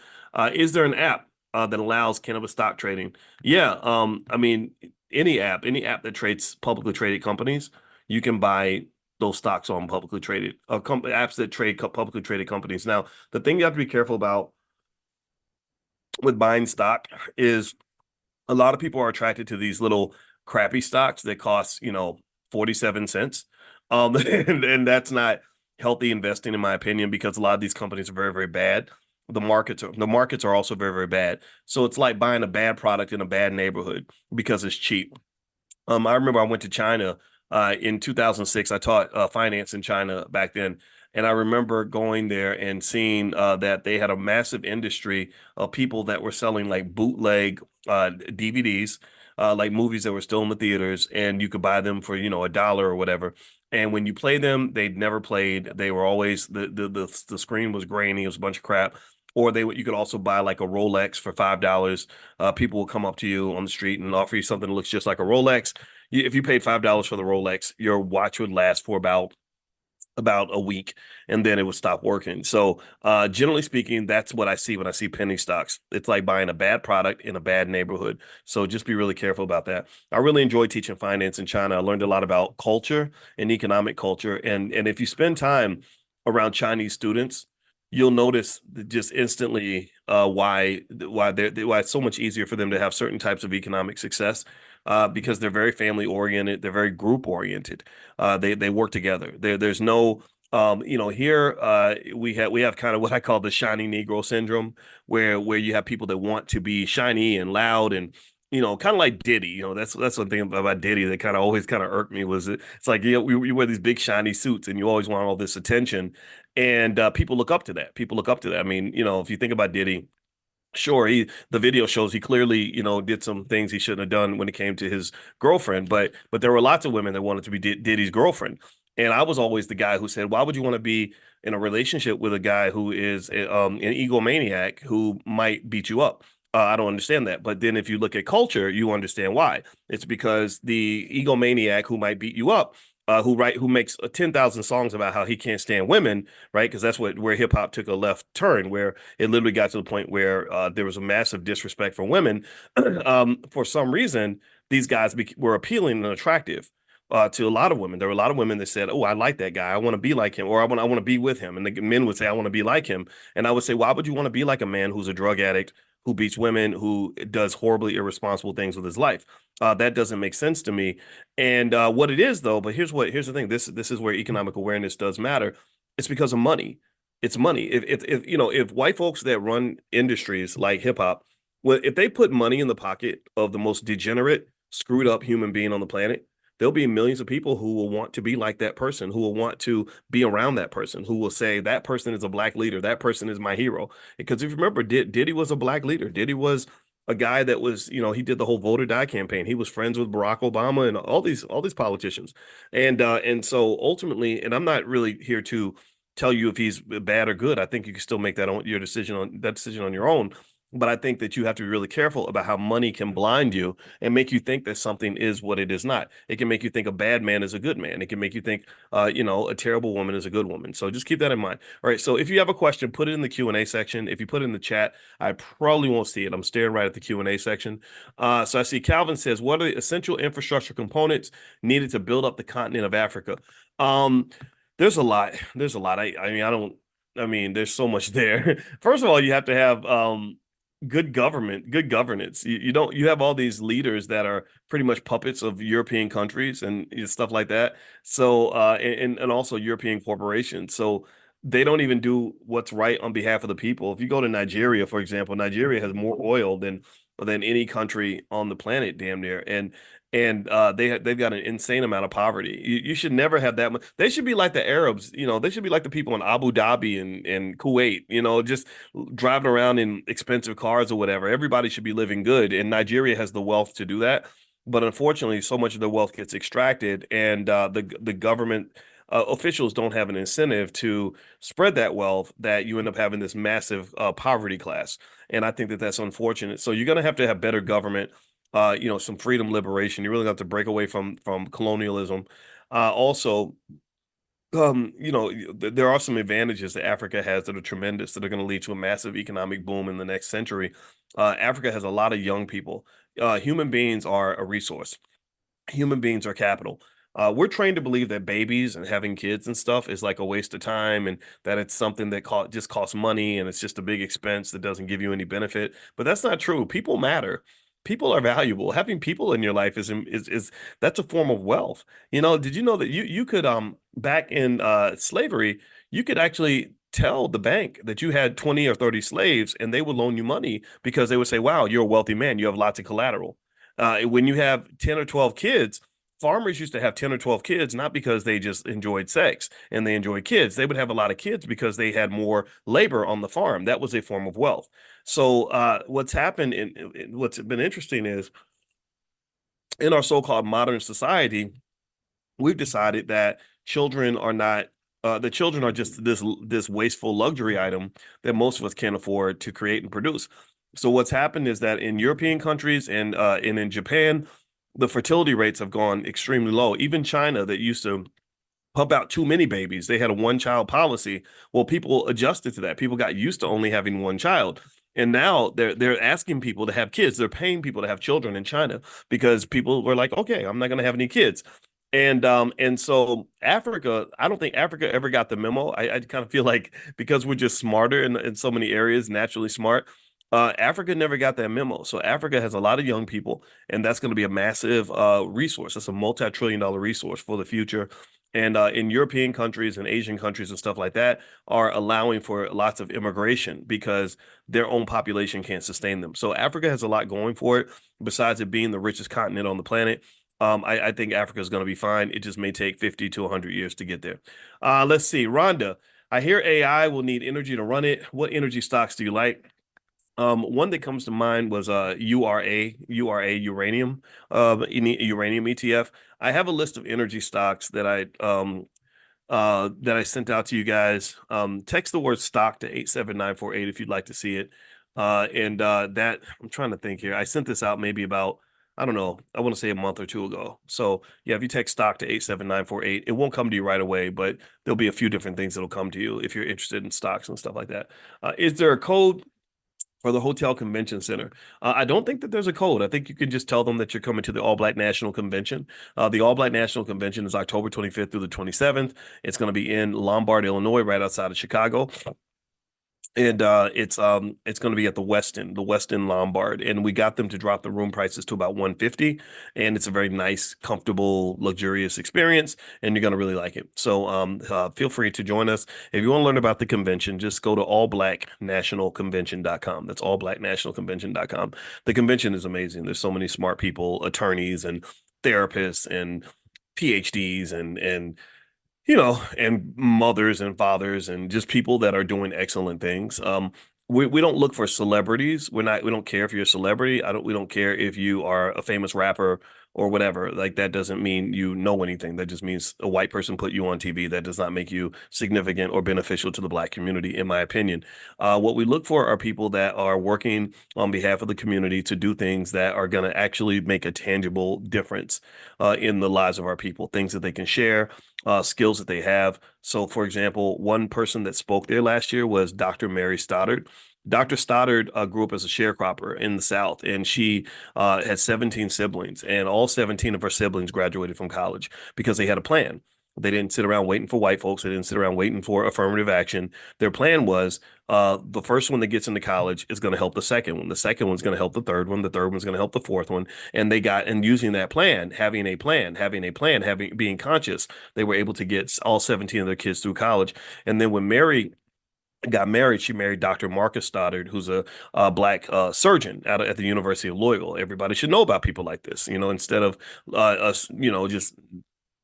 Is there an app that allows cannabis stock trading? Yeah. I mean, any app that trades publicly traded companies, you can buy those stocks on publicly traded apps that trade publicly traded companies. Now, the thing you have to be careful about with buying stock is a lot of people are attracted to these little crappy stocks that cost, 47 cents. And that's not healthy investing in my opinion, because a lot of these companies are very, very bad. The markets are also very, very bad. So it's like buying a bad product in a bad neighborhood because it's cheap. I remember I went to China in 2006. I taught finance in China back then. And I remember going there and seeing that they had a massive industry of people that were selling like bootleg DVDs, like movies that were still in the theaters, and you could buy them for, $1 or whatever. And when you play them, they'd never played. They were always the screen was grainy. It was a bunch of crap. Or you could also buy like a Rolex for $5. People will come up to you on the street and offer you something that looks just like a Rolex. If you paid $5 for the Rolex, your watch would last for about a week, and then it would stop working. So generally speaking, that's what I see when I see penny stocks. It's like buying a bad product in a bad neighborhood. So just be really careful about that. I really enjoy teaching finance in China. I learned a lot about culture and economic culture. And if you spend time around Chinese students, you'll notice just instantly why it's so much easier for them to have certain types of economic success, because they're very family oriented, they're very group oriented. They work together. There's no here we have kind of what I call the shiny Negro syndrome, where you have people that want to be shiny and loud and kind of like Diddy. That's one thing about Diddy that kind of always kind of irked me. It's like you wear these big shiny suits and you always want all this attention, and people look up to that. People look up to that. I mean, if you think about Diddy. Sure, the video shows he clearly, did some things he shouldn't have done when it came to his girlfriend, but there were lots of women that wanted to be Diddy's girlfriend. And I was always the guy who said, why would you want to be in a relationship with a guy who is an egomaniac who might beat you up? I don't understand that. But then if you look at culture, you understand why. It's because the egomaniac who might beat you up, who makes 10,000 songs about how he can't stand women, right? Because that's where hip hop took a left turn, where it literally got to the point where there was a massive disrespect for women. For some reason, these guys were appealing and attractive to a lot of women. There were a lot of women that said, "Oh, I like that guy. I want to be like him," or I want to be with him." And the men would say, "I want to be like him." And I would say, "Why would you want to be like a man who's a drug addict, who beats women, who does horribly irresponsible things with his life?" That doesn't make sense to me. And what it is, though, but here's the thing. This is where economic awareness does matter. It's because of money. It's money. If white folks that run industries like hip hop, well, if they put money in the pocket of the most degenerate, screwed up human being on the planet, there'll be millions of people who will want to be like that person, who will want to be around that person, who will say that person is a black leader, that person is my hero. Because if you remember, Diddy was a black leader. Diddy was a guy that was, he did the whole vote or die campaign. He was friends with Barack Obama and all these politicians. And so ultimately, and I'm not really here to tell you if he's bad or good. I think you can still make your decision on your own. But I think that you have to be really careful about how money can blind you and make you think that something is what it is not. It can make you think a bad man is a good man. It can make you think, a terrible woman is a good woman. So just keep that in mind. All right. So if you have a question, put it in the Q&A section. If you put it in the chat, I probably won't see it. I'm staring right at the Q&A section. So I see Calvin says, what are the essential infrastructure components needed to build up the continent of Africa? There's a lot. There's a lot. There's so much there. First of all, you have to have good governance. You have all these leaders that are pretty much puppets of European countries and stuff like that. So and also European corporations. So they don't even do what's right on behalf of the people. If you go to Nigeria, for example, Nigeria has more oil than than any country on the planet, damn near. And they've got an insane amount of poverty. You should never have that much. They should be like the Arabs, they should be like the people in Abu Dhabi and Kuwait, just driving around in expensive cars or whatever. Everybody should be living good, and Nigeria has the wealth to do that. But unfortunately, so much of their wealth gets extracted, and the government officials don't have an incentive to spread that wealth, that you end up having this massive poverty class. And I think that that's unfortunate. So you're going to have better government, some freedom, liberation. You really have to break away from colonialism. Also, there are some advantages that Africa has that are tremendous, that are going to lead to a massive economic boom in the next century. Africa has a lot of young people. Human beings are a resource. Human beings are capital. We're trained to believe that babies and having kids and stuff is like a waste of time, and that it's something that just costs money, and it's just a big expense that doesn't give you any benefit. But that's not true. People matter. People are valuable. Having people in your life is that's a form of wealth. Did you know that you could back in slavery, you could actually tell the bank that you had 20 or 30 slaves, and they would loan you money because they would say, "Wow, you're a wealthy man. You have lots of collateral." When you have 10 or 12 kids, farmers used to have 10 or 12 kids, not because they just enjoyed sex and they enjoyed kids. They would have a lot of kids because they had more labor on the farm. That was a form of wealth. So what's happened what's been interesting is, in our so-called modern society, we've decided that children are not the children are just this wasteful luxury item that most of us can't afford to create and produce. So what's happened is that in European countries and in Japan, the fertility rates have gone extremely low. Even China, that used to pump out too many babies, they had a one-child policy. Well, people adjusted to that. People got used to only having one child. And now they're asking people to have kids. They're paying people to have children in China because people were like, okay, I'm not going to have any kids. And so Africa, I don't think Africa ever got the memo. I kind of feel like, because we're just smarter in so many areas, naturally smart, Africa never got that memo. So Africa has a lot of young people, and that's going to be a massive resource. That's a multi-trillion-dollar resource for the future. And in European countries and Asian countries and stuff like that are allowing for lots of immigration because their own population can't sustain them. So Africa has a lot going for it, besides it being the richest continent on the planet. I think Africa is going to be fine. It just may take 50 to 100 years to get there. Let's see. Rhonda, I hear AI will need energy to run it. What energy stocks do you like? One that comes to mind was URA uranium, uranium ETF. I have a list of energy stocks that I sent out to you guys. Text the word stock to 87948 if you'd like to see it. That I'm trying to think here. I sent this out maybe about, I don't know, I want to say a month or two ago. So yeah, if you text stock to 87948, it won't come to you right away, but there'll be a few different things that'll come to you if you're interested in stocks and stuff like that. Is there a code for the Hotel Convention Center? I don't think that there's a code. I think you can just tell them that you're coming to the All Black National Convention. The All Black National Convention is October 25th through the 27th. It's going to be in Lombard, Illinois, right outside of Chicago. And it's going to be at the Westin Lombard, and we got them to drop the room prices to about $150, and it's a very nice, comfortable, luxurious experience, and you're going to really like it. So feel free to join us. If you want to learn about the convention, just go to allblacknationalconvention.com. That's allblacknationalconvention.com. The convention is amazing. There's so many smart people, attorneys and therapists and PhDs and and mothers and fathers and just people that are doing excellent things. We don't look for celebrities. We don't care if you're a celebrity. We don't care if you are a famous rapper or whatever. Like, that doesn't mean you know anything. That just means a white person put you on TV. That does not make you significant or beneficial to the Black community, in my opinion. What we look for are people that are working on behalf of the community to do things that are going to actually make a tangible difference in the lives of our people, things that they can share, skills that they have. So, for example, one person that spoke there last year was Dr. Mary Stoddard. Dr. Stoddard grew up as a sharecropper in the South, and she had 17 siblings, and all 17 of her siblings graduated from college because they had a plan. They didn't sit around waiting for white folks. They didn't sit around waiting for affirmative action. Their plan was the first one that gets into college is going to help the second one. The second one's going to help the third one. The third one's going to help the fourth one. And using that plan, having being conscious, they were able to get all 17 of their kids through college. And then when Mary got married, she married Dr. Marcus Stoddard, who's a black surgeon at the University of Louisville. Everybody should know about people like this, instead of us, just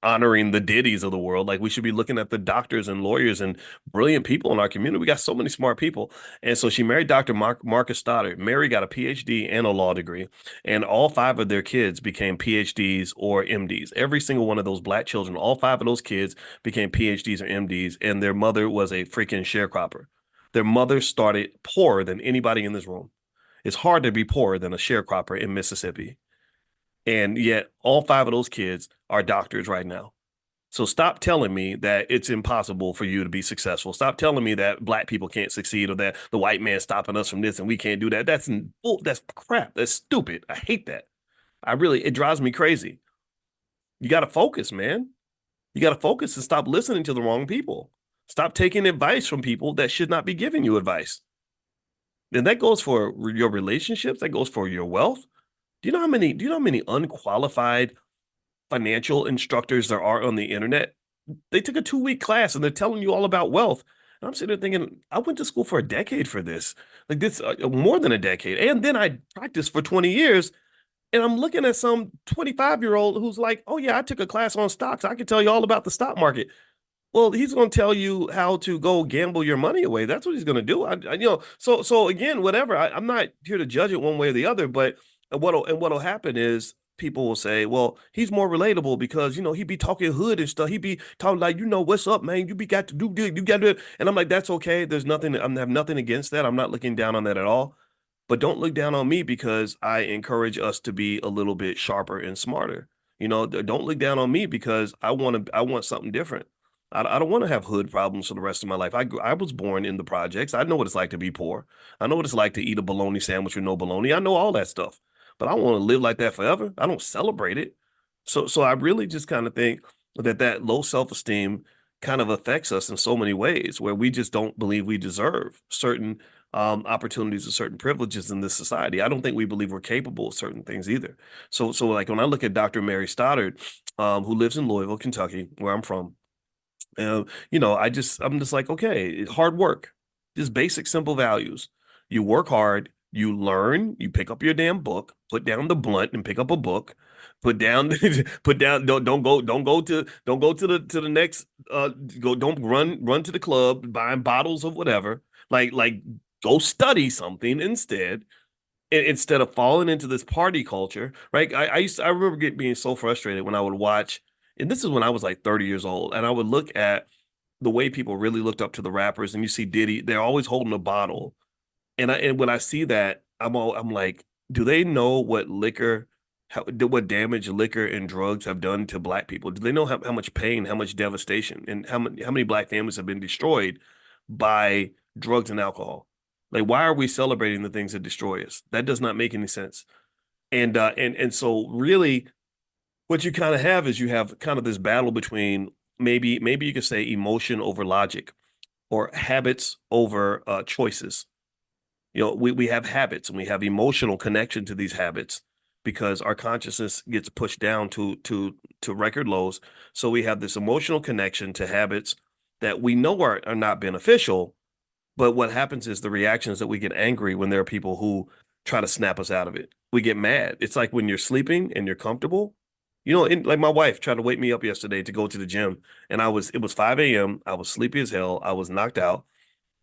honoring the Diddies of the world. Like we should be looking at the doctors and lawyers and brilliant people in our community. We got so many smart people. And so she married Dr. Marcus Stoddard. Mary got a PhD and a law degree, and all five of their kids became PhDs or MDs. Every single one of those black children, all five of those kids became PhDs or MDs, and their mother was a freaking sharecropper. Their mother started poorer than anybody in this room. It's hard to be poorer than a sharecropper in Mississippi. And yet all five of those kids are doctors right now. So stop telling me that it's impossible for you to be successful. Stop telling me that black people can't succeed or that the white man's stopping us from this and we can't do that. That's crap. That's stupid. I hate that. It drives me crazy. You got to focus, man. You got to focus and stop listening to the wrong people. Stop taking advice from people that should not be giving you advice. And that goes for your relationships. That goes for your wealth. Do you know how many unqualified financial instructors there are on the internet? They took a 2-week class and they're telling you all about wealth. And I'm sitting there thinking, I went to school for a decade for this, like this, more than a decade. And then I practiced for 20 years. And I'm looking at some 25-year-old who's like, oh yeah, I took a class on stocks. I can tell you all about the stock market. Well, he's going to tell you how to go gamble your money away. That's what he's going to do. So again, whatever. I'm not here to judge it one way or the other, but what'll happen is people will say, well, he's more relatable because he be talking hood and stuff. He be talking like, what's up, man? You got to do good. You got to do it. And I'm like, that's okay. There's nothing. I have nothing against that. I'm not looking down on that at all. But don't look down on me because I encourage us to be a little bit sharper and smarter. Don't look down on me because I want something different. I don't want to have hood problems for the rest of my life. I was born in the projects. I know what it's like to be poor. I know what it's like to eat a bologna sandwich with no bologna. I know all that stuff, but I don't want to live like that forever. I don't celebrate it. So I really just kind of think that low self-esteem kind of affects us in so many ways where we just don't believe we deserve certain opportunities and certain privileges in this society. I don't think we believe we're capable of certain things either. So like when I look at Dr. Mary Stoddard, who lives in Louisville, Kentucky, where I'm from, I'm just like, okay, hard work, just basic, simple values. You work hard, you learn, you pick up your damn book, put down the blunt and pick up a book, put down, don't go to the next, don't run to the club buying bottles of whatever. Like go study something instead of falling into this party culture, right? I remember being so frustrated when I would watch, and this is when I was like 30 years old, and I would look at the way people really looked up to the rappers, and you see Diddy, they're always holding a bottle, and when I see that, I'm like, do they know what damage liquor and drugs have done to black people? Do they know how much pain, how much devastation, and how many black families have been destroyed by drugs and alcohol? Like, why are we celebrating the things that destroy us? That does not make any sense. And so really what you kind of have is you have kind of this battle between maybe you could say emotion over logic or habits over choices. We have habits and we have emotional connection to these habits because our consciousness gets pushed down to record lows. So we have this emotional connection to habits that we know are not beneficial. But what happens is the reaction is that we get angry when there are people who try to snap us out of it. We get mad. It's like when you're sleeping and you're comfortable. Like my wife tried to wake me up yesterday to go to the gym, and it was 5 a.m. I was sleepy as hell. I was knocked out.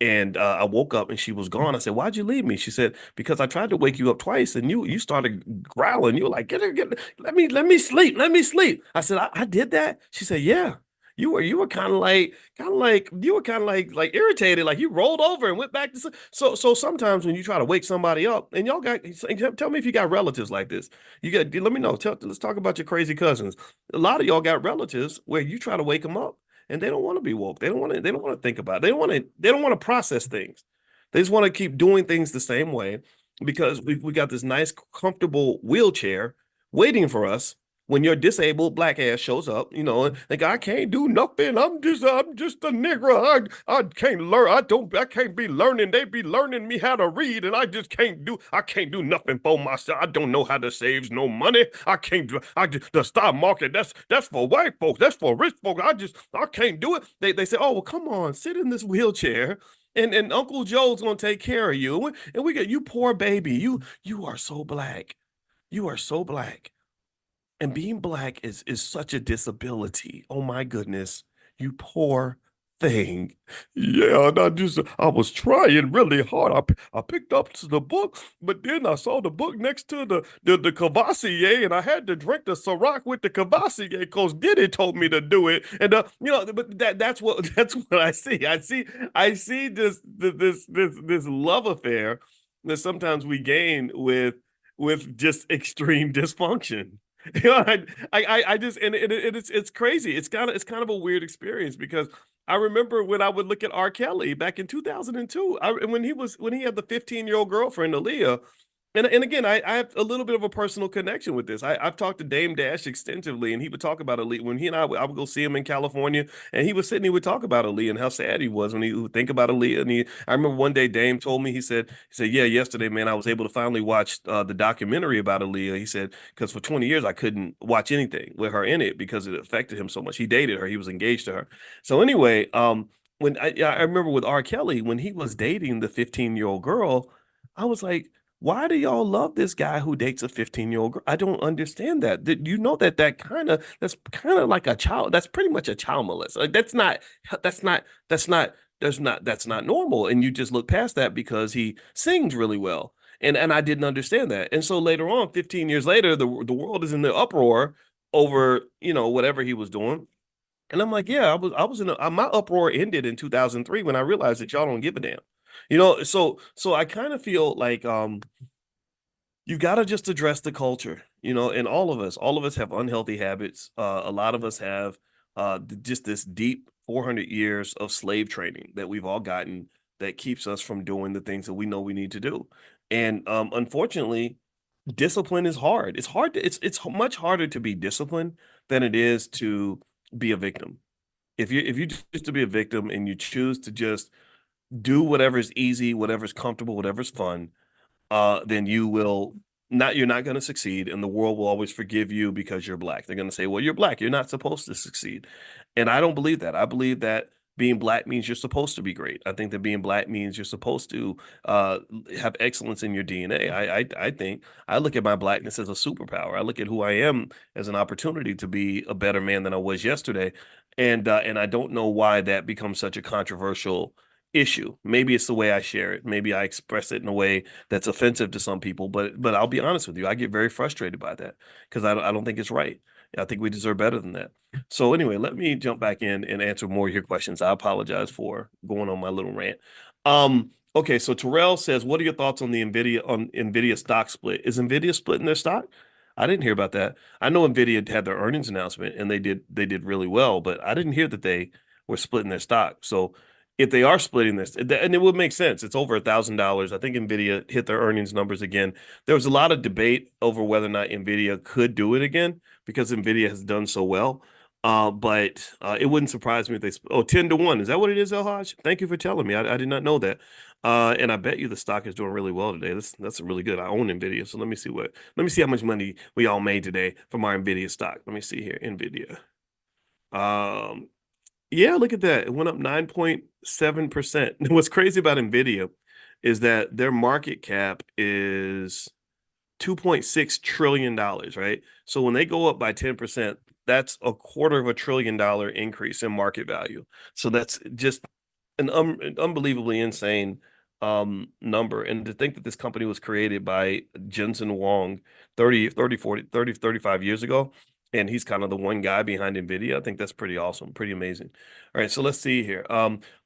And I woke up and she was gone. I said, "Why'd you leave me?" She said, "Because I tried to wake you up twice and you started growling. You were like, get her, let me sleep. Let me sleep." I said, I did that. She said, "Yeah. You were kind of like you were kind of like irritated, like you rolled over and went back to sleep." So sometimes when you try to wake somebody up, and y'all tell me if you got relatives like this. Let me know. Let's talk about your crazy cousins. A lot of y'all got relatives where you try to wake them up and they don't want to be woke. They don't want to think about it. They don't want to process things. They just want to keep doing things the same way because we got this nice, comfortable wheelchair waiting for us when your disabled black ass shows up, and like, I can't do nothing. I'm just a nigger. I can't learn. I can't be learning. They be learning me how to read, and I can't do nothing for myself. I don't know how to save no money. The stock market, that's for white folks. That's for rich folks. I can't do it. They say, "Oh, well, come on, sit in this wheelchair and Uncle Joe's gonna take care of you. And we get you poor baby. You are so black. You are so black. And being black is such a disability. Oh my goodness. You poor thing. Yeah, and I was trying really hard. I picked up the book, but then I saw the book next to the Cavassier, and I had to drink the Ciroc with the Cavassier because Diddy told me to do it. And but that's what that's what I see. I see this love affair that sometimes we gain with just extreme dysfunction. You know, I just and it's crazy. It's kind of a weird experience because I remember when I would look at R. Kelly back in 2002, when he had the 15-year-old girlfriend Aaliyah, and again, I have a little bit of a personal connection with this. I've talked to Dame Dash extensively, and he would talk about Aaliyah when he and I would go see him in California, and he was sitting, he would talk about Aaliyah and how sad he was when he would think about Aaliyah. And I remember one day Dame told me, he said, yeah, yesterday, man, I was able to finally watch the documentary about Aaliyah. He said, because for 20 years I couldn't watch anything with her in it because it affected him so much. He dated her, he was engaged to her. So anyway, when I remember with R. Kelly when he was dating the 15-year-old girl, I was like, why do y'all love this guy who dates a 15-year-old girl? I don't understand that. You know that's kind of like a child. That's pretty much a child molest. Like that's not that's not that's not normal. And you just look past that because he sings really well. And I didn't understand that. And so later on, 15 years later, the world is in the uproar over, whatever he was doing. And I'm like, yeah, I was my uproar ended in 2003 when I realized that y'all don't give a damn. So I kind of feel like you got to just address the culture, and all of us have unhealthy habits. A lot of us have just this deep 400 years of slave training that we've all gotten that keeps us from doing the things that we know we need to do. And unfortunately, discipline is hard. It's much harder to be disciplined than it is to be a victim. If you choose to be a victim and you choose to just do whatever's easy, whatever's comfortable, whatever's fun, then you're not going to succeed, and the world will always forgive you because you're black. They're going to say, well, you're black, you're not supposed to succeed. And I don't believe that. I believe that being black means you're supposed to be great. I think that being black means you're supposed to have excellence in your DNA. I think I look at my blackness as a superpower. I look at who I am as an opportunity to be a better man than I was yesterday. And I don't know why that becomes such a controversial issue. Maybe it's the way I share it. Maybe I express it in a way that's offensive to some people. But I'll be honest with you, I get very frustrated by that because I don't think it's right. I think we deserve better than that. So anyway, let me jump back in and answer more of your questions. I apologize for going on my little rant. Okay, so Terrell says, what are your thoughts on Nvidia stock split? Is Nvidia splitting their stock? I didn't hear about that. I know Nvidia had their earnings announcement and they did really well, but I didn't hear that they were splitting their stock. So if they are splitting this, and it would make sense, it's over $1,000. I think Nvidia hit their earnings numbers again. There was a lot of debate over whether or not Nvidia could do it again because Nvidia has done so well. But it wouldn't surprise me if 10 to 1. Is that what it is, El Haj? Thank you for telling me. I did not know that. And I bet you the stock is doing really well today. That's really good. I own Nvidia, so let me see how much money we all made today from our Nvidia stock. Let me see here, Nvidia. Yeah, look at that. It went up 9.7%. What's crazy about Nvidia is that their market cap is $2.6 trillion, right? So when they go up by 10%, that's $250 billion increase in market value. So that's just an unbelievably insane number. And to think that this company was created by Jensen Huang 35 years ago, and he's kind of the one guy behind NVIDIA. I think that's pretty awesome, pretty amazing. All right, so let's see here.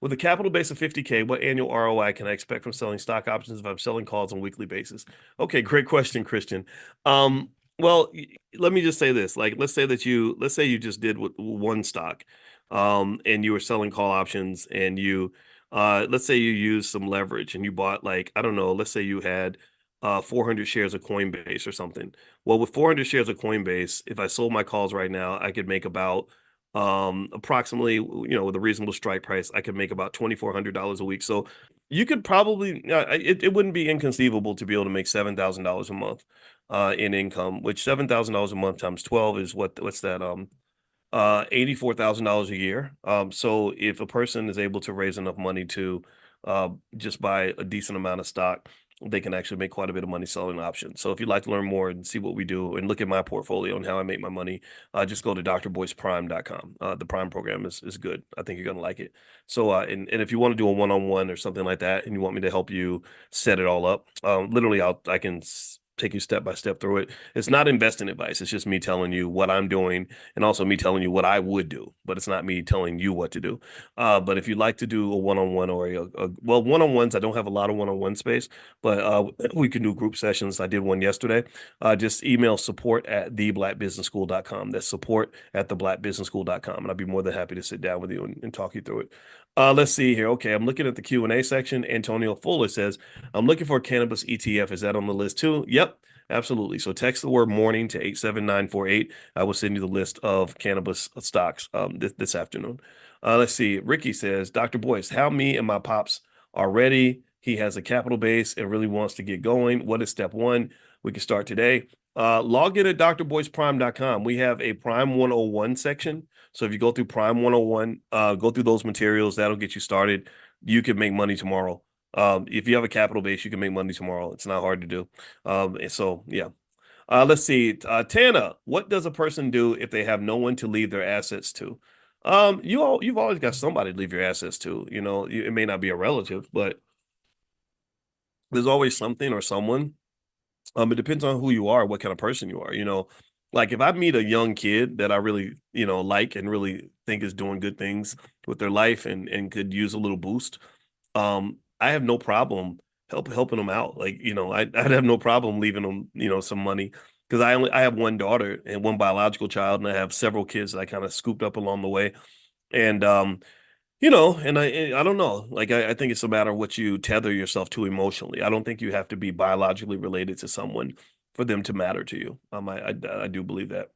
With a capital base of 50K, what annual ROI can I expect from selling stock options if I'm selling calls on a weekly basis? Okay, great question, Christian. Well, let me just say this. Like, let's say you just did one stock, and you were selling call options, and let's say you used some leverage and you bought, like, I don't know, let's say you had 400 shares of Coinbase or something. Well, with 400 shares of Coinbase, if I sold my calls right now, I could make about approximately, with a reasonable strike price, I could make about $2,400 a week. So you could probably, it wouldn't be inconceivable to be able to make $7,000 a month in income, which $7,000 a month times 12 is what's that? $84,000 a year. So if a person is able to raise enough money to just buy a decent amount of stock, they can actually make quite a bit of money selling options. So if you'd like to learn more and see what we do and look at my portfolio and how I make my money, just go to drboyceprime.com. The Prime program is good. I think you're going to like it. So, and if you want to do a one-on-one or something like that, and you want me to help you set it all up, literally, I can take you step by step through it. It's not investing advice. It's just me telling you what I'm doing and also me telling you what I would do, but it's not me telling you what to do. But if you'd like to do a one-on-one or well, one-on-ones, I don't have a lot of one-on-one space, but we can do group sessions. I did one yesterday. Just email support@theblackbusinessschool.com. That's support@theblackbusinessschool.com. And I'd be more than happy to sit down with you and talk you through it. Let's see here. Okay, I'm looking at the Q&A section. Antonio Fuller says, I'm looking for a cannabis ETF. Is that on the list too? Yep, absolutely. So text the word morning to 87948. I will send you the list of cannabis stocks this afternoon. Let's see. Ricky says, Dr. Boyce, how me and my pops are ready. He has a capital base and really wants to get going. What is step one? We can start today. Log in at drboyceprime.com. We have a Prime 101 section. So if you go through Prime 101, go through those materials, that'll get you started. You can make money tomorrow. If you have a capital base, you can make money tomorrow. It's not hard to do. And so, yeah. Let's see. Tana, what does a person do if they have no one to leave their assets to? You've always got somebody to leave your assets to. You know, it may not be a relative, but there's always something or someone. It depends on who you are, what kind of person you are. You know, like if I meet a young kid that I really, like and really think is doing good things with their life and could use a little boost, I have no problem helping them out. Like, I'd have no problem leaving them, some money because I have one daughter and one biological child, and I have several kids that I kind of scooped up along the way. And and I don't know. Like I think it's a matter of what you tether yourself to emotionally. I don't think you have to be biologically related to someone for them to matter to you. I do believe that.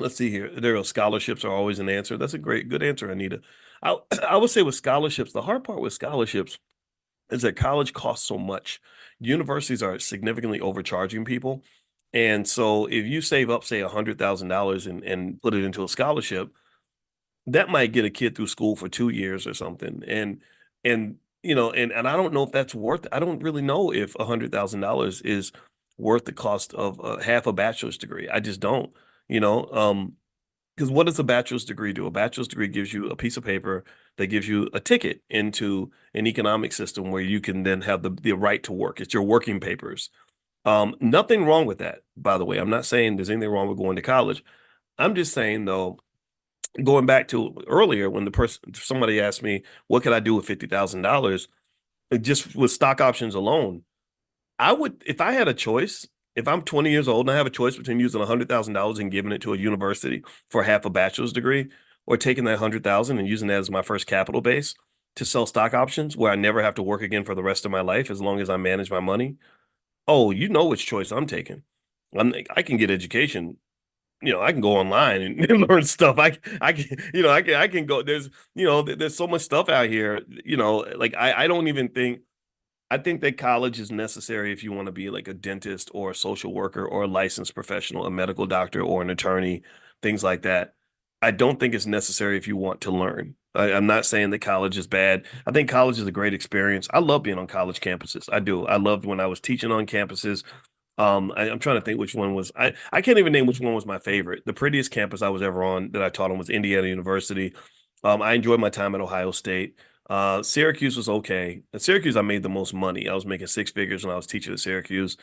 Let's see here. There are scholarships are always an answer. That's a good answer, Anita. I I would say with scholarships, the hard part with scholarships is that college costs so much. Universities are significantly overcharging people. And so if you save up, say, $100,000 and put it into a scholarship, that might get a kid through school for 2 years or something. And I don't know if that's worth it. I don't really know if $100,000 is worth the cost of half a bachelor's degree. I just don't, you know. Because what does a bachelor's degree do? A bachelor's degree gives you a piece of paper that gives you a ticket into an economic system where you can then have the right to work. It's your working papers. Nothing wrong with that, by the way. I'm not saying there's anything wrong with going to college. I'm just saying, though, going back to earlier when somebody asked me, what could I do with $50,000? Just with stock options alone, I would, if I had a choice, if I'm 20 years old and I have a choice between using $100,000 and giving it to a university for half a bachelor's degree, or taking that 100,000 and using that as my first capital base to sell stock options where I never have to work again for the rest of my life as long as I manage my money. Oh, you know which choice I'm taking. I can get education. I can go online and learn stuff. I can, I can go. There's so much stuff out here. Like I don't even think. I think that college is necessary if you want to be like a dentist or a social worker or a licensed professional, a medical doctor or an attorney, things like that. I don't think it's necessary if you want to learn. I'm not saying that college is bad. I think college is a great experience. I love being on college campuses. I do. I loved when I was teaching on campuses. I'm trying to think which one was I can't even name which one was my favorite. The prettiest campus I was ever on that I taught on was Indiana University. I enjoyed my time at Ohio State. Syracuse was okay. At Syracuse, I made the most money. I was making six figures when I was teaching at Syracuse.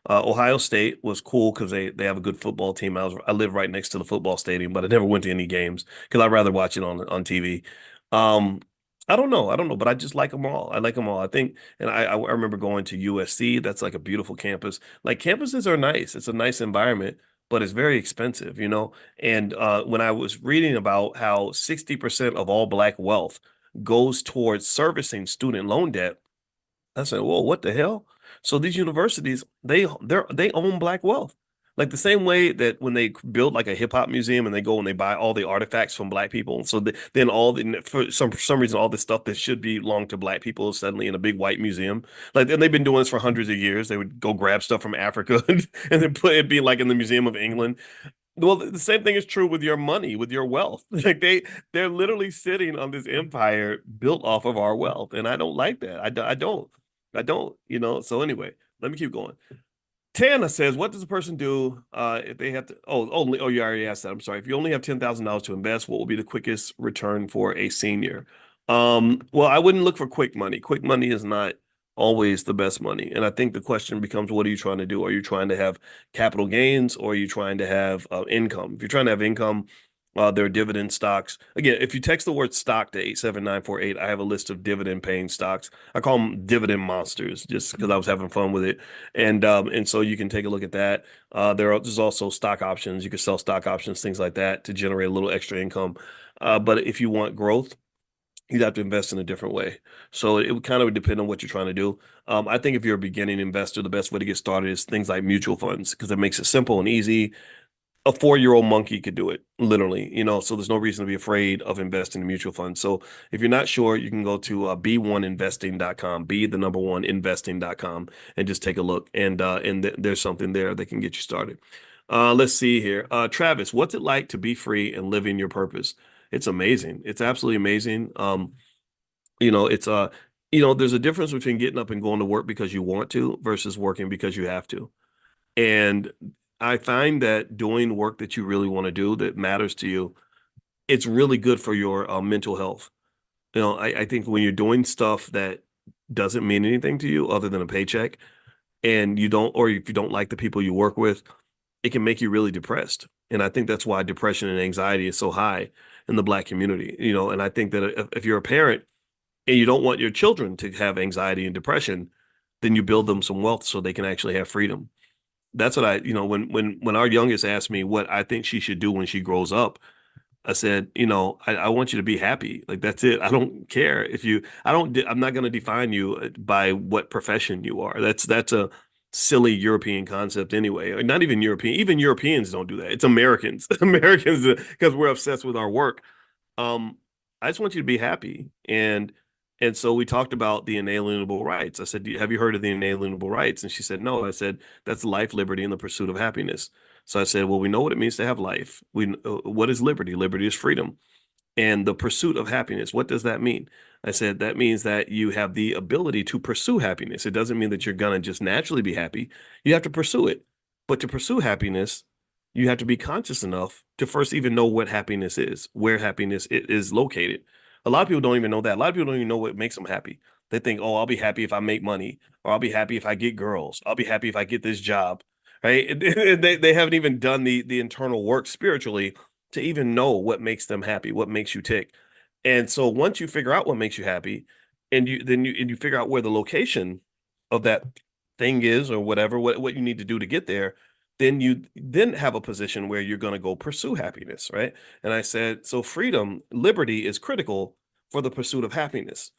Ohio State was cool because they have a good football team. I live right next to the football stadium, but I never went to any games because I'd rather watch it on TV. Um, I don't know, but I just like them all. I like them all. I think, and I remember going to USC. That's like a beautiful campus. Like campuses are nice. It's a nice environment, but it's very expensive, you know. And when I was reading about how 60% of all Black wealth goes towards servicing student loan debt, I said, "Whoa, what the hell?" So these universities, they own Black wealth. Like the same way that when they build like a hip hop museum and they go and they buy all the artifacts from Black people, so then for some reason all this stuff that should belong to Black people is suddenly in a big white museum. Like, and they've been doing this for hundreds of years. They would go grab stuff from Africa and then put it be like in the Museum of England. Well, the same thing is true with your money, with your wealth. Like they're literally sitting on this empire built off of our wealth, and I don't like that. I don't. You know. So anyway, let me keep going. Tana says, "What does a person do if they have to?" Oh, only. Oh, you already asked that. I'm sorry. If you only have $10,000 to invest, what will be the quickest return for a senior? Well, I wouldn't look for quick money. Quick money is not always the best money, and I think the question becomes, what are you trying to do? Are you trying to have capital gains, or are you trying to have income? If you're trying to have income, there are dividend stocks. Again, if you text the word stock to 87948, I have a list of dividend paying stocks. I call them dividend monsters just because I was having fun with it. And so you can take a look at that. There's also stock options. You can sell stock options, things like that, to generate a little extra income. But if you want growth, you'd have to invest in a different way. So it would kind of depend on what you're trying to do. I think if you're a beginning investor, the best way to get started is things like mutual funds because it makes it simple and easy. A 4-year-old monkey could do it, literally, so there's no reason to be afraid of investing in mutual funds. So if you're not sure, you can go to b1investing.com, be the number one investing.com, and just take a look. And there's something there that can get you started. Let's see here. Travis, what's it like to be free and live in your purpose? It's amazing. It's absolutely amazing. It's there's a difference between getting up and going to work because you want to versus working because you have to. And I find that doing work that you really want to do that matters to you, it's really good for your mental health. I think when you're doing stuff that doesn't mean anything to you other than a paycheck, and you don't, or if you don't like the people you work with, it can make you really depressed. And I think that's why depression and anxiety is so high in the Black community. And I think that if you're a parent and you don't want your children to have anxiety and depression, then you build them some wealth so they can actually have freedom. That's what when our youngest asked me what I think she should do when she grows up, I said, I want you to be happy. Like, that's it. I don't care if I'm not going to define you by what profession you are. That's a silly European concept anyway. Or not even European. Even Europeans don't do that. It's Americans, Americans, because we're obsessed with our work. I just want you to be happy. And so we talked about the inalienable rights. I said, have you heard of the inalienable rights? And she said, no. I said, that's life, liberty, and the pursuit of happiness. So I said, well, we know what it means to have life. What is liberty? Liberty is freedom. And the pursuit of happiness, what does that mean? I said, that means that you have the ability to pursue happiness. It doesn't mean that you're going to just naturally be happy. You have to pursue it. But to pursue happiness, you have to be conscious enough to first even know what happiness is, where happiness is located. A lot of people don't even know that. A lot of people don't even know what makes them happy. They think, oh, I'll be happy if I make money, or I'll be happy if I get girls. I'll be happy if I get this job, right? They haven't even done the internal work spiritually to even know what makes them happy, what makes you tick. And so once you figure out what makes you happy, and you figure out where the location of that thing is, or whatever, what you need to do to get there, then you then have a position where you're going to go pursue happiness, right? And I said, so freedom, liberty is critical for the pursuit of happiness.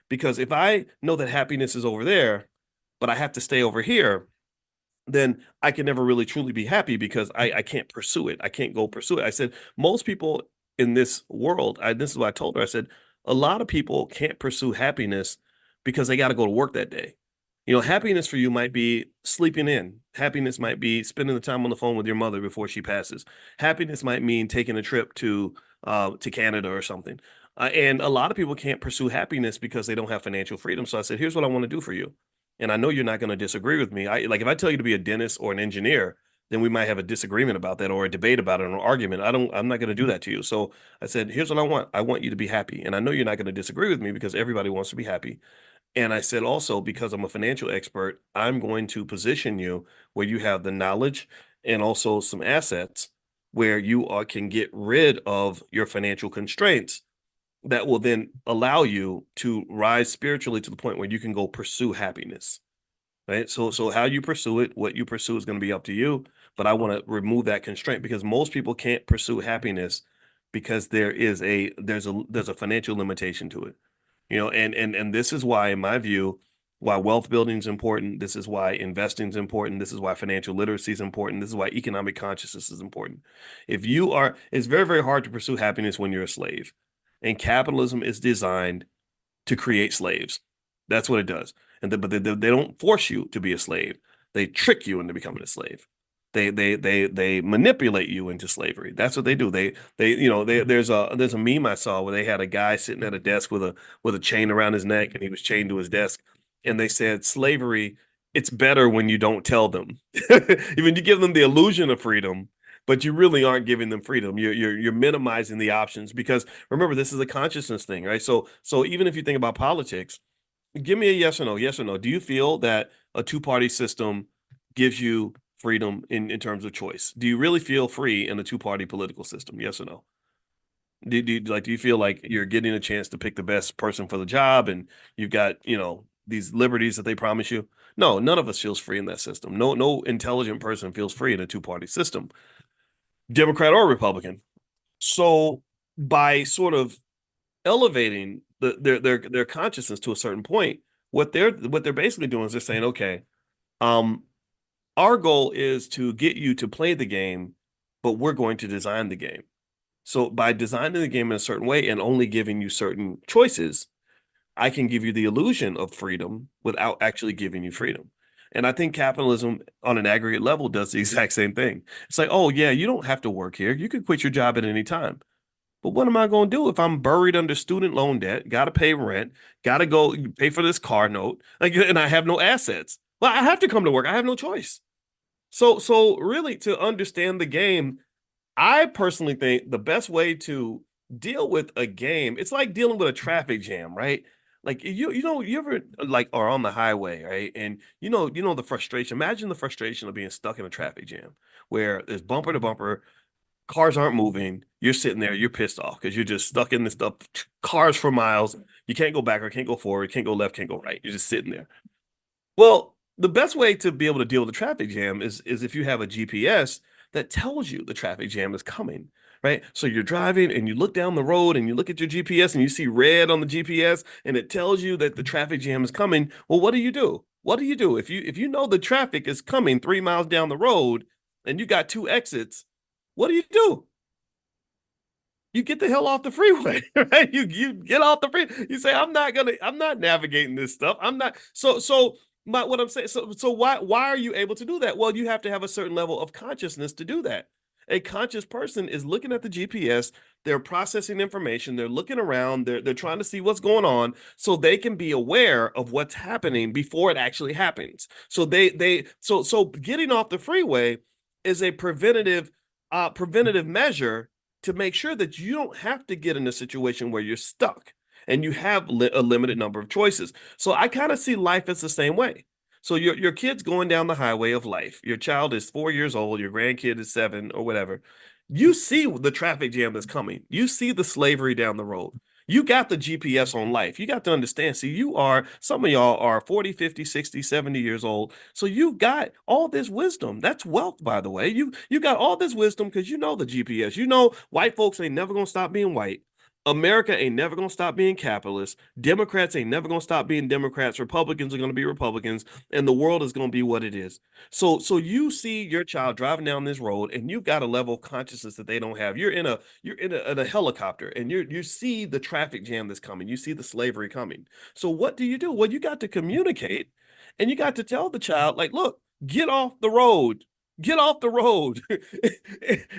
Because if I know that happiness is over there, but I have to stay over here, then I can never really truly be happy because I can't pursue it. I can't go pursue it. I said, most people in this world, this is what I told her. I said, a lot of people can't pursue happiness because they got to go to work that day. Happiness for you might be sleeping in. Happiness might be spending the time on the phone with your mother before she passes. Happiness might mean taking a trip to Canada or something. And a lot of people can't pursue happiness because they don't have financial freedom. So I said, here's what I want to do for you. And I know you're not going to disagree with me. If I tell you to be a dentist or an engineer, then we might have a disagreement about that, or a debate about it, or an argument. I'm not going to do that to you. So I said, here's what I want. I want you to be happy. And I know you're not going to disagree with me because everybody wants to be happy. And I said, also, because I'm a financial expert, I'm going to position you where you have the knowledge and also some assets where you can get rid of your financial constraints that will then allow you to rise spiritually to the point where you can go pursue happiness. Right. So how you pursue it, what you pursue is going to be up to you. But I want to remove that constraint because most people can't pursue happiness because there's a financial limitation to it. And this is why, in my view, why wealth building is important. This is why investing is important. This is why financial literacy is important. This is why economic consciousness is important. It's very, very hard to pursue happiness when you're a slave. And capitalism is designed to create slaves. That's what it does. But they don't force you to be a slave. They trick you into becoming a slave. They manipulate you into slavery. That's what they do. There's a meme I saw where they had a guy sitting at a desk with a chain around his neck, and he was chained to his desk, and they said slavery, it's better when you don't tell them. Even you give them the illusion of freedom, but you really aren't giving them freedom. You're minimizing the options, because remember, this is a consciousness thing, right? So even if you think about politics, give me a yes or no. Yes or no. Do you feel that a two-party system gives you freedom in terms of choice? Do you really feel free in a two-party political system? Yes or no? Do you feel like you're getting a chance to pick the best person for the job, and you've got, these liberties that they promise you? No, none of us feels free in that system. No intelligent person feels free in a two-party system, Democrat or Republican. So by sort of elevating their consciousness to a certain point, what they're basically doing is they're saying, okay, um, our goal is to get you to play the game, but we're going to design the game. So by designing the game in a certain way and only giving you certain choices, I can give you the illusion of freedom without actually giving you freedom. And I think capitalism on an aggregate level does the exact same thing. It's like, oh yeah, you don't have to work here. You could quit your job at any time. But what am I going to do if I'm buried under student loan debt, got to pay rent, got to go pay for this car note, like, and I have no assets? Well, I have to come to work. I have no choice. So really, to understand the game, I personally think the best way to deal with a game, it's like dealing with a traffic jam, right? Like you ever like are on the highway, right? And the frustration. Imagine the frustration of being stuck in a traffic jam where there's bumper to bumper, cars aren't moving. You're sitting there, you're pissed off because you're just stuck in this stuff, cars for miles. You can't go back or can't go forward, can't go left, can't go right. You're just sitting there. Well, the best way to be able to deal with a traffic jam is if you have a GPS that tells you the traffic jam is coming, right? So you're driving and you look down the road and you look at your GPS and you see red on the GPS and it tells you that the traffic jam is coming. Well, what do you do? What do you do if you know the traffic is coming 3 miles down the road and you got two exits? What do? You get the hell off the freeway, right? You get off the freeway. You say, I'm not navigating this stuff. I'm not. What I'm saying, so why are you able to do that? Well, you have to have a certain level of consciousness to do that. A conscious person is looking at the GPS, they're processing information, they're looking around, they're trying to see what's going on so they can be aware of what's happening before it actually happens. So getting off the freeway is a preventative measure to make sure that you don't have to get in a situation where you're stuck and you have a limited number of choices. So I kind of see life as the same way. So your kid's going down the highway of life. Your child is 4 years old, your grandkid is 7 or whatever. You see the traffic jam that's coming. You see the slavery down the road. You got the GPS on life. You got to understand. See, some of y'all are 40, 50, 60, 70 years old. So you've got all this wisdom. That's wealth, by the way. You got all this wisdom because you know the GPS. You know white folks ain't never going to stop being white. America ain't never going to stop being capitalist. Democrats ain't never going to stop being Democrats. Republicans are going to be Republicans, and the world is going to be what it is. So you see your child driving down this road, and you've got a level of consciousness that they don't have. You're in a helicopter, and you see the traffic jam that's coming. You see the slavery coming. So what do? Well, you got to communicate, and you got to tell the child, like, look, get off the road. Get off the road.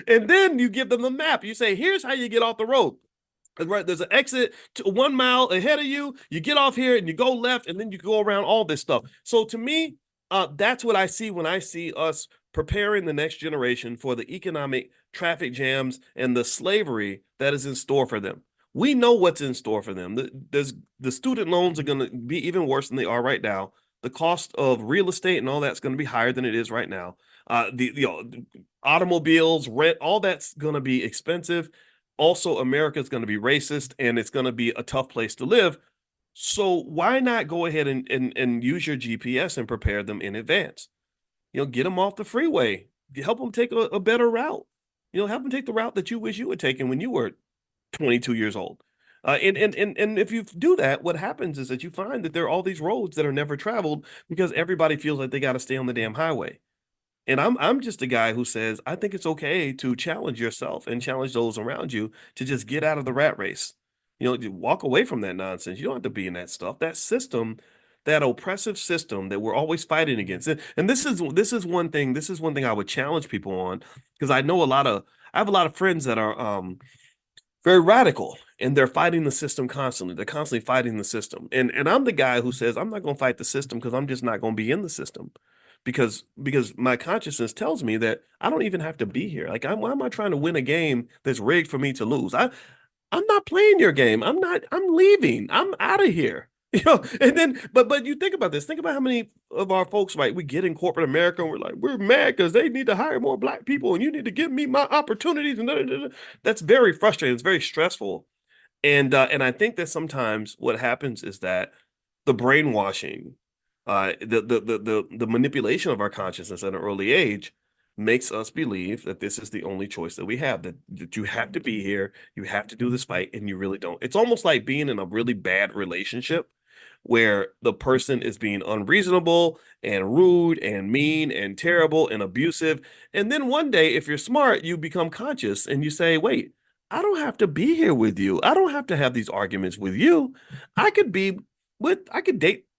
And then you give them the map. You say, here's how you get off the road. Right, there's an exit 1 mile ahead of you. You get off here and you go left, and then you go around all this stuff. So to me, that's what I see when I see us preparing the next generation for the economic traffic jams and the slavery that is in store for them. We know what's in store for them. The student loans are going to be even worse than they are right now. The cost of real estate and all that's going to be higher than it is right now. The automobiles, rent, all that's going to be expensive. Also, America is going to be racist and it's going to be a tough place to live. So why not go ahead and use your GPS and prepare them in advance? Get them off the freeway, help them take a better route. Help them take the route that you wish you had taken when you were 22 years old. And if you do that, what happens is that you find that there are all these roads that are never traveled because everybody feels like they got to stay on the damn highway. And I'm just a guy who says I think it's okay to challenge yourself and challenge those around you to just get out of the rat race. Walk away from that nonsense. You don't have to be in that stuff. That system that oppressive system that we're always fighting against. And this is one thing I would challenge people on, because I have a lot of friends that are very radical, and they're fighting the system constantly. They're constantly fighting the system. And I'm the guy who says I'm not going to fight the system because I'm just not going to be in the system. Because my consciousness tells me that I don't even have to be here. Like, why am I trying to win a game that's rigged for me to lose? I'm not playing your game. I'm leaving. I'm out of here. And then, but you think about this. Think about how many of our folks, right? We get in corporate America and we're like, we're mad because they need to hire more black people and you need to give me my opportunities. And that's very frustrating. It's very stressful. And I think that sometimes what happens is that the brainwashing, the manipulation of our consciousness at an early age makes us believe that this is the only choice that we have, that you have to be here, you have to do this fight, and you really don't. It's almost like being in a really bad relationship where the person is being unreasonable and rude and mean and terrible and abusive. And then one day, if you're smart, you become conscious and you say, wait, I don't have to be here with you. I don't have to have these arguments with you. I could date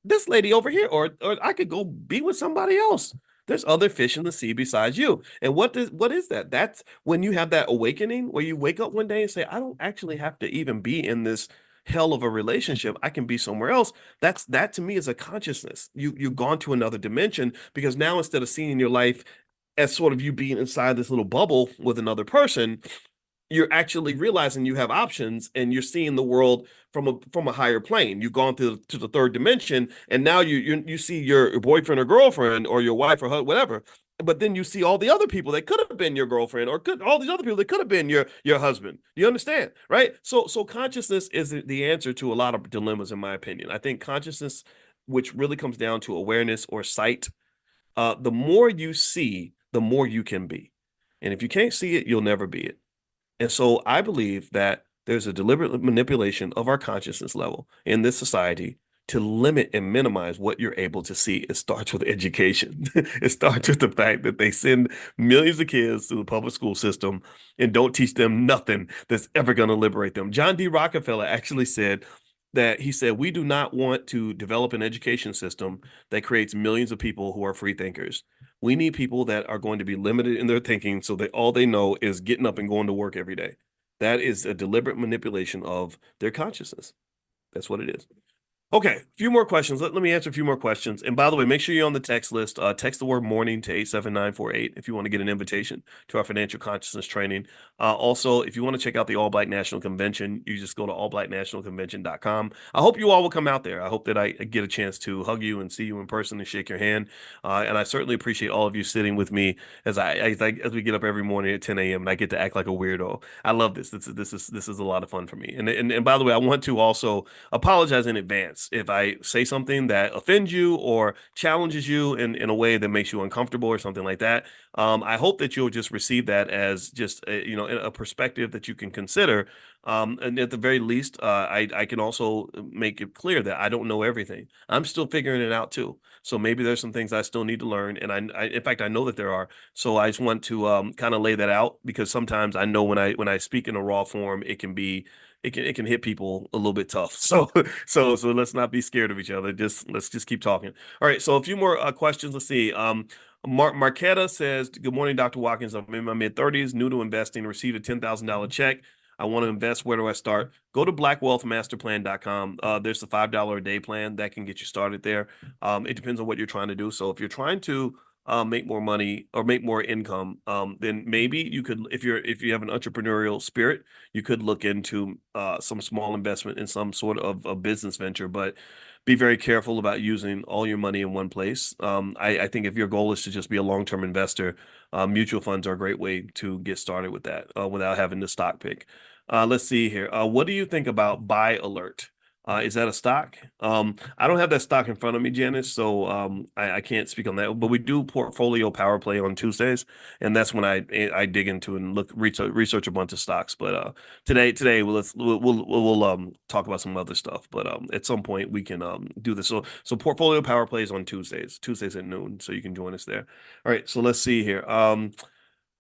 this lady over here, or I could go be with somebody else. There's other fish in the sea besides you. And what is that? That's when you have that awakening where you wake up one day and say, I don't actually have to even be in this hell of a relationship. I can be somewhere else. That to me is a consciousness. You've gone to another dimension, because now instead of seeing your life as sort of you being inside this little bubble with another person, you're actually realizing you have options, and you're seeing the world from a higher plane. You've gone to the third dimension, and now you see your boyfriend or girlfriend or your wife or whatever. But then you see all the other people that could have been your girlfriend, or all these other people that could have been your husband. You understand, right? So consciousness is the answer to a lot of dilemmas, in my opinion. I think consciousness, which really comes down to awareness or sight, the more you see, the more you can be. And if you can't see it, you'll never be it. And so I believe that there's a deliberate manipulation of our consciousness level in this society to limit and minimize what you're able to see. It starts with education. It starts with the fact that they send millions of kids to the public school system and don't teach them nothing that's ever going to liberate them. John D. Rockefeller actually said that, he said, we do not want to develop an education system that creates millions of people who are free thinkers. We need people that are going to be limited in their thinking, so that all they know is getting up and going to work every day. That is a deliberate manipulation of their consciousness. That's what it is. Okay, a few more questions. Let me answer a few more questions. And by the way, make sure you're on the text list. Text the word morning to 87948 if you want to get an invitation to our financial consciousness training. Also, if you want to check out the All Black National Convention, you just go to allblacknationalconvention.com. I hope you all will come out there. I hope that I get a chance to hug you and see you in person and shake your hand. And I certainly appreciate all of you sitting with me as we get up every morning at 10 a.m. and I get to act like a weirdo. I love this. This is a lot of fun for me. And by the way, I want to also apologize in advance if I say something that offends you or challenges you in a way that makes you uncomfortable or something like that. I hope that you'll just receive that as just a perspective that you can consider. And at the very least, I can also make it clear that I don't know everything. I'm still figuring it out too. So maybe there's some things I still need to learn, and in fact, I know that there are. So I just want to kind of lay that out, because sometimes I know when I speak in a raw form, it can hit people a little bit tough. So let's not be scared of each other. Let's just keep talking. All right. So a few more questions. Let's see. Marquetta says, good morning, Dr. Watkins. I'm in my mid-30s, new to investing, received a $10,000 check. I want to invest. Where do I start? Go to blackwealthmasterplan.com. There's the $5 a day plan that can get you started there. It depends on what you're trying to do. So if you're trying to make more money or make more income, then maybe you could, if you have an entrepreneurial spirit, you could look into some small investment in some sort of a business venture, but be very careful about using all your money in one place. I think if your goal is to just be a long-term investor, mutual funds are a great way to get started with that without having to stock pick. Let's see here. What do you think about Buy Alert? Is that a stock? I don't have that stock in front of me, Janice, so I can't speak on that. But we do portfolio power play on Tuesdays, and that's when I dig into and research a bunch of stocks. But today we'll talk about some other stuff. But at some point we can do this. So portfolio power plays on Tuesdays at noon, so you can join us there. All right, so let's see here.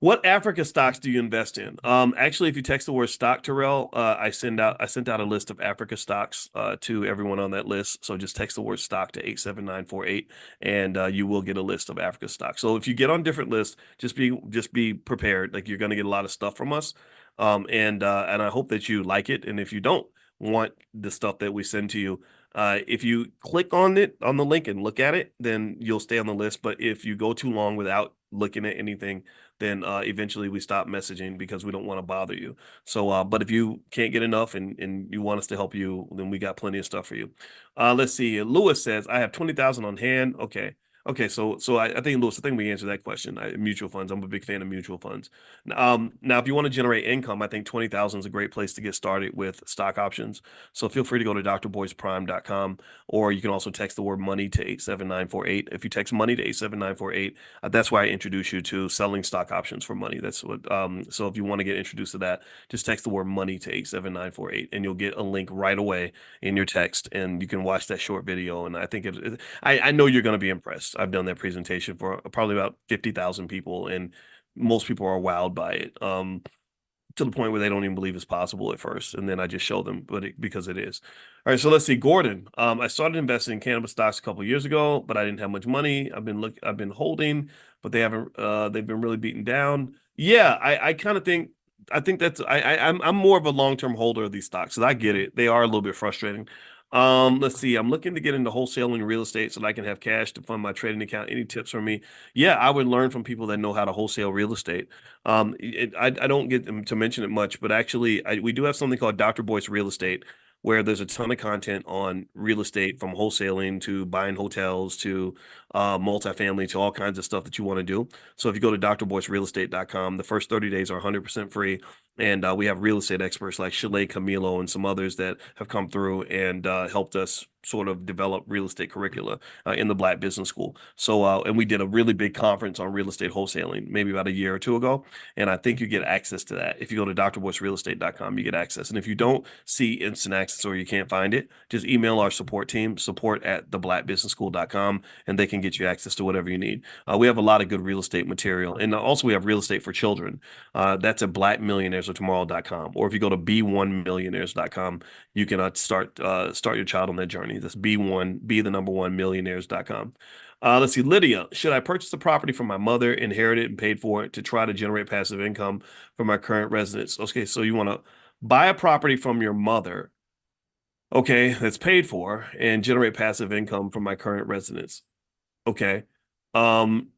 What Africa stocks do you invest in? Actually, if you text the word stock, Terrell, I sent out a list of Africa stocks to everyone on that list. So just text the word stock to 87948, and you will get a list of Africa stocks. So if you get on different lists, just be prepared. Like you're going to get a lot of stuff from us, and I hope that you like it. And if you don't want the stuff that we send to you, if you click on it on the link and look at it, then you'll stay on the list. But if you go too long without looking at anything, then eventually we stop messaging because we don't want to bother you. So, but if you can't get enough and you want us to help you, then we got plenty of stuff for you. Let's see. Lewis says, I have 20,000 on hand. Okay. Okay, so I think Lewis, I think we answered that question. Mutual funds. I'm a big fan of mutual funds. Now, if you want to generate income, I think 20,000 is a great place to get started with stock options. So feel free to go to drboyceprime.com, or you can also text the word money to 87948. If you text money to 87948, that's why I introduce you to selling stock options for money. That's what. So if you want to get introduced to that, just text the word money to 87948, and you'll get a link right away in your text, and you can watch that short video. And I think I know you're going to be impressed. I've done that presentation for probably about 50,000 people, and most people are wowed by it. To the point where they don't even believe it's possible at first, and then I just show them, because it is. All right, so let's see, Gordon. I started investing in cannabis stocks a couple of years ago, but I didn't have much money. I've been holding, but they've been really beaten down. Yeah, I kind of think I think that's I'm more of a long-term holder of these stocks, so I get it. They are a little bit frustrating. Let's see. I'm looking to get into wholesaling real estate so that I can have cash to fund my trading account. Any tips for me? Yeah, I would learn from people that know how to wholesale real estate. I don't get them to mention it much, but actually, we do have something called Dr. Boyce Real Estate, where there's a ton of content on real estate, from wholesaling to buying hotels to multifamily to all kinds of stuff that you want to do. So if you go to drboycerealestate.com, the first 30 days are 100% free. And we have real estate experts like Chalet Camilo and some others that have come through and helped us sort of develop real estate curricula in the Black Business School. So, and we did a really big conference on real estate wholesaling maybe about a year or two ago. And I think you get access to that. If you go to drboycerealestate.com, you get access. And if you don't see instant access or you can't find it, just email our support team, support@theblackbusinessschool.com, and they can get you access to whatever you need. We have a lot of good real estate material. And also we have real estate for children. That's at blackmillionairesoftomorrow.com. Or if you go to b1millionaires.com, you can start your child on that journey. That's millionaires.com. Let's see, Lydia. Should I purchase a property from my mother, inherited and paid for it, to try to generate passive income from my current residence? Okay, so you want to buy a property from your mother, okay, that's paid for, and generate passive income from my current residence. Okay. Um,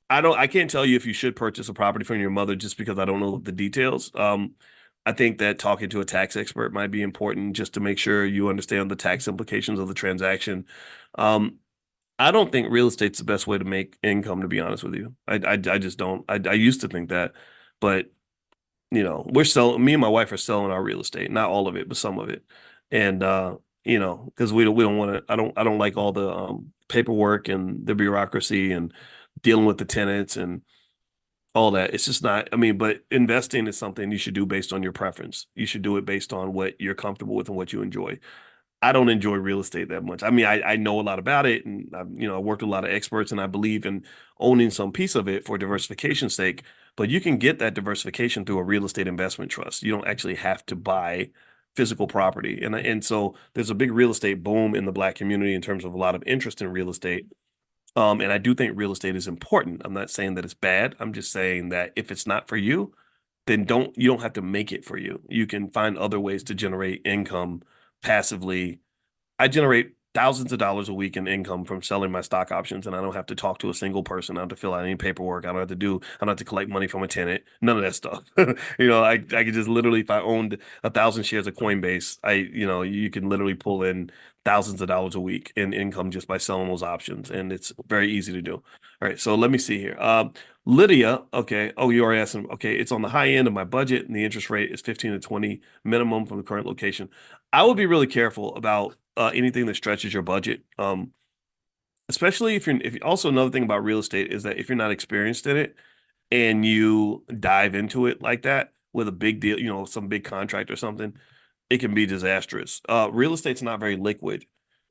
I can't tell you if you should purchase a property from your mother just because I don't know the details. I think that talking to a tax expert might be important just to make sure you understand the tax implications of the transaction. I don't think real estate's the best way to make income, to be honest with you. I just don't. I used to think that, but me and my wife are selling our real estate, not all of it, but some of it. And because we don't want to, I don't like all the paperwork and the bureaucracy and dealing with the tenants and all that. It's just not, I mean, but investing is something you should do based on your preference. You should do it based on what you're comfortable with and what you enjoy. I don't enjoy real estate that much. I mean, I know a lot about it, and I worked with a lot of experts, and I believe in owning some piece of it for diversification's sake. But you can get that diversification through a real estate investment trust. You don't actually have to buy physical property, and so there's a big real estate boom in the Black community in terms of a lot of interest in real estate. And I do think real estate is important. I'm not saying that it's bad. I'm just saying that if it's not for you, then you don't have to make it for you. You can find other ways to generate income passively. I generate thousands of dollars a week in income from selling my stock options, and I don't have to talk to a single person. I don't have to fill out any paperwork. I don't have to collect money from a tenant. None of that stuff. I could just literally, if I owned 1,000 shares of Coinbase, you can literally pull in thousands of dollars a week in income just by selling those options, and it's very easy to do. All right, so let me see here. Lydia, okay. Oh, you are asking. Okay, it's on the high end of my budget, and the interest rate is 15 to 20 minimum from the current location. I would be really careful about anything that stretches your budget. Especially if also another thing about real estate is that if you're not experienced in it and you dive into it like that with a big deal, some big contract or something, it can be disastrous. Real estate's not very liquid,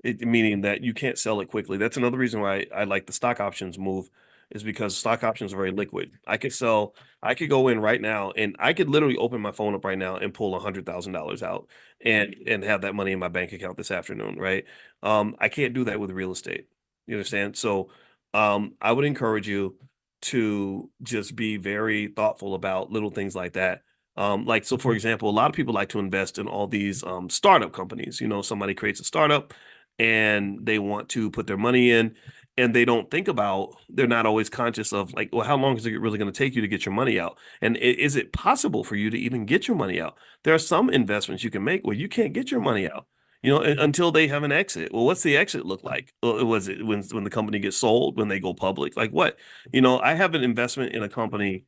meaning that you can't sell it quickly. That's another reason why I like the stock options move, is because stock options are very liquid. I could go in right now and I could literally open my phone up right now and pull $100,000 out and have that money in my bank account this afternoon, right? I can't do that with real estate. You understand? So I would encourage you to just be very thoughtful about little things like that. Like, so for example, a lot of people like to invest in all these startup companies. You know, somebody creates a startup and they want to put their money in and they don't think about, they're not always conscious of like, well, how long is it really going to take you to get your money out? And is it possible for you to even get your money out? There are some investments you can make where you can't get your money out, you know, until they have an exit. Well, what's the exit look like? Well, was it when the company gets sold, when they go public? Like what? You know, I have an investment in a company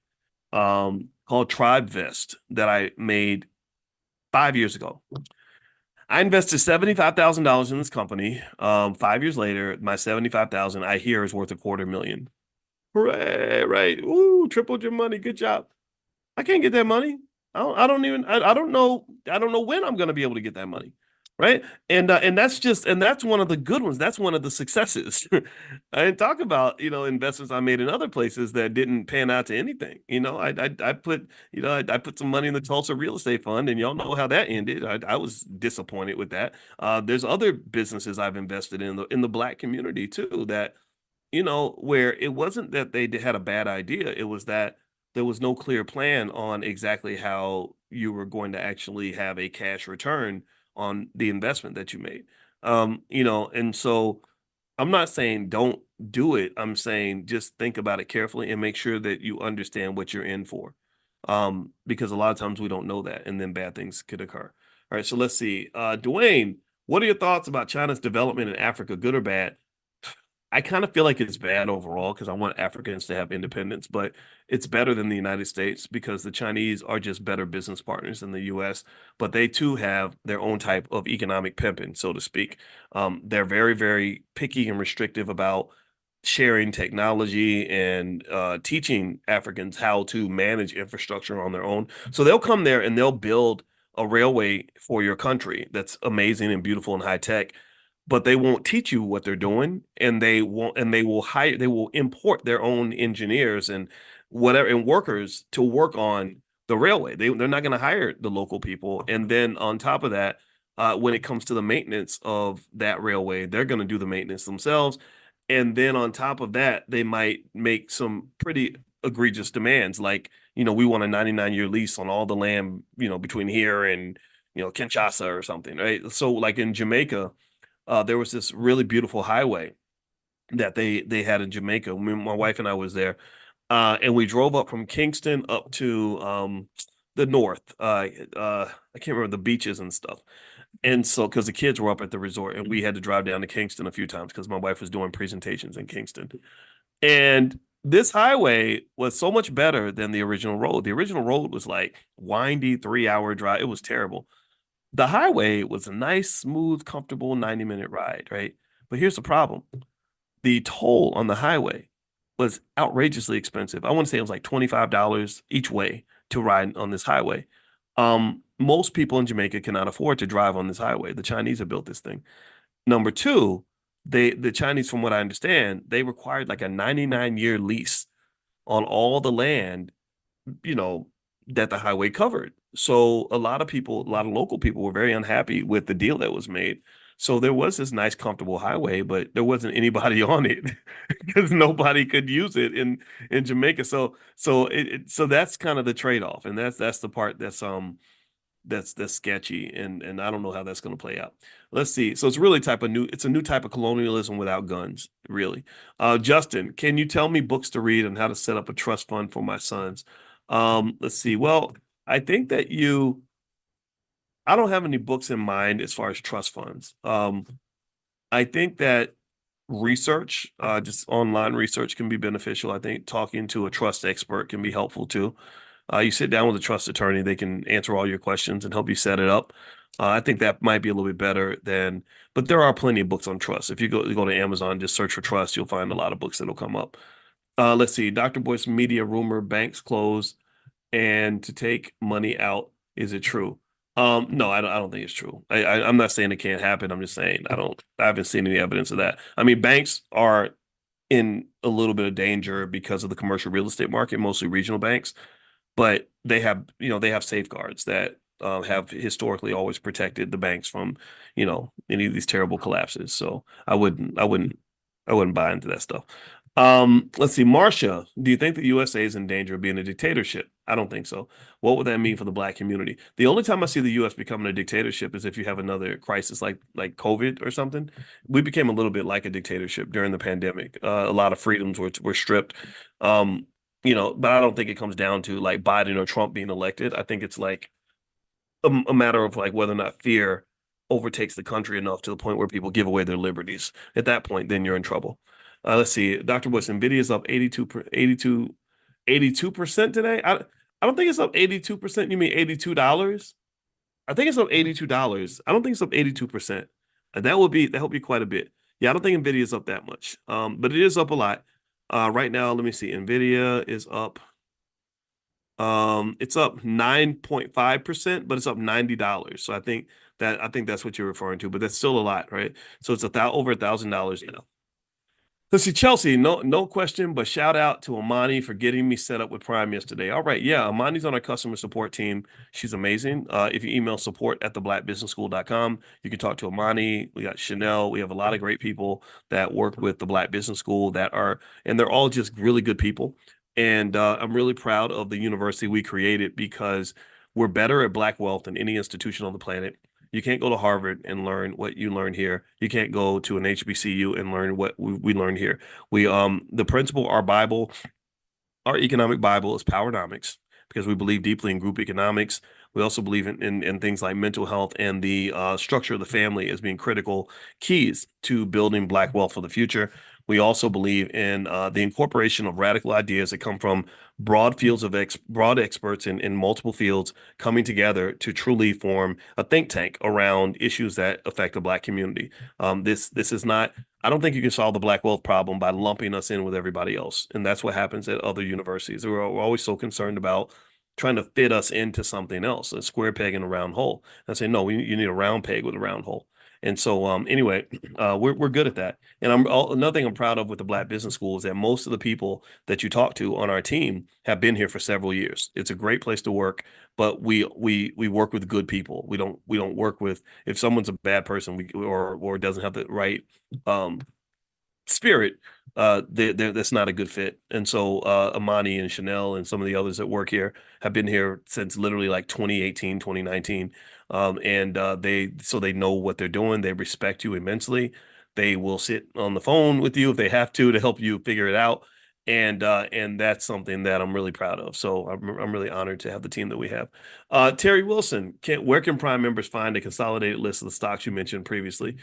called TribeVest that I made 5 years ago. I invested $75,000 in this company. 5 years later, my 75,000 I hear is worth $250,000. Hooray! Right? Ooh, tripled your money. Good job. I can't get that money. I don't know when I'm going to be able to get that money. Right. And that's one of the good ones. That's one of the successes. I didn't talk about, you know, investments I made in other places that didn't pan out to anything. You know, I put, you know, I put some money in the Tulsa real estate fund and y'all know how that ended. I was disappointed with that. There's other businesses I've invested in the Black community too, that you know, where it wasn't that they had a bad idea. It was that there was no clear plan on exactly how you were going to actually have a cash return on the investment that you made. You know, and so I'm not saying don't do it. I'm saying just think about it carefully and make sure that you understand what you're in for. Because a lot of times we don't know that, and then bad things could occur. All right, so let's see. Dwayne, what are your thoughts about China's development in Africa, good or bad? I kind of feel like it's bad overall because I want Africans to have independence, but it's better than the United States because the Chinese are just better business partners than the US, but they too have their own type of economic pimping, so to speak. They're very, very picky and restrictive about sharing technology and teaching Africans how to manage infrastructure on their own. So they'll come there and they'll build a railway for your country that's amazing and beautiful and high tech, but they won't teach you what they're doing, and they will import their own engineers and whatever and workers to work on the railway. They're not going to hire the local people, and then on top of that, when it comes to the maintenance of that railway, they're going to do the maintenance themselves, and then on top of that, they might make some pretty egregious demands, like, you know, we want a 99-year lease on all the land, you know, between here and, you know, Kinshasa or something, right? So like in Jamaica, there was this really beautiful highway that they had in Jamaica. My wife and I was there, and we drove up from Kingston up to the north. I can't remember the beaches and stuff. And so, because the kids were up at the resort, and we had to drive down to Kingston a few times because my wife was doing presentations in Kingston. And this highway was so much better than the original road. The original road was like windy 3 hour drive. It was terrible. The highway was a nice, smooth, comfortable 90-minute ride, right? But here's the problem. The toll on the highway was outrageously expensive. I want to say it was like $25 each way to ride on this highway. Most people in Jamaica cannot afford to drive on this highway. The Chinese have built this thing. Number two, the Chinese, from what I understand, they required like a 99-year lease on all the land, you know, that the highway covered. So a lot of people, a lot of local people were very unhappy with the deal that was made. So there was this nice, comfortable highway, but there wasn't anybody on it because nobody could use it in Jamaica. So that's kind of the trade-off, and that's the part that's sketchy, and I don't know how that's going to play out. Let's see. So it's a new type of colonialism without guns, really. Justin, can you tell me books to read and how to set up a trust fund for my sons? Let's see. Well, I think that I don't have any books in mind as far as trust funds. I think that research, just online research, can be beneficial. I think talking to a trust expert can be helpful too. You sit down with a trust attorney, they can answer all your questions and help you set it up. I think that might be a little bit better but there are plenty of books on trust. If you go to Amazon, just search for trust, you'll find a lot of books that'll come up. Let's see. Dr. Boyce, media rumor, banks close and to take money out. Is it true? No, I don't think it's true. I'm not saying it can't happen. I'm just saying I haven't seen any evidence of that. I mean, banks are in a little bit of danger because of the commercial real estate market, mostly regional banks, but they have safeguards that have historically always protected the banks from, any of these terrible collapses. So I wouldn't buy into that stuff. Let's see, Marcia, do you think the USA is in danger of being a dictatorship? I don't think so. What would that mean for the Black community? The only time I see the US becoming a dictatorship is if you have another crisis like COVID or something. We became a little bit like a dictatorship during the pandemic. A lot of freedoms were stripped. Um, but I don't think it comes down to like Biden or Trump being elected. I think it's like a matter of like whether or not fear overtakes the country enough to the point where people give away their liberties. At that point, then you're in trouble. Let's see. Dr. Boyce, Nvidia is up 82% today. I don't think it's up 82%. You mean $82? I think it's up $82. I don't think it's up 82%. That would be quite a bit. Yeah, I don't think Nvidia is up that much. But it is up a lot. Right now, let me see. Nvidia is up. It's up 9.5%, but it's up $90. So I think that's what you're referring to, but that's still a lot, right? So it's over $1,000 now. Let's see, Chelsea, no question, but shout out to Amani for getting me set up with Prime yesterday. All right, yeah, Amani's on our customer support team. She's amazing. If you email support@theblackbusinessschool.com, you can talk to Amani. We got Chanel. We have a lot of great people that work with the Black Business School and they're all just really good people. And I'm really proud of the university we created because we're better at Black wealth than any institution on the planet. You can't go to Harvard and learn what you learn here. You can't go to an HBCU and learn what we learned here. The principle, our economic Bible is Powernomics because we believe deeply in group economics. We also believe in things like mental health and the structure of the family as being critical keys to building Black wealth for the future. We also believe in the incorporation of radical ideas that come from broad experts in multiple fields coming together to truly form a think tank around issues that affect the Black community. This is not. I don't think you can solve the Black wealth problem by lumping us in with everybody else, and that's what happens at other universities. We're always so concerned about trying to fit us into something else, a square peg in a round hole. And I say, no, you need a round peg with a round hole. And so, anyway, we're good at that. And another thing I'm proud of with the Black Business School is that most of the people that you talk to on our team have been here for several years. It's a great place to work, but we work with good people. We don't work with if someone's a bad person or doesn't have the right spirit, that's not a good fit. And so Amani and Chanel and some of the others that work here have been here since literally like 2018, 2019. And they know what they're doing. They respect you immensely. They will sit on the phone with you if they have to help you figure it out. And that's something that I'm really proud of. So I'm really honored to have the team that we have. Terry Wilson, where can Prime members find a consolidated list of the stocks you mentioned previously?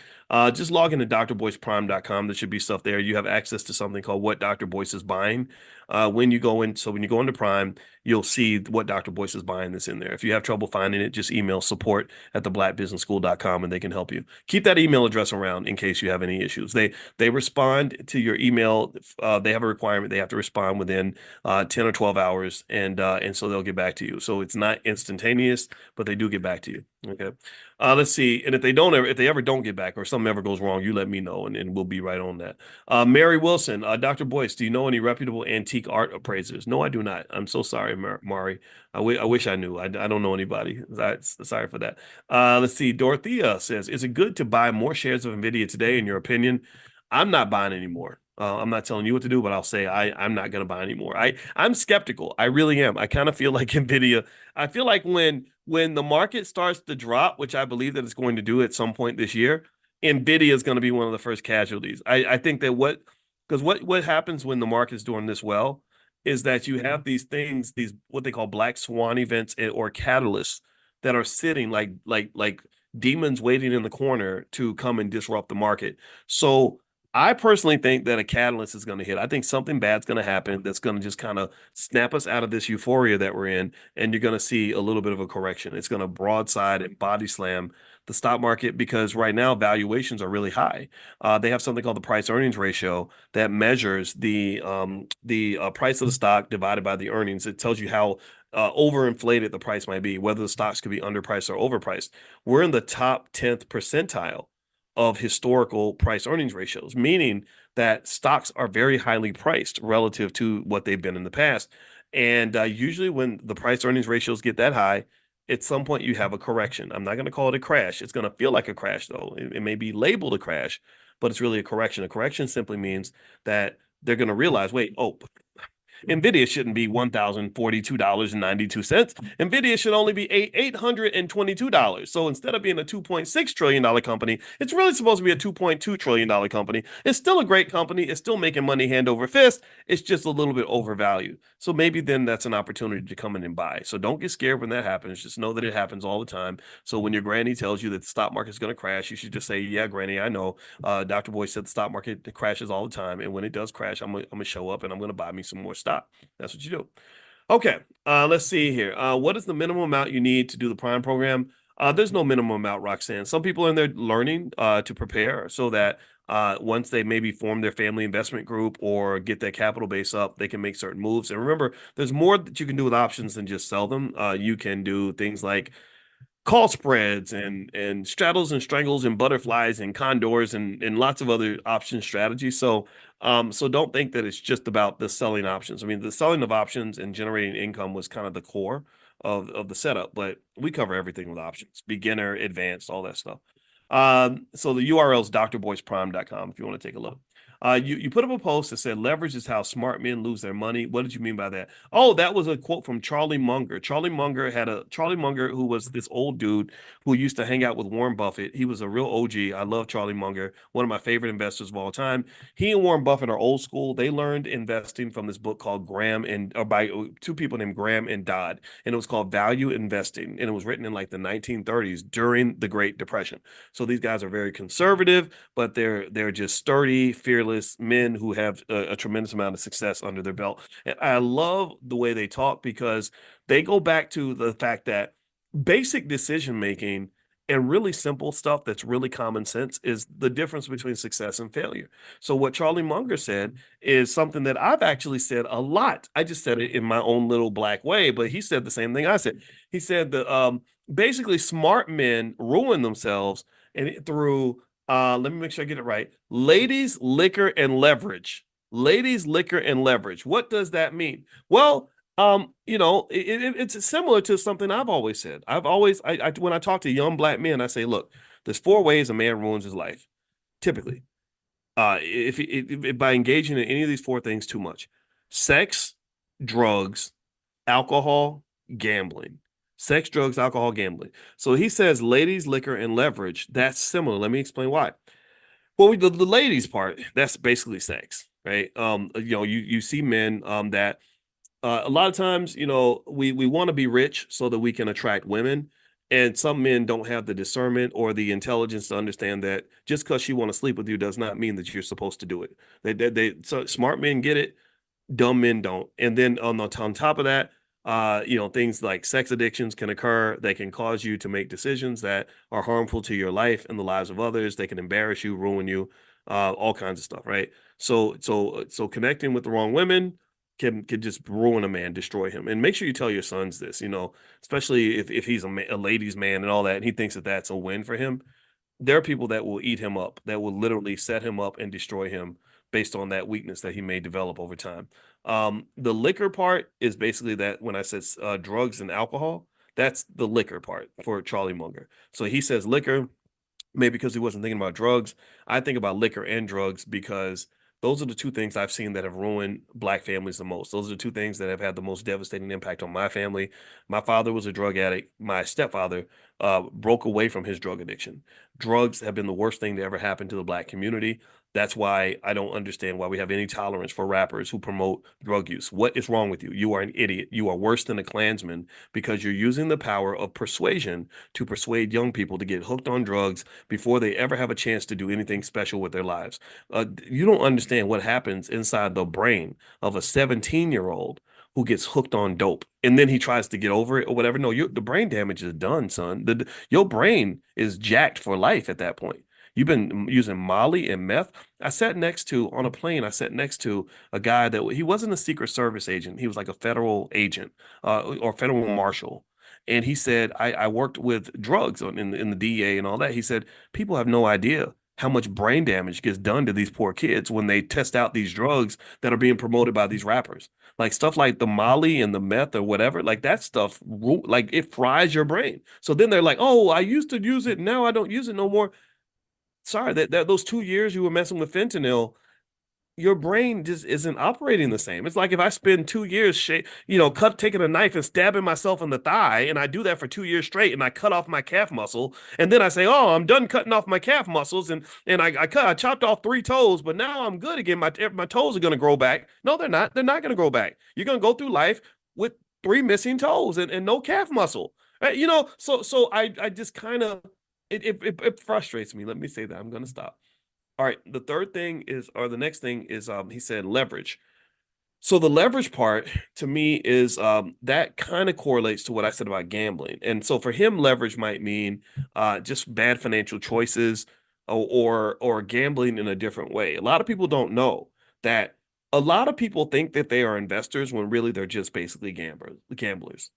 Just log into drboyceprime.com. There should be stuff there. You have access to something called What Dr. Boyce is Buying. When you go into Prime, you'll see what Dr. Boyce is buying that's in there. If you have trouble finding it, just email support@theblackbusinessschool.com and they can help you. Keep that email address around in case you have any issues. They respond to your email. They have a requirement. They have to respond within 10 or 12 hours, and so they'll get back to you. So it's not instantaneous, but they do get back to you. Okay. Let's see. And if they ever don't get back or something ever goes wrong, you let me know and we'll be right on that. Mary Wilson, Dr. Boyce, do you know any reputable antique art appraisers? No, I do not. I'm so sorry, Mari. I wish I knew. I don't know anybody. Sorry for that. Let's see. Dorothea says, is it good to buy more shares of NVIDIA today, in your opinion? I'm not buying anymore. I'm not telling you what to do, but I'll say I'm not going to buy anymore. I'm skeptical. I really am. I kind of feel like NVIDIA. I feel like when the market starts to drop, which I believe that it's going to do at some point this year, NVIDIA is going to be one of the first casualties. I think that what happens when the market is doing this well is that you have these things, these what they call black swan events or catalysts that are sitting like demons waiting in the corner to come and disrupt the market. So I personally think that a catalyst is going to hit. I think something bad's going to happen that's going to just kind of snap us out of this euphoria that we're in, and you're going to see a little bit of a correction. It's going to broadside and body slam the stock market because right now valuations are really high. They have something called the price earnings ratio that measures the price of the stock divided by the earnings. It tells you how overinflated the price might be, whether the stocks could be underpriced or overpriced. We're in the top 10th percentile of historical price earnings ratios, meaning that stocks are very highly priced relative to what they've been in the past. And usually, when the price earnings ratios get that high, at some point you have a correction. I'm not going to call it a crash. It's going to feel like a crash, though. It may be labeled a crash, but it's really a correction. A correction simply means that they're going to realize, wait, oh, NVIDIA shouldn't be $1,042.92. NVIDIA should only be $822. So instead of being a $2.6 trillion company, it's really supposed to be a $2.2 trillion company. It's still a great company. It's still making money hand over fist. It's just a little bit overvalued. So maybe then that's an opportunity to come in and buy. So don't get scared when that happens. Just know that it happens all the time. So when your granny tells you that the stock market is going to crash, you should just say, yeah, granny, I know. Dr. Boyce said the stock market crashes all the time. And when it does crash, I'm going to show up and I'm going to buy me some more stock. That's what you do. Okay, let's see here. What is the minimum amount you need to do the Prime program? There's no minimum amount, Roxanne. Some people in there learning to prepare so that once they maybe form their family investment group or get their capital base up, they can make certain moves. And remember, there's more that you can do with options than just sell them. You can do things like call spreads and straddles and strangles and butterflies and condors and lots of other option strategies. So don't think that it's just about the selling options. I mean, the selling of options and generating income was kind of the core of the setup, but we cover everything with options, beginner, advanced, all that stuff. So the URL is drboyceprime.com if you want to take a look. You put up a post that said leverage is how smart men lose their money. What did you mean by that? Oh, that was a quote from Charlie Munger. Charlie Munger who was this old dude who used to hang out with Warren Buffett. He was a real OG. I love Charlie Munger, one of my favorite investors of all time. He and Warren Buffett are old school. They learned investing from this book called by two people named Graham and Dodd, and it was called Value Investing, and it was written in like the 1930s during the Great Depression. So these guys are very conservative, but they're just sturdy, fearless men who have a tremendous amount of success under their belt. And I love the way they talk because they go back to the fact that basic decision making and really simple stuff that's really common sense is the difference between success and failure. So what Charlie Munger said is something that I've actually said a lot. I just said it in my own little black way, but he said the same thing I said. He said that basically smart men ruin themselves and through let me make sure I get it right. Ladies, liquor, and leverage. Ladies, liquor, and leverage. What does that mean? Well, it's similar to something I've always said. When I talk to young black men, I say, look, there's four ways a man ruins his life. Typically, if by engaging in any of these four things too much: sex, drugs, alcohol, gambling. Sex, drugs, alcohol, gambling. So he says ladies, liquor, and leverage. That's similar. Let me explain why. Well, the ladies part, that's basically sex, right? You see men that a lot of times, we want to be rich so that we can attract women. And some men don't have the discernment or the intelligence to understand that just because she want to sleep with you does not mean that you're supposed to do it. So smart men get it, dumb men don't. And then on top of that, things like sex addictions can occur. They can cause you to make decisions that are harmful to your life and the lives of others. They can embarrass you, ruin you, all kinds of stuff, right? So connecting with the wrong women can just ruin a man, destroy him. And make sure you tell your sons this, especially if he's a ladies' man and all that, and he thinks that that's a win for him. There are people that will eat him up, that will literally set him up and destroy him based on that weakness that he may develop over time. The liquor part is basically that when I said drugs and alcohol, that's the liquor part for Charlie Munger. So he says liquor, maybe because he wasn't thinking about drugs. I think about liquor and drugs because those are the two things I've seen that have ruined black families the most. Those are the two things that have had the most devastating impact on my family. My father was a drug addict. My stepfather broke away from his drug addiction. Drugs have been the worst thing to ever happen to the black community. That's why I don't understand why we have any tolerance for rappers who promote drug use. What is wrong with you? You are an idiot. You are worse than a Klansman because you're using the power of persuasion to persuade young people to get hooked on drugs before they ever have a chance to do anything special with their lives. You don't understand what happens inside the brain of a 17-year-old who gets hooked on dope and then he tries to get over it or whatever. No, the brain damage is done, son. Your brain is jacked for life at that point. You've been using Molly and meth. On a plane, I sat next to a guy that he wasn't a Secret Service agent. He was like a federal agent or federal marshal. And he said, I worked with drugs in the DEA and all that. He said, people have no idea how much brain damage gets done to these poor kids when they test out these drugs that are being promoted by these rappers. Like stuff like the Molly and the meth or whatever, like that stuff, like it fries your brain. So then they're like, oh, I used to use it. Now I don't use it no more. Sorry, that those 2 years you were messing with fentanyl, your brain just isn't operating the same. It's like if I spend 2 years, taking a knife and stabbing myself in the thigh, and I do that for 2 years straight, and I cut off my calf muscle, and then I say, "Oh, I'm done cutting off my calf muscles," and I chopped off 3 toes, but now I'm good again. My toes are going to grow back. No, they're not. They're not going to grow back. You're going to go through life with 3 missing toes and no calf muscle. Right? So I just kind of it frustrates me. Let me say that. I'm going to stop. All right. The next thing is, he said leverage. So the leverage part to me is that kind of correlates to what I said about gambling. And so for him, leverage might mean just bad financial choices or gambling in a different way. A lot of people don't know that a lot of people think that they are investors when really they're just basically gamblers.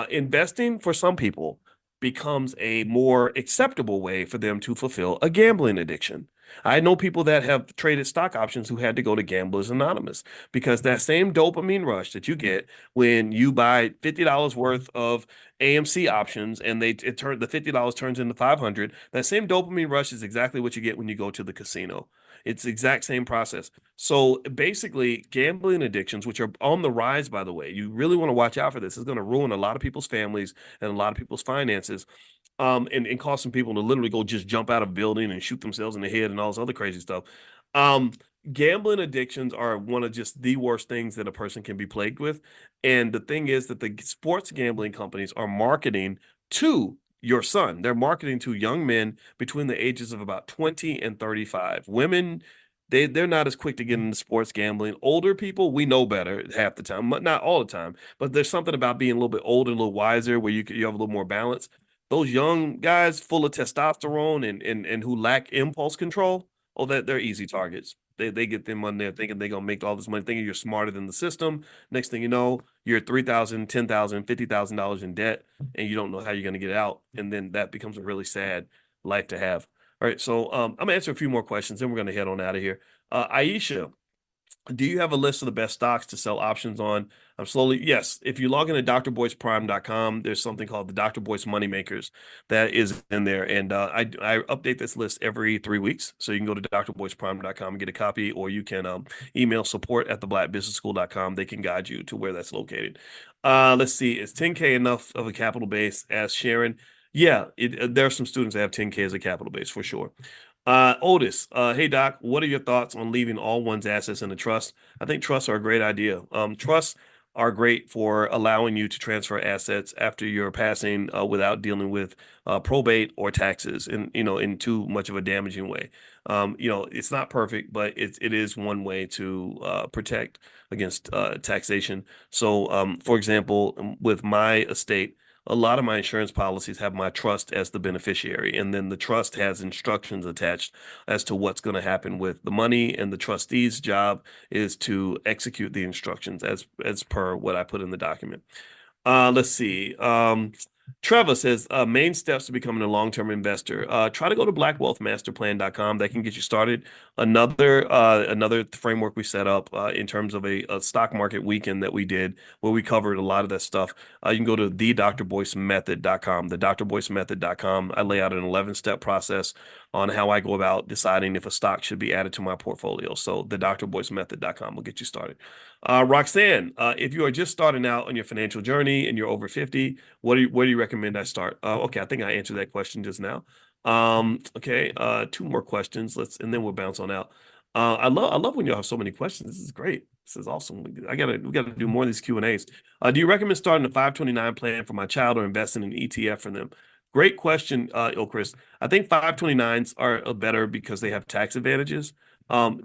Investing for some people becomes a more acceptable way for them to fulfill a gambling addiction. I know people that have traded stock options who had to go to Gamblers Anonymous because that same dopamine rush that you get when you buy $50 worth of AMC options and the $50 turns into 500, that same dopamine rush is exactly what you get when you go to the casino. It's the exact same process. So basically, gambling addictions, which are on the rise, by the way, you really want to watch out for this. It's going to ruin a lot of people's families and a lot of people's finances, and cause some people to literally go just jump out of a building and shoot themselves in the head and all this other crazy stuff. Um, Gambling addictions are one of just the worst things that a person can be plagued with. And the thing is that the sports gambling companies are marketing to your son. They're marketing to young men between the ages of about 20 and 35. Women, they're not as quick to get into sports gambling. Older people, we know better half the time, but not all the time. But there's something about being a little bit older, a little wiser, where you have a little more balance. Those young guys full of testosterone and who lack impulse control, oh, that they're easy targets. They get them on there thinking they're gonna make all this money, thinking you're smarter than the system. Next thing you know, you're 3,000, 10,000, $50,000 in debt, and you don't know how you're gonna get out. And then that becomes a really sad life to have. All right, so I'm gonna answer a few more questions, then we're gonna head on out of here. Aisha, do you have a list of the best stocks to sell options on? I'm slowly, yes. If you log into drboyceprime.com, there's something called the Dr. Boyce Moneymakers that is in there. And I update this list every 3 weeks. So you can go to drboyceprime.com and get a copy, or you can email support@theblackbusinessschool.com. They can guide you to where that's located. Let's see. Is 10K enough of a capital base? Asked Sharon. Yeah, there are some students that have 10K as a capital base for sure. Otis, hey Doc, what are your thoughts on leaving all one's assets in a trust? I think trusts are a great idea. Trusts are great for allowing you to transfer assets after your passing without dealing with probate or taxes in too much of a damaging way. It's not perfect, but it is one way to protect against taxation. So, for example, with my estate, a lot of my insurance policies have my trust as the beneficiary, and then the trust has instructions attached as to what's going to happen with the money, and the trustee's job is to execute the instructions as per what I put in the document. Let's see. Trevor says, main steps to becoming a long-term investor. Try to go to blackwealthmasterplan.com. That can get you started. Another framework we set up in terms of a stock market weekend that we did where we covered a lot of that stuff. You can go to thedrboycemethod.com, thedrboycemethod.com. I lay out an 11-step process on how I go about deciding if a stock should be added to my portfolio. So thedrboycemethod.com will get you started. Roxanne, if you are just starting out on your financial journey and you're over 50, where do you recommend I start? Okay, I think I answered that question just now. Okay, two more questions. And then we'll bounce on out. I love when you have so many questions. This is great. This is awesome. We gotta do more of these Q&As. Do you recommend starting a 529 plan for my child or investing in an ETF for them? Great question, Chris. I think 529s are better because they have tax advantages.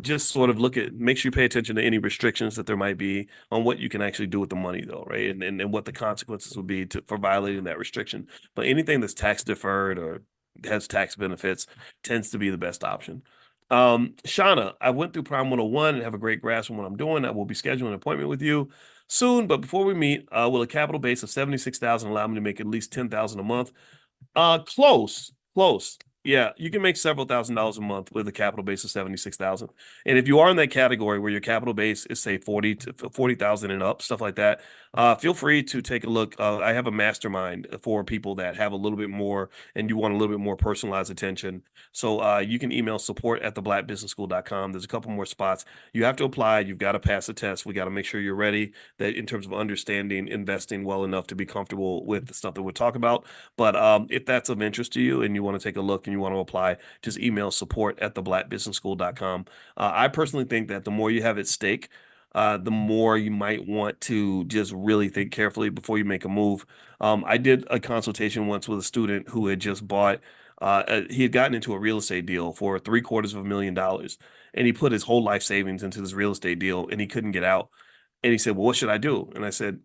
Just sort of make sure you pay attention to any restrictions that there might be on what you can actually do with the money, though, right? And what the consequences would be for violating that restriction. But anything that's tax deferred or has tax benefits tends to be the best option. Shauna, I went through Prime 101 and have a great grasp on what I'm doing. I will be scheduling an appointment with you soon. But before we meet, will a capital base of 76,000 allow me to make at least 10,000 a month? Close. Yeah, you can make several $1,000s a month with a capital base of 76,000. And if you are in that category where your capital base is say 40,000 and up, stuff like that, feel free to take a look. I have a mastermind for people that have a little bit more and you want a little bit more personalized attention. So you can email support@theblackbusinessschool.com. There's a couple more spots. You have to apply. You've got to pass the test. We got to make sure you're ready that in terms of understanding investing well enough to be comfortable with the stuff that we're talking about. But if that's of interest to you and you want to take a look and you want to apply, just email support@theblackbusinessschool.com. I personally think that the more you have at stake, the more you might want to just really think carefully before you make a move. I did a consultation once with a student who had just bought, he had gotten into a real estate deal for $750,000, and he put his whole life savings into this real estate deal and he couldn't get out. And he said, "Well, what should I do?" And I said,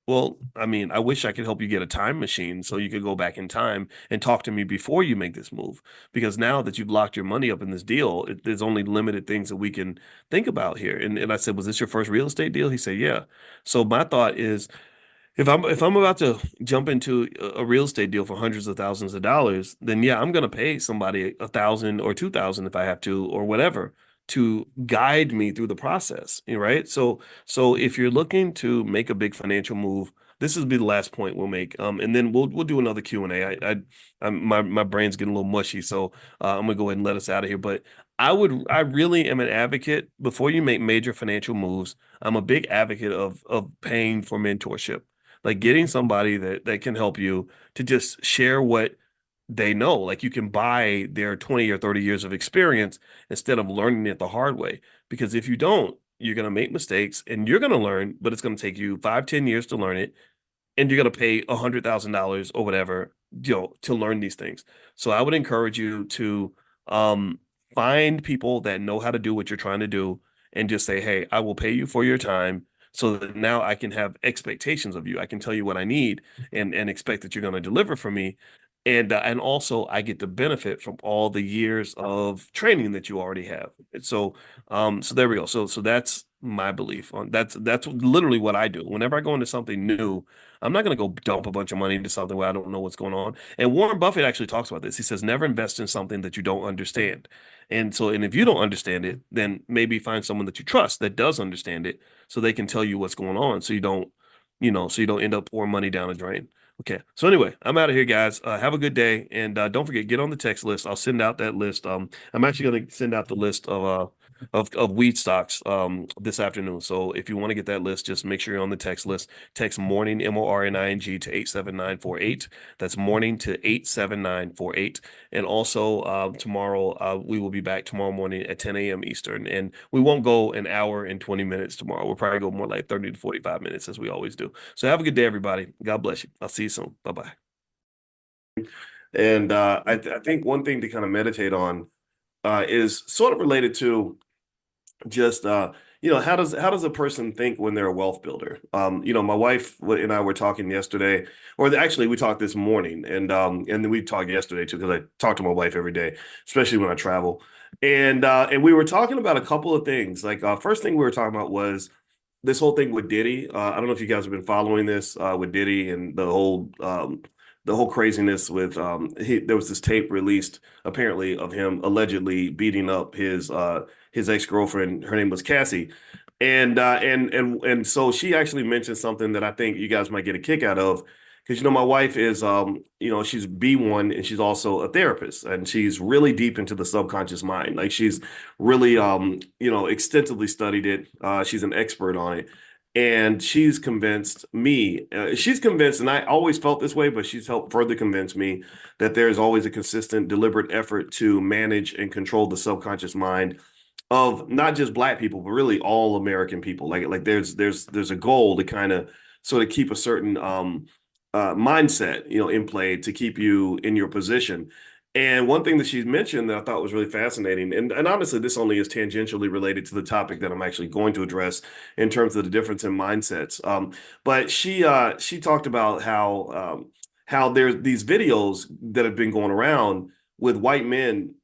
"Well, I mean, I wish I could help you get a time machine so you could go back in time and talk to me before you make this move. Because now that you've locked your money up in this deal, there's only limited things that we can think about here." And I said, "Was this your first real estate deal?" He said, "Yeah." So my thought is, if I'm about to jump into a real estate deal for hundreds of thousands of dollars, then yeah, I'm gonna pay somebody 1,000 or 2,000 if I have to, or whatever, to guide me through the process. Right? So if you're looking to make a big financial move, this will be the last point we'll make. And then we'll do another Q&A. My brain's getting a little mushy, so I'm gonna go ahead and let us out of here. But I really am an advocate before you make major financial moves. I'm a big advocate of paying for mentorship, like getting somebody that can help you to just share what they know. Like you can buy their 20 or 30 years of experience instead of learning it the hard way. Because if you don't, you're going to make mistakes and you're going to learn, but it's going to take you 5, 10 years to learn it. And you're going to pay $100,000 or whatever, to learn these things. So I would encourage you to um, find people that know how to do what you're trying to do and just say, "Hey, I will pay you for your time so that now I can have expectations of you. I can tell you what I need and expect that you're going to deliver for me. And also I get to benefit from all the years of training that you already have." And so there we go. So that's my belief on that's literally what I do. Whenever I go into something new, I'm not going to go dump a bunch of money into something where I don't know what's going on. And Warren Buffett actually talks about this. He says, never invest in something that you don't understand. And if you don't understand it, then maybe find someone that you trust that does understand it so they can tell you what's going on so you don't end up pouring money down the drain. Okay. So anyway, I'm out of here, guys. Have a good day. And don't forget, get on the text list. I'll send out that list. I'm actually going to send out the list of weed stocks this afternoon. So if you want to get that list, just make sure you're on the text list. Text morning MORNING to 87948. That's morning to 87948. And also tomorrow we will be back tomorrow morning at 10 a.m. Eastern. And we won't go an hour and 20 minutes tomorrow. We'll probably go more like 30 to 45 minutes as we always do. So have a good day, everybody. God bless you. I'll see you soon. Bye-bye. And I think one thing to kind of meditate on is sort of related to just how does a person think when they're a wealth builder? My wife and I were talking yesterday, or actually we talked this morning, and then we talked yesterday too, because I talk to my wife every day, especially when I travel. And we were talking about a couple of things. Like first thing we were talking about was this whole thing with Diddy. I don't know if you guys have been following this with Diddy and the whole craziness with there was this tape released apparently of him allegedly beating up his ex-girlfriend. Her name was Cassie. And so she actually mentioned something that I think you guys might get a kick out of, because my wife is she's B1 and she's also a therapist, and she's really deep into the subconscious mind. Like she's really extensively studied it. She's an expert on it. And she's convinced me, and I always felt this way, but she's helped further convince me that there's always a consistent, deliberate effort to manage and control the subconscious mind of not just Black people, but really all American people. Like there's a goal to kind of sort of keep a certain mindset, in play to keep you in your position. And one thing that she's mentioned that I thought was really fascinating, and honestly, this only is tangentially related to the topic that I'm actually going to address in terms of the difference in mindsets. But she talked about how there's these videos that have been going around with white men,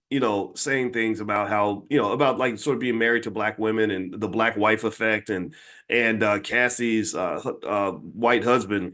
saying things about how, about like sort of being married to Black women and the Black wife effect, and Cassie's white husband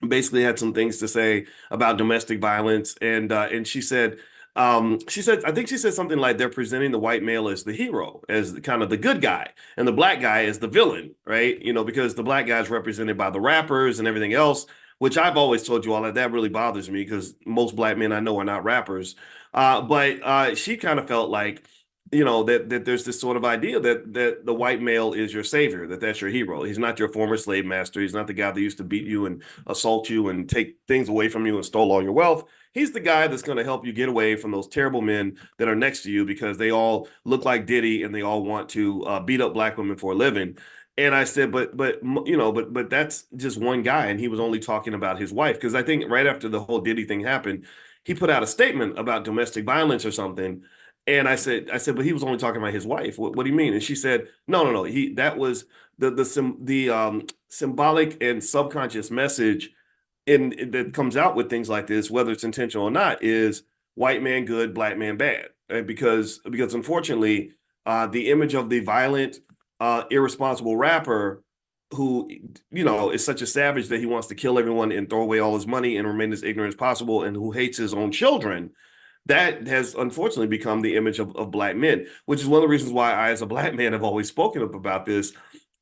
basically had some things to say about domestic violence, and she said I think she said something like they're presenting the white male as the hero, as the, kind of the good guy, and the black guy as the villain, right? Because the black guy is represented by the rappers and everything else, which I've always told you all that really bothers me because most black men I know are not rappers. But she kind of felt like that there's this sort of idea that the white male is your savior, that's your hero. He's not your former slave master. He's not the guy that used to beat you and assault you and take things away from you and stole all your wealth. He's the guy that's going to help you get away from those terrible men that are next to you because they all look like Diddy and they all want to beat up black women for a living. And I said, but that's just one guy, and he was only talking about his wife because I think right after the whole Diddy thing happened, he put out a statement about domestic violence or something. And but he was only talking about his wife. What do you mean? And she said, no. That was the symbolic and subconscious message that comes out with things like this, whether it's intentional or not, is white man good, black man bad. Right? Because unfortunately, the image of the violent, irresponsible rapper who is such a savage that he wants to kill everyone and throw away all his money and remain as ignorant as possible, and who hates his own children, that has unfortunately become the image of black men, which is one of the reasons why I, as a black man, have always spoken up about this.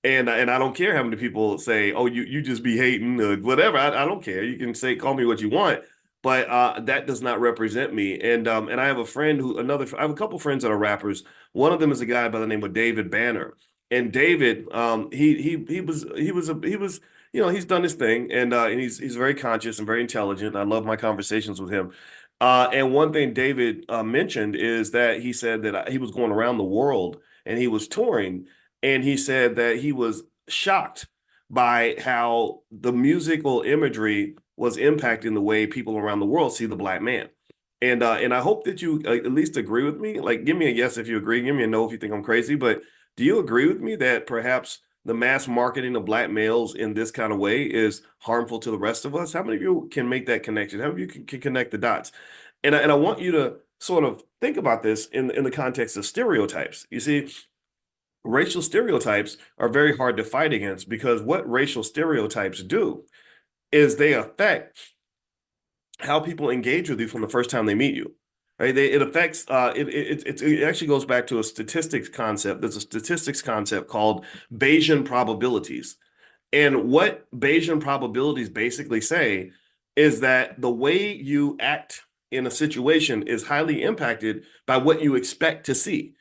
And I don't care how many people say, "Oh, you just be hating," or whatever. I don't care. You can call me what you want, but that does not represent me. And I have a friend I have a couple friends that are rappers. One of them is a guy by the name of David Banner. And David, he's done his thing, and he's very conscious and very intelligent. I love my conversations with him. And one thing David mentioned is that he said that he was going around the world and he was touring, and he said that he was shocked by how the musical imagery was impacting the way people around the world see the black man. And I hope that you at least agree with me. Like, give me a yes if you agree, give me a no if you think I'm crazy. But do you agree with me that perhaps the mass marketing of black males in this kind of way is harmful to the rest of us? How many of you can make that connection? How many of you can connect the dots? And I want you to sort of think about this in the context of stereotypes. You see, racial stereotypes are very hard to fight against because what racial stereotypes do is they affect how people engage with you from the first time they meet you. Right? It affects it actually goes back to a statistics concept. There's a statistics concept called Bayesian probabilities. And what Bayesian probabilities basically say is that the way you act in a situation is highly impacted by what you expect to see.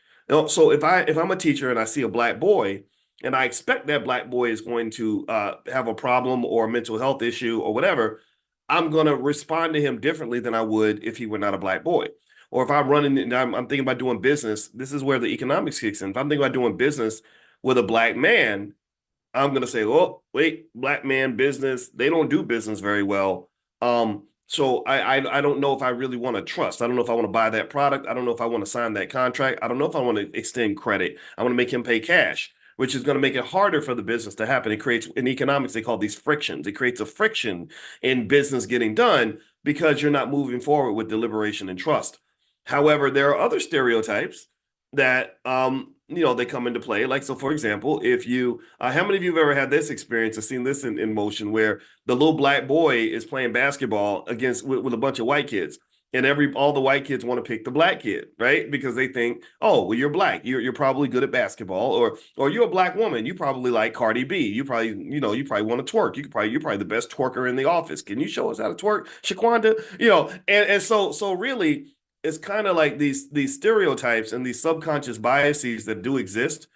So if I'm a teacher and I see a black boy and I expect that black boy is going to have a problem or a mental health issue or whatever, I'm going to respond to him differently than I would if he were not a black boy. Or if I'm running and I'm thinking about doing business, this is where the economics kicks in. If I'm thinking about doing business with a black man, I'm going to say, oh, wait, black man business, they don't do business very well. So I don't know if I really want to trust. I don't know if I want to buy that product. I don't know if I want to sign that contract. I don't know if I want to extend credit. I want to make him pay cash, which is going to make it harder for the business to happen. It creates, in economics, they call these frictions. It creates a friction in business getting done because you're not moving forward with deliberation and trust. However, there are other stereotypes that they come into play. Like, so for example, if you how many of you have ever had this experience or seen this in motion where the little black boy is playing basketball with a bunch of white kids, and all the white kids want to pick the black kid, right? Because they think, oh, well, you're black, you're probably good at basketball, or you're a black woman, you probably like Cardi B, you probably want to twerk, you're probably the best twerker in the office. Can you show us how to twerk, Shaquanda? And so really, it's kind of like these stereotypes and these subconscious biases that do exist.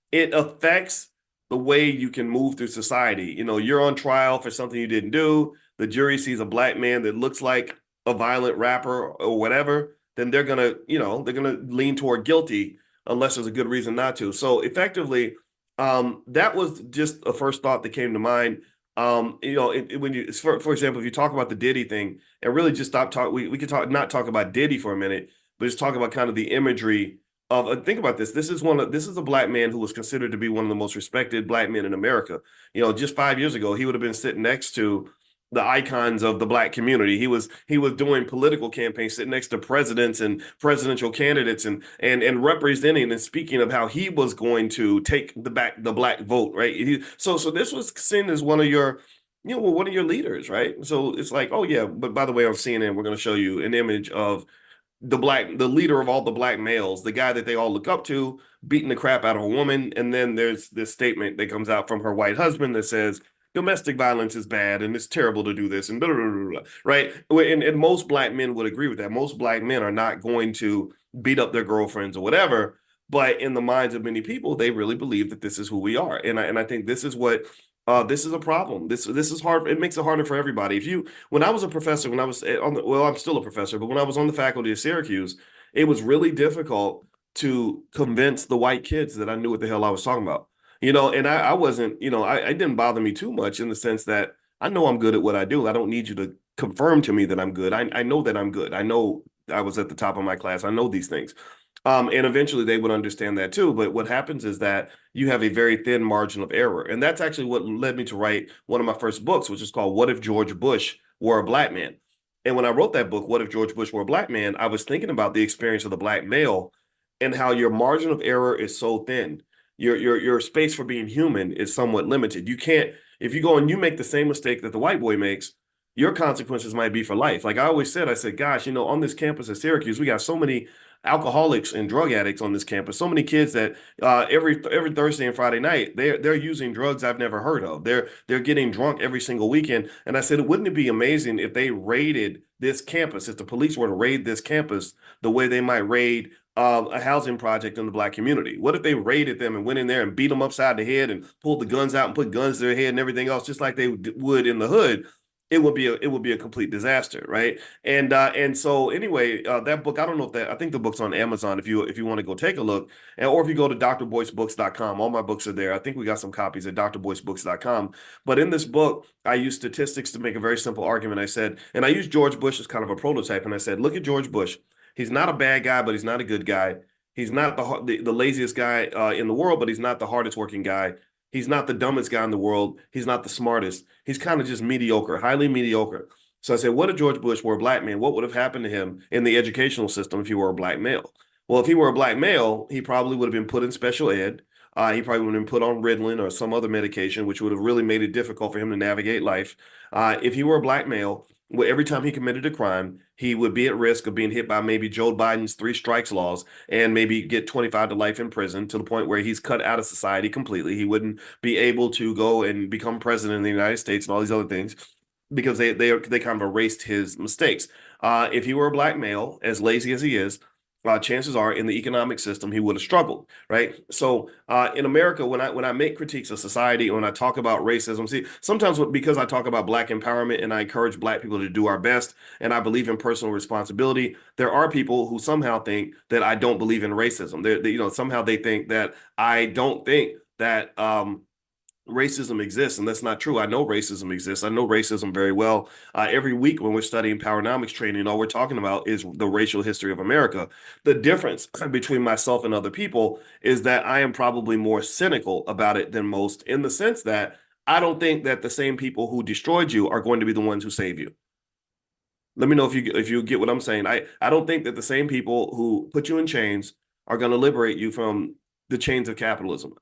It affects the way you can move through society. You're on trial for something you didn't do. The jury sees a black man that looks like a violent rapper or whatever, then they're gonna lean toward guilty unless there's a good reason not to. So effectively, that was just a first thought that came to mind. When you, for example, if you talk about the Diddy thing and really just stop talk, we could not talk about Diddy for a minute, but just talk about kind of the imagery of, think about this. This is a black man who was considered to be one of the most respected black men in America. Just 5 years ago, he would have been sitting next to the icons of the black community. He was doing political campaigns, sitting next to presidents and presidential candidates and representing and speaking of how he was going to take the black vote, right? So this was seen as one of your well, what are your leaders, right? So it's like, oh yeah, but by the way, on CNN, we're going to show you an image of the leader of all the black males, the guy that they all look up to, beating the crap out of a woman. And then there's this statement that comes out from her white husband that says, domestic violence is bad and it's terrible to do this and blah, blah, blah, blah, right? And most black men would agree with that. Most black men are not going to beat up their girlfriends or whatever. But in the minds of many people, they really believe that this is who we are. And I think this is what this is a problem. This is hard. It makes it harder for everybody. When I was a professor, when I was I'm still a professor, but when I was on the faculty of Syracuse, it was really difficult to convince the white kids that I knew what the hell I was talking about. And I wasn't, I didn't bother me too much in the sense that I know I'm good at what I do. I don't need you to confirm to me that I'm good. I know that I'm good. I know I was at the top of my class. I know these things. And eventually they would understand that too. But what happens is that you have a very thin margin of error. And that's actually what led me to write one of my first books, which is called What If George Bush Were a Black Man? And when I wrote that book, What If George Bush Were a Black Man, I was thinking about the experience of the black male and how your margin of error is so thin. Your space for being human is somewhat limited. You can't, if you go and you make the same mistake that the white boy makes, your consequences might be for life. Like I always said, I said, gosh, on this campus at Syracuse, we got so many alcoholics and drug addicts on this campus. So many kids that every Thursday and Friday night they're using drugs I've never heard of. They're getting drunk every single weekend. And I said, wouldn't it be amazing if they raided this campus, if the police were to raid this campus the way they might raid a housing project in the black community? What if they raided them and went in there and beat them upside the head and pulled the guns out and put guns to their head and everything else, just like they would in the hood? It would be a complete disaster, right? And so anyway, that book, I don't know if I think the book's on Amazon if you want to go take a look, or if you go to drboycebooks.com, all my books are there. I think we got some copies at drboycebooks.com. But in this book, I use statistics to make a very simple argument. I said, and I used George Bush as kind of a prototype, and I said, look at George Bush. He's not a bad guy, but he's not a good guy. He's not the laziest guy in the world, but he's not the hardest working guy. He's not the dumbest guy in the world. He's not the smartest. He's kind of just mediocre, highly mediocre. So I said, what if George Bush were a black man? What would have happened to him in the educational system if he were a black male? Well, if he were a black male, he probably would have been put in special ed. He probably would have been put on Ritalin or some other medication, which would have really made it difficult for him to navigate life. If he were a black male, every time he committed a crime, he would be at risk of being hit by maybe Joe Biden's 3 strikes laws and maybe get 25 to life in prison, to the point where he's cut out of society completely. He wouldn't be able to go and become president of the United States and all these other things because they kind of erased his mistakes. If he were a black male, as lazy as he is, chances are in the economic system he would have struggled, right? So in America, when I make critiques of society, when I talk about racism, see, sometimes because I talk about black empowerment and I encourage black people to do our best, and I believe in personal responsibility, there are people who somehow think that I don't believe in racism. Somehow they think that I don't think that racism exists, and that's not true. I know racism exists. I know racism very well. Every week when we're studying powernomics training, all we're talking about is the racial history of America. The difference between myself and other people is that I am probably more cynical about it than most, in the sense that I don't think that the same people who destroyed you are going to be the ones who save you. Let me know if you get what I'm saying. I don't think that the same people who put you in chains are going to liberate you from the chains of capitalism.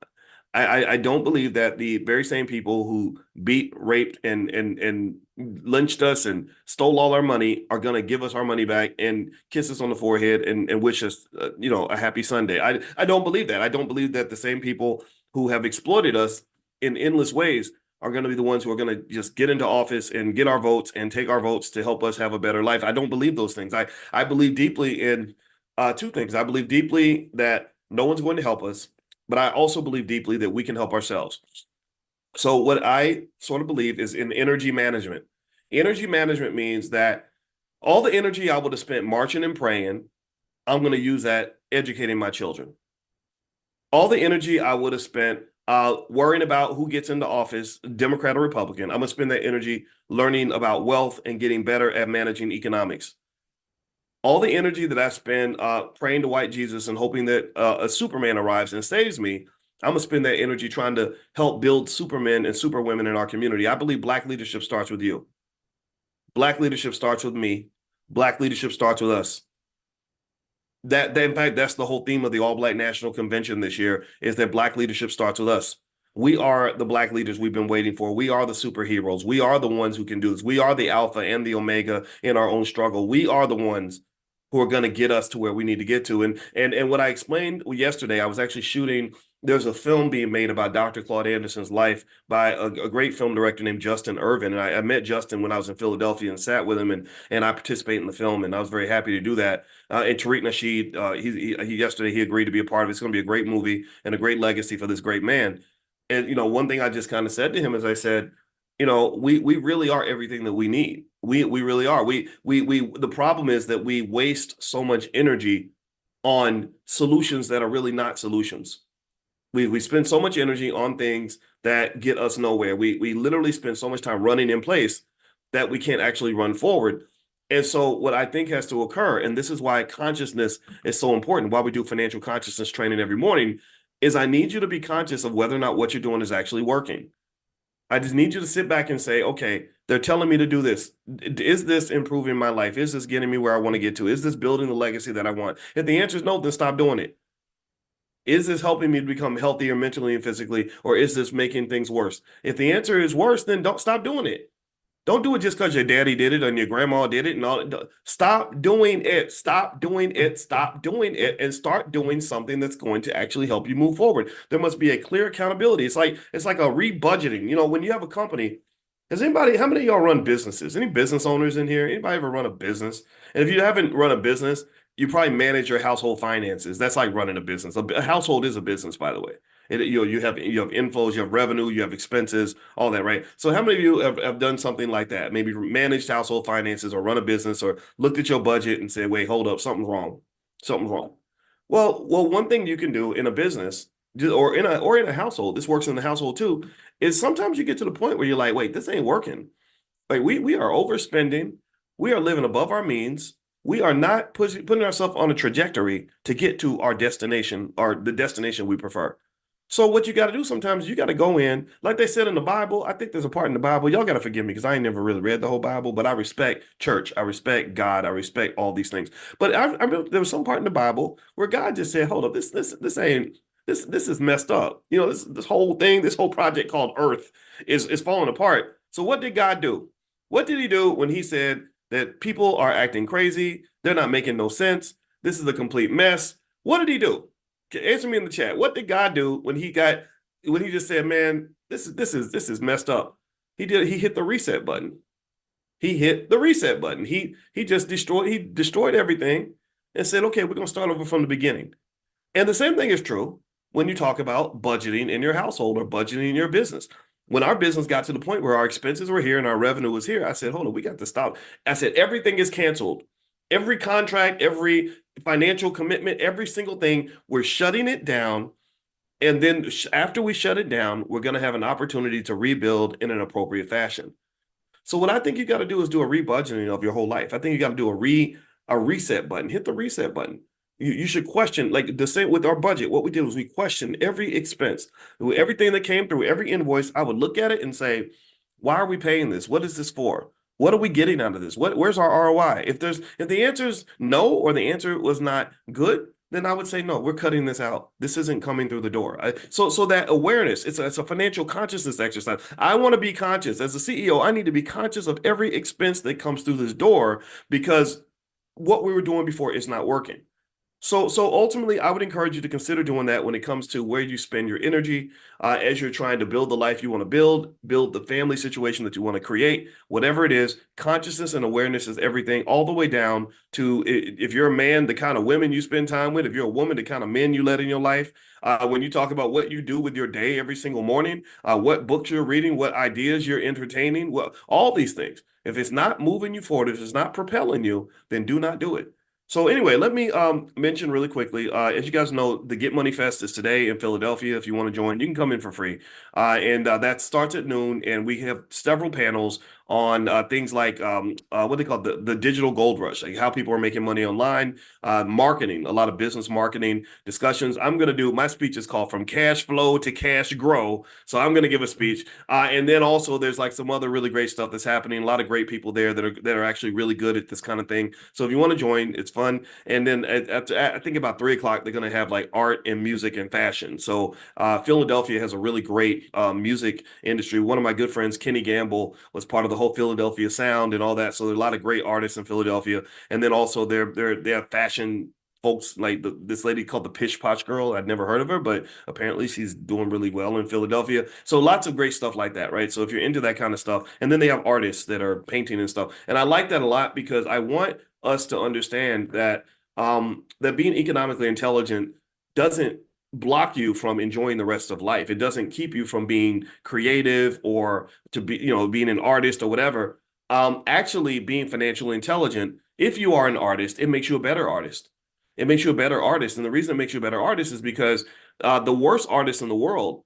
I don't believe that the very same people who beat, raped, and lynched us and stole all our money are going to give us our money back and kiss us on the forehead and wish us, a happy Sunday. I don't believe that. I don't believe that the same people who have exploited us in endless ways are going to be the ones who are going to just get into office and get our votes and take our votes to help us have a better life. I don't believe those things. I believe deeply in 2 things. I believe deeply that no one's going to help us, but I also believe deeply that we can help ourselves. So what I sort of believe is in energy management. Energy management means that all the energy I would have spent marching and praying, I'm going to use that educating my children. All the energy I would have spent worrying about who gets into office, Democrat or Republican, I'm going to spend that energy learning about wealth and getting better at managing economics. All the energy that I spend praying to white Jesus and hoping that a Superman arrives and saves me, I'm gonna spend that energy trying to help build supermen and superwomen in our community. I believe black leadership starts with you. Black leadership starts with me. Black leadership starts with us. In fact, that's the whole theme of the All Black National Convention this year, is that black leadership starts with us. We are the black leaders we've been waiting for. We are the superheroes. We are the ones who can do this. We are the alpha and the omega in our own struggle. We are the ones who are going to get us to where we need to get to. And what I explained yesterday, I was actually shooting. There's a film being made about Dr. Claude Anderson's life by a great film director named Justin Irvin. And I met Justin when I was in Philadelphia and sat with him, and I participated in the film, and I was very happy to do that. And Tariq Nasheed, he yesterday he agreed to be a part of it. It's going to be a great movie and a great legacy for this great man. And one thing I just kind of said to him is I said, we really are everything that we need. We really are. We the problem is that we waste so much energy on solutions that are really not solutions. We spend so much energy on things that get us nowhere. We literally spend so much time running in place that we can't actually run forward. And so what I think has to occur, and this is why consciousness is so important, why we do financial consciousness training every morning, is I need you to be conscious of whether or not what you're doing is actually working. I just need you to sit back and say, okay, they're telling me to do this. Is this improving my life? Is this getting me where I want to get to? Is this building the legacy that I want? If the answer is no, then stop doing it. Is this helping me to become healthier mentally and physically, or is this making things worse? If the answer is worse, then don't stop doing it. Don't do it just because your daddy did it and your grandma did it and all. Stop doing it. Stop doing it. Stop doing it, and start doing something that's going to actually help you move forward. There must be a clear accountability. It's like a rebudgeting. When you have a company, how many of y'all run businesses? Any business owners in here? Anybody ever run a business? And if you haven't run a business, you probably manage your household finances. That's like running a business. A household is a business, by the way. You have inflows, you have revenue, you have expenses, all that, right? So how many of you have done something like that? Maybe managed household finances or run a business or looked at your budget and said, wait, hold up, something's wrong. Something's wrong. Well, one thing you can do in a business or in a household, this works in the household too, is sometimes you get to the point where you're like, wait, this ain't working. Like we are overspending. We are living above our means. We are not putting ourselves on a trajectory to get to our destination or the destination we prefer. So what you got to do sometimes, you got to go in, like they said in the Bible. I think there's a part in the Bible. Y'all got to forgive me because I ain't never really read the whole Bible, but I respect church. I respect God. I respect all these things. But I remember there was some part in the Bible where God just said, hold up, this is messed up. This whole thing, this whole project called Earth is falling apart. So what did God do? What did he do when he said that people are acting crazy? They're not making no sense. This is a complete mess. What did he do? Answer me in the chat. What did God do when he just said, man, this is messed up? He hit the reset button. He hit the reset button. He destroyed everything and said, okay, we're going to start over from the beginning. And the same thing is true when you talk about budgeting in your household or budgeting in your business. When our business got to the point where our expenses were here and our revenue was here, I said, hold on, we got to stop. I said, everything is canceled. Every contract, every financial commitment, every single thing, we're shutting it down. And then after we shut it down, we're going to have an opportunity to rebuild in an appropriate fashion. So what I think you got to do is do a rebudgeting of your whole life. I think you got to do a reset button. Hit the reset button. You should question, like the same with our budget. What we did was we questioned every expense, everything that came through, every invoice. I would look at it and say, why are we paying this? What is this for? What are we getting out of this? Where's our ROI? If the answer is no, or the answer was not good, then I would say, no, we're cutting this out. This isn't coming through the door. So that awareness, it's a financial consciousness exercise. I want to be conscious. As a CEO, I need to be conscious of every expense that comes through this door because what we were doing before is not working. So ultimately, I would encourage you to consider doing that when it comes to where you spend your energy as you're trying to build the life you want to build the family situation that you want to create, whatever it is. Consciousness and awareness is everything, all the way down to if you're a man, the kind of women you spend time with, if you're a woman, the kind of men you let in your life. When you talk about what you do with your day every single morning, what books you're reading, what ideas you're entertaining, all these things. If it's not moving you forward, if it's not propelling you, then do not do it. So anyway, let me mention really quickly, as you guys know, the Get Money Fest is today in Philadelphia. If you want to join, you can come in for free. And that starts at noon, and we have several panels on things like what they call the digital gold rush, like how people are making money online, marketing, a lot of business marketing discussions. I'm going to do my speech is called From Cash Flow to Cash Grow. So I'm going to give a speech. And then also there's like some other really great stuff that's happening. A lot of great people there that are actually really good at this kind of thing. So if you want to join, it's fun. And then I think about 3 o'clock, they're going to have like art and music and fashion. So Philadelphia has a really great music industry. One of my good friends, Kenny Gamble, was part of the whole Philadelphia sound and all that. So there are a lot of great artists in Philadelphia. And then also they have fashion folks like this lady called the Pish Posh Girl. I'd never heard of her, but apparently she's doing really well in Philadelphia. So lots of great stuff like that, right? So if you're into that kind of stuff, and then they have artists that are painting and stuff. And I like that a lot because I want us to understand that that being economically intelligent doesn't block you from enjoying the rest of life. It doesn't keep you from being creative or to be, being an artist or whatever. Actually being financially intelligent, if you are an artist, it makes you a better artist. It makes you a better artist. And the reason it makes you a better artist is because the worst artists in the world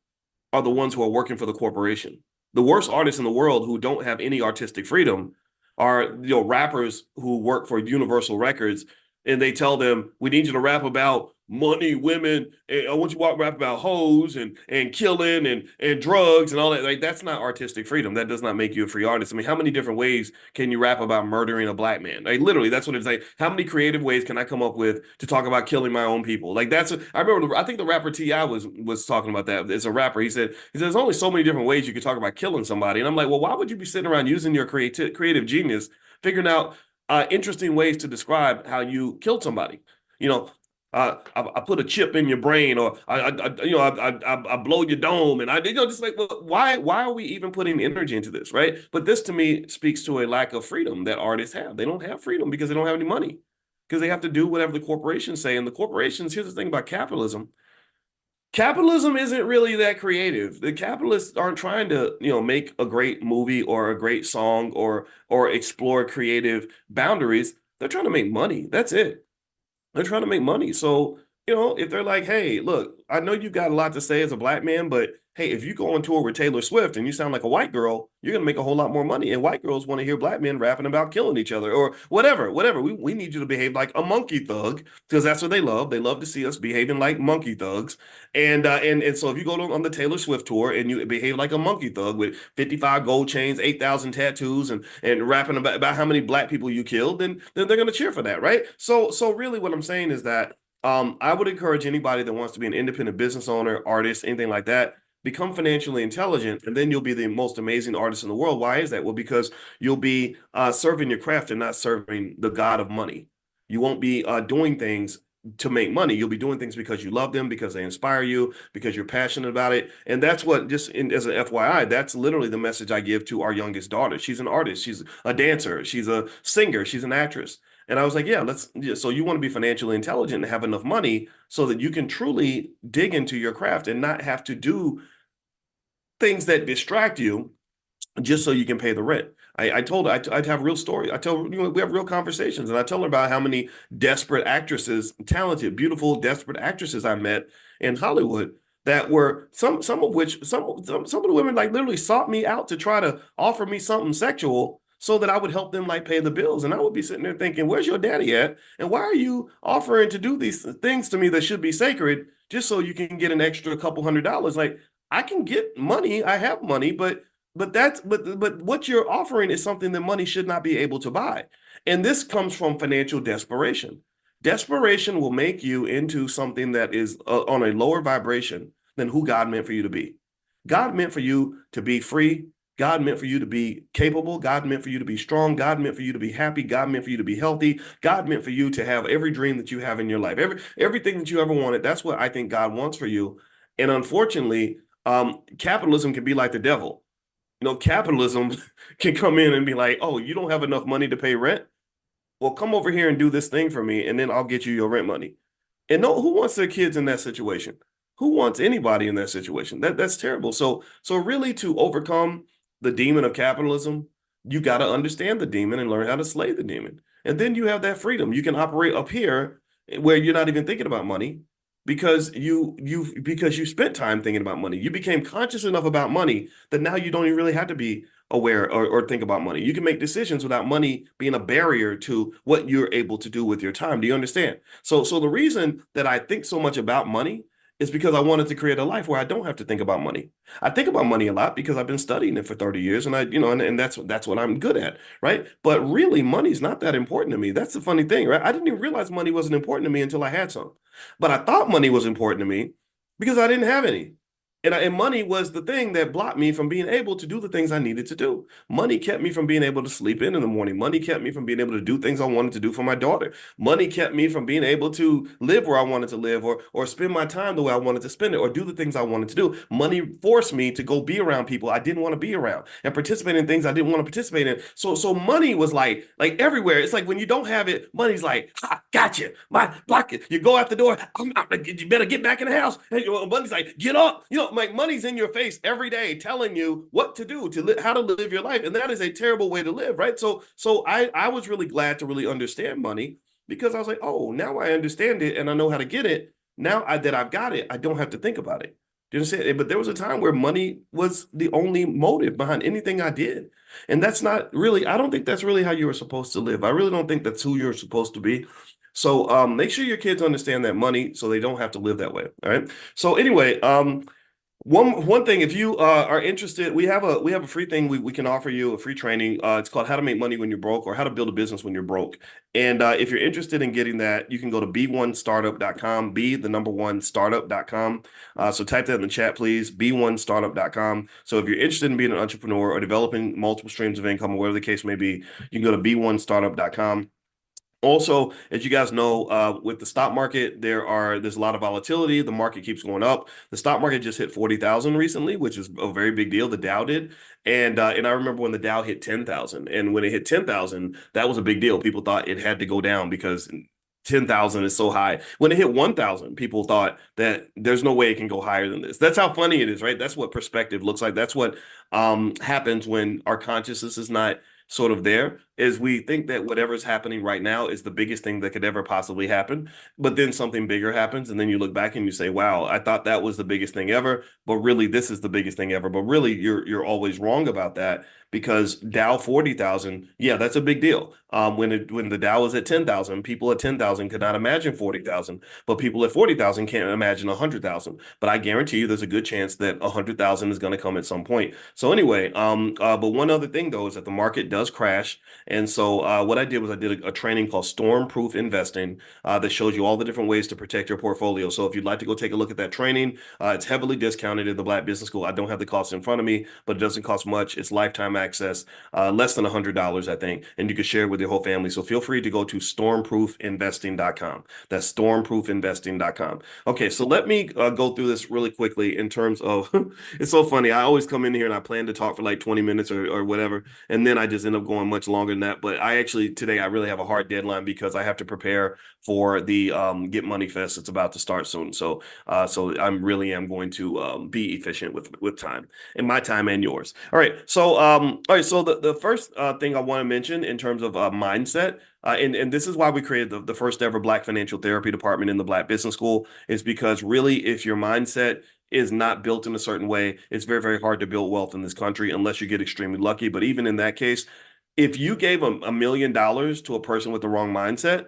are the ones who are working for the corporation. The worst artists in the world who don't have any artistic freedom are, rappers who work for Universal Records, and they tell them, we need you to rap about money, women, and I want you to rap about hoes and killing and drugs and all that. Like, that's not artistic freedom. That does not make you a free artist. I mean, how many different ways can you rap about murdering a black man? Like, literally, that's what it's like. How many creative ways can I come up with to talk about killing my own people? Like, I remember, I think the rapper T.I. was talking about that. As a rapper, he said there's only so many different ways you can talk about killing somebody. And I'm like, well, why would you be sitting around using your creative genius, figuring out interesting ways to describe how you killed somebody? I put a chip in your brain, or I blow your dome, and just like, well, why are we even putting energy into this, right? But this to me speaks to a lack of freedom that artists have. They don't have freedom because they don't have any money, because they have to do whatever the corporations say. And the corporations, here's the thing about capitalism. Capitalism isn't really that creative. The capitalists aren't trying to, make a great movie or a great song or explore creative boundaries. They're trying to make money. That's it. They're trying to make money. So, if they're like, hey, look, I know you got a lot to say as a black man, but hey, if you go on tour with Taylor Swift and you sound like a white girl, you're going to make a whole lot more money. And white girls want to hear black men rapping about killing each other or whatever. We need you to behave like a monkey thug, because that's what they love. They love to see us behaving like monkey thugs. And so if you go on the Taylor Swift tour and you behave like a monkey thug with 55 gold chains, 8,000 tattoos, and rapping about how many black people you killed, then they're going to cheer for that, right? So really what I'm saying is that I would encourage anybody that wants to be an independent business owner, artist, anything like that, become financially intelligent, and then you'll be the most amazing artist in the world. Why is that? Well, because you'll be serving your craft and not serving the god of money. You won't be doing things to make money. You'll be doing things because you love them, because they inspire you, because you're passionate about it. And that's what, as an FYI, that's literally the message I give to our youngest daughter. She's an artist. She's a dancer. She's a singer. She's an actress. And I was like, so you want to be financially intelligent and have enough money so that you can truly dig into your craft and not have to do things that distract you just so you can pay the rent. I told her I'd have real story. I tell her, we have real conversations, and I tell her about how many desperate actresses, talented, beautiful, desperate actresses I met in Hollywood that were some of the women like literally sought me out to try to offer me something sexual so that I would help them like pay the bills. And I would be sitting there thinking, where's your daddy at? And why are you offering to do these things to me that should be sacred just so you can get an extra couple $100? Like, I can get money. I have money, but what you're offering is something that money should not be able to buy. And this comes from financial desperation. Desperation will make you into something that is on a lower vibration than who God meant for you to be. God meant for you to be free. God meant for you to be capable. God meant for you to be strong. God meant for you to be happy. God meant for you to be healthy. God meant for you to have every dream that you have in your life, everything that you ever wanted. That's what I think God wants for you. And unfortunately, capitalism can be like the devil. Capitalism can come in and be like, oh, you don't have enough money to pay rent? Well, come over here and do this thing for me, and then I'll get you your rent money. And who wants their kids in that situation? Who wants anybody in that situation? That's terrible. So really, to overcome the demon of capitalism, you got to understand the demon and learn how to slay the demon. And then you have that freedom. You can operate up here where you're not even thinking about money, because you spent time thinking about money. You became conscious enough about money that now you don't even really have to be aware or think about money. You can make decisions without money being a barrier to what you're able to do with your time. Do you understand? So the reason that I think so much about money is because I wanted to create a life where I don't have to think about money. I think about money a lot because I've been studying it for 30 years and and that's what I'm good at, right? But really money's not that important to me. That's the funny thing, right? I didn't even realize money wasn't important to me until I had some. But I thought money was important to me because I didn't have any. And money was the thing that blocked me from being able to do the things I needed to do. Money kept me from being able to sleep in the morning. Money kept me from being able to do things I wanted to do for my daughter. Money kept me from being able to live where I wanted to live or spend my time the way I wanted to spend it or do the things I wanted to do. Money forced me to go be around people I didn't want to be around and participate in things I didn't want to participate in. So money was like everywhere. It's like when you don't have it, money's like, ha, gotcha. My block it. You go out the door. You better get back in the house. And money's like, get up. Like money's in your face every day telling you what to do how to live your life, and that is a terrible way to live, right? So I was really glad to really understand money because I was like, oh, now I understand it and I know how to get it. Now that I've got it, I don't have to think about it. Do you understand? But there was a time where money was the only motive behind anything I did, and that's not really. I don't think that's really how you were supposed to live. I really don't think that's who you're supposed to be. So make sure your kids understand that money so they don't have to live that way. All right. So anyway, one thing, if you are interested, we have a free thing we can offer you, a free training. It's called How to Make Money When You're Broke or How to Build a Business When You're Broke. And if you're interested in getting that, you can go to b1startup.com, be the number one startup.com. So type that in the chat, please, b1startup.com. So if you're interested in being an entrepreneur or developing multiple streams of income or whatever the case may be, you can go to b1startup.com. Also, as you guys know, with the stock market, there's a lot of volatility. The market keeps going up. The stock market just hit 40,000 recently, which is a very big deal. The Dow did, and I remember when the Dow hit 10,000, and when it hit 10,000, that was a big deal. People thought it had to go down because 10,000 is so high. When it hit 1,000, people thought that there's no way it can go higher than this. That's how funny it is, right? That's what perspective looks like. That's what happens when our consciousness is not sort of there, is we think that whatever's happening right now is the biggest thing that could ever possibly happen. But then something bigger happens, and then you look back and you say, wow, I thought that was the biggest thing ever, but really this is the biggest thing ever. But really you're always wrong about that, because Dow 40,000, yeah, that's a big deal. When the Dow was at 10,000, people at 10,000 could not imagine 40,000, but people at 40,000 can't imagine 100,000. But I guarantee you there's a good chance that 100,000 is going to come at some point. So anyway, but one other thing though is that the market does crash. And so what I did was I did a training called Storm-Proof Investing that shows you all the different ways to protect your portfolio. So if you'd like to go take a look at that training, it's heavily discounted in the Black Business School. I don't have the cost in front of me, but it doesn't cost much. It's lifetime access, less than $100, I think, and you can share it with your whole family. So feel free to go to stormproofinvesting.com. That's stormproofinvesting.com. Okay, so let me go through this really quickly in terms of, it's so funny. I always come in here and I plan to talk for like 20 minutes or whatever, and then I just end up going much longer than that. But today I really have a hard deadline because I have to prepare for the Get Money Fest. It's about to start soon. So I really am going to be efficient with time, and my time and yours. All right. So So the first thing I want to mention in terms of mindset, and this is why we created the first ever Black Financial Therapy Department in the Black Business School, is because really, if your mindset is not built in a certain way, it's very, very hard to build wealth in this country unless you get extremely lucky. But even in that case, if you gave $1 million to a person with the wrong mindset,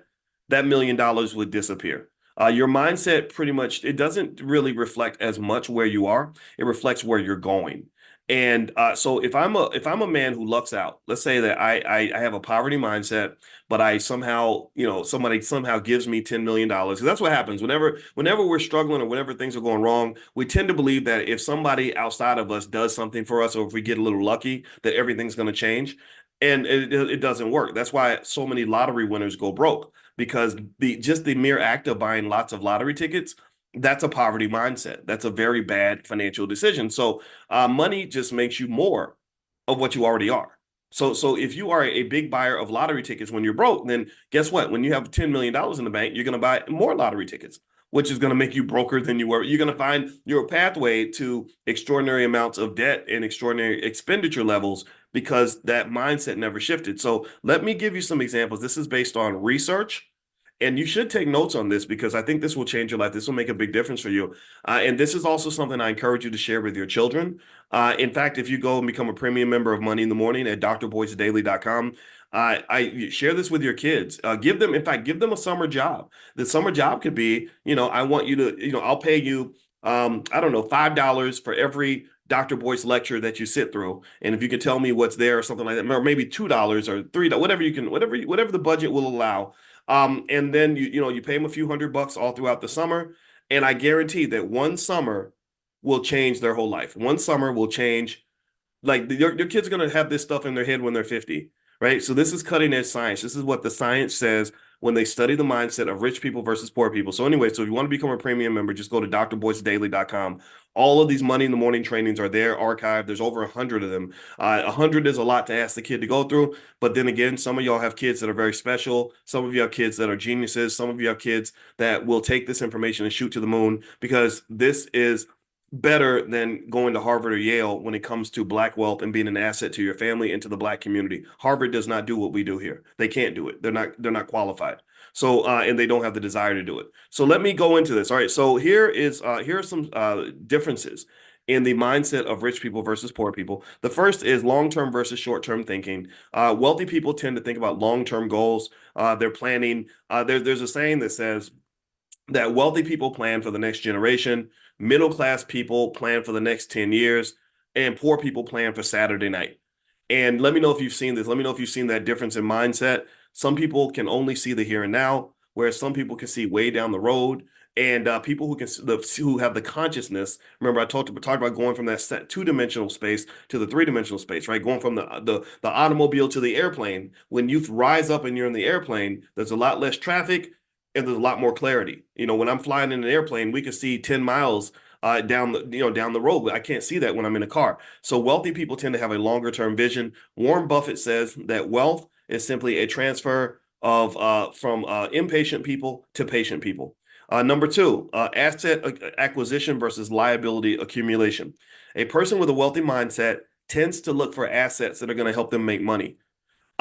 that $1 million would disappear. Your mindset pretty much, it doesn't really reflect as much where you are. It reflects where you're going. And so if I'm a man who lucks out, let's say that I have a poverty mindset, but I somehow, somebody somehow gives me $10 million. Because that's what happens whenever we're struggling or whenever things are going wrong. We tend to believe that if somebody outside of us does something for us, or if we get a little lucky, that everything's going to change. And it doesn't work. That's why so many lottery winners go broke, because the mere act of buying lots of lottery tickets, that's a poverty mindset. That's a very bad financial decision. So money just makes you more of what you already are. So if you are a big buyer of lottery tickets when you're broke, then guess what? When you have $10 million in the bank, you're going to buy more lottery tickets, which is going to make you broker than you were. You're going to find your pathway to extraordinary amounts of debt and extraordinary expenditure levels, because that mindset never shifted. So let me give you some examples. This is based on research And you should take notes on this because I think this will change your life. This will make a big difference for you. And this is also something I encourage you to share with your children. In fact, if you go and become a premium member of Money in the Morning at drboycedaily.com, I share this with your kids. Give them, in fact, give them a summer job. The summer job could be, I want you to, I'll pay you, I don't know, $5 for every Dr. Boyce lecture that you sit through. And if you can tell me what's there or something like that, or maybe $2 or $3, whatever you can, whatever the budget will allow. And then you pay them a few $100 all throughout the summer. And I guarantee that one summer will change their whole life. One summer will change, like your kids are going to have this stuff in their head when they're 50, right? So this is cutting edge science. This is what the science says when they study the mindset of rich people versus poor people. So anyway, so if you want to become a premium member, just go to drboycedaily.com. All of these Money in the Morning trainings are there, archived. There's over 100 of them. 100 is a lot to ask the kid to go through. But then again, some of y'all have kids that are very special. Some of you have kids that are geniuses. Some of you have kids that will take this information and shoot to the moon, because this is better than going to Harvard or Yale when it comes to Black wealth and being an asset to your family and to the Black community. Harvard does not do what we do here. They can't do it. They're not qualified. So, and they don't have the desire to do it. So let me go into this. All right. So here are some differences in the mindset of rich people versus poor people. The first is long-term versus short-term thinking. Wealthy people tend to think about long-term goals. They're planning. There's a saying that says that wealthy people plan for the next generation, middle-class people plan for the next 10 years, and poor people plan for Saturday night. And let me know if you've seen this. Let me know if you've seen that difference in mindset. Some people can only see the here and now, whereas some people can see way down the road. And people who have the consciousness. Remember, I talked about going from that two-dimensional space to the three-dimensional space, right? Going from the automobile to the airplane. When you rise up and you're in the airplane, there's a lot less traffic and there's a lot more clarity. When I'm flying in an airplane, we can see 10 miles down the road. But I can't see that when I'm in a car. So wealthy people tend to have a longer term vision. Warren Buffett says that wealth is simply a transfer of from impatient people to patient people. Number two, asset acquisition versus liability accumulation. A person with a wealthy mindset tends to look for assets that are going to help them make money.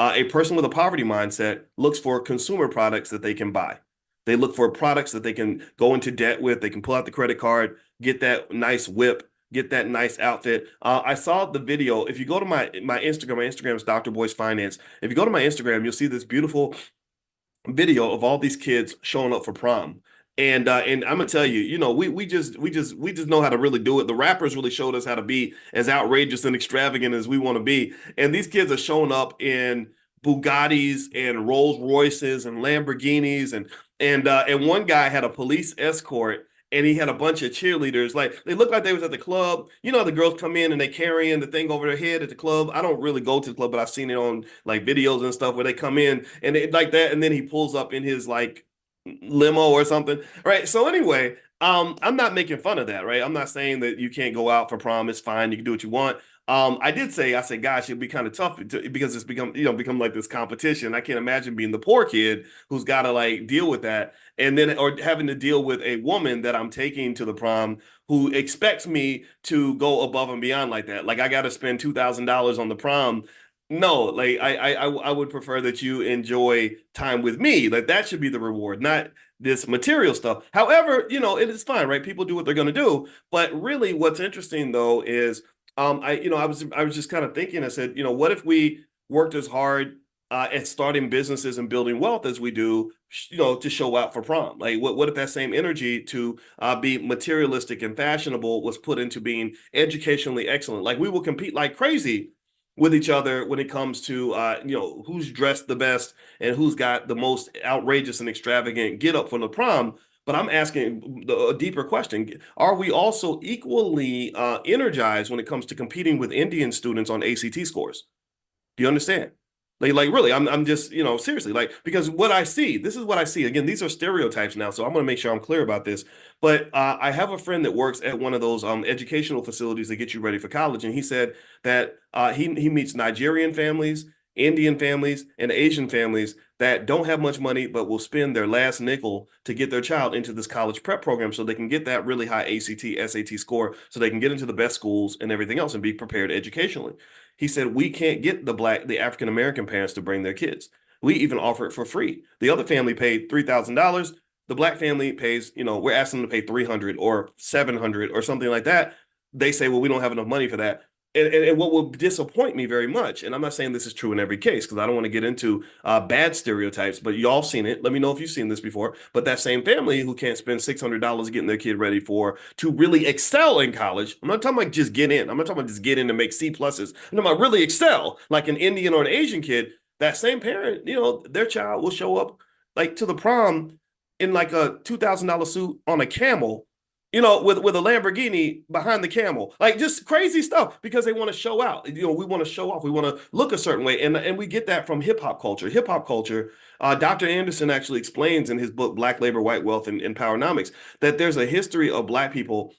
A person with a poverty mindset looks for consumer products that they can buy. They look for products that they can go into debt with. They can pull out the credit card, get that nice whip, get that nice outfit. I saw the video. If you go to my Instagram, my Instagram is Dr. Boyce Finance. If you go to my Instagram, you'll see this beautiful video of all these kids showing up for prom. And I'm gonna tell you, we just know how to really do it. The rappers really showed us how to be as outrageous and extravagant as we want to be. And these kids are showing up in Bugattis and Rolls Royces and Lamborghinis, and one guy had a police escort and he had a bunch of cheerleaders. Like, they looked like they was at the club. The girls come in and they carrying the thing over their head at the club. I don't really go to the club, but I've seen it on like videos and stuff where they come in and they like that, and then he pulls up in his like limo or something, right? So anyway, I'm not making fun of that, right? I'm not saying that you can't go out for prom. It's fine. You can do what you want. I said, gosh, it'd be kind of tough because it's become like this competition. I can't imagine being the poor kid who's got to like deal with that. And then, or having to deal with a woman that I'm taking to the prom who expects me to go above and beyond like that. Like, I got to spend $2,000 on the prom. No, like I would prefer that you enjoy time with me. Like, that should be the reward, not this material stuff. However, it is fine, right? People do what they're going to do. But really, what's interesting though is, I was just kind of thinking. I said, what if we worked as hard at starting businesses and building wealth as we do, to show out for prom? Like, what if that same energy to be materialistic and fashionable was put into being educationally excellent? Like, we will compete like crazy with each other when it comes to who's dressed the best and who's got the most outrageous and extravagant get up for the prom. But I'm asking a deeper question. Are we also equally energized when it comes to competing with Indian students on ACT scores? Do you understand? Like really, I'm just, seriously, like, because this is what I see. Again, these are stereotypes now, so I'm going to make sure I'm clear about this. But I have a friend that works at one of those educational facilities that get you ready for college. And he said that he meets Nigerian families, Indian families, and Asian families that don't have much money, but will spend their last nickel to get their child into this college prep program so they can get that really high ACT, SAT score, so they can get into the best schools and everything else and be prepared educationally. He said, we can't get the African-American parents to bring their kids. We even offer it for free. The other family paid $3,000. The black family pays, we're asking them to pay 300 or 700 or something like that. They say, well, we don't have enough money for that. And what will disappoint me very much, and I'm not saying this is true in every case because I don't want to get into bad stereotypes, but y'all seen it. Let me know if you've seen this before. But that same family who can't spend $600 getting their kid ready to really excel in college. I'm not talking about just get in. I'm not talking about just get in and make C pluses. I'm talking about really excel, like an Indian or an Asian kid. That same parent, their child will show up like to the prom in like a $2,000 suit on a camel, with a Lamborghini behind the camel, like just crazy stuff because they want to show out. We want to show off. We want to look a certain way, and we get that from hip hop culture. Hip hop culture. Dr. Anderson actually explains in his book Black Labor, White Wealth, and Powernomics that there's a history of Black people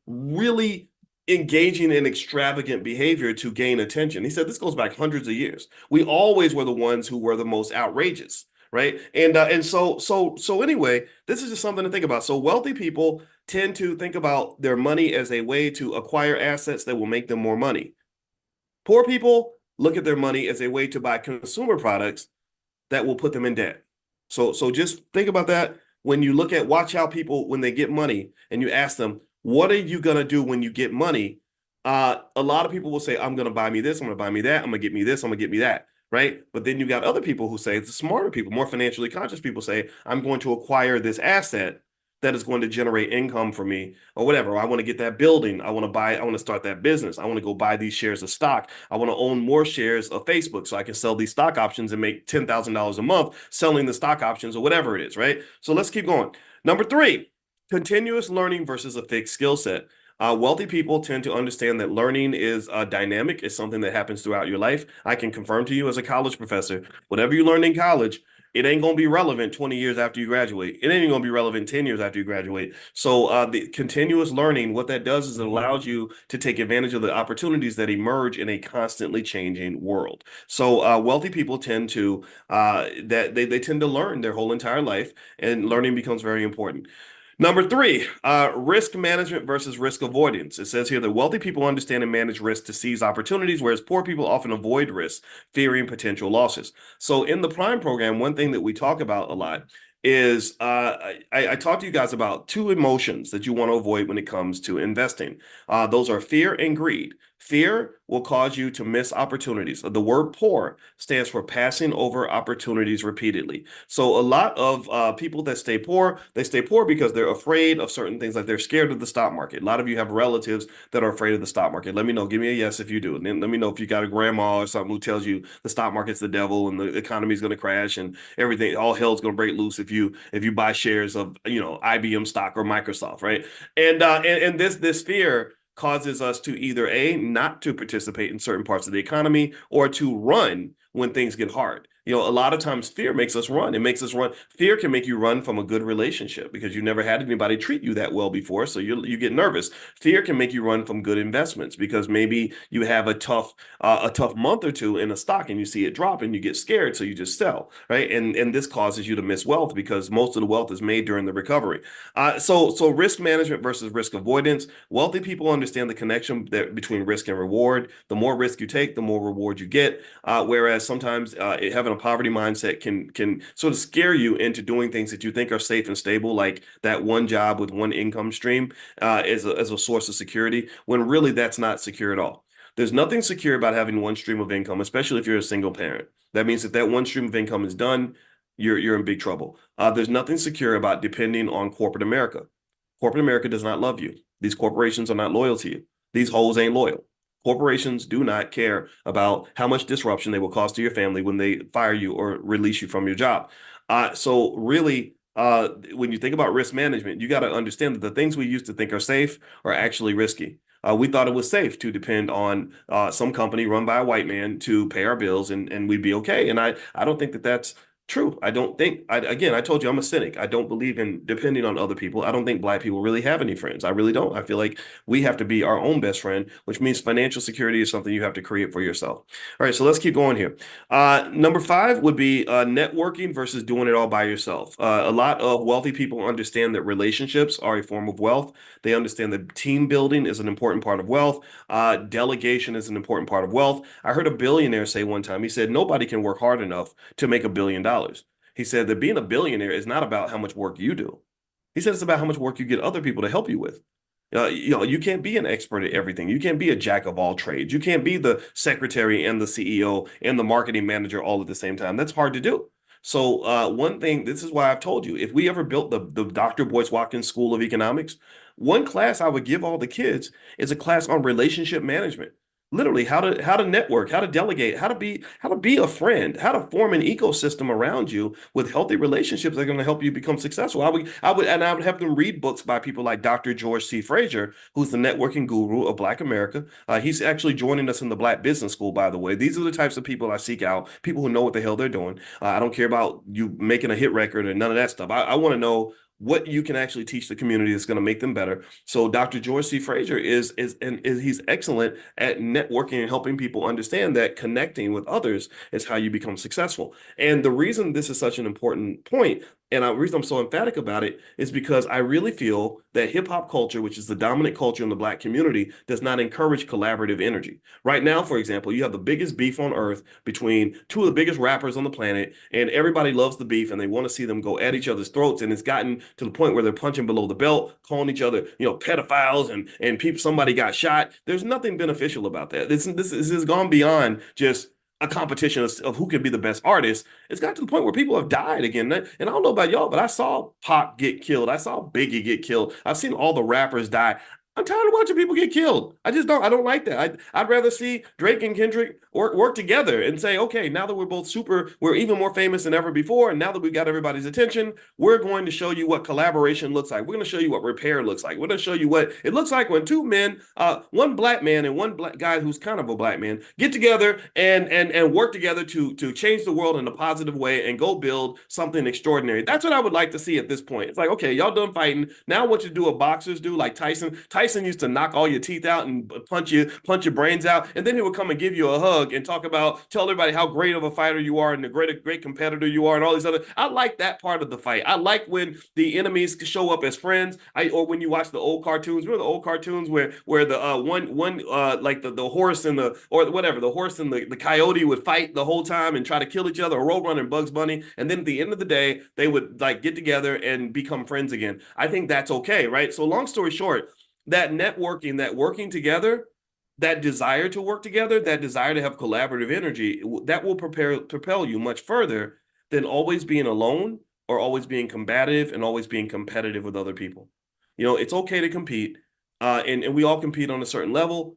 really engaging in extravagant behavior to gain attention. He said this goes back hundreds of years. We always were the ones who were the most outrageous, right? And so anyway, this is just something to think about. So wealthy people tend to think about their money as a way to acquire assets that will make them more money. Poor people look at their money as a way to buy consumer products that will put them in debt. So just think about that when you watch how people, when they get money and you ask them, what are you going to do when you get money? A lot of people will say, I'm going to buy me this, I'm going to buy me that, I'm going to get me this, I'm going to get me that, right? But then you got other people who say, the smarter people, more financially conscious people say, I'm going to acquire this asset that is going to generate income for me or whatever. I want to get that building. I want to start that business. I want to go buy these shares of stock. I want to own more shares of Facebook so I can sell these stock options and make $10,000 a month selling the stock options or whatever it is, right? So let's keep going. Number 3, continuous learning versus a fixed skill set. Wealthy people tend to understand that learning is dynamic. It's something that happens throughout your life. I can confirm to you as a college professor, whatever you learned in college, it ain't going to be relevant 20 years after you graduate. It ain't going to be relevant 10 years after you graduate. So the continuous learning, what that does is it allows you to take advantage of the opportunities that emerge in a constantly changing world. So wealthy people tend to they tend to learn their whole entire life, and learning becomes very important. Number 3, risk management versus risk avoidance. It says here that wealthy people understand and manage risk to seize opportunities, whereas poor people often avoid risk, fearing potential losses. So in the Prime program, one thing that we talk about a lot is I talked to you guys about 2 emotions that you want to avoid when it comes to investing. Those are fear and greed. Fear will cause you to miss opportunities. The word poor stands for passing over opportunities repeatedly. So a lot of people that stay poor, they stay poor because they're afraid of certain things, like they're scared of the stock market. A lot of you have relatives that are afraid of the stock market. Let me know. Give me a yes if you do. And then let me know if you got a grandma or something who tells you the stock market's the devil and the economy is going to crash and everything, all hell's going to break loose if you buy shares of IBM stock or Microsoft, right? And this fear causes us to either not to participate in certain parts of the economy or to run when things get hard. A lot of times fear makes us run. It makes us run. Fear can make you run from a good relationship because you never had anybody treat you that well before, so you get nervous. Fear can make you run from good investments because maybe you have a tough month or two in a stock and you see it drop and you get scared, so you just sell, right? And this causes you to miss wealth because most of the wealth is made during the recovery. So risk management versus risk avoidance. Wealthy people understand the connection between risk and reward. The more risk you take, the more reward you get. Whereas sometimes having a poverty mindset can sort of scare you into doing things that you think are safe and stable, like that one job with one income stream as a source of security, when really that's not secure at all. There's nothing secure about having one stream of income, especially if you're a single parent. That means if that one stream of income is done, you're in big trouble. There's nothing secure about depending on corporate America. Corporate America does not love you. These corporations are not loyal to you. These hoes ain't loyal. Corporations do not care about how much disruption they will cause to your family when they fire you or release you from your job. So really, when you think about risk management, you got to understand that the things we used to think are safe are actually risky. We thought it was safe to depend on some company run by a white man to pay our bills and we'd be okay. And I don't think that that's True. I don't think, again, I told you I'm a cynic. I don't believe in depending on other people. I don't think Black people really have any friends. I really don't. I feel like we have to be our own best friend, which means financial security is something you have to create for yourself. All right, so let's keep going here. Number five would be networking versus doing it all by yourself. A lot of wealthy people understand that relationships are a form of wealth. They understand that team building is an important part of wealth. Delegation is an important part of wealth. I heard a billionaire say one time, he said, nobody can work hard enough to make $1 billion. He said that being a billionaire is not about how much work you do. He said it's about how much work you get other people to help you with. You can't be an expert at everything. You can't be a jack of all trades. You can't be the secretary and the CEO and the marketing manager all at the same time. That's hard to do. So one thing, this is why I've told you, if we ever built the Dr. Boyce Watkins School of Economics, one class I would give all the kids is a class on relationship management. Literally, how to network, how to delegate, how to be a friend, how to form an ecosystem around you with healthy relationships that are going to help you become successful. I would have them read books by people like Dr. George C. Frazier, who's the networking guru of Black America. He's actually joining us in the Black Business School, by the way. These are the types of people I seek out, people who know what the hell they're doing. I don't care about you making a hit record or none of that stuff. I want to know what you can actually teach the community that's going to make them better. So Dr. George C. Frazier is he's excellent at networking and helping people understand that connecting with others is how you become successful. And the reason this is such an important point, and the reason I'm so emphatic about it, is because I really feel that hip hop culture, which is the dominant culture in the Black community, does not encourage collaborative energy. Right now, for example, you have the biggest beef on earth between two of the biggest rappers on the planet, and everybody loves the beef and they want to see them go at each other's throats. And it's gotten to the point where they're punching below the belt, calling each other, pedophiles, and people, somebody got shot. There's nothing beneficial about that. This has gone beyond just a competition of who can be the best artist. It's got to the point where people have died again. And I don't know about y'all, but I saw Pop get killed. I saw Biggie get killed. I've seen all the rappers die. I'm tired of watching people get killed. I don't like that. I'd rather see Drake and Kendrick work together and say, okay, now that we're even more famous than ever before, and now that we've got everybody's attention, we're going to show you what collaboration looks like. We're going to show you what repair looks like. We're going to show you what it looks like when two men, one Black man and one Black guy who's kind of a Black man, get together and work together to change the world in a positive way and go build something extraordinary. That's what I would like to see at this point. It's like, okay, y'all done fighting. Now I want you to do what boxers do, like Tyson. Tyson used to knock all your teeth out and punch your brains out, and then he would come and give you a hug and tell everybody how great of a fighter you are and the great competitor you are and all these other. I like that part of the fight. I like when the enemies show up as friends. Or when you watch the old cartoons. Remember the old cartoons where the one like the horse and the horse and the coyote would fight the whole time and try to kill each other, or Roadrunner and Bugs Bunny, and then at the end of the day they would like get together and become friends again. I think that's okay, right? So long story short, that networking, that working together, that desire to work together, that desire to have collaborative energy, that will propel you much further than always being alone or always being combative and always being competitive with other people. It's okay to compete, and we all compete on a certain level,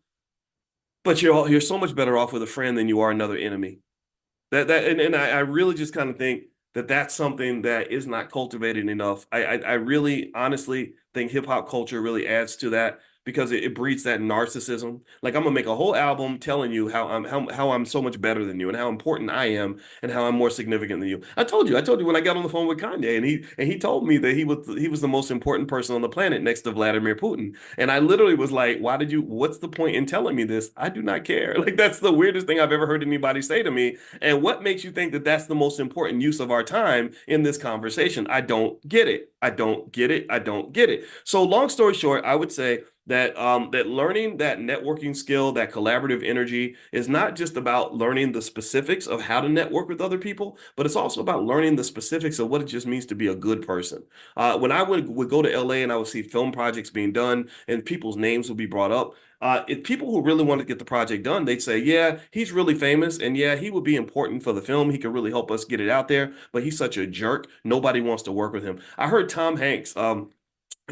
but you're so much better off with a friend than you are another enemy. I really just kind of think that that's something that is not cultivated enough. I really honestly think hip hop culture really adds to that because it breeds that narcissism. Like, I'm gonna make a whole album telling you how I'm so much better than you and how important I am and how I'm more significant than you. I told you when I got on the phone with Kanye and he told me that he was the most important person on the planet next to Vladimir Putin. And I literally was like, what's the point in telling me this? I do not care. Like, that's the weirdest thing I've ever heard anybody say to me. And what makes you think that that's the most important use of our time in this conversation? I don't get it. I don't get it. I don't get it. So long story short, I would say that learning that networking skill, that collaborative energy, is not just about learning the specifics of how to network with other people, but it's also about learning the specifics of what it just means to be a good person. When I would go to LA and I would see film projects being done and people's names would be brought up, if people who really want to get the project done, they'd say, yeah, he's really famous, and yeah, he would be important for the film. He could really help us get it out there, but he's such a jerk. Nobody wants to work with him. I heard Tom Hanks,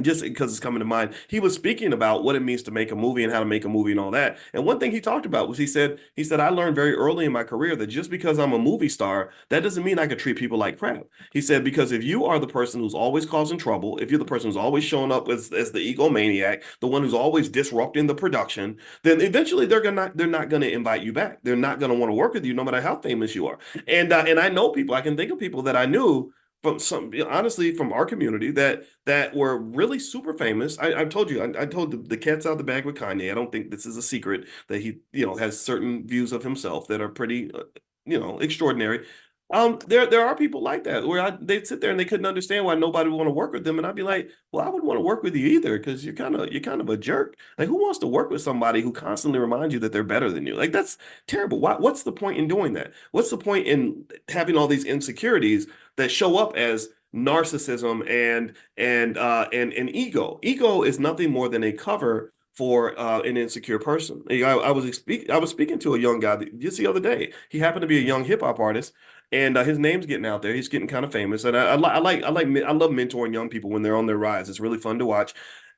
just because it's coming to mind, he was speaking about what it means to make a movie and how to make a movie and all that. And one thing he talked about was he said, I learned very early in my career that just because I'm a movie star, that doesn't mean I can treat people like crap. He said, because if you are the person who's always causing trouble, if you're the person who's always showing up as the egomaniac, the one who's always disrupting the production, then eventually they're not going to invite you back. They're not going to want to work with you, no matter how famous you are. And I know people, I can think of people that I knew from some, honestly, from our community that were really super famous. I told you, I told the cat's out the bag with Kanye. I don't think this is a secret that he, has certain views of himself that are pretty, extraordinary. There are people like that where they'd sit there and they couldn't understand why nobody would want to work with them, and I'd be like, well, I wouldn't want to work with you either because you're kind of a jerk. Like, who wants to work with somebody who constantly reminds you that they're better than you? Like, that's terrible. What's the point in doing that? What's the point in having all these insecurities that show up as narcissism and ego? Ego is nothing more than a cover for an insecure person. I was speaking to a young guy just the other day. He happened to be a young hip hop artist, and his name's getting out there. He's getting kind of famous, and I love mentoring young people when they're on their rise. It's really fun to watch.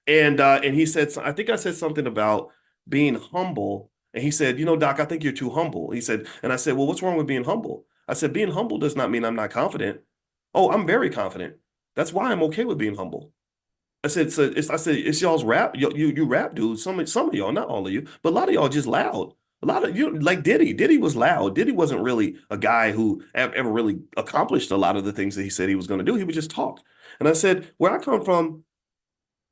And he said, I think I said something about being humble, and he said, Doc, I think you're too humble. He said, and I said, well, what's wrong with being humble? I said, being humble does not mean I'm not confident. Oh, I'm very confident. That's why I'm okay with being humble. I said, it's y'all's rap. You rap dudes. Some of y'all, not all of you, but a lot of y'all just loud. A lot of you, like Diddy. Diddy was loud. Diddy wasn't really a guy who ever really accomplished a lot of the things that he said he was going to do. He would just talk. And I said, where I come from,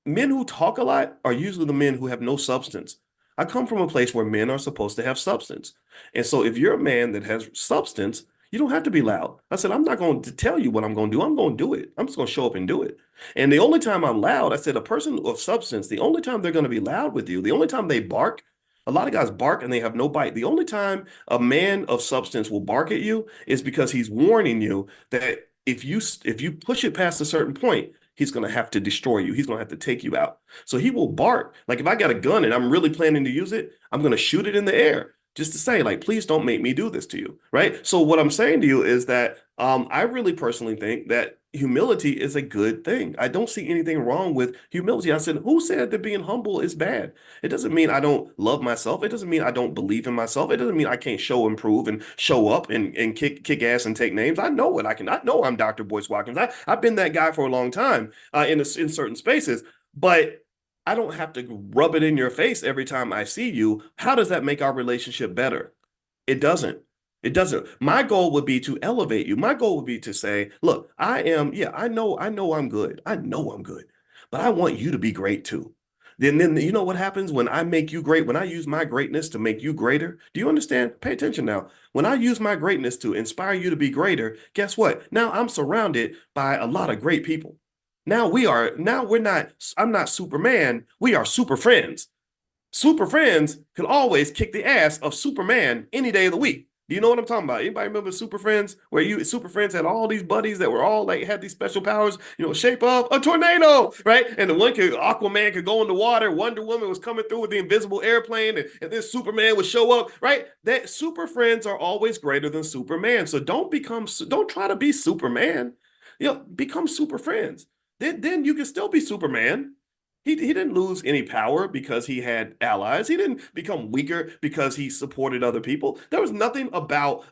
men who talk a lot are usually the men who have no substance. I come from a place where men are supposed to have substance. And so if you're a man that has substance, you don't have to be loud. I said, I'm not going to tell you what I'm going to do. I'm going to do it. I'm just going to show up and do it. And the only time I'm loud, I said, a person of substance, the only time they're going to be loud with you, the only time they bark, a lot of guys bark and they have no bite. The only time a man of substance will bark at you is because he's warning you that if you push it past a certain point, he's going to have to destroy you. He's going to have to take you out. So he will bark. Like, if I got a gun and I'm really planning to use it, I'm going to shoot it in the air just to say, like, please don't make me do this to you, right? So what I'm saying to you is that I really personally think that humility is a good thing. I don't see anything wrong with humility. I said, who said that being humble is bad? It doesn't mean I don't love myself. It doesn't mean I don't believe in myself. It doesn't mean I can't improve and show up and kick ass and take names. I know what I can. I know I'm Dr. Boyce Watkins. I've been that guy for a long time in certain spaces, but I don't have to rub it in your face every time I see you. How does that make our relationship better? It doesn't. It doesn't. My goal would be to elevate you. My goal would be to say, look, I know I'm good. I know I'm good, but I want you to be great too. Then you know what happens when I make you great, when I use my greatness to make you greater? Do you understand? Pay attention now. When I use my greatness to inspire you to be greater, guess what? Now I'm surrounded by a lot of great people. I'm not Superman. We are super friends. Super friends can always kick the ass of Superman any day of the week. Do you know what I'm talking about? Anybody remember Super Friends, where Super Friends had all these buddies that were all like had these special powers, shape of a tornado, right? And Aquaman could go in the water, Wonder Woman was coming through with the invisible airplane, and then Superman would show up, right? That Super Friends are always greater than Superman. So don't try to be Superman. Become Super Friends. Then you can still be Superman. He didn't lose any power because he had allies. He didn't become weaker because he supported other people. There was nothing about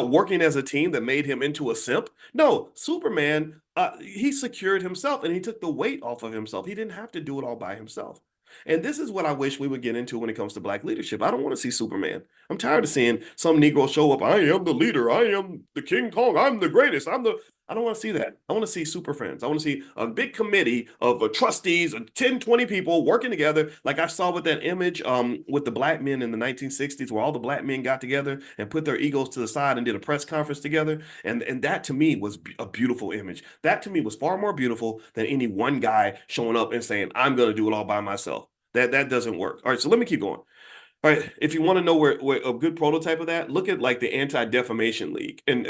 working as a team that made him into a simp. No, Superman, he secured himself and he took the weight off of himself. He didn't have to do it all by himself. And this is what I wish we would get into when it comes to Black leadership. I don't want to see Superman. I'm tired of seeing some Negro show up. I am the leader. I am the King Kong. I'm the greatest. I don't want to see that. I want to see super friends. I want to see a big committee of trustees, 10, 20 people working together, like I saw with that image with the black men in the 1960s, where all the black men got together and put their egos to the side and did a press conference together. And that to me was a beautiful image. That to me was far more beautiful than any one guy showing up and saying, I'm going to do it all by myself. That doesn't work. All right, so let me keep going. All right, if you want to know where a good prototype of that, look at like the Anti-Defamation League. And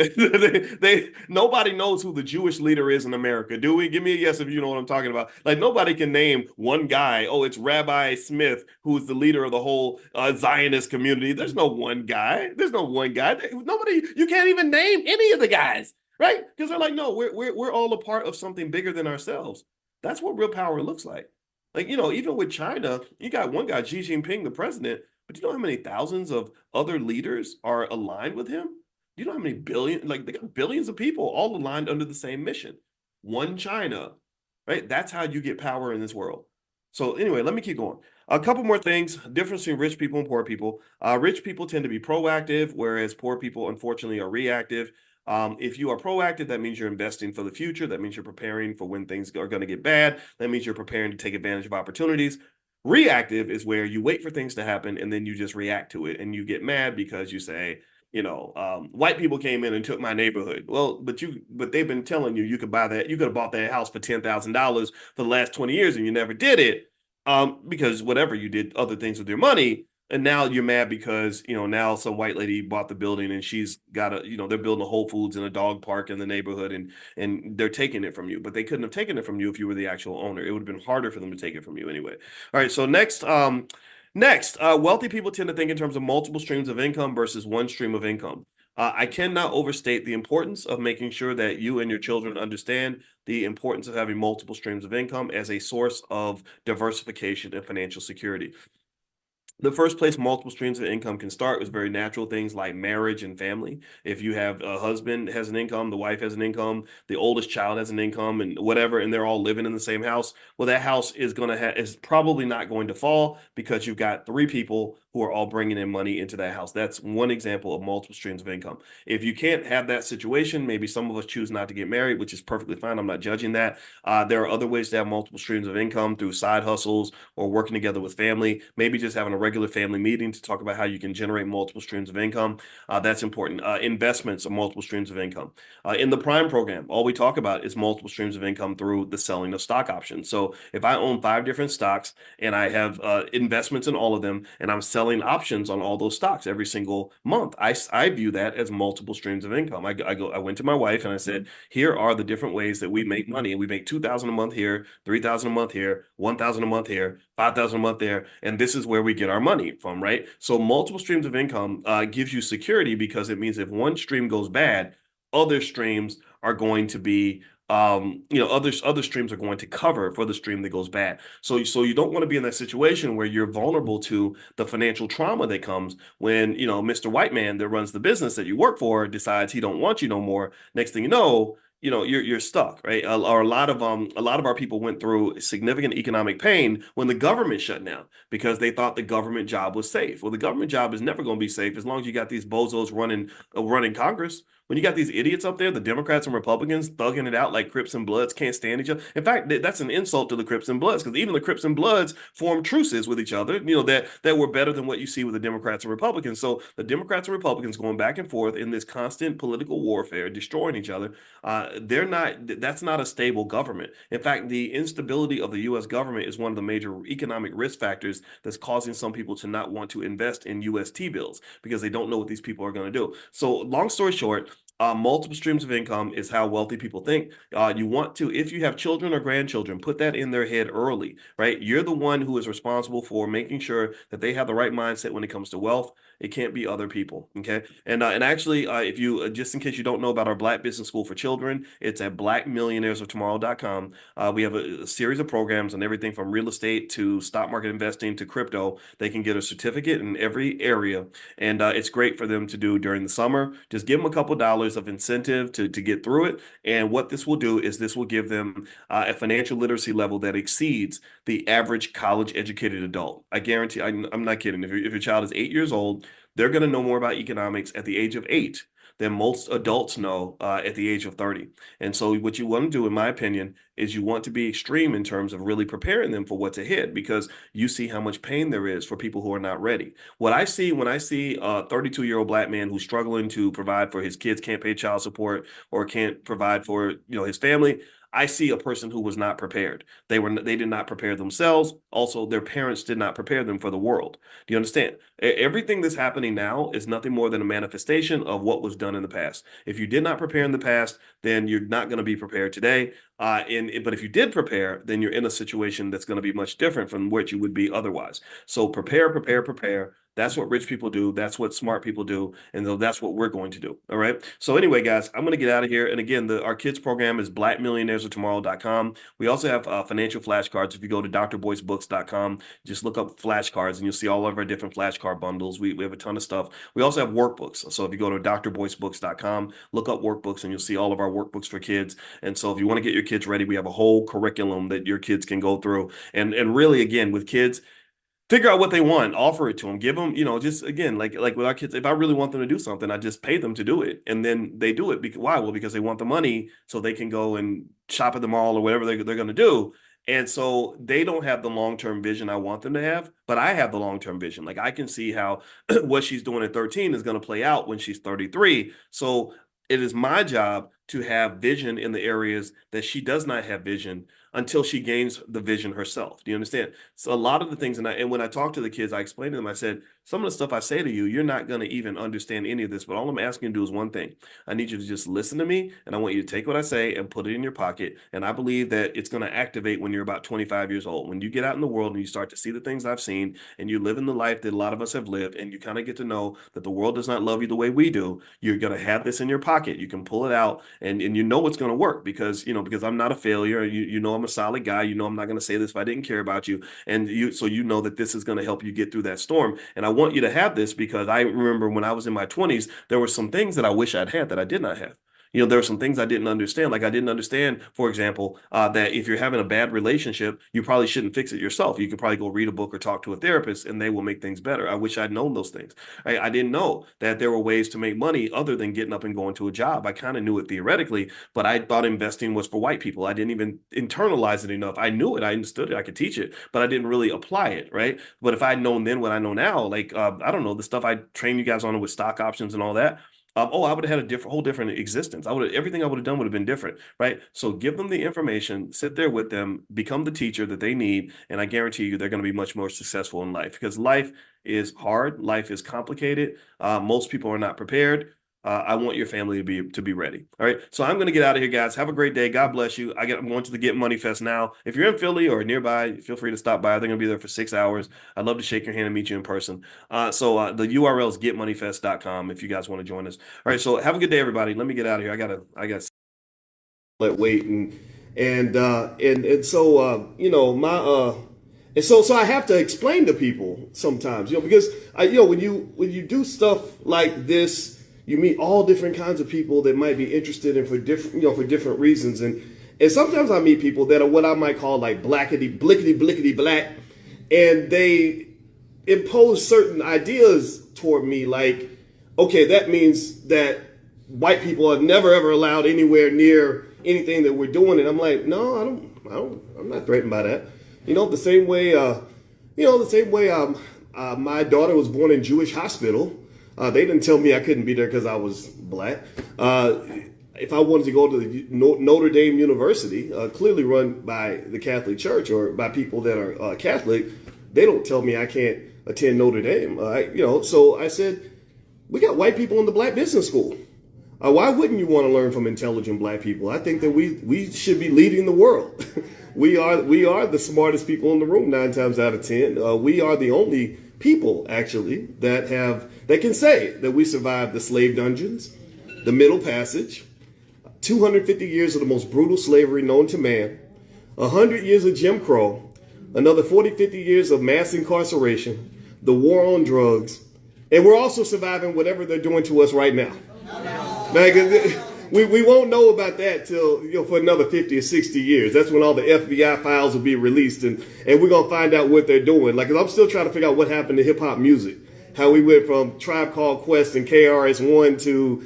nobody knows who the Jewish leader is in America, do we? Give me a yes if you know what I'm talking about. Like, nobody can name one guy. Oh, it's Rabbi Smith, who's the leader of the whole Zionist community. There's no one guy. There's no one guy. Nobody, you can't even name any of the guys, right? Because they're like, no, we're all a part of something bigger than ourselves. That's what real power looks like. Like, even with China, you got one guy, Xi Jinping, the president, but you know how many thousands of other leaders are aligned with him? You know how many like they got billions of people all aligned under the same mission. One China, right? That's how you get power in this world. So anyway, let me keep going. A couple more things. Difference between rich people and poor people. Rich people tend to be proactive, whereas poor people, unfortunately, are reactive. If you are proactive, that means you're investing for the future. That means you're preparing for when things are going to get bad. That means you're preparing to take advantage of opportunities. Reactive is where you wait for things to happen and then you just react to it and you get mad because you say, white people came in and took my neighborhood. Well, but they've been telling you could buy that, you could have bought that house for $10,000 for the last 20 years and you never did it. Because whatever you did other things with your money, and now you're mad because now some white lady bought the building and she's got they're building a Whole Foods and a dog park in the neighborhood and they're taking it from you, but they couldn't have taken it from you if you were the actual owner. It would have been harder for them to take it from you anyway. All right, so next, wealthy people tend to think in terms of multiple streams of income versus one stream of income. I cannot overstate the importance of making sure that you and your children understand the importance of having multiple streams of income as a source of diversification and financial security. The first place multiple streams of income can start is very natural things like marriage and family. If you have a husband has an income, the wife has an income, the oldest child has an income, and whatever, and they're all living in the same house, well, that house is probably not going to fall because you've got three people who are all bringing in money into that house. That's one example of multiple streams of income. If you can't have that situation, maybe some of us choose not to get married, which is perfectly fine. I'm not judging that. There are other ways to have multiple streams of income through side hustles or working together with family, maybe just having a regular family meeting to talk about how you can generate multiple streams of income. That's important. Investments are multiple streams of income. In the Prime program, all we talk about is multiple streams of income through the selling of stock options. So if I own 5 different stocks and I have investments in all of them and I'm selling options on all those stocks every single month, I view that as multiple streams of income. I went to my wife and I said, here are the different ways that we make money. And we make 2,000 a month here, 3,000 a month here, 1,000 a month here, 5,000 a month there. And this is where we get our money from, right? So multiple streams of income gives you security because it means if one stream goes bad, other streams are going to be other streams are going to cover for the stream that goes bad. So you don't want to be in that situation where you're vulnerable to the financial trauma that comes when Mr. White Man that runs the business that you work for decides he don't want you no more. Next thing you know, you're stuck, right? Or a lot of our people went through significant economic pain when the government shut down because they thought the government job was safe. Well, the government job is never going to be safe as long as you got these bozos running Congress. When you got these idiots up there, the Democrats and Republicans thugging it out like Crips and Bloods can't stand each other. In fact, that's an insult to the Crips and Bloods because even the Crips and Bloods formed truces with each other, that were better than what you see with the Democrats and Republicans. So the Democrats and Republicans going back and forth in this constant political warfare, destroying each other. That's not a stable government. In fact, the instability of the U.S. government is one of the major economic risk factors that's causing some people to not want to invest in U.S. T-bills because they don't know what these people are going to do. So long story short, multiple streams of income is how wealthy people think. You want to, if you have children or grandchildren, put that in their head early, right? You're the one who is responsible for making sure that they have the right mindset when it comes to wealth. It can't be other people, okay? And actually, if you just in case you don't know about our Black Business School for Children, it's at blackmillionairesoftomorrow.com. We have a series of programs on everything from real estate to stock market investing to crypto. They can get a certificate in every area, and it's great for them to do during the summer. Just give them a couple dollars of incentive to get through it. And what this will do is this will give them a financial literacy level that exceeds the average college educated adult. I guarantee, I'm not kidding. If your child is 8 years old, they're going to know more about economics at the age of 8 than most adults know at the age of 30. And so what you want to do, in my opinion, is you want to be extreme in terms of really preparing them for what's ahead because you see how much pain there is for people who are not ready. What I see when I see a 32-year-old Black man who's struggling to provide for his kids, can't pay child support or can't provide for his family, I see a person who was not prepared. They did not prepare themselves. Also, their parents did not prepare them for the world. Do you understand? Everything that's happening now is nothing more than a manifestation of what was done in the past. If you did not prepare in the past, then you're not going to be prepared today. But if you did prepare, then you're in a situation that's going to be much different from what you would be otherwise. So prepare, prepare, prepare. That's what rich people do. That's what smart people do. And so that's what we're going to do. All right. So anyway, guys, I'm going to get out of here. And again, our kids program is blackmillionairesoftomorrow.com. We also have financial flashcards. If you go to drboycebooks.com, just look up flashcards and you'll see all of our different flashcard bundles. We have a ton of stuff. We also have workbooks. So if you go to drboycebooks.com, look up workbooks and you'll see all of our workbooks for kids. And so if you want to get your kids ready, we have a whole curriculum that your kids can go through. And really, again, with kids, figure out what they want, offer it to them, give them, just again, like with our kids, if I really want them to do something, I just pay them to do it. And then they do it. Why? Well, because they want the money so they can go and shop at the mall or whatever they're going to do. And so they don't have the long-term vision I want them to have, but I have the long-term vision. Like I can see how what she's doing at 13 is going to play out when she's 33. So it is my job to have vision in the areas that she does not have vision until she gains the vision herself. Do you understand? So a lot of the things, and when I talk to the kids, I explain to them, I said, some of the stuff I say to you, you're not going to even understand any of this, but all I'm asking you to do is one thing. I need you to just listen to me, and I want you to take what I say and put it in your pocket. And I believe that it's going to activate when you're about 25 years old. When you get out in the world and you start to see the things I've seen, and you live in the life that a lot of us have lived, and you kind of get to know that the world does not love you the way we do, you're going to have this in your pocket. You can pull it out, and you know it's going to work because I'm not a failure. You know I'm a solid guy. You know I'm not going to say this if I didn't care about you. So you know that this is going to help you get through that storm. And I want you to have this because I remember when I was in my 20s, there were some things that I wish I'd had that I did not have. There were some things I didn't understand. Like I didn't understand, for example, that if you're having a bad relationship, you probably shouldn't fix it yourself. You could probably go read a book or talk to a therapist and they will make things better. I wish I'd known those things. I didn't know that there were ways to make money other than getting up and going to a job. I kind of knew it theoretically, but I thought investing was for white people. I didn't even internalize it enough. I knew it. I understood it. I could teach it, but I didn't really apply it, right? But if I'd known then what I know now, like, I don't know, the stuff I trained you guys on with stock options and all that, I would have had a whole different existence. Everything I would have done would have been different, right? So give them the information, sit there with them, become the teacher that they need, and I guarantee you they're going to be much more successful in life because life is hard, life is complicated. Most people are not prepared. I want your family to be ready. All right. So I'm going to get out of here, guys. Have a great day. God bless you. I'm going to the Get Money Fest now. If you're in Philly or nearby, feel free to stop by. They're going to be there for 6 hours. I'd love to shake your hand and meet you in person. So the URL is getmoneyfest.com if you guys want to join us. All right. So have a good day, everybody. Let me get out of here. I got let wait and so and so I have to explain to people sometimes, because when you do stuff like this, you meet all different kinds of people that might be interested in for different reasons. And sometimes I meet people that are what I might call like blackety, blickety, blickety black. And they impose certain ideas toward me like, okay, that means that white people are never, ever allowed anywhere near anything that we're doing. And I'm like, no, I'm not threatened by that. The same way, my daughter was born in Jewish hospital. They didn't tell me I couldn't be there because I was black. If I wanted to go to the Notre Dame University, clearly run by the Catholic Church or by people that are Catholic, they don't tell me I can't attend Notre Dame. So I said, we got white people in the black business school. Why wouldn't you want to learn from intelligent black people? I think that we should be leading the world. We are the smartest people in the room 9 times out of 10. We are the only people actually that can say that we survived the slave dungeons, the Middle Passage, 250 years of the most brutal slavery known to man, 100 years of Jim Crow, another 40, 50 years of mass incarceration, the war on drugs, and we're also surviving whatever they're doing to us right now. We won't know about that till for another 50 or 60 years. That's when all the FBI files will be released, and we're gonna find out what they're doing. Like, 'cause I'm still trying to figure out what happened to hip hop music, how we went from Tribe Called Quest and KRS-One to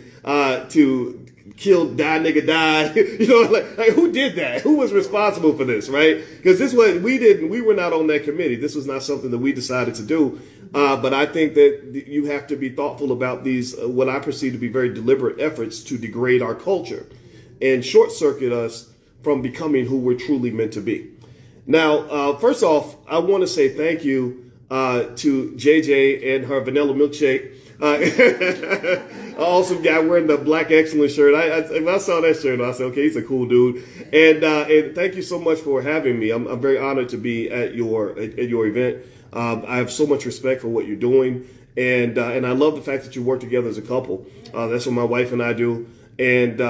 Kill Die Nigga Die. Like who did that? Who was responsible for this, right? Because we were not on that committee. This was not something that we decided to do. But I think that you have to be thoughtful about these, what I perceive to be very deliberate efforts to degrade our culture and short circuit us from becoming who we're truly meant to be. Now, first off, I want to say thank you to JJ and her vanilla milkshake. Awesome guy wearing the Black Excellence shirt. If I saw that shirt, I said, okay, he's a cool dude. And thank you so much for having me. I'm very honored to be at your event. I have so much respect for what you're doing. And I love the fact that you work together as a couple. That's what my wife and I do. And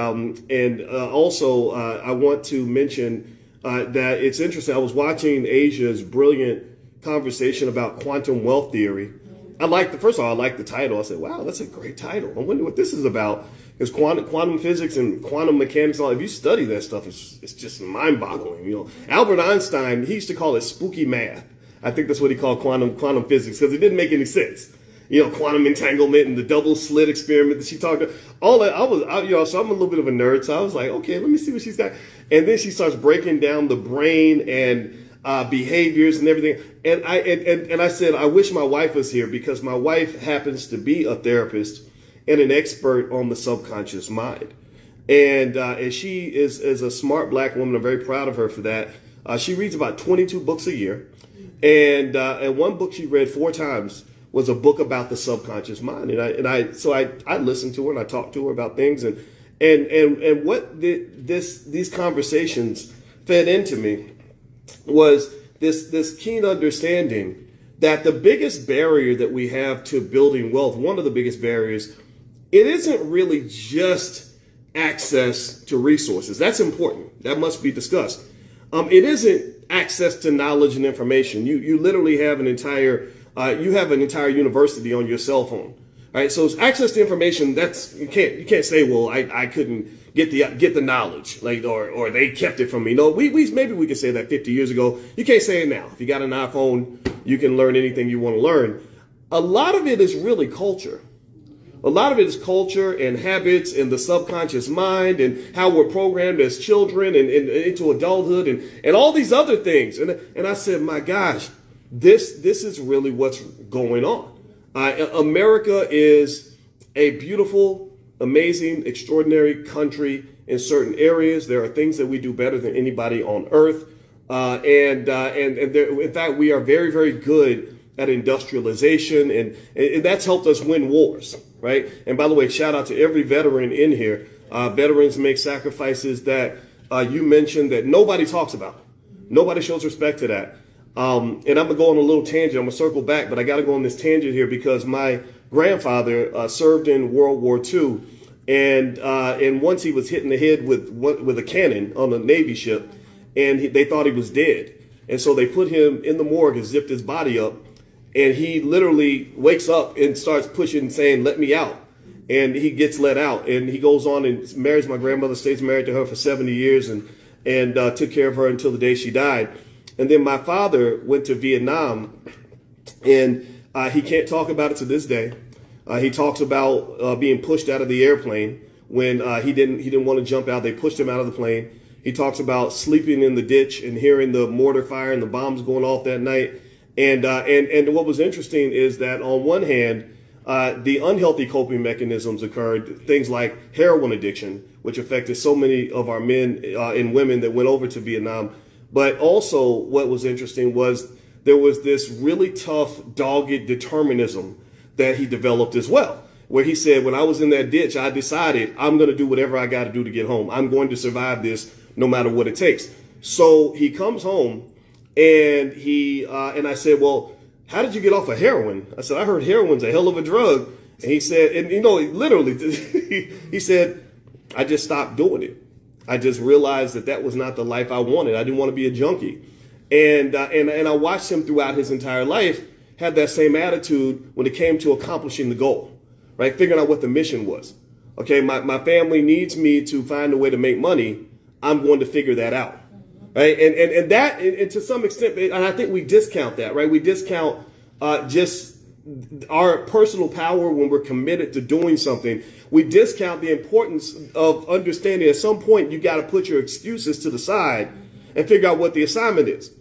also, I want to mention that it's interesting. I was watching Asia's brilliant conversation about quantum wealth theory. First of all, I like the title. I said, wow, that's a great title. I wonder what this is about. Because quantum physics and quantum mechanics, if you study that stuff, it's just mind-boggling. Albert Einstein, he used to call it spooky math. I think that's what he called quantum physics, because it didn't make any sense. Quantum entanglement and the double slit experiment that she talked about. All that, so I'm a little bit of a nerd. So I was like, okay, let me see what she's got. And then she starts breaking down the brain and behaviors and everything. And I said, I wish my wife was here, because my wife happens to be a therapist and an expert on the subconscious mind. And she is a smart black woman. I'm very proud of her for that. She reads about 22 books a year. And one book she read 4 times was a book about the subconscious mind. So I listened to her and I talked to her about things. And what these conversations fed into me was this keen understanding that the biggest barrier that we have to building wealth, one of the biggest barriers, it isn't really just access to resources. That's important. That must be discussed. It isn't access to knowledge and information. You literally have an entire university on your cell phone. All right, so it's access to information. You can't say, well, I couldn't get the knowledge, or they kept it from me. No, maybe we could say that 50 years ago. You can't say it now. If you got an iPhone, you can learn anything you want to learn. A lot of it is really culture. A lot of it is culture and habits and the subconscious mind and how we're programmed as children and into adulthood and all these other things. And I said, my gosh, this is really what's going on. America is a beautiful, amazing, extraordinary country in certain areas. There are things that we do better than anybody on earth. And in fact, we are very, very good at industrialization, and that's helped us win wars, right? And by the way, shout out to every veteran in here. Veterans make sacrifices that you mentioned that nobody talks about. Nobody shows respect to that. And I'm gonna go on a little tangent. I'm gonna circle back, but I got to go on this tangent here because my grandfather served in World War II, and once he was hit in the head with a cannon on a Navy ship, and they thought he was dead, and so they put him in the morgue and zipped his body up. And he literally wakes up and starts pushing, saying, let me out. And he gets let out. And he goes on and marries my grandmother, stays married to her for 70 years and took care of her until the day she died. And then my father went to Vietnam, and he can't talk about it to this day. He talks about being pushed out of the airplane when he didn't want to jump out. They pushed him out of the plane. He talks about sleeping in the ditch and hearing the mortar fire and the bombs going off that night. And what was interesting is that on one hand, the unhealthy coping mechanisms occurred, things like heroin addiction, which affected so many of our men and women that went over to Vietnam. But also what was interesting was there was this really tough, dogged determinism that he developed as well, where he said, when I was in that ditch, I decided I'm going to do whatever I got to do to get home. I'm going to survive this no matter what it takes. So he comes home. And I said, well, how did you get off of heroin? I said, I heard heroin's a hell of a drug. And he said, and literally, he said, I just stopped doing it. I just realized that was not the life I wanted. I didn't want to be a junkie. And I watched him throughout his entire life have that same attitude when it came to accomplishing the goal, right? Figuring out what the mission was. Okay, my family needs me to find a way to make money. I'm going to figure that out. Right. And to some extent, and I think we discount that, right? We discount just our personal power when we're committed to doing something. We discount the importance of understanding at some point you got to put your excuses to the side and figure out what the assignment is.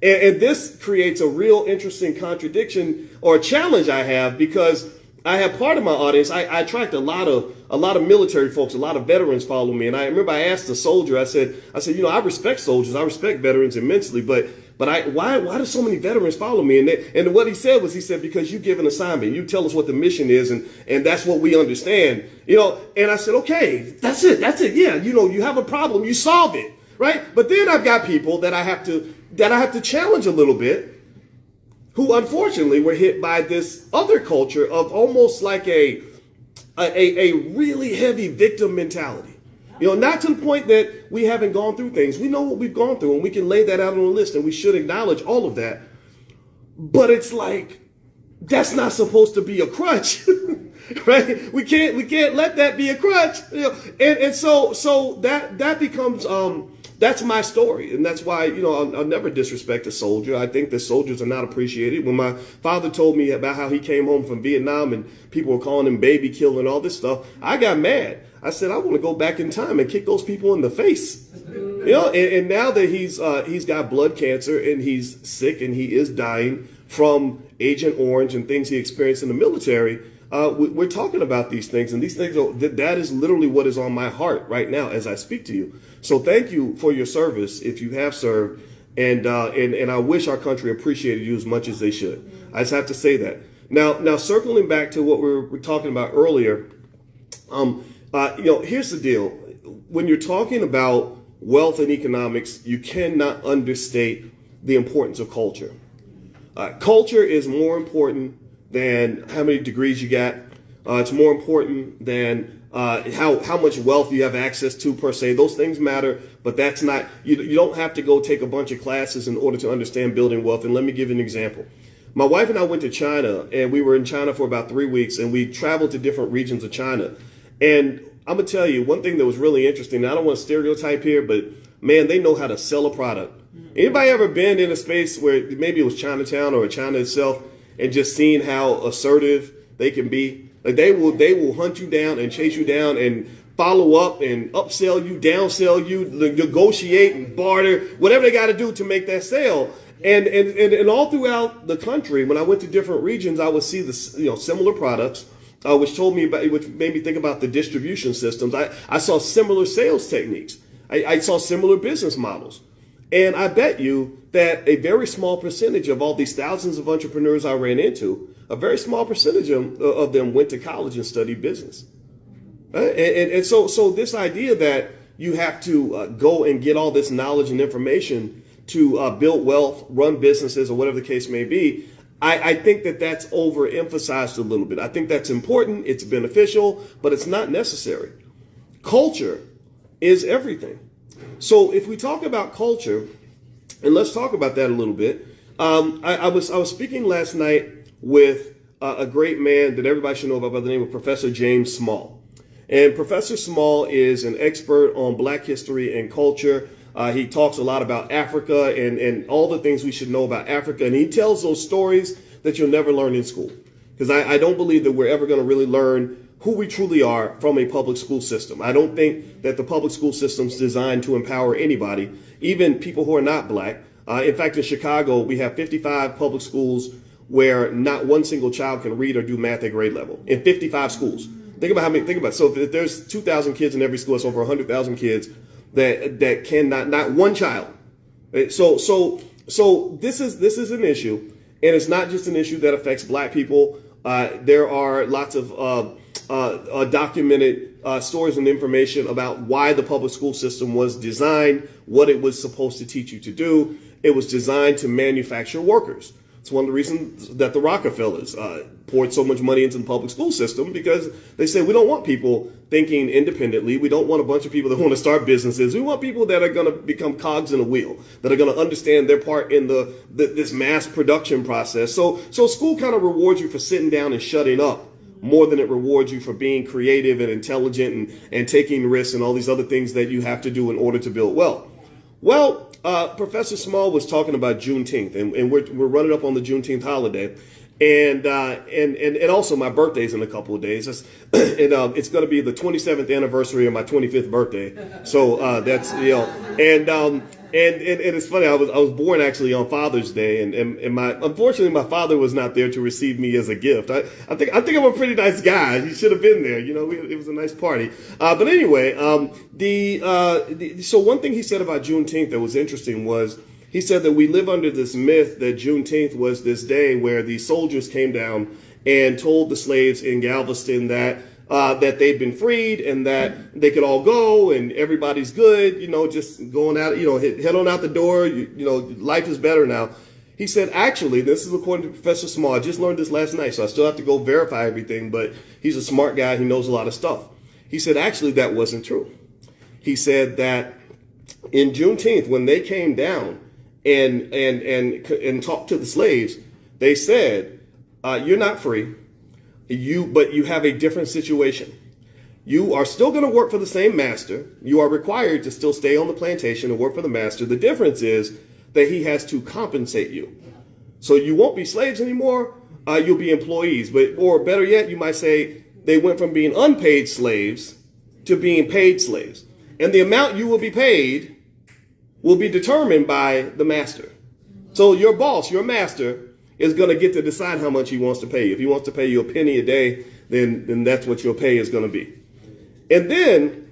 And this creates a real interesting contradiction or challenge I have, because I have part of my audience. I attract a lot of military folks, a lot of veterans follow me. And I remember I asked a soldier, I said, I respect soldiers. I respect veterans immensely. But why do so many veterans follow me? And what he said was, because you give an assignment, you tell us what the mission is. And that's what we understand, and I said, okay, that's it. Yeah. You have a problem, you solve it. Right. But then I've got people that I have to challenge a little bit, who unfortunately were hit by this other culture of almost like a really heavy victim mentality. Not to the point that we haven't gone through things. We know what we've gone through, and we can lay that out on the list, and we should acknowledge all of that. But it's like, that's not supposed to be a crutch, right? We can't let that be a crutch. And so that becomes, that's my story. And that's why, I'll never disrespect a soldier. I think that soldiers are not appreciated. When my father told me about how he came home from Vietnam and people were calling him baby killer and all this stuff, I got mad. I said, I want to go back in time and kick those people in the face. And now that he's got blood cancer and he's sick and he is dying from Agent Orange and things he experienced in the military, we're talking about these things, and these things that is literally what is on my heart right now as I speak to you. So thank you for your service if you have served, and I wish our country appreciated you as much as they should. I just have to say that. Now circling back to what we were talking about earlier, here's the deal. When you're talking about wealth and economics, you cannot understate the importance of culture. Culture is more important than how many degrees you got. It's more important than how much wealth you have access to per se. Those things matter, but that's not, you don't have to go take a bunch of classes in order to understand building wealth. And let me give you an example. My wife and I went to China, and we were in China for about 3 weeks, and we traveled to different regions of China. And I'm going to tell you one thing that was really interesting. I don't want to stereotype here, but man, they know how to sell a product. Anybody ever been in a space where maybe it was Chinatown or China itself and just seeing how assertive they can be? Like they will hunt you down and chase you down and follow up and upsell you, downsell you, negotiate and barter, whatever they got to do to make that sale. And all throughout the country, when I went to different regions, I would see the similar products, which made me think about the distribution systems. I saw similar sales techniques. I saw similar business models. And I bet you that a very small percentage of all these thousands of entrepreneurs I ran into, a very small percentage of them went to college and studied business. Right? And so this idea that you have to go and get all this knowledge and information to build wealth, run businesses, or whatever the case may be, I think that that's overemphasized a little bit. I think that's important. It's beneficial, but it's not necessary. Culture is everything. So if we talk about culture, and let's talk about that a little bit. I was speaking last night with a great man that everybody should know about by the name of Professor James Small. And Professor Small is an expert on Black history and culture. He talks a lot about Africa and all the things we should know about Africa. And he tells those stories that you'll never learn in school. Because I don't believe that we're ever going to really learn who we truly are from a public school system. I don't think that the public school system's designed to empower anybody, even people who are not Black. In fact, in Chicago, we have 55 public schools where not one single child can read or do math at grade level. In 55 schools. Think about it. So if there's 2,000 kids in every school, it's over 100,000 kids that cannot, not one child. Right? So this is an issue, and it's not just an issue that affects Black people. There are lots of documented stories and information about why the public school system was designed, what it was supposed to teach you to do. It was designed to manufacture workers. It's one of the reasons that the Rockefellers poured so much money into the public school system, because they said, we don't want people thinking independently. We don't want a bunch of people that want to start businesses. We want people that are going to become cogs in a wheel, that are going to understand their part in this mass production process. So school kind of rewards you for sitting down and shutting up more than it rewards you for being creative and intelligent and taking risks and all these other things that you have to do in order to build wealth. Well, Professor Small was talking about Juneteenth, and we're running up on the Juneteenth holiday, and also my birthday's in a couple of days. It's going to be the 27th anniversary of my 25th birthday. So that's and it's funny. I was born actually on Father's Day, and unfortunately my father was not there to receive me as a gift. I think I'm a pretty nice guy. He should have been there. It was a nice party. But anyway, so one thing he said about Juneteenth that was interesting was he said that we live under this myth that Juneteenth was this day where the soldiers came down and told the slaves in Galveston that they'd been freed and that they could all go and everybody's good, just going out, head on out the door, life is better now. He said, actually, this is according to Professor Small. I just learned this last night, so I still have to go verify everything, but he's a smart guy. He knows a lot of stuff. He said, actually, that wasn't true. He said that in Juneteenth, when they came down and talked to the slaves, they said, you're not free, but you have a different situation. You are still going to work for the same master. You are required to still stay on the plantation and work for the master. The difference is that he has to compensate you. So you won't be slaves anymore. You'll be employees. Or better yet, you might say they went from being unpaid slaves to being paid slaves. And the amount you will be paid will be determined by the master. So your boss, your master, is going to get to decide how much he wants to pay you. If he wants to pay you a penny a day, then that's what your pay is going to be. And then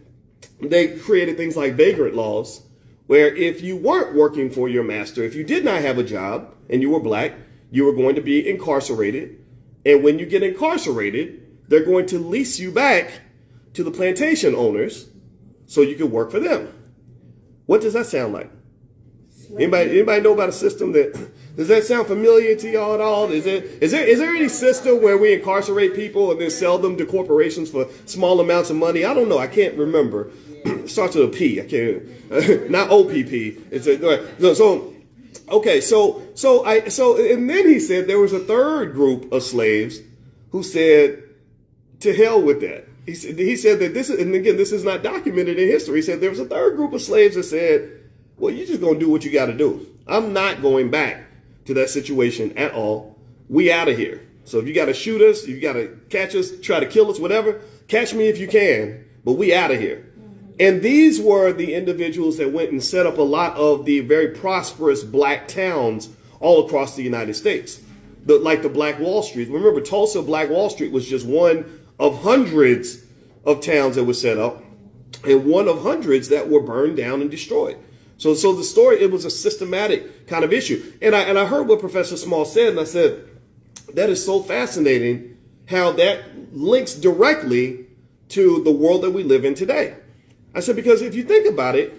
they created things like vagrant laws, where if you weren't working for your master, if you did not have a job and you were black, you were going to be incarcerated. And when you get incarcerated, they're going to lease you back to the plantation owners so you can work for them. What does that sound like? Anybody know about a system does that sound familiar to y'all at all? Is there any system where we incarcerate people and then sell them to corporations for small amounts of money? I don't know. I can't remember. It starts with a P. I can't. Not OPP. And then he said there was a third group of slaves who said, to hell with that. He said that this is, and again, this is not documented in history. He said there was a third group of slaves that said, well, you're just going to do what you got to do. I'm not going back to that situation at all. We out of here. So if you got to shoot us, you got to catch us, try to kill us, whatever, catch me if you can, but we out of here. And these were the individuals that went and set up a lot of the very prosperous black towns all across the United States, like the Black Wall Street. Remember, Tulsa, Black Wall Street was just one of hundreds of towns that were set up and one of hundreds that were burned down and destroyed. So the story, it was a systematic kind of issue. And I heard what Professor Small said, and I said, that is so fascinating how that links directly to the world that we live in today. I said, because if you think about it,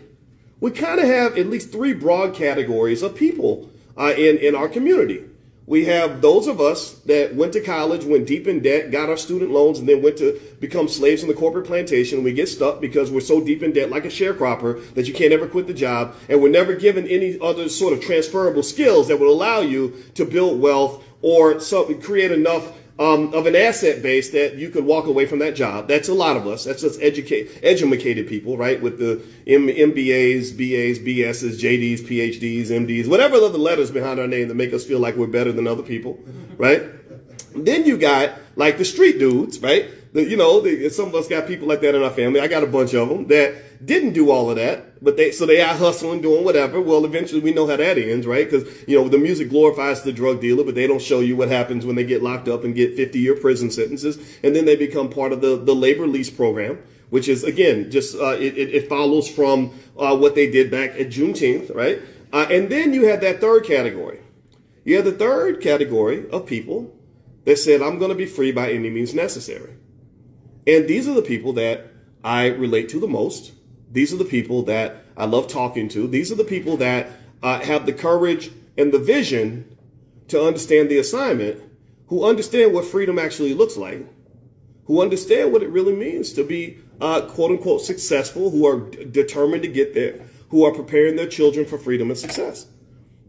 we kind of have at least three broad categories of people in our community. We have those of us that went to college, went deep in debt, got our student loans, and then went to become slaves in the corporate plantation. We get stuck because we're so deep in debt, like a sharecropper, that you can't ever quit the job. And we're never given any other sort of transferable skills that would allow you to build wealth or create enough of an asset base that you could walk away from that job. That's a lot of us. That's just educated people, right? With the MBAs, BAs, BSs, JDs, PhDs, MDs, whatever other letters behind our name that make us feel like we're better than other people, right? Then you got like the street dudes, right? Some of us got people like that in our family. I got a bunch of them that didn't do all of that, but they out hustling, doing whatever. Well, eventually we know how that ends, right? Because, the music glorifies the drug dealer, but they don't show you what happens when they get locked up and get 50-year prison sentences. And then they become part of the labor lease program, which is, again, just it follows from what they did back at Juneteenth, right? And then you have that third category. You have the third category of people that said, I'm going to be free by any means necessary. And these are the people that I relate to the most. These are the people that I love talking to. These are the people that have the courage and the vision to understand the assignment, who understand what freedom actually looks like, who understand what it really means to be quote unquote successful, who are determined to get there, who are preparing their children for freedom and success.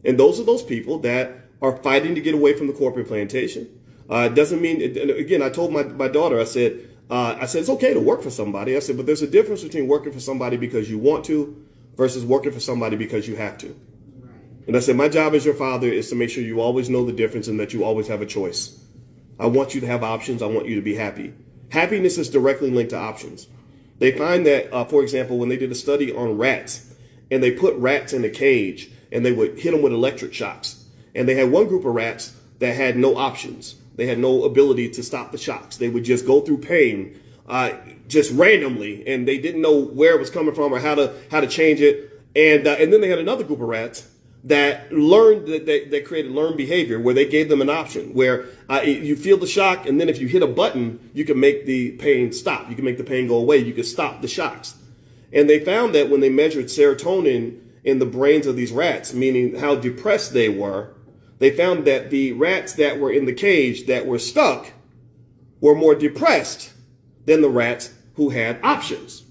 And those are those people that are fighting to get away from the corporate plantation. Doesn't mean, again, I told my daughter, I said, it's okay to work for somebody. I said, but there's a difference between working for somebody because you want to versus working for somebody because you have to. And I said, my job as your father is to make sure you always know the difference and that you always have a choice. I want you to have options. I want you to be happy. Happiness is directly linked to options. They find that, for example, when they did a study on rats and they put rats in a cage and they would hit them with electric shocks. And they had one group of rats that had no options. They had no ability to stop the shocks. They would just go through pain just randomly, and they didn't know where it was coming from or how to change it. And then they had another group of rats that learned that created learned behavior, where they gave them an option where you feel the shock, and then if you hit a button, you can make the pain stop. You can make the pain go away. You can stop the shocks. And they found that when they measured serotonin in the brains of these rats, meaning how depressed they were, they found that the rats that were in the cage that were stuck were more depressed than the rats who had options.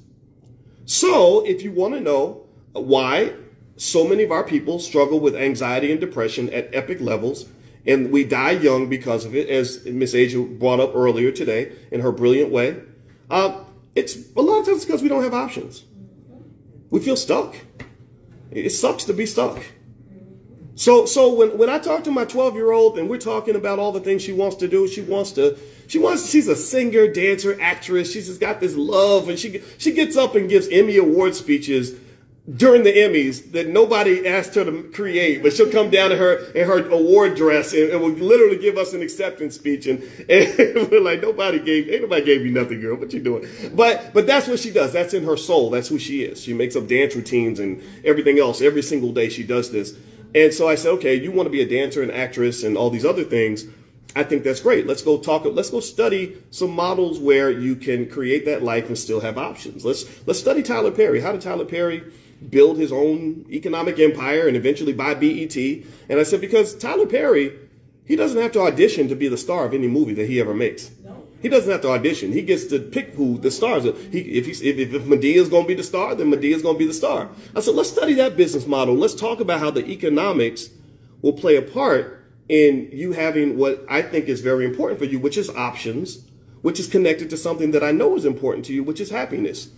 So if you want to know why so many of our people struggle with anxiety and depression at epic levels, and we die young because of it, as Miss Asia brought up earlier today in her brilliant way, it's a lot of times because we don't have options. We feel stuck. It sucks to be stuck. So when I talk to my 12-year-old and we're talking about all the things she wants to do, she's a singer, dancer, actress. She's just got this love, and she gets up and gives Emmy Award speeches during the Emmys that nobody asked her to create, but she'll come down in her award dress and will literally give us an acceptance speech, and we're like, ain't nobody gave you nothing, girl. What you doing? But that's what she does. That's in her soul. That's who she is. She makes up dance routines and everything else. Every single day she does this. And so I said, okay, you want to be a dancer and actress and all these other things. I think that's great. Let's go study some models where you can create that life and still have options. Let's study Tyler Perry. How did Tyler Perry build his own economic empire and eventually buy BET? And I said, because Tyler Perry, he doesn't have to audition to be the star of any movie that he ever makes. No. He doesn't have to audition. He gets to pick who the stars are. If Medea's going to be the star, then Medea's going to be the star. I said, let's study that business model. Let's talk about how the economics will play a part in you having what I think is very important for you, which is options, which is connected to something that I know is important to you, which is happiness.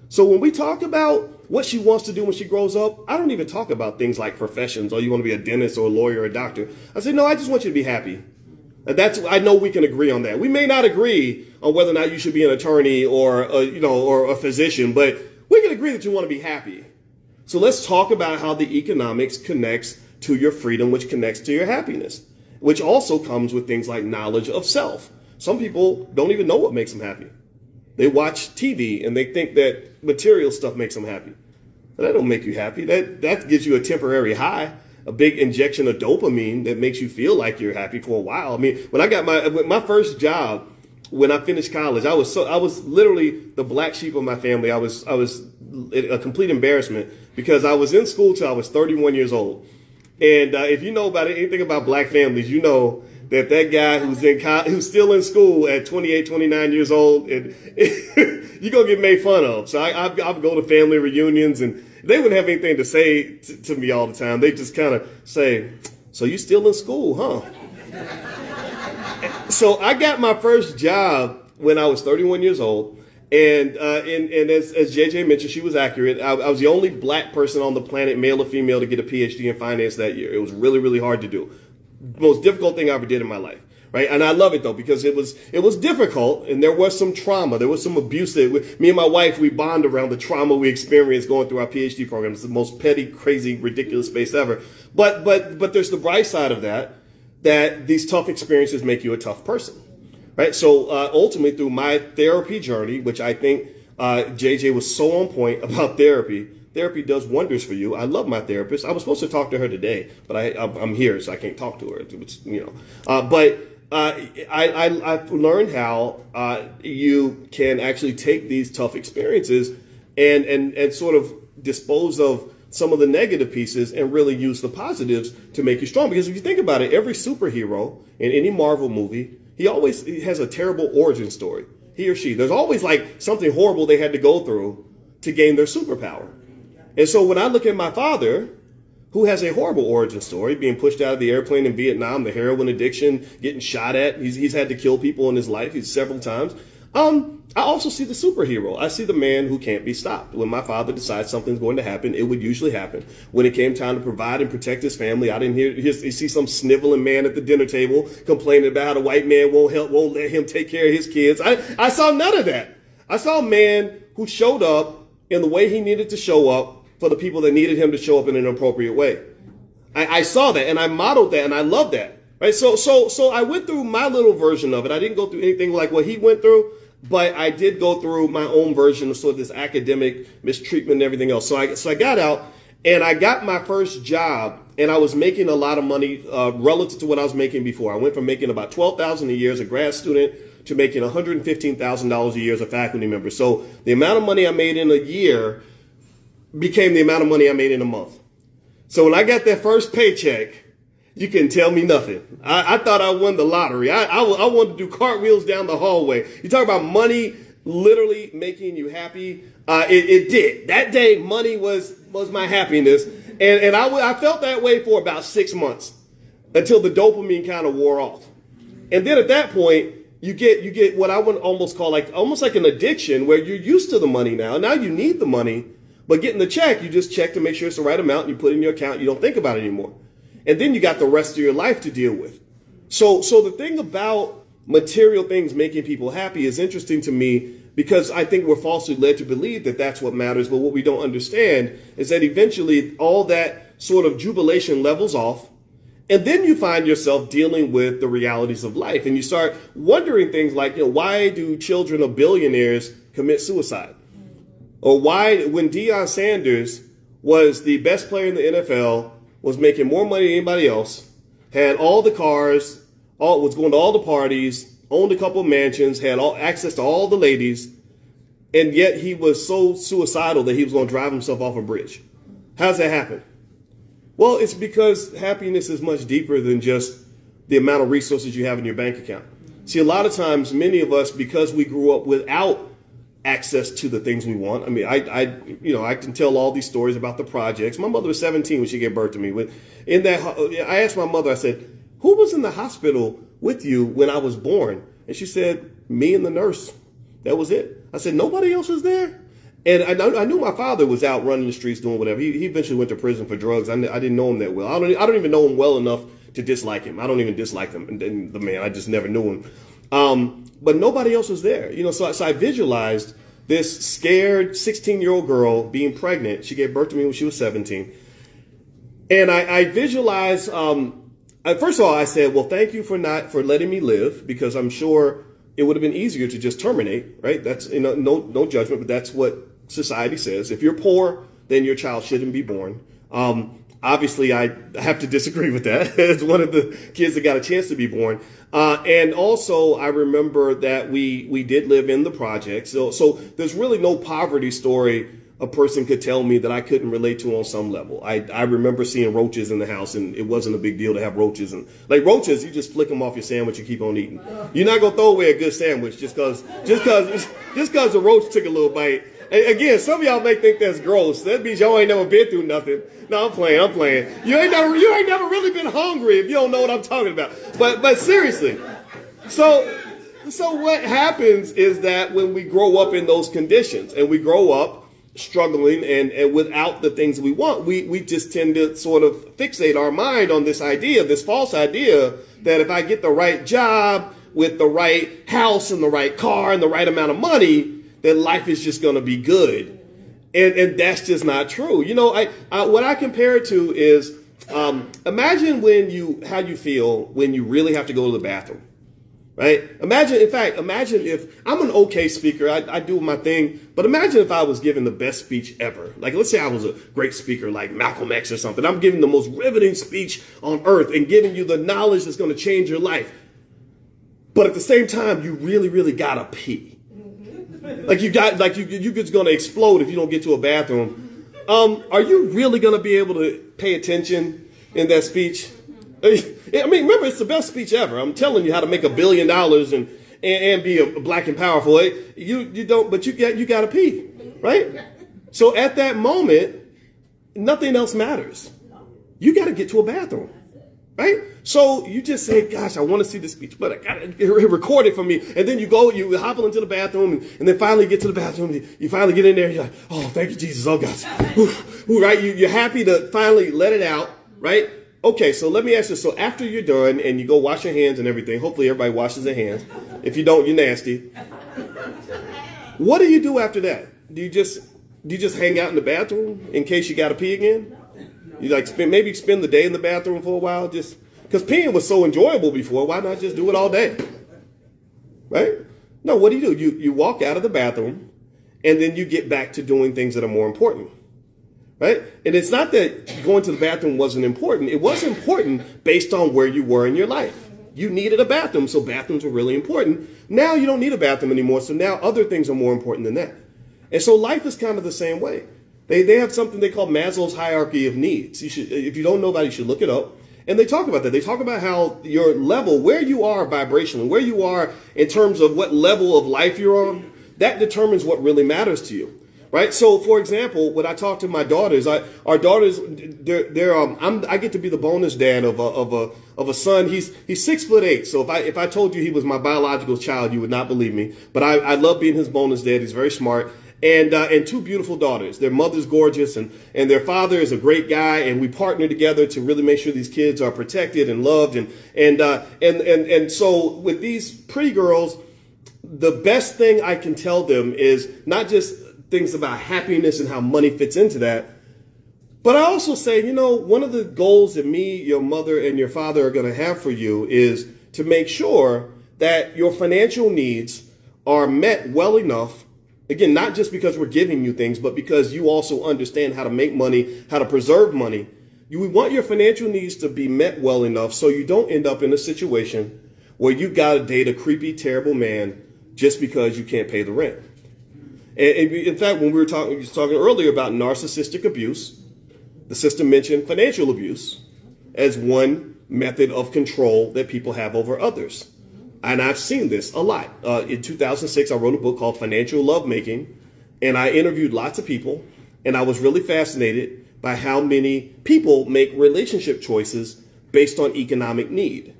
So when we talk about what she wants to do when she grows up, I don't even talk about things like professions, or you want to be a dentist or a lawyer or a doctor. I say, no, I just want you to be happy. And I know we can agree on that. We may not agree on whether or not you should be an attorney or a physician, but we can agree that you want to be happy. So let's talk about how the economics connects to your freedom, which connects to your happiness, which also comes with things like knowledge of self. Some people don't even know what makes them happy. They watch TV and they think that material stuff makes them happy. But that don't make you happy. That gives you a temporary high, a big injection of dopamine that makes you feel like you're happy for a while. I mean, when I got my first job, when I finished college, I was literally the black sheep of my family. I was a complete embarrassment because I was in school till I was 31 years old. And if you know about anything about black families, you know that guy who's still in school at 28, 29 years old, and you're going to get made fun of. So I go to family reunions, and they wouldn't have anything to say to me all the time. They just kind of say, so you still in school, huh? So I got my first job when I was 31 years old. And as JJ mentioned, she was accurate. I was the only black person on the planet, male or female, to get a PhD in finance that year. It was really, really hard to do. Most difficult thing I ever did in my life, right? And I love it though, because it was difficult, and there was some trauma, there was some abuse. Me and my wife, we bond around the trauma we experienced going through our PhD program. It's the most petty, crazy, ridiculous space ever. But there's the bright side of that these tough experiences make you a tough person, right? So ultimately, through my therapy journey, which I think JJ was so on point about therapy. Therapy does wonders for you. I love my therapist. I was supposed to talk to her today, but I'm here, so I can't talk to her. But I've learned how you can actually take these tough experiences and sort of dispose of some of the negative pieces and really use the positives to make you strong. Because if you think about it, every superhero in any Marvel movie, he always has a terrible origin story. He or she. There's always like something horrible they had to go through to gain their superpower. And so when I look at my father, who has a horrible origin story, being pushed out of the airplane in Vietnam, the heroin addiction, getting shot at, he's had to kill people in his life several times. I also see the superhero. I see the man who can't be stopped. When my father decides something's going to happen, it would usually happen. When it came time to provide and protect his family, I didn't see some sniveling man at the dinner table complaining about how the white man won't let him take care of his kids. I saw none of that. I saw a man who showed up in the way he needed to show up for the people that needed him to show up in an appropriate way. I saw that, and I modeled that, and I love that. Right? So I went through my little version of it. I didn't go through anything like what he went through, but I did go through my own version of sort of this academic mistreatment and everything else. So I got out, and I got my first job, and I was making a lot of money relative to what I was making before. I went from making about $12,000 a year as a grad student to making $115,000 a year as a faculty member. So the amount of money I made in a year became the amount of money I made in a month. So when I got that first paycheck, You can tell me nothing. I thought I won the lottery. I wanted to do cartwheels down the hallway. You talk about money literally making you happy. It did. That day, money was my happiness. And I felt that way for about 6 months until the dopamine kind of wore off. And then at that point, you get what I would almost call almost like an addiction where you're used to the money now. Now you need the money, but getting the check, you just check to make sure it's the right amount and you put it in your account. You don't think about it anymore. And then you got the rest of your life to deal with. So the thing about material things making people happy is interesting to me because I think we're falsely led to believe that that's what matters. But what we don't understand is that eventually all that sort of jubilation levels off. And then you find yourself dealing with the realities of life. And you start wondering things like, why do children of billionaires commit suicide? Or why, when Deion Sanders was the best player in the NFL, was making more money than anybody else, had all the cars, was going to all the parties, owned a couple of mansions, had access to all the ladies, and yet he was so suicidal that he was going to drive himself off a bridge. How's that happen? Well, it's because happiness is much deeper than just the amount of resources you have in your bank account. See, a lot of times, many of us, because we grew up without access to the things we want. I mean, I can tell all these stories about the projects. My mother was 17 when she gave birth to me. I asked my mother, I said, who was in the hospital with you when I was born? And she said, me and the nurse. That was it. I said, nobody else was there? And I knew my father was out running the streets doing whatever. He eventually went to prison for drugs. I didn't know him that well. I don't even know him well enough to dislike him. I don't even dislike him. And the man, I just never knew him. But nobody else was there. So I visualized this scared 16-year-old girl being pregnant. She gave birth to me when she was 17. And I visualized, first of all, I said, well, thank you for letting me live, because I'm sure it would have been easier to just terminate, right? That's, no judgment, but that's what society says. If you're poor, then your child shouldn't be born. Obviously, I have to disagree with that. As one of the kids that got a chance to be born. And also, I remember that we did live in the project. So there's really no poverty story a person could tell me that I couldn't relate to on some level. I remember seeing roaches in the house, and it wasn't a big deal to have roaches. And like roaches, you just flick them off your sandwich and keep on eating. You're not going to throw away a good sandwich just because the roach took a little bite. And again, some of y'all may think that's gross. That means y'all ain't never been through nothing. No, I'm playing. You ain't never really been hungry if you don't know what I'm talking about. But seriously. So what happens is that when we grow up in those conditions and we grow up struggling and without the things we want, we just tend to sort of fixate our mind on this false idea that if I get the right job with the right house and the right car and the right amount of money, that life is just going to be good. And that's just not true. What I compare it to is, imagine how you feel when you really have to go to the bathroom, right? Imagine if I'm an okay speaker, I do my thing, but imagine if I was giving the best speech ever. Like, let's say I was a great speaker like Malcolm X or something. I'm giving the most riveting speech on earth and giving you the knowledge that's going to change your life. But at the same time, you really, really gotta pee. Like you're just going to explode if you don't get to a bathroom. Are you really going to be able to pay attention in that speech? I mean, remember, it's the best speech ever. I'm telling you how to make $1 billion and be a black and powerful. You don't, but you got to pee, right? So at that moment, nothing else matters. You got to get to a bathroom. Right? So you just say, gosh, I want to see the speech, but I got to record it for me. And then you hobble into the bathroom and then finally get to the bathroom. You finally get in there and you're like, oh, thank you, Jesus. Oh, gosh. Ooh, right? You're happy to finally let it out, right? Okay, so let me ask you. So after you're done and you go wash your hands and everything, hopefully everybody washes their hands. If you don't, you're nasty. What do you do after that? Do you just hang out in the bathroom in case you got to pee again? You maybe spend the day in the bathroom for a while, just because peeing was so enjoyable before. Why not just do it all day? Right? No, what do? You walk out of the bathroom and then you get back to doing things that are more important. Right? And it's not that going to the bathroom wasn't important. It was important based on where you were in your life. You needed a bathroom, so bathrooms were really important. Now you don't need a bathroom anymore, so now other things are more important than that. And so life is kind of the same way. They have something they call Maslow's hierarchy of needs. If you don't know about it, you should look it up. And they talk about that. They talk about how your level, where you are vibrationally, where you are in terms of what level of life you're on, that determines what really matters to you. Right. So, for example, when I talk to my daughters, our daughters, I get to be the bonus dad of a son. He's 6'8". So if I told you he was my biological child, you would not believe me. But I love being his bonus dad. He's very smart. And two beautiful daughters. Their mother's gorgeous, and their father is a great guy. And we partner together to really make sure these kids are protected and loved. And so with these pretty girls, the best thing I can tell them is not just things about happiness and how money fits into that, but I also say, one of the goals that me, your mother, and your father are going to have for you is to make sure that your financial needs are met well enough. Again, not just because we're giving you things, but because you also understand how to make money, how to preserve money. We want your financial needs to be met well enough so you don't end up in a situation where you got to date a creepy, terrible man just because you can't pay the rent. And in fact, when we were talking earlier about narcissistic abuse, the sister mentioned financial abuse as one method of control that people have over others. And I've seen this a lot. In 2006, I wrote a book called Financial Lovemaking, and I interviewed lots of people, and I was really fascinated by how many people make relationship choices based on economic need.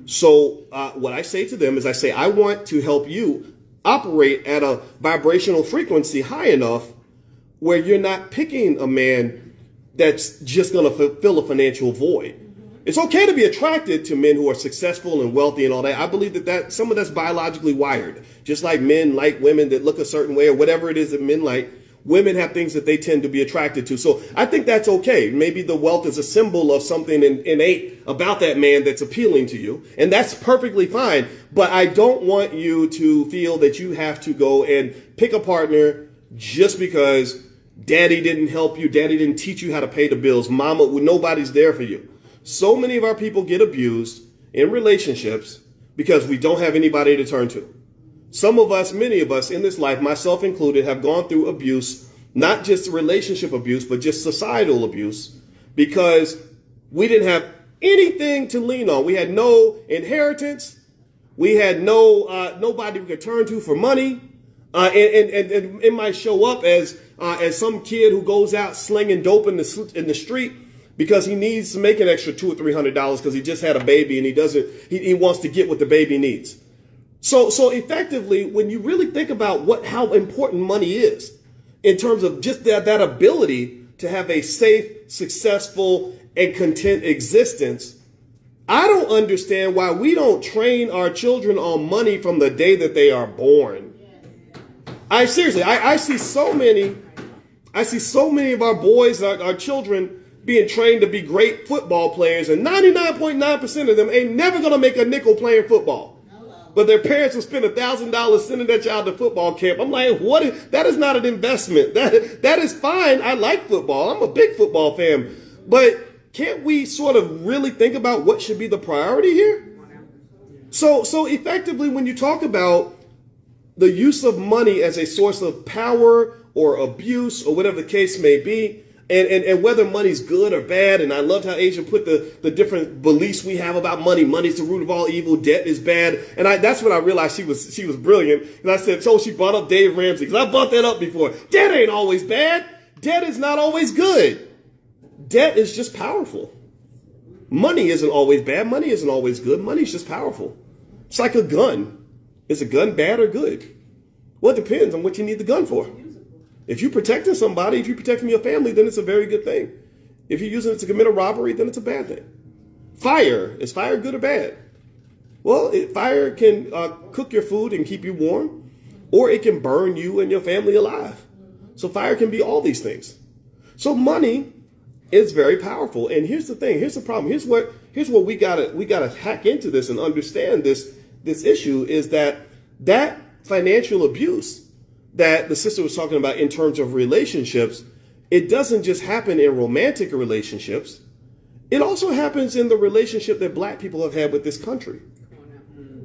So what I say to them is I want to help you operate at a vibrational frequency high enough where you're not picking a man that's just going to fulfill a financial void. It's okay to be attracted to men who are successful and wealthy and all that. I believe that some of that's biologically wired. Just like men like women that look a certain way or whatever it is that men like, women have things that they tend to be attracted to. So I think that's okay. Maybe the wealth is a symbol of something innate about that man that's appealing to you. And that's perfectly fine. But I don't want you to feel that you have to go and pick a partner just because daddy didn't help you. Daddy didn't teach you how to pay the bills. Mama, nobody's there for you. So many of our people get abused in relationships because we don't have anybody to turn to. Some of us, many of us in this life, myself included, have gone through abuse, not just relationship abuse, but just societal abuse, because we didn't have anything to lean on. We had no inheritance. We had nobody we could turn to for money. And it might show up as some kid who goes out slinging dope in the street because he needs to make an extra $200 or $300 because he just had a baby and he wants to get what the baby needs. So effectively, when you really think about how important money is in terms of just that ability to have a safe, successful, and content existence, I don't understand why we don't train our children on money from the day that they are born. I see so many of our boys, our children being trained to be great football players, and 99.9% of them ain't never going to make a nickel playing football. But their parents will spend $1,000 sending their child to football camp. I'm like, that is not an investment. That is fine. I like football. I'm a big football fan. But can't we sort of really think about what should be the priority here? So effectively, when you talk about the use of money as a source of power or abuse or whatever the case may be, and whether money's good or bad, and I loved how Asia put the different beliefs we have about money. Money's the root of all evil. Debt is bad. And that's when I realized she was brilliant. And I said, so she brought up Dave Ramsey, because I brought that up before. Debt ain't always bad. Debt is not always good. Debt is just powerful. Money isn't always bad. Money isn't always good. Money's just powerful. It's like a gun. Is a gun bad or good? Well, it depends on what you need the gun for. If you're protecting somebody, if you're protecting your family, then it's a very good thing. If you're using it to commit a robbery, then it's a bad thing. Fire, is fire good or bad? Well, fire can cook your food and keep you warm, or it can burn you and your family alive. So fire can be all these things. So money is very powerful. And here's the thing, here's the problem. Here's what we gotta hack into this and understand this issue is that financial abuse that the sister was talking about in terms of relationships, it doesn't just happen in romantic relationships. It also happens in the relationship that black people have had with this country.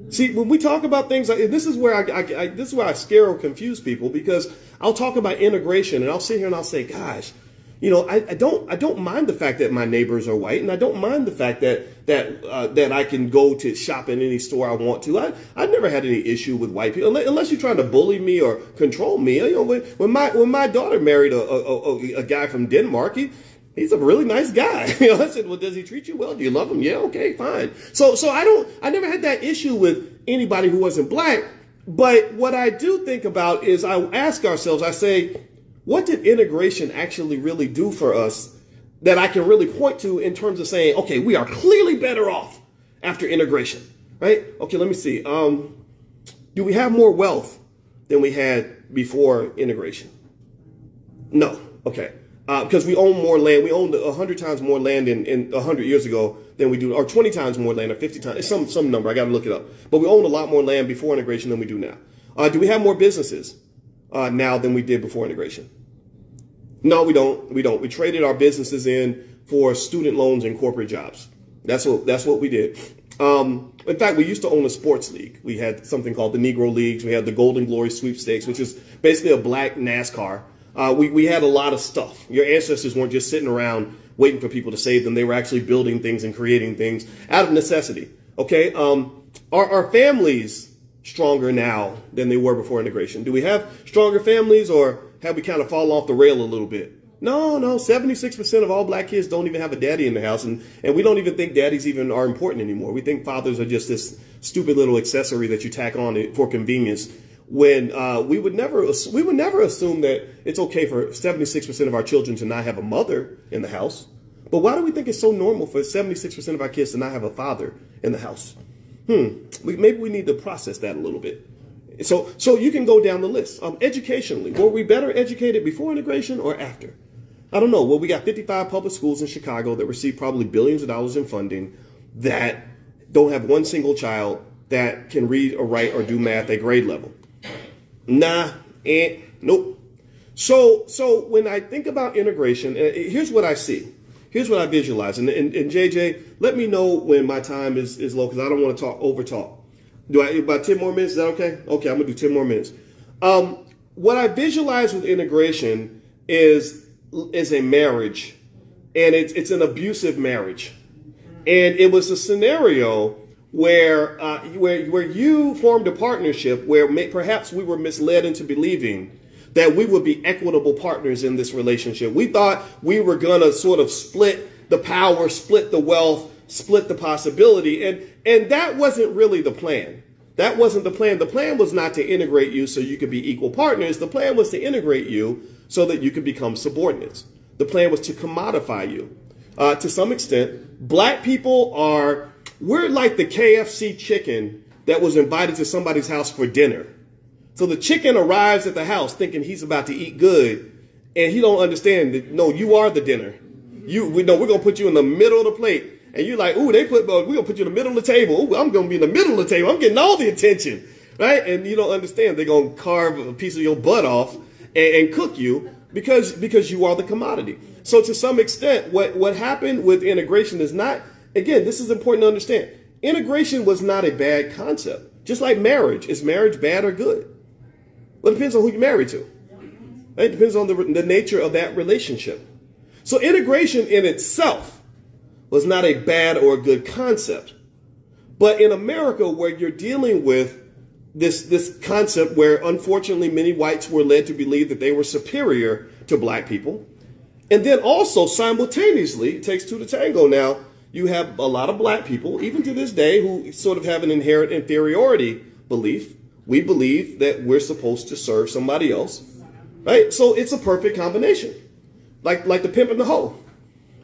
See, when we talk about things like this is where I scare or confuse people, because I'll talk about integration and I'll sit here and I'll say, gosh, I don't mind the fact that my neighbors are white, and I don't mind the fact that I can go to shop in any store I want to. I never had any issue with white people, unless you're trying to bully me or control me. When my daughter married a guy from Denmark, he's a really nice guy. I said, well, does he treat you well? Do you love him? Yeah, okay, fine. So I never had that issue with anybody who wasn't black. But what I do think about is I ask ourselves, I say, what did integration actually really do for us that I can really point to in terms of saying, okay, we are clearly better off after integration, right? Okay, let me see. Do we have more wealth than we had before integration? No. Okay. Because we own more land. We owned 100 times more land in 100 years ago than we do, or 20 times more land, or 50 times. It's some number. I got to look it up. But we owned a lot more land before integration than we do now. Do we have more businesses now than we did before integration? No, we don't. We traded our businesses in for student loans and corporate jobs. That's what we did. In fact, we used to own a sports league. We had something called the Negro Leagues. We had the Golden Glory Sweepstakes, which is basically a black NASCAR. We had a lot of stuff. Your ancestors weren't just sitting around waiting for people to save them. They were actually building things and creating things out of necessity. Okay. Are families stronger now than they were before integration? Do we have stronger families, or have we kind of fallen off the rail a little bit? No. 76% of all black kids don't even have a daddy in the house. And we don't even think daddies even are important anymore. We think fathers are just this stupid little accessory that you tack on for convenience, when we would never assume that it's okay for 76% of our children to not have a mother in the house. But why do we think it's so normal for 76% of our kids to not have a father in the house? Maybe we need to process that a little bit. So you can go down the list. Educationally, were we better educated before integration or after? I don't know. Well, we got 55 public schools in Chicago that receive probably billions of dollars in funding that don't have one single child that can read or write or do math at grade level. Nope. So when I think about integration, here's what I see. Here's what I visualize. And JJ, let me know when my time is low, because I don't want to over talk. About 10 more minutes? Is that okay? Okay, I'm going to do 10 more minutes. What I visualize with integration is a marriage, and it's an abusive marriage. And it was a scenario where you formed a partnership where perhaps we were misled into believing that we would be equitable partners in this relationship. We thought we were going to sort of split the power, split the wealth, split the possibility. And that wasn't really the plan. That wasn't the plan. The plan was not to integrate you so you could be equal partners. The plan was to integrate you so that you could become subordinates. The plan was to commodify you. To some extent, black people we're like the KFC chicken that was invited to somebody's house for dinner. So the chicken arrives at the house thinking he's about to eat good, and he don't understand that, no, you are the dinner. We're going to put you in the middle of the plate. And you're like, ooh, we're going to put you in the middle of the table. Ooh, I'm going to be in the middle of the table. I'm getting all the attention, right? And you don't understand. They're going to carve a piece of your butt off and cook you because you are the commodity. So to some extent, what happened with integration is not, again, this is important to understand. Integration was not a bad concept. Just like marriage. Is marriage bad or good? Well, it depends on who you're married to. It depends on the nature of that relationship. So integration in itself was not a bad or a good concept. But in America, where you're dealing with this concept where unfortunately many whites were led to believe that they were superior to black people. And then also simultaneously, it takes two to tango now, you have a lot of black people, even to this day, who sort of have an inherent inferiority belief. We believe that we're supposed to serve somebody else, right? So it's a perfect combination, like the pimp and the hoe,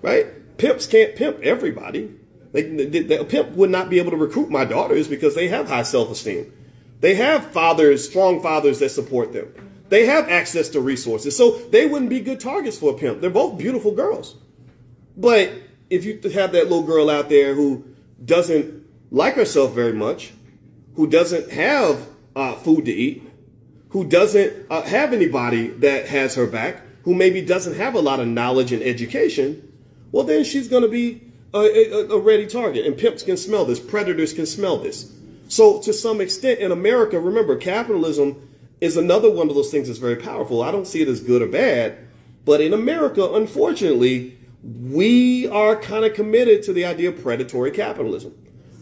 right? Pimps can't pimp everybody. A pimp would not be able to recruit my daughters because they have high self-esteem. They have fathers, strong fathers that support them. They have access to resources. So they wouldn't be good targets for a pimp. They're both beautiful girls. But if you have that little girl out there who doesn't like herself very much, who doesn't have food to eat, who doesn't have anybody that has her back, who maybe doesn't have a lot of knowledge and education, well, then she's going to be a ready target. And pimps can smell this. Predators can smell this. So to some extent in America, remember, capitalism is another one of those things that's very powerful. I don't see it as good or bad, But in America, unfortunately, we are kind of committed to the idea of predatory capitalism.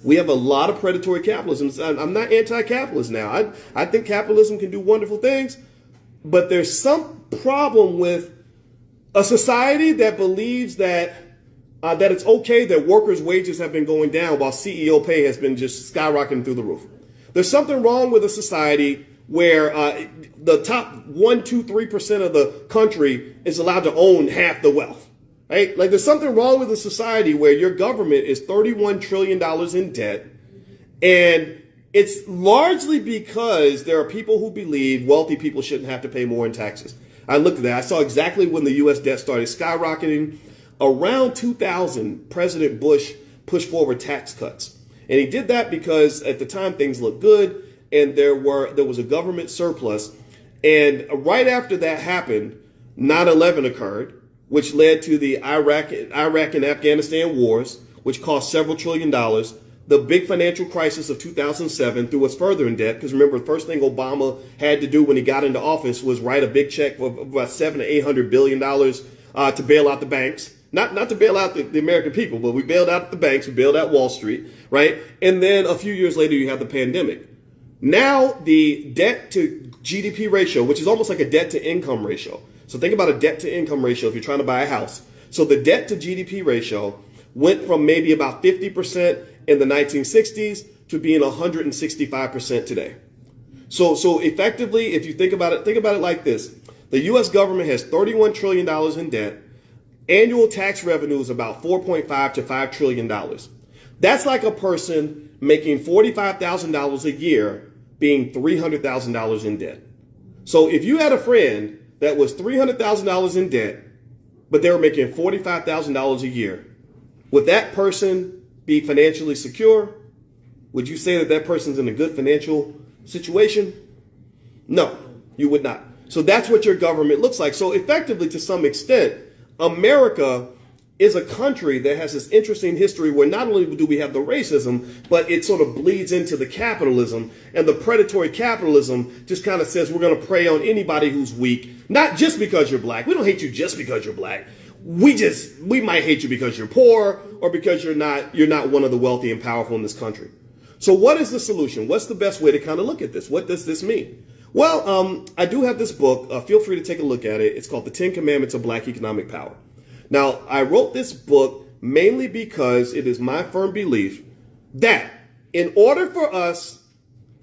We have a lot of predatory capitalism. I'm not anti-capitalist now. I think capitalism can do wonderful things, but there's some problem with a society that believes that it's okay that workers' wages have been going down while CEO pay has been just skyrocketing through the roof. There's something wrong with a society where the top 1, 2, 3% of the country is allowed to own half the wealth. Right? Like there's something wrong with a society where your government is $31 trillion in debt. And it's largely because there are people who believe wealthy people shouldn't have to pay more in taxes. I looked at that. I saw exactly when the U.S. debt started skyrocketing. Around 2000, President Bush pushed forward tax cuts. And he did that because at the time things looked good and there was a government surplus. And right after that happened, 9/11 occurred, which led to the Iraq and Afghanistan wars, which cost several $1 trillion. The big financial crisis of 2007 threw us further in debt, because remember, the first thing Obama had to do when he got into office was write a big check for about $700 to $800 billion to bail out the banks. Not to bail out the American people, but we bailed out the banks, we bailed out Wall Street, right? And then a few years later, you have the pandemic. Now the debt to GDP ratio, which is almost like a debt to income ratio. So think about a debt to income ratio if you're trying to buy a house. So the debt to GDP ratio went from maybe about 50% in the 1960s to being 165% today. So effectively, if you think about it like this. The U.S. government has $31 trillion in debt. Annual tax revenue is about $4.5 to $5 trillion. That's like a person making $45,000 a year being $300,000 in debt. So if you had a friend that was $300,000 in debt, but they were making $45,000 a year, would that person be financially secure? Would you say that that person's in a good financial situation? No, you would not. So that's what your government looks like. So effectively, to some extent, America is a country that has this interesting history where not only do we have the racism, but it sort of bleeds into the capitalism, and the predatory capitalism just kind of says we're going to prey on anybody who's weak, not just because you're black. We don't hate you just because you're black. We might hate you because you're poor or because you're not one of the wealthy and powerful in this country. So what is the solution? What's the best way to kind of look at this? What does this mean? Well, I do have this book. Feel free to take a look at it. It's called The 10 Commandments of Black Economic Power. Now, I wrote this book mainly because it is my firm belief that in order for us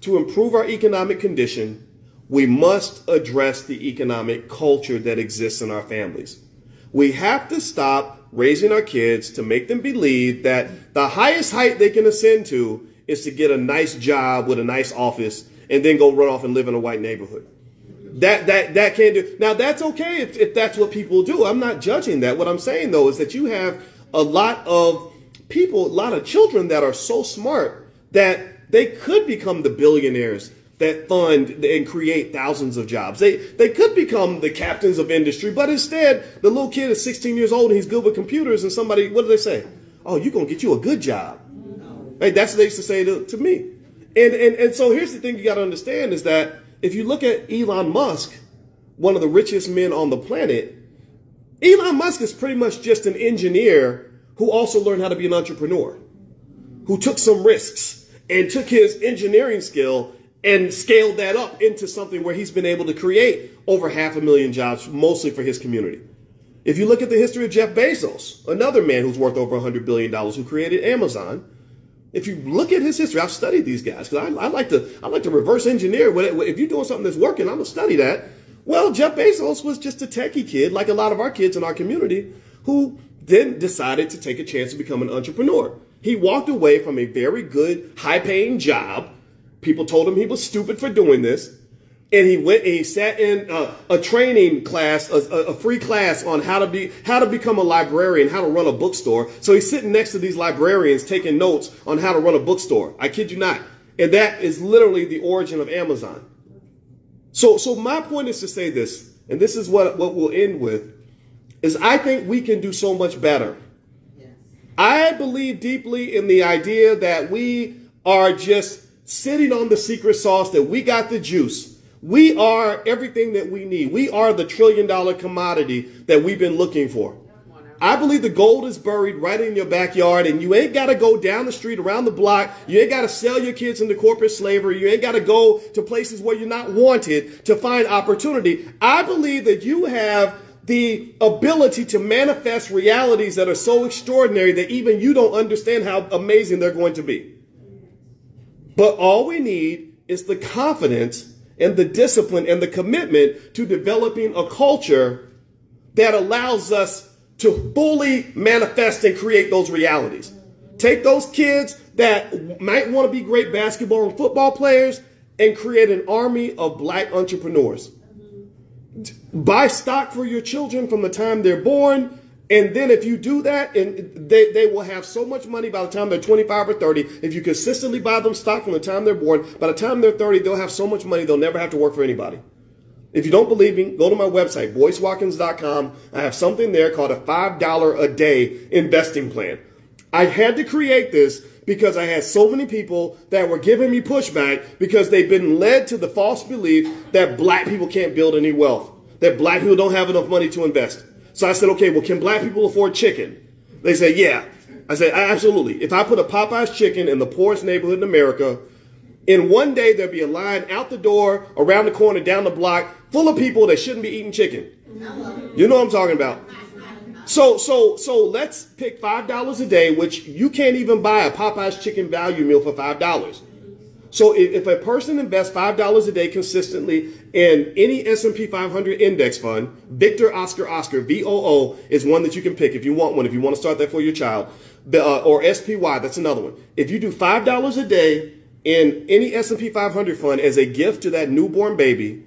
to improve our economic condition, we must address the economic culture that exists in our families. We have to stop raising our kids to make them believe that the highest height they can ascend to is to get a nice job with a nice office and then go run off and live in a white neighborhood. That can't do. Now, that's okay if that's what people do. I'm not judging that. What I'm saying, though, is that you have a lot of people, a lot of children that are so smart that they could become the billionaires that fund and create thousands of jobs. They could become the captains of industry, but instead, the little kid is 16 years old and he's good with computers, and somebody, what do they say? Oh, you're going to get you a good job. Right? That's what they used to say to me. And so here's the thing you got to understand is that if you look at Elon Musk, one of the richest men on the planet, Elon Musk is pretty much just an engineer who also learned how to be an entrepreneur, who took some risks and took his engineering skill and scaled that up into something where he's been able to create over 500,000 jobs, mostly for his community. If you look at the history of Jeff Bezos, another man who's worth over $100 billion, who created Amazon, if you look at his history, I've studied these guys because I like to reverse engineer. If you're doing something that's working, I'm gonna study that. Well, Jeff Bezos was just a techie kid, like a lot of our kids in our community, who then decided to take a chance to become an entrepreneur. He walked away from a very good, high-paying job. People told him he was stupid for doing this. And he went and he sat in a training class, a free class on how to become a librarian, how to run a bookstore. So he's sitting next to these librarians taking notes on how to run a bookstore. I kid you not. And that is literally the origin of Amazon. So my point is to say this, and this is what we'll end with, is I think we can do so much better. Yes. I believe deeply in the idea that we are just sitting on the secret sauce, that we got the juice. We are everything that we need. We are the trillion-dollar commodity that we've been looking for. I believe the gold is buried right in your backyard, and you ain't got to go down the street, around the block. You ain't got to sell your kids into corporate slavery. You ain't got to go to places where you're not wanted to find opportunity. I believe that you have the ability to manifest realities that are so extraordinary that even you don't understand how amazing they're going to be. But all we need is the confidence and the discipline and the commitment to developing a culture that allows us to fully manifest and create those realities. Take those kids that might want to be great basketball and football players and create an army of black entrepreneurs. Buy stock for your children from the time they're born. And then if you do that, and they will have so much money by the time they're 25 or 30. If you consistently buy them stock from the time they're born, by the time they're 30, they'll have so much money they'll never have to work for anybody. If you don't believe me, go to my website, boycewatkins.com. I have something there called a $5 a day investing plan. I had to create this because I had so many people that were giving me pushback because they've been led to the false belief that black people can't build any wealth, that black people don't have enough money to invest. So I said, okay, well, can black people afford chicken? They said, yeah. I said, absolutely. If I put a Popeye's chicken in the poorest neighborhood in America, in one day, there'll be a line out the door, around the corner, down the block, full of people that shouldn't be eating chicken. You know what I'm talking about. So let's pick $5 a day, which you can't even buy a Popeye's chicken value meal for $5. So if a person invests $5 a day consistently in any S&P 500 index fund, Victor Oscar, VOO is one that you can pick if you want one, if you want to start that for your child, or SPY, that's another one. If you do $5 a day in any S&P 500 fund as a gift to that newborn baby,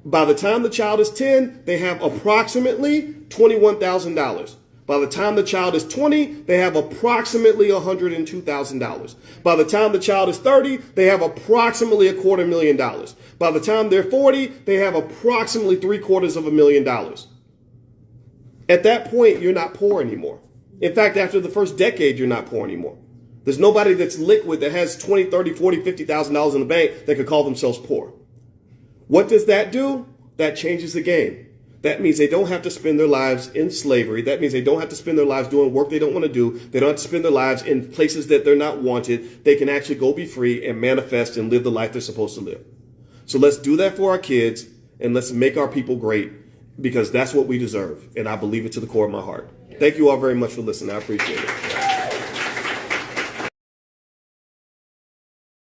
by the time the child is 10, they have approximately $21,000. By the time the child is 20, they have approximately $102,000. By the time the child is 30, they have approximately $250,000. By the time they're 40, they have approximately $750,000. At that point, you're not poor anymore. In fact, after the first decade, you're not poor anymore. There's nobody that's liquid that has $20,000, $30,000, $40,000, $50,000 in the bank that could call themselves poor. What does that do? That changes the game. That means they don't have to spend their lives in slavery. That means they don't have to spend their lives doing work they don't want to do. They don't have to spend their lives in places that they're not wanted. They can actually go be free and manifest and live the life they're supposed to live. So let's do that for our kids, and let's make our people great, because that's what we deserve. And I believe it to the core of my heart. Thank you all very much for listening. I appreciate it.